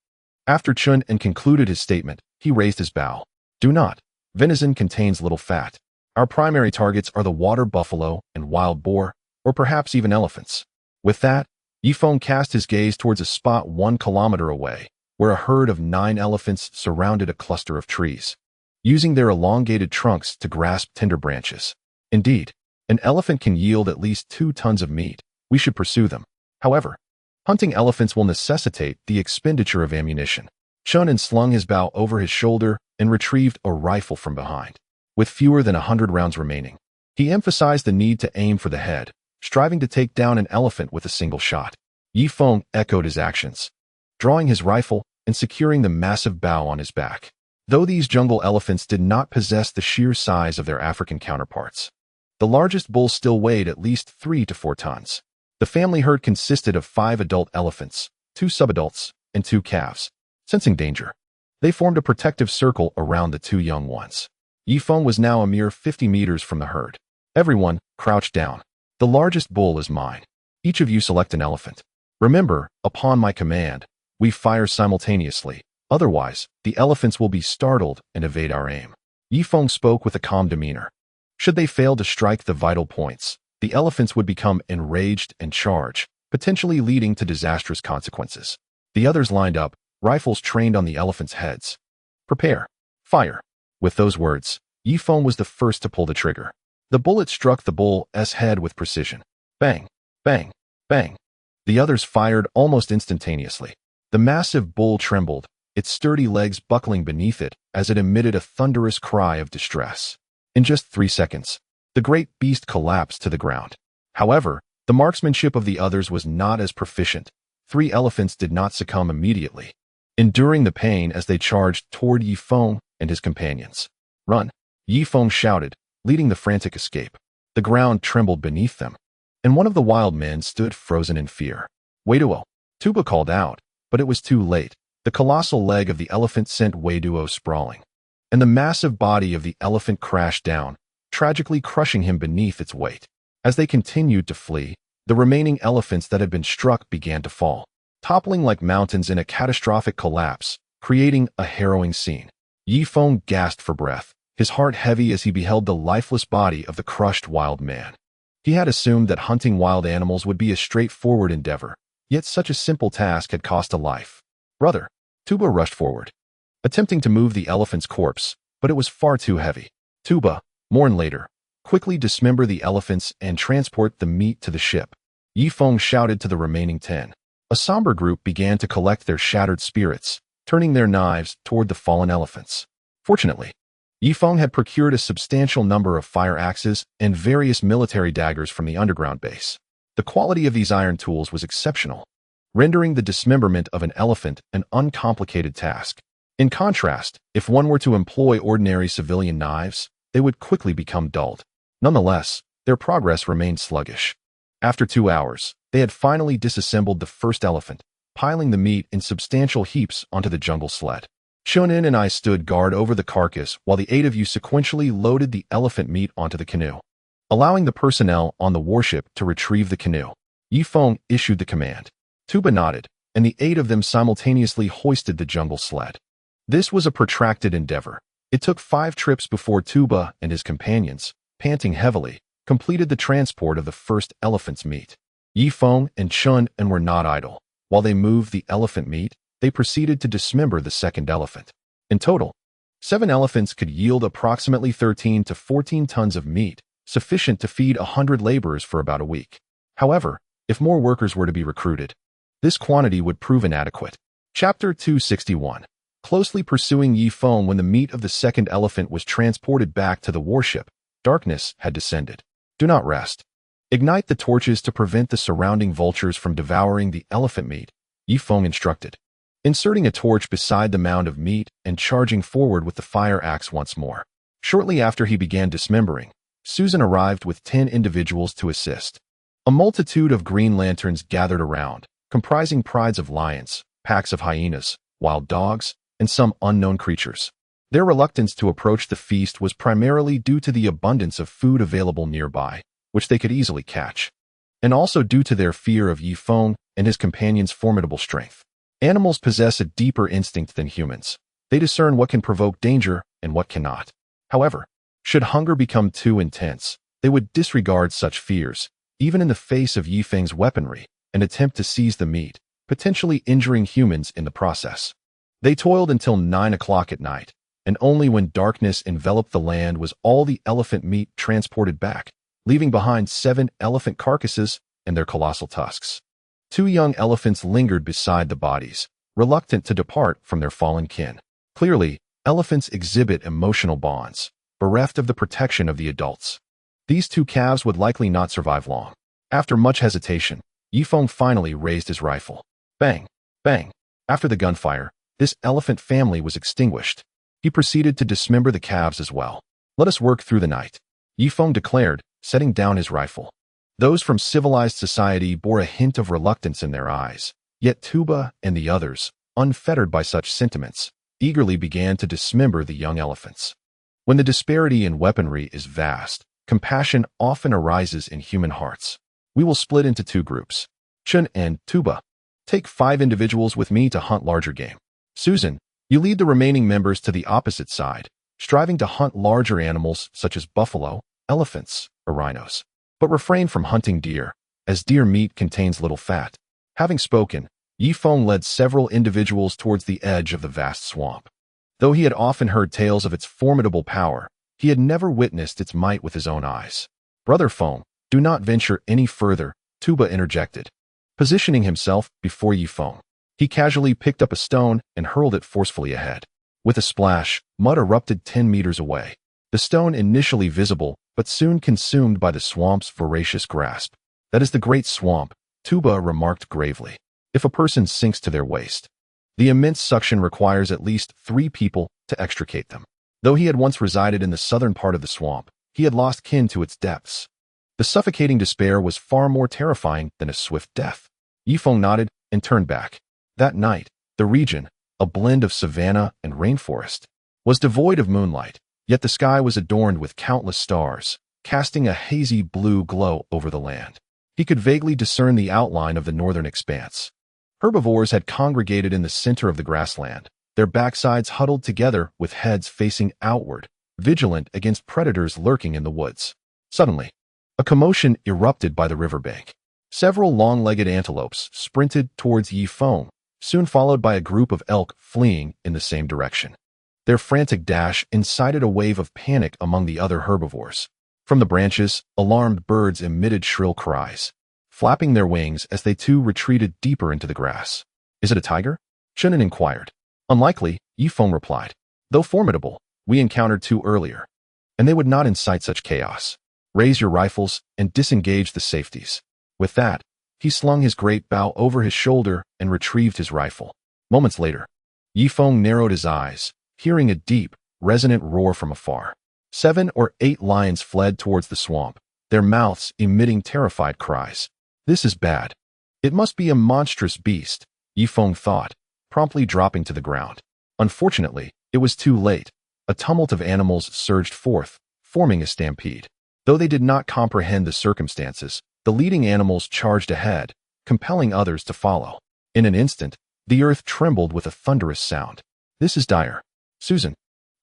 Speaker 1: After Chun and concluded his statement, he raised his bow. Do not. Venison contains little fat. Our primary targets are the water buffalo and wild boar, or perhaps even elephants. With that, Yifeng cast his gaze towards a spot 1 kilometer away, where a herd of 9 elephants surrounded a cluster of trees, using their elongated trunks to grasp tender branches. Indeed, an elephant can yield at least 2 tons of meat. We should pursue them. However, hunting elephants will necessitate the expenditure of ammunition. Chun slung his bow over his shoulder and retrieved a rifle from behind. With fewer than 100 rounds remaining, he emphasized the need to aim for the head, striving to take down an elephant with a single shot. Yifeng echoed his actions, drawing his rifle and securing the massive bow on his back. Though these jungle elephants did not possess the sheer size of their African counterparts, the largest bull still weighed at least 3 to 4 tons. The family herd consisted of 5 adult elephants, 2 subadults, and 2 calves. Sensing danger, they formed a protective circle around the 2 young ones. Yifeng was now a mere 50 meters from the herd. Everyone, crouch down. The largest bull is mine. Each of you select an elephant. Remember, upon my command, we fire simultaneously. Otherwise, the elephants will be startled and evade our aim. Yifeng spoke with a calm demeanor. Should they fail to strike the vital points, the elephants would become enraged and charge, potentially leading to disastrous consequences. The others lined up, rifles trained on the elephants' heads. Prepare. Fire. With those words, Yifeng was the first to pull the trigger. The bullet struck the bull's head with precision. Bang, bang, bang. The others fired almost instantaneously. The massive bull trembled, its sturdy legs buckling beneath it as it emitted a thunderous cry of distress. In just 3 seconds, the great beast collapsed to the ground. However, the marksmanship of the others was not as proficient. 3 elephants did not succumb immediately, enduring the pain as they charged toward Yi Feng and his companions. Run! Yi Feng shouted, leading the frantic escape. The ground trembled beneath them, and one of the wild men stood frozen in fear. Weiduo! Tuba called out, but it was too late. The colossal leg of the elephant sent Weiduo sprawling, and the massive body of the elephant crashed down, tragically crushing him beneath its weight. As they continued to flee, the remaining elephants that had been struck began to fall, toppling like mountains in a catastrophic collapse, creating a harrowing scene. Yi Feng gasped for breath, his heart heavy as he beheld the lifeless body of the crushed wild man. He had assumed that hunting wild animals would be a straightforward endeavor, yet such a simple task had cost a life. Brother, Tuba rushed forward, attempting to move the elephant's corpse, but it was far too heavy. Tuba, mourn later, quickly dismember the elephants and transport the meat to the ship. Yi Feng shouted to the remaining 10. A somber group began to collect their shattered spirits, turning their knives toward the fallen elephants. Fortunately, Yi Feng had procured a substantial number of fire axes and various military daggers from the underground base. The quality of these iron tools was exceptional, rendering the dismemberment of an elephant an uncomplicated task. In contrast, if one were to employ ordinary civilian knives, they would quickly become dulled. Nonetheless, their progress remained sluggish. After 2 hours, they had finally disassembled the first elephant, piling the meat in substantial heaps onto the jungle sled. Shonin and I stood guard over the carcass while the 8 of you sequentially loaded the elephant meat onto the canoe. Allowing the personnel on the warship to retrieve the canoe, Yi Feng issued the command. Tuba nodded, and the 8 of them simultaneously hoisted the jungle sled. This was a protracted endeavor. It took 5 trips before Tuba and his companions, panting heavily, completed the transport of the first elephant's meat. Yi Feng and Chun were not idle. While they moved the elephant meat, they proceeded to dismember the second elephant. In total, 7 elephants could yield approximately 13 to 14 tons of meat, sufficient to feed 100 laborers for about a week. However, if more workers were to be recruited, this quantity would prove inadequate. Chapter 261. Closely pursuing Yi Feng. When the meat of the second elephant was transported back to the warship, darkness had descended. Do not rest. Ignite the torches to prevent the surrounding vultures from devouring the elephant meat, Yi Feng instructed. Inserting a torch beside the mound of meat and charging forward with the fire axe once more. Shortly after he began dismembering, Susan arrived with 10 individuals to assist. A multitude of green lanterns gathered around, comprising prides of lions, packs of hyenas, wild dogs, and some unknown creatures. Their reluctance to approach the feast was primarily due to the abundance of food available nearby, which they could easily catch, and also due to their fear of Yi Feng and his companion's formidable strength. Animals possess a deeper instinct than humans. They discern what can provoke danger and what cannot. However, should hunger become too intense, they would disregard such fears, even in the face of Yi Feng's weaponry, and attempt to seize the meat, potentially injuring humans in the process. They toiled until 9 o'clock at night, and only when darkness enveloped the land was all the elephant meat transported back, leaving behind 7 elephant carcasses and their colossal tusks. 2 young elephants lingered beside the bodies, reluctant to depart from their fallen kin. Clearly, elephants exhibit emotional bonds, bereft of the protection of the adults. These 2 calves would likely not survive long. After much hesitation, Yi Feng finally raised his rifle. Bang! Bang! After the gunfire, this elephant family was extinguished. He proceeded to dismember the calves as well. Let us work through the night, Yi Feng declared, setting down his rifle. Those from civilized society bore a hint of reluctance in their eyes, yet Tuba and the others, unfettered by such sentiments, eagerly began to dismember the young elephants. When the disparity in weaponry is vast, compassion often arises in human hearts. We will split into 2 groups. Chun and Tuba, take 5 individuals with me to hunt larger game. Susan, you lead the remaining members to the opposite side, striving to hunt larger animals such as buffalo, elephants, or rhinos. But refrain from hunting deer, as deer meat contains little fat. Having spoken, Yi Feng led several individuals towards the edge of the vast swamp. Though he had often heard tales of its formidable power, He had never witnessed its might with his own eyes. "Brother Feng, do not venture any further," Tuba interjected. Positioning himself before Yi Feng, he casually picked up a stone and hurled it forcefully ahead. With a splash, mud erupted 10 meters away. The stone initially visible, but soon consumed by the swamp's voracious grasp. "That is the Great Swamp," Tuba remarked gravely. "If a person sinks to their waist, the immense suction requires at least 3 people to extricate them." Though he had once resided in the southern part of the swamp, he had lost kin to its depths. The suffocating despair was far more terrifying than a swift death. Yi Feng nodded and turned back. That night, the region, a blend of savanna and rainforest, was devoid of moonlight, yet the sky was adorned with countless stars, casting a hazy blue glow over the land. He could vaguely discern the outline of the northern expanse. Herbivores had congregated in the center of the grassland, their backsides huddled together with heads facing outward, vigilant against predators lurking in the woods. Suddenly, a commotion erupted by the riverbank. Several long-legged antelopes sprinted towards Yi Feng, soon followed by a group of elk fleeing in the same direction. Their frantic dash incited a wave of panic among the other herbivores. From the branches, alarmed birds emitted shrill cries, flapping their wings as they too retreated deeper into the grass. "Is it a tiger?" Shunan inquired. "Unlikely," Yi Feng replied. "Though formidable, we encountered 2 earlier, and they would not incite such chaos. Raise your rifles and disengage the safeties." With that, he slung his great bow over his shoulder and retrieved his rifle. Moments later, Yi Feng narrowed his eyes, hearing a deep, resonant roar from afar. 7 or 8 lions fled towards the swamp, their mouths emitting terrified cries. "This is bad. It must be a monstrous beast," Yi Feng thought, promptly dropping to the ground. Unfortunately, it was too late. A tumult of animals surged forth, forming a stampede. Though they did not comprehend the circumstances, the leading animals charged ahead, compelling others to follow. In an instant, the earth trembled with a thunderous sound. "This is dire. Susan,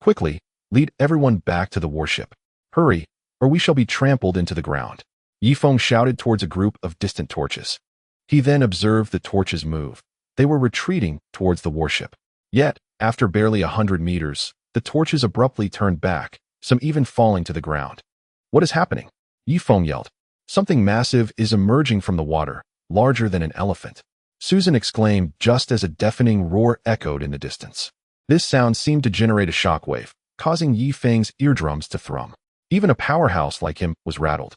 Speaker 1: quickly, lead everyone back to the warship. Hurry, or we shall be trampled into the ground." Yi Feng shouted towards a group of distant torches. He then observed the torches move. They were retreating towards the warship. Yet, after barely 100 meters, the torches abruptly turned back, some even falling to the ground. "What is happening?" Yi Feng yelled. "Something massive is emerging from the water, larger than an elephant." Susan exclaimed just as a deafening roar echoed in the distance. This sound seemed to generate a shockwave, causing Yi Feng's eardrums to thrum. Even a powerhouse like him was rattled.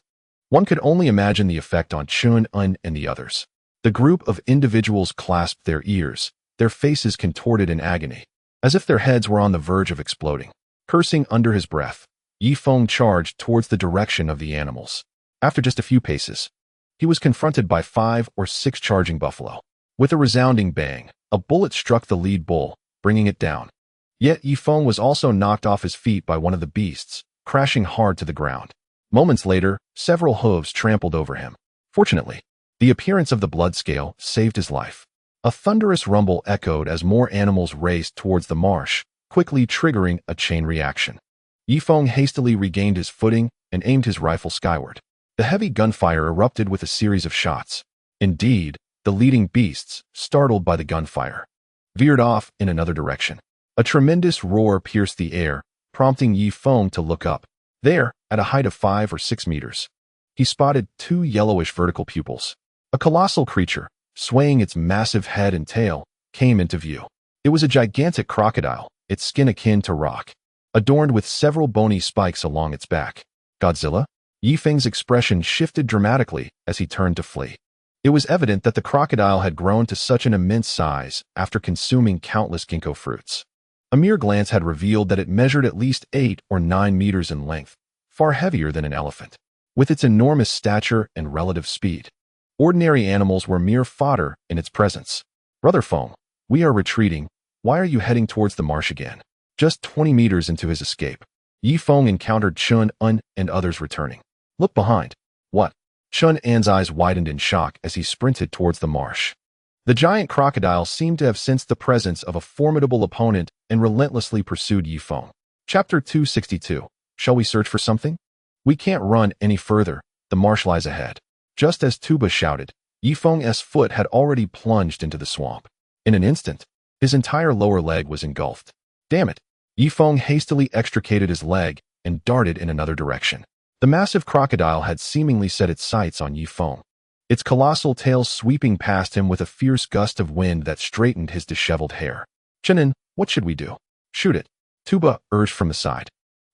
Speaker 1: One could only imagine the effect on Chun Un and the others. The group of individuals clasped their ears, their faces contorted in agony, as if their heads were on the verge of exploding. Cursing under his breath, Yi Feng charged towards the direction of the animals. After just a few paces, he was confronted by 5 or 6 charging buffalo. With a resounding bang, a bullet struck the lead bull, bringing it down. Yet Yi Feng was also knocked off his feet by one of the beasts, crashing hard to the ground. Moments later, several hooves trampled over him. Fortunately, the appearance of the blood scale saved his life. A thunderous rumble echoed as more animals raced towards the marsh, quickly triggering a chain reaction. Yi Feng hastily regained his footing and aimed his rifle skyward. The heavy gunfire erupted with a series of shots. Indeed, the leading beasts, startled by the gunfire, veered off in another direction. A tremendous roar pierced the air, prompting Yi Feng to look up. There, at a height of 5 or 6 meters, he spotted 2 yellowish vertical pupils. A colossal creature, swaying its massive head and tail, came into view. It was a gigantic crocodile, its skin akin to rock, adorned with several bony spikes along its back. "Godzilla?" Yi Feng's expression shifted dramatically as he turned to flee. It was evident that the crocodile had grown to such an immense size after consuming countless ginkgo fruits. A mere glance had revealed that it measured at least 8 or 9 meters in length, far heavier than an elephant. With its enormous stature and relative speed, ordinary animals were mere fodder in its presence. "Brother Feng, we are retreating. Why are you heading towards the marsh again?" Just 20 meters into his escape, Yi Feng encountered Chun Un and others returning. "Look behind." "What?" Chun An's eyes widened in shock as he sprinted towards the marsh. The giant crocodile seemed to have sensed the presence of a formidable opponent and relentlessly pursued Yi Feng. Chapter 262. Shall we search for something? "We can't run any further. The marsh lies ahead." Just as Tuba shouted, Yi Feng's foot had already plunged into the swamp. In an instant, his entire lower leg was engulfed. "Damn it!" Yi Feng hastily extricated his leg and darted in another direction. The massive crocodile had seemingly set its sights on Yifeng, its colossal tail sweeping past him with a fierce gust of wind that straightened his disheveled hair. "Shannon, what should we do?" "Shoot it," Tuba urged from the side.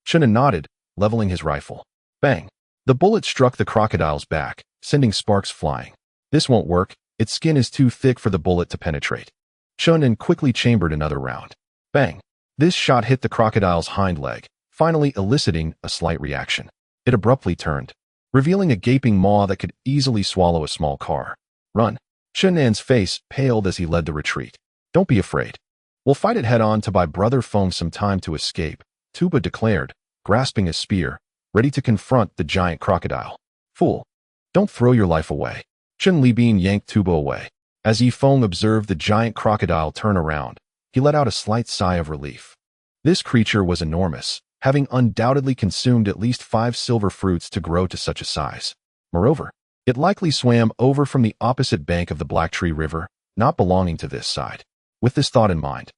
Speaker 1: Shannon nodded, leveling his rifle. Bang! The bullet struck the crocodile's back, sending sparks flying. "This won't work. Its skin is too thick for the bullet to penetrate." Shannon quickly chambered another round. Bang! This shot hit the crocodile's hind leg, finally eliciting a slight reaction. It abruptly turned, revealing a gaping maw that could easily swallow a small car. "Run!" Shannon's face paled as he led the retreat. "Don't be afraid. We'll fight it head-on to buy Brother Feng some time to escape," Tuba declared, grasping a spear, ready to confront the giant crocodile. "Fool! Don't throw your life away." Chen Libin yanked Tuba away. As Yifeng observed the giant crocodile turn around, he let out a slight sigh of relief. This creature was enormous, having undoubtedly consumed at least 5 silver fruits to grow to such a size. Moreover, it likely swam over from the opposite bank of the Black Tree River, not belonging to this side. With this thought in mind,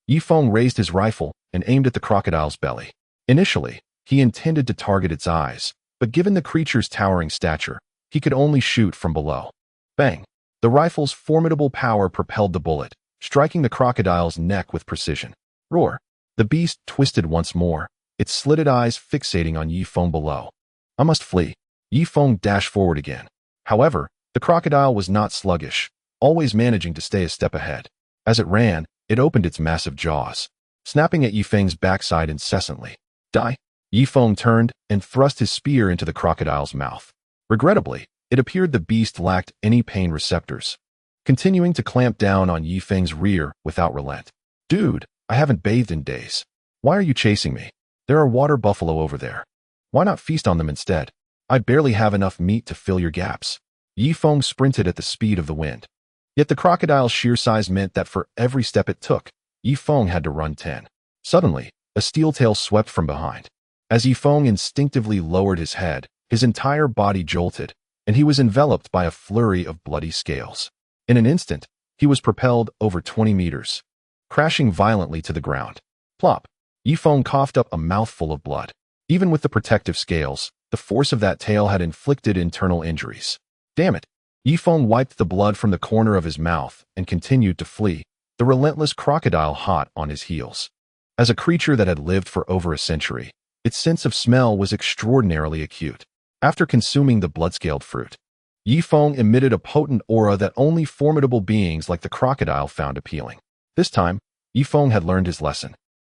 Speaker 1: Yifeng raised his rifle and aimed at the crocodile's belly. Initially, he intended to target its eyes, but given the creature's towering stature, he could only shoot from below. Bang! The rifle's formidable power propelled the bullet, striking the crocodile's neck with precision. Roar! The beast twisted once more, its slitted eyes fixating on Yifeng below. "I must flee." Yifeng dashed forward again. However, the crocodile was not sluggish, always managing to stay a step ahead. As it ran, it opened its massive jaws, snapping at Yifeng's backside incessantly. "Die!" Yifeng turned and thrust his spear into the crocodile's mouth. Regrettably, it appeared the beast lacked any pain receptors, continuing to clamp down on Yifeng's rear without relent. "Dude, I haven't bathed in days. Why are you chasing me? There are water buffalo over there. Why not feast on them instead? I barely have enough meat to fill your gaps." Yifeng sprinted at the speed of the wind. Yet the crocodile's sheer size meant that for every step it took, Yifeng had to run 10. Suddenly, a steel tail swept from behind. As Yifeng instinctively lowered his head, his entire body jolted, and he was enveloped by a flurry of bloody scales. In an instant, he was propelled over 20 meters, crashing violently to the ground. Plop! Yifeng coughed up a mouthful of blood. Even with the protective scales, the force of that tail had inflicted internal injuries. Damn it! Yifeng wiped the blood from the corner of his mouth and continued to flee, the relentless crocodile hot on his heels. As a creature that had lived for over a century, its sense of smell was extraordinarily acute. After consuming the blood-scaled fruit, Yifeng emitted a potent aura that only formidable beings like the crocodile found appealing. This time, Yifeng had learned his lesson.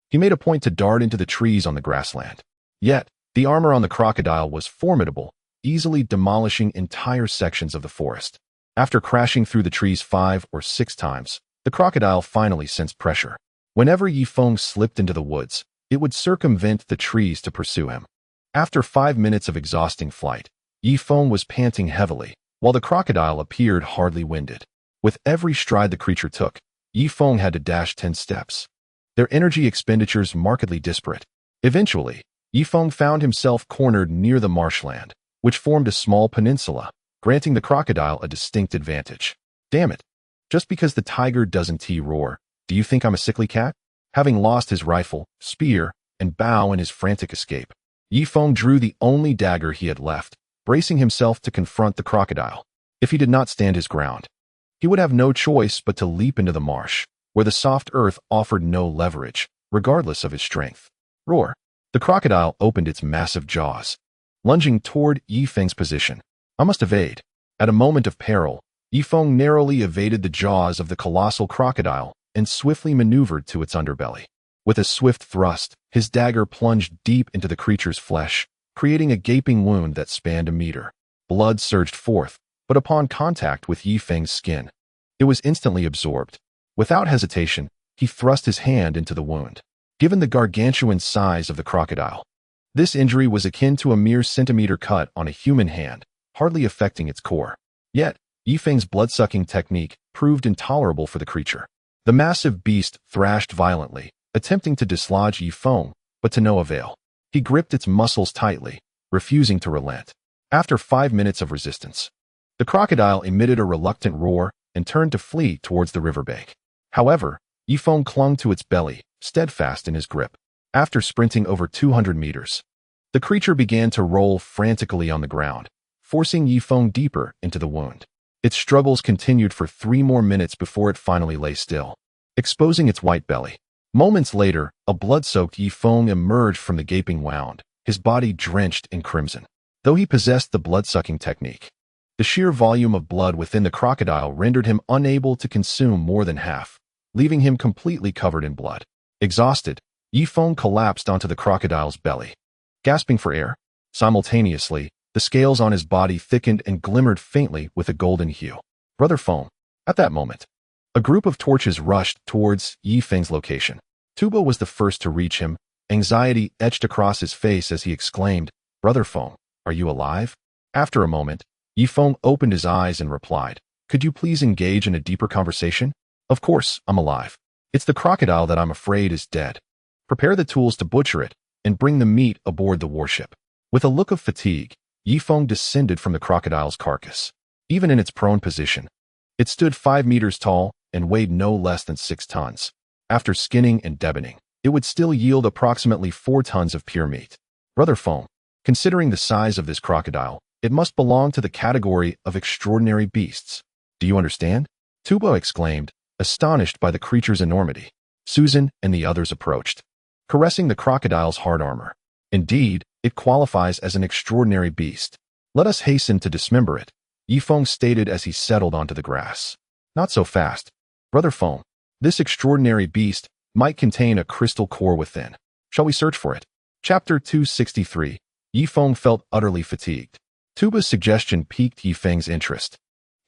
Speaker 1: He made a point to dart into the trees on the grassland. Yet, the armor on the crocodile was formidable, easily demolishing entire sections of the forest. After crashing through the trees 5 or 6 times, the crocodile finally sensed pressure. Whenever Yifeng slipped into the woods, it would circumvent the trees to pursue him. After 5 minutes of exhausting flight, Yifeng was panting heavily, while the crocodile appeared hardly winded. With every stride the creature took, Yifeng had to dash 10 steps. Their energy expenditures markedly disparate. Eventually, Yifeng found himself cornered near the marshland, which formed a small peninsula, granting the crocodile a distinct advantage. Damn it! Just because the tiger doesn't roar, do you think I'm a sickly cat? Having lost his rifle, spear, and bow in his frantic escape, Yifeng drew the only dagger he had left, bracing himself to confront the crocodile. If he did not stand his ground, he would have no choice but to leap into the marsh, where the soft earth offered no leverage, regardless of his strength. Roar! The crocodile opened its massive jaws, lunging toward Yifeng's position. "I must evade." At a moment of peril, Yifeng narrowly evaded the jaws of the colossal crocodile and swiftly maneuvered to its underbelly. With a swift thrust, his dagger plunged deep into the creature's flesh, creating a gaping wound that spanned a meter. Blood surged forth, but upon contact with Yifeng's skin, it was instantly absorbed. Without hesitation, he thrust his hand into the wound. Given the gargantuan size of the crocodile, this injury was akin to a mere centimeter cut on a human hand, hardly affecting its core. Yet, Yifeng's blood-sucking technique proved intolerable for the creature. The massive beast thrashed violently, attempting to dislodge Yifeng, but to no avail. He gripped its muscles tightly, refusing to relent. After 5 minutes of resistance, the crocodile emitted a reluctant roar and turned to flee towards the riverbank. However, Yifeng clung to its belly, steadfast in his grip. After sprinting over 200 meters, The creature began to roll frantically on the ground, forcing Yifeng deeper into the wound. Its struggles continued for 3 more minutes before it finally lay still, exposing its white belly. Moments later, a blood-soaked Yifeng emerged from the gaping wound, his body drenched in crimson. Though he possessed the blood-sucking technique, the sheer volume of blood within the crocodile rendered him unable to consume more than half, leaving him completely covered in blood. Exhausted, Yifeng collapsed onto the crocodile's belly, gasping for air. Simultaneously, the scales on his body thickened and glimmered faintly with a golden hue. Brother Feng. At that moment, a group of torches rushed towards Yifeng's location. Tuba was the first to reach him, anxiety etched across his face as he exclaimed, "Brother Feng, are you alive?" After a moment, Yifeng opened his eyes and replied, "Could you please engage in a deeper conversation?" "Of course, I'm alive. It's the crocodile that I'm afraid is dead. Prepare the tools to butcher it and bring the meat aboard the warship." With a look of fatigue, Yifeng descended from the crocodile's carcass. Even in its prone position, it stood 5 meters tall and weighed no less than 6 tons. After skinning and deboning, it would still yield approximately 4 tons of pure meat. Brother Feng, considering the size of this crocodile, it must belong to the category of extraordinary beasts. Do you understand? Tuba exclaimed, astonished by the creature's enormity. Susan and the others approached, caressing the crocodile's hard armor. Indeed, it qualifies as an extraordinary beast. Let us hasten to dismember it, Yifeng stated as he settled onto the grass. Not so fast. Brother Feng, this extraordinary beast might contain a crystal core within. Shall we search for it? Chapter 263. Yifeng felt utterly fatigued. Tuba's suggestion piqued Yifeng's interest.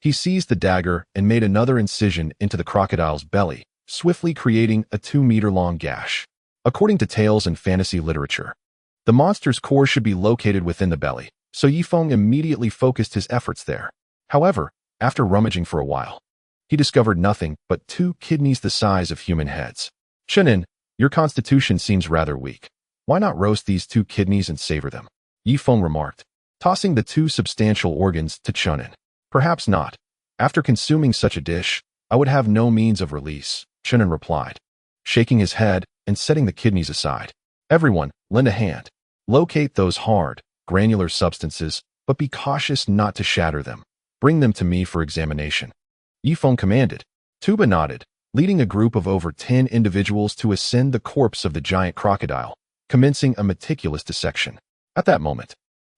Speaker 1: He seized the dagger and made another incision into the crocodile's belly, swiftly creating a 2-meter-long gash. According to tales and fantasy literature, the monster's core should be located within the belly, so Yifeng immediately focused his efforts there. However, after rummaging for a while, he discovered nothing but 2 kidneys the size of human heads. "Chenin, your constitution seems rather weak. Why not roast these 2 kidneys and savor them?" Yifeng remarked, tossing the 2 substantial organs to Chenin. "Perhaps not. After consuming such a dish, I would have no means of release," Chenin replied, shaking his head and setting the kidneys aside. "Everyone, lend a hand. Locate those hard, granular substances, but be cautious not to shatter them. Bring them to me for examination," Yifeng commanded. Tuba nodded, leading a group of over 10 individuals to ascend the corpse of the giant crocodile, commencing a meticulous dissection. At that moment,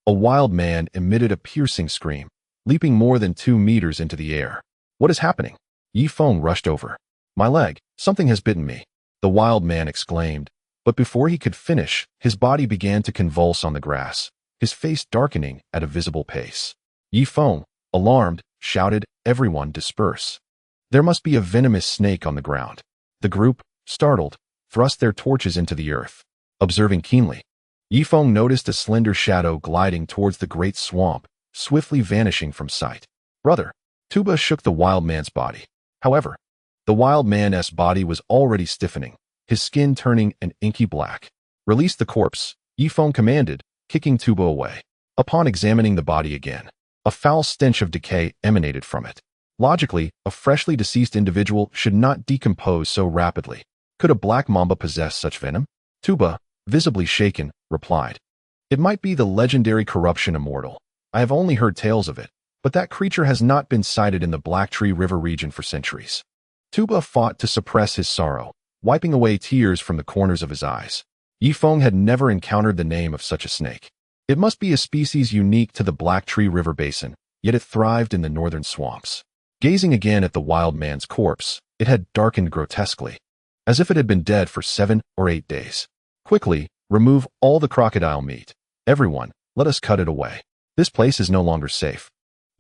Speaker 1: a wild man emitted a piercing scream, leaping more than 2 meters into the air. "What is happening?" Yifeng rushed over. "My leg, something has bitten me," the wild man exclaimed, but before he could finish, his body began to convulse on the grass, his face darkening at a visible pace. Yifeng, alarmed, shouted, "Everyone disperse. There must be a venomous snake on the ground." The group, startled, thrust their torches into the earth. Observing keenly, Yifeng noticed a slender shadow gliding towards the great swamp, swiftly vanishing from sight. "Brother," Tuba shook the wild man's body. However, the wild man's body was already stiffening, his skin turning an inky black. "Release the corpse," Yifeng commanded, kicking Tuba away. Upon examining the body again, a foul stench of decay emanated from it. Logically, a freshly deceased individual should not decompose so rapidly. Could a black mamba possess such venom? Tuba, visibly shaken, replied, "It might be the legendary corruption immortal. I have only heard tales of it, but that creature has not been sighted in the Black Tree River region for centuries." Tuba fought to suppress his sorrow, wiping away tears from the corners of his eyes. Yifeng had never encountered the name of such a snake. It must be a species unique to the Black Tree River basin, yet it thrived in the northern swamps. Gazing again at the wild man's corpse, it had darkened grotesquely, as if it had been dead for 7 or 8 days. "Quickly, remove all the crocodile meat. Everyone, let us cut it away. This place is no longer safe,"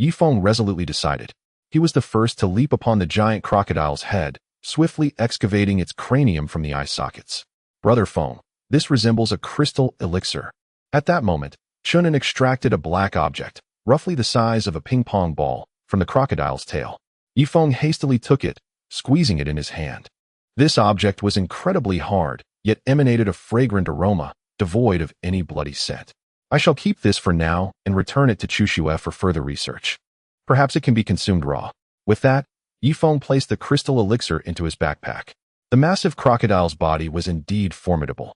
Speaker 1: Yifeng resolutely decided. He was the first to leap upon the giant crocodile's head, swiftly excavating its cranium from the eye sockets. "Brother Feng, this resembles a crystal elixir." At that moment, Chunin extracted a black object, roughly the size of a ping-pong ball, from the crocodile's tail. Yifeng hastily took it, squeezing it in his hand. This object was incredibly hard, yet emanated a fragrant aroma, devoid of any bloody scent. "I shall keep this for now and return it to Chushue for further research. Perhaps it can be consumed raw." With that, Yifeng placed the crystal elixir into his backpack. The massive crocodile's body was indeed formidable.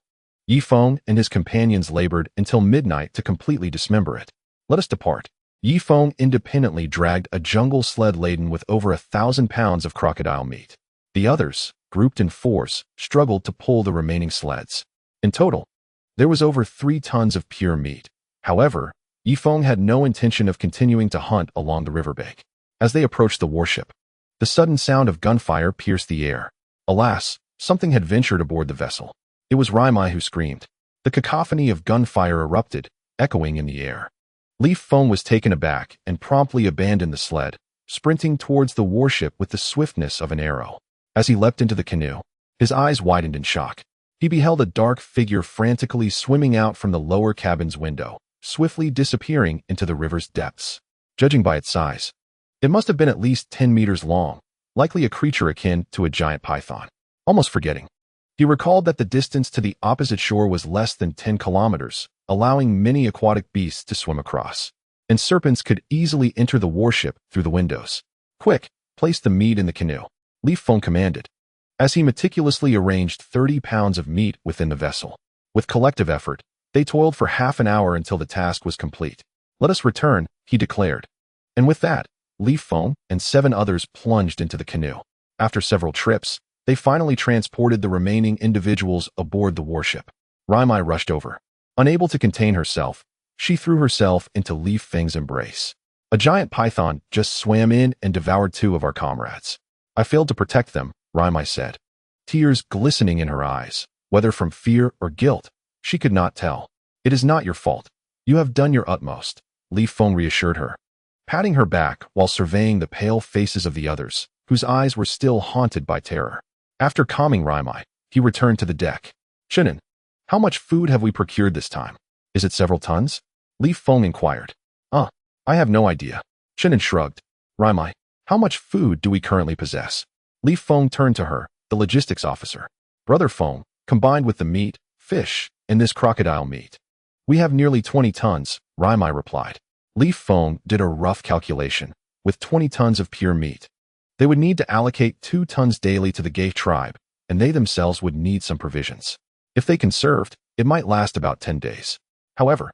Speaker 1: Yi Feng and his companions labored until midnight to completely dismember it. Let us depart. Yi Feng independently dragged a jungle sled laden with over 1,000 pounds of crocodile meat. The others, grouped in fours, struggled to pull the remaining sleds. In total, there was over 3 tons of pure meat. However, Yi Feng had no intention of continuing to hunt along the riverbank. As they approached the warship, the sudden sound of gunfire pierced the air. Alas, something had ventured aboard the vessel. It was Raimai who screamed. The cacophony of gunfire erupted, echoing in the air. Li Feng was taken aback and promptly abandoned the sled, sprinting towards the warship with the swiftness of an arrow. As he leapt into the canoe, his eyes widened in shock. He beheld a dark figure frantically swimming out from the lower cabin's window, swiftly disappearing into the river's depths. Judging by its size, it must have been at least 10 meters long, likely a creature akin to a giant python. Almost forgetting, he recalled that the distance to the opposite shore was less than 10 kilometers, allowing many aquatic beasts to swim across. And serpents could easily enter the warship through the windows. Quick, place the meat in the canoe, Li Feng commanded, as he meticulously arranged 30 pounds of meat within the vessel. With collective effort, they toiled for half an hour until the task was complete. Let us return, he declared. And with that, Li Feng and 7 others plunged into the canoe. After several trips, they finally transported the remaining individuals aboard the warship. Raimai rushed over. Unable to contain herself, she threw herself into Li Feng's embrace. A giant python just swam in and devoured 2 of our comrades. I failed to protect them, Raimai said, tears glistening in her eyes. Whether from fear or guilt, she could not tell. It is not your fault. You have done your utmost, Li Feng reassured her, patting her back while surveying the pale faces of the others, whose eyes were still haunted by terror. After calming Raimai, he returned to the deck. Shinin, how much food have we procured this time? Is it several tons? Li Feng inquired. I have no idea. Shinin shrugged. Raimai, how much food do we currently possess? Li Feng turned to her, the logistics officer. Brother Feng, combined with the meat, fish, and this crocodile meat, we have nearly 20 tons, Raimai replied. Li Feng did a rough calculation. With 20 tons of pure meat, they would need to allocate 2 tons daily to the Gay tribe, and they themselves would need some provisions. If they conserved, it might last about 10 days. However,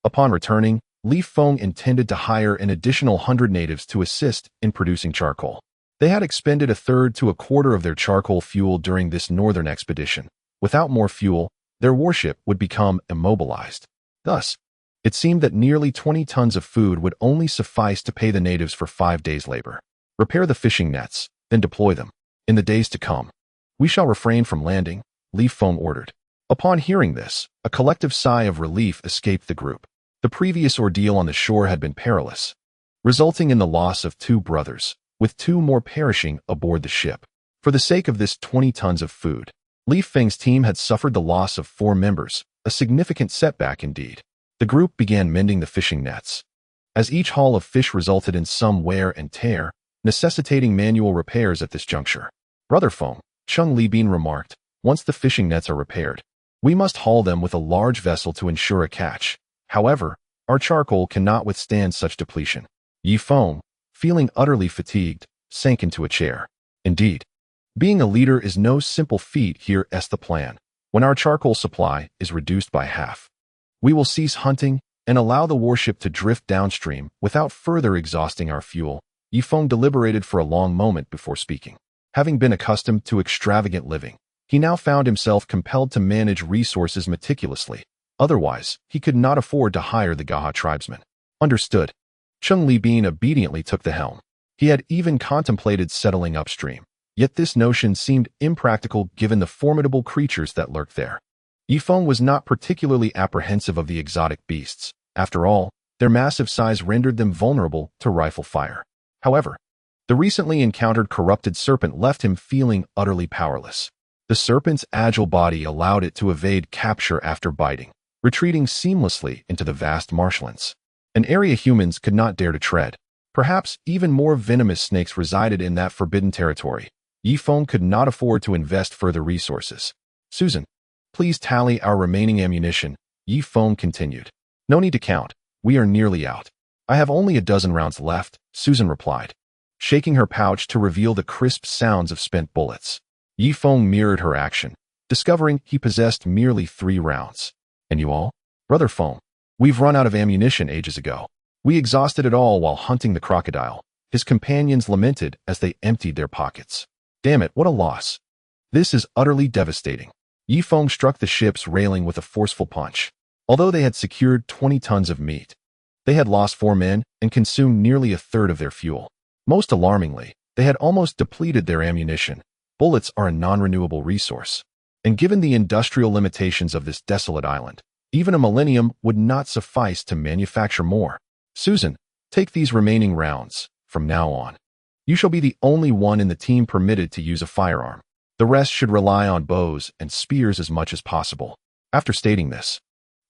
Speaker 1: upon returning, Li Feng intended to hire an additional 100 natives to assist in producing charcoal. They had expended 1/3 to 1/4 of their charcoal fuel during this northern expedition. Without more fuel, their warship would become immobilized. Thus, it seemed that nearly 20 tons of food would only suffice to pay the natives for 5 days' labor. Repair the fishing nets, then deploy them. In the days to come, we shall refrain from landing, Li Feng ordered. Upon hearing this, a collective sigh of relief escaped the group. The previous ordeal on the shore had been perilous, resulting in the loss of 2 brothers, with 2 more perishing aboard the ship. For the sake of this 20 tons of food, Li Feng's team had suffered the loss of 4 members, a significant setback indeed. The group began mending the fishing nets. As each haul of fish resulted in some wear and tear, necessitating manual repairs at this juncture. Brother Feng, Chung Libin remarked, once the fishing nets are repaired, we must haul them with a large vessel to ensure a catch. However, our charcoal cannot withstand such depletion. Yi Feng, feeling utterly fatigued, sank into a chair. Indeed, being a leader is no simple feat. Here is the plan. When our charcoal supply is reduced by half, we will cease hunting and allow the warship to drift downstream without further exhausting our fuel. Yi Feng deliberated for a long moment before speaking. Having been accustomed to extravagant living, he now found himself compelled to manage resources meticulously. Otherwise, he could not afford to hire the Gaha tribesmen. Understood. Chung Libin obediently took the helm. He had even contemplated settling upstream, yet this notion seemed impractical given the formidable creatures that lurked there. Yi Feng was not particularly apprehensive of the exotic beasts. After all, their massive size rendered them vulnerable to rifle fire. However, the recently encountered corrupted serpent left him feeling utterly powerless. The serpent's agile body allowed it to evade capture after biting, retreating seamlessly into the vast marshlands, an area humans could not dare to tread. Perhaps even more venomous snakes resided in that forbidden territory. Yi Feng could not afford to invest further resources. Susan, please tally our remaining ammunition, Yi Feng continued. No need to count. We are nearly out. I have only a dozen rounds left, Susan replied, shaking her pouch to reveal the crisp sounds of spent bullets. Yi Feng mirrored her action, discovering he possessed merely 3 rounds. And you all? Brother Foam, we've run out of ammunition ages ago. We exhausted it all while hunting the crocodile. His companions lamented as they emptied their pockets. Damn it, what a loss. This is utterly devastating. Yifeng struck the ship's railing with a forceful punch. Although they had secured 20 tons of meat, they had lost 4 men and consumed nearly a third of their fuel. Most alarmingly, they had almost depleted their ammunition. Bullets are a non-renewable resource. And given the industrial limitations of this desolate island, even a millennium would not suffice to manufacture more. Susan, take these remaining rounds. From now on, you shall be the only one in the team permitted to use a firearm. The rest should rely on bows and spears as much as possible. After stating this,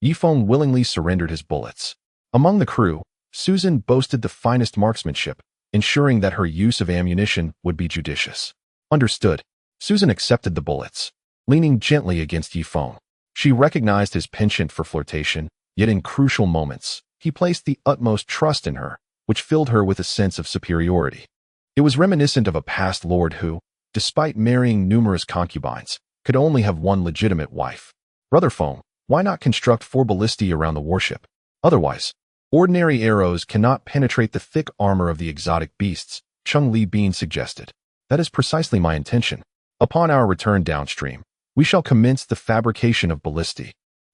Speaker 1: Yifeng willingly surrendered his bullets. Among the crew, Susan boasted the finest marksmanship, ensuring that her use of ammunition would be judicious. Understood. Susan accepted the bullets, leaning gently against Yifeng. She recognized his penchant for flirtation, yet in crucial moments, he placed the utmost trust in her, which filled her with a sense of superiority. It was reminiscent of a past lord who, despite marrying numerous concubines, could only have one legitimate wife. Brother Foam, why not construct 4 ballistae around the warship? Otherwise, ordinary arrows cannot penetrate the thick armor of the exotic beasts, Chung Li Bean suggested. That is precisely my intention. Upon our return downstream, we shall commence the fabrication of ballistae,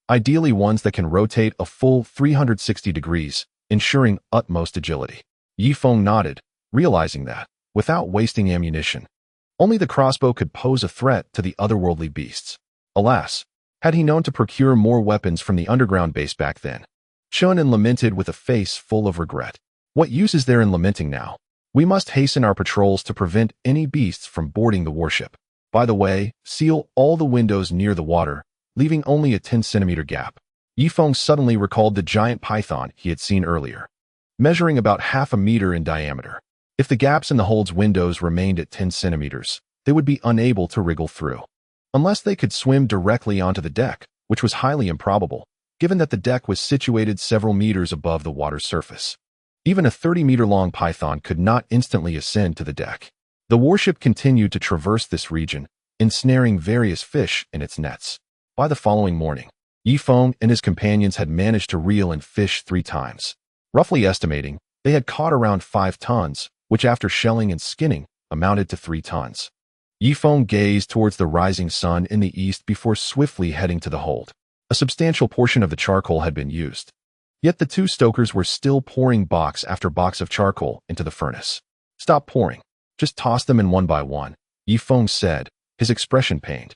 Speaker 1: ideally ones that can rotate a full 360 degrees, ensuring utmost agility. Yifeng nodded, realizing that, without wasting ammunition, only the crossbow could pose a threat to the otherworldly beasts. Alas, had he known to procure more weapons from the underground base back then. Chunin lamented with a face full of regret. What use is there in lamenting now? We must hasten our patrols to prevent any beasts from boarding the warship. By the way, seal all the windows near the water, leaving only a 10-centimeter gap. Yifeng suddenly recalled the giant python he had seen earlier, measuring about half a meter in diameter. If the gaps in the hold's windows remained at 10 centimeters, they would be unable to wriggle through. Unless they could swim directly onto the deck, which was highly improbable, given that the deck was situated several meters above the water's surface. Even a 30-meter-long python could not instantly ascend to the deck. The warship continued to traverse this region, ensnaring various fish in its nets. By the following morning, Yifeng and his companions had managed to reel in fish 3 times. Roughly estimating, they had caught around 5 tons, which after shelling and skinning, amounted to 3 tons. Yifeng gazed towards the rising sun in the east before swiftly heading to the hold. A substantial portion of the charcoal had been used. Yet the 2 stokers were still pouring box after box of charcoal into the furnace. Stop pouring. Just toss them in one by one, Yifeng said, his expression pained.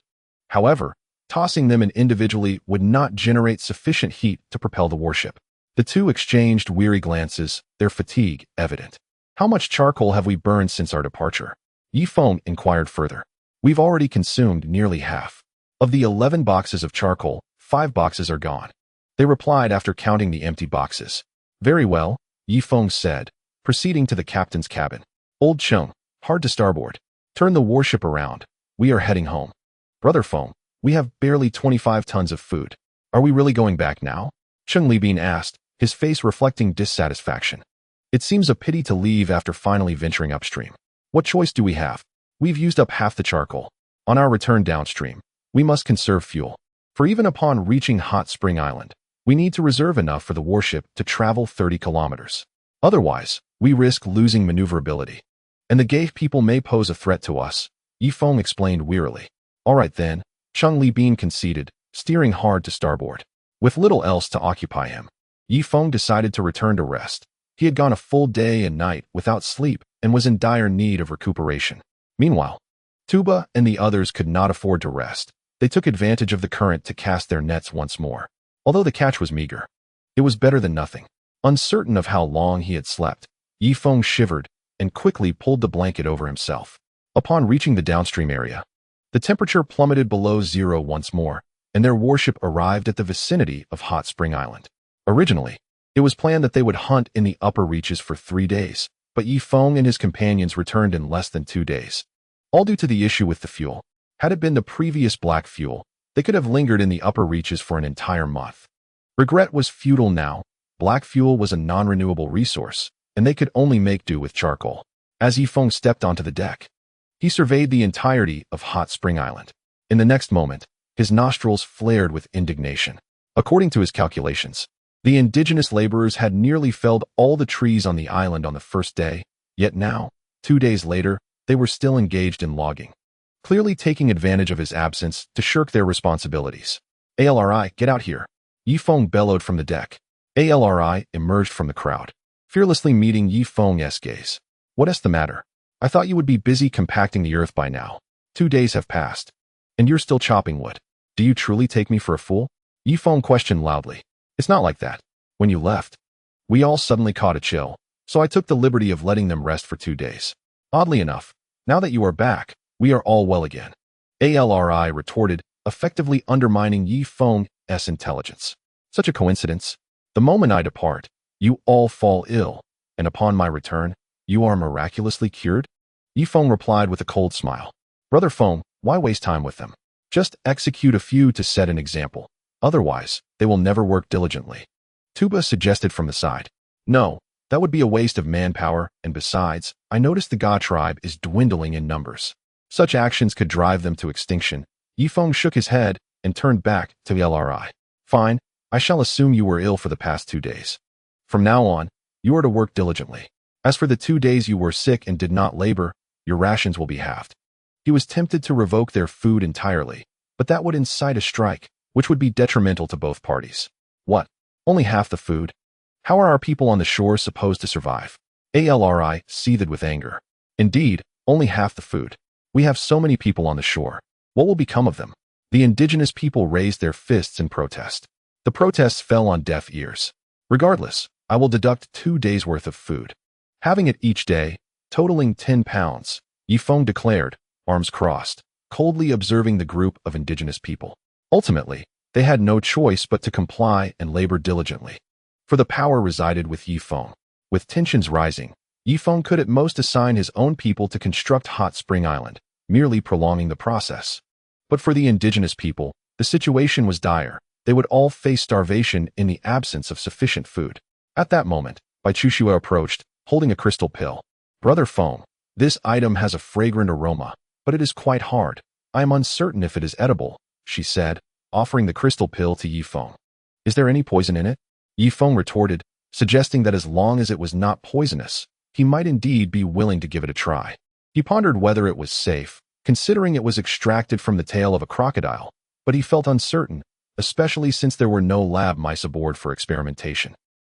Speaker 1: However, tossing them in individually would not generate sufficient heat to propel the warship. The 2 exchanged weary glances, their fatigue evident. How much charcoal have we burned since our departure? Yifeng inquired further. We've already consumed nearly half. Of the 11 boxes of charcoal, 5 boxes are gone. They replied after counting the empty boxes. Very well, Yifeng said, proceeding to the captain's cabin. Old Chung, hard to starboard. Turn the warship around. We are heading home. Brother Foam, we have barely 25 tons of food. Are we really going back now? Chung Libin asked, his face reflecting dissatisfaction. It seems a pity to leave after finally venturing upstream. What choice do we have? We've used up half the charcoal. On our return downstream, we must conserve fuel. For even upon reaching Hot Spring Island, we need to reserve enough for the warship to travel 30 kilometers. Otherwise, we risk losing maneuverability. And the Gay people may pose a threat to us, Yifeng explained wearily. All right then, Chung Li Bean conceded, steering hard to starboard. With little else to occupy him, Yifeng decided to return to rest. He had gone a full day and night without sleep and was in dire need of recuperation. Meanwhile, Tuba and the others could not afford to rest. They took advantage of the current to cast their nets once more. Although the catch was meager, it was better than nothing. Uncertain of how long he had slept, Yifeng shivered and quickly pulled the blanket over himself. Upon reaching the downstream area, the temperature plummeted below 0 once more, and their warship arrived at the vicinity of Hot Spring Island. Originally, it was planned that they would hunt in the upper reaches for 3 days, but Yifeng and his companions returned in less than 2 days. All due to the issue with the fuel. Had it been the previous black fuel, they could have lingered in the upper reaches for an entire month. Regret was futile now. Black fuel was a non-renewable resource, and they could only make do with charcoal. As Yifeng stepped onto the deck, he surveyed the entirety of Hot Spring Island. In the next moment, His nostrils flared with indignation. According to his calculations, the indigenous laborers had nearly felled all the trees on the island on the first day, yet now, 2 days later, they were still engaged in logging, clearly taking advantage of his absence to shirk their responsibilities. ALRI, get out here. Yifeng bellowed from the deck. ALRI emerged from the crowd, fearlessly meeting Yifeng's gaze. What's the matter? I thought you would be busy compacting the earth by now. 2 days have passed, and you're still chopping wood. Do you truly take me for a fool? Yifeng questioned loudly. It's not like that. When you left, we all suddenly caught a chill, so I took the liberty of letting them rest for 2 days. Oddly enough, now that you are back, we are all well again. ALRI retorted, effectively undermining Yifeng's intelligence. Such a coincidence. The moment I depart, you all fall ill, and upon my return, you are miraculously cured? Yifeng replied with a cold smile. Brother Feng, why waste time with them? Just execute a few to set an example. Otherwise, they will never work diligently. Tuba suggested from the side. No, that would be a waste of manpower, and besides, I noticed the Ga tribe is dwindling in numbers. Such actions could drive them to extinction. Yifeng shook his head and turned back to the LRI. Fine, I shall assume you were ill for the past 2 days. From now on, you are to work diligently. As for the 2 days you were sick and did not labor, your rations will be halved. He was tempted to revoke their food entirely, but that would incite a strike, which would be detrimental to both parties. What? Only half the food? How are our people on the shore supposed to survive? ALRI seethed with anger. Indeed, only half the food. We have so many people on the shore. What will become of them? The indigenous people raised their fists in protest. The protests fell on deaf ears. Regardless, I will deduct 2 days' worth of food. Having it each day, totaling 10 pounds, Yifeng declared, arms crossed, coldly observing the group of indigenous people. Ultimately, they had no choice but to comply and labor diligently. For the power resided with Yifeng. With tensions rising, Yifeng could at most assign his own people to construct Hot Spring Island, merely prolonging the process. But for the indigenous people, the situation was dire. They would all face starvation in the absence of sufficient food. At that moment, Bai Chushua approached, holding a crystal pill. Brother Feng, this item has a fragrant aroma, but it is quite hard. I am uncertain if it is edible, she said, offering the crystal pill to Yifeng. Is there any poison in it? Yifeng retorted, suggesting that as long as it was not poisonous, he might indeed be willing to give it a try. He pondered whether it was safe, considering it was extracted from the tail of a crocodile, but he felt uncertain, especially since there were no lab mice aboard for experimentation.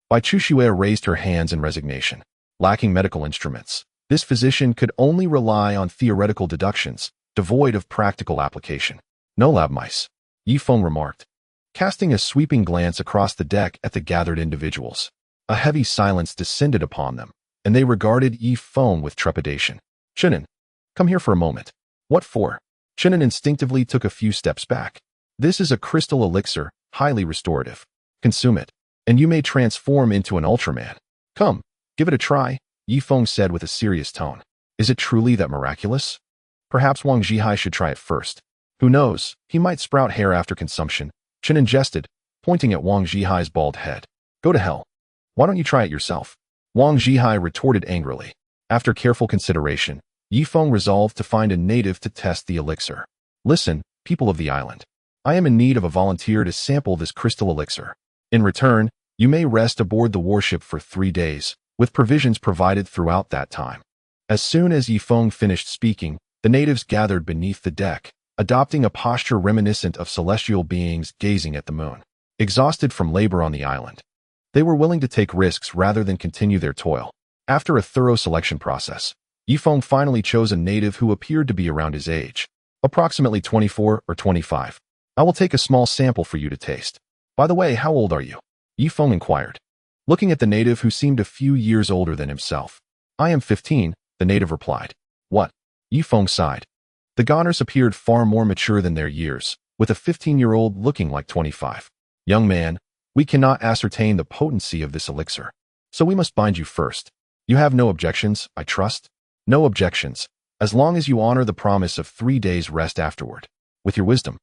Speaker 1: Bai Chushua raised her hands in resignation. Lacking medical instruments, this physician could only rely on theoretical deductions, devoid of practical application. No lab mice, Yifeng remarked, casting a sweeping glance across the deck at the gathered individuals. A heavy silence descended upon them, and they regarded Yifeng with trepidation. Chenin, come here for a moment. What for? Chenin instinctively took a few steps back. This is a crystal elixir, highly restorative. Consume it, and you may transform into an Ultraman. Come, give it a try, Yifeng said with a serious tone. Is it truly that miraculous? Perhaps Wang Zhihai should try it first. Who knows, he might sprout hair after consumption. Chenin jested, pointing at Wang Zhihai's bald head. Go to hell. Why don't you try it yourself? Wang Zhihai retorted angrily. After careful consideration, Yifeng resolved to find a native to test the elixir. Listen, people of the island. I am in need of a volunteer to sample this crystal elixir. In return, you may rest aboard the warship for 3 days, with provisions provided throughout that time. As soon as Yifeng finished speaking, the natives gathered beneath the deck, adopting a posture reminiscent of celestial beings gazing at the moon. Exhausted from labor on the island, they were willing to take risks rather than continue their toil. After a thorough selection process, Yifeng finally chose a native who appeared to be around his age, approximately 24 or 25. I will take a small sample for you to taste. By the way, how old are you? Yifeng inquired, looking at the native who seemed a few years older than himself. I am 15, the native replied. What? Yifeng sighed. The Goners appeared far more mature than their years, with a 15-year-old looking like 25. Young man, we cannot ascertain the potency of this elixir, so we must bind you first. You have no objections, I trust? No objections, as long as you honor the promise of 3 days rest afterward. With your wisdom.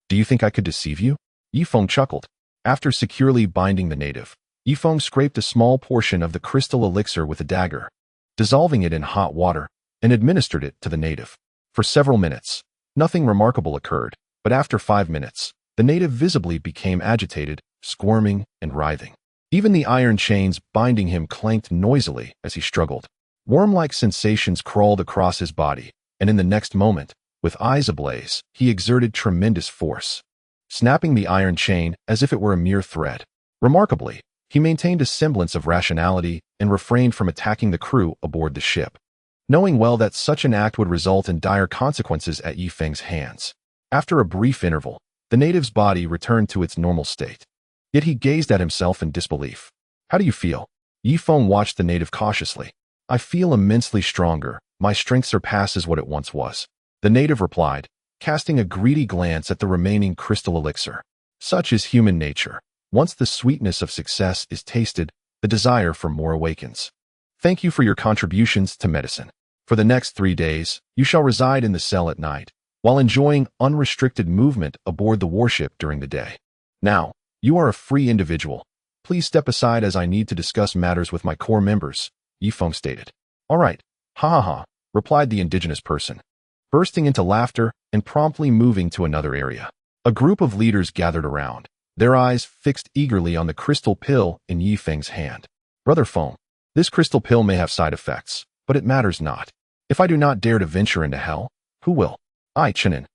Speaker 1: Do you think I could deceive you? Yifeng chuckled. After securely binding the native, Yifeng scraped a small portion of the crystal elixir with a dagger, dissolving it in hot water, and administered it to the native. For several minutes, nothing remarkable occurred, but after 5 minutes, the native visibly became agitated, squirming and writhing. Even the iron chains binding him clanked noisily as he struggled. Worm-like sensations crawled across his body, and in the next moment, with eyes ablaze, he exerted tremendous force, snapping the iron chain as if it were a mere thread. Remarkably, he maintained a semblance of rationality and refrained from attacking the crew aboard the ship, knowing well that such an act would result in dire consequences at Yifeng's hands. After a brief interval, the native's body returned to its normal state. Yet he gazed at himself in disbelief. "How do you feel?" Yifeng watched the native cautiously. "I feel immensely stronger. My strength surpasses what it once was," the native replied, casting a greedy glance at the remaining crystal elixir. Such is human nature. Once the sweetness of success is tasted, the desire for more awakens. "Thank you for your contributions to medicine. For the next 3 days, you shall reside in the cell at night, while enjoying unrestricted movement aboard the warship during the day. Now, you are a free individual. Please step aside as I need to discuss matters with my core members," Yifeng stated. "All right, ha ha ha," replied the indigenous person, bursting into laughter and promptly moving to another area. A group of leaders gathered around, their eyes fixed eagerly on the crystal pill in Yifeng's hand. "Brother Feng, this crystal pill may have side effects, but it matters not. If I do not dare to venture into hell, who will? I, Chenin,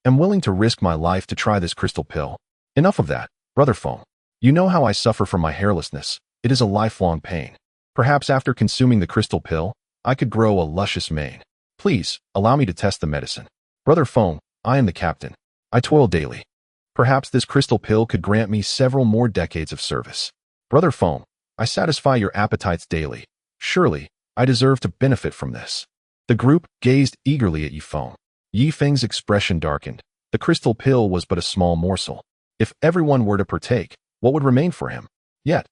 Speaker 1: am willing to risk my life to try this crystal pill. Enough of that, Brother Feng. You know how I suffer from my hairlessness. It is a lifelong pain. Perhaps after consuming the crystal pill, I could grow a luscious mane. Please, allow me to test the medicine. Brother Feng, I am the captain. I toil daily. Perhaps this crystal pill could grant me several more decades of service. Brother Feng, I satisfy your appetites daily. Surely, I deserve to benefit from this." The group gazed eagerly at Yifeng. Yifeng's expression darkened. The crystal pill was but a small morsel. If everyone were to partake, what would remain for him? Yet,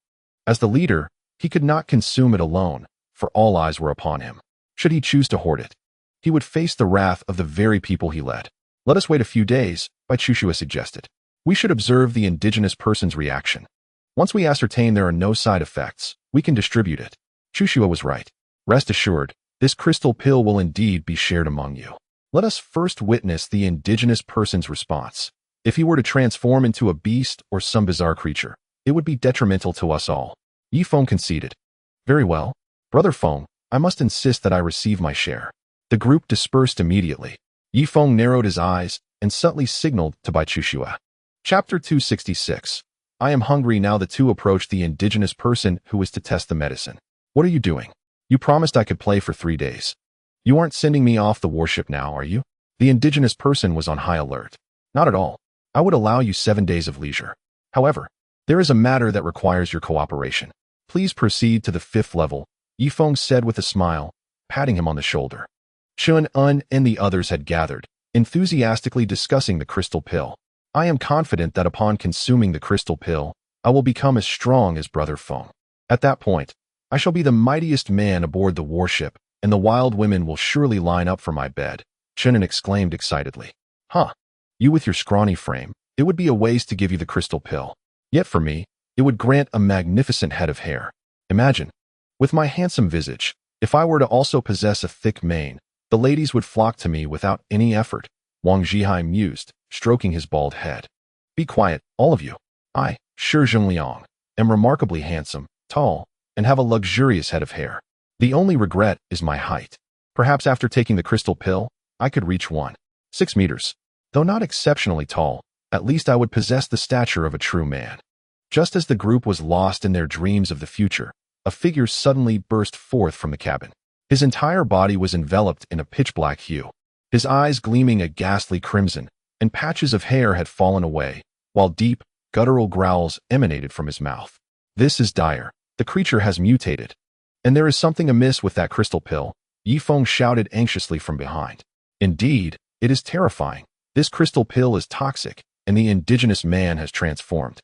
Speaker 1: as the leader, he could not consume it alone, for all eyes were upon him. Should he choose to hoard it, he would face the wrath of the very people he led. "Let us wait a few days," Chushua suggested. "We should observe the indigenous person's reaction. Once we ascertain there are no side effects, we can distribute it." Chushua was right. "Rest assured, this crystal pill will indeed be shared among you. Let us first witness the indigenous person's response. If he were to transform into a beast or some bizarre creature, it would be detrimental to us all." Yifeng conceded. "Very well. Brother Feng, I must insist that I receive my share." The group dispersed immediately. Yifeng narrowed his eyes and subtly signaled to Chushua. Chapter 266. I am hungry. Now the two approached the indigenous person who was to test the medicine. "What are you doing? You promised I could play for 3 days. You aren't sending me off the warship now, are you?" The indigenous person was on high alert. "Not at all. I would allow you 7 days of leisure. However, there is a matter that requires your cooperation. Please proceed to the 5th level," Yifeng said with a smile, patting him on the shoulder. Chun-Un and the others had gathered, enthusiastically discussing the crystal pill. "I am confident that upon consuming the crystal pill, I will become as strong as Brother Feng. At that point, I shall be the mightiest man aboard the warship, and the wild women will surely line up for my bed," Chun-Un exclaimed excitedly. "Huh. You with your scrawny frame, it would be a waste to give you the crystal pill. Yet for me, it would grant a magnificent head of hair. Imagine, with my handsome visage, if I were to also possess a thick mane, the ladies would flock to me without any effort," Wang Zhihai mused, stroking his bald head. "Be quiet, all of you. I, Shi Zhengliang, am remarkably handsome, tall, and have a luxurious head of hair. The only regret is my height. Perhaps after taking the crystal pill, I could reach 1.6 meters. Though not exceptionally tall, at least I would possess the stature of a true man." Just as the group was lost in their dreams of the future, a figure suddenly burst forth from the cabin. His entire body was enveloped in a pitch-black hue, his eyes gleaming a ghastly crimson, and patches of hair had fallen away, while deep, guttural growls emanated from his mouth. "This is dire. The creature has mutated. And there is something amiss with that crystal pill," Yifeng shouted anxiously from behind. "Indeed, it is terrifying. This crystal pill is toxic, and the indigenous man has transformed."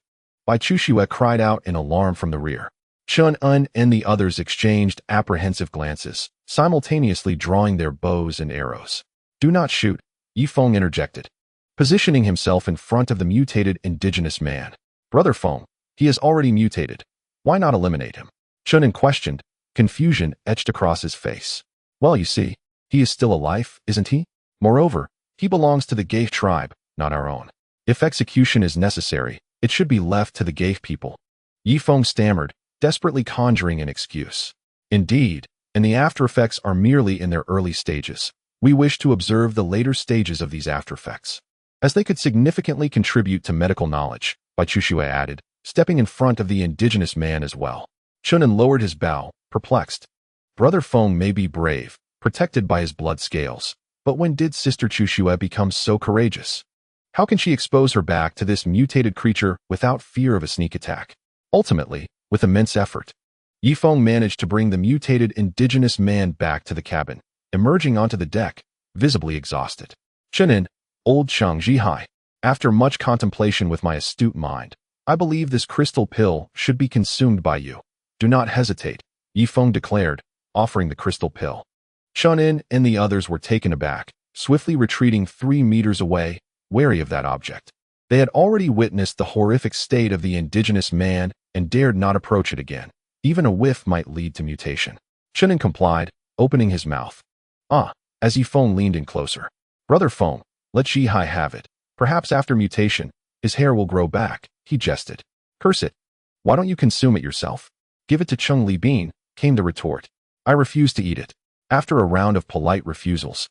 Speaker 1: Chushua cried out in alarm from the rear. Chun-Un and the others exchanged apprehensive glances, simultaneously drawing their bows and arrows. "Do not shoot," Yifeng interjected, positioning himself in front of the mutated indigenous man. "Brother Feng, he has already mutated. Why not eliminate him?" Chun-Un questioned, confusion etched across his face. "Well, you see, he is still alive, isn't he? Moreover, he belongs to the Gaith tribe, not our own. If execution is necessary, it should be left to the Gaif people. Yifeng stammered, desperately conjuring an excuse. Indeed, and the after-effects are merely in their early stages. We wish to observe the later stages of these after-effects, as they could significantly contribute to medical knowledge, Bai Chuxue added, stepping in front of the indigenous man as well. Chunin lowered his bow, perplexed. Brother Feng may be brave, protected by his blood scales, but when did Sister Chuxue become so courageous? How can she expose her back to this mutated creature without fear of a sneak attack? Ultimately, with immense effort, Yifeng managed to bring the mutated indigenous man back to the cabin, emerging onto the deck, visibly exhausted. Chunin, old Chang Zhihai, after much contemplation with my astute mind, I believe this crystal pill should be consumed by you. Do not hesitate, Yifeng declared, offering the crystal pill. Chunin and the others were taken aback, swiftly retreating 3 meters away, wary of that object. They had already witnessed the horrific state of the indigenous man and dared not approach it again. Even a whiff might lead to mutation. Chunin complied, opening his mouth. As Yifeng leaned in closer. Brother Feng, let Zhihai have it. Perhaps after mutation, his hair will grow back, he jested. Curse it. Why don't you consume it yourself? Give it to Cheng Li Bin, came the retort. I refuse to eat it. After a round of polite refusals,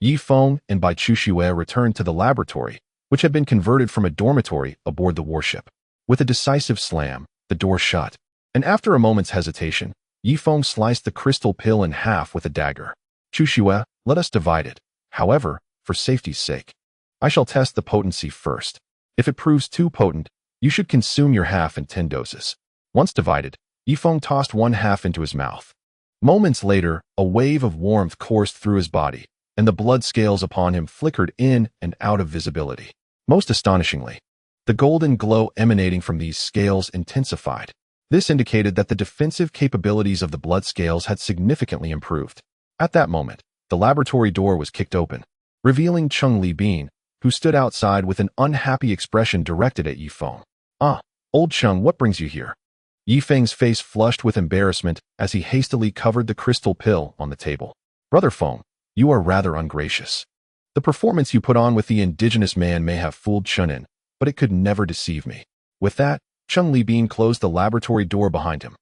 Speaker 1: Yifeng and Bai Chuxue returned to the laboratory, which had been converted from a dormitory aboard the warship. With a decisive slam, the door shut, and after a moment's hesitation, Yifeng sliced the crystal pill in half with a dagger. Chuxue, let us divide it. However, for safety's sake, I shall test the potency first. If it proves too potent, you should consume your half in 10 doses. Once divided, Yifeng tossed one half into his mouth. Moments later, a wave of warmth coursed through his body, and the blood scales upon him flickered in and out of visibility. Most astonishingly, the golden glow emanating from these scales intensified. This indicated that the defensive capabilities of the blood scales had significantly improved. At that moment, the laboratory door was kicked open, revealing Cheng Li Bin, who stood outside with an unhappy expression directed at Yifeng. Old Cheng, what brings you here? Yifeng's face flushed with embarrassment as he hastily covered the crystal pill on the table. Brother Feng, you are rather ungracious. The performance you put on with the indigenous man may have fooled Chunin, but it could never deceive me. With that, Cheng Li Bin closed the laboratory door behind him.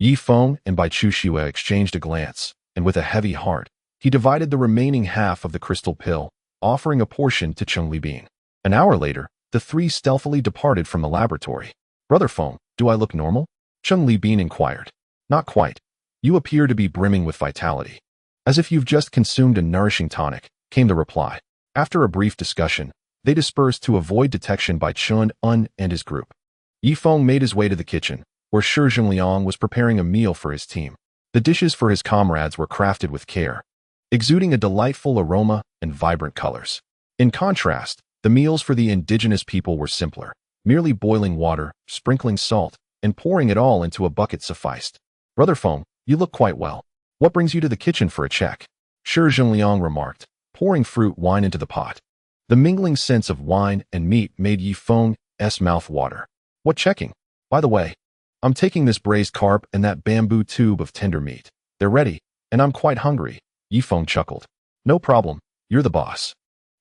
Speaker 1: Yifeng and Bai Chuxue exchanged a glance, and with a heavy heart, he divided the remaining half of the crystal pill, offering a portion to Cheng Li Bin. An hour later, the three stealthily departed from the laboratory. Brother Feng, do I look normal? Cheng Li Bin inquired. Not quite. You appear to be brimming with vitality. As if you've just consumed a nourishing tonic, came the reply. After a brief discussion, they dispersed to avoid detection by Chunin and his group. Yifeng made his way to the kitchen, where Shi Zhengliang was preparing a meal for his team. The dishes for his comrades were crafted with care, exuding a delightful aroma and vibrant colors. In contrast, the meals for the indigenous people were simpler. Merely boiling water, sprinkling salt, and pouring it all into a bucket sufficed. Brother Feng, you look quite well. What brings you to the kitchen for a check? Shi Zhengliang remarked, pouring fruit wine into the pot. The mingling scents of wine and meat made Yifeng's mouth water. What checking? By the way, I'm taking this braised carp and that bamboo tube of tender meat. They're ready, and I'm quite hungry. Yifeng chuckled. No problem, you're the boss.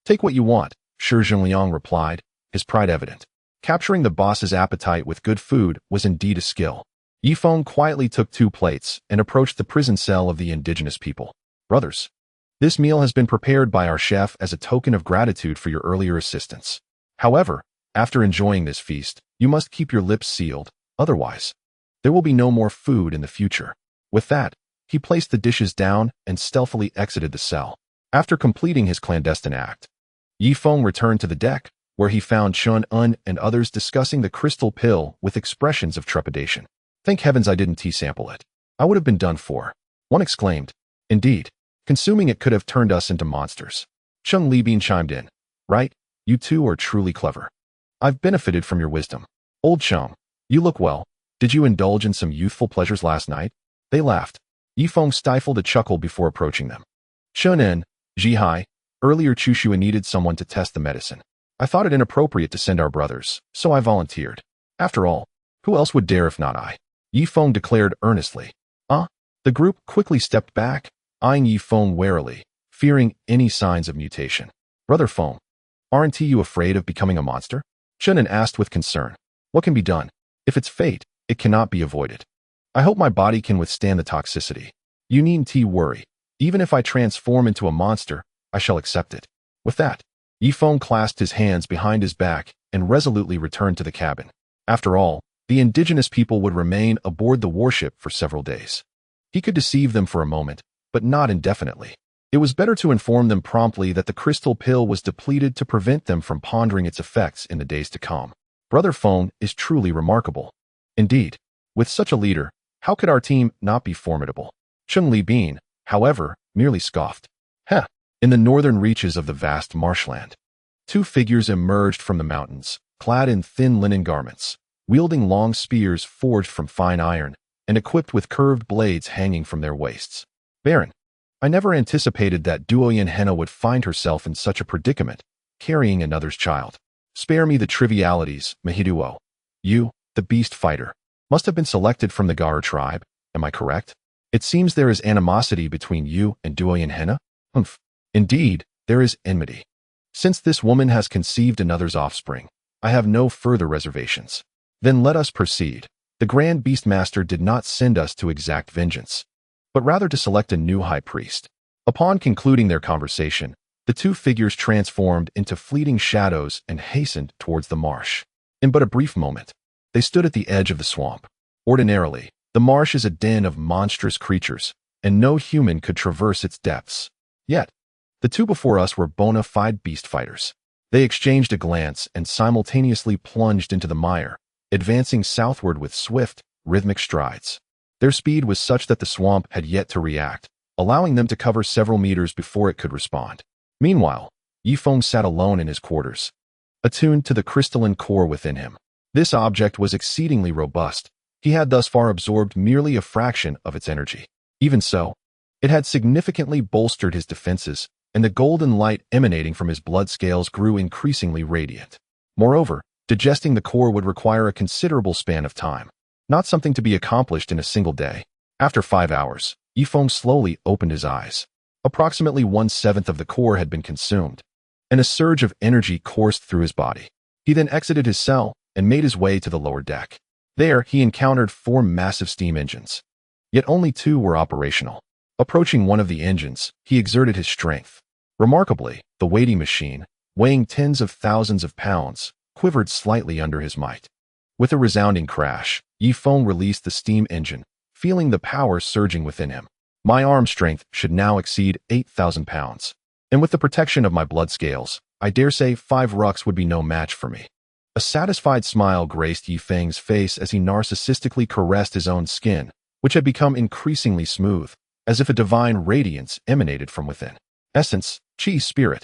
Speaker 1: Take what you want, Shi Zhengliang replied, his pride evident. Capturing the boss's appetite with good food was indeed a skill. Yifeng quietly took 2 plates and approached the prison cell of the indigenous people. Brothers, this meal has been prepared by our chef as a token of gratitude for your earlier assistance. However, after enjoying this feast, you must keep your lips sealed, otherwise, there will be no more food in the future. With that, he placed the dishes down and stealthily exited the cell. After completing his clandestine act, Yifeng returned to the deck, where he found Chunin and others discussing the crystal pill with expressions of trepidation. Thank heavens I didn't sample it. I would have been done for. One exclaimed. Indeed, consuming it could have turned us into monsters. Cheng Li Bin chimed in. Right, you two are truly clever. I've benefited from your wisdom. Old Cheng, you look well. Did you indulge in some youthful pleasures last night? They laughed. Yifeng stifled a chuckle before approaching them. Chunin, Zhihai, earlier Chuxue needed someone to test the medicine. I thought it inappropriate to send our brothers, so I volunteered. After all, who else would dare if not I? Yifeng declared earnestly. The group quickly stepped back, eyeing Yifeng warily, fearing any signs of mutation. Brother Feng, Aren't you afraid of becoming a monster? Shannon asked with concern. What can be done? If it's fate, it cannot be avoided. I hope my body can withstand the toxicity. You needn't worry. Even if I transform into a monster, I shall accept it. With that, Yifeng clasped his hands behind his back and resolutely returned to the cabin. After all, the indigenous people would remain aboard the warship for several days. He could deceive them for a moment, but not indefinitely. It was better to inform them promptly that the crystal pill was depleted to prevent them from pondering its effects in the days to come. Brother Feng is truly remarkable. Indeed, with such a leader, how could our team not be formidable? Cheng Li Bin, however, merely scoffed. Heh! In the northern reaches of the vast marshland, two figures emerged from the mountains, clad in thin linen garments, wielding long spears forged from fine iron, and equipped with curved blades hanging from their waists. Baron, I never anticipated that Duoyan Henna would find herself in such a predicament, carrying another's child. Spare me the trivialities, Mahiduo. You, the beast fighter, must have been selected from the Gara tribe, am I correct? It seems there is animosity between you and Duoyan Henna? Humph. Indeed, there is enmity. Since this woman has conceived another's offspring, I have no further reservations. Then let us proceed. The Grand Beastmaster did not send us to exact vengeance, but rather to select a new high priest. Upon concluding their conversation, the two figures transformed into fleeting shadows and hastened towards the marsh. In but a brief moment, they stood at the edge of the swamp. Ordinarily, the marsh is a den of monstrous creatures, and no human could traverse its depths. Yet, the two before us were bona fide beast fighters. They exchanged a glance and simultaneously plunged into the mire, advancing southward with swift, rhythmic strides. Their speed was such that the swamp had yet to react, allowing them to cover several meters before it could respond. Meanwhile, Yifeng sat alone in his quarters, attuned to the crystalline core within him. This object was exceedingly robust. He had thus far absorbed merely a fraction of its energy. Even so, it had significantly bolstered his defenses, and the golden light emanating from his blood scales grew increasingly radiant. Moreover, digesting the core would require a considerable span of time, not something to be accomplished in a single day. After 5 hours, Yifeng slowly opened his eyes. Approximately 1/7 of the core had been consumed, and a surge of energy coursed through his body. He then exited his cell and made his way to the lower deck. There, he encountered 4 massive steam engines, yet only 2 were operational. Approaching one of the engines, he exerted his strength. Remarkably, the weighty machine, weighing tens of thousands of pounds, quivered slightly under his might. With a resounding crash, Yifeng released the steam engine, feeling the power surging within him. My arm strength should now exceed 8,000 pounds. And with the protection of my blood scales, I dare say 5 rucks would be no match for me. A satisfied smile graced Yifeng's face as he narcissistically caressed his own skin, which had become increasingly smooth, as if a divine radiance emanated from within. Essence, Qi spirit.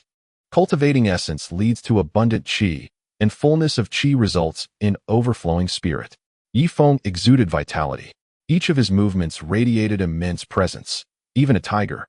Speaker 1: Cultivating essence leads to abundant Qi, and fullness of Qi results in overflowing spirit. Yifeng exuded vitality. Each of his movements radiated immense presence. Even a tiger,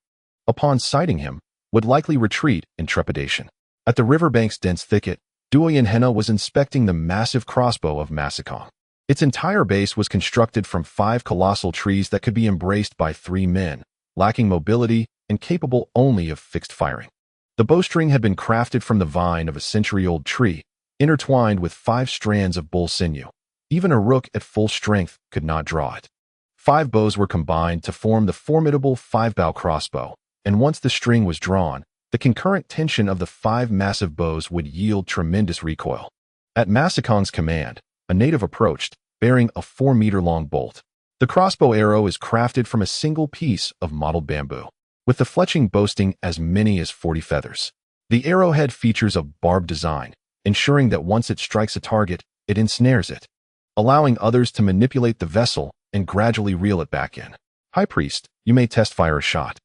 Speaker 1: upon sighting him, would likely retreat in trepidation. At the riverbank's dense thicket, Duoyan Henna was inspecting the massive crossbow of Masikong. Its entire base was constructed from 5 colossal trees that could be embraced by 3 men, lacking mobility and capable only of fixed firing. The bowstring had been crafted from the vine of a century-old tree, intertwined with 5 strands of bull sinew. Even a rook at full strength could not draw it. 5 bows were combined to form the formidable 5-bow crossbow, and once the string was drawn, the concurrent tension of the 5 massive bows would yield tremendous recoil. At Masikong's command, a native approached, bearing a 4-meter-long bolt. The crossbow arrow is crafted from a single piece of mottled bamboo, with the fletching boasting as many as 40 feathers. The arrowhead features a barbed design, ensuring that once it strikes a target, it ensnares it, allowing others to manipulate the vessel and gradually reel it back in. High Priest, you may test fire a shot,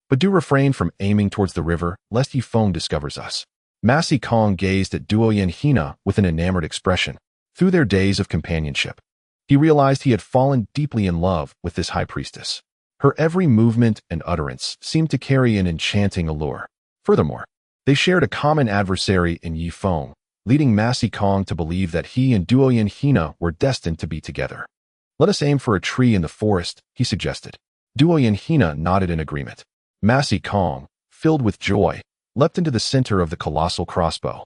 Speaker 1: but do refrain from aiming towards the river lest Yifeng discovers us. Masi Kong gazed at Duoyan Hina with an enamored expression. Through their days of companionship, he realized he had fallen deeply in love with this high priestess. Her every movement and utterance seemed to carry an enchanting allure. Furthermore, they shared a common adversary in Yifeng, leading Masi Kong to believe that he and Duoyan Hina were destined to be together. Let us aim for a tree in the forest, he suggested. Duoyan Hina nodded in agreement. Masi Kong, filled with joy, leapt into the center of the colossal crossbow.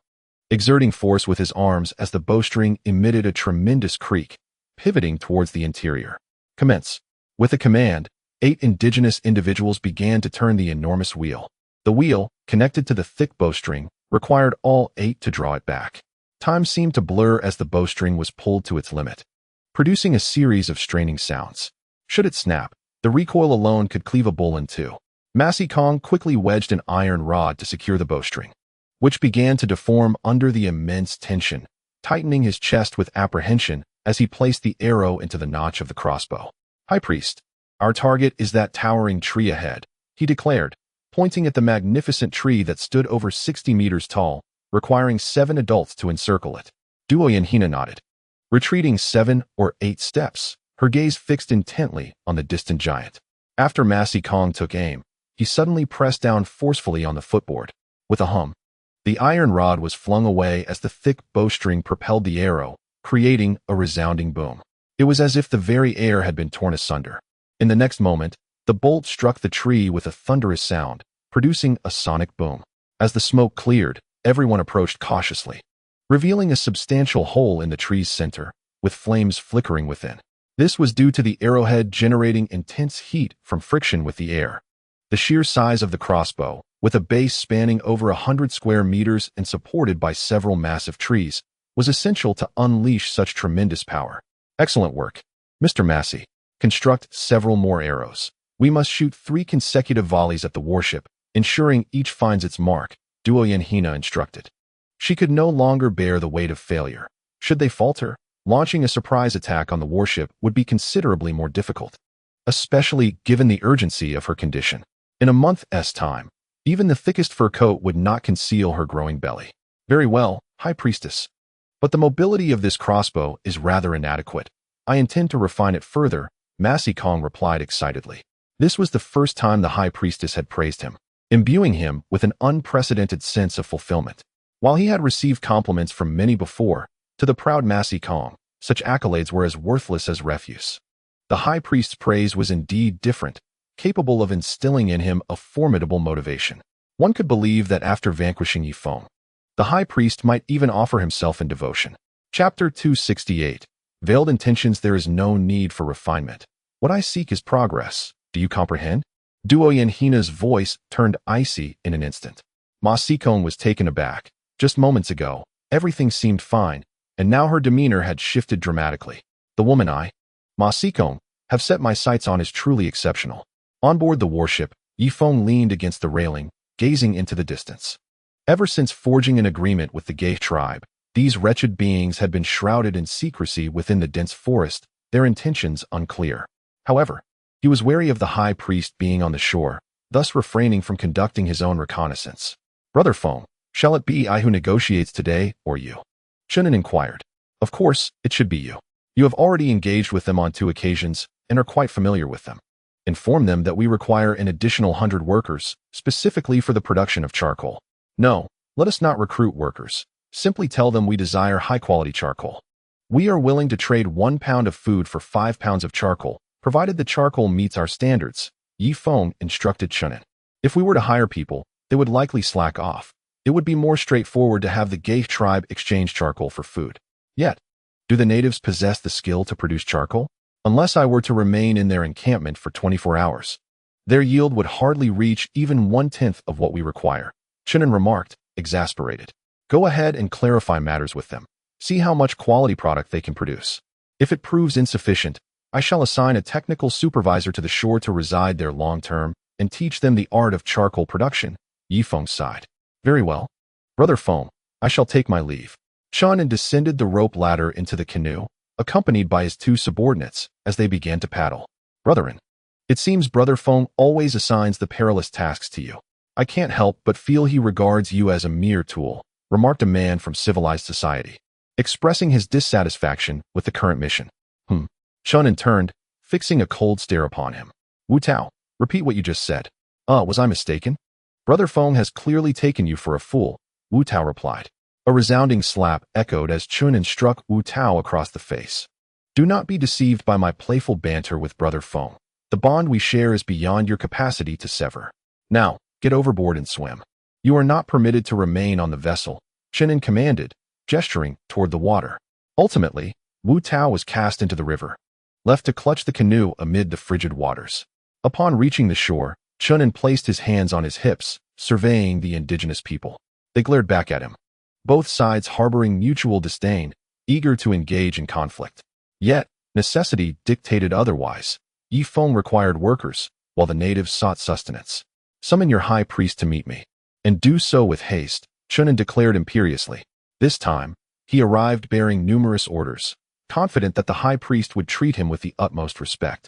Speaker 1: exerting force with his arms as the bowstring emitted a tremendous creak, pivoting towards the interior. Commence. With a command, 8 indigenous individuals began to turn the enormous wheel. The wheel, connected to the thick bowstring, required all 8 to draw it back. Time seemed to blur as the bowstring was pulled to its limit, producing a series of straining sounds. Should it snap, the recoil alone could cleave a bull in two. Massey Kong quickly wedged an iron rod to secure the bowstring, which began to deform under the immense tension, tightening his chest with apprehension as he placed the arrow into the notch of the crossbow. High Priest, our target is that towering tree ahead, he declared, pointing at the magnificent tree that stood over 60 meters tall, requiring 7 adults to encircle it. Duoyanhina nodded, retreating 7 or 8 steps, her gaze fixed intently on the distant giant. After Massey Kong took aim, he suddenly pressed down forcefully on the footboard. With a hum, the iron rod was flung away as the thick bowstring propelled the arrow, creating a resounding boom. It was as if the very air had been torn asunder. In the next moment, the bolt struck the tree with a thunderous sound, producing a sonic boom. As the smoke cleared, everyone approached cautiously, revealing a substantial hole in the tree's center, with flames flickering within. This was due to the arrowhead generating intense heat from friction with the air. The sheer size of the crossbow, with a base spanning over 100 square meters and supported by several massive trees, was essential to unleash such tremendous power. Excellent work, Mr. Massey. Construct several more arrows. We must shoot 3 consecutive volleys at the warship, ensuring each finds its mark, Duoyanhina instructed. She could no longer bear the weight of failure. Should they falter, launching a surprise attack on the warship would be considerably more difficult, especially given the urgency of her condition. In a month's time, even the thickest fur coat would not conceal her growing belly. Very well, High Priestess. But the mobility of this crossbow is rather inadequate. I intend to refine it further, Massey Kong replied excitedly. This was the first time the High Priestess had praised him, imbuing him with an unprecedented sense of fulfillment. While he had received compliments from many before, to the proud Massey Kong, such accolades were as worthless as refuse. The High Priest's praise was indeed different, capable of instilling in him a formidable motivation. One could believe that after vanquishing Yifeng, the High Priest might even offer himself in devotion. Chapter 268. Veiled intentions. There is no need for refinement. What I seek is progress. Do you comprehend? Duoyanhina's voice turned icy in an instant. Ma Xikong was taken aback. Just moments ago, everything seemed fine, and now her demeanor had shifted dramatically. The woman Ma Xikong, have set my sights on is truly exceptional. On board the warship, Yifeng leaned against the railing, gazing into the distance. Ever since forging an agreement with the Gay tribe, these wretched beings had been shrouded in secrecy within the dense forest, their intentions unclear. However, he was wary of the High Priest being on the shore, thus refraining from conducting his own reconnaissance. Brother Feng, shall it be I who negotiates today, or you? Shunan inquired. Of course, it should be you. You have already engaged with them on 2 occasions, and are quite familiar with them. Inform them that we require an additional 100 workers, specifically for the production of charcoal. No, let us not recruit workers. Simply tell them we desire high-quality charcoal. We are willing to trade 1 pound of food for 5 pounds of charcoal, provided the charcoal meets our standards, Yifeng instructed Shunan. If we were to hire people, they would likely slack off. It would be more straightforward to have the Gay tribe exchange charcoal for food. Yet, do the natives possess the skill to produce charcoal? Unless I were to remain in their encampment for 24 hours, their yield would hardly reach even 1/10 of what we require, Shunan remarked, exasperated. Go ahead and clarify matters with them. See how much quality product they can produce. If it proves insufficient, I shall assign a technical supervisor to the shore to reside there long-term and teach them the art of charcoal production, Yifeng sighed. Very well. Brother Feng, I shall take my leave. Shunan descended the rope ladder into the canoe, accompanied by his 2 subordinates, as they began to paddle. Brethren, it seems Brother Feng always assigns the perilous tasks to you. I can't help but feel he regards you as a mere tool, remarked a man from civilized society, expressing his dissatisfaction with the current mission. Shunan turned, fixing a cold stare upon him. Wu Tao, repeat what you just said. Was I mistaken? Brother Feng has clearly taken you for a fool, Wu Tao replied. A resounding slap echoed as Shunan struck Wu Tao across the face. Do not be deceived by my playful banter with Brother Feng. The bond we share is beyond your capacity to sever. Now, get overboard and swim. You are not permitted to remain on the vessel. Chen commanded, gesturing toward the water. Ultimately, Wu Tao was cast into the river, left to clutch the canoe amid the frigid waters. Upon reaching the shore, Chen placed his hands on his hips, surveying the indigenous people. They glared back at him, both sides harboring mutual disdain, eager to engage in conflict. Yet, necessity dictated otherwise. Yifeng required workers, while the natives sought sustenance. "Summon your high priest to meet me, and do so with haste," Chen declared imperiously. This time, he arrived bearing numerous orders, confident that the high priest would treat him with the utmost respect.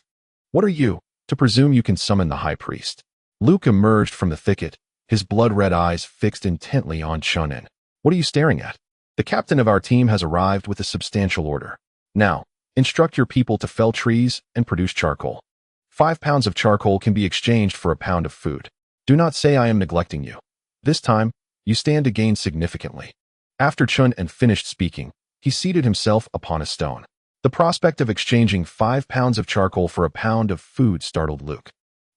Speaker 1: "What are you, to presume you can summon the high priest?" Luke emerged from the thicket, his blood-red eyes fixed intently on Chen. "What are you staring at? The captain of our team has arrived with a substantial order. Now, instruct your people to fell trees and produce charcoal. 5 pounds of charcoal can be exchanged for a pound of food. Do not say I am neglecting you. This time, you stand to gain significantly." After Chen finished speaking, he seated himself upon a stone. The prospect of exchanging 5 pounds of charcoal for a pound of food startled Luke.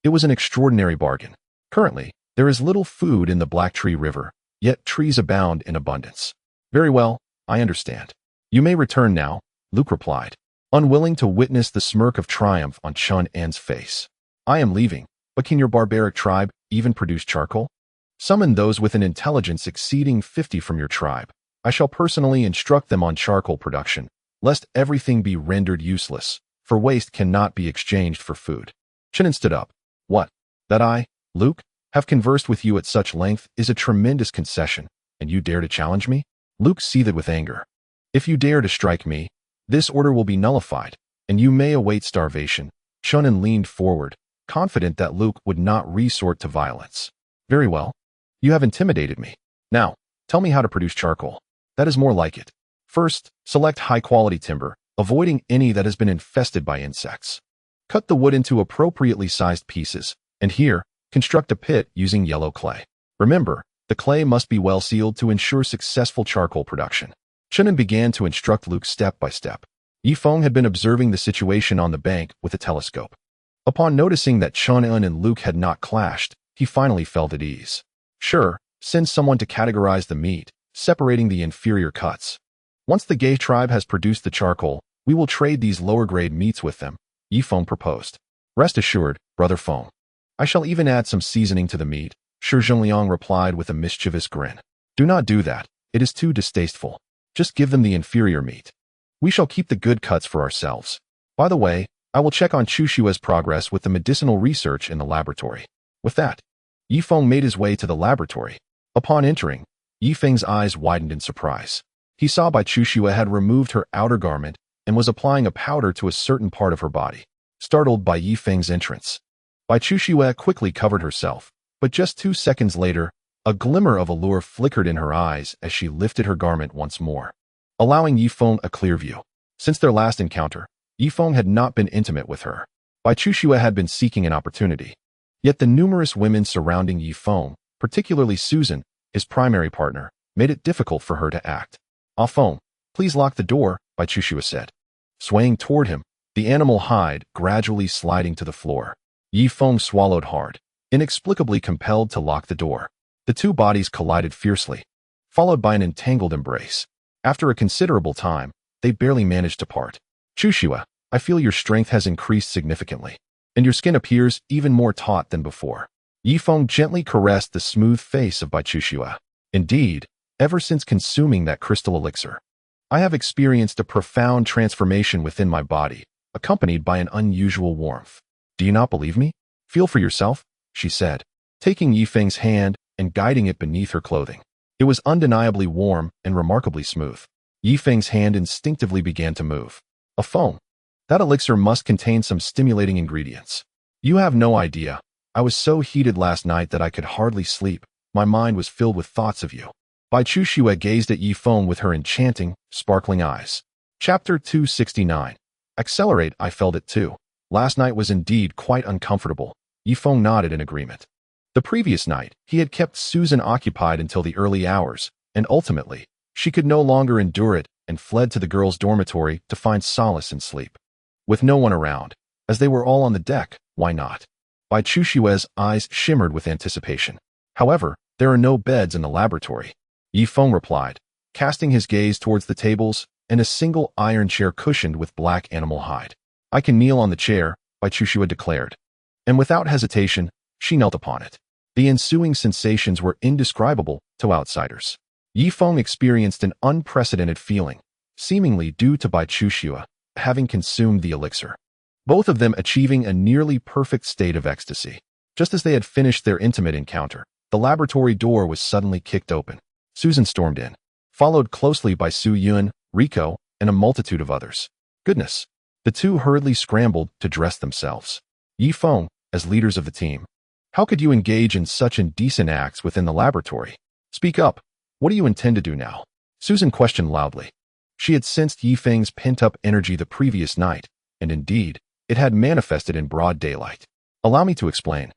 Speaker 1: It was an extraordinary bargain. Currently, there is little food in the Black Tree River, yet trees abound in abundance. "Very well, I understand. You may return now," Luke replied, unwilling to witness the smirk of triumph on Chen-En's face. "I am leaving, but can your barbaric tribe even produce charcoal? Summon those with an intelligence exceeding 50 from your tribe. I shall personally instruct them on charcoal production, lest everything be rendered useless, for waste cannot be exchanged for food." Chen stood up. "What? That I, Luke, have conversed with you at such length is a tremendous concession, and you dare to challenge me?" Luke seethed with anger. "If you dare to strike me, this order will be nullified, and you may await starvation." Chen leaned forward, confident that Luke would not resort to violence. "Very well. You have intimidated me. Now, tell me how to produce charcoal. That is more like it. First, select high-quality timber, avoiding any that has been infested by insects. Cut the wood into appropriately sized pieces, and here, construct a pit using yellow clay. Remember, the clay must be well sealed to ensure successful charcoal production." Chen began to instruct Luke step by step. Yifeng had been observing the situation on the bank with a telescope. Upon noticing that Chen and Luke had not clashed, he finally felt at ease. "Sure, send someone to categorize the meat, separating the inferior cuts. Once the Gay tribe has produced the charcoal, we will trade these lower-grade meats with them," Yifeng proposed. "Rest assured, Brother Feng. I shall even add some seasoning to the meat," Shi Zhengliang replied with a mischievous grin. "Do not do that. It is too distasteful. Just give them the inferior meat. We shall keep the good cuts for ourselves. By the way, I will check on Chu Xue's progress with the medicinal research in the laboratory." With that, Yifeng made his way to the laboratory. Upon entering, Yifeng's eyes widened in surprise. He saw Bai Chu Xue had removed her outer garment and was applying a powder to a certain part of her body. Startled by Yifeng's entrance, Bai Chu Xue quickly covered herself, but just 2 seconds later, a glimmer of allure flickered in her eyes as she lifted her garment once more, allowing Yifeng a clear view. Since their last encounter, Yifeng had not been intimate with her. Bai Chu Xue had been seeking an opportunity. Yet the numerous women surrounding Yifeng, particularly Susan, his primary partner, made it difficult for her to act. "Ah Feng, please lock the door," Bai Chu Xue said. Swaying toward him, the animal hide gradually sliding to the floor. Yifeng swallowed hard, inexplicably compelled to lock the door. The two bodies collided fiercely, followed by an entangled embrace. After a considerable time, they barely managed to part. "Chu Xue, I feel your strength has increased significantly, and your skin appears even more taut than before." Yifeng gently caressed the smooth face of Bai Chu Xue. "Indeed, ever since consuming that crystal elixir, I have experienced a profound transformation within my body, accompanied by an unusual warmth. Do you not believe me? Feel for yourself," she said, taking Yifeng's hand and guiding it beneath her clothing. It was undeniably warm and remarkably smooth. Yifeng's hand instinctively began to move. "A Feng, that elixir must contain some stimulating ingredients. You have no idea. I was so heated last night that I could hardly sleep. My mind was filled with thoughts of you." Bai Chu Xue gazed at Yifeng with her enchanting, sparkling eyes. Chapter 269. Accelerate. I felt it too. Last night was indeed quite uncomfortable. Yifeng nodded in agreement. The previous night, he had kept Susan occupied until the early hours, and ultimately, she could no longer endure it and fled to the girls' dormitory to find solace in sleep. With no one around, as they were all on the deck, why not? Bai Chu Xue's eyes shimmered with anticipation. "However, there are no beds in the laboratory. Yifeng replied, casting his gaze towards the tables and a single iron chair cushioned with black animal hide. I can kneel on the chair, Baichuxua declared. And without hesitation, she knelt upon it. The ensuing sensations were indescribable to outsiders. Yifeng experienced an unprecedented feeling, seemingly due to Baichuxua having consumed the elixir, both of them achieving a nearly perfect state of ecstasy. Just as they had finished their intimate encounter, the laboratory door was suddenly kicked open. Susan stormed in, followed closely by Su Yun, Rico, and a multitude of others. Goodness! The two hurriedly scrambled to dress themselves. Yifeng, as leaders of the team, how could you engage in such indecent acts within the laboratory? Speak up. What do you intend to do now? Susan questioned loudly. She had sensed Yifeng's pent-up energy the previous night, and indeed, it had manifested in broad daylight. Allow me to explain.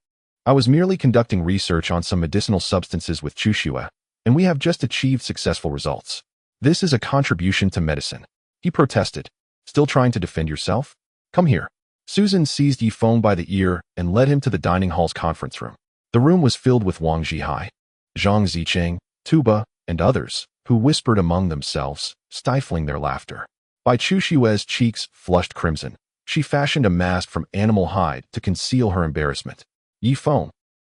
Speaker 1: I was merely conducting research on some medicinal substances with Chuxua, and we have just achieved successful results. This is a contribution to medicine. He protested. Still trying to defend yourself? Come here. Susan seized Yifeng by the ear and led him to the dining hall's conference room. The room was filled with Wang Zhihai, Zhang Zicheng, Tuba, and others, who whispered among themselves, stifling their laughter. Baichuxua's cheeks flushed crimson. She fashioned a mask from animal hide to conceal her embarrassment. Yifeng,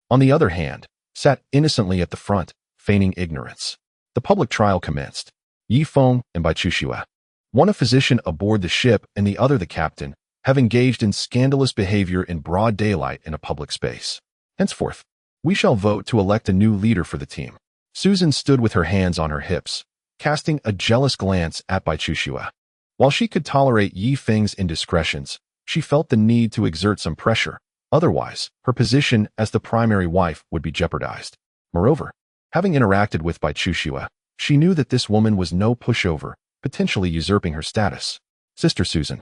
Speaker 1: on the other hand, sat innocently at the front, feigning ignorance. The public trial commenced. Yifeng and Baichuxua, one a physician aboard the ship and the other the captain, have engaged in scandalous behavior in broad daylight in a public space. Henceforth, we shall vote to elect a new leader for the team. Susan stood with her hands on her hips, casting a jealous glance at Baichuxua. While she could tolerate Yifeng's indiscretions, she felt the need to exert some pressure. Otherwise, her position as the primary wife would be jeopardized. Moreover, having interacted with Baichuxua, she knew that this woman was no pushover, potentially usurping her status. Sister Susan,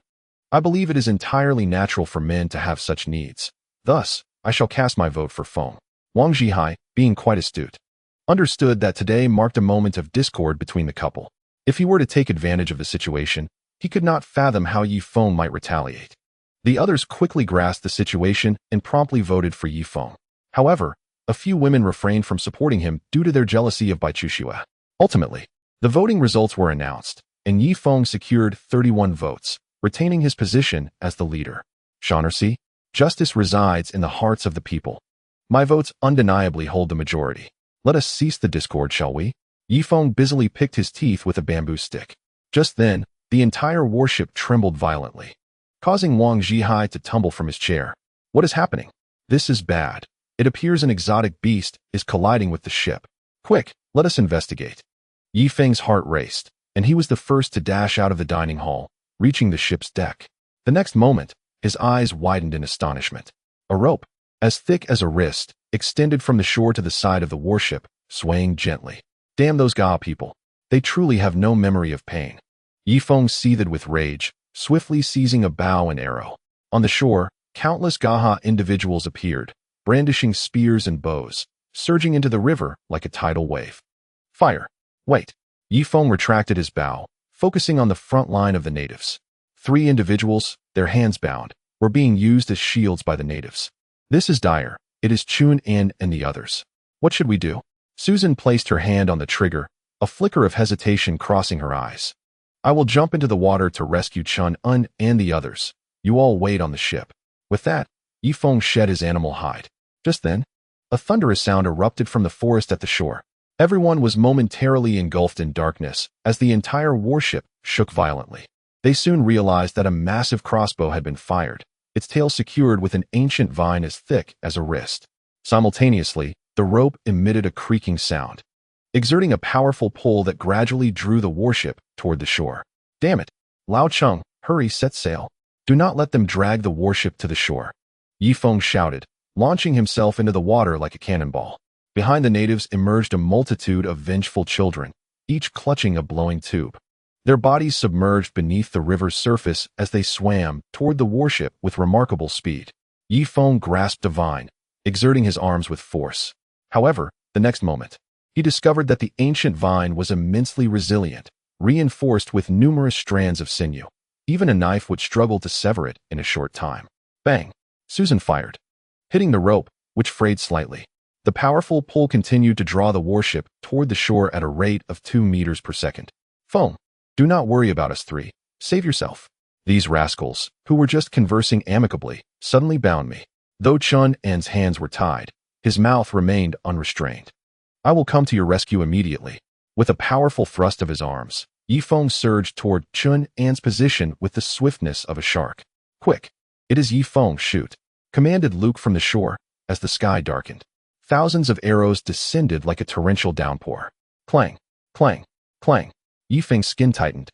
Speaker 1: I believe it is entirely natural for men to have such needs. Thus, I shall cast my vote for Feng. Wang Zhihai, being quite astute, understood that today marked a moment of discord between the couple. If he were to take advantage of the situation, he could not fathom how Yifeng might retaliate. The others quickly grasped the situation and promptly voted for Yifeng. However, a few women refrained from supporting him due to their jealousy of Baichuxua. Ultimately, the voting results were announced, and Yifeng secured 31 votes, retaining his position as the leader. Shaughnessy, justice resides in the hearts of the people. My votes undeniably hold the majority. Let us cease the discord, shall we? Yifeng busily picked his teeth with a bamboo stick. Just then, the entire warship trembled violently, causing Wang Zhihai to tumble from his chair. What is happening? This is bad. It appears an exotic beast is colliding with the ship. Quick, let us investigate. Yifeng's heart raced, and he was the first to dash out of the dining hall, reaching the ship's deck. The next moment, his eyes widened in astonishment. A rope, as thick as a wrist, extended from the shore to the side of the warship, swaying gently. Damn those Ga people. They truly have no memory of pain. Yifeng seethed with rage, swiftly seizing a bow and arrow. On the shore, countless Gaha individuals appeared, brandishing spears and bows, surging into the river like a tidal wave. Fire! Wait! Yifeng retracted his bow, focusing on the front line of the natives. 3 individuals, their hands bound, were being used as shields by the natives. This is dire. It is Chun In and the others. What should we do? Susan placed her hand on the trigger, a flicker of hesitation crossing her eyes. I will jump into the water to rescue Chun Un and the others. You all wait on the ship. With that, Yifeng shed his animal hide. Just then, a thunderous sound erupted from the forest at the shore. Everyone was momentarily engulfed in darkness as the entire warship shook violently. They soon realized that a massive crossbow had been fired, its tail secured with an ancient vine as thick as a wrist. Simultaneously, the rope emitted a creaking sound, exerting a powerful pull that gradually drew the warship toward the shore. Damn it! Lao Cheng, hurry, set sail. Do not let them drag the warship to the shore. Yifeng shouted, launching himself into the water like a cannonball. Behind the natives emerged a multitude of vengeful children, each clutching a blowing tube. Their bodies submerged beneath the river's surface as they swam toward the warship with remarkable speed. Yifeng grasped a vine, exerting his arms with force. However, the next moment, he discovered that the ancient vine was immensely resilient, reinforced with numerous strands of sinew. Even a knife would struggle to sever it in a short time. Bang! Susan fired, hitting the rope, which frayed slightly. The powerful pull continued to draw the warship toward the shore at a rate of 2 meters per second. Foam, do not worry about us three. Save yourself. These rascals, who were just conversing amicably, suddenly bound me. Though Chun An's hands were tied, his mouth remained unrestrained. I will come to your rescue immediately. With a powerful thrust of his arms, Yifeng surged toward Chun An's position with the swiftness of a shark. Quick! It is Yifeng, shoot! Commanded Luke from the shore, as the sky darkened. Thousands of arrows descended like a torrential downpour. Clang! Clang! Clang! Yifeng's skin tightened,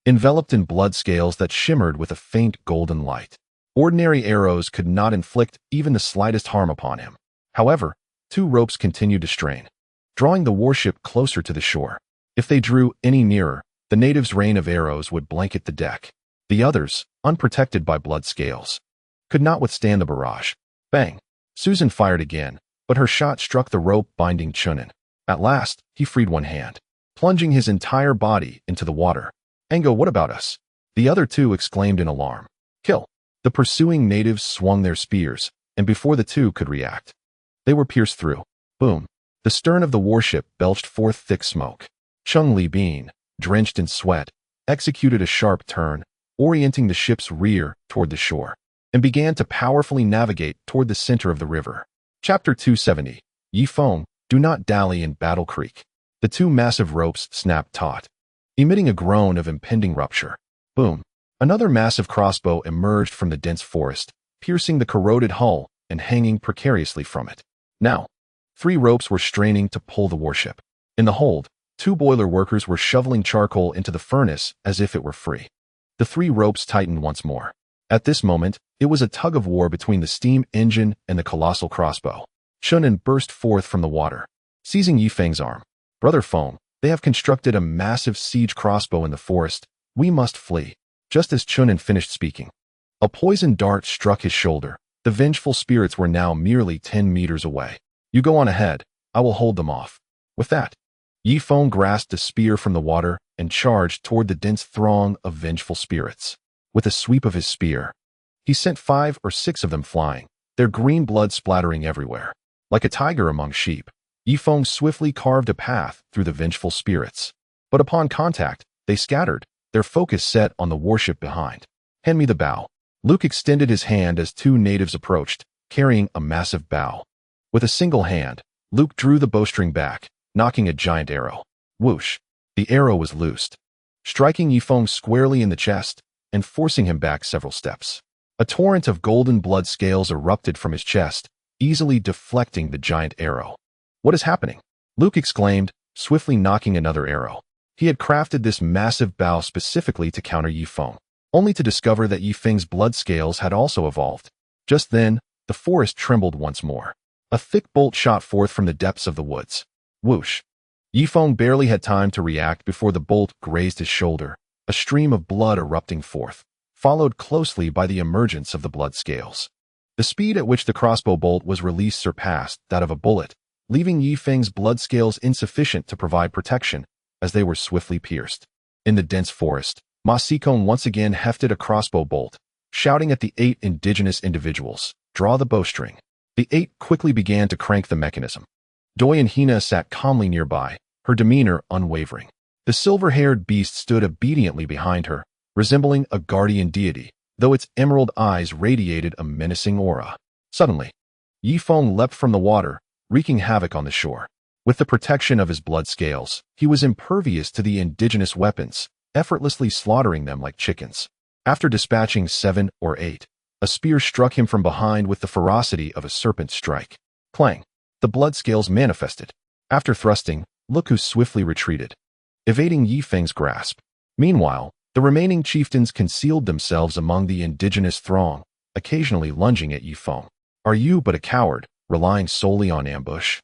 Speaker 1: enveloped in blood scales that shimmered with a faint golden light. Ordinary arrows could not inflict even the slightest harm upon him. However, 2 ropes continued to strain, drawing the warship closer to the shore. If they drew any nearer, the natives' rain of arrows would blanket the deck. The others, unprotected by blood scales, could not withstand the barrage. Bang! Susan fired again, but her shot struck the rope binding Chunin. At last, he freed one hand, plunging his entire body into the water. Ango, what about us? The other 2 exclaimed in alarm. Kill! The pursuing natives swung their spears, and before the 2 could react, they were pierced through. Boom! The stern of the warship belched forth thick smoke. Chung Li Bean, drenched in sweat, executed a sharp turn, orienting the ship's rear toward the shore, and began to powerfully navigate toward the center of the river. Chapter 270. Yifeng, do not dally in Battle Creek. The 2 massive ropes snapped taut, emitting a groan of impending rupture. Boom! Another massive crossbow emerged from the dense forest, piercing the corroded hull and hanging precariously from it. Now, 3 ropes were straining to pull the warship. In the hold, 2 boiler workers were shoveling charcoal into the furnace as if it were free. The 3 ropes tightened once more. At this moment, it was a tug-of-war between the steam engine and the colossal crossbow. Chunin burst forth from the water, seizing Yifeng's arm. Brother Foam, they have constructed a massive siege crossbow in the forest. We must flee. Just as Chunin finished speaking, a poisoned dart struck his shoulder. The vengeful spirits were now merely 10 meters away. You go on ahead. I will hold them off. With that, Yifeng grasped a spear from the water and charged toward the dense throng of vengeful spirits. With a sweep of his spear, he sent 5 or 6 of them flying, their green blood splattering everywhere. Like a tiger among sheep, Yifeng swiftly carved a path through the vengeful spirits. But upon contact, they scattered, their focus set on the warship behind. Hand me the bow. Luke extended his hand as 2 natives approached, carrying a massive bow. With a single hand, Luke drew the bowstring back, knocking a giant arrow. Whoosh! The arrow was loosed, striking Yifeng squarely in the chest and forcing him back several steps. A torrent of golden blood scales erupted from his chest, easily deflecting the giant arrow. What is happening? Luke exclaimed, swiftly knocking another arrow. He had crafted this massive bow specifically to counter Yifeng, only to discover that Yifeng's blood scales had also evolved. Just then, the forest trembled once more. A thick bolt shot forth from the depths of the woods. Whoosh! Yifeng barely had time to react before the bolt grazed his shoulder, a stream of blood erupting forth, followed closely by the emergence of the blood scales. The speed at which the crossbow bolt was released surpassed that of a bullet, leaving Yifeng's blood scales insufficient to provide protection as they were swiftly pierced. In the dense forest, Ma Xikong once again hefted a crossbow bolt, shouting at the 8 indigenous individuals, "Draw the bowstring." The 8 quickly began to crank the mechanism. Doi and Hina sat calmly nearby, her demeanor unwavering. The silver-haired beast stood obediently behind her, resembling a guardian deity, though its emerald eyes radiated a menacing aura. Suddenly, Yifeng leapt from the water, wreaking havoc on the shore. With the protection of his blood scales, he was impervious to the indigenous weapons, effortlessly slaughtering them like chickens. After dispatching 7 or 8, a spear struck him from behind with the ferocity of a serpent strike. Clang! The blood scales manifested. After thrusting, Luku swiftly retreated, evading Yifeng's grasp. Meanwhile, the remaining chieftains concealed themselves among the indigenous throng, occasionally lunging at Yifeng. Are you but a coward, relying solely on ambush?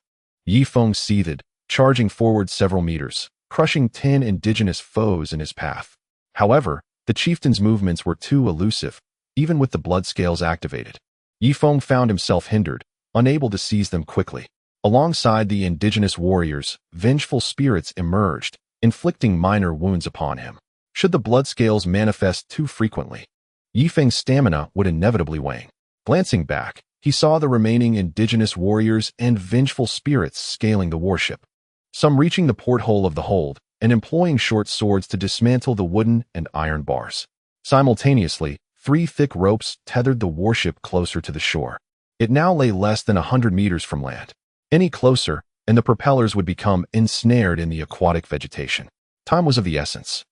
Speaker 1: Yifeng seethed, charging forward several meters, crushing 10 indigenous foes in his path. However, the chieftain's movements were too elusive, even with the blood scales activated. Yifeng found himself hindered, unable to seize them quickly. Alongside the indigenous warriors, vengeful spirits emerged, inflicting minor wounds upon him. Should the blood scales manifest too frequently, Yifeng's stamina would inevitably wane. Glancing back, he saw the remaining indigenous warriors and vengeful spirits scaling the warship, some reaching the porthole of the hold and employing short swords to dismantle the wooden and iron bars. Simultaneously, 3 thick ropes tethered the warship closer to the shore. It now lay less than 100 meters from land. Any closer, and the propellers would become ensnared in the aquatic vegetation. Time was of the essence.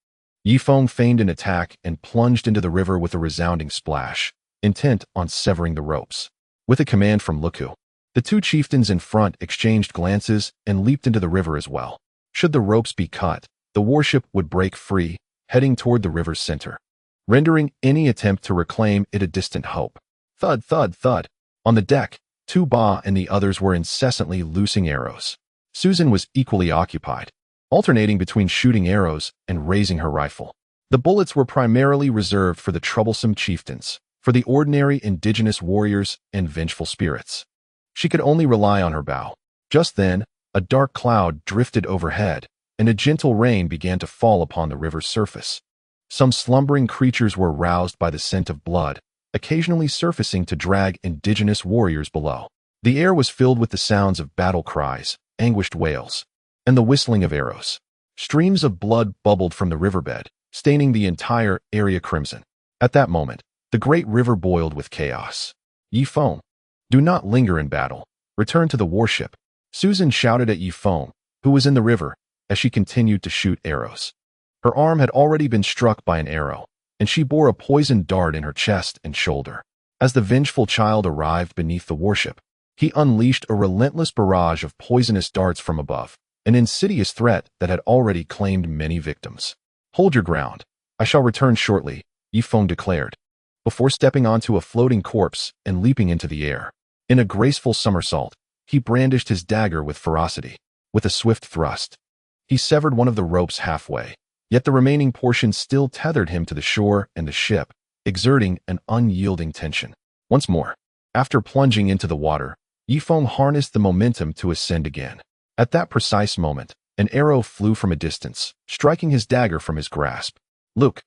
Speaker 1: Yifeng feigned an attack and plunged into the river with a resounding splash, intent on severing the ropes. With a command from Luku, the 2 chieftains in front exchanged glances and leaped into the river as well. Should the ropes be cut, the warship would break free, heading toward the river's center, rendering any attempt to reclaim it a distant hope. Thud, thud, thud. On the deck, Tu Ba and the others were incessantly loosing arrows. Susan was equally occupied, alternating between shooting arrows and raising her rifle. The bullets were primarily reserved for the troublesome chieftains, for the ordinary indigenous warriors and vengeful spirits. She could only rely on her bow. Just then, a dark cloud drifted overhead, and a gentle rain began to fall upon the river's surface. Some slumbering creatures were roused by the scent of blood, occasionally surfacing to drag indigenous warriors below. The air was filled with the sounds of battle cries, anguished wails, and the whistling of arrows. Streams of blood bubbled from the riverbed, staining the entire area crimson. At that moment, the great river boiled with chaos. Yifeng, do not linger in battle. Return to the warship. Susan shouted at Yifeng, who was in the river, as she continued to shoot arrows. Her arm had already been struck by an arrow, and she bore a poisoned dart in her chest and shoulder. As the vengeful child arrived beneath the warship, he unleashed a relentless barrage of poisonous darts from above, an insidious threat that had already claimed many victims. Hold your ground. I shall return shortly, Yifeng declared, before stepping onto a floating corpse and leaping into the air. In a graceful somersault, he brandished his dagger with ferocity. With a swift thrust, he severed one of the ropes halfway, yet the remaining portion still tethered him to the shore and the ship, exerting an unyielding tension. Once more, after plunging into the water, Yifeng harnessed the momentum to ascend again. At that precise moment, an arrow flew from a distance, striking his dagger from his grasp. Luke,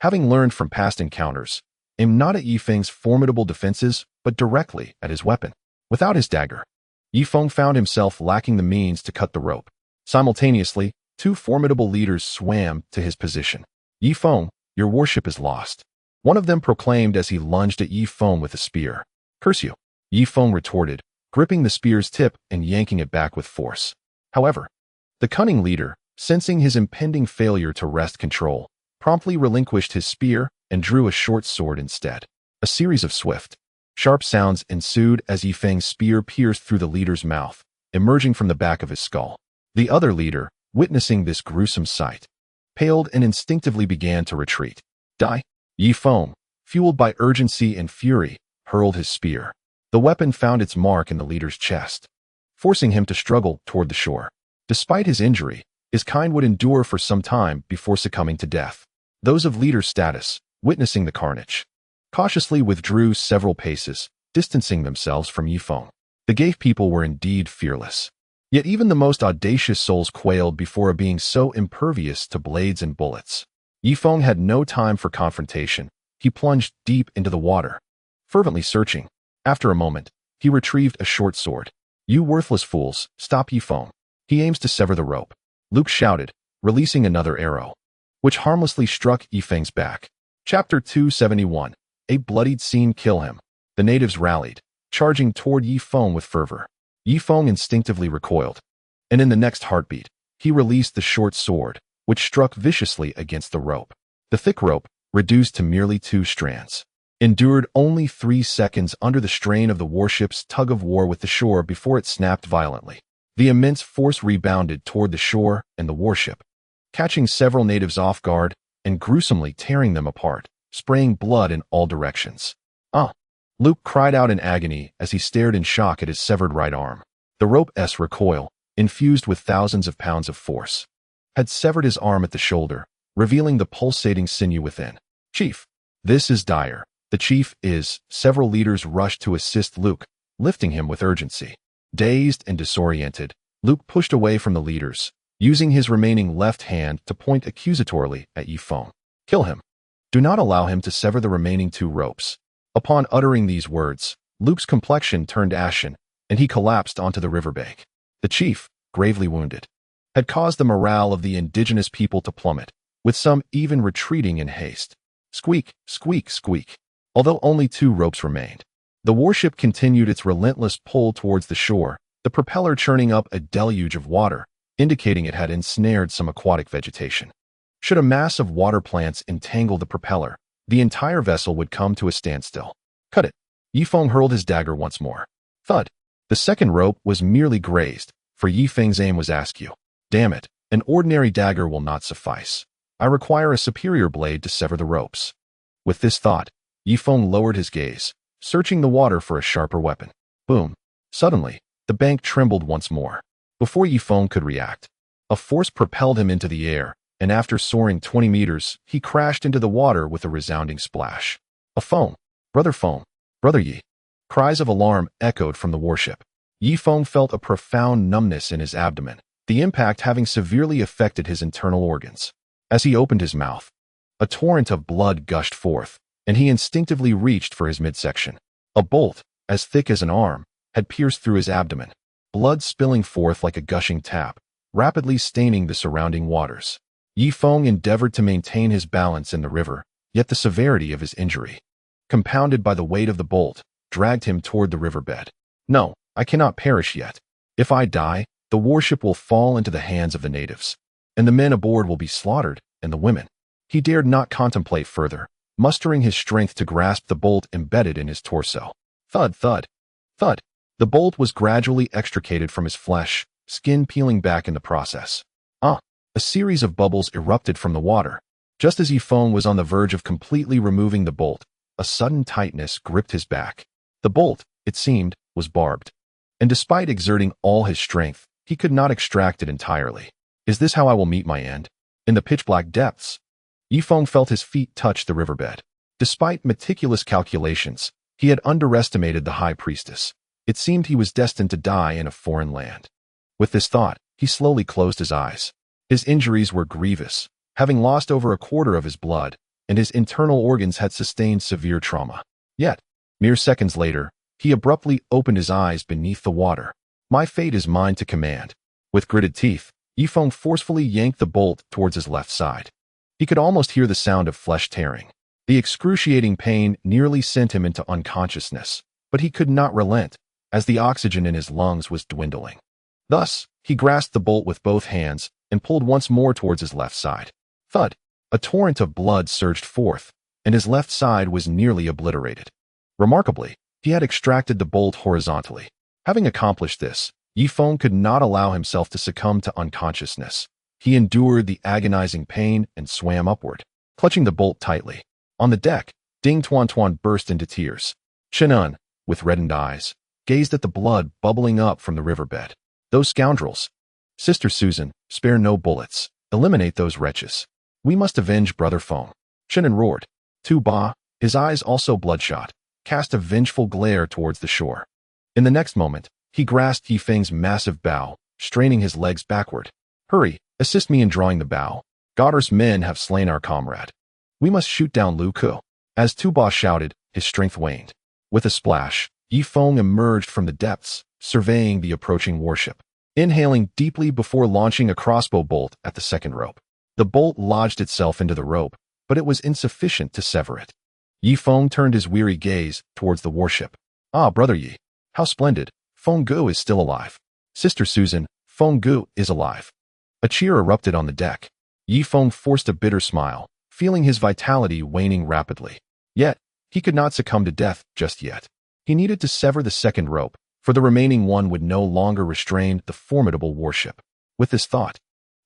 Speaker 1: having learned from past encounters, aimed not at Yifeng's formidable defenses, but directly at his weapon. Without his dagger, Yifeng found himself lacking the means to cut the rope. Simultaneously, 2 formidable leaders swam to his position. Yifeng, your warship is lost, one of them proclaimed as he lunged at Yifeng with a spear. Curse you, Yifeng retorted, gripping the spear's tip and yanking it back with force. However, the cunning leader, sensing his impending failure to wrest control, promptly relinquished his spear and drew a short sword instead. A series of swift, sharp sounds ensued as Yifeng's spear pierced through the leader's mouth, emerging from the back of his skull. The other leader, witnessing this gruesome sight, paled and instinctively began to retreat. Die! Yifeng, fueled by urgency and fury, hurled his spear. The weapon found its mark in the leader's chest, forcing him to struggle toward the shore. Despite his injury, his kind would endure for some time before succumbing to death. Those of leader's status, witnessing the carnage, cautiously withdrew several paces, distancing themselves from Yifeng. The Gave people were indeed fearless. Yet even the most audacious souls quailed before a being so impervious to blades and bullets. Yifeng had no time for confrontation. He plunged deep into the water, fervently searching. After a moment, he retrieved a short sword. You worthless fools, stop Yifeng. He aims to sever the rope, Luke shouted, releasing another arrow, which harmlessly struck Yifeng's back. Chapter 271. A bloodied scene. Kill him. The natives rallied, charging toward Yifeng with fervor. Yifeng instinctively recoiled, and in the next heartbeat, he released the short sword, which struck viciously against the rope. The thick rope, reduced to merely 2 strands, endured only 3 seconds under the strain of the warship's tug-of-war with the shore before it snapped violently. The immense force rebounded toward the shore and the warship, catching several natives off guard and gruesomely tearing them apart, spraying blood in all directions. Luke cried out in agony as he stared in shock at his severed right arm. The rope's recoil, infused with thousands of pounds of force, had severed his arm at the shoulder, revealing the pulsating sinew within. Chief, this is dire. The chief is. Several leaders rushed to assist Luke, lifting him with urgency. Dazed and disoriented, Luke pushed away from the leaders, using his remaining left hand to point accusatorily at Yifeng. Kill him. Do not allow him to sever the remaining 2 ropes. Upon uttering these words, Luke's complexion turned ashen, and he collapsed onto the riverbank. The chief, gravely wounded, had caused the morale of the indigenous people to plummet, with some even retreating in haste. Squeak, squeak, squeak. Although only 2 ropes remained, the warship continued its relentless pull towards the shore, the propeller churning up a deluge of water, indicating it had ensnared some aquatic vegetation. Should a mass of water plants entangle the propeller, the entire vessel would come to a standstill. Cut it. Yifeng hurled his dagger once more. Thud. The second rope was merely grazed, for Yifeng's aim was askew. Damn it, an ordinary dagger will not suffice. I require a superior blade to sever the ropes. With this thought, Yifeng lowered his gaze, searching the water for a sharper weapon. Boom. Suddenly, the bank trembled once more. Before Yifeng could react, a force propelled him into the air, and after soaring 20 meters, he crashed into the water with a resounding splash. A foam. Brother foam. Brother Yi. Cries of alarm echoed from the warship. Yifeng felt a profound numbness in his abdomen, the impact having severely affected his internal organs. As he opened his mouth, a torrent of blood gushed forth, and he instinctively reached for his midsection. A bolt, as thick as an arm, had pierced through his abdomen, blood spilling forth like a gushing tap, rapidly staining the surrounding waters. Yifeng endeavored to maintain his balance in the river, yet the severity of his injury, compounded by the weight of the bolt, dragged him toward the riverbed. No, I cannot perish yet. If I die, the warship will fall into the hands of the natives, and the men aboard will be slaughtered, and the women. He dared not contemplate further, mustering his strength to grasp the bolt embedded in his torso. Thud, thud, thud. The bolt was gradually extricated from his flesh, skin peeling back in the process. A series of bubbles erupted from the water. Just as Yifeng was on the verge of completely removing the bolt, a sudden tightness gripped his back. The bolt, it seemed, was barbed, and despite exerting all his strength, he could not extract it entirely. Is this how I will meet my end? In the pitch-black depths, Yifeng felt his feet touch the riverbed. Despite meticulous calculations, he had underestimated the high priestess. It seemed he was destined to die in a foreign land. With this thought, he slowly closed his eyes. His injuries were grievous, having lost over a quarter of his blood, and his internal organs had sustained severe trauma. Yet, mere seconds later, he abruptly opened his eyes beneath the water. My fate is mine to command. With gritted teeth, Yifeng forcefully yanked the bolt towards his left side. He could almost hear the sound of flesh tearing. The excruciating pain nearly sent him into unconsciousness, but he could not relent, as the oxygen in his lungs was dwindling. Thus, he grasped the bolt with both hands and pulled once more towards his left side. Thud! A torrent of blood surged forth, and his left side was nearly obliterated. Remarkably, he had extracted the bolt horizontally. Having accomplished this, Yifeng could not allow himself to succumb to unconsciousness. He endured the agonizing pain and swam upward, clutching the bolt tightly. On the deck, Ding Tuantuan burst into tears. Chen, with reddened eyes, gazed at the blood bubbling up from the riverbed. Those scoundrels! Sister Susan, spare no bullets. Eliminate those wretches. We must avenge Brother Feng. Chen roared. Tu Ba, his eyes also bloodshot, cast a vengeful glare towards the shore. In the next moment, he grasped Yifeng's massive bow, straining his legs backward. Hurry, assist me in drawing the bow. Godder's men have slain our comrade. We must shoot down Lu Ku. As Tu Ba shouted, his strength waned. With a splash, Yifeng emerged from the depths, surveying the approaching warship. Inhaling deeply before launching a crossbow bolt at the second rope. The bolt lodged itself into the rope, but it was insufficient to sever it. Yifeng turned his weary gaze towards the warship. Ah, Brother Yi, how splendid. Feng Gu is still alive. Sister Susan, Feng Gu is alive. A cheer erupted on the deck. Yifeng forced a bitter smile, feeling his vitality waning rapidly. Yet, he could not succumb to death just yet. He needed to sever the second rope, for the remaining one would no longer restrain the formidable warship. With this thought,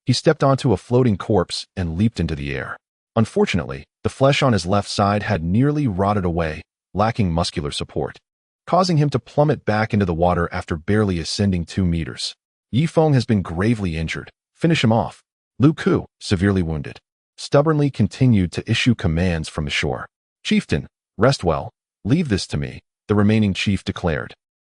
Speaker 1: he stepped onto a floating corpse and leaped into the air. Unfortunately, the flesh on his left side had nearly rotted away, lacking muscular support, causing him to plummet back into the water after barely ascending 2 meters. Yifeng has been gravely injured. Finish him off. Lu Ku, severely wounded, stubbornly continued to issue commands from the shore. Chieftain, rest well. Leave this to me, the remaining chief declared,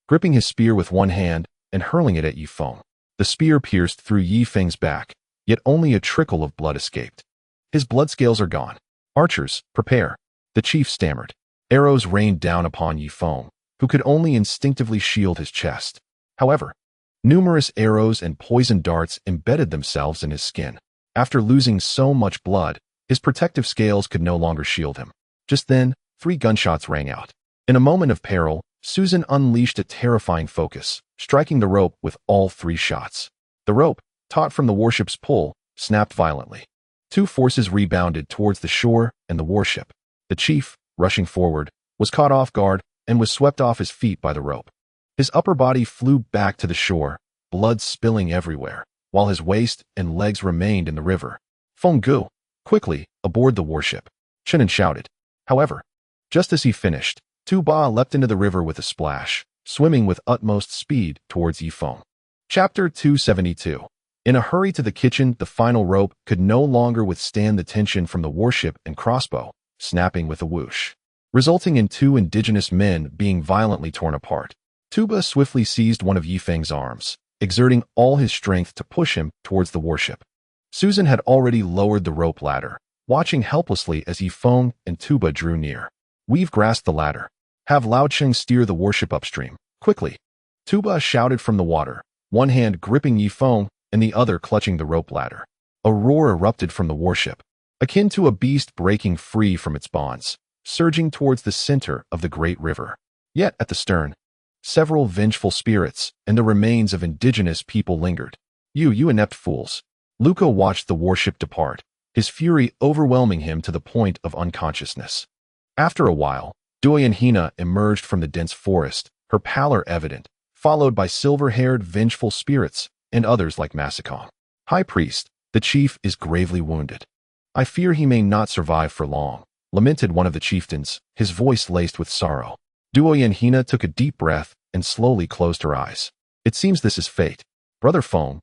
Speaker 1: gripping his spear with one hand and hurling it at Yifeng. The spear pierced through Yifeng's back, yet only a trickle of blood escaped. His blood scales are gone. Archers, prepare. The chief stammered. Arrows rained down upon Yifeng, who could only instinctively shield his chest. However, numerous arrows and poison darts embedded themselves in his skin. After losing so much blood, his protective scales could no longer shield him. Just then, 3 gunshots rang out. In a moment of peril, Susan unleashed a terrifying focus, striking the rope with all 3 shots. The rope, taut from the warship's pull, snapped violently. 2 forces rebounded towards the shore and the warship. The chief, rushing forward, was caught off guard and was swept off his feet by the rope. His upper body flew back to the shore, blood spilling everywhere, while his waist and legs remained in the river. Feng Gu, quickly, aboard the warship, Chen shouted. However, just as he finished, Tu Ba leapt into the river with a splash, swimming with utmost speed towards Yifeng. Chapter 272. In a hurry to the kitchen, the final rope could no longer withstand the tension from the warship and crossbow, snapping with a whoosh, resulting in 2 indigenous men being violently torn apart. Tuba swiftly seized one of Yifeng's arms, exerting all his strength to push him towards the warship. Susan had already lowered the rope ladder, watching helplessly as Yifeng and Tuba drew near. We've grasped the ladder. Have Lao Cheng steer the warship upstream, quickly. Tuba shouted from the water, one hand gripping Yifeng and the other clutching the rope ladder. A roar erupted from the warship, akin to a beast breaking free from its bonds, surging towards the center of the great river. Yet at the stern, several vengeful spirits and the remains of indigenous people lingered. You inept fools. Luca watched the warship depart, his fury overwhelming him to the point of unconsciousness. After a while, Dui and Hina emerged from the dense forest, her pallor evident, followed by silver-haired vengeful spirits and others like Masakong. High Priest, the chief is gravely wounded. I fear he may not survive for long, lamented one of the chieftains, his voice laced with sorrow. Dui and Hina took a deep breath and slowly closed her eyes. It seems this is fate. Brother Feng,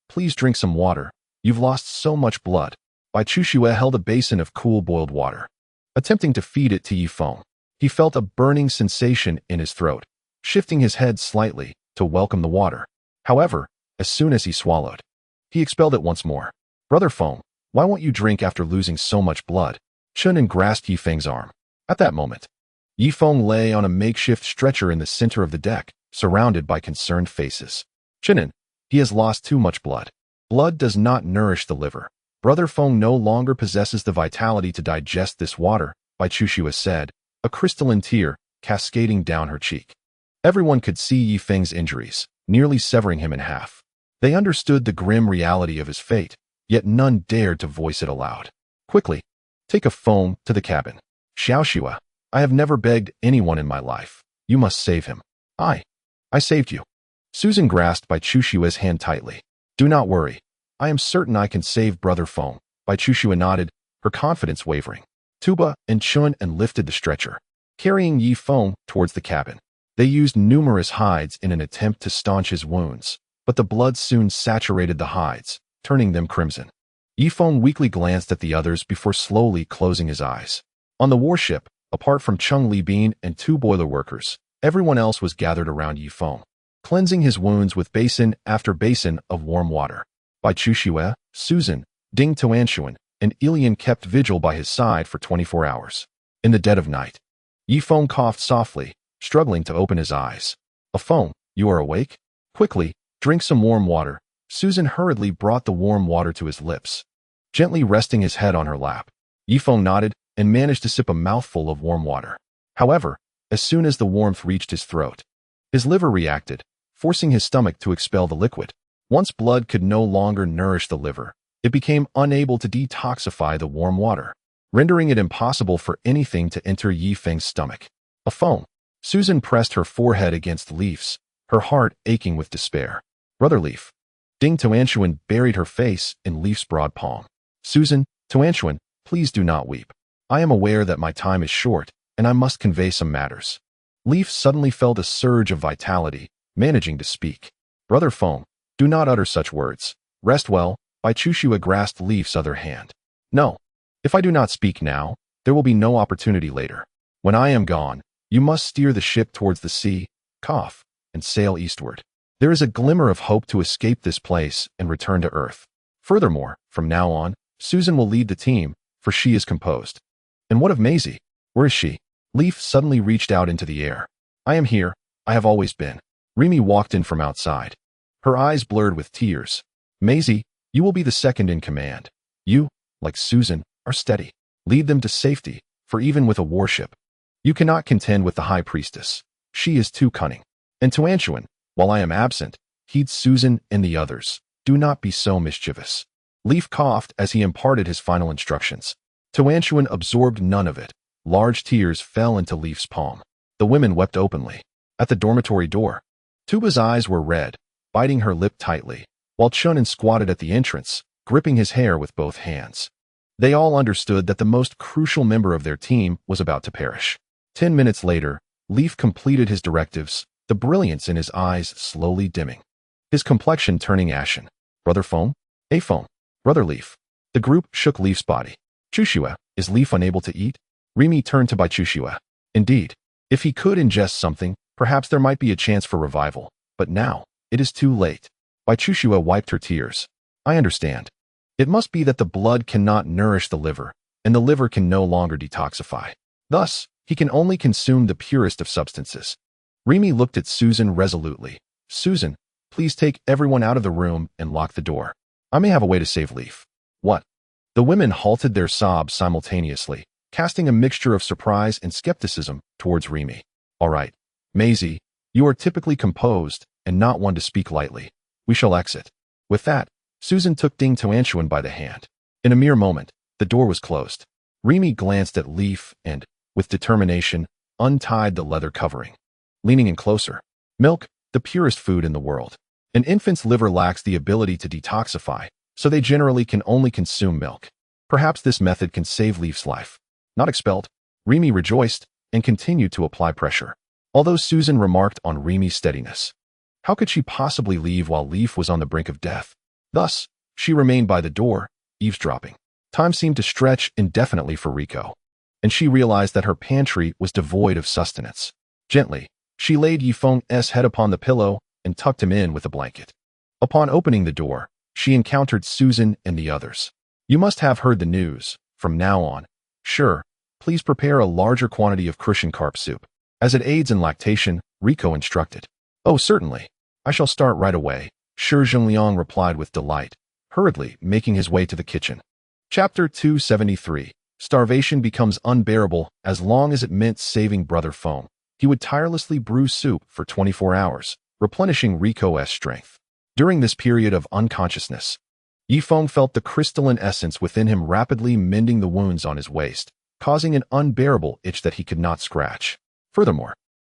Speaker 1: please drink some water. You've lost so much blood. Bai Chushue held a basin of cool boiled water. Attempting to feed it to Yifeng, he felt a burning sensation in his throat, shifting his head slightly to welcome the water. However, as soon as he swallowed, he expelled it once more. Brother Feng, why won't you drink after losing so much blood? Chunin grasped Yifeng's arm. At that moment, Yifeng lay on a makeshift stretcher in the center of the deck, surrounded by concerned faces. Chunin, he has lost too much blood. Blood does not nourish the liver. Brother Feng no longer possesses the vitality to digest this water, Bai Chushue said, a crystalline tear cascading down her cheek. Everyone could see Yifeng's injuries, nearly severing him in half. They understood the grim reality of his fate, yet none dared to voice it aloud. Quickly, take a phone to the cabin. Xiaoxue, I have never begged anyone in my life. You must save him. I saved you. Susan grasped Bai Chushue's hand tightly. Do not worry. I am certain I can save Brother Feng. Bai Chushue nodded, her confidence wavering. Tuba and Chun and lifted the stretcher, carrying Yifeng towards the cabin. They used numerous hides in an attempt to staunch his wounds, but the blood soon saturated the hides, turning them crimson. Yifeng weakly glanced at the others before slowly closing his eyes. On the warship, apart from Chung Libin and 2 boiler workers, everyone else was gathered around Yifeng, cleansing his wounds with basin after basin of warm water. Bai Chushue, Susan, Ding Tuantuan, and Ilian kept vigil by his side for 24 hours. In the dead of night, Yifeng coughed softly, struggling to open his eyes. Feng, you are awake? Quickly, drink some warm water. Susan hurriedly brought the warm water to his lips, gently resting his head on her lap. Yifeng nodded and managed to sip a mouthful of warm water. However, as soon as the warmth reached his throat, his liver reacted, forcing his stomach to expel the liquid. Once blood could no longer nourish the liver, it became unable to detoxify the warm water, rendering it impossible for anything to enter Yifeng's stomach. Feng. Susan pressed her forehead against Leaf's, her heart aching with despair. Brother Leaf. Ding Tuantuan buried her face in Leaf's broad palm. Susan, Tuantuan, please do not weep. I am aware that my time is short, and I must convey some matters. Leaf suddenly felt a surge of vitality, managing to speak. Brother Feng, do not utter such words. Rest well. Bai Chushue grasped Leaf's other hand. No. If I do not speak now, there will be no opportunity later. When I am gone, you must steer the ship towards the sea, cough, and sail eastward. There is a glimmer of hope to escape this place and return to Earth. Furthermore, from now on, Susan will lead the team, for she is composed. And what of Maisie? Where is she? Leaf suddenly reached out into the air. I am here. I have always been. Remy walked in from outside. Her eyes blurred with tears. Maisie, you will be the second in command. You, like Susan, are steady. Lead them to safety, for even with a warship, you cannot contend with the high priestess. She is too cunning. And Tuantuan, while I am absent, heed Susan and the others. Do not be so mischievous. Leaf coughed as he imparted his final instructions. Tuantuan absorbed none of it. Large tears fell into Leaf's palm. The women wept openly. At the dormitory door, Tuba's eyes were red, biting her lip tightly, while Chunin squatted at the entrance, gripping his hair with both hands. They all understood that the most crucial member of their team was about to perish. 10 minutes later, Leaf completed his directives, the brilliance in his eyes slowly dimming. His complexion turning ashen. Brother Foam? A Foam. Brother Leaf. The group shook Leaf's body. Chushua, is Leaf unable to eat? Remy turned to Bai Chushua. Indeed. If he could ingest something, perhaps there might be a chance for revival. But now, it is too late. Bai Chushua wiped her tears. I understand. It must be that the blood cannot nourish the liver, and the liver can no longer detoxify. Thus, he can only consume the purest of substances. Remy looked at Susan resolutely. Susan, please take everyone out of the room and lock the door. I may have a way to save Leaf. What? The women halted their sobs simultaneously, casting a mixture of surprise and skepticism towards Remy. All right. Maisie, you are typically composed and not one to speak lightly. We shall exit. With that, Susan took Ding Tuantuan by the hand. In a mere moment, the door was closed. Remy glanced at Leaf and, with determination, untied the leather covering. Leaning in closer. Milk, the purest food in the world. An infant's liver lacks the ability to detoxify, so they generally can only consume milk. Perhaps this method can save Leaf's life. Not expelled, Remy rejoiced and continued to apply pressure. Although Susan remarked on Remy's steadiness. How could she possibly leave while Leaf was on the brink of death? Thus, she remained by the door, eavesdropping. Time seemed to stretch indefinitely for Rico, and she realized that her pantry was devoid of sustenance. Gently, she laid Yifeng's head upon the pillow and tucked him in with a blanket. Upon opening the door, she encountered Susan and the others. You must have heard the news. From now on, sure, please prepare a larger quantity of crucian carp soup. As it aids in lactation, Rico instructed. Oh, certainly. I shall start right away. Shi Zhengliang replied with delight, hurriedly making his way to the kitchen. Chapter 273. Starvation becomes unbearable as long as it meant saving Brother Foam. He would tirelessly brew soup for 24 hours, replenishing Rico's strength. During this period of unconsciousness, Yifeng felt the crystalline essence within him rapidly mending the wounds on his waist, causing an unbearable itch that he could not scratch. Furthermore,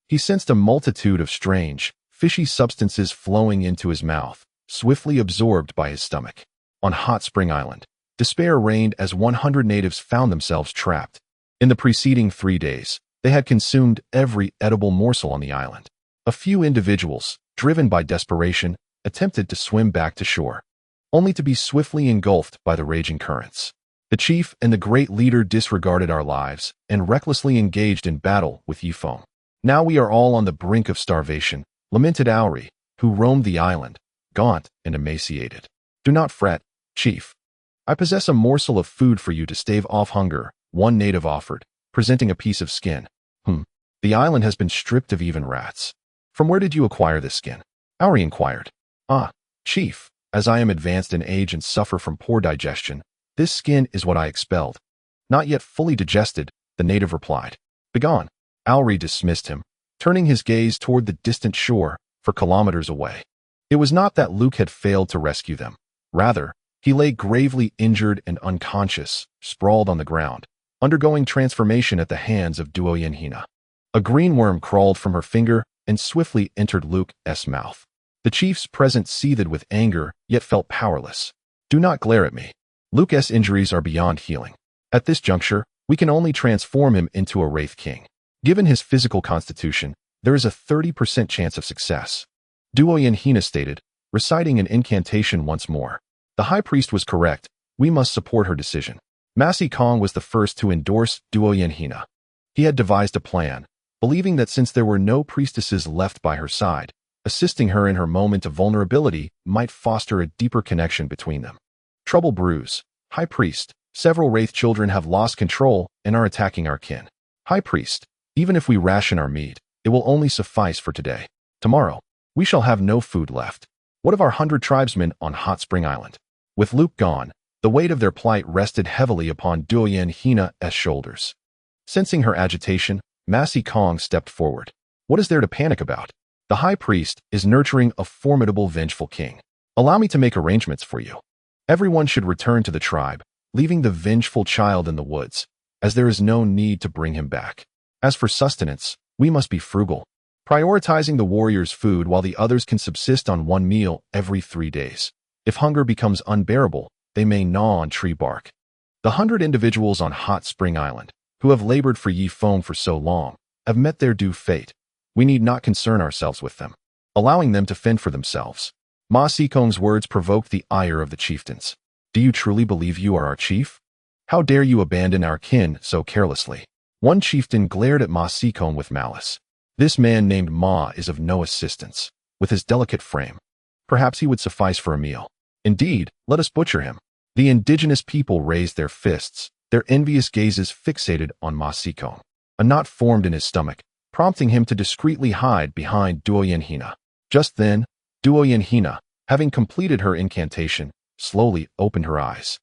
Speaker 1: he sensed a multitude of strange, fishy substances flowing into his mouth, swiftly absorbed by his stomach. On Hot Spring Island, despair reigned as 100 natives found themselves trapped. In the preceding 3 days, they had consumed every edible morsel on the island. A few individuals, driven by desperation, attempted to swim back to shore, only to be swiftly engulfed by the raging currents. The chief and the great leader disregarded our lives and recklessly engaged in battle with Yifeng. Now we are all on the brink of starvation, lamented Auri, who roamed the island, gaunt and emaciated. Do not fret, chief. I possess a morsel of food for you to stave off hunger, one native offered, presenting a piece of skin. The island has been stripped of even rats. From where did you acquire this skin? Auri inquired. Ah, chief, as I am advanced in age and suffer from poor digestion, this skin is what I expelled. Not yet fully digested, the native replied. Begone. Auri dismissed him, turning his gaze toward the distant shore, for kilometers away. It was not that Luke had failed to rescue them. Rather, he lay gravely injured and unconscious, sprawled on the ground, undergoing transformation at the hands of Duo Yanhina. A green worm crawled from her finger and swiftly entered Luke's mouth. The chief's presence seethed with anger, yet felt powerless. Do not glare at me. Luke's injuries are beyond healing. At this juncture, we can only transform him into a Wraith King. Given his physical constitution, there is a 30% chance of success. Duo Yanhina stated, reciting an incantation once more. The high priest was correct. We must support her decision. Masi Kong was the first to endorse Duo Yanhina. He had devised a plan, believing that since there were no priestesses left by her side, assisting her in her moment of vulnerability might foster a deeper connection between them. Trouble brews. High priest, several Wraith children have lost control and are attacking our kin. High priest, even if we ration our meat, It will only suffice for today. Tomorrow, we shall have no food left. What of our 100 tribesmen on Hot Spring Island? With Luke gone, the weight of their plight rested heavily upon Duoyen Hina's shoulders. Sensing her agitation, Masi Kong stepped forward. What is there to panic about? The high priest is nurturing a formidable vengeful king. Allow me to make arrangements for you. Everyone should return to the tribe, leaving the vengeful child in the woods, as there is no need to bring him back. As for sustenance, we must be frugal, prioritizing the warrior's food while the others can subsist on one meal every 3 days. If hunger becomes unbearable, they may gnaw on tree bark. The 100 individuals on Hot Spring Island, who have labored for Yi Feng for so long, have met their due fate. We need not concern ourselves with them, allowing them to fend for themselves. Ma Sikong's words provoked the ire of the chieftains. Do you truly believe you are our chief? How dare you abandon our kin so carelessly? One chieftain glared at Ma Sikong with malice. This man named Ma is of no assistance. With his delicate frame, perhaps he would suffice for a meal. Indeed, let us butcher him. The indigenous people raised their fists, their envious gazes fixated on Ma Sikong. A knot formed in his stomach, prompting him to discreetly hide behind Duoyen Hina. Just then, Duoyen Hina, having completed her incantation, slowly opened her eyes.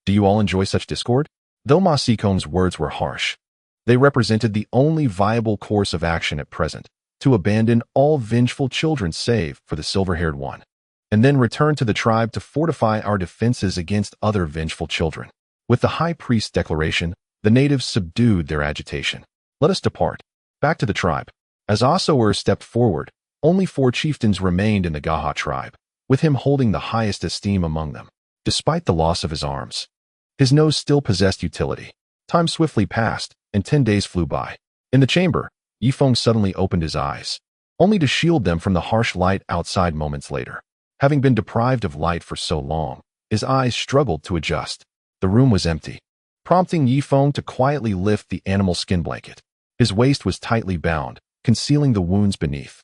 Speaker 1: Do you all enjoy such discord? Though Ma Sikong's words were harsh, they represented the only viable course of action at present, to abandon all vengeful children save for the silver-haired one, and then return to the tribe to fortify our defenses against other vengeful children. With the high priest's declaration, the natives subdued their agitation. Let us depart. Back to the tribe. As Asoer stepped forward, only 4 chieftains remained in the Gaha tribe, with him holding the highest esteem among them, despite the loss of his arms. His nose still possessed utility. Time swiftly passed, and 10 days flew by. In the chamber, Yi Feng suddenly opened his eyes, only to shield them from the harsh light outside moments later. Having been deprived of light for so long, his eyes struggled to adjust. The room was empty, prompting Yi Feng to quietly lift the animal skin blanket. His waist was tightly bound, concealing the wounds beneath.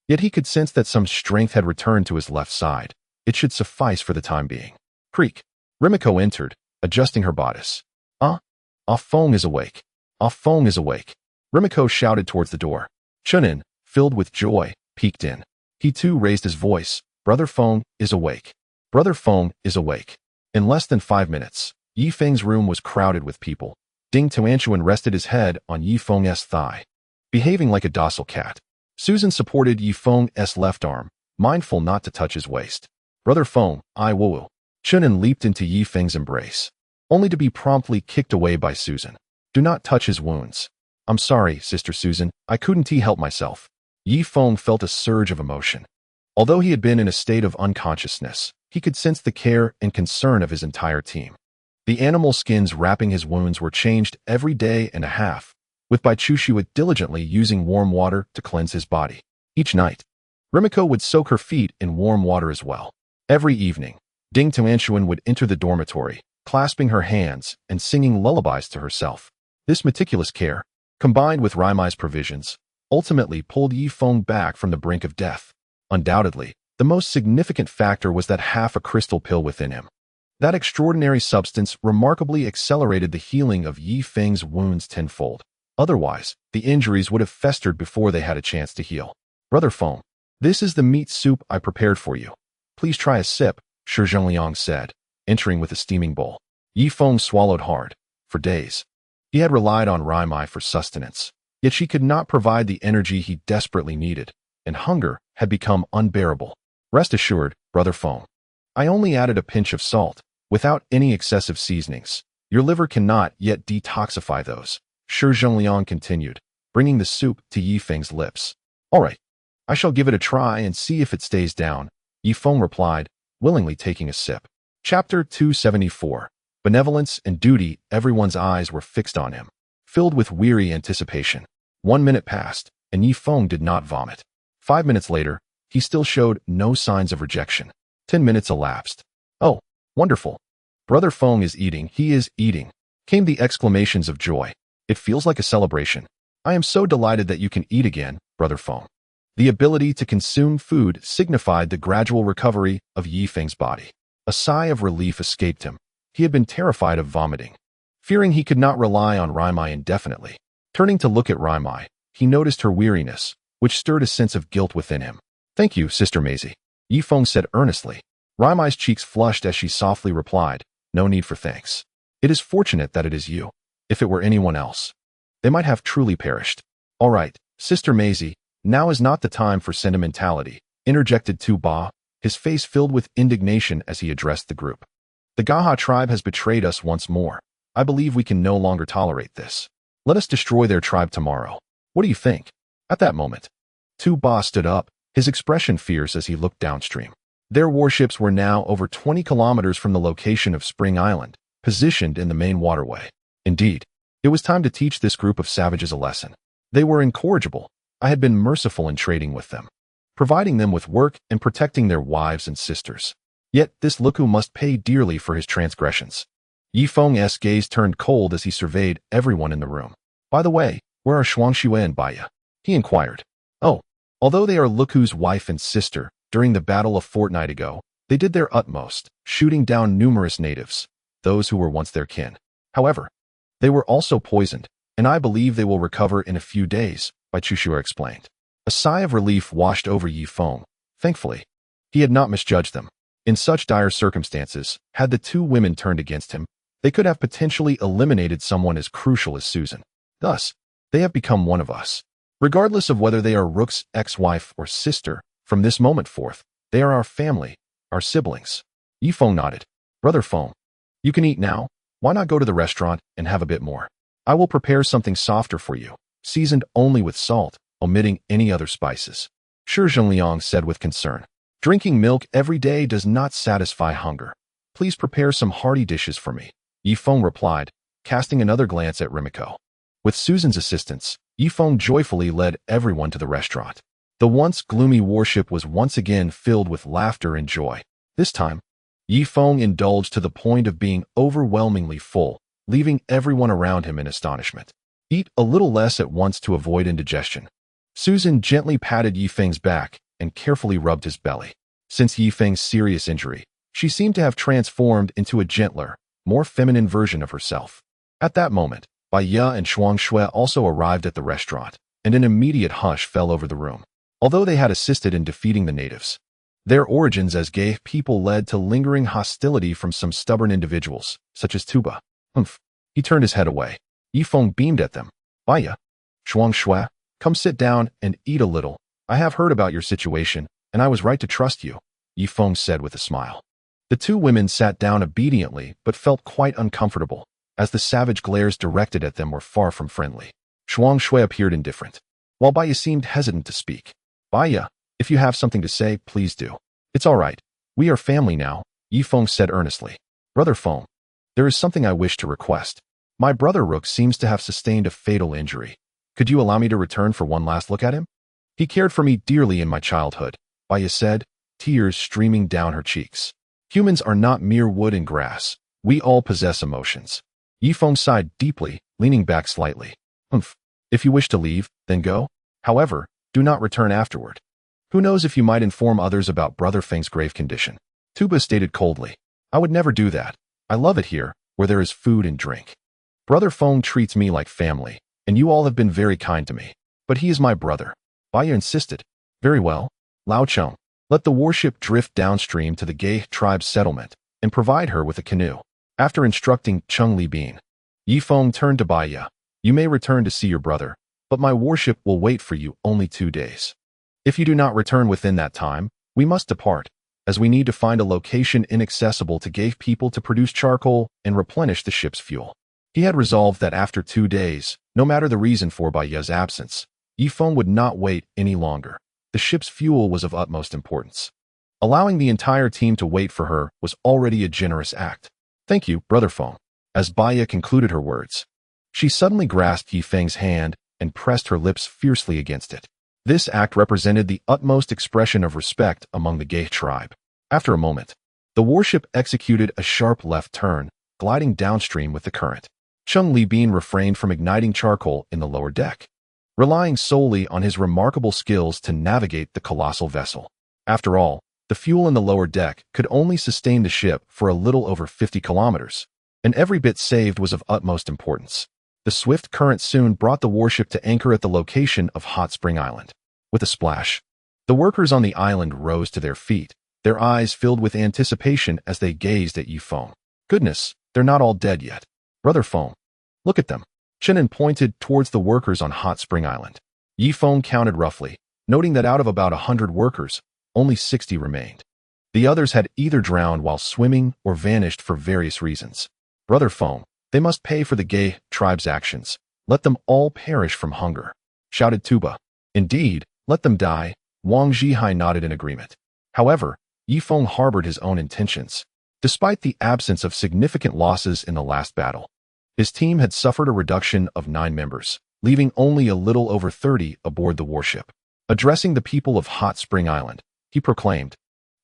Speaker 1: Yet he could sense that some strength had returned to his left side. It should suffice for the time being. Creak. Rimiko entered, adjusting her bodice. Ah Feng is awake. Ah Feng is awake. Rimiko shouted towards the door. Chunin, filled with joy, peeked in. He too raised his voice. Brother Feng is awake. Brother Feng is awake. In less than 5 minutes, Yi Feng's room was crowded with people. Ding Tuantuan rested his head on Yi Feng's thigh, behaving like a docile cat. Susan supported Yi Feng's left arm, mindful not to touch his waist. Brother Feng, I woo. Chunin leaped into Yi Feng's embrace, only to be promptly kicked away by Susan. Do not touch his wounds. I'm sorry, Sister Susan, I couldn't help myself. Yi Feng felt a surge of emotion. Although he had been in a state of unconsciousness, he could sense the care and concern of his entire team. The animal skins wrapping his wounds were changed every day and a half, with Baichushiwa diligently using warm water to cleanse his body. Each night, Rimiko would soak her feet in warm water as well. Every evening, Ding Tuantuan would enter the dormitory, clasping her hands and singing lullabies to herself. This meticulous care, combined with Raimai's provisions, ultimately pulled Yi Feng back from the brink of death. Undoubtedly, the most significant factor was that half a crystal pill within him. That extraordinary substance remarkably accelerated the healing of Yi Feng's wounds tenfold. Otherwise, the injuries would have festered before they had a chance to heal. Brother Feng, this is the meat soup I prepared for you. Please try a sip, Shi Zhengliang said, entering with a steaming bowl. Yi Feng swallowed hard. For days, he had relied on Raimai for sustenance, yet she could not provide the energy he desperately needed, and hunger had become unbearable. Rest assured, Brother Feng, I only added a pinch of salt, without any excessive seasonings. Your liver cannot yet detoxify those, Shi Zhengliang continued, bringing the soup to Yi Feng's lips. All right, I shall give it a try and see if it stays down, Yi Feng replied, willingly taking a sip. Chapter 274. Benevolence and duty. Everyone's eyes were fixed on him, filled with weary anticipation. 1 minute passed, and Yi Feng did not vomit. 5 minutes later, he still showed no signs of rejection. 10 minutes elapsed. Oh, wonderful. Brother Feng is eating. He is eating. Came the exclamations of joy. It feels like a celebration. I am so delighted that you can eat again, Brother Feng. The ability to consume food signified the gradual recovery of Yi Feng's body. A sigh of relief escaped him. He had been terrified of vomiting, fearing he could not rely on Raimai indefinitely. Turning to look at Raimai, he noticed her weariness, which stirred a sense of guilt within him. "Thank you, Sister Maisie," Yifeng said earnestly. Raimai's cheeks flushed as she softly replied, "No need for thanks. It is fortunate that it is you. If it were anyone else, they might have truly perished." "All right, Sister Maisie, now is not the time for sentimentality," interjected Tu Ba, his face filled with indignation as he addressed the group. "The Gaha tribe has betrayed us once more. I believe we can no longer tolerate this. Let us destroy their tribe tomorrow. What do you think?" At that moment, Tu Ba stood up, his expression fierce as he looked downstream. Their warships were now over 20 kilometers from the location of Spring Island, positioned in the main waterway. Indeed, it was time to teach this group of savages a lesson. They were incorrigible. I had been merciful in trading with them, providing them with work and protecting their wives and sisters. Yet this Luku must pay dearly for his transgressions. Yifeng's gaze turned cold as he surveyed everyone in the room. "By the way, where are Shuangxue and Baya?" he inquired. "Oh, although they are Luku's wife and sister, during the battle a fortnight ago, they did their utmost, shooting down numerous natives, those who were once their kin. However, they were also poisoned, and I believe they will recover in a few days," Bai Chushua explained. A sigh of relief washed over Yifeng. Thankfully, he had not misjudged them. In such dire circumstances, had the two women turned against him, they could have potentially eliminated someone as crucial as Susan. Thus, they have become one of us. Regardless of whether they are Rook's ex-wife or sister, from this moment forth, they are our family, our siblings. Yifeng nodded. "Brother Feng, you can eat now. Why not go to the restaurant and have a bit more? I will prepare something softer for you, seasoned only with salt, omitting any other spices." Shi Zhengliang said with concern. "Drinking milk every day does not satisfy hunger. Please prepare some hearty dishes for me," Yifeng replied, casting another glance at Rimiko. With Susan's assistance, Yifeng joyfully led everyone to the restaurant. The once gloomy warship was once again filled with laughter and joy. This time, Yifeng indulged to the point of being overwhelmingly full, leaving everyone around him in astonishment. "Eat a little less at once to avoid indigestion." Susan gently patted Yifeng's back and carefully rubbed his belly. Since Yifeng's serious injury, she seemed to have transformed into a gentler, more feminine version of herself. At that moment, Baya and Shuangxue also arrived at the restaurant, and an immediate hush fell over the room. Although they had assisted in defeating the natives, their origins as gay people led to lingering hostility from some stubborn individuals, such as Tuba. "Humph." He turned his head away. Yifeng beamed at them. "Baya, Shuangxue, come sit down and eat a little. I have heard about your situation, and I was right to trust you," Yifeng said with a smile. The two women sat down obediently but felt quite uncomfortable, as the savage glares directed at them were far from friendly. Shuangxue appeared indifferent, while Baya seemed hesitant to speak. "Baya, if you have something to say, please do." "It's all right. We are family now," Yifeng said earnestly. "Brother Feng, there is something I wish to request. My brother Rook seems to have sustained a fatal injury. Could you allow me to return for one last look at him? He cared for me dearly in my childhood," Baya said, tears streaming down her cheeks. "Humans are not mere wood and grass. We all possess emotions." Yifeng sighed deeply, leaning back slightly. "Humph. If you wish to leave, then go. However, do not return afterward. Who knows if you might inform others about Brother Feng's grave condition." Tuba stated coldly. "I would never do that. I love it here, where there is food and drink. Brother Feng treats me like family, and you all have been very kind to me. But he is my brother." Baya insisted. "Very well, Lao Cheng. Let the warship drift downstream to the Gay tribe's settlement, and provide her with a canoe." After instructing Cheng Li Bin, Yifeng turned to Baya. "You may return to see your brother, but my warship will wait for you only 2 days. If you do not return within that time, we must depart, as we need to find a location inaccessible to Gay people to produce charcoal and replenish the ship's fuel." He had resolved that after 2 days, no matter the reason for Baya's absence, Yifeng would not wait any longer. The ship's fuel was of utmost importance. Allowing the entire team to wait for her was already a generous act. "Thank you, Brother Feng." As Baya concluded her words, she suddenly grasped Yifeng's hand and pressed her lips fiercely against it. This act represented the utmost expression of respect among the Gay tribe. After a moment, the warship executed a sharp left turn, gliding downstream with the current. Cheng Li Bin refrained from igniting charcoal in the lower deck, relying solely on his remarkable skills to navigate the colossal vessel. After all, the fuel in the lower deck could only sustain the ship for a little over 50 kilometers, and every bit saved was of utmost importance. The swift current soon brought the warship to anchor at the location of Hot Spring Island. With a splash, the workers on the island rose to their feet, their eyes filled with anticipation as they gazed at Yifeng. Goodness, they're not all dead yet. Brother Feng, look at them. Chenin pointed towards the workers on Hot Spring Island. Yifeng counted roughly, noting that out of about 100 workers, only 60 remained. The others had either drowned while swimming or vanished for various reasons. Brother Feng, they must pay for the Gay tribe's actions. Let them all perish from hunger, shouted Tuba. Indeed, let them die. Wang Zhihai nodded in agreement. However, Yifeng harbored his own intentions. Despite the absence of significant losses in the last battle, his team had suffered a reduction of 9 members, leaving only a little over 30 aboard the warship. Addressing the people of Hot Spring Island, he proclaimed,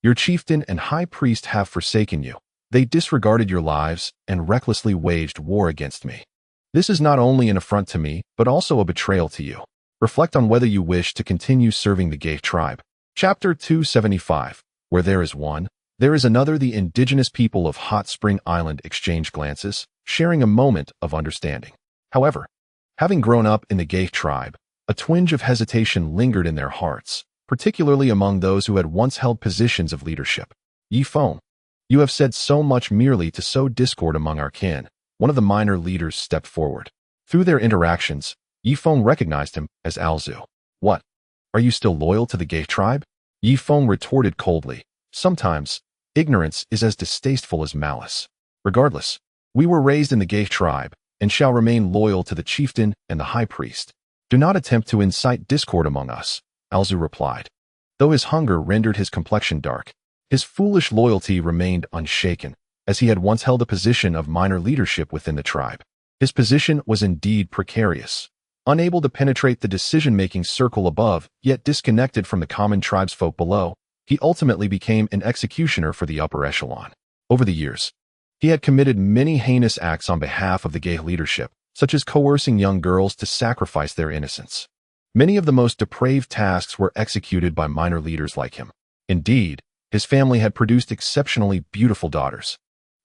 Speaker 1: "Your chieftain and high priest have forsaken you. They disregarded your lives and recklessly waged war against me. This is not only an affront to me, but also a betrayal to you. Reflect on whether you wish to continue serving the Gay tribe." Chapter 275. Where there is one, there is another. The indigenous people of Hot Spring Island exchanged glances, sharing a moment of understanding. However, having grown up in the Gay tribe, a twinge of hesitation lingered in their hearts, particularly among those who had once held positions of leadership. Yifeng, you have said so much merely to sow discord among our kin. One of the minor leaders stepped forward. Through their interactions, Yifeng recognized him as Alzu. What? Are you still loyal to the Gay tribe? Yifeng retorted coldly. Sometimes, ignorance is as distasteful as malice. Regardless, we were raised in the Gay tribe and shall remain loyal to the chieftain and the high priest. Do not attempt to incite discord among us, Alzu replied. Though his hunger rendered his complexion dark, his foolish loyalty remained unshaken, as he had once held a position of minor leadership within the tribe. His position was indeed precarious. Unable to penetrate the decision-making circle above, yet disconnected from the common tribesfolk below, he ultimately became an executioner for the upper echelon. Over the years, he had committed many heinous acts on behalf of the Gay leadership, such as coercing young girls to sacrifice their innocence. Many of the most depraved tasks were executed by minor leaders like him. Indeed, his family had produced exceptionally beautiful daughters,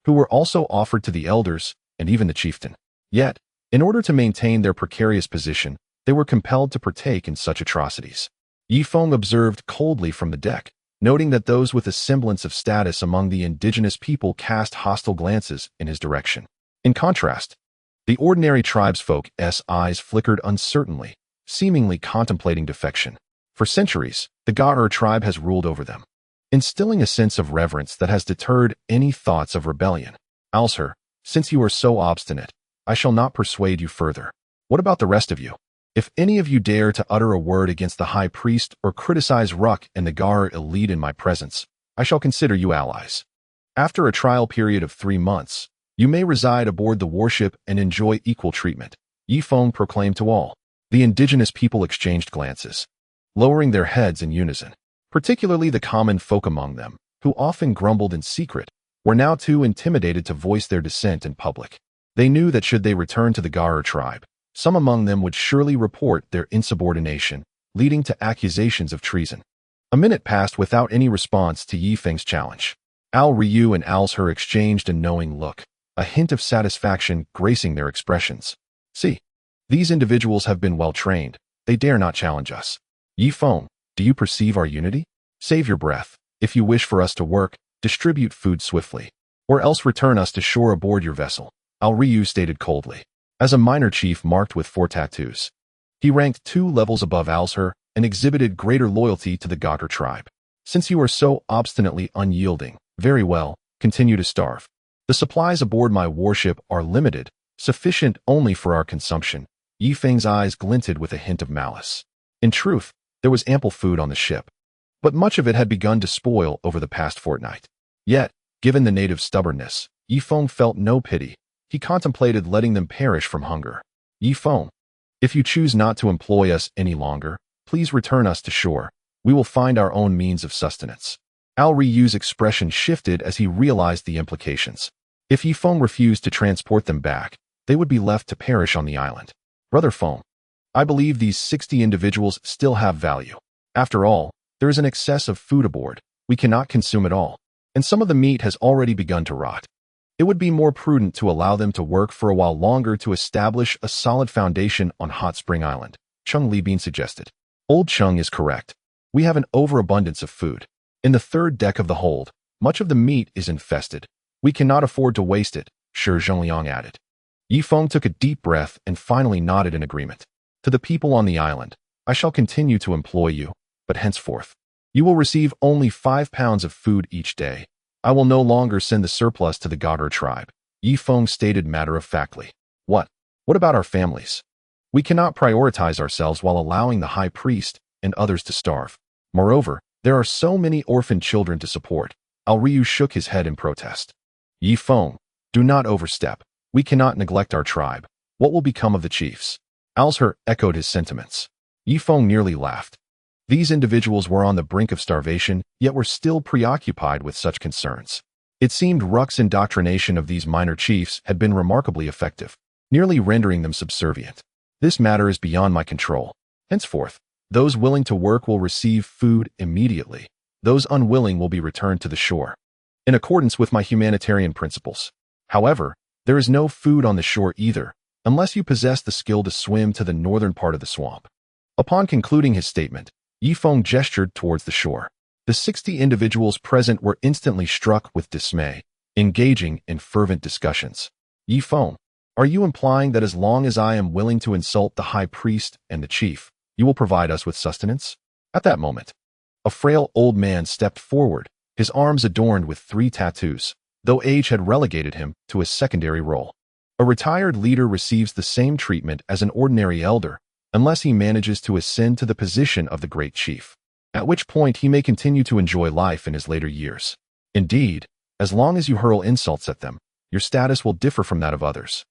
Speaker 1: who were also offered to the elders and even the chieftain. Yet, in order to maintain their precarious position, they were compelled to partake in such atrocities. Yifeng observed coldly from the deck, noting that those with a semblance of status among the indigenous people cast hostile glances in his direction. In contrast, the ordinary tribesfolk's eyes flickered uncertainly, seemingly contemplating defection. For centuries, the Gaur tribe has ruled over them, instilling a sense of reverence that has deterred any thoughts of rebellion. Alzher, since you are so obstinate, I shall not persuade you further. What about the rest of you? If any of you dare to utter a word against the high priest or criticize Ruck and the Gaur elite in my presence, I shall consider you allies. After a trial period of 3 months, you may reside aboard the warship and enjoy equal treatment, Yifeng proclaimed to all. The indigenous people exchanged glances, lowering their heads in unison. Particularly the common folk among them, who often grumbled in secret, were now too intimidated to voice their dissent in public. They knew that should they return to the Gaur tribe, some among them would surely report their insubordination, leading to accusations of treason. A minute passed without any response to Yifeng's challenge. Al Ryu and Alzher exchanged a knowing look, a hint of satisfaction gracing their expressions. See, these individuals have been well trained. They dare not challenge us. Yifeng, do you perceive our unity? Save your breath. If you wish for us to work, distribute food swiftly, or else return us to shore aboard your vessel, Al Ryu stated coldly. As a minor chief marked with 4 tattoos, he ranked 2 levels above Alzher and exhibited greater loyalty to the Gaur tribe. Since you are so obstinately unyielding, very well, continue to starve. The supplies aboard my warship are limited, sufficient only for our consumption. Yifeng's eyes glinted with a hint of malice. In truth, there was ample food on the ship, but much of it had begun to spoil over the past fortnight. Yet, given the native's stubbornness, Yifeng felt no pity. He contemplated letting them perish from hunger. Yifeng, if you choose not to employ us any longer, please return us to shore. We will find our own means of sustenance. Al Ryu's expression shifted as he realized the implications. If Yifeng refused to transport them back, they would be left to perish on the island. Brother Feng, I believe these 60 individuals still have value. After all, there is an excess of food aboard. We cannot consume it all, and some of the meat has already begun to rot. It would be more prudent to allow them to work for a while longer to establish a solid foundation on Hot Spring Island, Chung Libin suggested. Old Chung is correct. We have an overabundance of food. In the third deck of the hold, much of the meat is infested. We cannot afford to waste it, Shi Zhongliang added. Yifeng took a deep breath and finally nodded in agreement. To the people on the island, I shall continue to employ you, but henceforth, you will receive only 5 pounds of food each day. I will no longer send the surplus to the Godor tribe, Yifeng stated matter-of-factly. What about our families? We cannot prioritize ourselves while allowing the high priest and others to starve. Moreover, there are so many orphan children to support. Al Ryu shook his head in protest. Yifeng, do not overstep. We cannot neglect our tribe. What will become of the chiefs? Alzher echoed his sentiments. Yifeng nearly laughed. These individuals were on the brink of starvation, yet were still preoccupied with such concerns. It seemed Ruck's indoctrination of these minor chiefs had been remarkably effective, nearly rendering them subservient. This matter is beyond my control. Henceforth, those willing to work will receive food immediately. Those unwilling will be returned to the shore, in accordance with my humanitarian principles. However, there is no food on the shore either, unless you possess the skill to swim to the northern part of the swamp. Upon concluding his statement, Yifeng gestured towards the shore. The 60 individuals present were instantly struck with dismay, engaging in fervent discussions. Yifeng, are you implying that as long as I am willing to insult the high priest and the chief, you will provide us with sustenance? At that moment, a frail old man stepped forward, his arms adorned with 3 tattoos, though age had relegated him to a secondary role. A retired leader receives the same treatment as an ordinary elder, unless he manages to ascend to the position of the great chief, at which point he may continue to enjoy life in his later years. Indeed, as long as you hurl insults at them, your status will differ from that of others.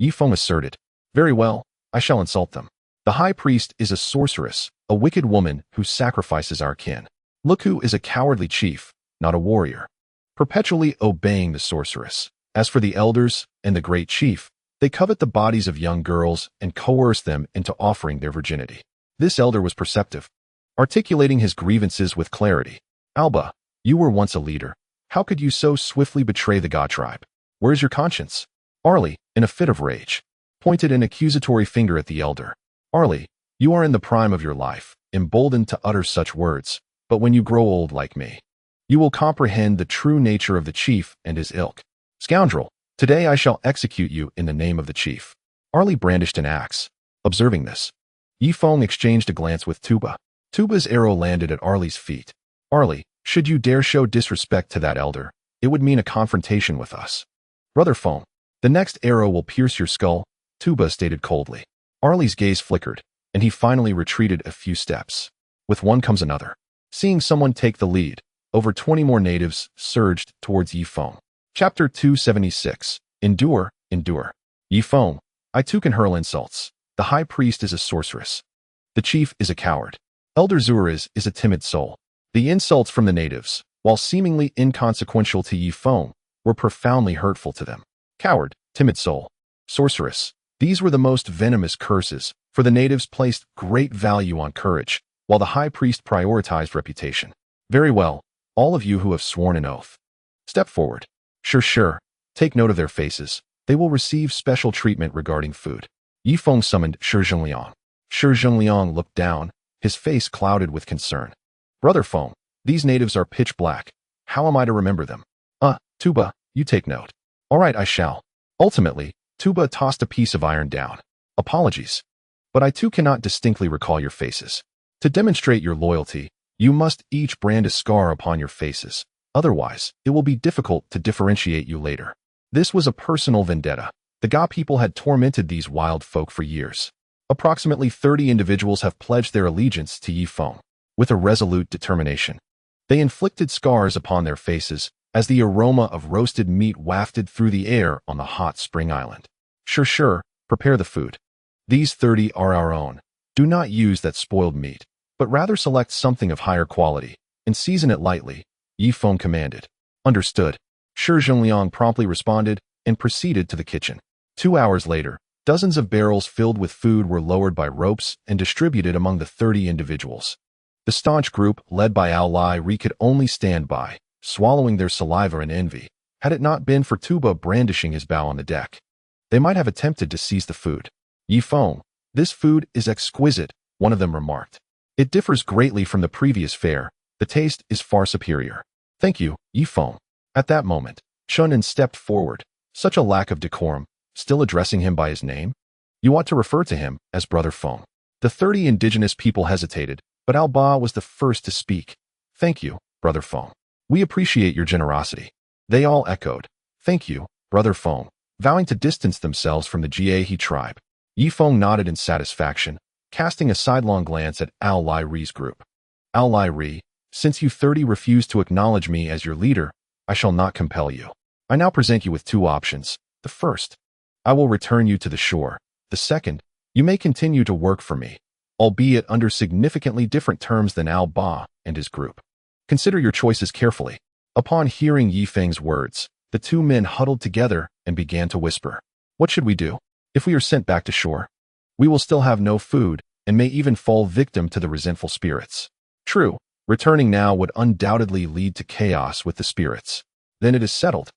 Speaker 1: Yifeng asserted. Very well, I shall insult them. The high priest is a sorceress, a wicked woman who sacrifices our kin. Luku is a cowardly chief, not a warrior, perpetually obeying the sorceress. As for the elders and the great chief, they covet the bodies of young girls and coerce them into offering their virginity. This elder was perceptive, articulating his grievances with clarity. Alba, you were once a leader. How could you so swiftly betray the God tribe? Where is your conscience? Arlie, in a fit of rage, pointed an accusatory finger at the elder. Arlie, you are in the prime of your life, emboldened to utter such words, but when you grow old like me, you will comprehend the true nature of the chief and his ilk. Scoundrel, today I shall execute you in the name of the chief. Arlie brandished an axe. Observing this, Yifeng exchanged a glance with Tuba. Tuba's arrow landed at Arlie's feet. Arlie, should you dare show disrespect to that elder, it would mean a confrontation with us. Brother Feng, the next arrow will pierce your skull, Tuba stated coldly. Arlie's gaze flickered, and he finally retreated a few steps. With one comes another. Seeing someone take the lead, over 20 more natives surged towards Yifeng. Chapter 276. Endure, endure. Yifeng, I too can hurl insults. The high priest is a sorceress. The chief is a coward. Elder Zuriz is a timid soul. The insults from the natives, while seemingly inconsequential to Yifeng, were profoundly hurtful to them. Coward, timid soul, sorceress. These were the most venomous curses, for the natives placed great value on courage, while the high priest prioritized reputation. Very well, all of you who have sworn an oath, step forward. Sure, take note of their faces. They will receive special treatment regarding food. Yifeng summoned Shi Zhongliang. Shi Zhongliang looked down, his face clouded with concern. Brother Feng, these natives are pitch black. How am I to remember them? Tuba, you take note. All right, I shall. Ultimately, Tuba tossed a piece of iron down. Apologies, but I too cannot distinctly recall your faces. To demonstrate your loyalty, you must each brand a scar upon your faces. Otherwise, it will be difficult to differentiate you later. This was a personal vendetta. The Ga people had tormented these wild folk for years. Approximately 30 individuals have pledged their allegiance to Yifeng, with a resolute determination. They inflicted scars upon their faces as the aroma of roasted meat wafted through the air on the hot spring island. Sure, prepare the food. These 30 are our own. Do not use that spoiled meat, but rather select something of higher quality and season it lightly, Yifeng commanded. Understood. Shi Zhongliang promptly responded and proceeded to the kitchen. 2 hours later, dozens of barrels filled with food were lowered by ropes and distributed among the 30 individuals. The staunch group, led by Al Lai, could only stand by, swallowing their saliva in envy. Had it not been for Tuba brandishing his bow on the deck, they might have attempted to seize the food. Yifeng, this food is exquisite, one of them remarked. It differs greatly from the previous fare. The taste is far superior. Thank you, Yifeng. At that moment, Chunin stepped forward. Such a lack of decorum, still addressing him by his name? You ought to refer to him as Brother Feng. The 30 indigenous people hesitated, but Alba was the first to speak. Thank you, Brother Feng. We appreciate your generosity. They all echoed. Thank you, Brother Feng, vowing to distance themselves from the Jie tribe. Yifeng nodded in satisfaction, casting a sidelong glance at Al Lai Ri's group. Al Lai Ri, since you 30 refuse to acknowledge me as your leader, I shall not compel you. I now present you with two options. The first, I will return you to the shore. The second, you may continue to work for me, albeit under significantly different terms than Al Ba and his group. Consider your choices carefully. Upon hearing Yifeng's words, the two men huddled together and began to whisper. What should we do? If we are sent back to shore, we will still have no food and may even fall victim to the resentful spirits. True, returning now would undoubtedly lead to chaos with the spirits. Then it is settled.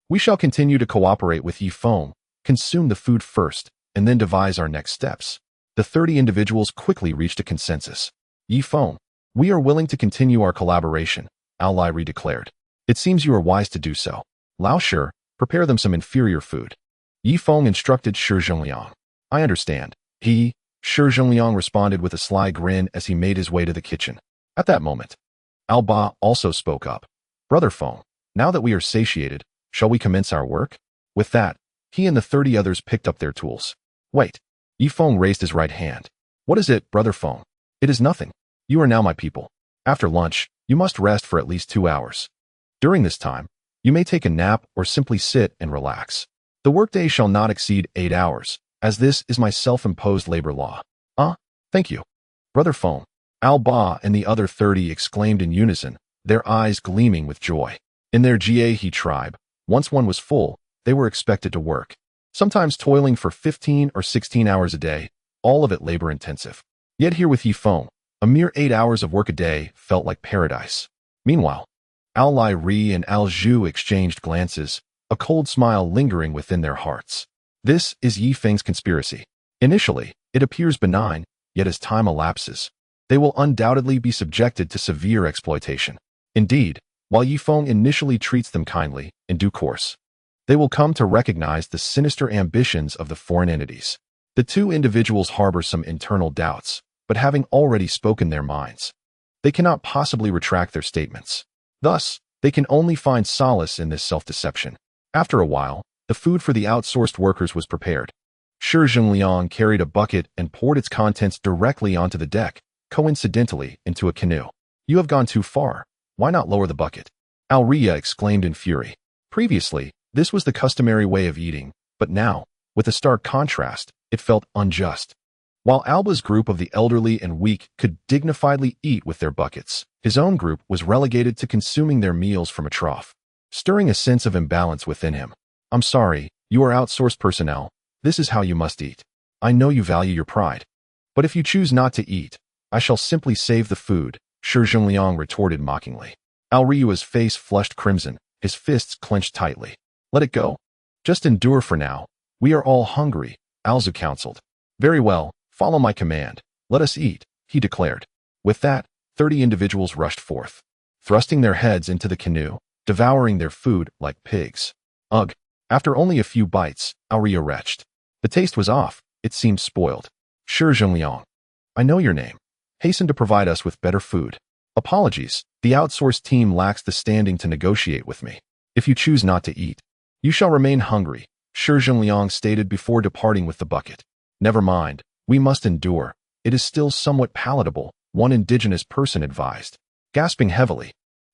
Speaker 1: We shall continue to cooperate with Yifeng, consume the food first, and then devise our next steps. The 30 individuals quickly reached a consensus. Yifeng, we are willing to continue our collaboration, Al Lai Ri declared. It seems you are wise to do so. Lao Shi, prepare them some inferior food. Yifeng instructed Shi Zhengliang. I understand. Shi Zhengliang responded with a sly grin as he made his way to the kitchen. At that moment, Al Ba also spoke up. Brother Feng, now that we are satiated, shall we commence our work? With that, he and the 30 others picked up their tools. Wait. Yifeng raised his right hand. What is it, Brother Feng? It is nothing. You are now my people. After lunch, you must rest for at least 2 hours. During this time, you may take a nap or simply sit and relax. The workday shall not exceed 8 hours, as this is my self-imposed labor law. Thank you. Brother Feng, Al Ba and the other 30 exclaimed in unison, their eyes gleaming with joy. In their Jie tribe, once one was full, they were expected to work, sometimes toiling for 15 or 16 hours a day, all of it labor-intensive. Yet here with Yifeng, a mere 8 hours of work a day felt like paradise. Meanwhile, Al Lai Ri and Al Zhu exchanged glances, a cold smile lingering within their hearts. This is Yifeng's conspiracy. Initially, it appears benign, yet as time elapses, they will undoubtedly be subjected to severe exploitation. Indeed, while Yifeng initially treats them kindly, in due course, they will come to recognize the sinister ambitions of the foreign entities. The two individuals harbor some internal doubts, but having already spoken their minds, they cannot possibly retract their statements. Thus, they can only find solace in this self-deception. After a while, the food for the outsourced workers was prepared. Shi Zhengliang carried a bucket and poured its contents directly onto the deck, coincidentally into a canoe. You have gone too far. Why not lower the bucket? Alria exclaimed in fury. Previously, this was the customary way of eating, but now, with a stark contrast, it felt unjust. While Alba's group of the elderly and weak could dignifiedly eat with their buckets, his own group was relegated to consuming their meals from a trough, stirring a sense of imbalance within him. I'm sorry, you are outsourced personnel. This is how you must eat. I know you value your pride. But if you choose not to eat, I shall simply save the food, Shi Zhengliang retorted mockingly. Alriua's face flushed crimson, his fists clenched tightly. Let it go. Just endure for now. We are all hungry, Alzu counseled. Very well, follow my command. Let us eat, he declared. With that, 30 individuals rushed forth, thrusting their heads into the canoe, devouring their food like pigs. Ugh. After only a few bites, Alria retched. The taste was off, it seemed spoiled. Shi Zhengliang, I know your name. Hasten to provide us with better food. Apologies, the outsourced team lacks the standing to negotiate with me. If you choose not to eat, you shall remain hungry, Shi Zhengliang stated before departing with the bucket. Never mind, we must endure. It is still somewhat palatable, one indigenous person advised. Gasping heavily,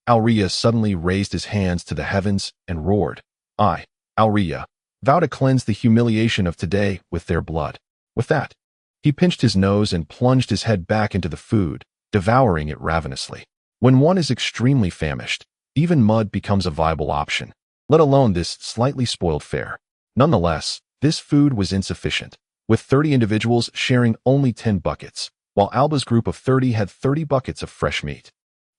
Speaker 1: Alria suddenly raised his hands to the heavens and roared. I, Alria, vow to cleanse the humiliation of today with their blood. With that, he pinched his nose and plunged his head back into the food, devouring it ravenously. When one is extremely famished, even mud becomes a viable option, let alone this slightly spoiled fare. Nonetheless, this food was insufficient, with 30 individuals sharing only 10 buckets, while Alba's group of 30 had 30 buckets of fresh meat.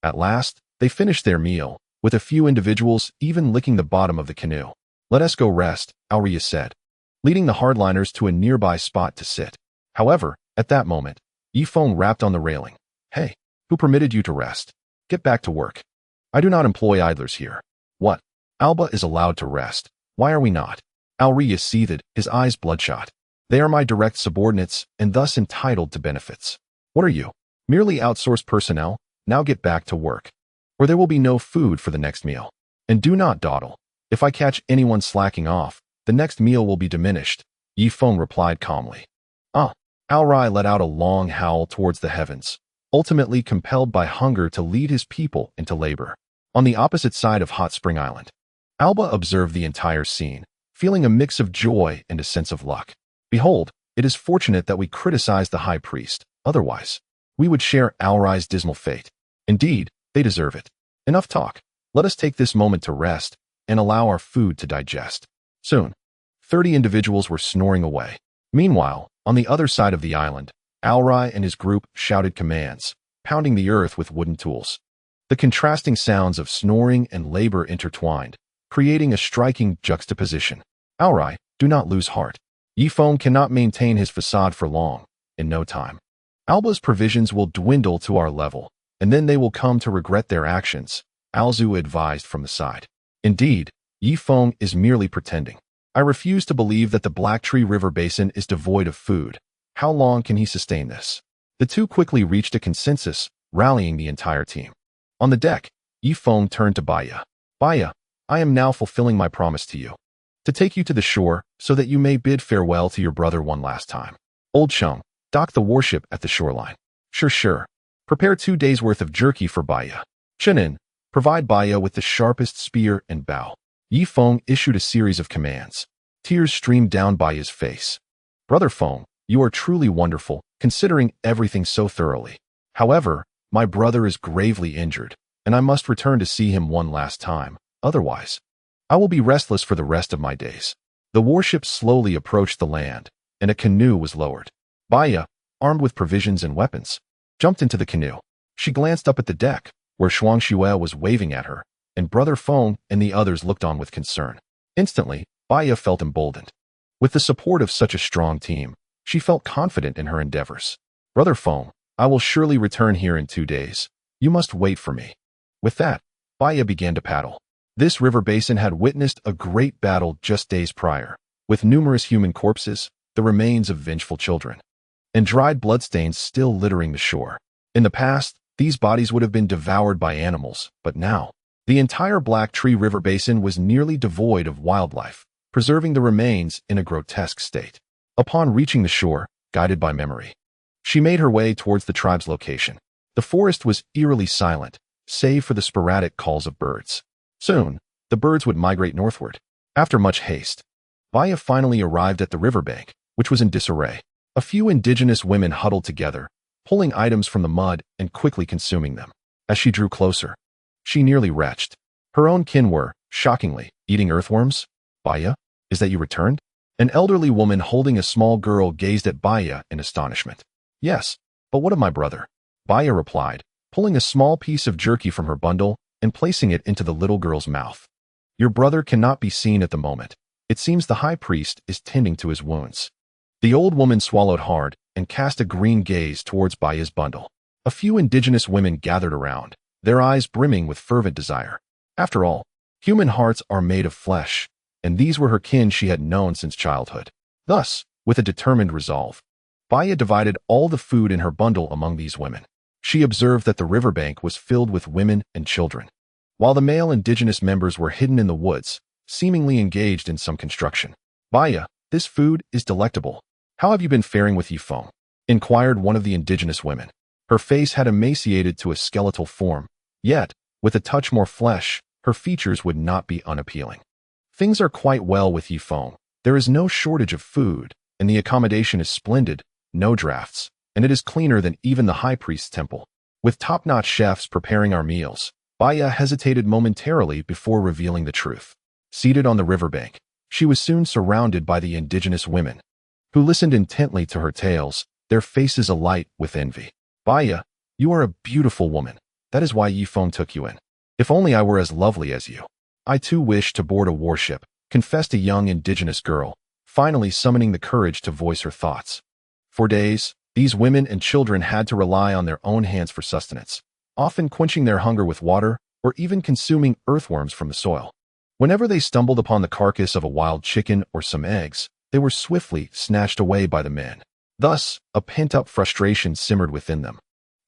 Speaker 1: At last, they finished their meal, with a few individuals even licking the bottom of the canoe. Let us go rest, Alria said, leading the hardliners to a nearby spot to sit. However, at that moment, Yifeng rapped on the railing. Hey, who permitted you to rest? Get back to work. I do not employ idlers here. What? Alba is allowed to rest. Why are we not? Alria seethed, his eyes bloodshot. They are my direct subordinates and thus entitled to benefits. What are you? Merely outsourced personnel? Now get back to work, or there will be no food for the next meal. And do not dawdle. If I catch anyone slacking off, the next meal will be diminished, Yi Feng replied calmly. Alrai let out a long howl towards the heavens, ultimately compelled by hunger to lead his people into labor. On the opposite side of Hot Spring Island, Alba observed the entire scene, feeling a mix of joy and a sense of luck. Behold, it is fortunate that we criticized the high priest, otherwise, we would share Alrai's dismal fate. Indeed, they deserve it. Enough talk. Let us take this moment to rest and allow our food to digest. Soon, 30 individuals were snoring away. Meanwhile, on the other side of the island, Alrai and his group shouted commands, pounding the earth with wooden tools. The contrasting sounds of snoring and labor intertwined, creating a striking juxtaposition. Alrai, do not lose heart. Yi Feng cannot maintain his facade for long. In no time, Alba's provisions will dwindle to our level, and then they will come to regret their actions, Alzu advised from the side. Indeed, Yi Feng is merely pretending. I refuse to believe that the Black Tree River Basin is devoid of food. How long can he sustain this? The two quickly reached a consensus, rallying the entire team. On the deck, Yi Feng turned to Baya. Baya, I am now fulfilling my promise to you, to take you to the shore so that you may bid farewell to your brother one last time. Old Sheng, dock the warship at the shoreline. Sure. Prepare 2 days' worth of jerky for Baya. Chenin, provide Baya with the sharpest spear and bow. Yi Feng issued a series of commands. Tears streamed down Baya's face. Brother Feng, you are truly wonderful, considering everything so thoroughly. However, my brother is gravely injured, and I must return to see him one last time. Otherwise, I will be restless for the rest of my days. The warship slowly approached the land, and a canoe was lowered. Baya, armed with provisions and weapons, jumped into the canoe. She glanced up at the deck, where Shuang Xue was waving at her, and Brother Feng and the others looked on with concern. Instantly, Baya felt emboldened. With the support of such a strong team, she felt confident in her endeavors. Brother Feng, I will surely return here in 2 days. You must wait for me. With that, Baya began to paddle. This river basin had witnessed a great battle just days prior, with numerous human corpses, the remains of vengeful children, and dried bloodstains still littering the shore. In the past, these bodies would have been devoured by animals, but now, the entire Black Tree River Basin was nearly devoid of wildlife, preserving the remains in a grotesque state. Upon reaching the shore, guided by memory, she made her way towards the tribe's location. The forest was eerily silent, save for the sporadic calls of birds. Soon, the birds would migrate northward. After much haste, Baya finally arrived at the riverbank, which was in disarray. A few indigenous women huddled together, pulling items from the mud and quickly consuming them. As she drew closer, she nearly retched. Her own kin were, shockingly, eating earthworms. Baya, is that you returned? An elderly woman holding a small girl gazed at Baya in astonishment. Yes, but what of my brother? Baya replied, pulling a small piece of jerky from her bundle and placing it into the little girl's mouth. Your brother cannot be seen at the moment. It seems the high priest is tending to his wounds. The old woman swallowed hard and cast a green gaze towards Baya's bundle. A few indigenous women gathered around, their eyes brimming with fervent desire. After all, human hearts are made of flesh, and these were her kin she had known since childhood. Thus, with a determined resolve, Baya divided all the food in her bundle among these women. She observed that the riverbank was filled with women and children, while the male indigenous members were hidden in the woods, seemingly engaged in some construction. Baya, this food is delectable. How have you been faring with Yi Feng? Inquired one of the indigenous women. Her face had emaciated to a skeletal form, yet, with a touch more flesh, her features would not be unappealing. Things are quite well with Yi Feng. There is no shortage of food, and the accommodation is splendid, no drafts, and it is cleaner than even the high priest's temple. With top-notch chefs preparing our meals, Baya hesitated momentarily before revealing the truth. Seated on the riverbank, she was soon surrounded by the indigenous women, who listened intently to her tales, their faces alight with envy. Baya, you are a beautiful woman. That is why Yi Feng took you in. If only I were as lovely as you. I too wish to board a warship, confessed a young indigenous girl, finally summoning the courage to voice her thoughts. For days, These women and children had to rely on their own hands for sustenance, often quenching their hunger with water or even consuming earthworms from the soil. Whenever they stumbled upon the carcass of a wild chicken or some eggs, they were swiftly snatched away by the men. Thus, a pent-up frustration simmered within them.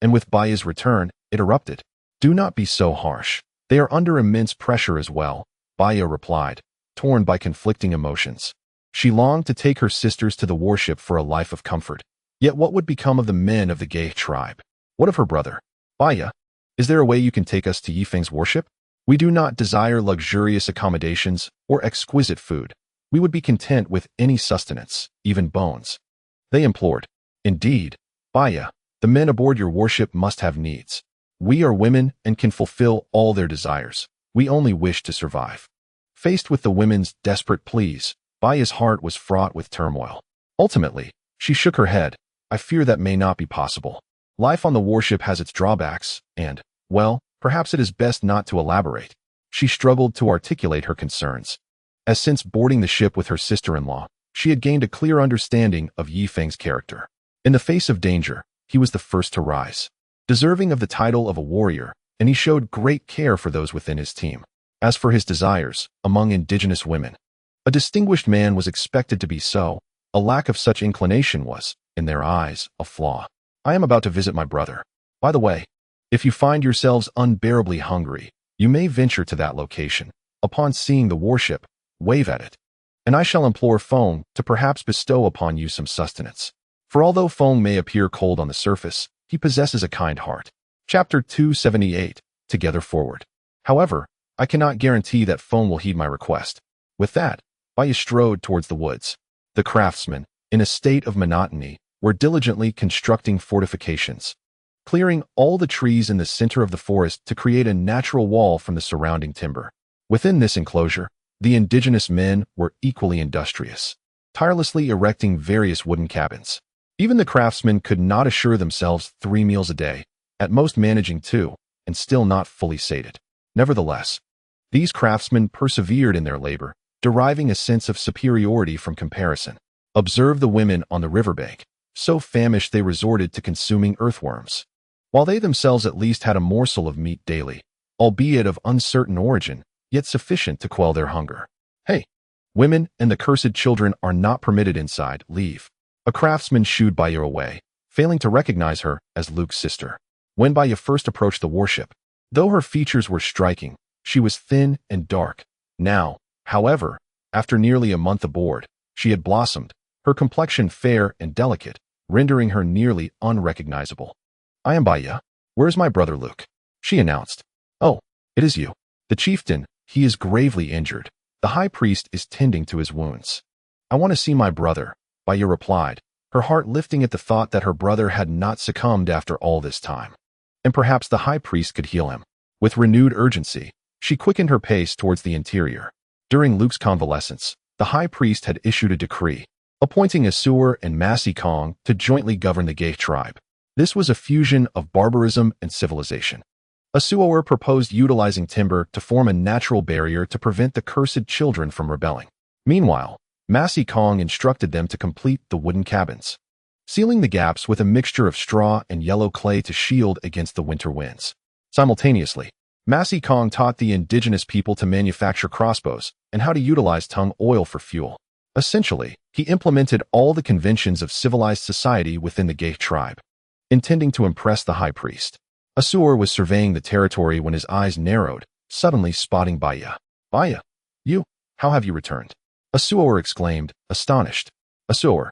Speaker 1: And with Baya's return, it erupted. "Do not be so harsh. They are under immense pressure as well," Baya replied, torn by conflicting emotions. She longed to take her sisters to the warship for a life of comfort. Yet what would become of the men of the Gay tribe? What of her brother? "Baya, is there a way you can take us to Yifeng's warship? We do not desire luxurious accommodations or exquisite food. We would be content with any sustenance, even bones," they implored. "Indeed, Baya, the men aboard your warship must have needs. We are women and can fulfill all their desires. We only wish to survive." Faced with the women's desperate pleas, Baya's heart was fraught with turmoil. Ultimately, she shook her head. "I fear that may not be possible. Life on the warship has its drawbacks, and, well, perhaps it is best not to elaborate." She struggled to articulate her concerns, as since boarding the ship with her sister-in-law, she had gained a clear understanding of Yifeng's character. In the face of danger, he was the first to rise, deserving of the title of a warrior, and he showed great care for those within his team. As for his desires, among indigenous women, a distinguished man was expected to be so. A lack of such inclination was, in their eyes, a flaw. "I am about to visit my brother. By the way, if you find yourselves unbearably hungry, you may venture to that location. Upon seeing the warship, wave at it, and I shall implore Feng to perhaps bestow upon you some sustenance. For although Feng may appear cold on the surface, he possesses a kind heart." Chapter 278, Together Forward. However, I cannot guarantee that Feng will heed my request. With that, Baya strode towards the woods. The craftsmen, in a state of monotony, were diligently constructing fortifications, clearing all the trees in the center of the forest to create a natural wall from the surrounding timber. Within this enclosure, the indigenous men were equally industrious, tirelessly erecting various wooden cabins. Even the craftsmen could not assure themselves 3 meals a day, at most managing 2, and still not fully sated. Nevertheless, these craftsmen persevered in their labor, deriving a sense of superiority from comparison. Observe the women on the riverbank. So famished they resorted to consuming earthworms, while they themselves at least had a morsel of meat daily, albeit of uncertain origin, yet sufficient to quell their hunger. "Hey, women and the cursed children are not permitted inside. Leave." A craftsman shooed Baya away, failing to recognize her as Luke's sister. When Baya first approached the warship, though her features were striking, she was thin and dark. Now, however, after nearly a month aboard, she had blossomed, her complexion fair and delicate, rendering her nearly unrecognizable. "I am Baya. Where is my brother Luke?" she announced. "Oh, it is you. The chieftain, he is gravely injured. The high priest is tending to his wounds." "I want to see my brother," Baya replied, her heart lifting at the thought that her brother had not succumbed after all this time. And perhaps the high priest could heal him. With renewed urgency, she quickened her pace towards the interior. During Luke's convalescence, the high priest had issued a decree, appointing Asur and Masi Kong to jointly govern the Gay tribe. This was a fusion of barbarism and civilization. Asur proposed utilizing timber to form a natural barrier to prevent the cursed children from rebelling. Meanwhile, Masi Kong instructed them to complete the wooden cabins, sealing the gaps with a mixture of straw and yellow clay to shield against the winter winds. Simultaneously, Masi Kong taught the indigenous people to manufacture crossbows and how to utilize tung oil for fuel. Essentially, he implemented all the conventions of civilized society within the Gay tribe, intending to impress the high priest. Asur was surveying the territory when his eyes narrowed, suddenly spotting Baya. "Baya, how have you returned?" Asur exclaimed, astonished. "Asur,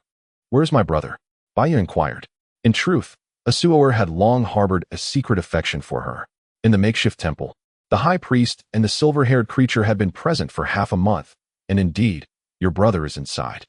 Speaker 1: where is my brother?" Baya inquired. In truth, Asur had long harbored a secret affection for her. In the makeshift temple, the high priest and the silver-haired creature had been present for half a month, and indeed, your brother is inside.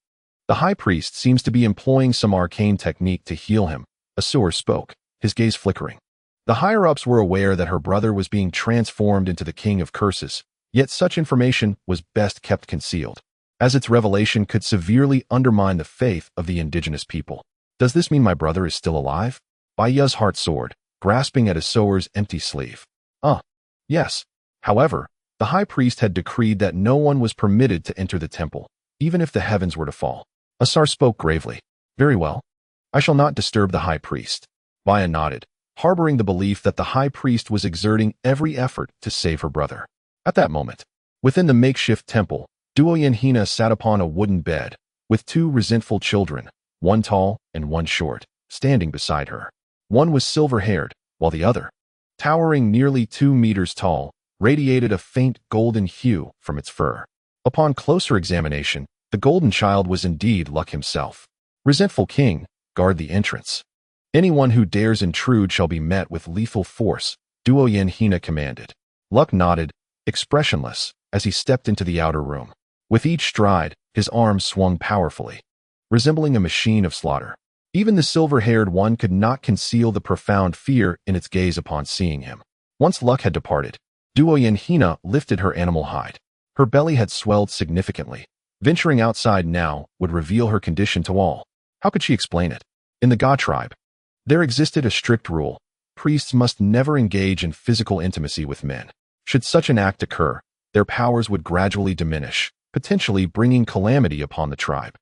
Speaker 1: The high priest seems to be employing some arcane technique to heal him, Asur spoke, his gaze flickering. The higher-ups were aware that her brother was being transformed into the king of curses, yet such information was best kept concealed, as its revelation could severely undermine the faith of the indigenous people. "Does this mean my brother is still alive?" Baya's heart soared, grasping at Asur's empty sleeve. Yes. However, the high priest had decreed that no one was permitted to enter the temple, even if the heavens were to fall. Asur spoke gravely. "Very well. I shall not disturb the high priest. Vaya nodded, harboring the belief that the high priest was exerting every effort to save her brother. At that moment, within the makeshift temple, Duoyen Hina sat upon a wooden bed, with two resentful children, one tall and one short, standing beside her. One was silver-haired, while the other, towering nearly 2 meters tall, radiated a faint golden hue from its fur. Upon closer examination, the golden child was indeed Luck himself. Resentful king, guard the entrance. Anyone who dares intrude shall be met with lethal force, Duoyen Hina commanded. Luck nodded, expressionless, as he stepped into the outer room. With each stride, his arms swung powerfully, resembling a machine of slaughter. Even the silver-haired one could not conceal the profound fear in its gaze upon seeing him. Once Luck had departed, Duoyen Hina lifted her animal hide. Her belly had swelled significantly. Venturing outside now would reveal her condition to all. How could she explain it? In the Ga tribe, there existed a strict rule. Priests must never engage in physical intimacy with men. Should such an act occur, their powers would gradually diminish, potentially bringing calamity upon the tribe.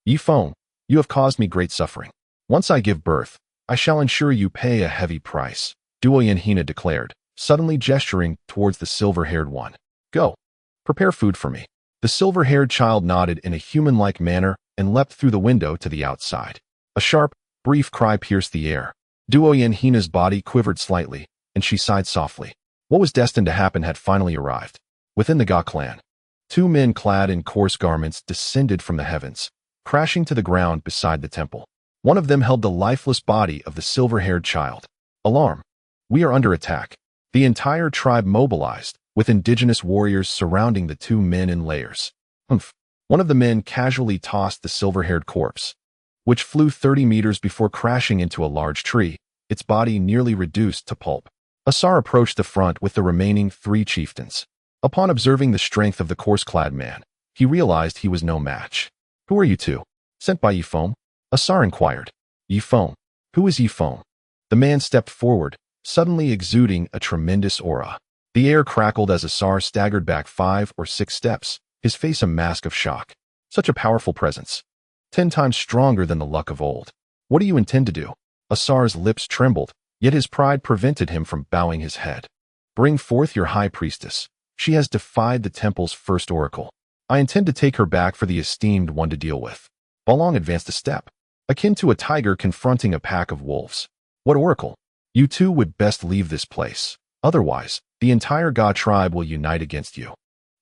Speaker 1: Yifeng, you have caused me great suffering. Once I give birth, I shall ensure you pay a heavy price, Duoyen Hina declared, suddenly gesturing towards the silver-haired one. Go. Prepare food for me. The silver-haired child nodded in a human-like manner and leapt through the window to the outside. A sharp, brief cry pierced the air. Duoyen Hina's body quivered slightly, and she sighed softly. What was destined to happen had finally arrived. Within the Ga clan, 2 men clad in coarse garments descended from the heavens, crashing to the ground beside the temple. One of them held the lifeless body of the silver-haired child. Alarm! We are under attack. The entire tribe mobilized, with indigenous warriors surrounding the 2 men in layers. Humph! One of the men casually tossed the silver-haired corpse, which flew 30 meters before crashing into a large tree, its body nearly reduced to pulp. Asar approached the front with the remaining 3 chieftains. Upon observing the strength of the coarse-clad man, he realized he was no match. Who are you 2? Sent by Yifeng? Asar inquired. Yifeng. Who is Yifeng? The man stepped forward, suddenly exuding a tremendous aura. The air crackled as Asar staggered back 5 or 6 steps, his face a mask of shock. Such a powerful presence. 10 times stronger than the Luck of old. What do you intend to do? Asar's lips trembled, yet his pride prevented him from bowing his head. Bring forth your high priestess. She has defied the temple's first oracle. I intend to take her back for the esteemed one to deal with. Balong advanced a step, akin to a tiger confronting a pack of wolves. What oracle? You 2 would best leave this place. Otherwise, the entire Ga tribe will unite against you,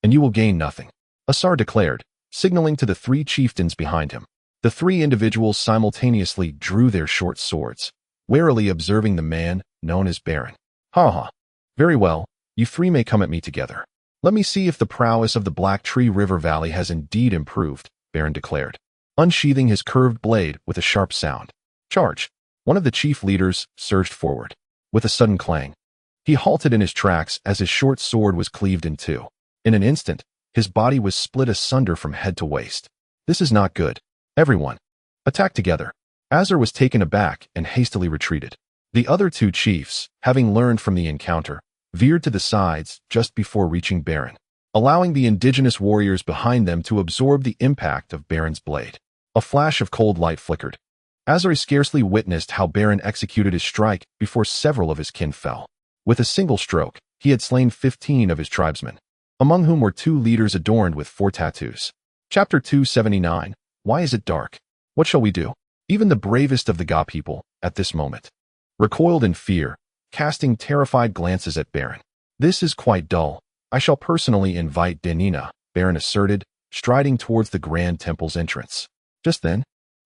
Speaker 1: and you will gain nothing, Asar declared, signaling to the 3 chieftains behind him. The 3 individuals simultaneously drew their short swords, warily observing the man known as Baron. Ha ha. Very well, you 3 may come at me together. Let me see if the prowess of the Black Tree River Valley has indeed improved, Baron declared, unsheathing his curved blade with a sharp sound. Charge! One of the chief leaders surged forward. With a sudden clang, he halted in his tracks as his short sword was cleaved in 2. In an instant, his body was split asunder from head to waist. This is not good. Everyone, attack together. Azar was taken aback and hastily retreated. The other 2 chiefs, having learned from the encounter, veered to the sides just before reaching Baron, allowing the indigenous warriors behind them to absorb the impact of Baron's blade. A flash of cold light flickered. Azar scarcely witnessed how Baron executed his strike before several of his kin fell. With a single stroke, he had slain 15 of his tribesmen, among whom were 2 leaders adorned with 4 tattoos. Chapter 279. Why is it dark? What shall we do? Even the bravest of the Ga people, at this moment, recoiled in fear, casting terrified glances at Baron. This is quite dull. I shall personally invite Denina, Baron asserted, striding towards the Grand Temple's entrance. Just then,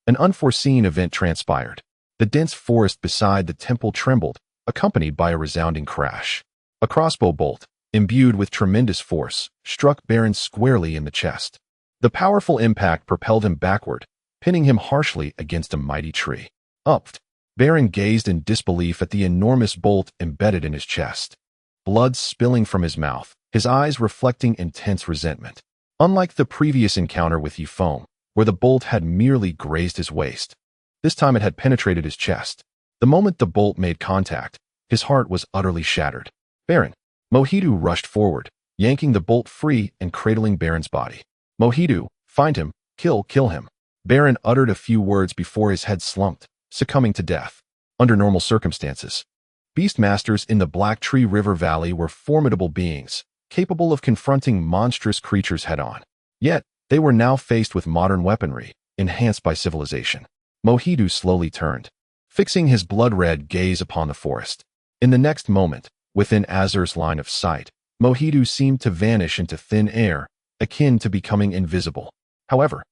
Speaker 1: an unforeseen event transpired. The dense forest beside the temple trembled, accompanied by a resounding crash. A crossbow bolt, imbued with tremendous force, struck Baron squarely in the chest. The powerful impact propelled him backward, pinning him harshly against a mighty tree. Upped, Baron gazed in disbelief at the enormous bolt embedded in his chest. Blood spilling from his mouth, his eyes reflecting intense resentment. Unlike the previous encounter with Yifeng, where the bolt had merely grazed his waist, this time it had penetrated his chest. The moment the bolt made contact, his heart was utterly shattered. Baron! Mohidu rushed forward, yanking the bolt free and cradling Baron's body. Mohidu, find him, kill him. Baron uttered a few words before his head slumped, succumbing to death. Under normal circumstances, beastmasters in the Black Tree River Valley were formidable beings, capable of confronting monstrous creatures head-on. Yet, they were now faced with modern weaponry, enhanced by civilization. Mohidu slowly turned, fixing his blood-red gaze upon the forest. In the next moment, within Azur's line of sight, Mohidu seemed to vanish into thin air, akin to becoming invisible. However,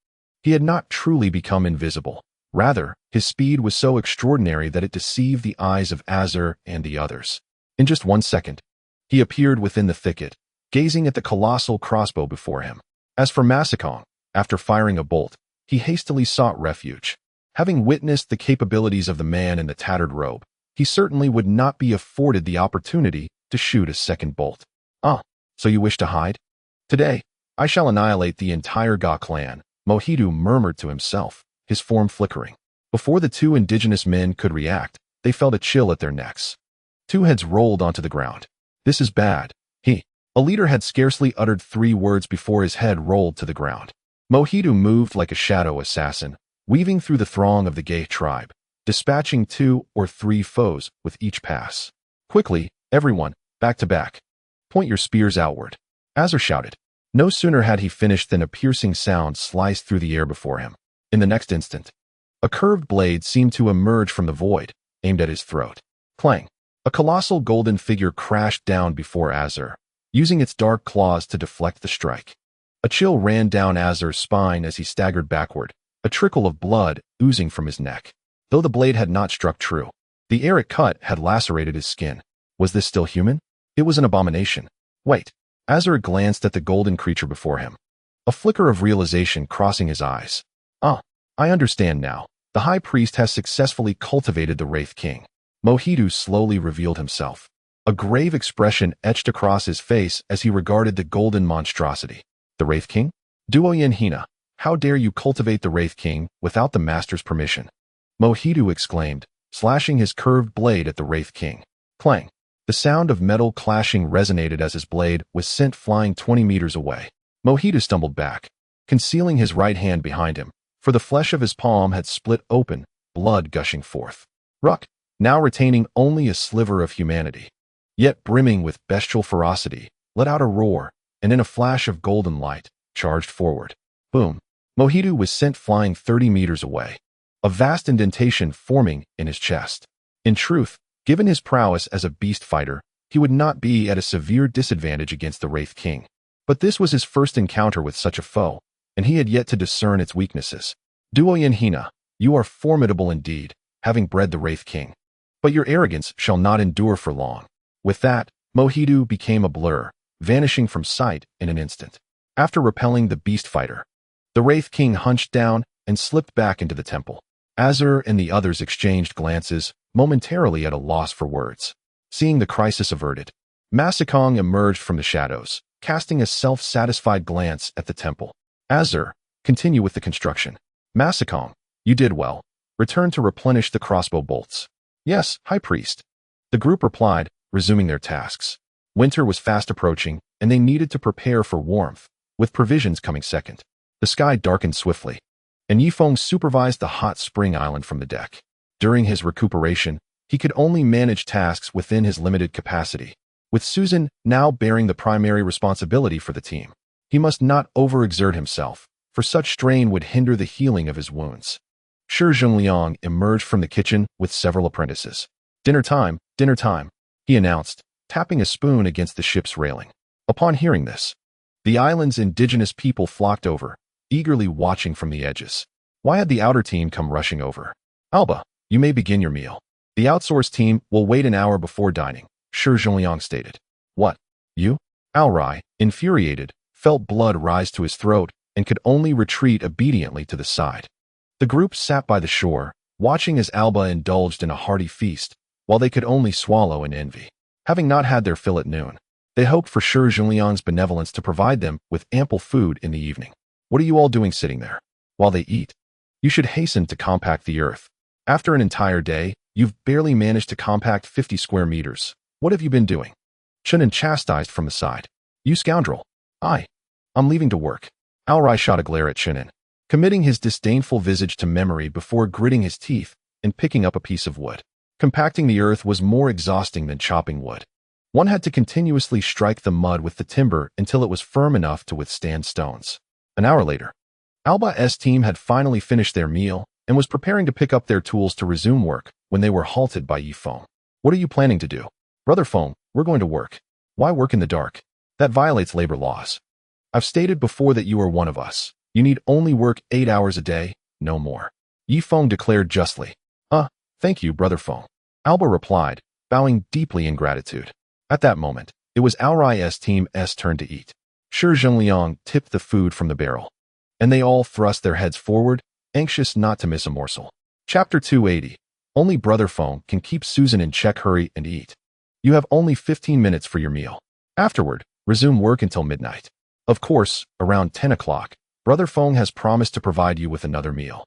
Speaker 1: he had not truly become invisible. Rather, his speed was so extraordinary that it deceived the eyes of Azur and the others. In just 1 second, he appeared within the thicket, gazing at the colossal crossbow before him. As for Masakong, after firing a bolt, he hastily sought refuge. Having witnessed the capabilities of the man in the tattered robe, he certainly would not be afforded the opportunity to shoot a second bolt. "Ah, so you wish to hide? Today, I shall annihilate the entire Ga clan," Mohidu murmured to himself, his form flickering. Before the two indigenous men could react, they felt a chill at their necks. Two heads rolled onto the ground. "This is bad." A leader had scarcely uttered 3 words before his head rolled to the ground. Mohidu moved like a shadow assassin, weaving through the throng of the Gay tribe, dispatching 2 or 3 foes with each pass. "Quickly, everyone, back to back. Point your spears outward," Azur shouted. No sooner had he finished than a piercing sound sliced through the air before him. In the next instant, a curved blade seemed to emerge from the void, aimed at his throat. Clang! A colossal golden figure crashed down before Azur, using its dark claws to deflect the strike. A chill ran down Azur's spine as he staggered backward, a trickle of blood oozing from his neck. Though the blade had not struck true, the air it cut had lacerated his skin. Was this still human? It was an abomination. Wait. Azur glanced at the golden creature before him, a flicker of realization crossing his eyes. "Ah, I understand now. The High Priest has successfully cultivated the Wraith King." Mohidu slowly revealed himself. A grave expression etched across his face as he regarded the golden monstrosity. "The Wraith King? Duoyen Hina, how dare you cultivate the Wraith King without the Master's permission?" Mohidu exclaimed, slashing his curved blade at the Wraith King. Clang! The sound of metal clashing resonated as his blade was sent flying 20 meters away. Mohidu stumbled back, concealing his right hand behind him, for the flesh of his palm had split open, blood gushing forth. Ruck, now retaining only a sliver of humanity, yet brimming with bestial ferocity, let out a roar, and in a flash of golden light, charged forward. Boom! Mohidu was sent flying 30 meters away, a vast indentation forming in his chest. In truth, given his prowess as a beast fighter, he would not be at a severe disadvantage against the Wraith King. But this was his first encounter with such a foe, and he had yet to discern its weaknesses. "Duoyen Hina, you are formidable indeed, having bred the Wraith King. But your arrogance shall not endure for long." With that, Mohidu became a blur, vanishing from sight in an instant. After repelling the beast fighter, the Wraith King hunched down and slipped back into the temple. Azur and the others exchanged glances, momentarily at a loss for words. Seeing the crisis averted, Masakong emerged from the shadows, casting a self-satisfied glance at the temple. "Azur, continue with the construction." "Masakong, you did well. Return to replenish the crossbow bolts." "Yes, High Priest." The group replied, resuming their tasks. Winter was fast approaching, and they needed to prepare for warmth, with provisions coming second. The sky darkened swiftly, and Yifeng supervised the hot spring island from the deck. During his recuperation, he could only manage tasks within his limited capacity, with Susan now bearing the primary responsibility for the team. He must not overexert himself, for such strain would hinder the healing of his wounds. Shi Zhengliang emerged from the kitchen with several apprentices. Dinner time," he announced, tapping a spoon against the ship's railing. Upon hearing this, the island's indigenous people flocked over, eagerly watching from the edges. Why had the outer team come rushing over? "Alba, you may begin your meal. The outsourced team will wait an hour before dining," Shi Zhengliang stated. "What? You?" Alrai, infuriated, felt blood rise to his throat and could only retreat obediently to the side. The group sat by the shore, watching as Alba indulged in a hearty feast, while they could only swallow in envy. Having not had their fill at noon, they hoped for Shi Zhengliang's benevolence to provide them with ample food in the evening. "What are you all doing sitting there while they eat? You should hasten to compact the earth. After an entire day, you've barely managed to compact 50 square meters. What have you been doing?" Chenin chastised from the side. "You scoundrel." I'm leaving to work." Alrai shot a glare at Chenin, committing his disdainful visage to memory before gritting his teeth and picking up a piece of wood. Compacting the earth was more exhausting than chopping wood. One had to continuously strike the mud with the timber until it was firm enough to withstand stones. An hour later, Alba's team had finally finished their meal and was preparing to pick up their tools to resume work when they were halted by Yifeng. What are you planning to do? Brother Feng, we're going to work. Why work in the dark? That violates labor laws. I've stated before that you are one of us. You need only work 8 hours a day, no more. Yifeng declared justly. Thank you, Brother Feng. Alba replied, bowing deeply in gratitude. At that moment, it was Alrai's team's turn to eat. Shi Zhengliang tipped the food from the barrel, and they all thrust their heads forward, anxious not to miss a morsel. Chapter 280. Only Brother Feng can keep Susan in check. Hurry and eat. You have only 15 minutes for your meal. Afterward, resume work until midnight. Of course, around 10 o'clock, Brother Feng has promised to provide you with another meal.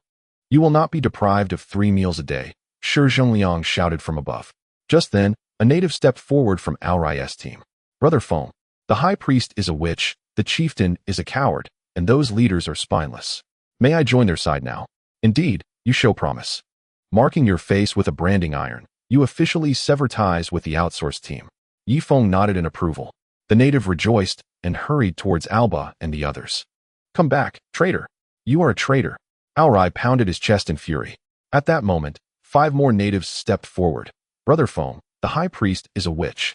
Speaker 1: You will not be deprived of 3 meals a day, Shi Zhengliang shouted from above. Just then, a native stepped forward from Alrai's team. Brother Feng, the high priest is a witch, the chieftain is a coward, and those leaders are spineless. May I join their side now? Indeed, you show promise. Marking your face with a branding iron, you officially sever ties with the outsourced team. Yifeng nodded in approval. The native rejoiced and hurried towards Alba and the others. Come back, traitor. You are a traitor. Alrai pounded his chest in fury. At that moment, 5 more natives stepped forward. Brother Feng, the high priest is a witch.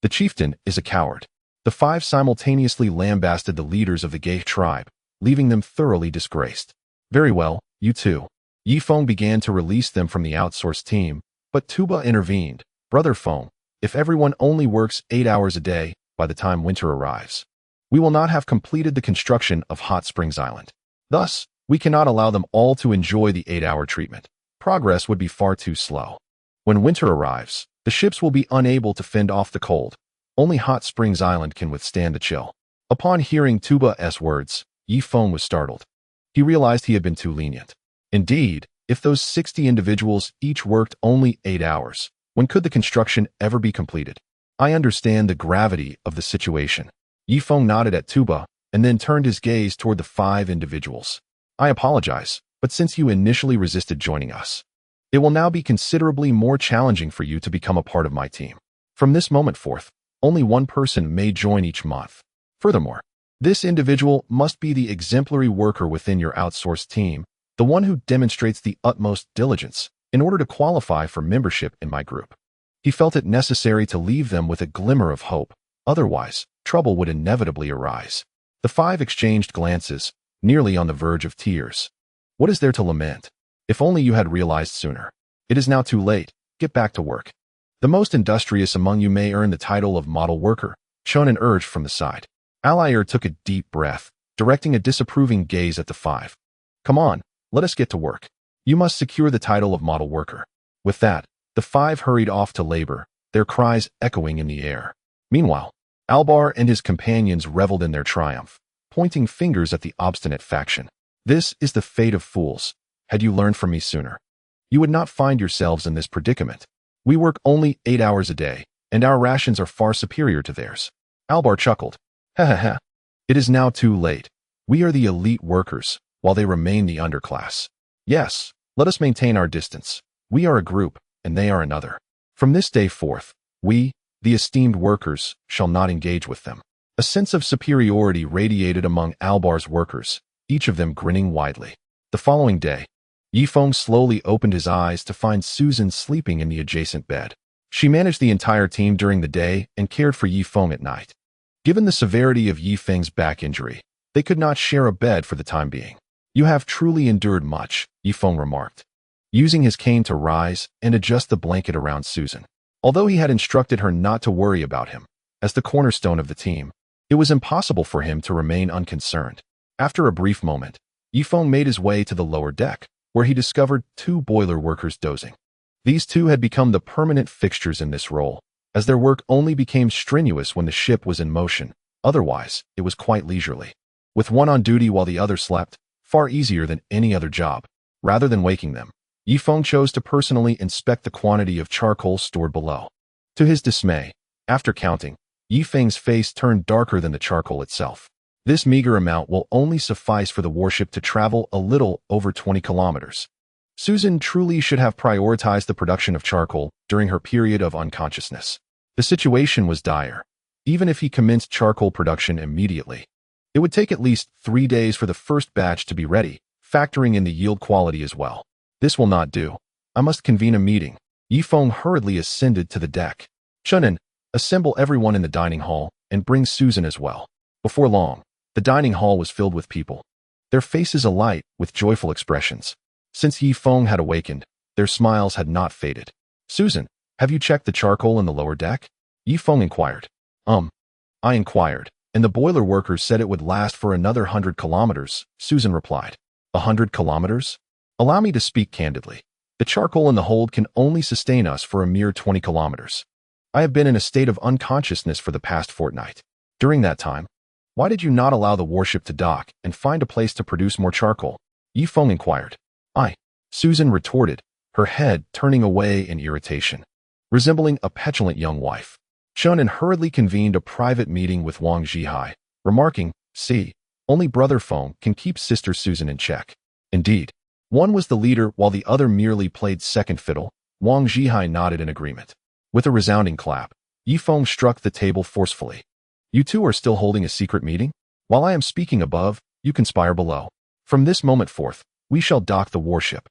Speaker 1: The chieftain is a coward. The 5 simultaneously lambasted the leaders of the Gay tribe, leaving them thoroughly disgraced. Very well, you two. Yifeng began to release them from the outsourced team, but Tuba intervened. Brother Feng, if everyone only works 8 hours a day by the time winter arrives, we will not have completed the construction of Hot Springs Island. Thus, we cannot allow them all to enjoy the 8-hour treatment. Progress would be far too slow. When winter arrives, the ships will be unable to fend off the cold. Only Hot Springs Island can withstand the chill. Upon hearing Tuba's words, Yifeng was startled. He realized he had been too lenient. Indeed, if those 60 individuals each worked only 8 hours, when could the construction ever be completed? I understand the gravity of the situation. Yifeng nodded at Tuba and then turned his gaze toward the 5 individuals. I apologize, but since you initially resisted joining us, it will now be considerably more challenging for you to become a part of my team. From this moment forth, only one person may join each month. Furthermore, this individual must be the exemplary worker within your outsourced team, the one who demonstrates the utmost diligence in order to qualify for membership in my group. He felt it necessary to leave them with a glimmer of hope, otherwise, trouble would inevitably arise. The 5 exchanged glances, nearly on the verge of tears. What is there to lament? If only you had realized sooner. It is now too late. Get back to work. The most industrious among you may earn the title of model worker, Shonen urged from the side. Alair took a deep breath, directing a disapproving gaze at the 5. Come on, let us get to work. You must secure the title of model worker. With that, the 5 hurried off to labor, their cries echoing in the air. Meanwhile, Albar and his companions reveled in their triumph, pointing fingers at the obstinate faction. This is the fate of fools. Had you learned from me sooner, you would not find yourselves in this predicament. We work only 8 hours a day, and our rations are far superior to theirs. Albar chuckled. Ha ha ha. It is now too late. We are the elite workers, while they remain the underclass. Yes, let us maintain our distance. We are a group, and they are another. From this day forth, we, the esteemed workers, shall not engage with them. A sense of superiority radiated among Albar's workers, each of them grinning widely. The following day, Yifeng slowly opened his eyes to find Susan sleeping in the adjacent bed. She managed the entire team during the day and cared for Yifeng at night. Given the severity of Yifeng's back injury, they could not share a bed for the time being. You have truly endured much, Yifeng remarked, using his cane to rise and adjust the blanket around Susan. Although he had instructed her not to worry about him, as the cornerstone of the team, it was impossible for him to remain unconcerned. After a brief moment, Yifeng made his way to the lower deck, where he discovered 2 boiler workers dozing. These 2 had become the permanent fixtures in this role, as their work only became strenuous when the ship was in motion. Otherwise, it was quite leisurely. With one on duty while the other slept, far easier than any other job. Rather than waking them, Yifeng chose to personally inspect the quantity of charcoal stored below. To his dismay, after counting, Yifeng's face turned darker than the charcoal itself. This meager amount will only suffice for the warship to travel a little over 20 kilometers. Susan truly should have prioritized the production of charcoal during her period of unconsciousness. The situation was dire. Even if he commenced charcoal production immediately, it would take at least 3 days for the first batch to be ready, factoring in the yield quality as well. This will not do. I must convene a meeting. Yifeng hurriedly ascended to the deck. Chunin, assemble everyone in the dining hall and bring Susan as well. Before long, the dining hall was filled with people, their faces alight with joyful expressions. Since Yifeng had awakened, their smiles had not faded. Susan, have you checked the charcoal in the lower deck? Yifeng inquired. I inquired, and the boiler workers said it would last for another 100 kilometers, Susan replied. 100 kilometers? Allow me to speak candidly. The charcoal in the hold can only sustain us for a mere 20 kilometers. I have been in a state of unconsciousness for the past fortnight. During that time, why did you not allow the warship to dock and find a place to produce more charcoal? Yifeng inquired. Susan retorted, her head turning away in irritation, resembling a petulant young wife. Chunin hurriedly convened a private meeting with Wang Zhihai, remarking, "See, only brother Feng can keep sister Susan in check." Indeed, one was the leader while the other merely played second fiddle. Wang Zhihai nodded in agreement. With a resounding clap, Yifeng struck the table forcefully. You two are still holding a secret meeting? While I am speaking above, you conspire below. From this moment forth, we shall dock the warship.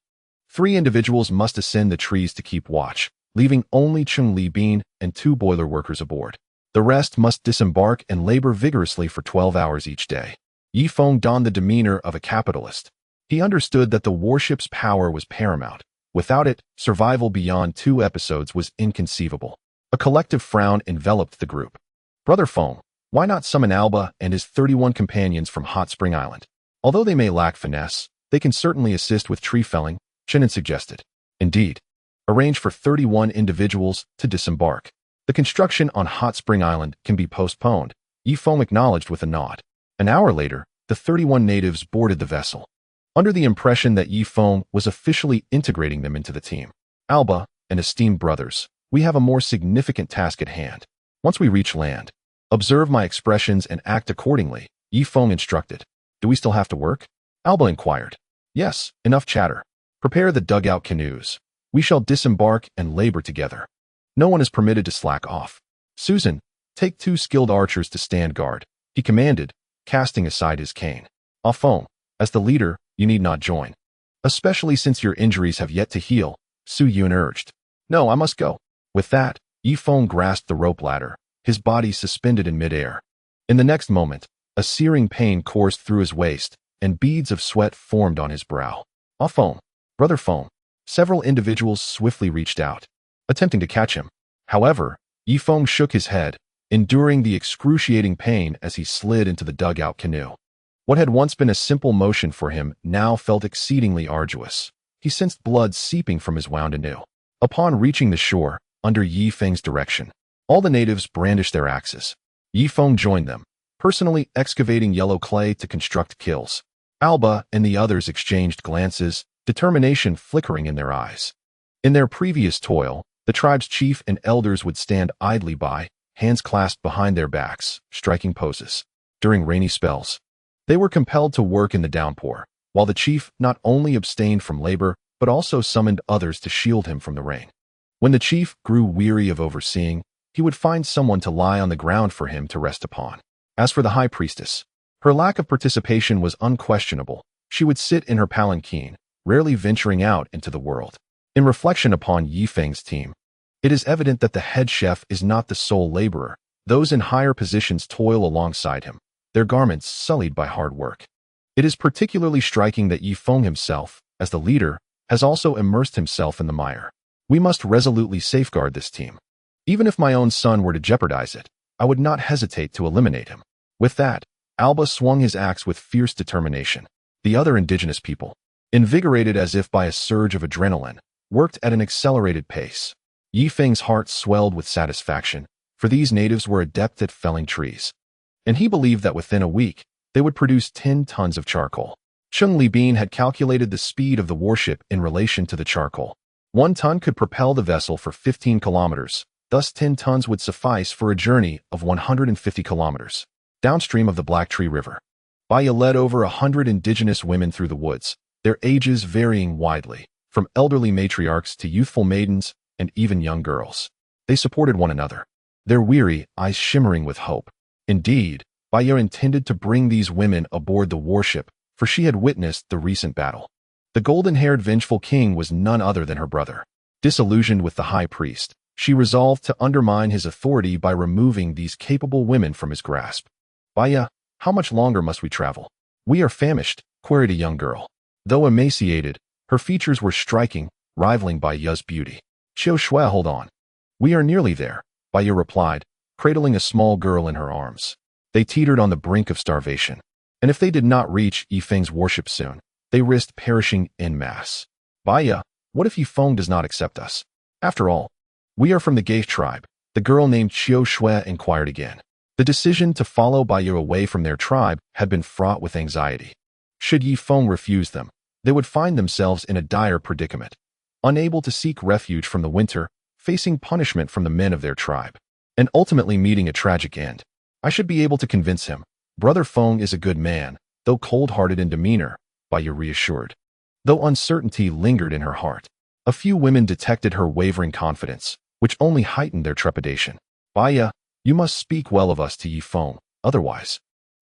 Speaker 1: 3 individuals must ascend the trees to keep watch, leaving only Chung Li Bin and 2 boiler workers aboard. The rest must disembark and labor vigorously for 12 hours each day. Yifeng donned the demeanor of a capitalist. He understood that the warship's power was paramount. Without it, survival beyond 2 episodes was inconceivable. A collective frown enveloped the group. Brother Feng, why not summon Alba and his 31 companions from Hot Spring Island? Although they may lack finesse, they can certainly assist with tree felling, Chunin suggested. Indeed, arrange for 31 individuals to disembark. The construction on Hot Spring Island can be postponed, Yifeng acknowledged with a nod. An hour later, the 31 natives boarded the vessel, under the impression that Yifeng was officially integrating them into the team. Alba and esteemed brothers, we have a more significant task at hand. Once we reach land, observe my expressions and act accordingly, Yifeng instructed. Do we still have to work? Alba inquired. Yes, enough chatter. Prepare the dugout canoes. We shall disembark and labor together. No one is permitted to slack off. Susan, take 2 skilled archers to stand guard, he commanded, casting aside his cane. Feng, as the leader, you need not join. Especially since your injuries have yet to heal, Su Yun urged. No, I must go. With that, Yifeng grasped the rope ladder, his body suspended in midair. In the next moment, a searing pain coursed through his waist, and beads of sweat formed on his brow. Feng, brother Feng. Several individuals swiftly reached out, attempting to catch him. However, Yifeng shook his head, enduring the excruciating pain as he slid into the dugout canoe. What had once been a simple motion for him now felt exceedingly arduous. He sensed blood seeping from his wound anew. Upon reaching the shore, under Yifeng's direction, all the natives brandished their axes. Yifeng joined them, personally excavating yellow clay to construct kills. Alba and the others exchanged glances, determination flickering in their eyes. In their previous toil, the tribe's chief and elders would stand idly by, hands clasped behind their backs, striking poses. During rainy spells, they were compelled to work in the downpour, while the chief not only abstained from labor, but also summoned others to shield him from the rain. When the chief grew weary of overseeing, he would find someone to lie on the ground for him to rest upon. As for the high priestess, her lack of participation was unquestionable. She would sit in her palanquin, rarely venturing out into the world. In reflection upon Yifeng's team, it is evident that the head chef is not the sole laborer. Those in higher positions toil alongside him, their garments sullied by hard work. It is particularly striking that Yifeng himself, as the leader, has also immersed himself in the mire. We must resolutely safeguard this team. Even if my own son were to jeopardize it, I would not hesitate to eliminate him. With that, Alba swung his axe with fierce determination. The other indigenous people, invigorated as if by a surge of adrenaline, worked at an accelerated pace. Yifeng's heart swelled with satisfaction, for these natives were adept at felling trees, and he believed that within a week, they would produce 10 tons of charcoal. Chung Li Bin had calculated the speed of the warship in relation to the charcoal. 1 ton could propel the vessel for 15 kilometers, thus 10 tons would suffice for a journey of 150 kilometers. Downstream of the Black Tree River, Baya led over 100 indigenous women through the woods, their ages varying widely, from elderly matriarchs to youthful maidens and even young girls. They supported one another, their weary eyes shimmering with hope. Indeed, Baya intended to bring these women aboard the warship, for she had witnessed the recent battle. The golden-haired vengeful king was none other than her brother. Disillusioned with the high priest, she resolved to undermine his authority by removing these capable women from his grasp. Baya, how much longer must we travel? We are famished, queried a young girl. Though emaciated, her features were striking, rivaling Baya's beauty. Xiao Shui, hold on. We are nearly there, Baya replied, cradling a small girl in her arms. They teetered on the brink of starvation, and if they did not reach Yifeng's warship soon, they risked perishing en masse. Baya, what if Yifeng does not accept us? After all, we are from the Gate tribe, the girl named Xiao Shui inquired again. The decision to follow Baya away from their tribe had been fraught with anxiety. Should Yifeng refuse them, they would find themselves in a dire predicament, unable to seek refuge from the winter, facing punishment from the men of their tribe, and ultimately meeting a tragic end. I should be able to convince him. Brother Feng is a good man, though cold-hearted in demeanor, Baya reassured. Though uncertainty lingered in her heart, a few women detected her wavering confidence, which only heightened their trepidation. Baya, you must speak well of us to Yifeng, otherwise,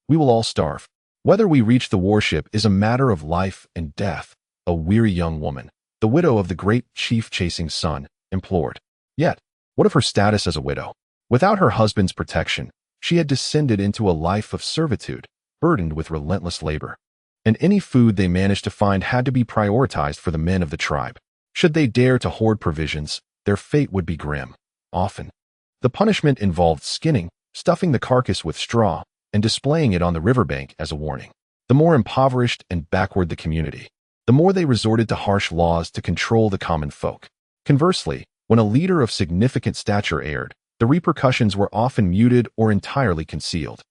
Speaker 1: we will all starve. Whether we reach the warship is a matter of life and death, a weary young woman, the widow of the great chief chasing son, implored. Yet, what of her status as a widow? Without her husband's protection, she had descended into a life of servitude, burdened with relentless labor. And any food they managed to find had to be prioritized for the men of the tribe. Should they dare to hoard provisions, their fate would be grim. Often, the punishment involved skinning, stuffing the carcass with straw, and displaying it on the riverbank as a warning. The more impoverished and backward the community, the more they resorted to harsh laws to control the common folk. Conversely, when a leader of significant stature erred, the repercussions were often muted or entirely concealed.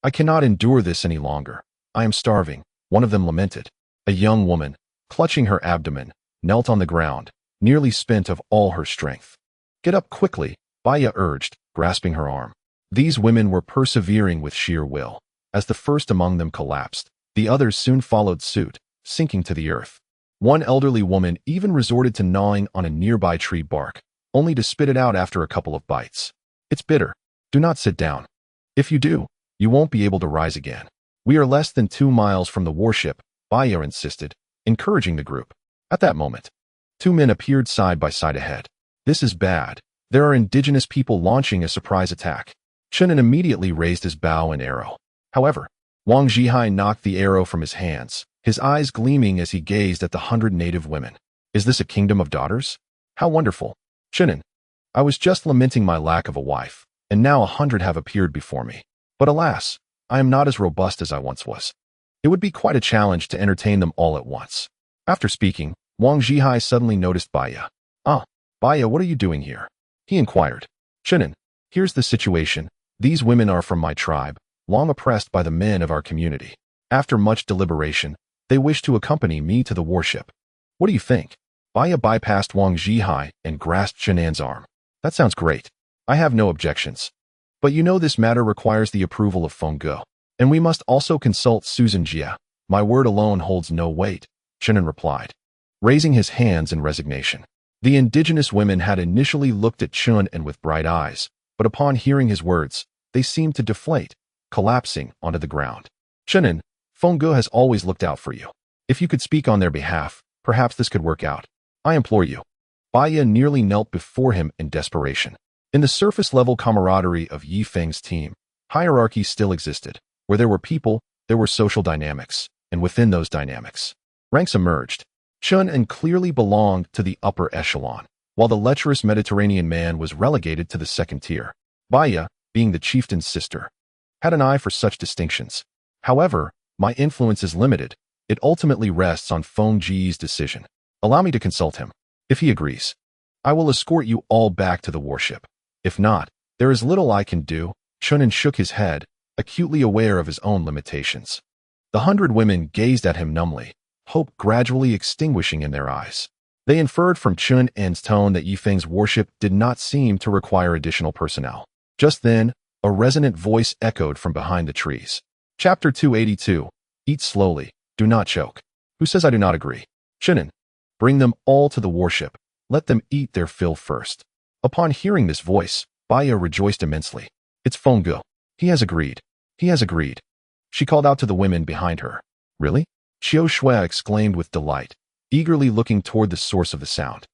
Speaker 1: I cannot endure this any longer. I am starving, one of them lamented. A young woman, clutching her abdomen, knelt on the ground, nearly spent of all her strength. Get up quickly, Baya urged, grasping her arm. These women were persevering with sheer will. As the first among them collapsed, the others soon followed suit, sinking to the earth. One elderly woman even resorted to gnawing on a nearby tree bark, only to spit it out after a couple of bites. It's bitter. Do not sit down. If you do, you won't be able to rise again. We are less than 2 miles from the warship, Baya insisted, encouraging the group. At that moment, 2 men appeared side by side ahead. This is bad. There are indigenous people launching a surprise attack. Chunin immediately raised his bow and arrow. However, Wang Zhihai knocked the arrow from his hands, his eyes gleaming as he gazed at the 100 native women. Is this a kingdom of daughters? How wonderful. Chunin, I was just lamenting my lack of a wife, and now 100 have appeared before me. But alas, I am not as robust as I once was. It would be quite a challenge to entertain them all at once. After speaking, Wang Zhihai suddenly noticed Baya. Baya, what are you doing here? He inquired. Chunin, here's the situation. These women are from my tribe, long oppressed by the men of our community. After much deliberation, they wish to accompany me to the warship. What do you think? Baya bypassed Wang Zhihai and grasped Chunan's arm. That sounds great. I have no objections. But you know this matter requires the approval of Feng Ge, and we must also consult Susan Jia. My word alone holds no weight, Chunin replied, raising his hands in resignation. The indigenous women had initially looked at Chun and with bright eyes, but upon hearing his words, they seemed to deflate, collapsing onto the ground. Chunin, Feng Ge has always looked out for you. If you could speak on their behalf, perhaps this could work out. I implore you. Baya nearly knelt before him in desperation. In the surface-level camaraderie of Yifeng's team, hierarchy still existed. Where there were people, there were social dynamics, and within those dynamics, ranks emerged. Chun clearly belonged to the upper echelon, while the lecherous Mediterranean man was relegated to the second tier. Baya, being the chieftain's sister, had an eye for such distinctions. However, my influence is limited. It ultimately rests on Feng Ji's decision. Allow me to consult him. If he agrees, I will escort you all back to the warship. If not, there is little I can do. Chunin shook his head, acutely aware of his own limitations. The 100 women gazed at him numbly, hope gradually extinguishing in their eyes. They inferred from Chun's tone that Yifeng's warship did not seem to require additional personnel. Just then, a resonant voice echoed from behind the trees. Chapter 282. Eat slowly. Do not choke. Who says I do not agree? Chunin. Bring them all to the warship. Let them eat their fill first. Upon hearing this voice, Baya rejoiced immensely. It's Fengge. He has agreed. He has agreed. She called out to the women behind her. Really? Qiu Shui exclaimed with delight, eagerly looking toward the source of the sound.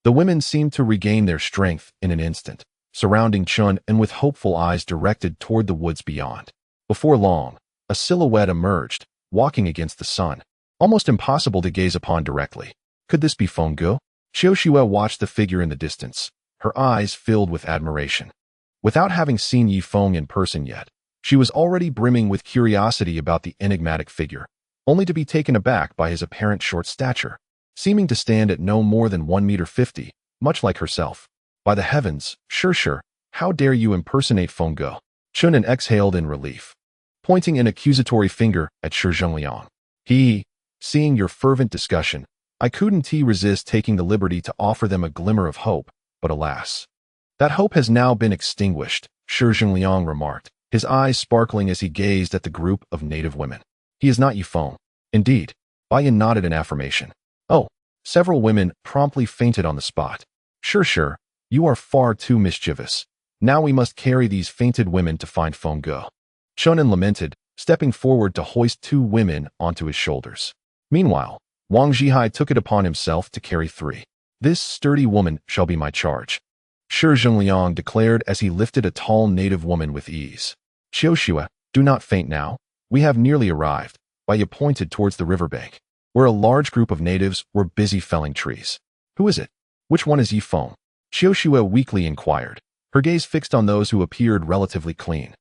Speaker 1: The women seemed to regain their strength in an instant, surrounding Chun and with hopeful eyes directed toward the woods beyond. Before long, a silhouette emerged, walking against the sun, almost impossible to gaze upon directly. Could this be Fengge? Qiu Shui watched the figure in the distance, her eyes filled with admiration. Without having seen Yi Feng in person yet, she was already brimming with curiosity about the enigmatic figure, only to be taken aback by his apparent short stature, seeming to stand at no more than 1.50 meters, much like herself. By the heavens, sure, how dare you impersonate Fengge? Chunin exhaled in relief, pointing an accusatory finger at Shi Zhengliang. Seeing your fervent discussion, I couldn't resist taking the liberty to offer them a glimmer of hope, but alas. That hope has now been extinguished, Shi Zhengliang remarked, his eyes sparkling as he gazed at the group of native women. He is not Yi Feng. Indeed. Bayan nodded in affirmation. Oh, several women promptly fainted on the spot. Sure, you are far too mischievous. Now we must carry these fainted women to find Fengge. Chunin lamented, stepping forward to hoist 2 women onto his shoulders. Meanwhile, Wang Zhihai took it upon himself to carry 3. This sturdy woman shall be my charge, Shi Zhengliang declared as he lifted a tall native woman with ease. Qiu Shui, do not faint now. We have nearly arrived. Baya pointed towards the riverbank, where a large group of natives were busy felling trees. Who is it? Which one is Yi Feng? Qiu Shui weakly inquired, her gaze fixed on those who appeared relatively clean.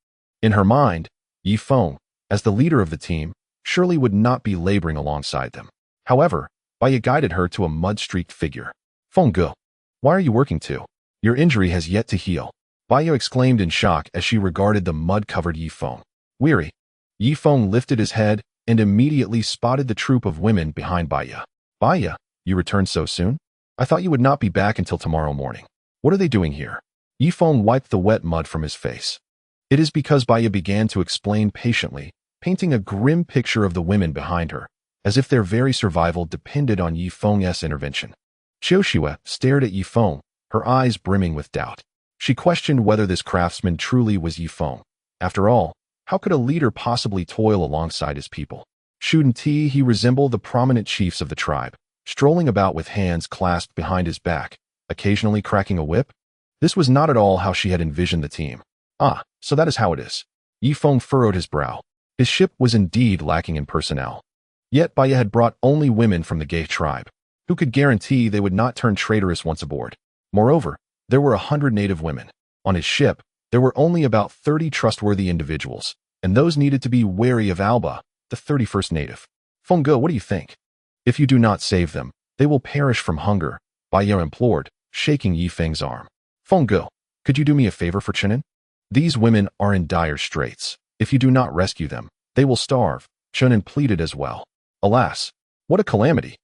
Speaker 1: In her mind, Yi Feng, as the leader of the team, surely would not be laboring alongside them. However, Baya guided her to a mud-streaked figure. Fengge, why are you working too? Your injury has yet to heal. Baya exclaimed in shock as she regarded the mud-covered Yi Feng. Weary. Yi Feng lifted his head and immediately spotted the troop of women behind Baya. Baya, you returned so soon? I thought you would not be back until tomorrow morning. What are they doing here? Yi Feng wiped the wet mud from his face. It is because Baya began to explain patiently, painting a grim picture of the women behind her, as if their very survival depended on Yi Feng's intervention. Qiu Shui stared at Yi Feng, her eyes brimming with doubt. She questioned whether this craftsman truly was Yi Feng. After all, how could a leader possibly toil alongside his people? Shouldn't he resemble the prominent chiefs of the tribe, strolling about with hands clasped behind his back, occasionally cracking a whip? This was not at all how she had envisioned the team. Ah, so that is how it is. Yi Feng furrowed his brow. His ship was indeed lacking in personnel. Yet Baya had brought only women from the Gay tribe. Who could guarantee they would not turn traitorous once aboard? Moreover, there were 100 native women. On his ship, there were only about 30 trustworthy individuals, and those needed to be wary of Alba, the 31st native. Fengge, what do you think? If you do not save them, they will perish from hunger, Baya implored, shaking Yi Feng's arm. Fengge, could you do me a favor for Chunin? These women are in dire straits. If you do not rescue them, they will starve, Chunin pleaded as well. Alas, what a calamity.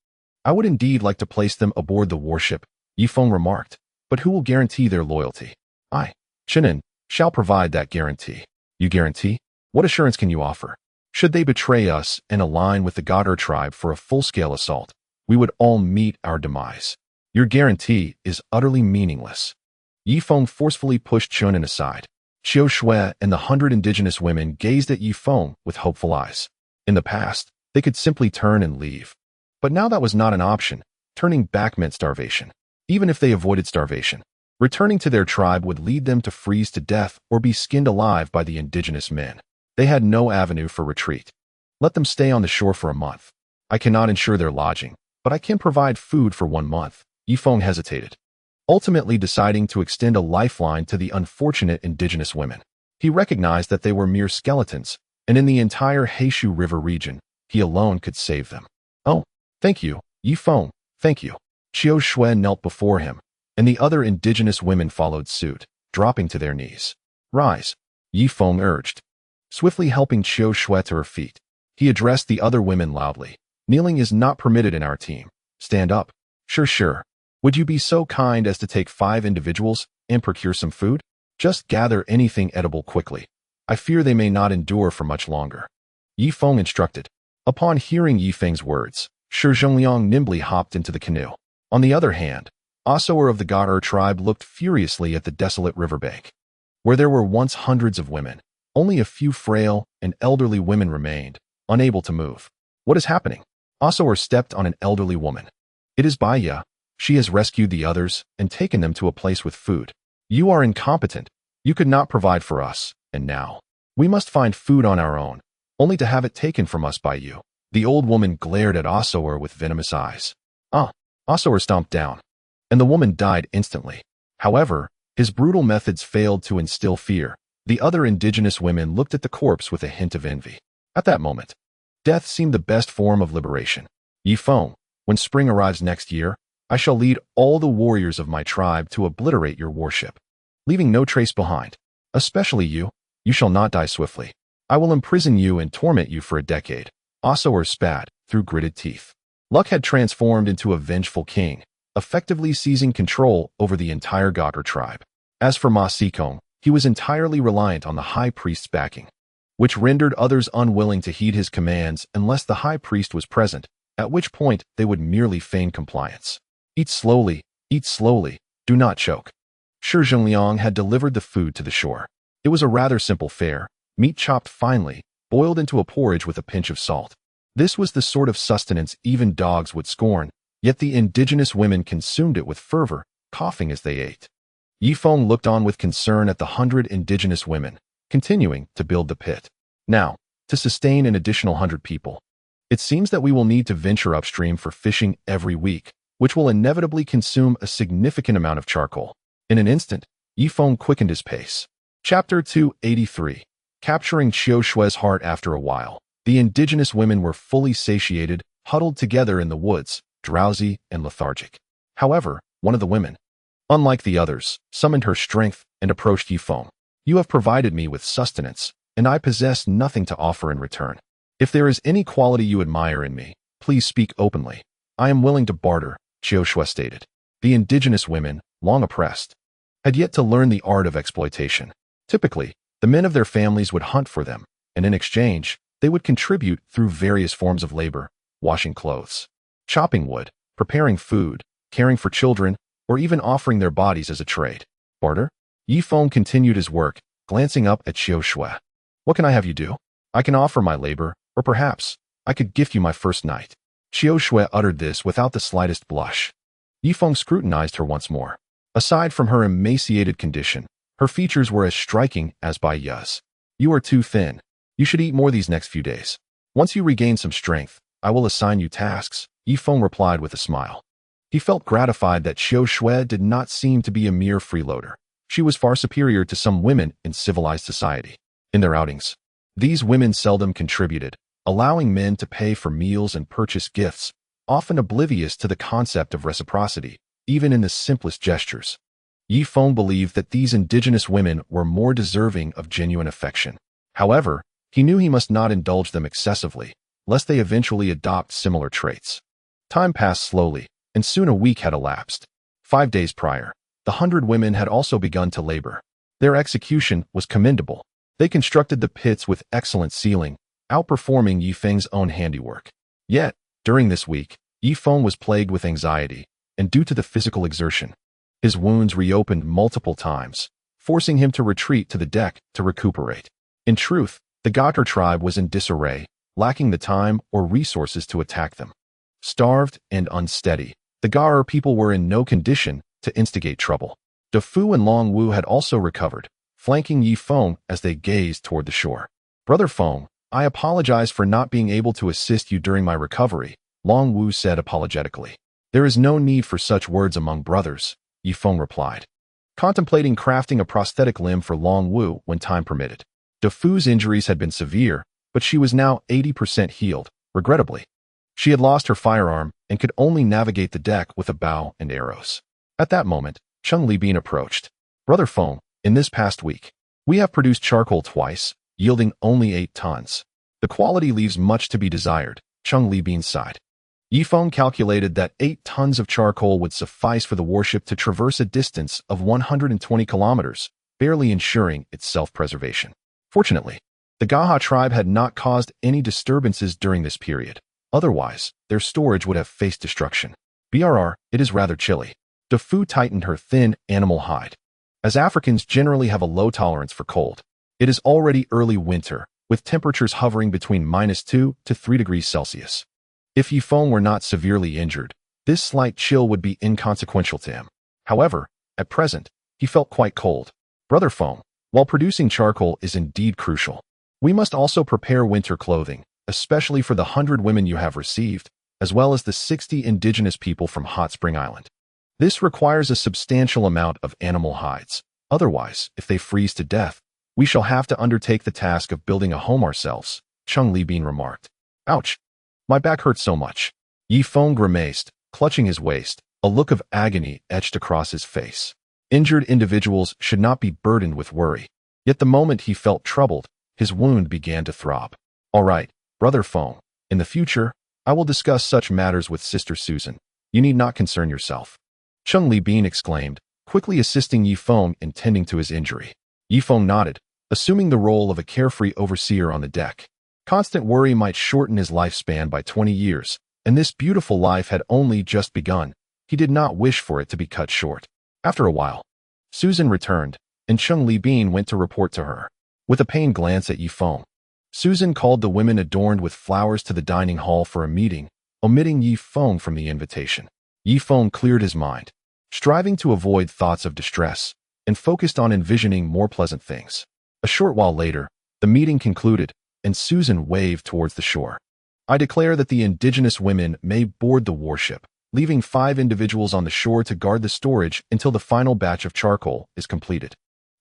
Speaker 1: I would indeed like to place them aboard the warship, Yi Feng remarked, but who will guarantee their loyalty? I, Chunin, shall provide that guarantee. You guarantee? What assurance can you offer? Should they betray us and align with the Godher tribe for a full-scale assault, we would all meet our demise. Your guarantee is utterly meaningless. Yi Feng forcefully pushed Chunin aside. Qiu Shui and the 100 indigenous women gazed at Yi Feng with hopeful eyes. In the past, they could simply turn and leave. But now that was not an option. Turning back meant starvation. Even if they avoided starvation, returning to their tribe would lead them to freeze to death or be skinned alive by the indigenous men. They had no avenue for retreat. Let them stay on the shore for a month. I cannot ensure their lodging, but I can provide food for 1 month. Yi Feng hesitated, ultimately deciding to extend a lifeline to the unfortunate indigenous women. He recognized that they were mere skeletons, and in the entire Heishu River region, he alone could save them. Oh, thank you, Yi Feng, thank you. Qiu Shui knelt before him, and the other indigenous women followed suit, dropping to their knees. Rise, Yi Feng urged, swiftly helping Qiu Shui to her feet. He addressed the other women loudly. Kneeling is not permitted in our team. Stand up. Sure. Would you be so kind as to take 5 individuals and procure some food? Just gather anything edible quickly. I fear they may not endure for much longer. Yi Feng instructed. Upon hearing Yi Feng's words, Shi Zhongliang nimbly hopped into the canoe. On the other hand, Osoer of the Godar tribe looked furiously at the desolate riverbank. Where there were once hundreds of women, only a few frail and elderly women remained, unable to move. What is happening? Osoer stepped on an elderly woman. It is Baya. She has rescued the others and taken them to a place with food. You are incompetent. You could not provide for us, and now we must find food on our own, only to have it taken from us by you. The old woman glared at Osoer with venomous eyes. Osoer stomped down, and the woman died instantly. However, his brutal methods failed to instill fear. The other indigenous women looked at the corpse with a hint of envy. At that moment, death seemed the best form of liberation. Yifeng, when spring arrives next year, I shall lead all the warriors of my tribe to obliterate your warship, leaving no trace behind. Especially you. You shall not die swiftly. I will imprison you and torment you for a decade. Osoer spat through gritted teeth. Luck had transformed into a vengeful king, effectively seizing control over the entire Godar tribe. As for Ma Sikong, he was entirely reliant on the high priest's backing, which rendered others unwilling to heed his commands unless the high priest was present, at which point they would merely feign compliance. Eat slowly, do not choke. Shi Zhongliang had delivered the food to the shore. It was a rather simple fare, meat chopped finely, boiled into a porridge with a pinch of salt. This was the sort of sustenance even dogs would scorn, yet the indigenous women consumed it with fervor, coughing as they ate. Yifeng looked on with concern at the 100 indigenous women, continuing to build the pit. Now, to sustain an additional 100 people, it seems that we will need to venture upstream for fishing every week, which will inevitably consume a significant amount of charcoal. In an instant, Yifeng quickened his pace. Chapter 283. Capturing Qiu Shue's heart. After a while, the indigenous women were fully satiated, huddled together in the woods, drowsy and lethargic. However, one of the women, unlike the others, summoned her strength and approached Yifeng. You have provided me with sustenance, and I possess nothing to offer in return. If there is any quality you admire in me, please speak openly. I am willing to barter, Qiu Shue stated. The indigenous women, long oppressed, had yet to learn the art of exploitation. Typically, the men of their families would hunt for them, and in exchange, they would contribute through various forms of labor, washing clothes, chopping wood, preparing food, caring for children, or even offering their bodies as a trade. Barter? Yifeng continued his work, glancing up at Qiu Shue. What can I have you do? I can offer my labor, or perhaps, I could gift you my first night. Qiu Shue uttered this without the slightest blush. Yifeng scrutinized her once more. Aside from her emaciated condition, her features were as striking as Bai Ya's. You are too thin. You should eat more these next few days. Once you regain some strength, I will assign you tasks, Yifeng replied with a smile. He felt gratified that Qiu Shue did not seem to be a mere freeloader. She was far superior to some women in civilized society. In their outings, these women seldom contributed, allowing men to pay for meals and purchase gifts, often oblivious to the concept of reciprocity, even in the simplest gestures. Yifeng believed that these indigenous women were more deserving of genuine affection. However, he knew he must not indulge them excessively, lest they eventually adopt similar traits. Time passed slowly, and soon a week had elapsed. 5 days prior, the 100 women had also begun to labor. Their execution was commendable. They constructed the pits with excellent sealing, outperforming Yifeng's own handiwork. Yet, during this week, Yifeng was plagued with anxiety, and due to the physical exertion, his wounds reopened multiple times, forcing him to retreat to the deck to recuperate. In truth, the Godar tribe was in disarray, lacking the time or resources to attack them. Starved and unsteady, the Godar people were in no condition to instigate trouble. Du Fu and Long Wu had also recovered, flanking Yifeng as they gazed toward the shore. Brother Feng, I apologize for not being able to assist you during my recovery, Long Wu said apologetically. There is no need for such words among brothers, Yifeng replied, contemplating crafting a prosthetic limb for Long Wu when time permitted. Du Fu's injuries had been severe, but she was now 80% healed, regrettably. She had lost her firearm and could only navigate the deck with a bow and arrows. At that moment, Cheng Libin approached. Brother Feng, in this past week, we have produced charcoal twice, yielding only 8 tons. The quality leaves much to be desired, Cheng Libin sighed. Yifeng calculated that 8 tons of charcoal would suffice for the warship to traverse a distance of 120 kilometers, barely ensuring its self-preservation. Fortunately, the Gaha tribe had not caused any disturbances during this period. Otherwise, their storage would have faced destruction. BRR, it is rather chilly. De Fu tightened her thin animal hide. As Africans generally have a low tolerance for cold, it is already early winter, with temperatures hovering between -2 to 3 degrees Celsius. If Yifeng were not severely injured, this slight chill would be inconsequential to him. However, at present, he felt quite cold. Brother Feng, while producing charcoal is indeed crucial, we must also prepare winter clothing, especially for the 100 women you have received, as well as the 60 indigenous people from Hot Spring Island. This requires a substantial amount of animal hides. Otherwise, if they freeze to death, we shall have to undertake the task of building a home ourselves, Cheng Libin remarked. Ouch! My back hurts so much. Yifeng grimaced, clutching his waist, a look of agony etched across his face. Injured individuals should not be burdened with worry. Yet the moment he felt troubled, his wound began to throb. All right, Brother Feng, in the future, I will discuss such matters with Sister Susan. You need not concern yourself. Cheng Libin exclaimed, quickly assisting Yifeng in tending to his injury. Yifeng nodded, assuming the role of a carefree overseer on the deck. Constant worry might shorten his lifespan by 20 years, and this beautiful life had only just begun. He did not wish for it to be cut short. After a while, Susan returned, and Cheng Libin went to report to her. With a pained glance at Yifeng, Susan called the women adorned with flowers to the dining hall for a meeting, omitting Yifeng from the invitation. Yifeng cleared his mind, striving to avoid thoughts of distress, and focused on envisioning more pleasant things. A short while later, the meeting concluded, and Susan waved towards the shore. I declare that the indigenous women may board the warship, leaving 5 individuals on the shore to guard the storage until the final batch of charcoal is completed.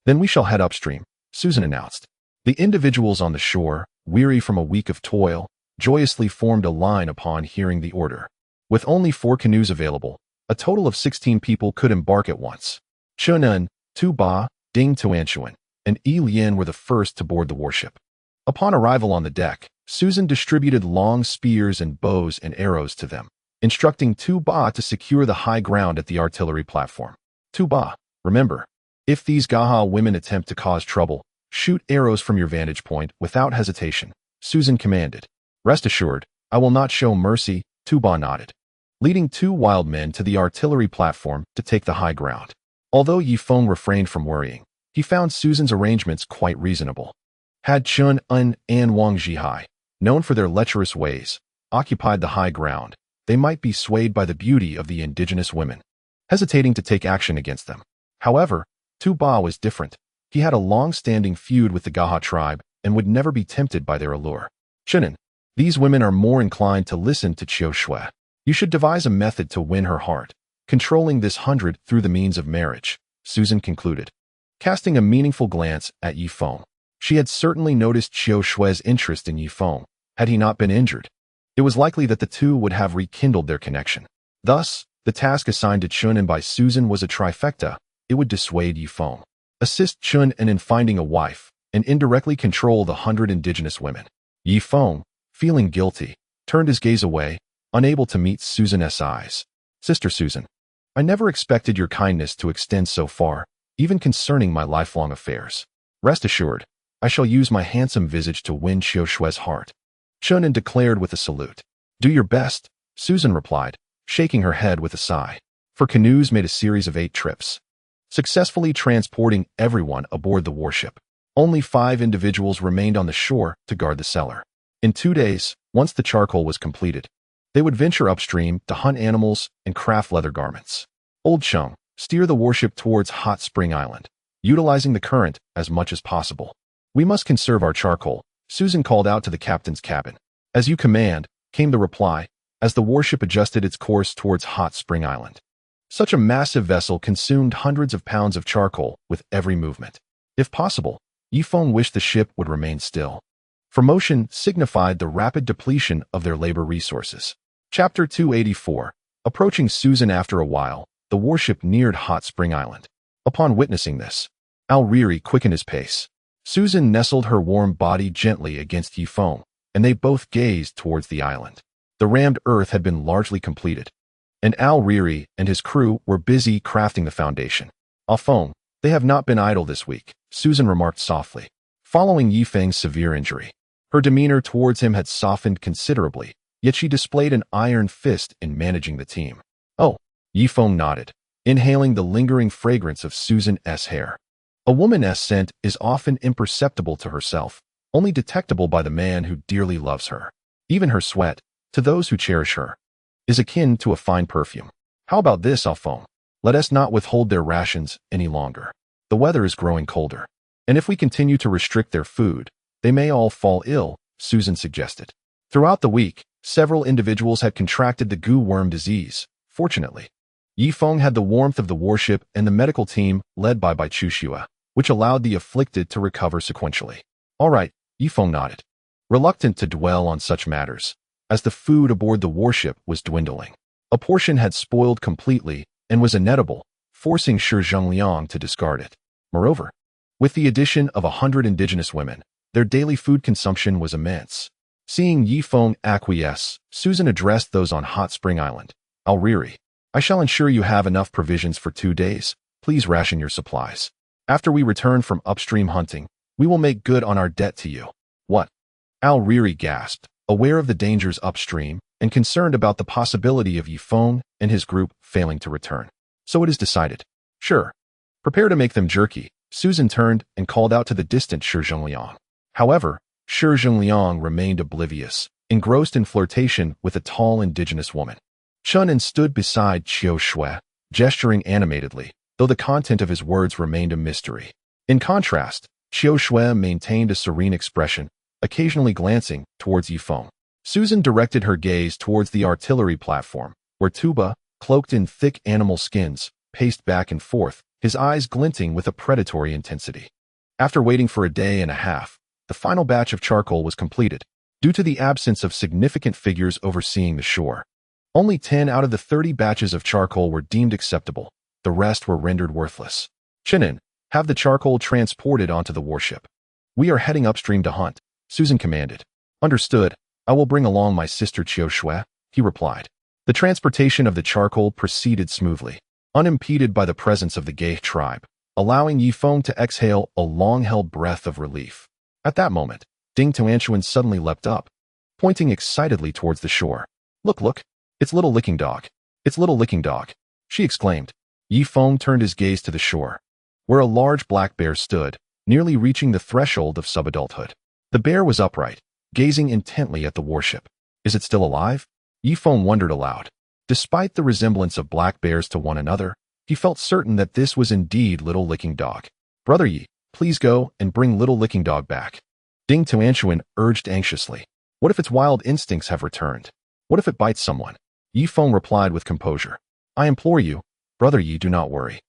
Speaker 1: Then we shall head upstream, Susan announced. The individuals on the shore, weary from a week of toil, joyously formed a line upon hearing the order. With only 4 canoes available, a total of 16 people could embark at once. Chunan, Tu Ba, Ding Tuantuan, and Yi Lian were the first to board the warship. Upon arrival on the deck, Susan distributed long spears and bows and arrows to them, instructing Tu Ba to secure the high ground at the artillery platform. Tu Ba, remember, if these Gaha women attempt to cause trouble, shoot arrows from your vantage point without hesitation, Susan commanded. Rest assured, I will not show mercy, Tu Ba nodded, leading 2 wild men to the artillery platform to take the high ground. Although Yifeng refrained from worrying, he found Susan's arrangements quite reasonable. Had Chun Un and Wang Zhihai, known for their lecherous ways, occupied the high ground, they might be swayed by the beauty of the indigenous women, hesitating to take action against them. However, Tu Ba was different. He had a long-standing feud with the Gaha tribe and would never be tempted by their allure. Chunan, these women are more inclined to listen to Qiu Shui. You should devise a method to win her heart, controlling this 100 through the means of marriage, Susan concluded. Casting a meaningful glance at Yifeng, she had certainly noticed Qiu Shui's interest in Yifeng. Had he not been injured, it was likely that the two would have rekindled their connection. Thus, the task assigned to Chunan by Susan was a trifecta. It would dissuade Yifeng, assist Chunan in finding a wife, and indirectly control the 100 indigenous women. Yifeng, feeling guilty, turned his gaze away, unable to meet Susan's eyes. Sister Susan, I never expected your kindness to extend so far, even concerning my lifelong affairs. Rest assured, I shall use my handsome visage to win Qiu Shui's heart, Chunan declared with a salute. Do your best, Susan replied, shaking her head with a sigh. For canoes made a series of 8 trips, successfully transporting everyone aboard the warship. Only 5 individuals remained on the shore to guard the cellar. In 2 days, once the charcoal was completed, they would venture upstream to hunt animals and craft leather garments. Old Cheng, steer the warship towards Hot Spring Island, utilizing the current as much as possible. We must conserve our charcoal, Susan called out to the captain's cabin. As you command, came the reply, as the warship adjusted its course towards Hot Spring Island. Such a massive vessel consumed hundreds of pounds of charcoal with every movement. If possible, Yifeng wished the ship would remain still, for motion signified the rapid depletion of their labor resources. Chapter 284. Approaching Susan after a while, the warship neared Hot Spring Island. Upon witnessing this, Al-Riri quickened his pace. Susan nestled her warm body gently against Yifeng, and they both gazed towards the island. The rammed earth had been largely completed, and Al-Riri and his crew were busy crafting the foundation. Afeng, they have not been idle this week, Susan remarked softly. Following Yifeng's severe injury, her demeanor towards him had softened considerably, yet she displayed an iron fist in managing the team. Oh, Yifeng nodded, inhaling the lingering fragrance of Susan's hair. A woman's scent is often imperceptible to herself, only detectable by the man who dearly loves her. Even her sweat, to those who cherish her, is akin to a fine perfume. How about this, Alphonse? Let us not withhold their rations any longer. The weather is growing colder, and if we continue to restrict their food, they may all fall ill, Susan suggested. Throughout the week, several individuals had contracted the goo worm disease. Fortunately, Yifeng had the warmth of the warship and the medical team led by Chuxua, which allowed the afflicted to recover sequentially. All right, Yifeng nodded, reluctant to dwell on such matters, as the food aboard the warship was dwindling. A portion had spoiled completely and was inedible, forcing Shi Zhengliang to discard it. Moreover, with the addition of 100 indigenous women, their daily food consumption was immense. Seeing Yifeng acquiesce, Susan addressed those on Hot Spring Island. Alriri, I shall ensure you have enough provisions for 2 days. Please ration your supplies. After we return from upstream hunting, we will make good on our debt to you. What? Alriri gasped, aware of the dangers upstream and concerned about the possibility of Yifeng and his group failing to return. So it is decided. Sure. Prepare to make them jerky. Susan turned and called out to the distant Shi Zhengliang. However, Shi Zhengliang remained oblivious, engrossed in flirtation with a tall indigenous woman. Chunin stood beside Qiu Shui, gesturing animatedly, though the content of his words remained a mystery. In contrast, Qiu Shui maintained a serene expression, occasionally glancing towards Yifeng. Susan directed her gaze towards the artillery platform, where Tuba, cloaked in thick animal skins, paced back and forth, his eyes glinting with a predatory intensity. After waiting for a day and a half, the final batch of charcoal was completed, due to the absence of significant figures overseeing the shore. Only 10 out of the 30 batches of charcoal were deemed acceptable, the rest were rendered worthless. Chinin, have the charcoal transported onto the warship. We are heading upstream to hunt, Susan commanded. Understood, I will bring along my sister Qiu Shui, he replied. The transportation of the charcoal proceeded smoothly, unimpeded by the presence of the Gay tribe, allowing Yifeng to exhale a long-held breath of relief. At that moment, Ding Tuantuan suddenly leapt up, pointing excitedly towards the shore. Look, it's little licking dog. It's little licking dog, she exclaimed. Yifeng turned his gaze to the shore, where a large black bear stood, nearly reaching the threshold of subadulthood. The bear was upright, gazing intently at the warship. Is it still alive? Yifeng wondered aloud. Despite the resemblance of black bears to one another, he felt certain that this was indeed Little Licking Dog. Brother Yi, please go and bring Little Licking Dog back. Ding Tuantuan urged anxiously. What if its wild instincts have returned? What if it bites someone? Yifeng replied with composure. I implore you, Brother Yi, do not worry.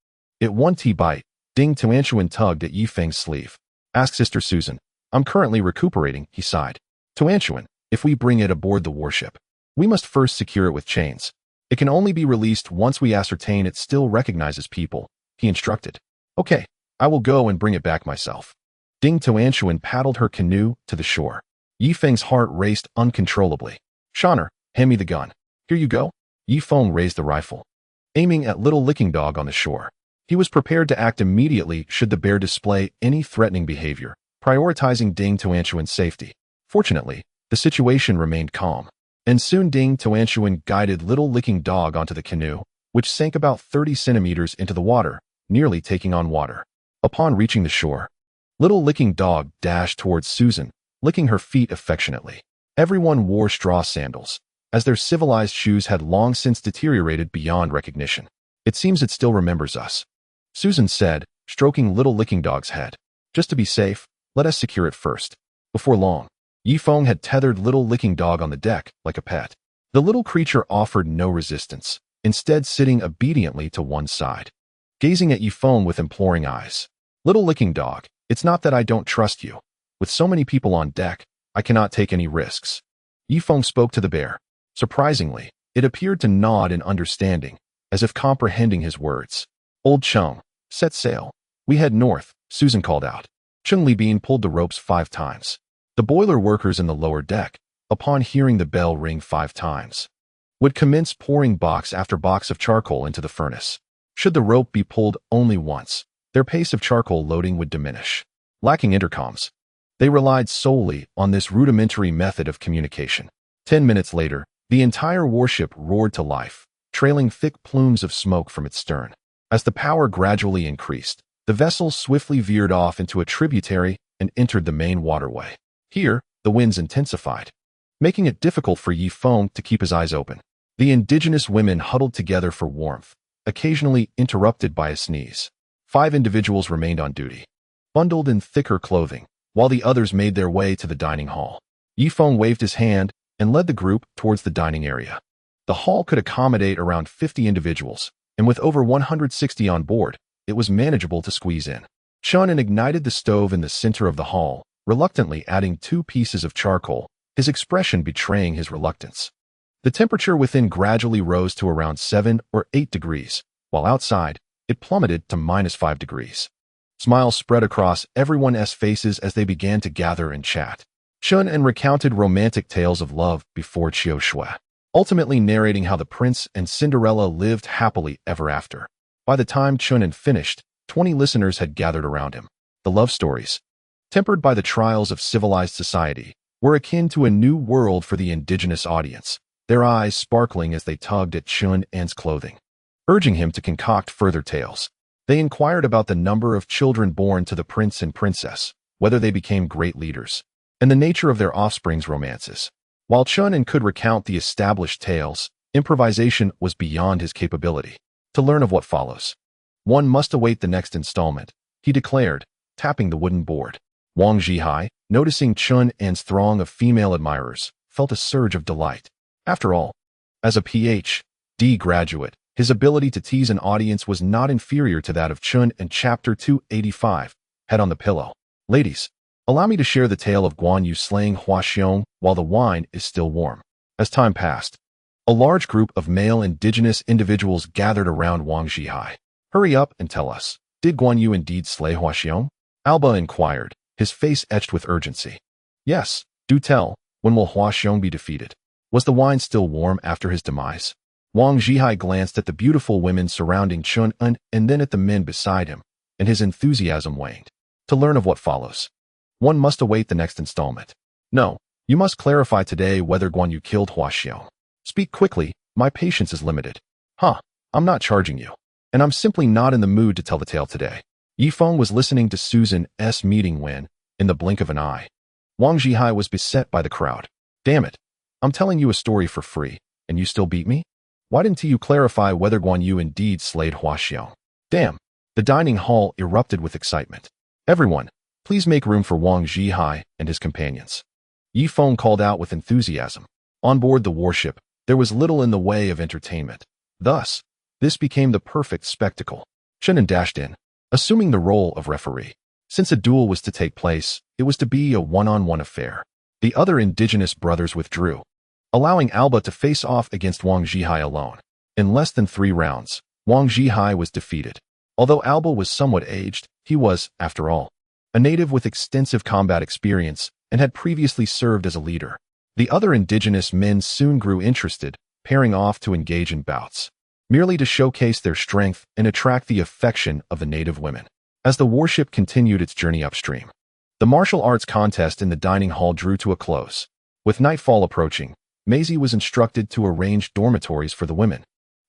Speaker 1: It won't bite. Ding Tuantuan tugged at Yifeng's sleeve. Ask Sister Susan. I'm currently recuperating, he sighed. Tuantuan, if we bring it aboard the warship, we must first secure it with chains. It can only be released once we ascertain it still recognizes people, he instructed. Okay, I will go and bring it back myself. Ding Tuantuan paddled her canoe to the shore. Yifeng's heart raced uncontrollably. Shaner, hand me the gun. Here you go. Yifeng raised the rifle, aiming at Little Licking Dog on the shore. He was prepared to act immediately should the bear display any threatening behavior, prioritizing Ding Tuantuan's safety. Fortunately, the situation remained calm, and soon Ding Tuantuan guided Little Licking Dog onto the canoe, which sank about 30 centimeters into the water, nearly taking on water. Upon reaching the shore, Little Licking Dog dashed towards Susan, licking her feet affectionately. Everyone wore straw sandals, as their civilized shoes had long since deteriorated beyond recognition. It seems it still remembers us, Susan said, stroking Little Licking Dog's head. Just to be safe, let us secure it first. Before long, Yifeng had tethered Little Licking Dog on the deck like a pet. The little creature offered no resistance, instead sitting obediently to one side, gazing at Yifeng with imploring eyes. Little Licking Dog, it's not that I don't trust you. With so many people on deck, I cannot take any risks. Yifeng spoke to the bear. Surprisingly, it appeared to nod in understanding, as if comprehending his words. Old Chung, set sail. We head north, Susan called out. Chung Li Bean pulled the ropes 5 times. The boiler workers in the lower deck, upon hearing the bell ring 5 times, would commence pouring box after box of charcoal into the furnace. Should the rope be pulled only once, their pace of charcoal loading would diminish. Lacking intercoms, they relied solely on this rudimentary method of communication. 10 minutes later, the entire warship roared to life, trailing thick plumes of smoke from its stern. As the power gradually increased, the vessel swiftly veered off into a tributary and entered the main waterway. Here, the winds intensified, making it difficult for Yi Feng to keep his eyes open. The indigenous women huddled together for warmth, occasionally interrupted by a sneeze. 5 individuals remained on duty, bundled in thicker clothing, while the others made their way to the dining hall. Yi Feng waved his hand and led the group towards the dining area. The hall could accommodate around 50 individuals, and with over 160 on board, it was manageable to squeeze in. Chun ignited the stove in the center of the hall, reluctantly adding 2 pieces of charcoal, his expression betraying his reluctance. The temperature within gradually rose to around 7 or 8 degrees, while outside, it plummeted to -5 degrees. Smiles spread across everyone's faces as they began to gather and chat. Chun recounted romantic tales of love before Qiu Shui, ultimately narrating how the prince and Cinderella lived happily ever after. By the time Chun finished, 20 listeners had gathered around him. The love stories, tempered by the trials of civilized society, were akin to a new world for the indigenous audience, their eyes sparkling as they tugged at Chun's clothing, urging him to concoct further tales. They inquired about the number of children born to the prince and princess, whether they became great leaders, and the nature of their offspring's romances. While Chun could recount the established tales, improvisation was beyond his capability. To learn of what follows, one must await the next installment, he declared, tapping the wooden board. Wang Zhihai, noticing Chun's throng of female admirers, felt a surge of delight. After all, as a Ph.D. graduate, his ability to tease an audience was not inferior to that of Chun in Chapter 285, Head on the Pillow. Ladies, allow me to share the tale of Guan Yu slaying Hua Xiong while the wine is still warm. As time passed, a large group of male indigenous individuals gathered around Wang Zhihai. Hurry up and tell us, did Guan Yu indeed slay Hua Xiong? Alba inquired, his face etched with urgency. Yes, do tell, when will Hua Xiong be defeated? Was the wine still warm after his demise? Wang Zhihai glanced at the beautiful women surrounding Chun and then at the men beside him, and his enthusiasm waned. To learn of what follows, one must await the next installment. No, you must clarify today whether Guan Yu killed Hua Xiong. Speak quickly, my patience is limited. I'm not charging you, and I'm simply not in the mood to tell the tale today. Yi Feng was listening to Susan's meeting when, in the blink of an eye, Wang Zhihai was beset by the crowd. Damn it, I'm telling you a story for free, and you still beat me? Why didn't you clarify whether Guan Yu indeed slayed Hua Xiong? Damn, the dining hall erupted with excitement. Everyone, please make room for Wang Zhihai and his companions. Yi Feng called out with enthusiasm. On board the warship, there was little in the way of entertainment. Thus, this became the perfect spectacle. Chun dashed in, assuming the role of referee. Since a duel was to take place, it was to be a one-on-one affair. The other indigenous brothers withdrew, allowing Alba to face off against Wang Zhihai alone. In less than 3 rounds, Wang Zhihai was defeated. Although Alba was somewhat aged, he was, after all, a native with extensive combat experience and had previously served as a leader. The other indigenous men soon grew interested, pairing off to engage in bouts, merely to showcase their strength and attract the affection of the native women. As the warship continued its journey upstream, the martial arts contest in the dining hall drew to a close. With nightfall approaching, Maisie was instructed to arrange dormitories for the women,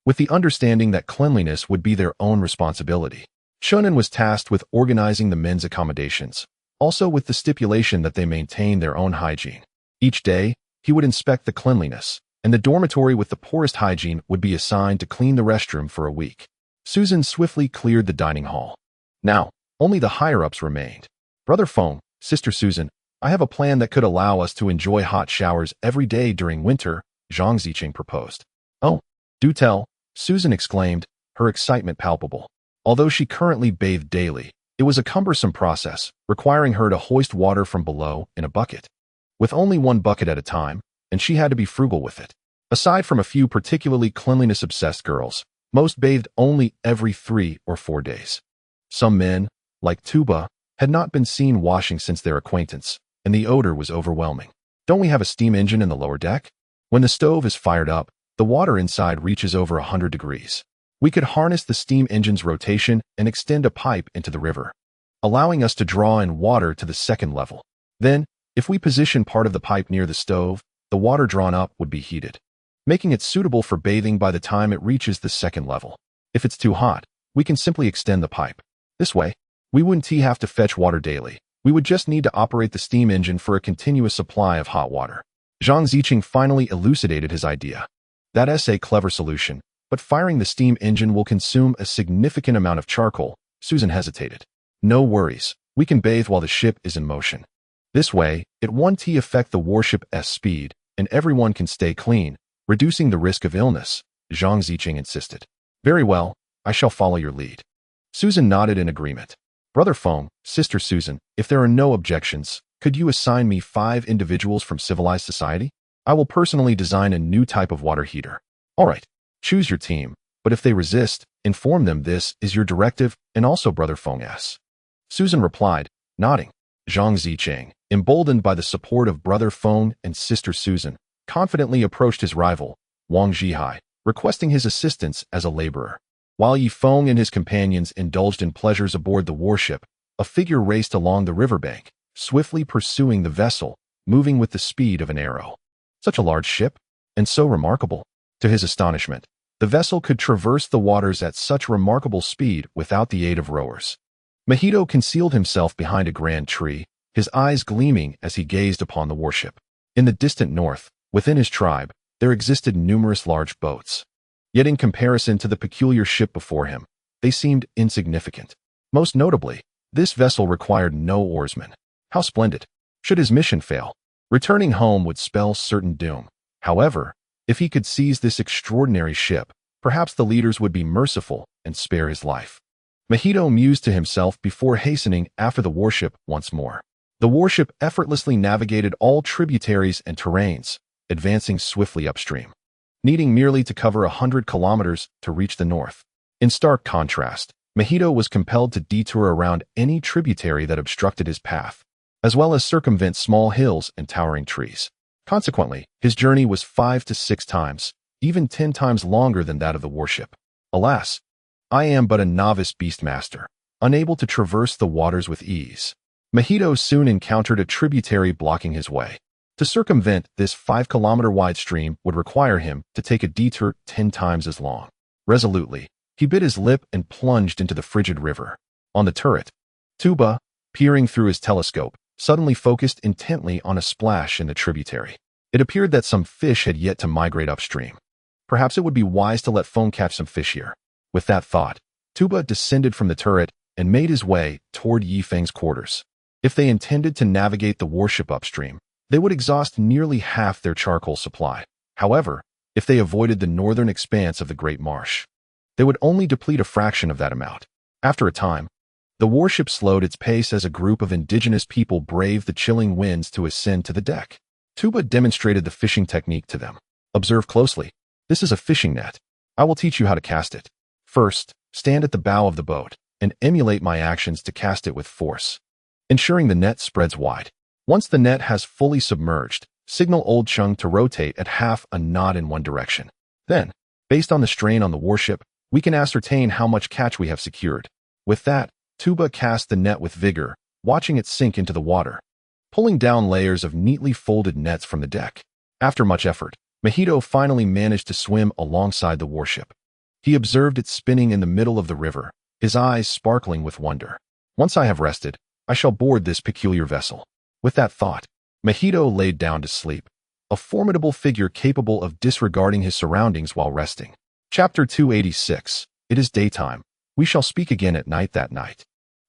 Speaker 1: with the understanding that cleanliness would be their own responsibility. Shonen was tasked with organizing the men's accommodations, also with the stipulation that they maintain their own hygiene. Each day, he would inspect the cleanliness, and the dormitory with the poorest hygiene would be assigned to clean the restroom for a week. Susan swiftly cleared the dining hall. Now, only the higher-ups remained. Brother Feng, Sister Susan, I have a plan that could allow us to enjoy hot showers every day during winter, Zhang Ziqing proposed. Oh, do tell, Susan exclaimed, her excitement palpable. Although she currently bathed daily, it was a cumbersome process, requiring her to hoist water from below in a bucket, with only 1 bucket at a time, and she had to be frugal with it. Aside from a few particularly cleanliness-obsessed girls, most bathed only every 3 or 4 days. Some men, like Tuba, had not been seen washing since their acquaintance, and the odor was overwhelming. Don't we have a steam engine in the lower deck? When the stove is fired up, the water inside reaches over 100 degrees. We could harness the steam engine's rotation and extend a pipe into the river, allowing us to draw in water to the 2nd level. Then, if we position part of the pipe near the stove, the water drawn up would be heated, making it suitable for bathing by the time it reaches the second level. If it's too hot, we can simply extend the pipe. This way, we wouldn't have to fetch water daily. We would just need to operate the steam engine for a continuous supply of hot water. Zhang Haotian finally elucidated his idea. That's a clever solution, but firing the steam engine will consume a significant amount of charcoal. Susan hesitated. No worries, we can bathe while the ship is in motion. This way, it won't affect the warship's speed, and everyone can stay clean, reducing the risk of illness, Zhang Haotian insisted. Very well, I shall follow your lead. Susan nodded in agreement. Brother Feng, Sister Susan, if there are no objections, could you assign me 5 individuals from civilized society? I will personally design a new type of water heater. All right, choose your team, but if they resist, inform them this is your directive, and also Brother Feng's. Susan replied, nodding. Zhang Haotian, emboldened by the support of Brother Feng and Sister Susan, confidently approached his rival, Wang Zhihai, requesting his assistance as a laborer. While Yi Feng and his companions indulged in pleasures aboard the warship, a figure raced along the riverbank, swiftly pursuing the vessel, moving with the speed of an arrow. Such a large ship, and so remarkable. To his astonishment, the vessel could traverse the waters at such remarkable speed without the aid of rowers. Mahito concealed himself behind a grand tree, his eyes gleaming as he gazed upon the warship. In the distant north, within his tribe, there existed numerous large boats. Yet in comparison to the peculiar ship before him, they seemed insignificant. Most notably, this vessel required no oarsmen. How splendid! Should his mission fail, returning home would spell certain doom. However, if he could seize this extraordinary ship, perhaps the leaders would be merciful and spare his life. Mahito mused to himself before hastening after the warship once more. The warship effortlessly navigated all tributaries and terrains, advancing swiftly upstream, needing merely to cover 100 kilometers to reach the north. In stark contrast, Mahito was compelled to detour around any tributary that obstructed his path, as well as circumvent small hills and towering trees. Consequently, his journey was 5 to 6 times, even 10 times longer than that of the warship. Alas, I am but a novice beastmaster, unable to traverse the waters with ease. Mahito soon encountered a tributary blocking his way. To circumvent this 5-kilometer-wide stream would require him to take a detour 10 times as long. Resolutely, he bit his lip and plunged into the frigid river. On the turret, Tuba, peering through his telescope, suddenly focused intently on a splash in the tributary. It appeared that some fish had yet to migrate upstream. Perhaps it would be wise to let Feng catch some fish here. With that thought, Tuba descended from the turret and made his way toward Yi Feng's quarters. If they intended to navigate the warship upstream, they would exhaust nearly half their charcoal supply. However, if they avoided the northern expanse of the Great Marsh, they would only deplete a fraction of that amount. After a time, the warship slowed its pace as a group of indigenous people braved the chilling winds to ascend to the deck. Tuba demonstrated the fishing technique to them. Observe closely. This is a fishing net. I will teach you how to cast it. First, stand at the bow of the boat and emulate my actions to cast it with force, ensuring the net spreads wide. Once the net has fully submerged, signal Old Chung to rotate at half a knot in one direction. Then, based on the strain on the warship, we can ascertain how much catch we have secured. With that, Tuba cast the net with vigor, watching it sink into the water, pulling down layers of neatly folded nets from the deck. After much effort, Mahito finally managed to swim alongside the warship. He observed it spinning in the middle of the river, his eyes sparkling with wonder. Once I have rested, I shall board this peculiar vessel. With that thought, Mahito laid down to sleep, a formidable figure capable of disregarding his surroundings while resting. Chapter 286. It is daytime. We shall speak again at night that night.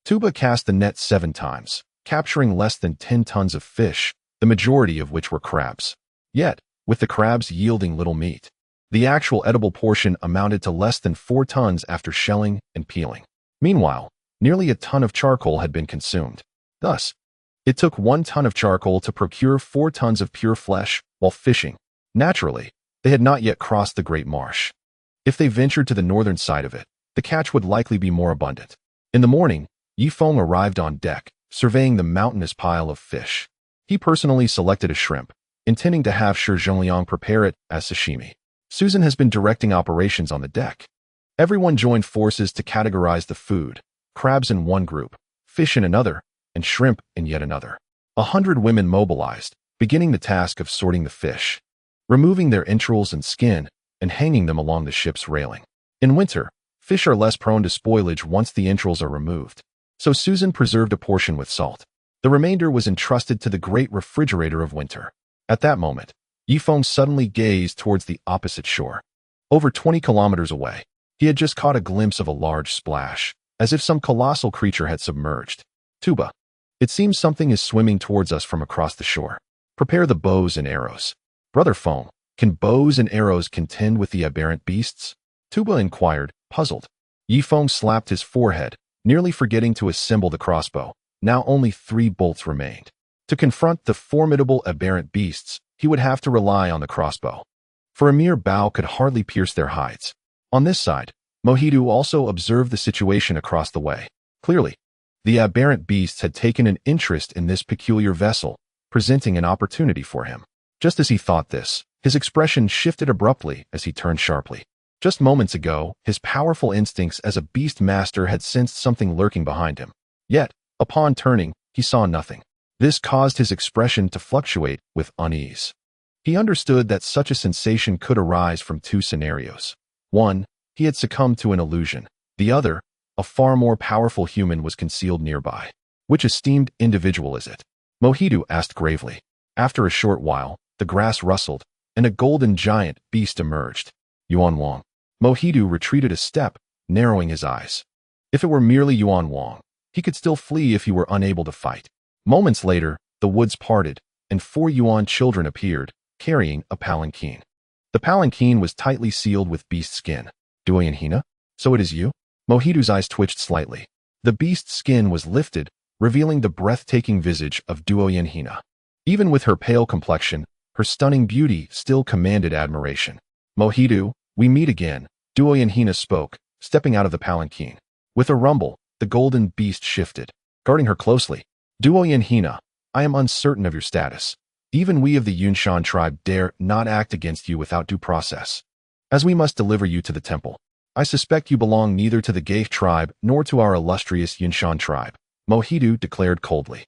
Speaker 1: Tuba cast the net 7 times, capturing less than 10 tons of fish, the majority of which were crabs. Yet, with the crabs yielding little meat, the actual edible portion amounted to less than 4 tons after shelling and peeling. Meanwhile, nearly a ton of charcoal had been consumed. Thus, it took 1 ton of charcoal to procure 4 tons of pure flesh while fishing. Naturally, they had not yet crossed the Great Marsh. If they ventured to the northern side of it, the catch would likely be more abundant. In the morning, Yi Feng arrived on deck, surveying the mountainous pile of fish. He personally selected a shrimp, intending to have Shi Zhongliang prepare it as sashimi. Susan has been directing operations on the deck. Everyone joined forces to categorize the food: crabs in one group, fish in another, and shrimp in yet another. 100 women mobilized, beginning the task of sorting the fish, removing their entrails and skin, and hanging them along the ship's railing. In winter, fish are less prone to spoilage once the entrails are removed, so Susan preserved a portion with salt. The remainder was entrusted to the great refrigerator of winter. At that moment, Yifeng suddenly gazed towards the opposite shore. Over 20 kilometers away, he had just caught a glimpse of a large splash, as if some colossal creature had submerged. Tuba, it seems something is swimming towards us from across the shore. Prepare the bows and arrows. Brother Feng, can bows and arrows contend with the aberrant beasts? Tuba inquired, puzzled. Yifeng slapped his forehead, nearly forgetting to assemble the crossbow. Now only 3 bolts remained. To confront the formidable aberrant beasts, he would have to rely on the crossbow, for a mere bow could hardly pierce their hides. On this side, Mohidu also observed the situation across the way. Clearly, the aberrant beasts had taken an interest in this peculiar vessel, presenting an opportunity for him. Just as he thought this, his expression shifted abruptly as he turned sharply. Just moments ago, his powerful instincts as a beast master had sensed something lurking behind him. Yet, upon turning, he saw nothing. This caused his expression to fluctuate with unease. He understood that such a sensation could arise from 2 scenarios. One, he had succumbed to an illusion. The other, a far more powerful human was concealed nearby. Which esteemed individual is it? Mohidu asked gravely. After a short while, the grass rustled, and a golden giant beast emerged. Yuan Wang. Mohidu retreated a step, narrowing his eyes. If it were merely Yuan Wang, he could still flee if he were unable to fight. Moments later, the woods parted, and 4 Yuan children appeared, carrying a palanquin. The palanquin was tightly sealed with beast skin. Duo Yanhina? So it is you? Mohidu's eyes twitched slightly. The beast's skin was lifted, revealing the breathtaking visage of Duo Yanhina. Even with her pale complexion, her stunning beauty still commanded admiration. Mohidu, we meet again, Duo Yanhina spoke, stepping out of the palanquin. With a rumble, the golden beast shifted, guarding her closely. Duo Yanhina, I am uncertain of your status. Even we of the Yunshan tribe dare not act against you without due process, as we must deliver you to the temple. I suspect you belong neither to the Gaith tribe nor to our illustrious Yunshan tribe, Mohidu declared coldly.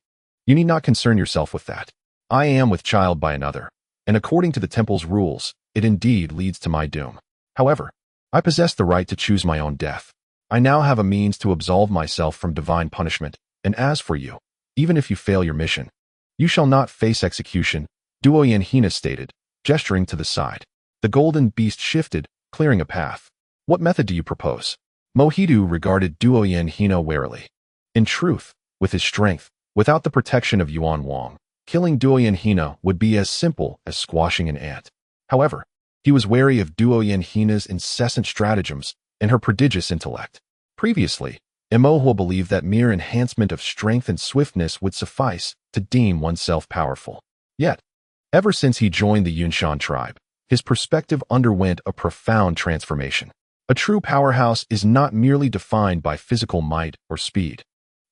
Speaker 1: You need not concern yourself with that. I am with child by another, and according to the temple's rules, it indeed leads to my doom. However, I possess the right to choose my own death. I now have a means to absolve myself from divine punishment, and as for you, even if you fail your mission, you shall not face execution, Duo Yanhina stated, gesturing to the side. The golden beast shifted, clearing a path. What method do you propose? Mohidu regarded Duo Yanhina warily. In truth, with his strength, without the protection of Yuan Wang, killing Duo Yanhina would be as simple as squashing an ant. However, he was wary of Duo Yanhina's incessant stratagems and her prodigious intellect. Previously, Imohua believed that mere enhancement of strength and swiftness would suffice to deem oneself powerful. Yet, ever since he joined the Yunshan tribe, his perspective underwent a profound transformation. A true powerhouse is not merely defined by physical might or speed,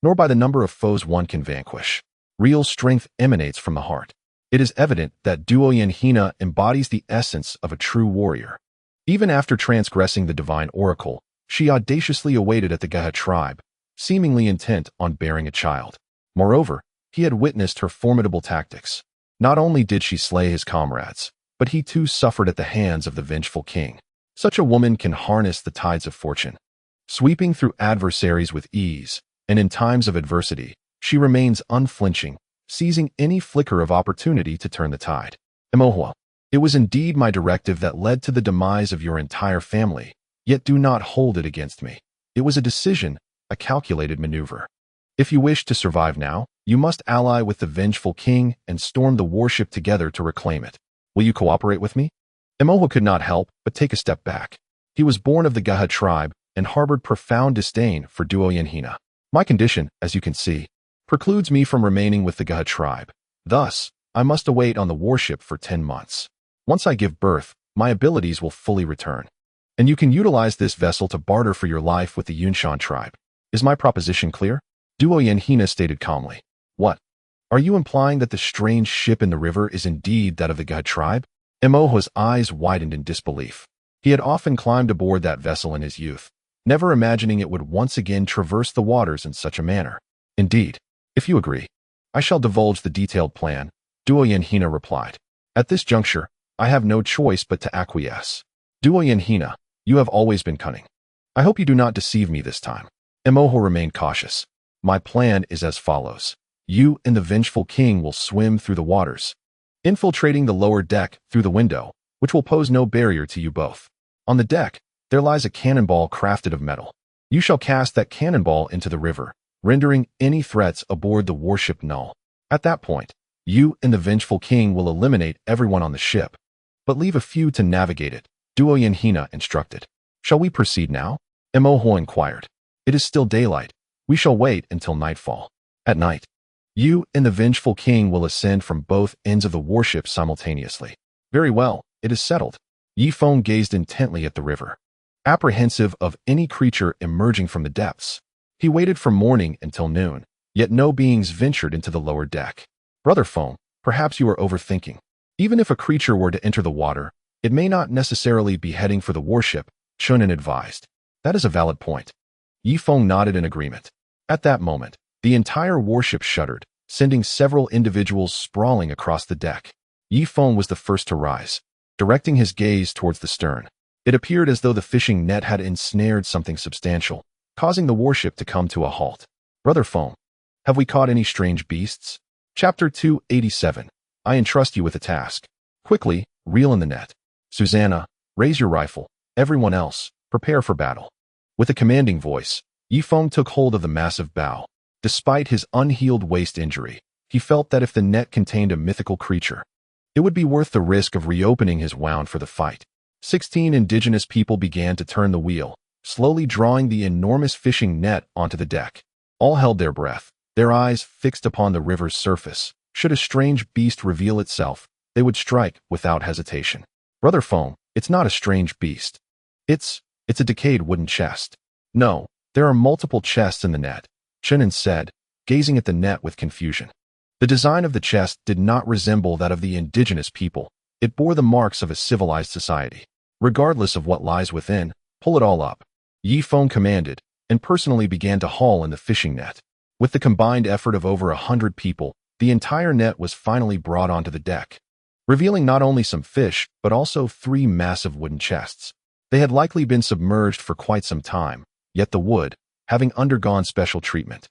Speaker 1: nor by the number of foes one can vanquish. Real strength emanates from the heart. It is evident that Duo Yanhina embodies the essence of a true warrior. Even after transgressing the divine oracle, she audaciously awaited at the Gaha tribe, seemingly intent on bearing a child. Moreover, he had witnessed her formidable tactics. Not only did she slay his comrades, but he too suffered at the hands of the vengeful king. Such a woman can harness the tides of fortune, sweeping through adversaries with ease, and in times of adversity, she remains unflinching, seizing any flicker of opportunity to turn the tide. Imohua, it was indeed my directive that led to the demise of your entire family, yet do not hold it against me. It was a decision, a calculated maneuver. If you wish to survive now, you must ally with the vengeful king and storm the warship together to reclaim it. Will you cooperate with me? Imohua could not help but take a step back. He was born of the Gaha tribe and harbored profound disdain for Duo Yanhina. My condition, as you can see, precludes me from remaining with the Gaha tribe. Thus, I must await on the warship for 10 months. Once I give birth, my abilities will fully return, and you can utilize this vessel to barter for your life with the Yunshan tribe. Is my proposition clear? Duo Yanhina stated calmly. What? Are you implying that the strange ship in the river is indeed that of the Gaha tribe? Imohua's eyes widened in disbelief. He had often climbed aboard that vessel in his youth, never imagining it would once again traverse the waters in such a manner. Indeed, if you agree, I shall divulge the detailed plan, Duo Yanhina replied. At this juncture, I have no choice but to acquiesce. Duo Yanhina, you have always been cunning. I hope you do not deceive me this time. Emoho remained cautious. My plan is as follows. You and the vengeful king will swim through the waters, infiltrating the lower deck through the window, which will pose no barrier to you both. On the deck, there lies a cannonball crafted of metal. You shall cast that cannonball into the river, rendering any threats aboard the warship null. At that point, you and the vengeful king will eliminate everyone on the ship, but leave a few to navigate it, Duo Yanhina instructed. Shall we proceed now? Emoho inquired. It is still daylight. We shall wait until nightfall. At night, you and the vengeful king will ascend from both ends of the warship simultaneously. Very well, it is settled. Yifeng gazed intently at the river, apprehensive of any creature emerging from the depths. He waited from morning until noon, yet no beings ventured into the lower deck. Brother Feng, perhaps you are overthinking. Even if a creature were to enter the water, it may not necessarily be heading for the warship, Chunin advised. That is a valid point. Yifeng nodded in agreement. At that moment, the entire warship shuddered, sending several individuals sprawling across the deck. Yifeng was the first to rise, directing his gaze towards the stern. It appeared as though the fishing net had ensnared something substantial, causing the warship to come to a halt. Brother Feng, have we caught any strange beasts? Chapter 287. I entrust you with a task. Quickly, reel in the net. Susanna, raise your rifle. Everyone else, prepare for battle. With a commanding voice, Yifeng took hold of the massive bow. Despite his unhealed waist injury, he felt that if the net contained a mythical creature, it would be worth the risk of reopening his wound for the fight. 16 indigenous people began to turn the wheel, slowly drawing the enormous fishing net onto the deck. All held their breath, their eyes fixed upon the river's surface. Should a strange beast reveal itself, they would strike without hesitation. Brother Feng, it's not a strange beast. It's a decayed wooden chest. No, there are multiple chests in the net, Chunin said, gazing at the net with confusion. The design of the chest did not resemble that of the indigenous people. It bore the marks of a civilized society. Regardless of what lies within, pull it all up. Yifeng commanded, and personally began to haul in the fishing net. With the combined effort of over 100 people, the entire net was finally brought onto the deck, revealing not only some fish, but also 3 massive wooden chests. They had likely been submerged for quite some time, yet the wood, having undergone special treatment,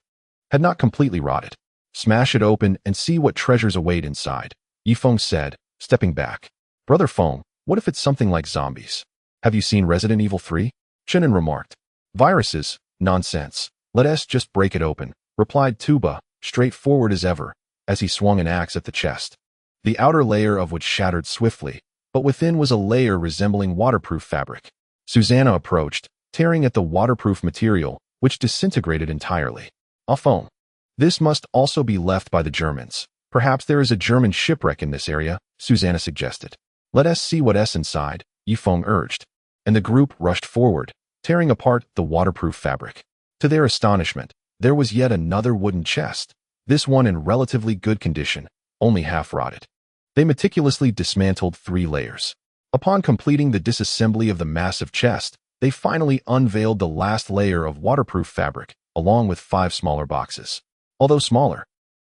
Speaker 1: had not completely rotted. Smash it open and see what treasures await inside, Yifeng said, stepping back. Brother Feng, what if it's something like zombies? Have you seen Resident Evil 3? Chunin remarked. Viruses? Nonsense. Let us just break it open, replied Tuba, straightforward as ever, as he swung an axe at the chest, the outer layer of which shattered swiftly, but within was a layer resembling waterproof fabric. Susanna approached, tearing at the waterproof material, which disintegrated entirely. Feng, this must also be left by the Germans. Perhaps there is a German shipwreck in this area, Susanna suggested. Let us see what's inside, Yifeng urged, and the group rushed forward, tearing apart the waterproof fabric. To their astonishment, there was yet another wooden chest, this one in relatively good condition, only half rotted. They meticulously dismantled 3 layers. Upon completing the disassembly of the massive chest, they finally unveiled the last layer of waterproof fabric, along with 5 smaller boxes. Although smaller,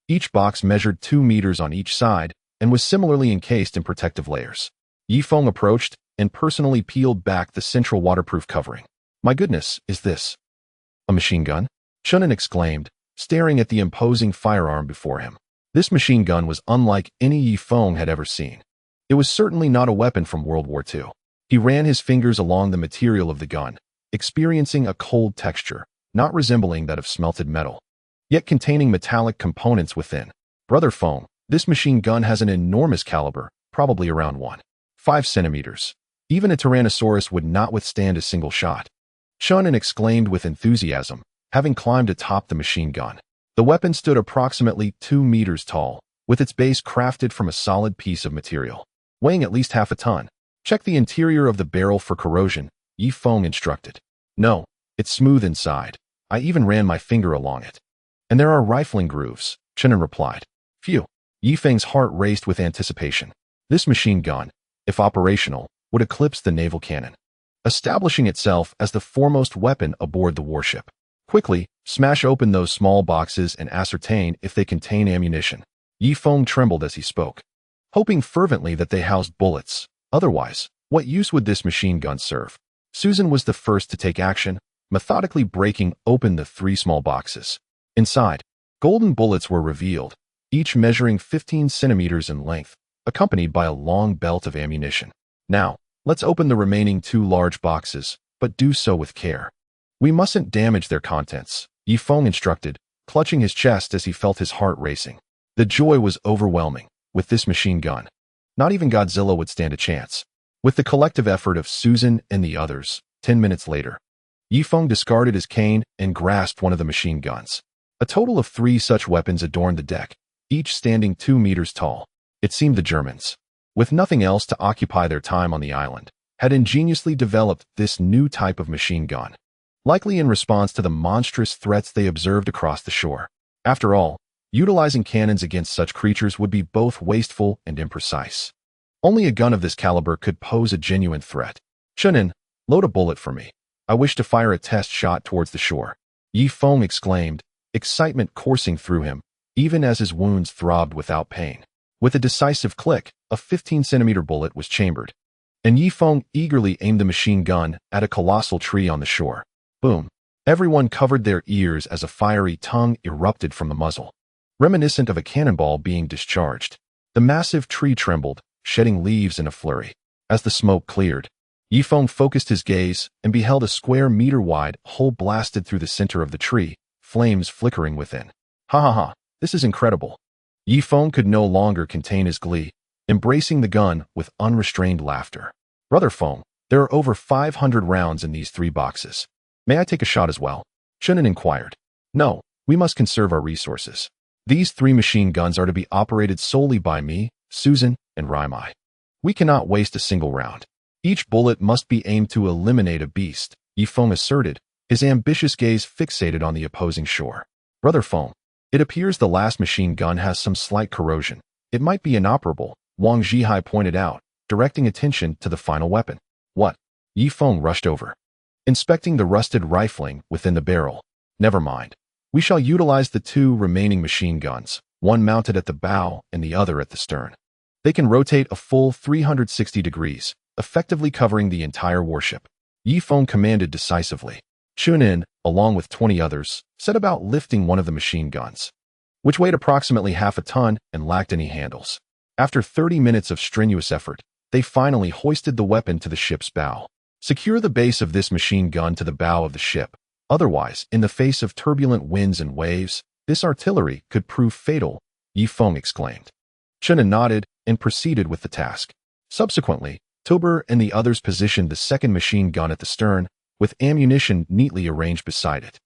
Speaker 1: each box measured 2 meters on each side and was similarly encased in protective layers. Yifeng approached and personally peeled back the central waterproof covering. My goodness, is this a machine gun? Chunin exclaimed, staring at the imposing firearm before him. This machine gun was unlike any Yifeng had ever seen. It was certainly not a weapon from World War II. He ran his fingers along the material of the gun, experiencing a cold texture, not resembling that of smelted metal, yet containing metallic components within. Brother Feng, this machine gun has an enormous caliber, probably around 1.5 centimeters. Even a Tyrannosaurus would not withstand a single shot. Chunin exclaimed with enthusiasm, having climbed atop the machine gun. The weapon stood approximately 2 meters tall, with its base crafted from a solid piece of material, weighing at least half a ton. Check the interior of the barrel for corrosion, Yifeng instructed. No, it's smooth inside. I even ran my finger along it. And there are rifling grooves, Chunin replied. Phew. Yifeng's heart raced with anticipation. This machine gun, if operational, would eclipse the naval cannon, establishing itself as the foremost weapon aboard the warship. Quickly, smash open those small boxes and ascertain if they contain ammunition. Yifeng trembled as he spoke, hoping fervently that they housed bullets. Otherwise, what use would this machine gun serve? Susan was the first to take action, methodically breaking open the 3 small boxes. Inside, golden bullets were revealed, each measuring 15 centimeters in length, accompanied by a long belt of ammunition. Now, let's open the remaining 2 large boxes, but do so with care. We mustn't damage their contents, Yifeng instructed, clutching his chest as he felt his heart racing. The joy was overwhelming. With this machine gun, not even Godzilla would stand a chance. With the collective effort of Susan and the others, 10 minutes later, Yifeng discarded his cane and grasped one of the machine guns. A total of 3 such weapons adorned the deck, each standing 2 meters tall. It seemed the Germans, with nothing else to occupy their time on the island, had ingeniously developed this new type of machine gun, likely in response to the monstrous threats they observed across the shore. After all, utilizing cannons against such creatures would be both wasteful and imprecise. Only a gun of this caliber could pose a genuine threat. Shunin, load a bullet for me. I wish to fire a test shot towards the shore. Yifeng exclaimed, excitement coursing through him, even as his wounds throbbed without pain. With a decisive click, a 15-centimeter bullet was chambered, and Yifeng eagerly aimed the machine gun at a colossal tree on the shore. Boom! Everyone covered their ears as a fiery tongue erupted from the muzzle, reminiscent of a cannonball being discharged. The massive tree trembled, shedding leaves in a flurry. As the smoke cleared, Yifeng focused his gaze and beheld a square meter-wide hole blasted through the center of the tree, flames flickering within. Ha ha ha, this is incredible. Yifeng could no longer contain his glee, embracing the gun with unrestrained laughter. Brother Feng, there are over 500 rounds in these 3 boxes. May I take a shot as well? Shunin inquired. No, we must conserve our resources. These 3 machine guns are to be operated solely by me, Susan, and Raimai. We cannot waste a single round. Each bullet must be aimed to eliminate a beast, Yifeng asserted, his ambitious gaze fixated on the opposing shore. Brother Feng, it appears the last machine gun has some slight corrosion. It might be inoperable, Wang Zhihai pointed out, directing attention to the final weapon. What? Yifeng rushed over, inspecting the rusted rifling within the barrel. Never mind. We shall utilize the 2 remaining machine guns, one mounted at the bow and the other at the stern. They can rotate a full 360 degrees, effectively covering the entire warship. Yifeng commanded decisively. Chunin, along with 20 others, set about lifting one of the machine guns, which weighed approximately half a ton and lacked any handles. After 30 minutes of strenuous effort, they finally hoisted the weapon to the ship's bow. Secure the base of this machine gun to the bow of the ship. Otherwise, in the face of turbulent winds and waves, this artillery could prove fatal, Yifeng exclaimed. Chunin nodded and proceeded with the task. Subsequently, Tober and the others positioned the second machine gun at the stern, with ammunition neatly arranged beside it.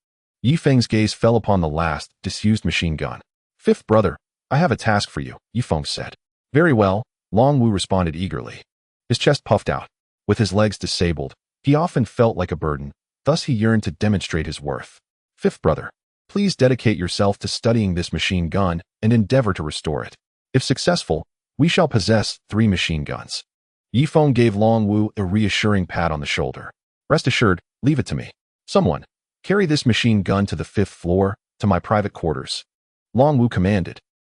Speaker 1: Yifeng's gaze fell upon the last, disused machine gun. 5th brother, I have a task for you, Yifeng said. Very well, Long Wu responded eagerly. His chest puffed out. With his legs disabled, he often felt like a burden, thus he yearned to demonstrate his worth. 5th brother, please dedicate yourself to studying this machine gun and endeavor to restore it. If successful, we shall possess 3 machine guns. Yifeng gave Long Wu a reassuring pat on the shoulder. Rest assured, leave it to me. Someone, carry this machine gun to the 5th floor, to my private quarters. Long Wu commanded,